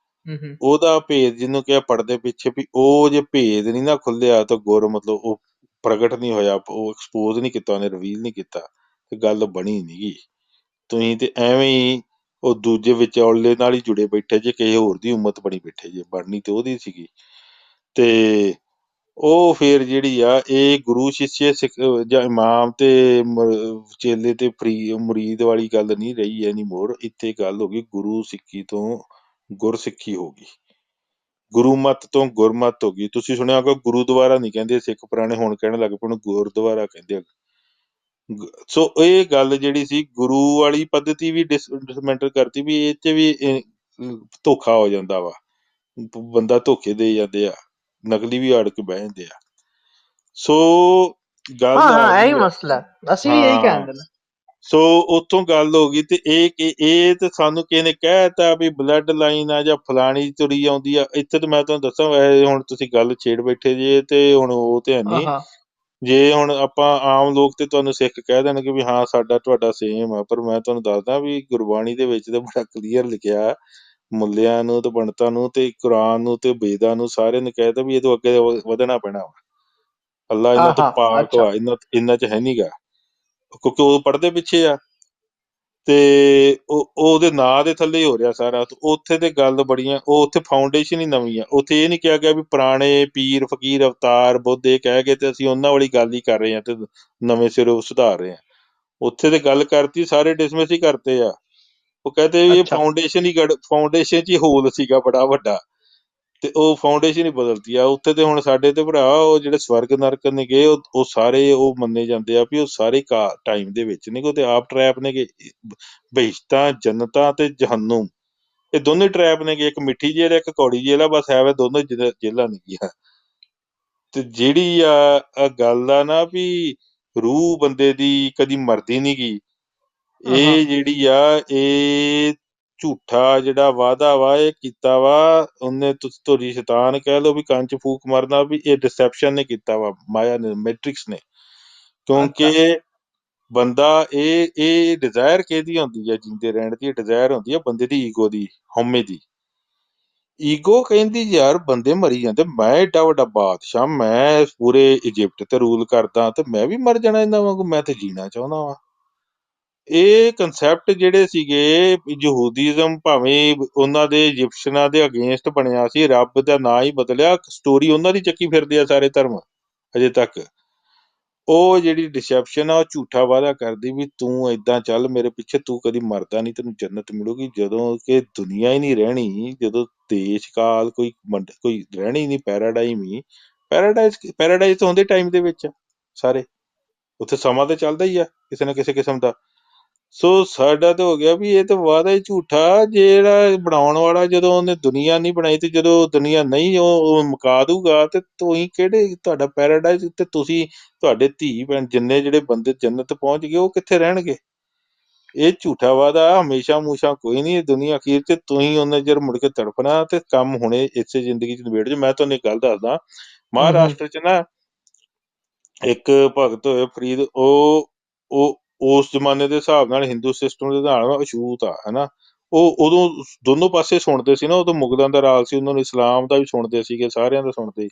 ਉਹਦਾ ਭੇਦ ਜਿਹਨੂੰ ਕਿਹਾ ਪੜਦੇ ਪਿੱਛੇ ਵੀ ਉਹ ਜੇ ਭੇਦ ਨਹੀਂ ਨਾ ਖੁੱਲਿਆ ਤਾਂ ਗੁਰ ਮਤਲਬ ਉਹ ਪ੍ਰਗਟ ਨਹੀਂ ਹੋਇਆ, ਉਹ ਐਕਸਪੋਜ਼ ਨਹੀਂ ਕੀਤਾ, ਉਹਨੇ ਰਿਵੀਲ ਨਹੀਂ ਕੀਤਾ, ਤੇ ਗੱਲ ਬਣੀ ਨੀ ਗੀ। ਤੁਸੀਂ ਤੇ ਐਵੇਂ ਹੀ ਉਹ ਦੂਜੇ ਵਿਚੌਲੇ ਨਾਲ ਹੀ ਜੁੜੇ ਬੈਠੇ ਜੇ, ਕਿਸੇ ਹੋਰ ਦੀ ਉਮਤ ਬਣੀ ਬੈਠੇ ਜੇ, ਬਣਨੀ ਤੇ ਉਹਦੀ ਸੀਗੀ। ਤੇ ਉਹ ਫਿਰ ਜਿਹੜੀ ਆ ਇਹ ਗੁਰੂ ਸ਼ਿષ્ਯ ਸਿੱਖ ਜਾਂ ਇਮਾਮ ਤੇ ਚੇਲੇ ਤੇ ਮੁਰੀਦ ਵਾਲੀ ਗੱਲ ਨਹੀਂ ਰਹੀ ਐਨੀ ਮੋਰ। ਇੱਥੇ ਗੱਲ ਹੋ ਗਈ ਗੁਰੂ ਸਿੱਖੀ ਤੋਂ ਗੁਰਸਿੱਖੀ ਹੋ ਗਈ, ਗੁਰੂ ਮੱਤ ਤੋਂ ਗੁਰਮੱਤ ਹੋ ਗਈ। ਤੁਸੀਂ ਸੁਣਿਆ ਹੋਗਾ ਗੁਰੂਦੁਆਰਾ ਨਹੀਂ ਕਹਿੰਦੇ ਸਿੱਖ ਪੁਰਾਣੇ, ਹੁਣ ਕਹਿਣ ਲੱਗ ਪਏ ਗੁਰਦੁਆਰਾ ਕਹਿੰਦੇ ਆ। ਸੋ ਇਹ ਗੱਲ ਜਿਹੜੀ ਸੀ ਗੁਰੂ ਵਾਲੀ ਪੱਧਤੀ ਵੀ ਡਿਸਮੈਂਟਲ ਕਰਤੀ ਵੀ ਇਹ 'ਚ ਵੀ ਧੋਖਾ ਹੋ ਜਾਂਦਾ ਵਾ, ਬੰਦਾ ਧੋਖੇ ਦੇ ਜਾਂਦੇ ਆ, ਨਕਲੀ ਵੀ ਆੜ ਕੇ ਬਹਿ ਜਾਂਦੇ ਆ। ਸੋ ਗੱਲ ਆ ਇਹੀ ਗਈ ਆ। ਮਸਲਾ ਹੈ, ਅਸੀਂ ਵੀ ਇਹੀ ਹਾਂ, ਕਹਿੰਦੇ ਨੇ। ਸੋ ਉੱਥੋਂ ਗੱਲ ਹੋ ਗਈ ਤੇ ਇਹ ਤੇ ਸਾਨੂੰ ਕਿਸੇ ਨੇ ਕਹਿ ਦਿੱਤਾ ਵੀ ਬਲੱਡ ਲਾਈਨ ਆ ਜਾਂ ਫਲਾਣੀ ਤੁਰੀ ਆਉਂਦੀ ਆ। ਇੱਥੇ ਤੇ ਮੈਂ ਤੁਹਾਨੂੰ ਦੱਸਾਂ, ਵੈਸੇ ਹੁਣ ਤੁਸੀਂ ਗੱਲ ਛੇੜ ਬੈਠੇ ਜੇ ਤੇ ਹੁਣ ਉਹ ਤੇ ਹੈ ਨਹੀਂ। ਆਹਾ ਜੇ ਹੁਣ ਆਪਾਂ ਆਮ ਲੋਕ ਤੇ ਤੁਹਾਨੂੰ ਸਿੱਖ ਕਹਿ ਦੇਣਗੇ ਵੀ ਹਾਂ ਸਾਡਾ ਤੁਹਾਡਾ ਸੇਮ ਆ, ਪਰ ਮੈਂ ਤੁਹਾਨੂੰ ਦੱਸਦਾ ਵੀ ਗੁਰਬਾਣੀ ਦੇ ਵਿੱਚ ਤਾਂ ਬੜਾ ਕਲੀਅਰ ਲਿਖਿਆ, ਮੁੱਲਿਆਂ ਨੂੰ ਤੇ ਪੰਡਤਾਂ ਨੂੰ ਤੇ ਕੁਰਾਨ ਨੂੰ ਤੇ ਵੇਦਾਂ ਨੂੰ ਸਾਰਿਆਂ ਨੇ ਕਹਿ ਦਿੱਤਾ ਵੀ ਇਹ ਤੋਂ ਅੱਗੇ ਵਧਣਾ ਪੈਣਾ ਵਾ। ਅੱਲਾ ਇਹਨਾਂ ਤੋਂ ਆਹਾ ਪਾਕ ਅੱਛਾ ਵਾ, ਇਹਨਾਂ 'ਚ ਹੈ ਨੀ ਗਾ, ਕਿਉਂਕਿ ਉਹ ਪੜ੍ਹਦੇ ਪਿੱਛੇ ਆ ਤੇ ਉਹਦੇ ਨਾਂ ਦੇ ਥੱਲੇ ਹੀ ਹੋ ਰਿਹਾ ਸਾਰਾ। ਤੇ ਉੱਥੇ ਤੇ ਗੱਲ ਬੜੀਆਂ, ਉਹ ਉੱਥੇ ਫਾਊਂਡੇਸ਼ਨ ਹੀ ਨਵੀਂ ਆ। ਉੱਥੇ ਇਹ ਨਹੀਂ ਕਿਹਾ ਗਿਆ ਵੀ ਪੁਰਾਣੇ ਪੀਰ ਫਕੀਰ ਅਵਤਾਰ ਬੁੱਧ ਇਹ ਕਹਿ ਗਏ ਤੇ ਅਸੀਂ ਉਹਨਾਂ ਵਾਲੀ ਗੱਲ ਹੀ ਕਰ ਰਹੇ ਹਾਂ ਤੇ ਨਵੇਂ ਸਿਰੋਂ ਸੁਧਾਰ ਰਹੇ ਹਾਂ। ਉੱਥੇ ਤੇ ਗੱਲ ਕਰਤੀ, ਸਾਰੇ ਡਿਸਮਿਸ ਹੀ ਕਰਤੇ ਆ। ਉਹ ਕਹਿੰਦੇ ਵੀ ਇਹ ਅੱਛਾ ਫਾਊਂਡੇਸ਼ਨ 'ਚ ਹੀ ਹੋਲ ਸੀਗਾ ਬੜਾ ਵੱਡਾ, ਤੇ ਉਹ ਫਾਊਂਡੇਸ਼ਨ ਹੀ ਬਦਲਤੀ ਆ। ਉੱਥੇ ਤੇ ਹੁਣ ਸਾਡੇ ਤੇ ਭਰਾ ਉਹ ਜਿਹੜੇ ਸਵਰਗ ਨਰਕ ਨੇ ਗਏ, ਉਹ ਸਾਰੇ ਉਹ ਮੰਨੇ ਜਾਂਦੇ ਆ ਵੀ ਉਹ ਸਾਰੇ ਟਾਈਮ ਦੇ ਵਿੱਚ ਨੇ, ਉਹ ਤੇ ਆਪ ਟਰੈਪ ਨੇਗੇ। ਬਹਿਸ਼ਤਾਂ ਜੰਨਤਾਂ ਤੇ ਜਹੰਨੁਮ ਇਹ ਦੋਨੇ ਟਰੈਪ ਨੇਗੇ, ਇੱਕ ਮਿੱਠੀ ਜੇਲ੍ਹ ਇੱਕ ਕੌੜੀ ਜੇਲ੍ਹ ਆ, ਬਸ ਐਵੇਂ ਦੋਨੋਂ ਜੇਲ੍ਹਾਂ ਨੇਗੀਆਂ। ਤੇ ਜਿਹੜੀ ਆ ਗੱਲ ਆ ਨਾ ਵੀ ਰੂਹ ਬੰਦੇ ਦੀ ਕਦੀ ਮਰਦੀ ਨੀ ਗੀ, ਆਹਾ ਇਹ ਜਿਹੜੀ ਆ ਇਹ ਝੂਠਾ ਜਿਹੜਾ ਵਾਅਦਾ ਵਾ ਇਹ ਕੀਤਾ ਵਾ ਉਹਨੇ, ਤੁਸੀਂ ਤੁਹਾਡੀ ਸ਼ੈਤਾਨ ਕਹਿ ਲਓ ਵੀ ਕੰਨ 'ਚ ਫੂਕ ਮਾਰਨਾ, ਵੀ ਇਹ ਡਿਸੈਪਸ਼ਨ ਨੇ ਕੀਤਾ ਵਾ, ਮਾਇਆ ਨੇ, ਮੈਟ੍ਰਿਕਸ ਨੇ। ਅੱਛਾ ਕਿਉਂਕਿ ਬੰਦਾ ਇਹ ਡਿਜ਼ਾਇਰ ਕਿਹਦੀ ਹੁੰਦੀ ਆ, ਜੀਂਦੇ ਰਹਿਣ ਦੀ ਡਿਜ਼ਾਇਰ ਹੁੰਦੀ ਆ ਬੰਦੇ ਦੀ, ਈਗੋ ਦੀ, ਹਉਮੈ ਦੀ। ਈਗੋ ਕਹਿੰਦੀ ਯਾਰ ਬੰਦੇ ਮਰੀ ਜਾਂਦੇ, ਮੈਂ ਏਡਾ ਵੱਡਾ ਬਾਦਸ਼ਾਹ, ਮੈਂ ਪੂਰੇ ਇਜਿਪਟ ਤੇ ਰੂਲ ਕਰਦਾ ਤੇ ਮੈਂ ਵੀ ਮਰ ਜਾਣਾ ਇਹਨਾਂ ਵਾਂਗੂ, ਮੈਂ ਤੇ ਜੀਣਾ ਚਾਹੁੰਦਾ ਵਾਂ। ਇਹ ਕਨਸੈਪਟ ਜਿਹੜੇ ਸੀਗੇ ਯਹੂਦੀਜ਼ਮ, ਭਾਵੇਂ ਉਹਨਾਂ ਦੇ ਇਜਿਪਸ਼ਨਾਂ ਦੇ ਅਗੇਂਸਟ ਬਣਿਆ ਸੀ, ਰੱਬ ਦਾ ਨਾਂ ਹੀ ਬਦਲਿਆ, ਸਟੋਰੀ ਉਹਨਾਂ ਦੀ ਚੱਕੀ ਫਿਰਦੇ ਆ ਸਾਰੇ ਧਰਮ ਅਜੇ ਤੱਕ। ਉਹ ਜਿਹੜੀ ਡਿਸੈਪਸ਼ਨ ਆ ਉਹ ਝੂਠਾ ਵਾਅਦਾ ਕਰਦੀ ਵੀ ਤੂੰ ਏਦਾਂ ਚੱਲ ਮੇਰੇ ਪਿੱਛੇ, ਤੂੰ ਕਦੀ ਮਰਦਾ ਨਹੀਂ, ਤੈਨੂੰ ਜੰਨਤ ਮਿਲੂਗੀ। ਜਦੋਂ ਕਿ ਦੁਨੀਆ ਹੀ ਨਹੀਂ ਰਹਿਣੀ, ਜਦੋਂ ਦੇਸ਼ ਕਾਲ ਕੋਈ ਰਹਿਣੀ ਨਹੀਂ, ਪੈਰਾਡਾਈਮ ਹੀ ਪੈਰਾਡਾਈਜ਼ ਤਾਂ ਹੁੰਦੇ ਟਾਈਮ ਦੇ ਵਿੱਚ ਸਾਰੇ। ਉੱਥੇ ਸਮਾਂ ਤਾਂ ਚੱਲਦਾ ਹੀ ਆ ਕਿਸੇ ਨਾ ਕਿਸੇ ਕਿਸਮ ਦਾ। ਸੋ ਸਾਡਾ ਤਾਂ ਹੋ ਗਿਆ ਵੀ ਇਹ ਤਾਂ ਵਾਅਦਾ ਹੀ ਝੂਠਾ। ਜਿਹੜਾ ਬਣਾਉਣ ਵਾਲਾ ਜਦੋਂ ਉਹਨੇ ਦੁਨੀਆ ਨਹੀਂ ਬਣਾਈ ਤੇ ਜਦੋਂ ਦੁਨੀਆ ਨਹੀਂ ਉਹ ਮੁਕਾ ਦੂਗਾ ਤੇ ਤੁਸੀਂ ਕਿਹੜੇ ਤੁਹਾਡਾ ਪੈਰਾਡਾਈਜ਼ ਤੇ ਤੁਸੀਂ ਤੁਹਾਡੇ ਧੀ ਭੈਣ ਜਿੰਨੇ ਜਿਹੜੇ ਬੰਦੇ ਜੰਨਤ ਪਹੁੰਚ ਗਏ ਉਹ ਕਿੱਥੇ ਰਹਿਣਗੇ? ਇਹ ਝੂਠਾ ਵਾਅਦਾ ਹਮੇਸ਼ਾ ਮੂਸ਼ਾ ਕੋਈ ਨਹੀਂ। ਦੁਨੀਆ ਅਖੀਰ ਤੇ ਤੁਸੀਂ ਉਹਨਾਂ ਚਿਰ ਮੁੜ ਕੇ ਤੜਫਣਾ ਤੇ ਕੰਮ ਹੁਣੇ ਇਸੇ ਜ਼ਿੰਦਗੀ ਚ ਨਿਬੇੜ ਜੋ। ਮੈਂ ਤੁਹਾਨੂੰ ਇੱਕ ਗੱਲ ਦੱਸਦਾ, ਹੂੰ ਮਹਾਰਾਸ਼ਟਰ ਚ ਨਾ ਇੱਕ ਭਗਤ ਹੋਏ ਫਰੀਦ, ਉਹ ਉਸ ਜ਼ਮਾਨੇ ਦੇ ਹਿਸਾਬ ਨਾਲ ਹਿੰਦੂ ਸਿਸਟਮ ਦੇ ਨਾਲ ਅਛੂਤ ਆ ਹਨਾ। ਉਹ ਉਦੋਂ ਦੋਨੋਂ ਪਾਸੇ ਸੁਣਦੇ ਸੀ ਨਾ, ਉਦੋਂ ਮੁਗਲਾਂ ਦਾ ਰਾਜ ਸੀ, ਉਹਨਾਂ ਨੂੰ ਇਸਲਾਮ ਦਾ ਵੀ ਸੁਣਦੇ ਸੀਗੇ, ਸਾਰਿਆਂ ਦਾ ਸੁਣਦੇ।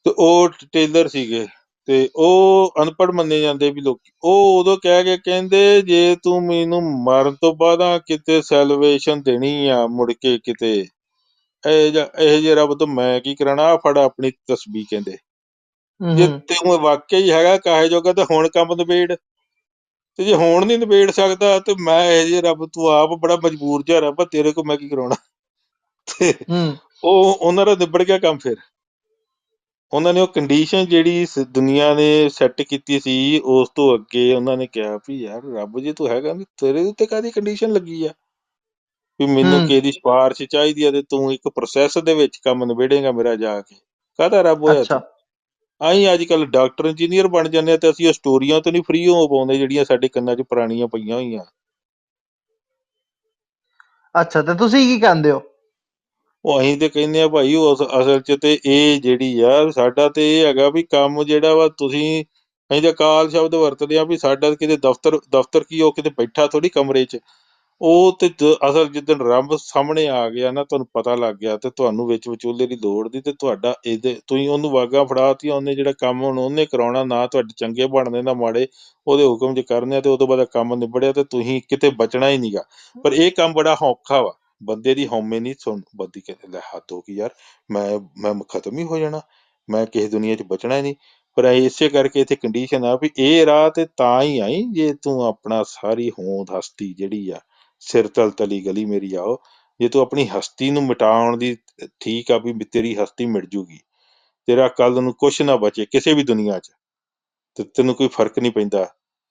ਤੇ ਉਹ ਟੇਲਰ ਸੀਗੇ ਤੇ ਉਹ ਅਨਪੜ੍ਹ ਮੰਨੇ ਜਾਂਦੇ ਵੀ ਲੋਕੀ। ਉਹ ਉਦੋਂ ਕਹਿ ਕੇ ਕਹਿੰਦੇ ਜੇ ਤੂੰ ਮੈਨੂੰ ਮਰਨ ਤੋਂ ਬਾਅਦ ਕਿਤੇ ਸੈਲਵੇਸ਼ਨ ਦੇਣੀ ਆ ਮੁੜ ਕੇ ਕਿਤੇ ਇਹੋ ਜਿਹੇ ਰੱਬ ਤੋਂ ਮੈਂ ਕੀ ਕਰਾਉਣਾ, ਆਹ ਫੜ ਆਪਣੀ ਤਸਬੀਹ ਕਹਿੰਦੇ। ਜੇ ਹੂੰ ਤੈਨੂੰ ਵਾਕਿਆ ਹੀ ਹੈਗਾ ਕਾਹੇ ਜੋਗਾ ਤਾਂ ਹੁਣ ਕੰਮ ਨਿਬੇੜ, ਤੇ ਜੇ ਹੁਣ ਨਹੀਂ ਨਿਬੇੜ ਸਕਦਾ ਤੇ ਮੈਂ ਇਹੋ ਜਿਹੇ ਰੱਬ, ਤੂੰ ਆਪ ਬੜਾ ਮਜਬੂਰ ਜਿਹਾ ਰੱਬ ਆ, ਤੇਰੇ ਕੋਲ ਮੈਂ ਕੀ ਕਰਾਉਣਾ। ਤੇ ਹੂੰ ਉਹਨਾਂ ਦਾ ਨਿਬੜ ਗਿਆ ਕੰਮ। ਫਿਰ ਉਹਨਾਂ ਨੇ ਉਹ ਕੰਡੀਸ਼ਨ ਜਿਹੜੀ ਦੁਨੀਆ ਨੇ ਸੈੱਟ ਕੀਤੀ ਸੀ ਉਸ ਤੋਂ ਅੱਗੇ ਉਹਨਾਂ ਨੇ ਕਿਹਾ ਵੀ ਯਾਰ ਰੱਬ ਜੇ ਤੂੰ ਹੈਗਾ ਵੀ ਤੇਰੇ ਉੱਤੇ ਕਾਹਦੀ ਕੰਡੀਸ਼ਨ ਲੱਗੀ ਆ ਵੀ ਮੈਨੂੰ ਹੂੰ ਕਿਸੇ ਦੀ ਸਿਫਾਰਿਸ਼ ਚਾਹੀਦੀ ਆ ਤੇ ਤੂੰ ਇੱਕ ਪ੍ਰੋਸੈਸ ਦੇ ਵਿੱਚ ਕੰਮ ਨਿਬੇੜੇਗਾ ਮੇਰਾ ਜਾ ਕੇ। ਕਾਹਦਾ ਰੱਬ ਹੋਇਆ ਅੱਛਾ ਤੂੰ? ਆਹੀਂ ਅੱਜ ਕੱਲ੍ਹ ਡਾਕਟਰ ਇੰਜੀਨੀਅਰ ਬਣ ਜਾਂਦੇ ਆ ਤੇ ਅਸੀਂ ਉਹ ਸਟੋਰੀਆਂ ਤੋਂ ਨਹੀਂ ਫਰੀ ਹੋ ਪਾਉਂਦੇ ਜਿਹੜੀਆਂ ਸਾਡੇ ਕੰਨਾਂ 'ਚ ਪੁਰਾਣੀਆਂ ਪਈਆਂ ਹੋਈਆਂ। ਅੱਛਾ ਤੇ ਤੁਸੀਂ ਕੀ ਕਹਿੰਦੇ ਹੋ? ਉਹ ਅਸੀਂ ਤੇ ਕਹਿੰਦੇ ਆ ਭਾਈ ਉਸ ਅਸਲ 'ਚ ਤੇ ਇਹ ਜਿਹੜੀ ਆ ਸਾਡਾ ਤੇ ਇਹ ਹੈਗਾ ਵੀ ਕੰਮ ਜਿਹੜਾ ਵਾ ਤੁਸੀਂ, ਅਸੀਂ ਤਾਂ ਕਾਲ ਸ਼ਬਦ ਵਰਤਦੇ ਆ ਵੀ ਸਾਡਾ ਕਿਤੇ ਦਫ਼ਤਰ ਕੀ ਉਹ ਕਿਤੇ ਬੈਠਾ ਥੋੜੀ ਕਮਰੇ 'ਚ। ਉਹ ਤੇ ਅਸਲ ਜਿੱਦਣ ਰੱਬ ਸਾਹਮਣੇ ਆ ਗਿਆ ਨਾ, ਤੁਹਾਨੂੰ ਪਤਾ ਲੱਗ ਗਿਆ ਤੇ ਤੁਹਾਨੂੰ ਵਿੱਚ ਵਿਚੋਲੇ ਦੀ ਲੋੜ ਦੀ ਤੇ ਤੁਹਾਡਾ ਇਹਦੇ ਤੁਸੀਂ ਉਹਨੂੰ ਵਾਗਾਂ ਫੜਾਤੀਆਂ, ਉਹਨੇ ਜਿਹੜਾ ਕੰਮ ਹੁਣ ਉਹਨੇ ਕਰਾਉਣਾ, ਨਾ ਤੁਹਾਡੇ ਚੰਗੇ ਬਣਦੇ ਨਾ ਮਾੜੇ, ਉਹਦੇ ਹੁਕਮ 'ਚ ਕਰਨੇ ਆ ਤੇ ਉਦੋਂ ਬਾਅਦ ਕੰਮ ਨਿਬੜਿਆ ਤੇ ਤੁਸੀਂ ਕਿਤੇ ਬਚਣਾ ਹੀ ਨਹੀਂਗਾ। ਪਰ ਇਹ ਕੰਮ ਬੜਾ ਔਖਾ ਵਾ। ਬੰਦੇ ਦੀ ਹਉਮੈ ਨਹੀਂ ਸੁਣ ਬੰਦੀ, ਕਹਿੰਦੇ ਲੈ ਹੱਦ ਹੋ ਗਈ ਯਾਰ, ਮੈਂ ਖਤਮ ਹੀ ਹੋ ਜਾਣਾ, ਮੈਂ ਕਿਸੇ ਦੁਨੀਆ 'ਚ ਬਚਣਾ ਹੀ ਨਹੀਂ। ਪਰ ਇਸੇ ਕਰਕੇ ਇੱਥੇ ਕੰਡੀਸ਼ਨ ਆ ਵੀ ਇਹ ਰਾਹ ਤੇ ਤਾਂ ਹੀ ਆਈ ਜੇ ਤੂੰ ਆਪਣਾ ਸਾਰੀ ਹੋਂਦ ਹਸਤੀ ਜਿਹੜੀ ਆ ਸਿਰ ਤਲੀ ਗਲੀ ਮੇਰੀ ਆਓ, ਜੇ ਤੂੰ ਆਪਣੀ ਹਸਤੀ ਨੂੰ ਮਿਟਾਉਣ ਦੀ, ਠੀਕ ਆ ਵੀ ਤੇਰੀ ਹਸਤੀ ਮਿਟ ਜੂਗੀ, ਤੇਰਾ ਕੱਲ ਨੂੰ ਕੁਛ ਨਾ ਬਚੇ ਕਿਸੇ ਵੀ ਦੁਨੀਆ 'ਚ ਤੇ ਤੈਨੂੰ ਕੋਈ ਫਰਕ ਨਹੀਂ ਪੈਂਦਾ।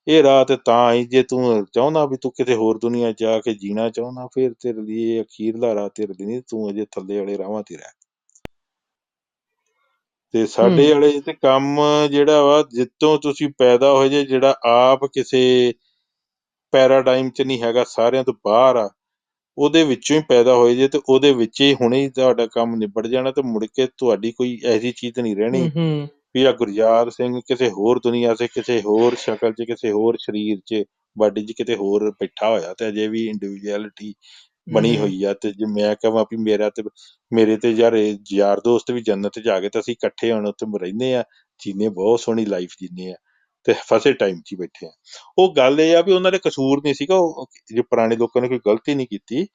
ਇਹ ਰਾਹ ਤੇ ਤਾਂ ਆਈ ਜੇ ਤੂੰ ਚਾਹੁੰਦਾ ਵੀ ਤੂੰ ਕਿਤੇ ਹੋਰ ਦੁਨੀਆ 'ਚ ਜਾ ਕੇ ਜੀਣਾ ਚਾਹੁੰਦਾ, ਫਿਰ ਤੇਰੇ ਲਈ ਇਹ ਅਖੀਰਲਾ ਰਾਹ ਤੇਰੇ ਲਈ ਨਹੀਂ, ਤੂੰ ਅਜੇ ਥੱਲੇ ਵਾਲੇ ਰਾਹਾਂ ਤੇ ਰਹਿ। ਤੇ ਸਾਡੇ ਹੂੰ ਵਾਲੇ ਤੇ ਕੰਮ ਜਿਹੜਾ ਵਾ ਜਿੱਤੋਂ ਤੁਸੀਂ ਪੈਦਾ ਹੋਏ ਜੇ, ਜਿਹੜਾ ਆਪ ਕਿਸੇ ਪੈਰਾਡਾਈਮ 'ਚ ਨਹੀਂ ਹੈਗਾ, ਸਾਰਿਆਂ ਤੋਂ ਬਾਹਰ ਆ, ਉਹਦੇ ਵਿੱਚੋਂ ਹੀ ਪੈਦਾ ਹੋਏ ਜੇ ਤੇ ਉਹਦੇ ਵਿੱਚ ਹੀ ਹੁਣੇ ਹੀ ਤੁਹਾਡਾ ਕੰਮ ਨਿਬੜ ਜਾਣਾ ਤੇ ਮੁੜ ਕੇ ਤੁਹਾਡੀ ਕੋਈ ਐਸੀ ਚੀਜ਼ ਨਹੀਂ ਰਹਿਣੀ ਹੂੰ ਵੀ ਆ ਗੁਰਜਾਤ ਸਿੰਘ ਕਿਸੇ ਹੋਰ ਦੁਨੀਆ 'ਚ, ਕਿਸੇ ਹੋਰ ਸ਼ਕਲ 'ਚ, ਕਿਸੇ ਹੋਰ ਸਰੀਰ 'ਚ, ਬਾਡੀ 'ਚ ਕਿਤੇ ਹੋਰ ਬੈਠਾ ਹੋਇਆ ਤੇ ਅਜੇ ਵੀ ਇੰਡੀਵਿਜੂਅਲਿਟੀ ਬਣੀ ਹੂੰ ਹੋਈ ਆ। ਤੇ ਜੇ ਮੈਂ ਕਹਾਂ ਵੀ ਮੇਰੇ ਤੇ ਯਾਰ ਦੋਸਤ ਵੀ ਜੰਨਤ 'ਚ ਆ ਗਏ ਤੇ ਅਸੀਂ ਇਕੱਠੇ ਹੁਣ ਉੱਥੇ ਰਹਿੰਦੇ ਆ, ਜੀਨੇ ਬਹੁਤ ਸੋਹਣੀ ਲਾਈਫ ਜੀਨੇ ਆ ਤੇ ਫਸੇ ਟਾਈਮ 'ਚ ਹੀ ਬੈਠੇ ਆ। ਉਹ ਗੱਲ ਇਹ ਆ ਵੀ ਉਹਨਾਂ ਦੇ ਕਸੂਰ ਨਹੀਂ ਸੀਗਾ, ਉਹ ਜੇ ਪੁਰਾਣੇ ਲੋਕਾਂ ਨੇ ਕੋਈ ਗਲਤੀ ਨਹੀਂ ਕੀਤੀ।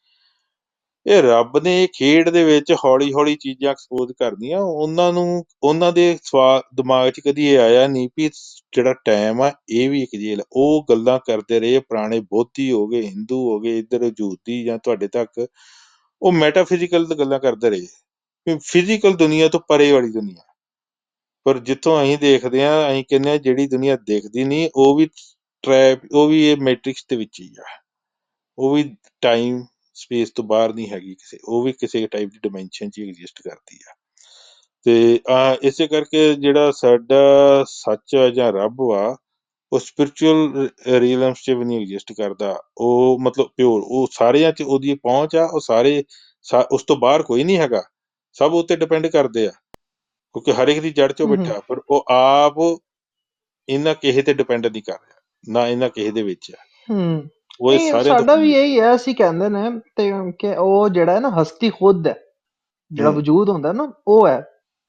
ਇਹ ਰੱਬ ਨੇ ਖੇਡ ਦੇ ਵਿੱਚ ਹੌਲੀ ਹੌਲੀ ਚੀਜ਼ਾਂ ਐਕਸਪੋਜ਼ ਕਰਦੀਆਂ ਉਹਨਾਂ ਨੂੰ। ਉਹਨਾਂ ਦੇ ਦਿਮਾਗ 'ਚ ਕਦੀ ਇਹ ਆਇਆ ਨਹੀਂ ਵੀ ਜਿਹੜਾ ਟਾਈਮ ਆ ਇਹ ਵੀ ਇੱਕ ਜੇਲ੍ਹ। ਉਹ ਗੱਲਾਂ ਕਰਦੇ ਰਹੇ ਪੁਰਾਣੇ ਬੋਧੀ ਹੋ ਗਏ, ਹਿੰਦੂ ਹੋ ਗਏ, ਇੱਧਰ ਯਹੂਦੀ ਜਾਂ ਤੁਹਾਡੇ ਤੱਕ, ਉਹ ਮੈਟਾਫਿਜ਼ੀਕਲ ਗੱਲਾਂ ਕਰਦੇ ਰਹੇ ਵੀ ਫਿਜ਼ੀਕਲ ਦੁਨੀਆ ਤੋਂ ਪਰੇ ਵਾਲੀ ਦੁਨੀਆ। ਪਰ ਜਿੱਥੋਂ ਅਸੀਂ ਦੇਖਦੇ ਹਾਂ, ਅਸੀਂ ਕਹਿੰਦੇ ਹਾਂ ਜਿਹੜੀ ਦੁਨੀਆ ਦਿਖਦੀ ਨਹੀਂ ਉਹ ਵੀ ਉਹ ਵੀ ਇਹ ਮੈਟ੍ਰਿਕਸ ਦੇ ਵਿੱਚ ਹੀ ਆ, ਉਹ ਵੀ ਟਾਈਮ ਸਪੇਸ ਤੋਂ ਬਾਹਰ ਨਹੀਂ ਹੈਗੀ ਕਿਸੇ, ਉਹ ਵੀ ਕਿਸੇ ਟਾਈਪ ਦੀ ਡਾਈਮੈਂਸ਼ਨ 'ਚ ਹੀ ਐਗਜ਼ਿਸਟ ਕਰਦੀ ਆ। ਤੇ ਇਸੇ ਕਰਕੇ ਜਿਹੜਾ ਸਾਡਾ ਸੱਚ ਆ ਜਾਂ ਰੱਬ ਆ, ਉਹ ਸਪਿਰਿਚੁਅਲ ਰੀਅਲਮਸ 'ਚ ਵੀ ਨਹੀਂ ਐਗਜ਼ਿਸਟ ਕਰਦਾ। ਉਹ ਮਤਲਬ ਪਿਓਰ, ਉਹ ਸਾਰਿਆਂ 'ਚ ਉਹਦੀ ਪਹੁੰਚ ਆ, ਉਹ ਸਾਰੇ ਉਸ ਤੋਂ ਬਾਹਰ ਕੋਈ ਨਹੀਂ ਹੈਗਾ, ਸਭ ਉੱਤੇ ਡਿਪੈਂਡ ਕਰਦੇ ਆ ਕਿਉਂਕਿ ਹਰ ਇੱਕ ਦੀ ਜੜ 'ਚ ਉਹ ਹੂੰ ਬੈਠਾ। ਪਰ ਉਹ ਆਪ ਇਹਨਾਂ ਕਿਸੇ ਤੇ ਡਿਪੈਂਡ ਨਹੀਂ ਕਰ ਰਿਹਾ, ਨਾ ਇਹਨਾਂ ਕਿਸੇ ਦੇ ਵਿੱਚ ਆ, ਹੂੰ ਉਹ ਇਹ ਨਹੀਂ ਸਾਰਿਆਂ ਤੋਂ ਸਾਡਾ ਵੀ ਫਰੀ ਆ। ਇਹੀ ਹੈ, ਅਸੀਂ ਕਹਿੰਦੇ ਨੇ ਤੇ ਕਿ ਉਹ ਜਿਹੜਾ ਹੈ ਨਾ ਹਸਤੀ ਖੁਦ ਹੈ, ਜਿਹੜਾ ਹੂੰ ਵਜੂਦ ਹੁੰਦਾ ਨਾ ਉਹ ਹੈ।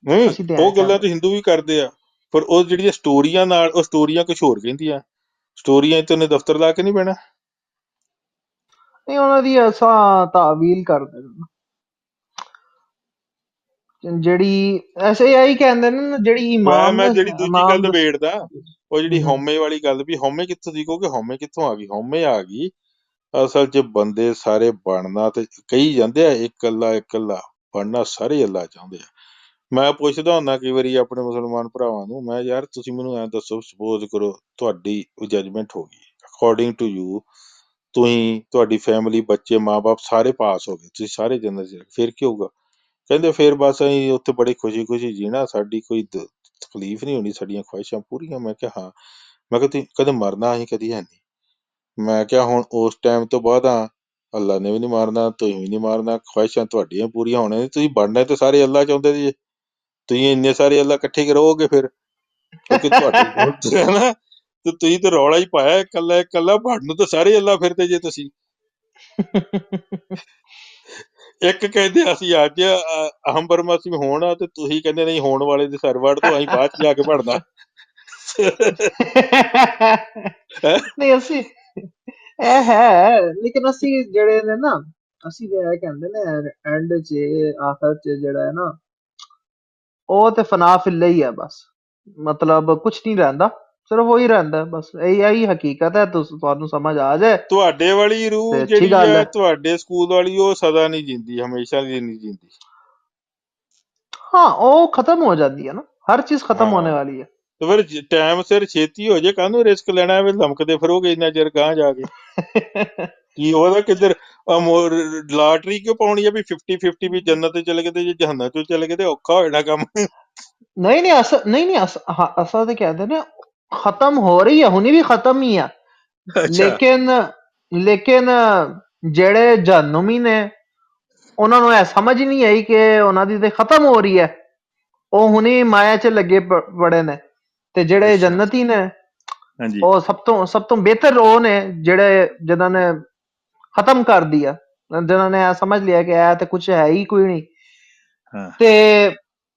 ਨਹੀਂ, ਅਸੀਂ ਤੇ ਐਂ ਉਹ ਗੱਲਾਂ ਕਹਿੰਦੇ ਤਾਂ ਹਿੰਦੂ ਵੀ ਕਰਦੇ ਆ, ਪਰ ਉਹ ਜਿਹੜੀਆਂ ਸਟੋਰੀਆਂ ਨਾਲ, ਉਹ ਸਟੋਰੀਆਂ ਕੁਛ ਹੋਰ ਕਹਿੰਦੀਆਂ। ਸਟੋਰੀਆਂ 'ਚ ਉਹਨੇ ਦਫ਼ਤਰ ਲਾ ਕੇ ਨਹੀਂ ਪੈਣਾ। ਨਹੀਂ, ਉਹਨਾਂ ਦੀ ਐਸਾ ਤਾਵੀਲ ਕਰਦੇ ਨੇ ਜਿਹੜੀ ਐਸੇ ਆਹੀ ਕਹਿੰਦੇ ਨੇ ਨਾ, ਜਿਹੜੀ ਮੈਂ ਜਿਹੜੀ ਦੂਜੀ ਗੱਲ ਇਮਾਮ ਦੱਸ। ਨਿਬੇੜਦਾ, ਉਹ ਜਿਹੜੀ ਹੂੰ ਹਉਮੈ ਵਾਲੀ ਗੱਲ, ਵੀ ਹਉਮੈ ਕਿੱਥੋਂ ਦੀ, ਕਿਉਂਕਿ ਹਉਮੈ ਕਿੱਥੋਂ ਆ ਗਈ? ਹਉਮੈ ਆ ਗਈ ਅਸਲ 'ਚ ਬੰਦੇ ਸਾਰੇ ਬਣਨਾ ਤੇ ਕਹੀ ਜਾਂਦੇ ਆ ਇਕੱਲਾ ਇਕੱਲਾ, ਬਣਨਾ ਸਾਰੇ ਅੱਲਾ ਚਾਹੁੰਦੇ ਆ। ਮੈਂ ਪੁੱਛਦਾ ਹੁੰਦਾ ਕਈ ਵਾਰੀ ਆਪਣੇ ਮੁਸਲਮਾਨ ਭਰਾਵਾਂ ਨੂੰ, ਮੈਂ ਯਾਰ ਤੁਸੀਂ ਮੈਨੂੰ ਐਂ ਦੱਸੋ, ਸਪੋਜ਼ ਕਰੋ ਤੁਹਾਡੀ ਜਜਮੈਂਟ ਹੋ ਗਈ ਅਕੋਰਡਿੰਗ ਟੂ ਯੂ, ਤੁਸੀਂ ਤੁਹਾਡੀ ਫੈਮਿਲੀ ਬੱਚੇ ਮਾਂ-ਬਾਪ ਸਾਰੇ ਪਾਸ ਹੋ ਗਏ, ਤੁਸੀਂ ਸਾਰੇ ਜਨਰਲ 'ਚ, ਫਿਰ ਕੀ ਹੋਊਗਾ? ਕਹਿੰਦੇ ਫਿਰ ਬਸ ਅਸੀਂ ਉੱਥੇ ਬੜੀ ਖੁਸ਼ੀ ਜੀਣਾ, ਸਾਡੀ ਕੋਈ ਤਕਲੀਫ ਨਹੀਂ ਹੋਣੀ, ਸਾਡੀਆਂ ਖਵਾਹਿਸ਼ਾਂ ਪੂਰੀਆਂ। ਮੈਂ ਕਿਹਾ ਹਾਂ। ਮੈਂ ਕਿਹਾ ਤੁਸੀਂ ਕਦੇ ਮਰਨਾ ਅਸੀਂ ਕਦੀ ਹੈ ਨਹੀਂ। ਮੈਂ ਕਿਹਾ ਹੁਣ ਉਸ ਟਾਈਮ ਤੋਂ ਬਾਅਦ ਅੱਲਾ ਨੇ ਵੀ ਨਹੀਂ ਮਾਰਨਾ, ਤੁਸੀਂ ਵੀ ਨਹੀਂ ਮਾਰਨਾ, ਖਵਾਹਿਸ਼ਾਂ ਤੁਹਾਡੀਆਂ ਪੂਰੀਆਂ ਹੋਣੀਆਂ, ਤੁਸੀਂ ਬਣਨਾ ਤੇ ਸਾਰੇ ਅੱਲਾ ਚਾਹੁੰਦੇ ਜੀ, ਤੁਸੀਂ ਇੰਨੇ ਸਾਰੇ ਅੱਲਾ ਇਕੱਠੇ ਕਰੋਗੇ ਫਿਰ, ਕਿਉਂਕਿ ਤੁਹਾਡੇ ਹੈ ਨਾ, ਤੇ ਤੁਸੀਂ ਤੇ ਰੌਲਾ ਹੀ ਪਾਇਆ ਇਕੱਲਾ ਬਣ ਨੂੰ ਤਾਂ ਸਾਰੇ ਅੱਲਾ ਫਿਰਦੇ ਜੇ ਤੁਸੀਂ। ਇੱਕ ਕਹਿੰਦੇ ਅਸੀਂ ਅੱਜ ਹੰਬਰਮਸੀ ਹੋਣਾ, ਤੇ ਤੁਸੀਂ ਕਹਿੰਦੇ ਨਹੀਂ ਹੋਣ ਵਾਲੇ ਦੇ ਸਰਵੜ ਤੋਂ ਅਸੀਂ ਬਾਅਦ ਚ ਜਾ ਕੇ ਬਣਨਾ। ਨਹੀਂ ਅਸੀਂ ਇਹ ਹੈ, ਲੇਕਿਨ ਅਸੀਂ ਜਿਹੜੇ ਨੇ ਨਾ, ਅਸੀਂ ਤੇ ਇਹ ਕਹਿੰਦੇ ਨੇ ਐਂਡ 'ਚ ਆਖਰ 'ਚ ਜਿਹੜਾ ਹੈ ਨਾ, ਉਹ ਤੇ ਫਨਾ ਫਿੱਲੇ ਹੀ ਹੈ ਬਸ, ਮਤਲਬ ਕੁਛ ਨਹੀਂ ਰਹਿੰਦਾ, ਸਿਰਫ ਉਹੀ ਰਹਿੰਦਾ ਬਸ। ਇਹੀ ਹਕੀਕਤ ਹੈ, ਤੁਹਾਨੂੰ ਸਮਝ ਆ ਜਾਏ ਤੁਹਾਡੇ ਵਾਲੀ ਤੇ ਰੂਹ ਅੱਛੀ ਜਿਹੜੀ ਗੱਲ ਆ ਹੈ। ਤੁਹਾਡੇ ਸਕੂਲ ਵਾਲੀ, ਉਹ ਸਦਾ ਨਹੀਂ ਜਿੰਦੀ, ਹਮੇਸ਼ਾ ਦੀ ਨਹੀਂ ਜਿੰਦੀ। ਹਾਂ ਉਹ ਖਤਮ ਹੋ ਜਾਂਦੀ ਹੈ ਨਾ, ਹਰ ਚੀਜ਼ ਖਤਮ ਹੋਣੇ ਹਾਂ ਵਾਲੀ ਹੈ। ਤੇ ਫਿਰ ਟਾਈਮ ਸਿਰ ਛੇਤੀ ਹੋ ਜੇ, ਕਾਹਨੂੰ ਰਿਸਕ ਲੈਣਾ, ਐਵੇਂ ਲਮਕਦੇ ਫਿਰੋਗੇ ਇੰਨਾ ਚਿਰ ਗਾਂਹ ਜਾ ਕੇ। ਕੀ ਉਹਦਾ ਕਿੱਧਰ ਲਾਟਰੀ ਕਿਉਂ ਪਾਉਣੀ ਆ ਵੀ 50-50 ਵੀ ਜੰਨਤ ਤੇ ਚਲੇ ਗਏ ਤੇ ਜੇ ਜਹੰਨਮ ਚੋਂ ਚਲੇ ਗਏ ਤੇ ਔਖਾ ਹੋ ਜਾਣਾ ਕੰਮ। ਅਸਲ ਤੇ ਕਹਿੰਦੇ ਨੇ ਖਤਮ ਹੋ ਰਹੀ ਹੈ, ਹੁਣੀ ਵੀ ਖਤਮ ਹੀ ਆ, ਅੱਛਾ ਲੇਕਿਨ ਜਿਹੜੇ ਜਹਨਮੀ ਨੇ ਉਹਨਾਂ ਨੂੰ ਇਹ ਸਮਝ ਨਹੀਂ ਆਈ ਕਿ ਉਹਨਾਂ ਦੀ ਤੇ ਖਤਮ ਹੋ ਰਹੀ ਹੈ, ਉਹ ਹੁਣੀ ਮਾਇਆ 'ਚ ਲੱਗੇ ਬੜੇ ਨੇ। ਤੇ ਜਿਹੜੇ ਅੱਛਾ ਜੰਨਤੀ ਨੇ ਹਾਂਜੀ ਉਹ ਸਭ ਤੋਂ ਬਿਹਤਰ ਉਹ ਨੇ ਜਿਨ੍ਹਾਂ ਨੇ ਖਤਮ ਕਰ ਦਿਆ, ਜਿਨ੍ਹਾਂ ਨੇ ਇਹ ਸਮਝ ਲਿਆ ਕਿ ਇਹ ਤੇ ਕੁਛ ਹੈ ਹੀ ਕੋਈ ਨਹੀਂ। ਹਾਂ ਤੇ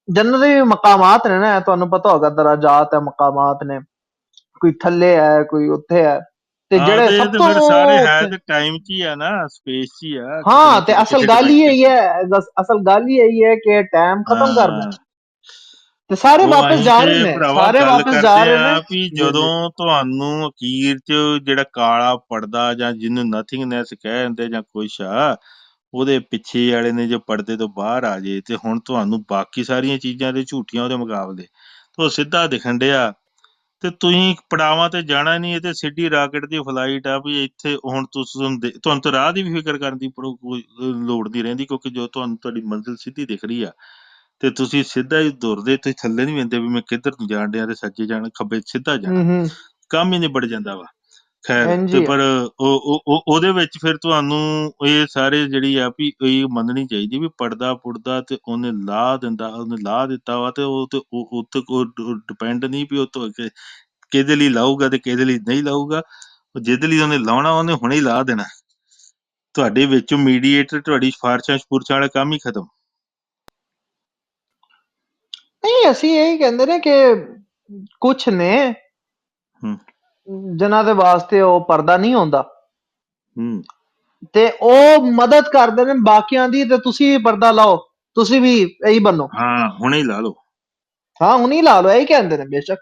ਜੰਨਤ ਦੇ ਵੀ ਮਕਾਮਾਤ ਨੇ ਨਾ, ਤੁਹਾਨੂੰ ਪਤਾ ਹੋਗਾ, ਦਰਾਜਾਤ ਹੈ, ਮਕਾਮਾਤ ਨੇ, ਕੋਈ ਥੱਲੇ ਹੈ, ਕੋਈ ਉੱਥੇ ਹੈ, ਤੇ ਹਾਂ, ਜਿਹੜੇ ਤੇ ਇਹ ਸਭ ਤੇ ਤੋਂ ਫਿਰ ਸਾਰੇ ਹੈ ਉੱਥੇ, ਤੇ ਟਾਈਮ 'ਚ ਹੀ ਆ ਨਾ, ਸਪੇਸ 'ਚ ਹੀ ਆ, ਕਿਤੇ ਹਾਂ ਨਾ ਤੇ ਕਿਤੇ ਅਸਲ ਕਿਸੇ ਗੱਲ ਹੀ ਡਿਮੈਂਸ਼ਨ ਇਹੀ 'ਚ। ਹੈ, ਅਸਲ ਗੱਲ ਹੀ ਇਹੀ ਹੈ ਕਿ ਟਾਈਮ ਖਤਮ ਕਰਨਾ, ਹਾਂ ਤੇ ਸਾਰੇ ਉਹ ਵਾਪਸ ਅਸੀਂ ਜਾ ਰਹੇ ਤੇ ਨੇ, ਭਰਾਵਾ ਸਾਰੇ ਗੱਲ ਵਾਪਸ ਜਾ ਕਰਦੇ ਰਹੇ ਨੇ। ਆ ਵੀ ਜੀ ਜੀ। ਜਦੋਂ ਤੁਹਾਨੂੰ ਅਖੀਰ 'ਚ ਜਿਹੜਾ ਕਾਲਾ ਪੜਦਾ, ਜਾਂ ਜਿਹਨੂੰ ਨਥਿੰਗਨੈਸ ਕਹਿ ਦਿੰਦੇ ਜਾਂ ਕੁਛ ਆ, ਉਹਦੇ ਪਿੱਛੇ ਵਾਲੇ ਨੇ ਜੋ ਪਰਦੇ ਤੋਂ ਬਾਹਰ ਆ ਜੇ, ਤੇ ਹੁਣ ਤੁਹਾਨੂੰ ਬਾਕੀ ਸਾਰੀਆਂ ਚੀਜ਼ਾਂ ਦੇ ਝੂਠੀਆਂ ਉਹਦੇ ਮੁਕਾਬਲੇ ਉਹ ਸਿੱਧਾ ਦਿਖਣ ਡਿਆ, ਤੇ ਤੁਸੀਂ ਪੜਾਵਾਂ ਤੇ ਜਾਣਾ ਨਹੀਂ। ਇਹ ਤੇ ਸਿੱਧੀ ਰਾਕਟ ਦੀ ਫਲਾਈਟ ਆ ਵੀ ਇੱਥੇ ਹੁਣ ਤੁਹਾਨੂੰ ਤਾਂ ਰਾਹ ਦੀ ਵੀ ਫਿਕਰ ਕਰਨ ਦੀ ਕੋਈ ਲੋੜ ਨਹੀਂ ਰਹਿੰਦੀ, ਕਿਉਂਕਿ ਜੋ ਤੁਹਾਨੂੰ ਤੁਹਾਡੀ ਮੰਜ਼ਿਲ ਸਿੱਧੀ ਦਿਖ ਰਹੀ ਆ, ਤੇ ਤੁਸੀਂ ਸਿੱਧਾ ਹੀ ਦੁਰਦੇ, ਤੁਸੀਂ ਥੱਲੇ ਨਹੀਂ ਵਹਿੰਦੇ ਵੀ ਮੈਂ ਕਿੱਧਰ ਨੂੰ ਜਾਣ ਡਿਆ, ਤੇ ਸੱਜੇ ਜਾਣਾ ਖੱਬੇ ਸਿੱਧਾ ਜਾਣਾ, ਹੂੰ ਕੰਮ ਹੀ ਨਿਬੜ ਜਾਂਦਾ ਵਾ। ਖੈਰ, ਇੰਝ ਤੇ ਹੀ ਆ। ਪਰ ਉਹਦੇ ਵਿੱਚ ਫਿਰ ਤੁਹਾਨੂੰ ਇਹ ਸਾਰੇ ਜਿਹੜੀ ਆ ਵੀ ਇਹ ਮੰਨਣੀ ਚਾਹੀਦੀ ਵੀ ਪੜਦਾ ਪੁੜਦਾ ਤੇ ਉਹਨੇ ਲਾ ਦਿੱਤਾ ਵਾ, ਤੇ ਉਹ ਤੇ ਉੱਤੇ ਕੋਈ ਡਿਪੈਂਡ ਨਹੀਂ ਵੀ ਉਹ ਤੋਂ ਕਿਹਦੇ ਲਈ ਲਾਊਗਾ ਤੇ ਕਿਹਦੇ ਲਈ ਨਹੀਂ ਲਾਊਗਾ। ਜਿਹਦੇ ਲਈ ਉਹਨੇ ਲਾਉਣਾ ਉਹਨੇ ਹੁਣੇ ਹੀ ਲਾ ਦੇਣਾ। ਤੁਹਾਡੇ ਵਿੱਚੋਂ ਮੀਡੀਏਟਰ ਤੁਹਾਡੀ ਸਿਫਾਰਸ਼ਾਂ ਸਪੁਰਸ਼ਾਂ ਵਾਲਾ ਕੰਮ ਹੀ ਖਤਮ। ਨਹੀਂ ਅਸੀਂ ਇਹੀ ਕਹਿੰਦੇ ਨੇ ਕਿ ਕੁਛ ਨੇ ਹੂੰ ਜਿਨ੍ਹਾਂ ਦੇ ਵਾਸਤੇ ਉਹ ਪਰਦਾ ਨਹੀਂ ਹੁੰਦਾ, ਹੂੰ ਤੇ ਉਹ ਮਦਦ ਕਰਦੇ ਨੇ ਬਾਕੀਆਂ ਦੀ, ਤੇ ਤੁਸੀਂ ਵੀ ਪਰਦਾ ਲਾਓ, ਤੁਸੀਂ ਵੀ ਇਹੀ ਬਣੋ। ਹਾਂ ਹੁਣੇ ਹੀ ਲਾ ਲਓ। ਹਾਂ ਹੁਣੀ ਲਾ ਲਓ, ਇਹੀ ਕਹਿੰਦੇ ਨੇ ਬੇਸ਼ੱਕ।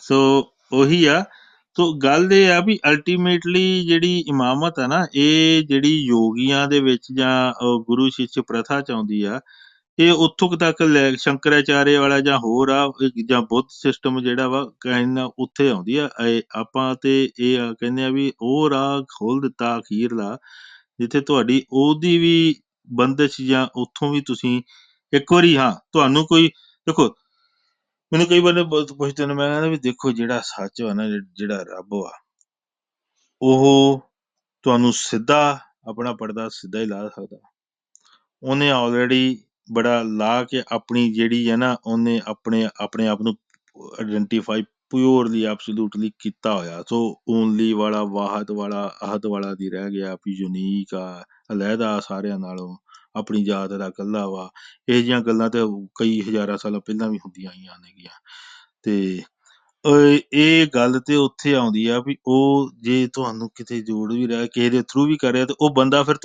ਸੋ ਉਹੀ ਆ। ਸੋ ਗੱਲ ਇਹ ਆ ਵੀ ਅਲਟੀਮੇਟਲੀ ਜਿਹੜੀ ਇਮਾਮਤ ਆ ਨਾ, ਇਹ ਜਿਹੜੀ ਯੋਗੀਆਂ ਦੇ ਵਿੱਚ ਜਾਂ ਗੁਰੂ ਸ਼ਿਸ਼ ਪ੍ਰਥਾ ਚ ਆਉਂਦੀ ਆ, ਇਹ ਉੱਥੋਂ ਤੱਕ ਸ਼ੰਕਰਾਚਾਰਿਆ ਵਾਲਾ ਜਾਂ ਹੋਰ ਆ, ਜਾਂ ਬੁੱਧ ਸਿਸਟਮ ਜਿਹੜਾ ਵਾ ਕਹਿੰਦਾ ਉੱਥੇ ਆਉਂਦੀ ਆ। ਆਪਾਂ ਤੇ ਇਹ ਕਹਿੰਦੇ ਆ ਵੀ ਉਹ ਰਾਹ ਖੋਲ ਦਿੱਤਾ ਅਖੀਰਲਾ, ਜਿੱਥੇ ਤੁਹਾਡੀ ਉਹਦੀ ਵੀ ਬੰਦਸ਼, ਜਾਂ ਉੱਥੋਂ ਵੀ ਤੁਸੀਂ ਇੱਕ ਵਾਰੀ, ਹਾਂ ਤੁਹਾਨੂੰ ਕੋਈ ਦੇਖੋ, ਮੈਨੂੰ ਕਈ ਵਾਰ ਪੁੱਛਦੇ ਨੇ, ਮੈਂ ਕਹਿੰਦਾ ਵੀ ਦੇਖੋ ਜਿਹੜਾ ਸੱਚ ਵਾ ਨਾ, ਜਿਹੜਾ ਰੱਬ ਵਾ, ਉਹ ਤੁਹਾਨੂੰ ਸਿੱਧਾ ਆਪਣਾ ਪਰਦਾ ਸਿੱਧਾ ਹੀ ਲਾ ਸਕਦਾ। ਉਹਨੇ ਆਲਰੇਡੀ ਬੜਾ ਲਾ ਕੇ ਆਪਣੀ ਜਿਹੜੀ ਹੈ ਨਾ, ਉਹਨੇ ਆਪਣੇ ਆਪ ਨੂੰ ਆਇਡੈਂਟੀਫਾਈ ਪਿਓਰਲੀ ਐਬਸੋਲੂਟਲੀ ਕੀਤਾ ਹੋਇਆ। ਸੋ ਓਨਲੀ ਵਾਲਾ, ਵਾਹਦ ਵਾਲਾ, ਅਹਦ ਵਾਲਾ ਦੀ ਰਹਿ ਗਿਆ ਵੀ ਯੂਨੀਕ ਆ, ਅਲਹਿਦਾ ਸਾਰਿਆਂ ਨਾਲੋਂ, ਆਪਣੀ ਜਾਤ ਦਾ ਇਕੱਲਾ ਵਾ। ਇਹ ਜਿਹੀਆਂ ਗੱਲਾਂ ਤੇ ਕਈ ਹਜ਼ਾਰਾਂ ਸਾਲਾਂ ਪਹਿਲਾਂ ਵੀ ਹੁੰਦੀਆਂ ਆਈਆਂ ਨੇਗੀਆਂ। ਤੇ ਇਹ ਗੱਲ ਤੇ ਉੱਥੇ ਆਉਂਦੀ ਆ ਵੀ ਉਹ ਜੇ ਤੁਹਾਨੂੰ ਕਿਤੇ ਜੋੜ ਵੀ ਰਿਹਾ, ਕਿਸੇ ਦੇ ਥਰੂ ਵੀ ਕਰ ਰਿਹਾ, ਤੇ ਉਹ ਬੰਦਾ ਫਿਰ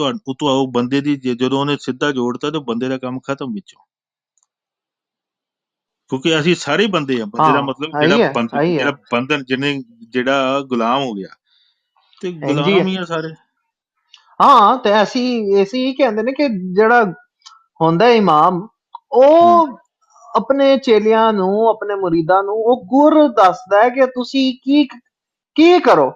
ਉਹ ਬੰਦੇ ਦੀ ਜਦੋਂ ਉਹਨੇ ਸਿੱਧਾ ਜੋੜਤਾ, ਤੇ ਬੰਦੇ ਦਾ ਕੰਮ ਖਤਮ ਵਿੱਚੋਂ। ਕਿਉਂਕਿ ਅਸੀਂ ਸਾਰੇ ਬੰਦੇ ਆ, ਬੰਦੇ ਦਾ ਮਤਲਬ ਹਾਂ ਇਹੀ ਹੈ ਜਿਹੜਾ ਬੰਧਨ, ਜਿਹੜਾ ਗੁਲਾਮ ਹੋ ਗਿਆ, ਤੇ ਇੰਝ ਹੀ ਗੁਲਾਮ ਹੈ। ਹੀ ਆ ਸਾਰੇ। ਹਾਂ ਤੇ ਅਸੀਂ ਹੀ ਕਹਿੰਦੇ ਨੇ ਕਿ ਜਿਹੜਾ ਹੁੰਦਾ ਇਮਾਮ, ਉਹ ਆਪਣੇ ਚੇਲਿਆਂ ਨੂੰ, ਆਪਣੇ ਮੁਰੀਦਾਂ ਨੂੰ ਉਹ ਗੁਰ ਦੱਸਦਾ ਹੈ ਕਿ ਤੁਸੀਂ ਕੀ ਕਰੋ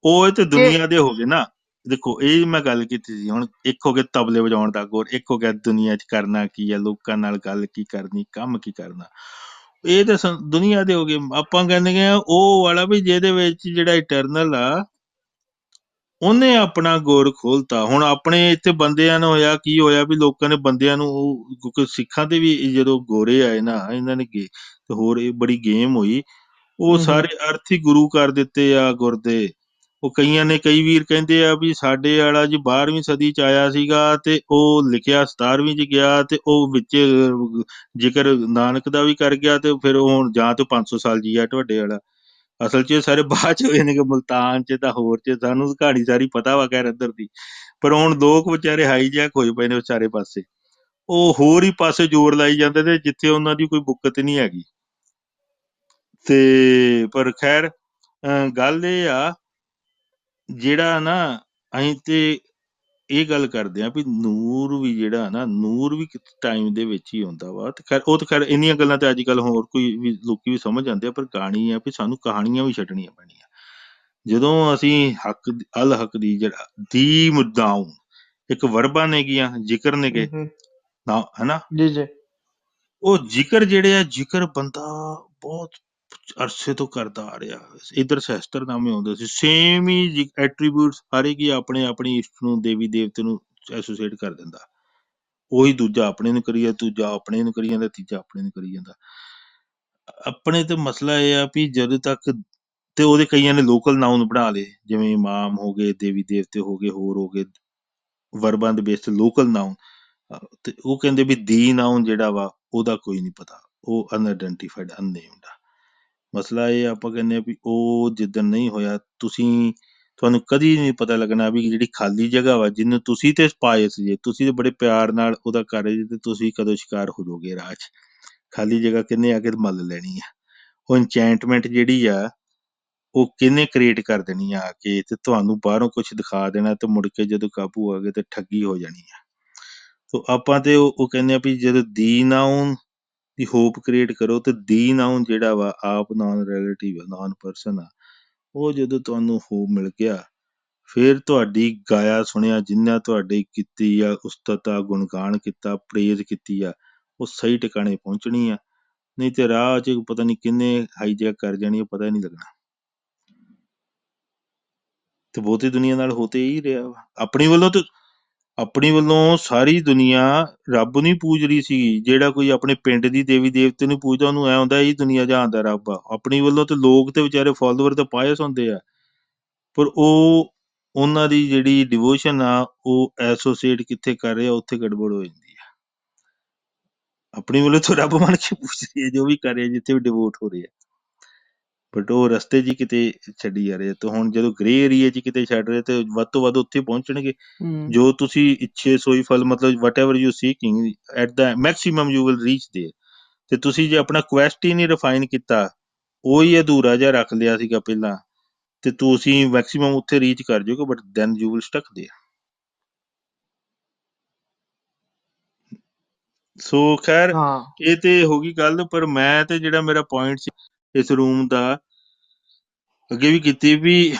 ਉਹ ਤੇ ਕਿ ਦੁਨੀਆ ਦੇ ਹੋ ਗਏ ਨਾ। ਦੇਖੋ ਇਹ ਮੈਂ ਗੱਲ ਕੀਤੀ ਸੀ, ਹੁਣ ਇੱਕ ਹੋ ਗਿਆ ਤਬਲੇ ਵਜਾਉਣ ਦਾ ਗੁਰ, ਇੱਕ ਹੋ ਗਿਆ ਦੁਨੀਆ 'ਚ ਕਰਨਾ ਕੀ ਆ, ਲੋਕਾਂ ਨਾਲ ਗੱਲ ਕੀ ਕਰਨੀ, ਕੰਮ ਕੀ ਕਰਨਾ। ਇਹ ਤਾਂ ਦੁਨੀਆ ਦੇ ਹੋ ਗਏ। ਆਪਾਂ ਕਹਿੰਦੇ ਆ ਉਹ ਵਾਲਾ ਵੀ ਜਿਹਦੇ ਵਿੱਚ ਜਿਹੜਾ ਇਟਰਨਲ ਆ ਉਹਨੇ ਆਪਣਾ ਗੁਰ ਖੋਲਤਾ। ਹੁਣ ਆਪਣੇ ਇੱਥੇ ਬੰਦਿਆਂ ਨੂੰ ਹੋਇਆ ਕੀ ਹੋਇਆ ਵੀ ਲੋਕਾਂ ਨੇ ਬੰਦਿਆਂ ਨੂੰ ਕਿਉਂਕਿ ਸਿੱਖਾਂ ਤੇ ਵੀ ਜਦੋਂ ਗੋਰੇ ਆਏ ਨਾ ਇਹਨਾਂ ਨੇ ਤੇ ਹੋਰ ਇਹ ਬੜੀ ਗੇਮ ਹੋਈ। ਉਹ ਸਾਰੇ ਅਰਥ ਹੀ ਗੁਰੂ ਕਰ ਦਿੱਤੇ ਆ ਗੁਰ ਦੇ। ਉਹ ਕਈਆਂ ਨੇ, ਕਈ ਵੀਰ ਕਹਿੰਦੇ ਆ ਵੀ ਸਾਡੇ ਵਾਲਾ ਜੀ 12ਵੀਂ ਸਦੀ ਚ ਆਇਆ ਸੀਗਾ ਤੇ ਉਹ ਲਿਖਿਆ 17ਵੀਂ ਚ ਗਿਆ ਤੇ ਉਹ ਵਿੱਚ ਜ਼ਿਕਰ ਨਾਨਕ ਦਾ ਵੀ ਕਰ ਗਿਆ ਤੇ ਫਿਰ ਉਹ ਹੁਣ ਜਾਂ ਤੇ 500 ਸਾਲ ਜੀਆ ਤੁਹਾਡੇ ਵਾਲਾ। ਅਸਲ ਚ ਇਹ ਸਾਰੇ ਬਾਅਦ ਚ ਹੋਏ ਨੇ ਕਿ ਮੁਲਤਾਨ ਚ ਤਾਂ ਹੋਰ ਚ, ਸਾਨੂੰ ਕਹਾਣੀ ਸਾਰੀ ਪਤਾ ਵਾ ਖੈਰ ਇੱਧਰ ਦੀ। ਪਰ ਹੁਣ ਲੋਕ ਵਿਚਾਰੇ ਹਾਈਜੈਕ ਹੋਏ ਪਏ ਨੇ ਵਿਚਾਰੇ ਪਾਸੇ, ਉਹ ਹੋਰ ਹੀ ਪਾਸੇ ਜ਼ੋਰ ਲਾਈ ਜਾਂਦੇ ਤੇ ਜਿੱਥੇ ਉਹਨਾਂ ਦੀ ਕੋਈ ਬੁੱਕਤ ਨਹੀਂ ਹੈਗੀ। ਤੇ ਪਰ ਖੈਰ ਗੱਲ ਇਹ ਆ ਜਿਹੜਾ ਨਾ ਅਸੀਂ ਤੇ ਇਹ ਗੱਲ ਕਰਦੇ ਆ ਵੀ ਨੂਰ ਵੀ ਜਿਹੜਾ ਨਾ, ਨੂਰ ਵੀ ਟਾਈਮ ਦੇ ਵਿੱਚ ਹੀ ਆਉਂਦਾ ਵਾ। ਤੇ ਖੈਰ ਉਹ ਤਾਂ ਖੈਰ ਇੰਨੀਆਂ ਗੱਲਾਂ ਤੇ ਅੱਜ ਕੱਲ ਹੋਰ ਕੋਈ ਵੀ ਲੋਕੀ ਵੀ ਸਮਝ ਜਾਂਦੇ ਆ, ਪਰ ਕਹਾਣੀ ਆ ਵੀ ਸਾਨੂੰ ਕਹਾਣੀਆਂ ਵੀ ਛੱਡਣੀਆਂ ਪੈਣੀਆਂ। ਜਦੋਂ ਅਸੀਂ ਹੱਕ ਅਲ ਹੱਕ ਦੀ ਜਿਹੜਾ ਦੀ ਮੁੱਦਾਉ ਇੱਕ ਵਰਬਾਂ ਨੇਗੀਆਂ, ਜ਼ਿਕਰ ਨੇਗੇ ਨਾ, ਹਨਾ। ਜੀ ਜੀ ਉਹ ਜ਼ਿਕਰ ਜਿਹੜੇ ਆ, ਜ਼ਿਕਰ ਬੰਦਾ ਬਹੁਤ ਅਰਸੇ ਤੋਂ ਕਰਦਾ ਆ ਰਿਹਾ। ਇੱਧਰ ਸਹਿਸਤਰਨਾਮੇ ਆਉਂਦੇ ਸੀ, ਸੇਮ ਹੀ ਐਟਰੀਬਿਊਟਸ ਹਰ ਇੱਕ ਹੀ ਆਪਣੇ ਆਪਣੀ ਇਸ਼ਟ ਨੂੰ, ਦੇਵੀ ਦੇਵਤੇ ਨੂੰ ਐਸੋਸੀਏਟ ਕਰ ਦਿੰਦਾ। ਉਹੀ ਦੂਜਾ ਆਪਣੇ ਨੂੰ ਕਰੀ ਜਾਂਦਾ, ਦੂਜਾ ਆਪਣੇ ਨੂੰ ਕਰੀ ਜਾਂਦਾ, ਤੀਜਾ ਆਪਣੇ ਨੂੰ ਕਰੀ ਜਾਂਦਾ। ਆਪਣੇ ਤੇ ਮਸਲਾ ਇਹ ਆ ਵੀ ਜਦੋਂ ਤੱਕ ਤੇ ਉਹਦੇ ਕਈਆਂ ਨੇ ਲੋਕਲ ਨਾਉਨ ਬਣਾ ਲਏ, ਜਿਵੇਂ ਇਮਾਮ ਹੋ ਗਏ, ਦੇਵੀ ਦੇਵਤੇ ਹੋ ਗਏ, ਹੋਰ ਹੋ ਗਏ, ਵਰਬਾਂ ਦੇ ਬੇਸ ਤੇ ਲੋਕਲ ਨਾਉਨ। ਤੇ ਉਹ ਕਹਿੰਦੇ ਵੀ ਦੀ ਨਾਉਨ ਜਿਹੜਾ ਵਾ ਉਹਦਾ ਕੋਈ ਨਹੀਂ ਪਤਾ, ਉਹ ਅਨਆਇਡੈਂਟੀਫਾਈਡ, ਅਨਨੇਮਡ ਆ। ਮਸਲਾ ਇਹ ਆਪਾਂ ਕਹਿੰਦੇ ਆ ਵੀ ਉਹ ਜਿੱਦਣ ਨਹੀਂ ਹੋਇਆ, ਤੁਹਾਨੂੰ ਕਦੀ ਨਹੀਂ ਪਤਾ ਲੱਗਣਾ ਵੀ ਜਿਹੜੀ ਖਾਲੀ ਜਗ੍ਹਾ ਵਾ ਜਿਹਨੂੰ ਤੁਸੀਂ ਤੇ ਪਾਏ ਸੀ, ਤੁਸੀਂ ਤੇ ਬੜੇ ਪਿਆਰ ਨਾਲ ਉਹਦਾ ਕਰ ਰਹੇ ਤੇ ਤੁਸੀਂ ਕਦੋਂ ਸ਼ਿਕਾਰ ਹੋ ਜਾਓਗੇ ਰਾਹ 'ਚ। ਖਾਲੀ ਜਗ੍ਹਾ ਕਿਹਨੇ ਆ ਕੇ ਮੱਲ ਲੈਣੀ ਆ। ਉਹ ਇੰਚੈਂਟਮੈਂਟ ਜਿਹੜੀ ਆ ਉਹ ਕਿਹਨੇ ਕ੍ਰੀਏਟ ਕਰ ਦੇਣੀ ਆ ਕੇ, ਤੇ ਤੁਹਾਨੂੰ ਬਾਹਰੋਂ ਕੁਝ ਦਿਖਾ ਦੇਣਾ ਤੇ ਮੁੜ ਕੇ ਜਦੋਂ ਕਾਬੂ ਆ ਗਏ ਤੇ ਠੱਗੀ ਹੋ ਜਾਣੀ ਆ। ਸੋ ਆਪਾਂ ਤੇ ਉਹ ਕਹਿੰਦੇ ਆ ਵੀ ਜਦੋਂ ਦੀ ਨਾਉਨ ਦੀ ਹੋਪ ਕ੍ਰੀਏਟ ਕਰੋ ਤੇ ਦੀ ਨਾਉਨ ਜਿਹੜਾ ਵਾ ਆਪ ਨਾਨ ਰਿਲੇਟਿਵ, ਨਾਨ ਪਰਸਨ ਆ, ਉਹ ਜਦੋਂ ਤੁਹਾਨੂੰ ਹੋਪ ਮਿਲ ਗਿਆ ਫਿਰ ਤੁਹਾਡੀ ਗਾਇਆ ਸੁਣਿਆ ਜਿੰਨਾ ਤੁਹਾਡੀ ਕੀਤੀ ਆ, ਉਸਤਤਾ ਗੁਣਗਾਨ ਕੀਤਾ, ਪ੍ਰੇਜ਼ ਕੀਤੀ ਆ, ਉਹ ਸਹੀ ਟਿਕਾਣੇ ਪਹੁੰਚਣੀ ਆ। ਨਹੀਂ ਤੇ ਰਾਹ 'ਚ ਪਤਾ ਨਹੀਂ ਕਿੰਨੇ ਹਾਈਜੈਕ ਕਰ ਜਾਣੀ, ਉਹ ਪਤਾ ਹੀ ਨਹੀਂ ਲੱਗਣਾ। ਤੇ ਬਹੁਤੀ ਦੁਨੀਆ ਨਾਲ ਹੋ ਤੇ ਹੀ ਰਿਹਾ ਵਾ। ਆਪਣੀ ਵੱਲੋਂ ਸਾਰੀ ਦੁਨੀਆ ਰੱਬ ਨਹੀਂ ਪੂਜ ਰਹੀ ਸੀ। ਜਿਹੜਾ ਕੋਈ ਆਪਣੇ ਪਿੰਡ ਦੀ ਦੇਵੀ ਦੇਵਤੇ ਨੂੰ ਪੂਜਦਾ ਉਹਨੂੰ ਐ ਹੁੰਦਾ ਇਹ ਦੁਨੀਆ ਜਹਾਨ ਦਾ ਰੱਬ ਆ। ਆਪਣੀ ਵੱਲੋਂ ਤੇ ਲੋਕ ਤੇ ਵਿਚਾਰੇ ਫਾਲੋਅਰ ਤਾਂ ਪਾਇਸ ਹੁੰਦੇ ਆ, ਪਰ ਉਹ ਉਹਨਾਂ ਦੀ ਜਿਹੜੀ ਡਿਵੋਸ਼ਨ ਆ ਉਹ ਐਸੋਸੀਏਟ ਕਿੱਥੇ ਕਰ ਰਹੇ ਆ, ਉੱਥੇ ਗੜਬੜ ਹੋ ਜਾਂਦੀ ਆ। ਆਪਣੀ ਵੱਲੋਂ ਤਾਂ ਰੱਬ ਬਣ ਕੇ ਪੁੱਛ ਰਹੀ ਹੈ ਜੋ ਵੀ ਕਰ ਰਿਹਾ, ਜਿੱਥੇ ਵੀ ਡਿਵੋਟ ਹੋ ਰਹੇ ਆ, ਬਟ ਉਹ ਰਸਤੇ 'ਚ ਕਿਤੇ ਛੱਡੀ ਜਾ ਰਹੇ। ਤੇ ਹੁਣ ਜਦੋਂ ਗ੍ਰੇ ਏਰੀਏ 'ਚ ਕਿਤੇ ਛੱਡ ਰਹੇ ਤੇ ਵੱਧ ਤੋਂ ਵੱਧ ਉੱਥੇ ਪਹੁੰਚਣਗੇ ਜੋ ਤੁਸੀਂ ਇੱਛੇ ਸੋਈ ਫਲ, ਮਤਲਬ whatever you seeking at the maximum you will reach there. ਤੇ ਤੁਸੀਂ ਜੇ ਆਪਣਾ ਕੁਐਸਟ ਹੀ ਨਹੀਂ ਰਿਫਾਈਨ ਕੀਤਾ, ਉਹੀ ਅਧੂਰਾ ਜਿਹਾ ਰੱਖ ਲਿਆ ਸੀਗਾ ਪਹਿਲਾਂ, ਤੇ ਤੁਸੀਂ ਮੈਕਸੀਮਮ ਉੱਥੇ ਰੀਚ ਕਰ ਜਾਓਗੇ, but then you will stuck there. So ਖੈਰ ਹਾਂ ਇਹ ਤੇ ਹੋ ਗਈ ਗੱਲ। ਪਰ ਮੈਂ ਤੇ ਜਿਹੜਾ ਮੇਰਾ ਪੁਆਇੰਟ ਸੀ ਇਸ ਰੂਮ ਦਾ, ਅੱਗੇ ਵੀ ਕੀਤੀ ਵੀ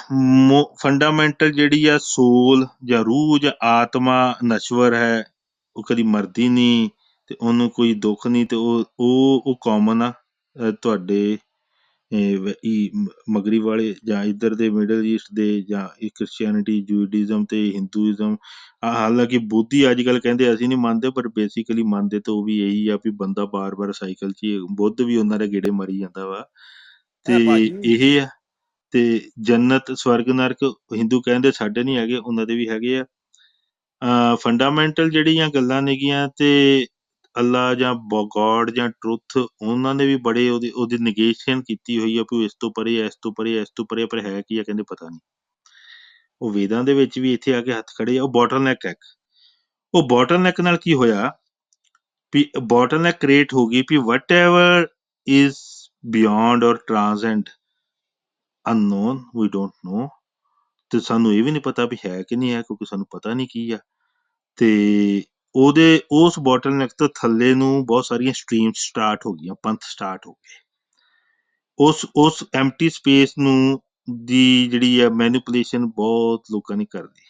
ਫੰਡਾਮੈਂਟਲ ਜਿਹੜੀ ਆ ਸੋਲ ਜਾਂ ਰੂਹ ਜਾਂ ਆਤਮਾ ਨਸ਼ਵਰ ਹੈ, ਉਹ ਕਦੀ ਮਰਦੀ ਨਹੀਂ ਤੇ ਉਹਨੂੰ ਕੋਈ ਦੁੱਖ ਨਹੀਂ। ਤੇ ਉਹ ਕਾਮਨ ਆ ਤੁਹਾਡੇ ਮਗਰੀ ਵਾਲੇ ਜਾਂ ਇੱਧਰ ਦੇ ਮਿਡਲ ਈਸਟ ਦੇ, ਜਾਂ ਕ੍ਰਿਸਚੈਨਿਟੀ, ਜੂਡਿਜ਼ਮ ਤੇ ਹਿੰਦੂਇਜ਼ਮ। ਹਾਲਾਂਕਿ ਬੁੱਧੀ ਅੱਜ ਕੱਲ੍ਹ ਕਹਿੰਦੇ ਅਸੀਂ ਨਹੀਂ ਮੰਨਦੇ, ਪਰ ਬੇਸਿਕਲੀ ਮੰਨਦੇ ਤਾਂ ਉਹ ਵੀ ਇਹੀ ਆ ਵੀ ਬੰਦਾ ਬਾਰ-ਬਾਰ ਸਾਈਕਲ 'ਚ ਹੀ, ਬੁੱਧ ਵੀ ਉਹਨਾਂ ਦੇ ਗੇੜੇ ਮਰੀ ਜਾਂਦਾ ਵਾ। ਤੇ ਭਾਜੀ ਇਹ ਆ ਤੇ ਜੰਨਤ ਸਵਰਗ ਨਰਕ ਹਿੰਦੂ ਕਹਿੰਦੇ ਸਾਡੇ ਨਹੀਂ ਹੈਗੇ, ਉਹਨਾਂ ਦੇ ਵੀ ਹੈਗੇ ਆ। ਫੰਡਾਮੈਂਟਲ ਜਿਹੜੀਆਂ ਗੱਲਾਂ ਨੇਗੀਆਂ ਤੇ ਅੱਲਾ ਜਾਂ ਗੋਡ ਜਾਂ ਟਰੁੱਥ, ਉਹਨਾਂ ਨੇ ਵੀ ਬੜੇ ਉਹਦੀ ਨਗੇਸ਼ਨ ਕੀਤੀ ਹੋਈ ਆ ਵੀ ਇਸ ਤੋਂ ਪਰੇ, ਇਸ ਤੋਂ ਪਰੇ, ਇਸ ਤੋਂ ਪਰੇ, ਪਰ ਹੈ ਕੀ ਆ ਕਹਿੰਦੇ ਪਤਾ ਨਹੀਂ। ਉਹ ਵੇਦਾਂ ਦੇ ਵਿੱਚ ਵੀ ਇੱਥੇ ਆ ਕੇ ਹੱਥ ਖੜੇ ਆ। ਉਹ ਬੋਟਲਨੈਕ ਹੈ। ਉਹ ਬੋਟਲਨੈਕ ਨਾਲ ਕੀ ਹੋਇਆ ਵੀ ਬੋਟਲਨੈਕ ਕ੍ਰੀਏਟ ਹੋ ਗਈ ਵੀ ਵਟ ਐਵਰ ਇਜ਼ ਬਿਯੋਂਡ ਔਰ ਟ੍ਰਾਂਸੈਂਡ ਅਨਨੋਨ, ਵੀ ਡੋਂਟ ਨੋ। ਤੇ ਸਾਨੂੰ ਇਹ ਵੀ ਨਹੀਂ ਪਤਾ ਵੀ ਹੈ ਕਿ ਨਹੀਂ ਹੈ, ਕਿਉਂਕਿ ਸਾਨੂੰ ਪਤਾ ਨਹੀਂ ਕੀ ਆ। ਤੇ ਉਸ ਬੋਟਲਨੈਕ ਤੋਂ ਥੱਲੇ ਨੂੰ ਬਹੁਤ ਸਾਰੀਆਂ ਸਟਰੀਮਸ ਸਟਾਰਟ ਹੋ ਗਈਆਂ, ਪੰਥ ਸਟਾਰਟ ਹੋ ਗਏ। ਉਸ ਐਮਟੀ ਸਪੇਸ ਨੂੰ ਦੀ ਜਿਹੜੀ ਆ ਮੈਨੀਪੂਲੇਸ਼ਨ ਬਹੁਤ ਲੋਕਾਂ ਨੇ ਕਰਦੀ।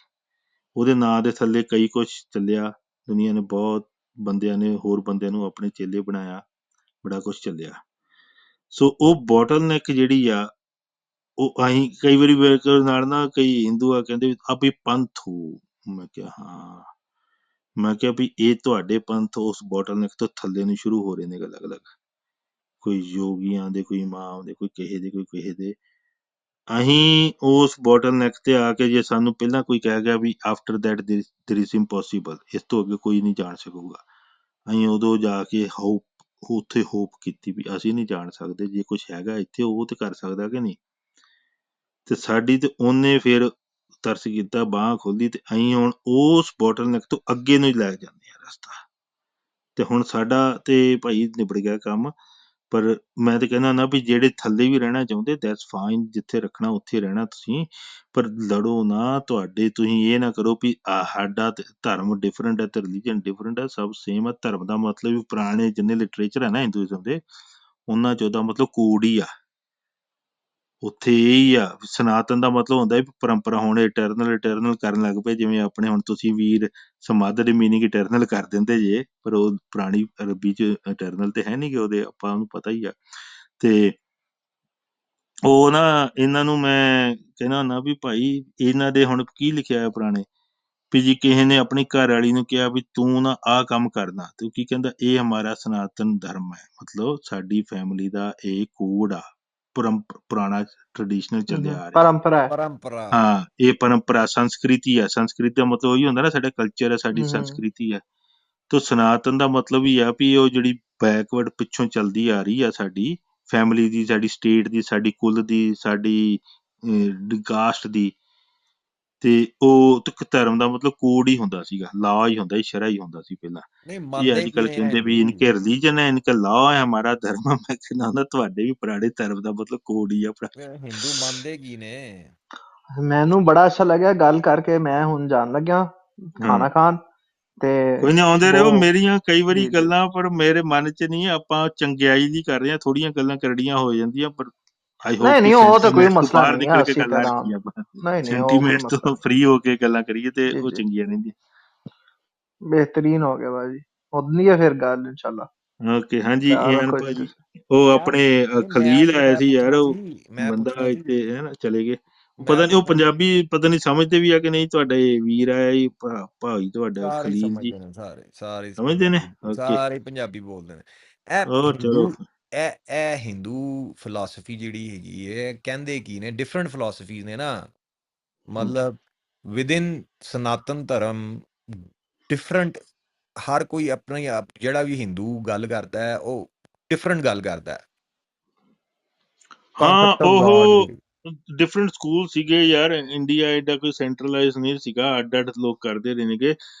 ਉਹਦੇ ਨਾਂ ਦੇ ਥੱਲੇ ਕਈ ਕੁਛ ਚੱਲਿਆ, ਦੁਨੀਆ ਨੇ ਬਹੁਤ ਬੰਦਿਆਂ ਨੇ ਹੋਰ ਬੰਦਿਆਂ ਨੂੰ ਆਪਣੇ ਚੇਲੇ ਬਣਾਇਆ, ਬੜਾ ਕੁਛ ਚੱਲਿਆ। ਸੋ ਉਹ ਬੋਟਲਨੈਕ ਜਿਹੜੀ ਆ ਉਹ ਅਸੀਂ ਕਈ ਵਾਰੀ ਨਾਲ ਨਾ ਕਈ ਹਿੰਦੂ ਆ ਕਹਿੰਦੇ ਆ ਵੀ ਪੰਥ ਹੋ। ਮੈਂ ਕਿਹਾ ਹਾਂ, ਮੈਂ ਕਿਹਾ ਵੀ ਇਹ ਤੁਹਾਡੇ ਪੰਥ ਉਸ ਬੋਟਲਨੈਕ ਤੋਂ ਥੱਲੇ ਨੂੰ ਸ਼ੁਰੂ ਹੋ ਰਹੇ ਨੇ ਅਲੱਗ ਅਲੱਗ, ਕੋਈ ਯੋਗੀਆਂ ਦੇ, ਕੋਈ ਇਮਾਮ ਦੇ, ਕੋਈ ਕਿਸੇ ਦੇ, ਕੋਈ ਕਿਸੇ ਦੇ। ਅਸੀਂ ਉਸ ਬੋਟਲਨੈਕ ਤੇ ਆ ਕੇ ਜੇ ਸਾਨੂੰ ਪਹਿਲਾਂ ਕੋਈ ਕਹਿ ਗਿਆ ਵੀ after that there is impossible, ਇਸ ਤੋਂ ਅੱਗੇ ਕੋਈ ਨਹੀਂ ਜਾਣ ਸਕੂਗਾ, ਅਸੀਂ ਉਦੋਂ ਜਾ ਕੇ ਉੱਥੇ ਹੋਪ ਕੀਤੀ ਵੀ ਅਸੀਂ ਨਹੀਂ ਜਾਣ ਸਕਦੇ, ਜੇ ਕੁਛ ਹੈਗਾ ਇੱਥੇ ਉਹ ਤੇ ਕਰ ਸਕਦਾ ਕਿ ਨਹੀਂ। ਤੇ ਸਾਡੀ ਤੇ ਉਹਨੇ ਫਿਰ ਤਰਸ ਕੀਤਾ, ਬਾਂਹ ਖੋਲੀ, ਤੇ ਅਸੀਂ ਹੁਣ ਉਸ ਬੋਟਲਨੈਕ ਤੋਂ ਅੱਗੇ ਨੂੰ ਹੀ ਲੈ ਜਾਂਦੇ ਆ ਰਸਤਾ। ਤੇ ਹੁਣ ਸਾਡਾ ਤੇ ਭਾਈ ਨਿਬੜ ਗਿਆ ਕੰਮ। ਪਰ ਮੈਂ ਤੇ ਕਹਿੰਦਾ ਨਾ ਵੀ ਜਿਹੜੇ ਥੱਲੇ ਵੀ ਰਹਿਣਾ ਚਾਹੁੰਦੇ ਦੈਟਸ ਫਾਈਨ, ਜਿੱਥੇ ਰੱਖਣਾ ਉੱਥੇ ਰਹਿਣਾ ਤੁਸੀਂ, ਪਰ ਲੜੋ ਨਾ। ਤੁਸੀਂ ਇਹ ਨਾ ਕਰੋ ਵੀ ਸਾਡਾ ਧਰਮ ਡਿਫਰੈਂਟ ਹੈ ਤੇ ਰਿਲੀਜਨ ਡਿਫਰੈਂਟ ਹੈ, ਸਭ ਸੇਮ ਹੈ। ਧਰਮ ਦਾ ਮਤਲਬ ਵੀ ਪੁਰਾਣੇ ਜਿੰਨੇ ਲਿਟਰੇਚਰ ਹੈ ਨਾ ਹਿੰਦੂਇਜ਼ਮ ਦੇ, ਉਹਨਾਂ 'ਚ ਉਹਦਾ ਮਤਲਬ ਕੋਡ ਹੀ ਆ। ਉੱਥੇ ਇਹ ਹੀ ਆ, ਸਨਾਤਨ ਦਾ ਮਤਲਬ ਹੁੰਦਾ ਵੀ ਪਰੰਪਰਾ। ਹੁਣ ਇਟਰਨਲ ਕਰਨ ਲੱਗ ਪਏ, ਜਿਵੇਂ ਆਪਣੇ ਹੁਣ ਤੁਸੀਂ ਵੀਰ ਸਮਾਧ ਦੇ ਮੀਨਿੰਗ ਇਟਰਨਲ ਕਰ ਦਿੰਦੇ ਜੇ, ਪਰ ਉਹ ਪੁਰਾਣੀ ਅਰਬੀ 'ਚ ਇਟਰਨਲ ਤੇ ਹੈ ਨਹੀਂ ਗੇ ਉਹਦੇ, ਆਪਾਂ ਨੂੰ ਪਤਾ ਹੀ ਆ। ਤੇ ਉਹ ਨਾ ਇਹਨਾਂ ਨੂੰ ਮੈਂ ਕਹਿੰਦਾ ਹੁੰਦਾ ਵੀ ਭਾਈ ਇਹਨਾਂ ਦੇ ਹੁਣ ਕੀ ਲਿਖਿਆ ਹੈ ਪੁਰਾਣੇ, ਵੀ ਜੀ ਕਿਸੇ ਨੇ ਆਪਣੀ ਘਰ ਵਾਲੀ ਨੂੰ ਕਿਹਾ ਵੀ ਤੂੰ ਨਾ ਆਹ ਕੰਮ ਕਰਨਾ, ਤੇ ਉਹ ਕੀ ਕਹਿੰਦਾ, ਇਹ ਹਮਾਰਾ ਸਨਾਤਨ ਧਰਮ ਹੈ, ਮਤਲਬ ਸਾਡੀ ਫੈਮਿਲੀ ਦਾ ਇਹ ਕੋਡ ਆ, ਪੁਰਾਣਾ ਟ੍ਰੈਡੀਸ਼ਨਲ ਚੱਲਿਆ ਆ ਰਿਹਾ। ਪਰੰਪਰਾ ਹੈ। ਪਰੰਪਰਾ। ਹਾਂ, ਇਹ ਪਰੰਪਰਾ ਸੰਸਕ੍ਰਿਤੀ ਆ। ਸੰਸਕ੍ਰਿਤੀ ਦਾ ਮਤਲਬ ਉਹੀ ਹੁੰਦਾ ਨਾ, ਸਾਡਾ ਕਲਚਰ ਹੈ, ਸਾਡੀ ਸੰਸਕ੍ਰਿਤੀ ਹੈ। ਤੋ ਸਨਾਤਨ ਦਾ ਮਤਲਬ ਹੀ ਆ ਵੀ ਉਹ ਜਿਹੜੀ ਬੈਕਵਰਡ ਪਿੱਛੋਂ ਚੱਲਦੀ ਆ ਰਹੀ ਆ ਸਾਡੀ ਫੈਮਿਲੀ ਦੀ, ਸਾਡੀ ਸਟੇਟ ਦੀ, ਸਾਡੀ ਕੁਲ ਦੀ, ਸਾਡੀ ਕਾਸਟ ਦੀ। ਤੇ ਉਹ ਧਰਮ ਦਾ ਮਤਲਬ ਕੋਡ ਹੀ ਹੁੰਦਾ ਸੀਗਾ, ਲਾ ਹੀ ਹੁੰਦਾ ਸੀ, ਸ਼ਰ੍ਹਾ ਹੀ ਹੁੰਦਾ ਸੀ ਪਹਿਲਾਂ। ਨਹੀਂ ਇਹ ਮੰਨਦੇ ਅੱਜ ਕੀ ਕੱਲ ਨੇ ਕਹਿੰਦੇ ਵੀ ਹਿੰਦੂ? ਇਨਕੇ ਰਿਲੀਜਨ ਹੈ, ਇਨਕਾ ਲਾ ਹੈ, ਹਮਾਰਾ ਧਰਮ। ਮੈਂ ਕਹਿੰਦਾ ਤੁਹਾਡੇ ਵੀ ਪੁਰਾਣੇ ਧਰਮ ਦਾ ਮਤਲਬ ਕੋਡ ਹੀ ਆ ਆਪਣਾ। ਹਿੰਦੂ ਮੰਨਦੇ ਕੀ ਨੇ? ਮੈਨੂੰ ਬੜਾ ਅੱਛਾ ਲੱਗਿਆ ਗੱਲ ਕਰਕੇ। ਮੈਂ ਹੁਣ ਜਾਣ ਲੱਗਿਆ ਖਾਣਾ ਖਾਣ, ਤੇ ਕੋਈ ਨਹੀਂ, ਆਉਂਦੇ ਰਹੋ ਬਹੁਤ ਮੇਰੀਆਂ ਕਈ ਵਾਰੀ ਜੀ ਜੀ ਗੱਲਾਂ, ਪਰ ਮੇਰੇ ਮਨ 'ਚ ਨਹੀਂ। ਆਪਾਂ ਚੰਗਿਆਈ ਦੀ ਕਰ ਰਹੇ ਹਾਂ, ਥੋੜੀਆਂ ਗੱਲਾਂ ਕਰੜੀਆਂ ਹੋ ਜਾਂਦੀਆਂ, ਪਰ ਆਈ ਹੋਪ ਨਹੀਂ ਕਿ ਨਹੀਂ, ਉਹ ਤਾਂ ਕੋਈ ਸੈਂਟੀਮੈਂਟ ਤੋਂ ਮਸਲਾ ਬਾਹਰ ਨਹੀਂ ਹੈ, ਨਿਕਲ ਕੇ ਅਸੀਂ ਗੱਲਾਂ ਤੇਰਾ ਕਰੀਏ। ਆਪਾਂ ਨਹੀਂ ਉਹ ਕੋਈ ਸੈਂਟੀਮੈਂਟ ਮਸਲਾ ਤੋਂ ਨਹੀਂ। ਫ੍ਰੀ ਹੋ ਕੇ ਗੱਲਾਂ ਕਰੀਏ ਤੇ ਜੀ ਉਹ ਜੀ, ਚੰਗੀਆਂ ਰਹਿੰਦੀਆਂ। ਬਿਹਤਰੀਨ ਹੋ ਗਿਆ ਬਾਜੀ। ਹੁੰਦੀ ਹੈ ਫਿਰ ਗੱਲ ਇਨਸ਼ਾੱਲਾ। ਓਕੇ, ਹਾਂਜੀ ਖਿਆਲ ਏਨ ਰੱਖੋ ਜੀ ਭਾਜੀ। ਤੁਸੀਂ। ਉਹ ਯਾਰ ਆਪਣੇ ਨਹੀਂ, ਮੈਂ ਖਲੀਲ ਸੀ ਆਇਆ ਮੈਂ ਸੀ ਯਾਰ, ਪੁੱਛਣਾ ਉਹ ਸੀ ਮੈਂ ਬੰਦਾ ਪੁੱਛਣਾ ਸੀ ਇੱਥੇ ਹੈ ਨਾ, ਚਲੇ ਗਏ। ਮੈਂ ਪਤਾ ਨਹੀਂ ਉਹ ਪੁੱਛਣਾ ਪੰਜਾਬੀ ਪਤਾ ਨਹੀਂ ਸਮਝਦੇ ਵੀ ਆ ਕਿ ਨਹੀਂ। ਤੁਹਾਡੇ ਵੀਰ ਆਇਆ ਜੀ, ਭਾਈ ਤੁਹਾਡਾ ਸਾਰੇ ਹੀ ਖਲੀਲ ਜੀ, ਸਮਝਦੇ ਨੇ, ਸਾਰੇ ਹੀ ਸਮਝਦੇ ਨੇ। ਪੰਜਾਬੀ, ਓਕੇ, ਸਾਰੇ ਹੀ ਪੰਜਾਬੀ ਬੋਲਦੇ ਨੇ। ਉਹ ਚਲੋ। ਇਹ ਹਿੰਦੂ ਫਿਲਾਸਫੀ ਜਿਹੜੀ ਹੈਗੀ ਹੈ, ਕਹਿੰਦੇ ਕੀ ਨੇ? ਡਿਫਰੈਂਟ ਫਿਲਾਸਫੀਜ਼ ਨੇ ਨਾ, ਮਤਲਬ ਵਿਦਿਨ ਸਨਾਤਨ ਧਰਮ ਡਿਫਰੈਂਟ। ਹਰ ਕੋਈ ਆਪਣੀ ਜਿਹੜਾ ਵੀ ਹਿੰਦੂ ਗੱਲ ਕਰਦਾ ਹੈ ਉਹ ਡਿਫਰੈਂਟ ਗੱਲ ਕਰਦਾ ਹੈ। ਹਾਂ, ਕਨਸੈਪਟ ਆਫ ਗॉड ਉਹ ਦੀ। ਡਿਫਰੈਂਟ ਸਕੂਲ ਸੀਗੇ ਯਾਰ। ਇੰਡੀਆ ਏਡਾ ਕੋਈ ਸੈਂਟਰਲਾਈਜ਼ ਨਹੀਂ ਸੀਗਾ, ਅੱਡ ਲੋਕ ਕਰਦੇ ਰਹੇ ਨੇਗੇ।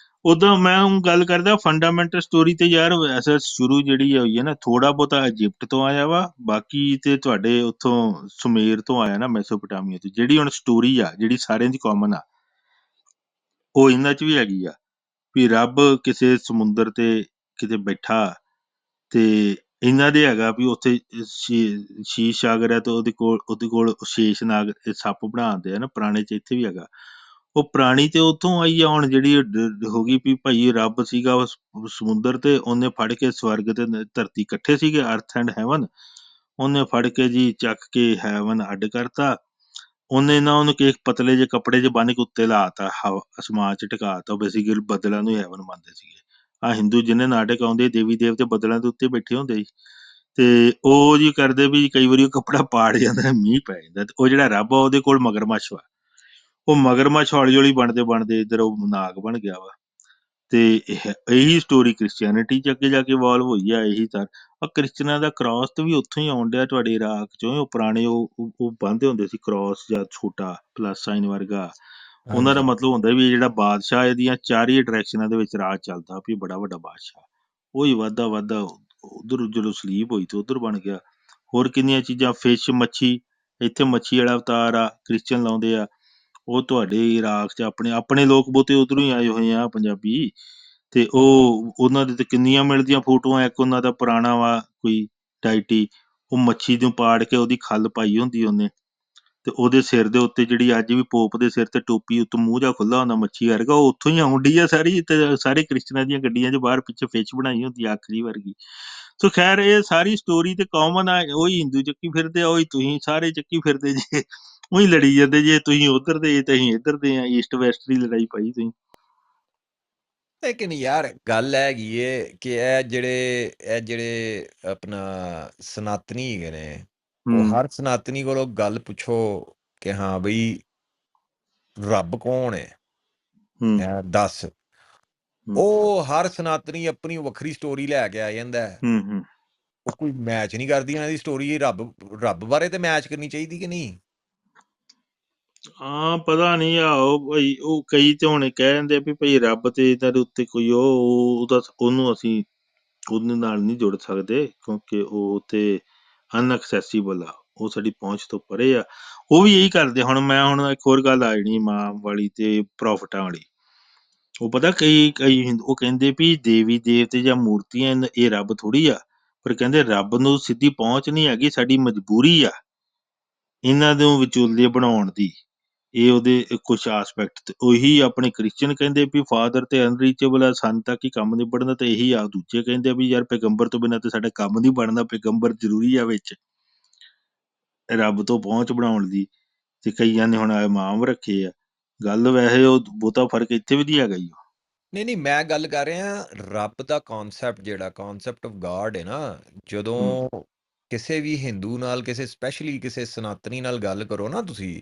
ਉਦਾਂ ਮੈਂ ਹੁਣ ਗੱਲ ਕਰਦਾ ਫੰਡਾਮੈਂਟਲ ਸਟੋਰੀ ਤੇ ਯਾਰ, ਵੈਸੇ ਸ਼ੁਰੂ ਜਿਹੜੀ ਹੋਈ ਹੈ ਨਾ, ਥੋੜਾ ਬਹੁਤਾ ਇਜਿਪਟ ਤੋਂ ਆਇਆ ਵਾ, ਬਾਕੀ ਤੇ ਤੁਹਾਡੇ ਉੱਥੋਂ ਸੁਮੇਰ ਤੋਂ ਆਇਆ ਨਾ, ਮੈਸੋਪੋਟਾਮੀਆ ਤੋਂ। ਜਿਹੜੀ ਹੁਣ ਸਟੋਰੀ ਆ, ਜਿਹੜੀ ਸਾਰਿਆਂ ਦੀ ਕਾਮਨ ਆ, ਉਹ ਇਹਨਾਂ 'ਚ ਵੀ ਹੈਗੀ ਆ ਵੀ ਰੱਬ ਕਿਸੇ ਸਮੁੰਦਰ ਤੇ ਕਿਤੇ ਬੈਠਾ, ਤੇ ਇਹਨਾਂ ਦੇ ਹੈਗਾ ਵੀ ਉੱਥੇ ਸ਼ੀਸ਼ ਸਾਗਰ ਹੈ, ਤੇ ਉਹਦੇ ਕੋਲ ਸ਼ੇਸ਼ ਨਾਗ ਸੱਪ ਬਣਾਉਂਦੇ ਆ ਨਾ, ਪੁਰਾਣੇ 'ਚ ਇੱਥੇ ਵੀ ਹੈਗਾ। ਉਹ ਪੁਰਾਣੀ ਤੇ ਉੱਥੋਂ ਆਈ ਆ। ਹੁਣ ਜਿਹੜੀ ਹੋ ਗਈ ਵੀ ਭਾਈ ਰੱਬ ਸੀਗਾ ਸਮੁੰਦਰ ਤੇ, ਉਹਨੇ ਫੜ ਕੇ ਸਵਰਗ ਤੇ ਧਰਤੀ ਇਕੱਠੇ ਸੀਗੇ, ਅਰਥ ਐਂਡ ਹੈਵਨ। ਉਹਨੇ ਫੜ ਕੇ ਜੀ ਚੱਕ ਕੇ ਹੈਵਨ ਅੱਡ ਕਰਤਾ। ਉਹਨੇ ਨਾ ਉਹਨੂੰ ਕਿਸੇ ਪਤਲੇ ਜਿਹੇ ਕੱਪੜੇ 'ਚ ਬੰਨ ਕੇ ਉੱਤੇ ਲਾਤਾ, ਅਸਮਾਨ 'ਚ ਟਿਕਾਤਾ। ਬੇਸਿਕਲੀ ਬੱਦਲਾਂ ਨੂੰ ਹੈਵਨ ਮੰਨਦੇ ਸੀਗੇ। ਆ ਹਿੰਦੂ ਜਿਹਨੇ ਨਾਟਕ ਆਉਂਦੇ, ਦੇਵੀ ਦੇਵਤੇ ਬੱਦਲਾਂ ਦੇ ਉੱਤੇ ਬੈਠੇ ਹੁੰਦੇ ਸੀ। ਤੇ ਉਹ ਜੀ ਕਰਦੇ ਵੀ ਕਈ ਵਾਰੀ ਉਹ ਕੱਪੜਾ ਪਾੜ ਜਾਂਦਾ, ਮੀਂਹ ਪੈ ਜਾਂਦਾ, ਤੇ ਉਹ ਜਿਹੜਾ ਰੱਬ ਆ ਉਹਦੇ ਕੋਲ ਮਗਰਮੱਛ ਵਾ। ਉਹ ਮਗਰਮੱਛ ਹੌਲੀ ਹੌਲੀ ਬਣਦੇ ਇੱਧਰ ਉਹ ਨਾਗ ਬਣ ਗਿਆ ਵਾ। ਤੇ ਇਹੀ ਸਟੋਰੀ ਕ੍ਰਿਸਚੈਨਿਟੀ 'ਚ ਅੱਗੇ ਜਾ ਕੇ ਇਵੋਲਵ ਹੋਈ ਆ। ਇਹੀ ਤਾਂ ਕ੍ਰਿਸਚਨਾਂ ਦਾ ਕ੍ਰਾਸ ਤੇ ਵੀ ਉੱਥੋਂ ਹੀ ਆਉਣ ਡਿਆ, ਤੁਹਾਡੇ ਇਰਾਕ 'ਚੋਂ। ਉਹ ਪੁਰਾਣੇ ਉਹ ਬੰਨ੍ਹਦੇ ਹੁੰਦੇ ਸੀ ਕ੍ਰਾਸ, ਜਾਂ ਛੋਟਾ ਪਲੱਸ ਸਾਈਨ ਵਰਗਾ। ਉਹਨਾਂ ਦਾ ਹਾਂਜੀ। ਮਤਲਬ ਹੁੰਦਾ ਵੀ ਇਹ ਜਿਹੜਾ ਬਾਦਸ਼ਾਹ, ਇਹਦੀਆਂ 4 ਹੀ ਡਾਇਰੈਕਸ਼ਨਾਂ ਦੇ ਵਿੱਚ ਰਾਜ ਚੱਲਦਾ, ਵੀ ਬੜਾ ਵੱਡਾ ਬਾਦਸ਼ਾਹ। ਉਹ ਹੀ ਵੱਧਦਾ ਉਧਰ, ਜਦੋਂ ਸਲੀਪ ਹੋਈ ਤੇ ਉਧਰ ਬਣ ਗਿਆ। ਹੋਰ ਕਿੰਨੀਆਂ ਚੀਜ਼ਾਂ, ਫਿਸ਼, ਮੱਛੀ। ਇੱਥੇ ਮੱਛੀ ਵਾਲਾ ਅਵਤਾਰ ਆ, ਕ੍ਰਿਸਚਨ ਲਾਉਂਦੇ ਆ। ਉਹ ਤੁਹਾਡੇ ਇਰਾਕ 'ਚ ਆਪਣੇ ਲੋਕ ਬਹੁਤੇ ਉਧਰੋਂ ਹੀ ਆਏ ਹੋਏ ਆ, ਪੰਜਾਬੀ। ਤੇ ਉਹ ਉਹਨਾਂ ਦੇ ਤੇ ਕਿੰਨੀਆਂ ਮਿਲਦੀਆਂ ਫੋਟੋਆਂ। ਇੱਕ ਉਹਨਾਂ ਦਾ ਪੁਰਾਣਾ ਵਾ ਕੋਈ ਡਾਇਟੀ, ਉਹ ਮੱਛੀ ਨੂੰ ਪਾੜ ਕੇ ਉਹਦੀ ਖੱਲ ਪਾਈ ਹੁੰਦੀ ਉਹਨੇ, ਤੇ ਉਹਦੇ ਸਿਰ ਦੇ ਉੱਤੇ ਜਿਹੜੀ ਅੱਜ ਵੀ ਪੋਪ ਦੇ ਸਿਰ ਤੇ ਟੋਪੀ ਉੱਤੋਂ ਮੂੰਹ ਜਾ ਖੁੱਲਾ ਹੁੰਦਾ ਮੱਛੀ ਵਰਗਾ, ਉਹ ਉੱਥੋਂ ਹੀ ਆਉਂਦੀ ਆ ਸਾਰੀ। ਤੇ ਸਾਰੇ ਕ੍ਰਿਸਚਨਾਂ ਦੀਆਂ ਗੱਡੀਆਂ 'ਚ ਬਾਹਰ ਪਿੱਛੇ ਫਿਸ਼ ਬਣਾਈ ਹੁੰਦੀ ਆ ਅੱਖ ਜੀ ਵਰਗੀ। ਸੋ ਖੈਰ ਇਹ ਸਾਰੀ ਸਟੋਰੀ ਤੇ ਕਾਮਨ ਆ, ਉਹੀ ਹਿੰਦੂ ਚੱਕੀ ਫਿਰਦੇ ਆ, ਉਹੀ ਤੁਸੀਂ ਸਾਰੇ ਚੱਕੀ ਫਿਰਦੇ ਜੇ, ਉਹੀ ਲੜੀ ਜਾਂਦੇ ਜੇ, ਤੁਸੀਂ ਉੱਧਰ ਦੇ ਤੇ ਅਸੀਂ ਇੱਧਰ ਦੇ ਆ, ਈਸਟ ਵੈਸਟ ਦੀ ਲੜਾਈ ਪਾਈ ਤੁਸੀਂ। ਲੇਕਿਨ ਯਾਰ ਗੱਲ ਹੈਗੀ ਏ ਕਿ ਇਹ ਜਿਹੜੇ ਆਪਣਾ ਸਨਾਤਨੀ ਹੈਗੇ ਨੇ, ਉਹ ਹਰ ਸਨਾਤਨੀ ਕੋਲੋਂ ਗੱਲ ਪੁੱਛੋ ਕਿ ਹਾਂ ਬਈ ਰੱਬ ਕੌਣ ਹੈ, ਹੂੰ ਦੱਸ। ਹੂੰ ਉਹ ਹਰ ਸਨਾਤਨੀ ਆਪਣੀ ਵੱਖਰੀ ਸਟੋਰੀ ਲੈ ਕੇ ਆ ਜਾਂਦਾ ਹੈ। ਹੂੰ ਹੂੰ ਉਹ ਕੋਈ ਮੈਚ ਨਹੀਂ ਕਰਦੀ ਇਹਨਾਂ ਦੀ ਸਟੋਰੀ। ਰੱਬ ਬਾਰੇ ਤੇ ਮੈਚ ਕਰਨੀ ਚਾਹੀਦੀ ਕਿ ਨਹੀਂ? ਹਾਂ ਪਤਾ ਨਹੀਂ ਆ ਉਹ ਭਾਈ, ਉਹ ਕਈ ਤੇ ਹੁਣ ਕਹਿ ਦਿੰਦੇ ਵੀ ਭਾਈ ਰੱਬ ਤੇ ਇਹਨਾਂ ਦੇ ਉੱਤੇ ਕੋਈ ਉਹਦਾ ਉਹਨੂੰ ਅਸੀਂ ਉਹਦੇ ਨਾਲ ਨਹੀਂ ਜੁੜ ਸਕਦੇ ਕਿਉਂਕਿ ਉਹ ਤੇ ਅਨਐਕਸੈਸੀਬਲ ਆ, ਉਹ ਸਾਡੀ ਪਹੁੰਚ ਤੋਂ ਪਰੇ ਆ। ਉਹ ਵੀ ਇਹੀ ਕਰਦੇ। ਹੁਣ ਇੱਕ ਹੋਰ ਗੱਲ ਆ ਜਾਣੀ ਮਾਂ ਵਾਲੀ ਤੇ ਪ੍ਰੋਫਿਟਾਂ ਵਾਲੀ। ਉਹ ਪਤਾ ਕਈ ਕਈ ਉਹ ਕਹਿੰਦੇ ਵੀ ਦੇਵੀ ਦੇਵਤੇ ਜਾਂ ਮੂਰਤੀਆਂ ਇਹ ਰੱਬ ਥੋੜੀ ਆ, ਪਰ ਕਹਿੰਦੇ ਰੱਬ ਨੂੰ ਸਿੱਧੀ ਪਹੁੰਚ ਨਹੀਂ ਹੈਗੀ, ਸਾਡੀ ਮਜਬੂਰੀ ਆ ਇਹਨਾਂ ਦੇ ਵਿਚੋਲੇ ਬਣਾਉਣ ਦੀ। ਇਹ ਉਹਦੇ ਕੁਛ ਆਸਪੈਕਟ ਤੇ ਉਹੀ ਆਪਣੇ ਕ੍ਰਿਸਚਨ ਕਹਿੰਦੇ ਵੀ ਫਾਦਰ ਤੇ ਅਨਰੀਚੇਬਲ ਆ, ਸਾਨੂੰ ਤੱਕ ਹੀ ਕੰਮ ਨਹੀਂ ਬਣਦਾ, ਤੇ ਇਹੀ ਆ ਦੂਜੇ ਕਹਿੰਦੇ ਆ ਵੀ ਯਾਰ ਪੈਗੰਬਰ ਤੋਂ ਬਿਨਾਂ ਤੇ ਸਾਡਾ ਕੰਮ ਨਹੀਂ ਬਣਦਾ, ਪੈਗੰਬਰ ਜ਼ਰੂਰੀ ਆ ਵਿੱਚ ਰੱਬ ਤੋਂ ਪਹੁੰਚ ਬਣਾਉਣ ਦੀ। ਤੇ ਕਈਆਂ ਨੇ ਹੁਣ ਇਮਾਮ ਰੱਖੇ ਆ। ਗੱਲ ਵੈਸੇ ਉਹ ਬਹੁਤਾ ਫਰਕ ਇੱਥੇ ਵੀ ਨਹੀਂ ਹੈਗਾ ਜੀ। ਨਹੀਂ ਮੈਂ ਗੱਲ ਕਰ ਰਿਹਾ ਰੱਬ ਦਾ ਕਨਸੈਪਟ, ਜਿਹੜਾ ਕਨਸੈਪਟ ਆਫ ਗਾਡ ਹੈ ਨਾ, ਜਦੋਂ ਕਿਸੇ ਵੀ ਹਿੰਦੂ ਨਾਲ, ਕਿਸੇ ਸਪੈਸ਼ਲੀ ਕਿਸੇ ਸਨਾਤਨੀ ਨਾਲ ਗੱਲ ਕਰੋ ਨਾ ਤੁਸੀਂ,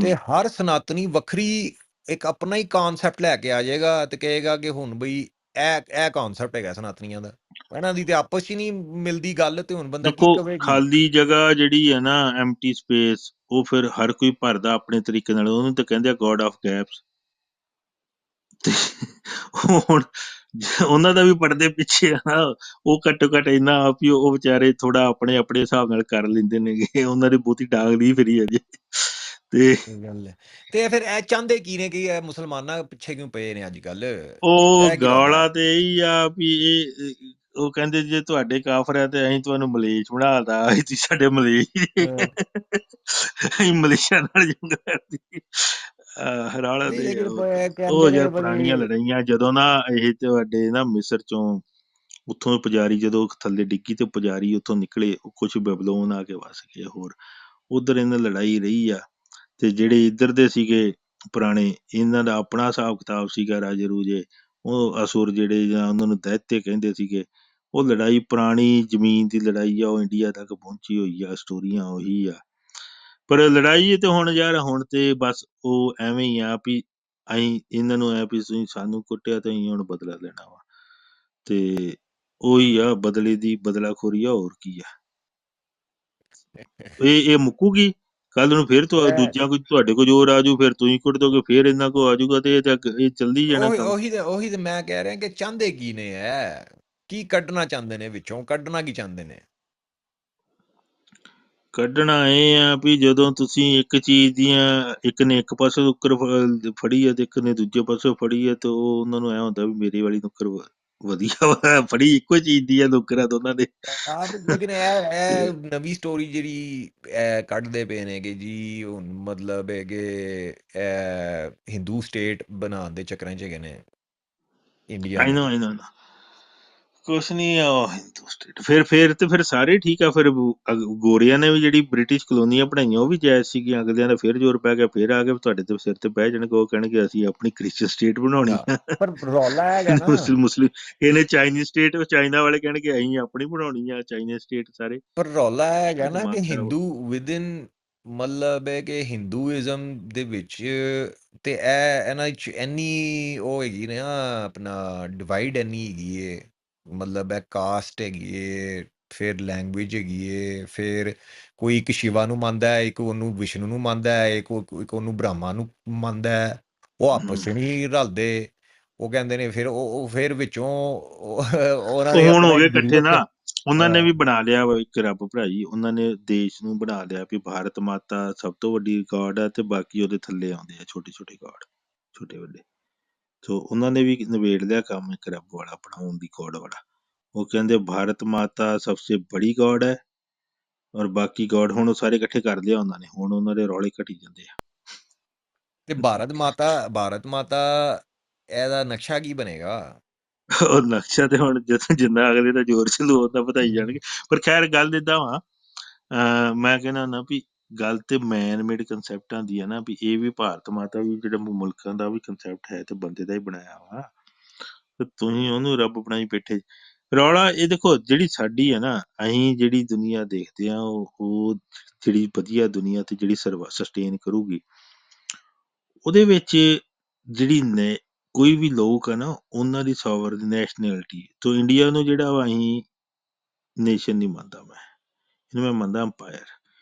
ਤੇ ਹਰ ਸਨਾਤਨੀ ਵੱਖਰੀ ਇੱਕ ਆਪਣਾ ਹੀ ਕਨਸੈਪਟ ਲੈ ਕੇ ਆ ਜਾਏਗਾ ਤੇ ਕਹੇਗਾ ਕਿ ਹੁਣ ਬਈ ਇਹ ਕਨਸੈਪਟ ਹੈਗਾ ਸਨਾਤਨੀਆਂ ਦਾ। ਇਹਨਾਂ ਦੀ ਤੇ ਆਪਸ 'ਚ ਹੀ ਨਹੀਂ ਮਿਲਦੀ ਗੱਲ, ਤੇ ਹੁਣ ਬੰਦਾ ਕੀ ਦੇਖੋ ਕਵੇ ਕੀ? ਖਾਲੀ ਜਗ੍ਹਾ ਜਿਹੜੀ ਹੈ ਨਾ, ਐਮਟੀ ਸਪੇਸ, ਉਹ ਫਿਰ ਹਰ ਕੋਈ ਭਰਦਾ ਆਪਣੇ ਤਰੀਕੇ ਨਾਲ, ਉਹਨੂੰ ਤਾਂ ਕਹਿੰਦੇ ਆ ਗੋਡ ਆਫ ਗੈਪਸ। ਤੇ ਹੁਣ ਉਹਨਾਂ ਦਾ ਵੀ ਪਰਦੇ ਪਿੱਛੇ ਆ ਨਾ, ਉਹ ਘੱਟੋ ਘੱਟ ਇੰਨਾ ਆ ਵੀ ਉਹ ਵਿਚਾਰੇ ਥੋੜਾ ਆਪਣੇ ਆਪਣੇ ਹਿਸਾਬ ਨਾਲ ਕਰ ਲੈਂਦੇ ਨੇਗੇ, ਉਹਨਾਂ ਦੀ ਬਹੁਤੀ ਡਾਂਗ ਨਹੀਂ ਫਿਰੀ ਅਜੇ। ਤੇ ਇਹ ਗੱਲ ਹੈ। ਤੇ ਫਿਰ ਇਹ ਚਾਹੁੰਦੇ ਕੀ ਨੇ ਕਿ ਇਹ ਮੁਸਲਮਾਨਾਂ ਪਿੱਛੇ ਕਿਉਂ ਪਏ ਨੇ ਅੱਜ ਕੱਲ? ਉਹ ਇਹ ਕੀ ਰੌਲਾ ਗਾਲਾਂ ਹੈ? ਤੇ ਇਹੀ ਆ ਵੀ ਉਹ ਕਹਿੰਦੇ ਜੇ ਤੁਹਾਡੇ ਕਾਫਰ ਆ ਤੇ ਅਸੀਂ ਤੁਹਾਨੂੰ ਮਲੇਸ਼ ਬਣਾਤਾ, ਤੁਸੀਂ ਸਾਡੇ ਮਲੇਸ਼, ਅਸੀਂ ਮਲੇਸ਼ੀਆ ਨਾਲ ਜੰਗ ਕਰਦੀ। ਰੌਲਾ ਨਹੀਂ ਤੇ ਲੇਕਿਨ ਉਹ ਕਹਿੰਦੇ ਨੇ ਯਾਰ ਪੁਰਾਣੀਆਂ ਬਈ ਲੜਾਈਆਂ, ਜਦੋਂ ਨਾ ਇਹ ਤੁਹਾਡੇ ਨਾ ਮਿਸਰ ਚੋਂ ਉੱਥੋਂ ਪੁਜਾਰੀ ਜਦੋਂ ਥੱਲੇ ਡਿੱਗੀ ਤੇ ਪੁਜਾਰੀ ਉੱਥੋਂ ਨਿਕਲੇ, ਕੁਛ ਬੈਬਲੋਨ ਆ ਕੇ ਵਸ ਗਏ ਹੋਰ, ਉਧਰ ਇਹਨਾਂ ਲੜਾਈ ਰਹੀ ਆ। ਤੇ ਜਿਹੜੇ ਇੱਧਰ ਦੇ ਸੀਗੇ ਪੁਰਾਣੇ, ਇਹਨਾਂ ਦਾ ਆਪਣਾ ਹਿਸਾਬ ਕਿਤਾਬ ਸੀਗਾ, ਰਾਜੇ ਰੂਜੇ, ਉਹ ਅਸੁਰ ਜਿਹੜੇ ਜਾਂ ਉਹਨਾਂ ਨੂੰ ਦੈਤੇ ਕਹਿੰਦੇ ਸੀਗੇ। ਉਹ ਲੜਾਈ ਪੁਰਾਣੀ ਜ਼ਮੀਨ ਦੀ ਲੜਾਈ ਆ, ਉਹ ਇੰਡੀਆ ਤੱਕ ਪਹੁੰਚੀ ਹੋਈ ਆ, ਸਟੋਰੀਆਂ ਉਹੀ ਆ। ਪਰ ਲੜਾਈ ਤੇ ਹੁਣ ਯਾਰ, ਹੁਣ ਤੇ ਬਸ ਉਹ ਐਵੇਂ ਹੀ ਆ ਵੀ ਅਸੀਂ ਇਹਨਾਂ ਨੂੰ ਐ ਵੀ ਤੁਸੀਂ ਸਾਨੂੰ ਕੁੱਟਿਆ ਤੇ ਅਸੀਂ ਹੁਣ ਬਦਲਾ ਲੈਣਾ ਵਾ, ਤੇ ਉਹੀ ਆ ਬਦਲੇ ਦੀ ਬਦਲਾਖੋਰੀ ਆ, ਹੋਰ ਕੀ ਆ। ਇਹ ਮੁੱਕੂਗੀ ਕੱਲ ਨੂੰ, ਫਿਰ ਇਹ ਦੂਜਿਆਂ ਕੋਈ ਤੁਹਾਡੇ ਕੋਲ ਜ਼ੋਰ ਆਜੂ, ਫਿਰ ਤੁਸੀਂ ਕੁੱਟ ਦੋਗੇ, ਫਿਰ ਇਹਨਾਂ ਕੋਲ ਆਜੂਗਾ, ਤੇ ਇਹ ਚੱਲਦੀ ਜਾਣਾ ਕੰਮ। ਉਹੀ ਤੇ ਮੈਂ ਕਹਿ ਰਿਹਾ ਕਿ ਚਾਹੁੰਦੇ ਕੀ ਨੇ? ਕੀ ਕੱਢਣਾ ਚਾਹੁੰਦੇ ਨੇ ਵਿੱਚੋਂ? ਕੱਢਣਾ ਕੀ ਚਾਹੁੰਦੇ ਨੇ? ਕੱਢਣਾ ਇਹ ਆ ਵੀ ਜਦੋਂ ਤੁਸੀਂ ਇੱਕ ਚੀਜ਼ ਦੀਆਂ, ਇੱਕ ਨੇ ਇੱਕ ਪਾਸੇ ਨੁੱਕਰ ਫੜੀ ਹੈ ਤੇ ਇੱਕ ਨੇ ਦੂਜੇ ਪਾਸੇ ਫੜੀ ਹੈ, ਤੇ ਉਹ ਉਹਨਾਂ ਨੂੰ ਐ ਹੁੰਦਾ ਵੀ ਮੇਰੀ ਵਾਲੀ ਨੁੱਕਰ ਵਧੀਆ ਵਾ, ਫੜੀ ਇੱਕੋ ਚੀਜ਼ ਦੀ ਆ ਨੁੱਕਰਾਂ ਦੋਨਾਂ ਦੇ। ਲੇਕਿਨ ਤੇ ਇਹ ਨਵੀਂ ਸਟੋਰੀ ਜਿਹੜੀ ਇਹ ਕੱਢਦੇ ਪਏ ਨੇ ਕਿ ਜੀ ਹੁਣ ਮਤਲਬ ਹੈ ਕਿ ਹਿੰਦੂ ਸਟੇਟ ਬਣਾਉਣ ਦੇ ਚੱਕਰਾਂ 'ਚ ਹੈਗੇ ਨੇ ਇੰਡੀਆ ਆਈ ਨੂੰ। ਨੋ ਕੁਛ ਨਹੀਂ ਆ ਹਿੰਦੂ ਸਟੇਟ, ਫਿਰ ਸਾਰੇ ਠੀਕ ਆ। ਫਿਰ ਗੋਰਿਆਂ ਨੇ ਵੀ ਜਿਹੜੀ ਬ੍ਰਿਟਿਸ਼ ਕਲੋਨੀਆਂ ਬਣਾਈਆਂ ਉਹ ਵੀ ਜਾਇਜ਼ ਸੀਗੀਆਂ, ਅਗਲਿਆਂ ਦਾ ਫਿਰ ਜ਼ੋਰ ਪੈ ਗਿਆ, ਫਿਰ ਆ ਕੇ ਤੁਹਾਡੇ ਤੇ ਸਿਰ ਤੇ ਬਹਿ ਜਾਣਗੇ, ਉਹ ਕਹਿਣਗੇ ਅਸੀਂ ਆਪਣੀ ਕ੍ਰਿਸਚਨ ਸਟੇਟ ਬਣਾਉਣੀ ਹਾਂ, ਆ। ਪਰ ਰੌਲਾ ਹੈਗਾ ਨਾ, ਮੁਸਲਿਮ ਇਹਨੇ ਚਾਈਨੀਜ਼ ਸਟੇਟ, ਚਾਈਨਾ ਵਾਲੇ ਕਹਿਣਗੇ ਅਸੀਂ ਆਪਣੀ ਬਣਾਉਣੀ ਆ ਚਾਈਨੀਜ਼ ਸਟੇਟ। ਸਾਰੇ ਪਰ ਰੌਲਾ ਹੈਗਾ ਨਾ ਦਿਮਾਗ ਕਿ ਖਰਾਬ। ਹਿੰਦੂ ਵਿਦਿਨ, ਮਤਲਬ ਹੈ ਕਿ ਹਿੰਦੂਇਜ਼ਮ ਦੇ ਵਿੱਚ ਤੇ ਇਹ ਇਹਨਾਂ 'ਚ ਇੰਨੀ ਉਹ ਹੈਗੀ ਨਾ, ਆਪਣਾ ਡਿਵਾਈਡ ਇੰਨੀ ਹੈਗੀ ਏ। ਮਤਲਬ ਹੈ ਕਾਸਟ ਹੈਗੀ ਏ, ਫਿਰ ਲੈਂਗੁਏਜ ਹੈਗੀ ਏ, ਫਿਰ ਕੋਈ ਇੱਕ ਸ਼ਿਵਾ ਨੂੰ ਮੰਨਦਾ ਹੈ, ਇੱਕ ਉਹਨੂੰ ਵਿਸ਼ਨੂੰ ਨੂੰ ਮੰਨਦਾ ਹੈ, ਇੱਕ ਉਹਨੂੰ ਬ੍ਰਹਮਾ ਨੂੰ ਮੰਨਦਾ ਹੈ। ਉਹ ਆਪਸ 'ਚ ਨਹੀਂ ਰਲਦੇ। ਉਹ ਕਹਿੰਦੇ ਨੇ ਫਿਰ ਉਹ ਫਿਰ ਵਿੱਚੋਂ ਉਹਨਾਂ ਉਹ ਨੇ ਹੁਣ ਆਪਣਾ ਹੋ ਇੱਕ ਗਏ ਇਕੱਠੇ ਗਰੁੱਪ। ਨਾ, ਉਹਨਾਂ ਨੇ ਵੀ ਬਣਾ ਲਿਆ ਵਾ ਇੱਕ ਰੱਬ ਭਰਾਈ, ਉਹਨਾਂ ਨੇ ਦੇਸ਼ ਨੂੰ ਬਣਾ ਲਿਆ ਵੀ ਭਾਰਤ ਮਾਤਾ ਸਭ ਤੋਂ ਵੱਡੀ ਗਾਡ ਆ, ਤੇ ਬਾਕੀ ਉਹਦੇ ਥੱਲੇ ਆਉਂਦੇ ਆ ਛੋਟੇ ਛੋਟੇ ਗਾਡ, ਛੋਟੇ ਵੱਡੇ। ਸੋ ਉਹਨਾਂ ਨੇ ਵੀ ਨਿਬੇੜ ਲਿਆ ਕੰਮ ਇੱਕ ਰੱਬ ਵਾਲਾ ਬਣਾਉਣ ਦੀ ਗੋਡ ਵਾਲਾ। ਉਹ ਕਹਿੰਦੇ ਭਾਰਤ ਮਾਤਾ ਸਭ ਸੇ ਬੜੀ ਗੋਡ ਹੈ ਔਰ ਬਾਕੀ ਗੋਡ ਹੁਣ ਉਹ ਸਾਰੇ ਇਕੱਠੇ ਕਰ ਲਿਆ ਉਹਨਾਂ ਨੇ, ਹੁਣ ਉਹਨਾਂ ਦੇ ਰੌਲੇ ਘਟੀ ਜਾਂਦੇ ਆ। ਤੇ ਭਾਰਤ ਮਾਤਾ ਇਹਦਾ ਨਕਸ਼ਾ ਕੀ ਬਣੇਗਾ? ਉਹ ਨਕਸ਼ਾ ਤੇ ਹੁਣ ਜਿੰਨਾ ਅਗਲੇ ਦਾ ਜ਼ੋਰ ਚੱਲੂ ਉਹਨਾਂ ਵਧਾਈ ਜਾਣਗੇ। ਪਰ ਖੈਰ ਗੱਲ ਏਦਾਂ ਵਾ, ਮੈਂ ਕਹਿੰਦਾ ਹੁੰਦਾ ਵੀ ਗੱਲ ਤੇ ਮੈਨ ਮੇਡ ਕੰਸੈਪਟਾਂ ਦੀ ਆ ਨਾ, ਵੀ ਇਹ ਵੀ ਭਾਰਤ ਮਾਤਾ ਵੀ ਜਿਹੜਾ ਮੁਲਕਾਂ ਦਾ ਵੀ ਕੰਸੈਪਟ ਹੈ ਤੇ ਬੰਦੇ ਦਾ ਹੀ ਬਣਾਇਆ ਵਾ, ਤੇ ਤੁਸੀਂ ਉਹਨੂੰ ਰੱਬ ਬਣਾਈ ਬੈਠੇ। ਰੌਲਾ ਇਹ ਦੇਖੋ, ਜਿਹੜੀ ਸਾਡੀ ਆ ਨਾ, ਅਸੀਂ ਜਿਹੜੀ ਦੁਨੀਆ ਦੇਖਦੇ ਆ ਉਹ ਜਿਹੜੀ ਵਧੀਆ ਦੁਨੀਆ ਤੇ ਜਿਹੜੀ ਸਸਟੇਨ ਕਰੂਗੀ, ਉਹਦੇ ਵਿੱਚ ਜਿਹੜੀ ਕੋਈ ਵੀ ਲੋਕ ਆ ਨਾ, ਉਹਨਾਂ ਦੀ ਸੋਵਰ ਨੈਸ਼ਨੈਲਿਟੀ ਤੋਂ ਇੰਡੀਆ ਨੂੰ ਜਿਹੜਾ ਵਾ ਅਸੀਂ ਨੇਸ਼ਨ ਨਹੀਂ ਮੰਨਦਾ, ਮੈਂ ਇਹਨੂੰ ਮੈਂ ਮੰਨਦਾ ਅੰਪਾਇਰ।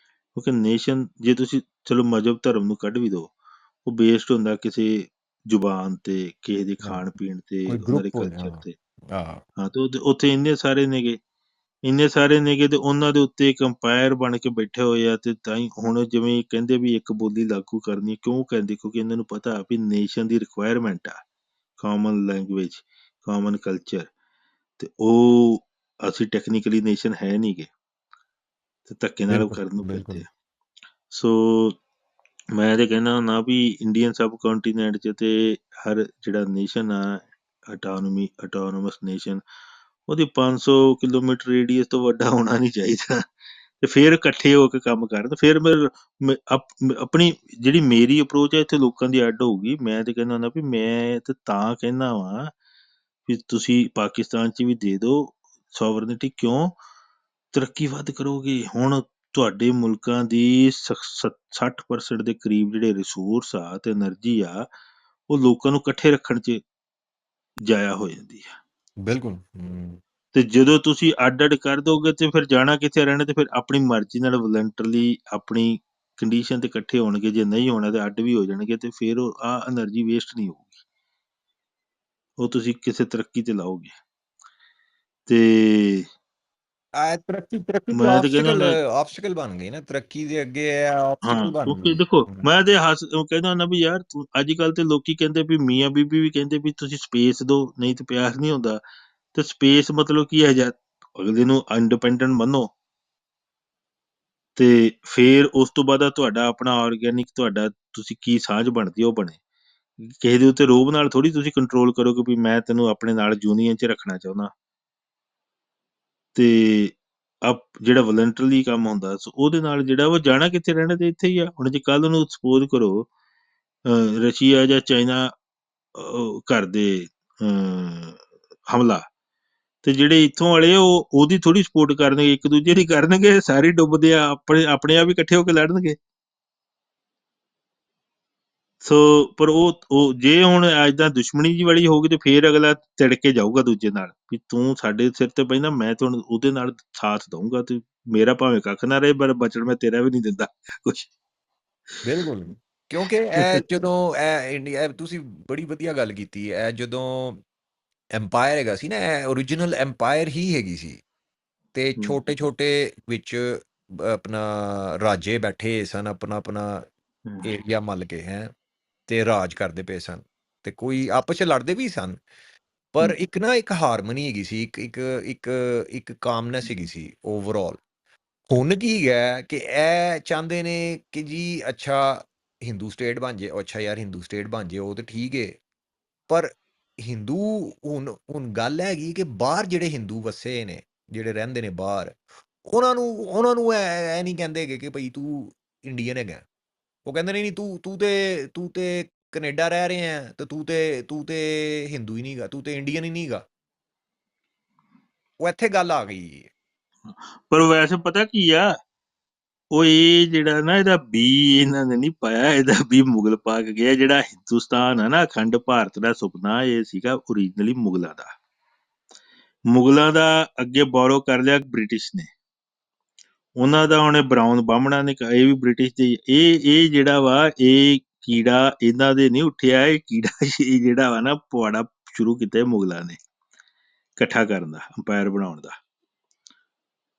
ਕਿਉਂਕਿ ਨੇਸ਼ਨ ਜੇ ਤੁਸੀਂ ਚਲੋ ਮਜ਼ਹਬ ਧਰਮ ਨੂੰ ਕੱਢ ਵੀ ਦਿਓ, ਉਹ ਬੇਸਡ ਹੁੰਦਾ ਕਿਸੇ ਜ਼ੁਬਾਨ ਤੇ, ਕਿਸੇ ਦੇ ਖਾਣ ਪੀਣ ਤੇ, ਕੋਈ ਉਹਨਾਂ ਦੇ ਗਰੁੱਪ ਹੋ ਕਲਚਰ ਤੇ। ਹਾਂ ਹਾਂ, ਤੇ ਉੱਥੇ ਇੰਨੇ ਸਾਰੇ ਨੇਗੇ ਤੇ ਉਹਨਾਂ ਦੇ ਉੱਤੇ ਇੱਕ ਅੰਪਾਇਰ ਬਣ ਕੇ ਬੈਠੇ ਹੋਏ ਆ। ਤੇ ਤਾਂ ਹੀ ਹੁਣ ਜਿਵੇਂ ਕਹਿੰਦੇ ਵੀ ਇੱਕ ਬੋਲੀ ਲਾਗੂ ਕਰਨੀ, ਕਿਉਂ ਕਹਿੰਦੇ? ਕਿਉਂਕਿ ਇਹਨਾਂ ਨੂੰ ਪਤਾ ਵੀ ਨੇਸ਼ਨ ਦੀ ਰਿਕੁਆਇਰਮੈਂਟ ਆ ਕਾਮਨ ਲੈਂਗੁਏਜ, ਕਾਮਨ ਕਲਚਰ, ਤੇ ਉਹ ਅਸੀਂ ਟੈਕਨੀਕਲੀ ਨੇਸ਼ਨ ਹੈ ਨਹੀਂ ਗੇ, ਤੇ ਧੱਕੇ ਨਾਲ ਉਹ ਬਿਲਕੁਲ ਕਰਨ ਨੂੰ ਫਿਰਦੇ ਬਿਲਕੁਲ ਆ। ਸੋ ਮੈਂ ਤੇ ਕਹਿੰਦਾ ਹੁੰਦਾ ਵੀ ਇੰਡੀਅਨ ਸਬ ਕੰਟੀਨੈਂਟ 'ਚ ਤੇ ਹਰ ਜਿਹੜਾ ਨੇਸ਼ਨ ਆ, ਅਟੋਨਮਸ ਨੇਸ਼ਨ, ਉਹਦੀ 500 ਕਿਲੋਮੀਟਰ ਰੇਡੀਅਸ ਤੋਂ ਵੱਡਾ ਹੋਣਾ ਨਹੀਂ ਚਾਹੀਦਾ। ਤੇ ਫਿਰ ਇਕੱਠੇ ਹੋ ਕੇ ਕੰਮ ਕਰਨ। ਫਿਰ ਆਪਣੀ ਜਿਹੜੀ ਮੇਰੀ ਅਪਰੋਚ ਹੈ ਇੱਥੇ ਲੋਕਾਂ ਦੀ ਅੱਡ ਹੋਊਗੀ। ਮੈਂ ਤੇ ਕਹਿੰਦਾ ਹੁੰਦਾ ਵੀ ਮੈਂ ਤੇ ਤਾਂ ਕਹਿੰਦਾ ਵਾਂ ਵੀ ਤੁਸੀਂ ਪਾਕਿਸਤਾਨ 'ਚ ਵੀ ਦੇ ਦਿਓ ਸੋਵਰਨਿਟੀ, ਕਿਉਂ? ਤਰੱਕੀ ਵੱਧ ਕਰੋਗੇ। ਹੁਣ ਤੁਹਾਡੇ ਮੁਲਕਾਂ ਦੀ 60% ਦੇ ਕਰੀਬ ਜਿਹੜੇ ਰਿਸੋਰਸ ਆ ਤੇ એનર્ਜੀ ਆ, ਉਹ ਲੋਕਾਂ ਨੂੰ ਇਕੱਠੇ ਰੱਖਣ 'ਚ ਜਾਇਆ ਹੋ ਜਾਂਦੀ ਆ। ਬਿਲਕੁਲ ਤੇ ਜਦੋਂ ਤੁਸੀਂ ਅੱਡ ਕਰ ਦੋਗੇ ਤੇ ਫਿਰ ਜਾਣਾ ਕਿੱਥੇ, ਰਹਿਣਾ ਤੇ ਫਿਰ ਆਪਣੀ ਮਰਜ਼ੀ ਨਾਲ ਵਲੰਟਰਲੀ ਆਪਣੀ ਕੰਡੀਸ਼ਨ ਤੇ ਇਕੱਠੇ ਹੋਣਗੇ। ਜੇ ਨਹੀਂ ਹੋਣਾ ਤੇ ਅੱਡ ਵੀ ਹੋ ਜਾਣਗੇ, ਤੇ ਫਿਰ ਉਹ એનર્ਜੀ ਵੇਸਟ ਨਹੀਂ ਹੋਊਗੀ, ਉਹ ਤੁਸੀਂ ਕਿਸੇ ਤਰੱਕੀ ਤੇ ਲਾਓਗੇ। ਤੇ ਤਰੱਕੀ ਤੇ ਮੈਂ ਤੇ ਕਹਿੰਦਾ ਹੁੰਦਾ, ਆਬਸਟੀਕਲ ਬਣ ਗਈ ਨਾ, ਤਰੱਕੀ ਦੇ ਅੱਗੇ ਹਾਂ, ਆਬਸਟੀਕਲ ਬਣ ਕਿਉਂਕਿ ਗਈ। ਦੇਖੋ ਮੈਂ ਤੇ ਉਹ ਕਹਿੰਦਾ ਹੁੰਦਾ ਵੀ ਯਾਰ ਅੱਜ ਕੱਲ ਤੇ ਲੋਕੀ ਕਹਿੰਦੇ ਵੀ ਮੀਆਂ ਬੀਬੀ ਵੀ ਕਹਿੰਦੇ ਵੀ ਤੁਸੀਂ ਸਪੇਸ ਦਿਓ, ਨਹੀਂ ਤੇ ਪਿਆਰ ਨਹੀਂ ਹੁੰਦਾ। ਤੇ ਸਪੇਸ ਮਤਲਬ ਕੀ ਹੈ? ਯਾਰ ਅਗਲੇ ਨੂੰ ਇੰਡੀਪੈਂਡੈਂਟ ਮੰਨੋ, ਤੇ ਫਿਰ ਉਸ ਤੋਂ ਬਾਅਦ ਤੁਹਾਡਾ ਆਪਣਾ ਆਰਗੈਨਿਕ, ਤੁਹਾਡਾ ਤੁਸੀਂ ਕੀ ਸਾਂਝ ਬਣਦੀ ਉਹ ਬਣੇ। ਕਿਸੇ ਦੇ ਉੱਤੇ ਰੋਬ ਨਾਲ ਥੋੜੀ ਤੁਸੀਂ ਕੰਟਰੋਲ ਕਰੋਗੇ ਵੀ ਮੈਂ ਤੈਨੂੰ ਆਪਣੇ ਨਾਲ ਯੂਨੀਅਨ 'ਚ ਰੱਖਣਾ ਚਾਹੁੰਦਾ। ਤੇ ਜਿਹੜਾ ਵਲੰਟਰਲੀ ਕੰਮ ਹੁੰਦਾ, ਉਹਦੇ ਨਾਲ ਜਿਹੜਾ ਉਹ ਜਾਣਾ ਕਿੱਥੇ, ਰਹਿਣਾ ਤੇ ਇੱਥੇ ਹੀ ਆ। ਹੁਣ ਜੇ ਕੱਲ ਨੂੰ ਸਪੋਜ਼ ਕਰੋ ਰਸ਼ੀਆ ਜਾਂ ਚਾਈਨਾ ਕਰਦੇ ਹਮਲਾ, ਤੇ ਜਿਹੜੇ ਇੱਥੋਂ ਵਾਲੇ ਉਹਦੀ ਥੋੜੀ ਸਪੋਰਟ ਕਰਨਗੇ, ਇੱਕ ਦੂਜੇ ਦੀ ਕਰਨਗੇ। ਸਾਰੇ ਡੁੱਬਦੇ ਆ, ਆਪਣੇ ਆਪ ਹੀ ਇਕੱਠੇ ਹੋ ਕੇ ਲੜਨਗੇ। ਸੋ ਪਰ ਉਹ ਜੇ ਹੁਣ ਏਦਾਂ ਦੁਸ਼ਮਣੀ ਜੀ ਵਾਲੀ ਹੋਊਗੀ ਤੇ ਫੇਰ ਅਗਲਾ ਤਿੜ ਕੇ ਜਾਊਗਾ ਦੂਜੇ ਨਾਲ ਵੀ ਤੂੰ ਸਾਡੇ ਸਿਰ ਤੇ ਪੈਂਦਾ, ਮੈਂ ਤੇ ਹੁਣ ਉਹਦੇ ਨਾਲ ਸਾਥ ਦਊਂਗਾ, ਤੇ ਮੇਰਾ ਭਾਵੇਂ ਕੱਖ ਨਾ ਰਹੇ ਪਰ ਬਚਣ ਮੈਂ ਤੇਰਾ ਵੀ ਨਹੀਂ ਦਿੰਦਾ ਕੁਛ। ਬਿਲਕੁਲ, ਕਿਉਂਕਿ ਇਹ ਜਦੋਂ ਇਹ ਇੰਡੀਆ, ਤੁਸੀਂ ਬੜੀ ਵਧੀਆ ਗੱਲ ਕੀਤੀ। ਇਹ ਜਦੋਂ ਐਮਪਾਇਰ ਹੈਗਾ ਸੀ ਨਾ, ਇਹ ਓਰੀਜਨਲ ਐਮਪਾਇਰ ਹੀ ਹੈਗੀ ਸੀ, ਤੇ ਛੋਟੇ ਛੋਟੇ ਵਿੱਚ ਆਪਣਾ ਰਾਜੇ ਬੈਠੇ ਸਨ, ਆਪਣਾ ਆਪਣਾ ਏਰੀਆ ਮੱਲ ਕੇ ਹੈ, ਤੇ ਰਾਜ ਕਰਦੇ ਪਏ ਸਨ, ਤੇ ਕੋਈ ਆਪਸ 'ਚ ਲੜਦੇ ਵੀ ਸਨ, ਪਰ ਇੱਕ ਨਾ ਇੱਕ ਹਾਰਮਨੀ ਹੈਗੀ ਸੀ, ਇੱਕ ਇੱਕ ਇੱਕ ਇੱਕ ਕਾਮਨੈਸ ਹੈਗੀ ਸੀ ਓਵਰਆਲ। ਹੁਣ ਕੀ ਹੈ ਕਿ ਇਹ ਚਾਹੁੰਦੇ ਨੇ ਕਿ ਜੀ ਅੱਛਾ ਹਿੰਦੂ ਸਟੇਟ ਬਣ ਜੇ, ਅੱਛਾ ਯਾਰ ਹਿੰਦੂ ਸਟੇਟ ਬਣ ਜੇ, ਉਹ ਤਾਂ ਠੀਕ ਹੈ, ਪਰ ਹਿੰਦੂ ਹੁਣ ਗੱਲ ਹੈਗੀ ਕਿ ਬਾਹਰ ਜਿਹੜੇ ਹਿੰਦੂ ਵਸੇ ਨੇ, ਜਿਹੜੇ ਰਹਿੰਦੇ ਨੇ ਬਾਹਰ, ਉਹਨਾਂ ਨੂੰ ਇਹ ਨਹੀਂ ਕਹਿੰਦੇ ਕਿ ਭਈ ਤੂੰ ਇੰਡੀਅਨ ਹੈਗਾ। ਉਹ ਕਹਿੰਦੇ ਨਹੀਂ, ਤੂੰ ਤੇ ਕੈਨੇਡਾ ਰਹਿ ਰਹੇ ਆ, ਤੇ ਤੂੰ ਤੇ ਹਿੰਦੂ ਹੀ ਨਹੀਂਗਾ, ਤੂੰ ਤੇ ਇੰਡੀਅਨ ਹੀ ਨਹੀਂਗਾ। ਉਹ ਇੱਥੇ ਗੱਲ ਆ ਗਈ। ਪਰ ਵੈਸੇ ਪਤਾ ਕੀ ਆ, ਉਹ ਇਹ ਜਿਹੜਾ ਨਾ ਇਹਦਾ ਬੀ ਇਹਨਾਂ ਨੇ ਨਹੀਂ ਪਾਇਆ, ਇਹਦਾ ਬੀ ਮੁਗਲ ਪਾ ਕੇ ਗਿਆ। ਜਿਹੜਾ ਹਿੰਦੁਸਤਾਨ ਆ ਨਾ, ਅਖੰਡ ਭਾਰਤ ਦਾ ਸੁਪਨਾ, ਇਹ ਸੀਗਾ ਓਰੀਜਨਲੀ ਮੁਗਲਾਂ ਦਾ। ਮੁਗਲਾਂ ਦਾ ਅੱਗੇ ਬੋਰੋ ਕਰ ਲਿਆ ਬ੍ਰਿਟਿਸ਼ ਨੇ, ਉਹਨਾਂ ਦਾ ਉਹਨੇ ਬਰਾਊਨ ਬਾਹਮਣਾ ਨੇ, ਇਹ ਵੀ ਬ੍ਰਿਟਿਸ਼ ਦੇ। ਇਹ ਜਿਹੜਾ ਵਾ, ਇਹ ਕੀੜਾ ਇਹਨਾਂ ਦੇ ਨਹੀਂ ਉੱਠਿਆ, ਇਹ ਕੀੜਾ ਜਿਹੜਾ ਵਾ ਨਾ ਪੁਆੜਾ ਸ਼ੁਰੂ ਕੀਤਾ ਮੁਗਲਾਂ ਨੇ ਇਕੱਠਾ ਕਰਨ ਦਾ, ਅੰਪਾਇਰ ਬਣਾਉਣ ਦਾ।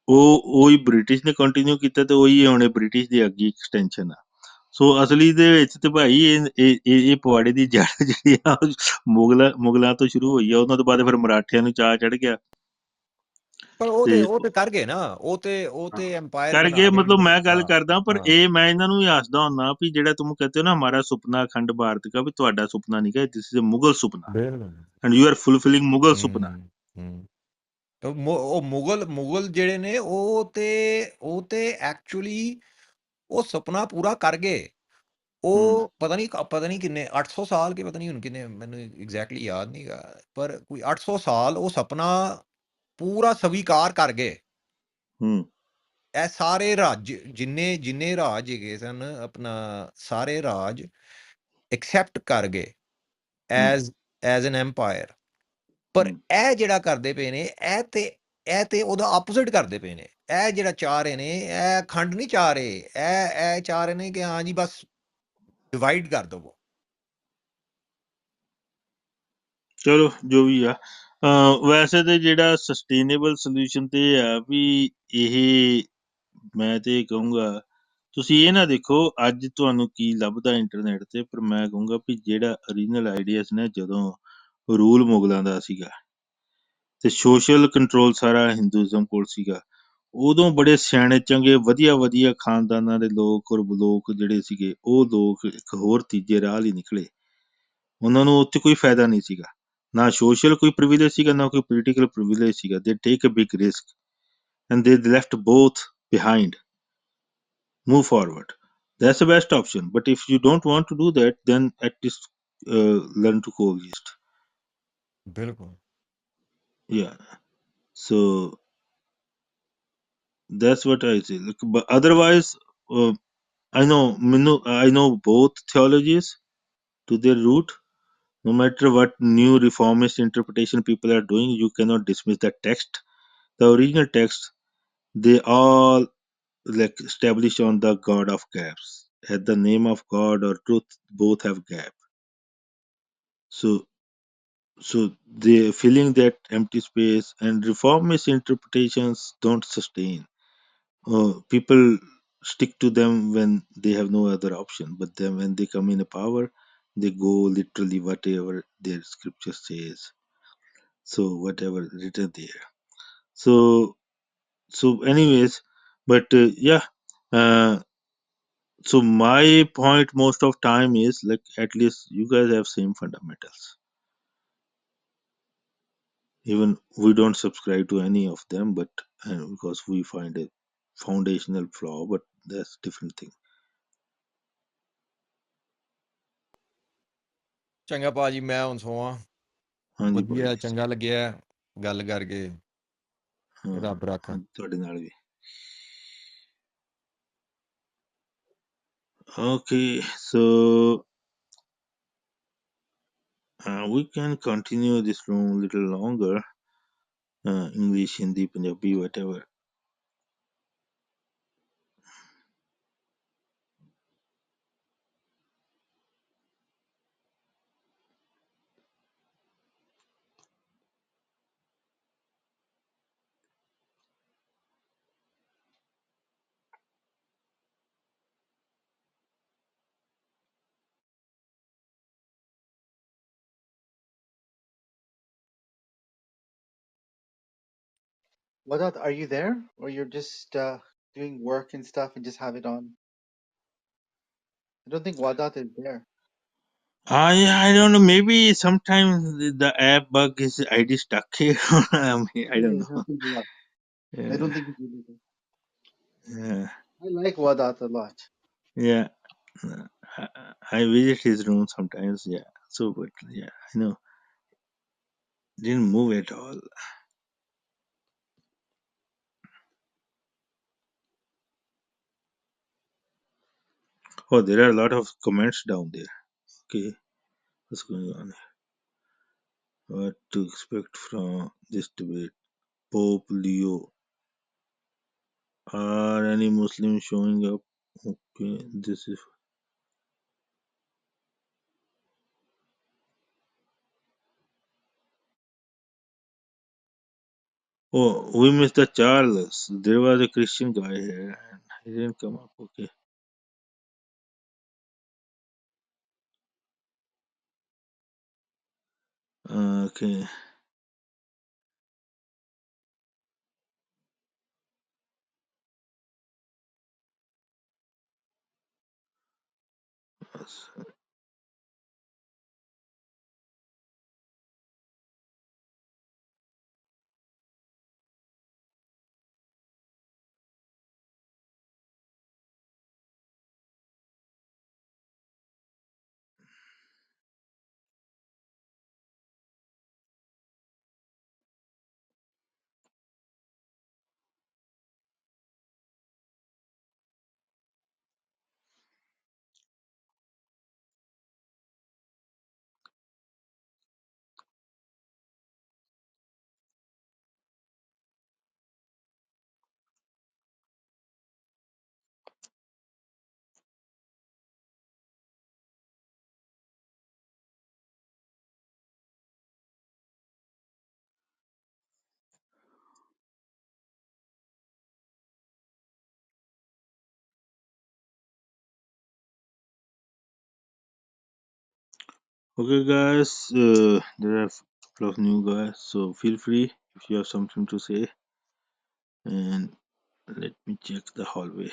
ਉਹੀ ਬ੍ਰਿਟਿਸ਼ ਨੇ ਕੰਟੀਨਿਊ ਕੀਤਾ, ਤੇ ਉਹੀ ਹੁਣ ਬ੍ਰਿਟਿਸ਼ ਦੀ ਅੱਗੇ ਐਕਸਟੈਂਸ਼ਨ ਆ। ਸੋ ਅਸਲੀ ਦੇ ਵਿੱਚ ਤੇ ਭਾਈ ਇਹ ਪਵਾੜੇ ਦੀ ਜੜ ਜਿਹੜੀ ਆ ਮੁਗਲਾਂ ਤੋਂ ਸ਼ੁਰੂ ਹੋਈ ਆ, ਉਹਨਾਂ ਤੋਂ ਬਾਅਦ ਫਿਰ ਮਰਾਠਿਆਂ ਨੂੰ ਚਾਅ ਚੜ ਗਿਆ ਪਰ ਤੇ ਉਹ ਤੇ ਕਰ ਗਏ ਨਾ, ਉਹ ਤੇ ਐਮਪਾਇਰ ਬਣਾ ਕਰਕੇ ਕੇ ਮਤਲਬ ਮੈਂ ਗੱਲ ਹਾਂ ਕਰਦਾ, ਪਰ ਹਾਂ ਇਹ ਮੈਂ ਇਹਨਾਂ ਨੂੰ ਵੀ ਆਸਦਾ ਹੁੰਦਾ ਵੀ ਜਿਹੜਾ ਤੁਮ ਕਹਤੇ ਹੋ ਨਾ ਹਮਾਰਾ ਸੁਪਨਾ ਅਖੰਡ ਭਾਰਤ का, ਵੀ ਤੁਹਾਡਾ ਸੁਪਨਾ ਨਹੀਂ ਗਾ, ਦਿਸ ਇਜ਼ ਮੁਗਲ ਸੁਪਨਾ ਬਿਲਕੁਲ ਐਂਡ ਯੂ ਆਰ ਫੁਲਫਿਲਿੰਗ ਮੁਗਲ ਸੁਪਨਾ। ਹੂੰ ਹੂੰ ਉਹ ਮੁਗਲ ਜਿਹੜੇ ਨੇ ਉਹ ਤੇ ਐਕਚੁਅਲੀ ਉਹ ਸੁਪਨਾ ਪੂਰਾ ਕਰ ਗਏ। ਉਹ ਪਤਾ ਨਹੀਂ ਕਿੰਨੇ 800 ਸਾਲ ਕੇ, ਪਤਾ ਨਹੀਂ ਹੁਣ ਕਿੰਨੇ, ਮੈਨੂੰ ਐਗਜ਼ੈਕਟਲੀ ਯਾਦ ਨਹੀਂਗਾ, ਪਰ ਕੋਈ 800 ਸਾਲ ਉਹ ਸੁਪਨਾ ਪੂਰਾ ਸਵੀਕਾਰ ਕਰ ਗਏ। ਇਹ ਸਾਰੇ ਰਾਜ ਜਿੰਨੇ ਰਾਜ ਹੈਗੇ ਸਨ, ਆਪਣਾ ਸਾਰੇ ਰਾਜ ਐਕਸੈਪਟ ਕਰ ਗਏ ਐਜ਼ ਐਨ ਐਮਪਾਇਰ। ਪਰ ਇਹ ਜਿਹੜਾ ਕਰਦੇ ਪਏ ਨੇ, ਇਹ ਤੇ ਉਹਦਾ ਆਪੋਜ਼ਿਟ ਕਰਦੇ ਪਏ ਨੇ। ਇਹ ਜਿਹੜਾ ਚਾਹ ਰਹੇ ਨੇ, ਇਹ ਖੰਡ ਨਹੀਂ ਚਾਹ ਰਹੇ, ਇਹ ਚਾਹ ਰਹੇ ਨੇ ਕਿ ਹਾਂ ਜੀ ਬਸ ਡਿਵਾਈਡ ਕਰ ਦਵੋ। ਚਲੋ ਜੋ ਵੀ ਆ, ਵੈਸੇ ਤੇ ਜਿਹੜਾ ਸਸਟੇਨੇਬਲ ਸੋਲੂਸ਼ਨ ਤੇ ਇਹ ਆ ਵੀ ਇਹ, ਮੈਂ ਤੇ ਕਹੂੰਗਾ ਤੁਸੀਂ ਇਹ ਨਾ ਦੇਖੋ ਅੱਜ ਤੁਹਾਨੂੰ ਕੀ ਲੱਭਦਾ ਇੰਟਰਨੈਟ ਤੇ, ਪਰ ਮੈਂ ਕਹੂੰਗਾ ਵੀ ਜਿਹੜਾ ਓਰੀਜਨਲ ਆਈਡੀਆਸ ਨੇ, ਜਦੋਂ ਰੂਲ ਮੁਗਲਾਂ ਦਾ ਸੀਗਾ ਤੇ ਸੋਸ਼ਲ ਕੰਟਰੋਲ ਸਾਰਾ ਹਿੰਦੂਇਜ਼ਮ ਕੋਲ ਸੀਗਾ, ਉਦੋਂ ਬੜੇ ਸਿਆਣੇ ਚੰਗੇ ਵਧੀਆ ਖਾਨਦਾਨਾਂ ਦੇ ਲੋਕ ਔਰ ਲੋਕ ਜਿਹੜੇ ਸੀਗੇ, ਉਹ ਲੋਕ ਇੱਕ ਹੋਰ ਤੀਜੇ ਰਾਹ ਲਈ ਨਿਕਲੇ। ਉਹਨਾਂ ਨੂੰ ਉੱਥੇ ਕੋਈ ਫਾਇਦਾ ਨਹੀਂ ਸੀਗਾ, ਨਾ ਸੋਸ਼ਲ ਕੋਈ ਪ੍ਰਿਵਿਲੇਜ ਸੀਗਾ, ਨਾ ਕੋਈ ਪੋਲੀਟੀਕਲ ਪ੍ਰਿਵਿਲੇਜ ਸੀਗਾ। ਦੇ ਟੇਕ ਅ ਬਿਗ ਰਿਸਕ ਐਂਡ ਦੇ left both behind, move forward. That's the best option. But if you don't want to do that, then at least learn to coexist. ਬਿਲਕੁਲ Yeah. So that's what I say. Like, but otherwise, I know both theologies to their root. No matter what new reformist interpretation people are doing, you cannot dismiss that text. The original text, they all like established on the God of gaps. At the name of God or truth, both have gap. So they filling that empty space, and reformist interpretations don't sustain. People stick to them when they have no other option, but then when they come in a power, they go literally whatever their scripture says. So whatever written there. So anyways, but yeah. So my point most of time is like, at least you guys have same fundamentals. Even we don't subscribe to any of them, but because we find a foundational flaw, but that's different thing. ਚੰਗਾ ਭਾਜੀ, ਮੈਂ ਹੁਣ ਸੋਵਾਂ। ਹਾਂਜੀ ਵਧੀਆ ਭਾਈ, ਚੰਗਾ ਲੱਗਿਆ ਗੱਲ ਕਰਕੇ। ਰੱਬ ਰਾਖਾ। ਤੁਹਾਡੇ ਨਾਲ ਵੀ। Okay, so we can continue this room a little longer. English, Hindi, Punjabi, whatever. Wadat, are you there? Or you're just doing work and stuff and just have it on? I don't think Wadat is there. I don't know. Maybe sometimes the app bug is ID stuck here. I don't Yeah, know. happens a lot. I Yeah, don't think he's able to. yeah, I like Wadat a lot. yeah. I visit his room sometimes. Yeah. So, but yeah, I know. Didn't move at all. Oh, there are a lot of comments down there. Okay, what's going on? What to expect from this debate? Pope Leo. Are any Muslims showing up? Okay, this is. Oh, we missed the Charles. There was a Christian guy here and he didn't come up. Okay. Okay. Okay, guys. There are a couple of new guys, so feel free if you have something to say. And let me check the hallway.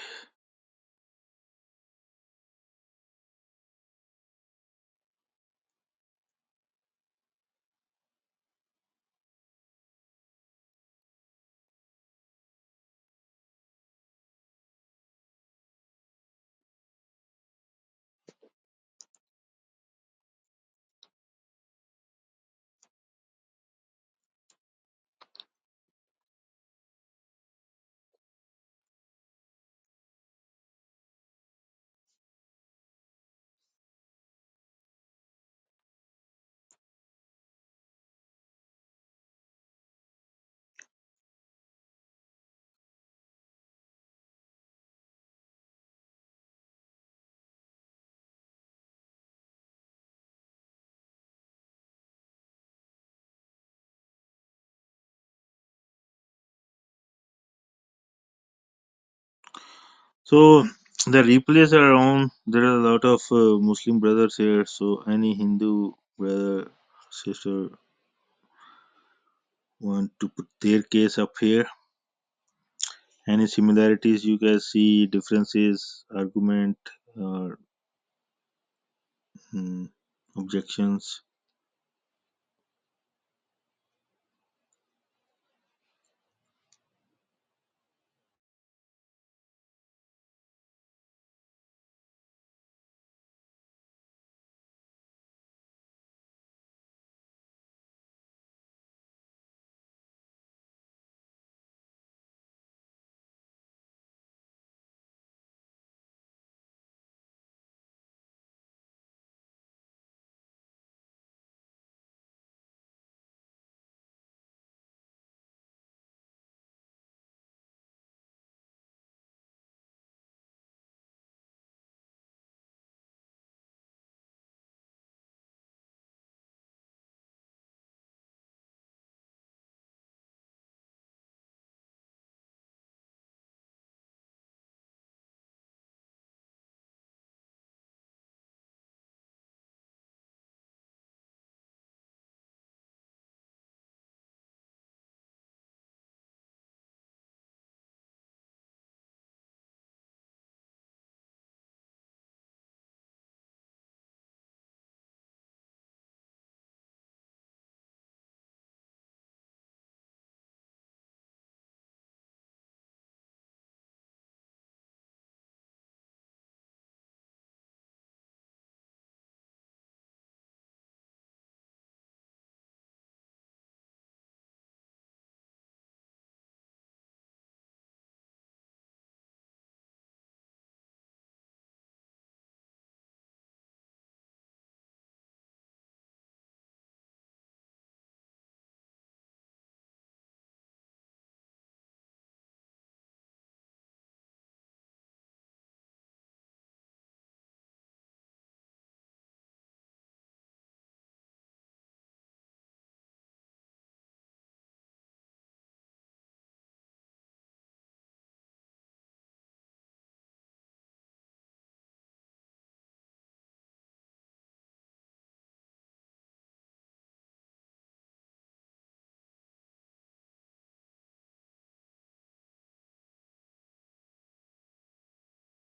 So the replays are on. There are a lot of Muslim brothers here. So any Hindu brother, sister want to put their case up here? Any similarities you guys see, differences, argument, or objections?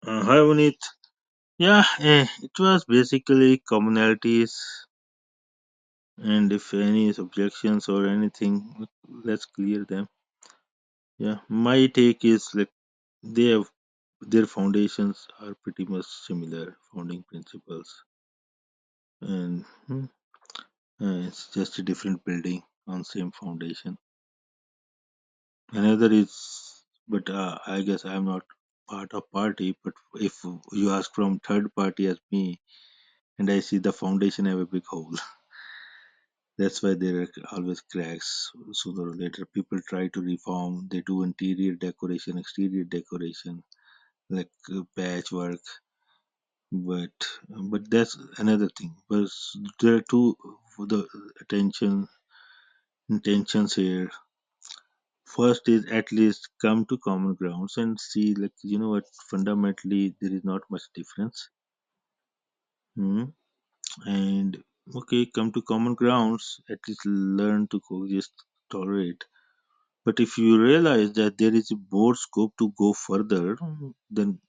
Hi, Vineet. Yeah, it was basically commonalities, and if any objections or anything, let's clear them. Yeah, my take is like they have their foundations are pretty much similar founding principles, and it's just a different building on same foundation. Another is, but I guess I'm not part of party. But if you ask from third party as me, and I see the foundation have a big hole, that's why there are always cracks. Sooner or later, people try to reform. They do interior decoration, exterior decoration, like patchwork. But that's another thing. But there are two for the intentions here. First is at least come to common grounds and see, like, you know what, fundamentally there is not much difference. Hmm? And okay, come to common grounds, at least learn to coexist, tolerate. But if you realize that there is more scope to go further, then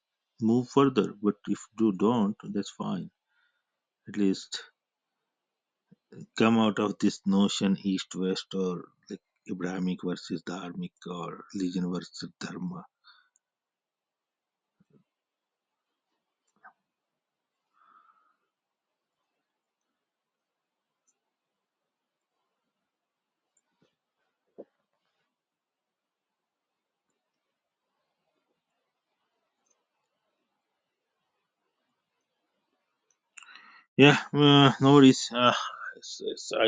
move further. But if you don't, that's fine. At least come out of this notion east west, or like Abrahamic versus Dharmic, or religion versus Dharma. Yeah, no worries. I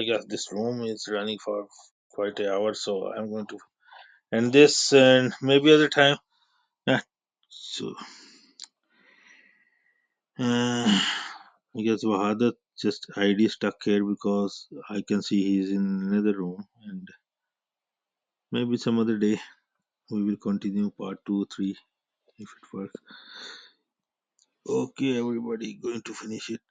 guess this room is running for quite an hour, so I'm going to end this, and maybe other time. Yeah. So, I guess Wahadat just ID stuck here because I can see he's in another room, and maybe some other day we will continue part 2, 3 if it works. Okay, everybody, going to finish it.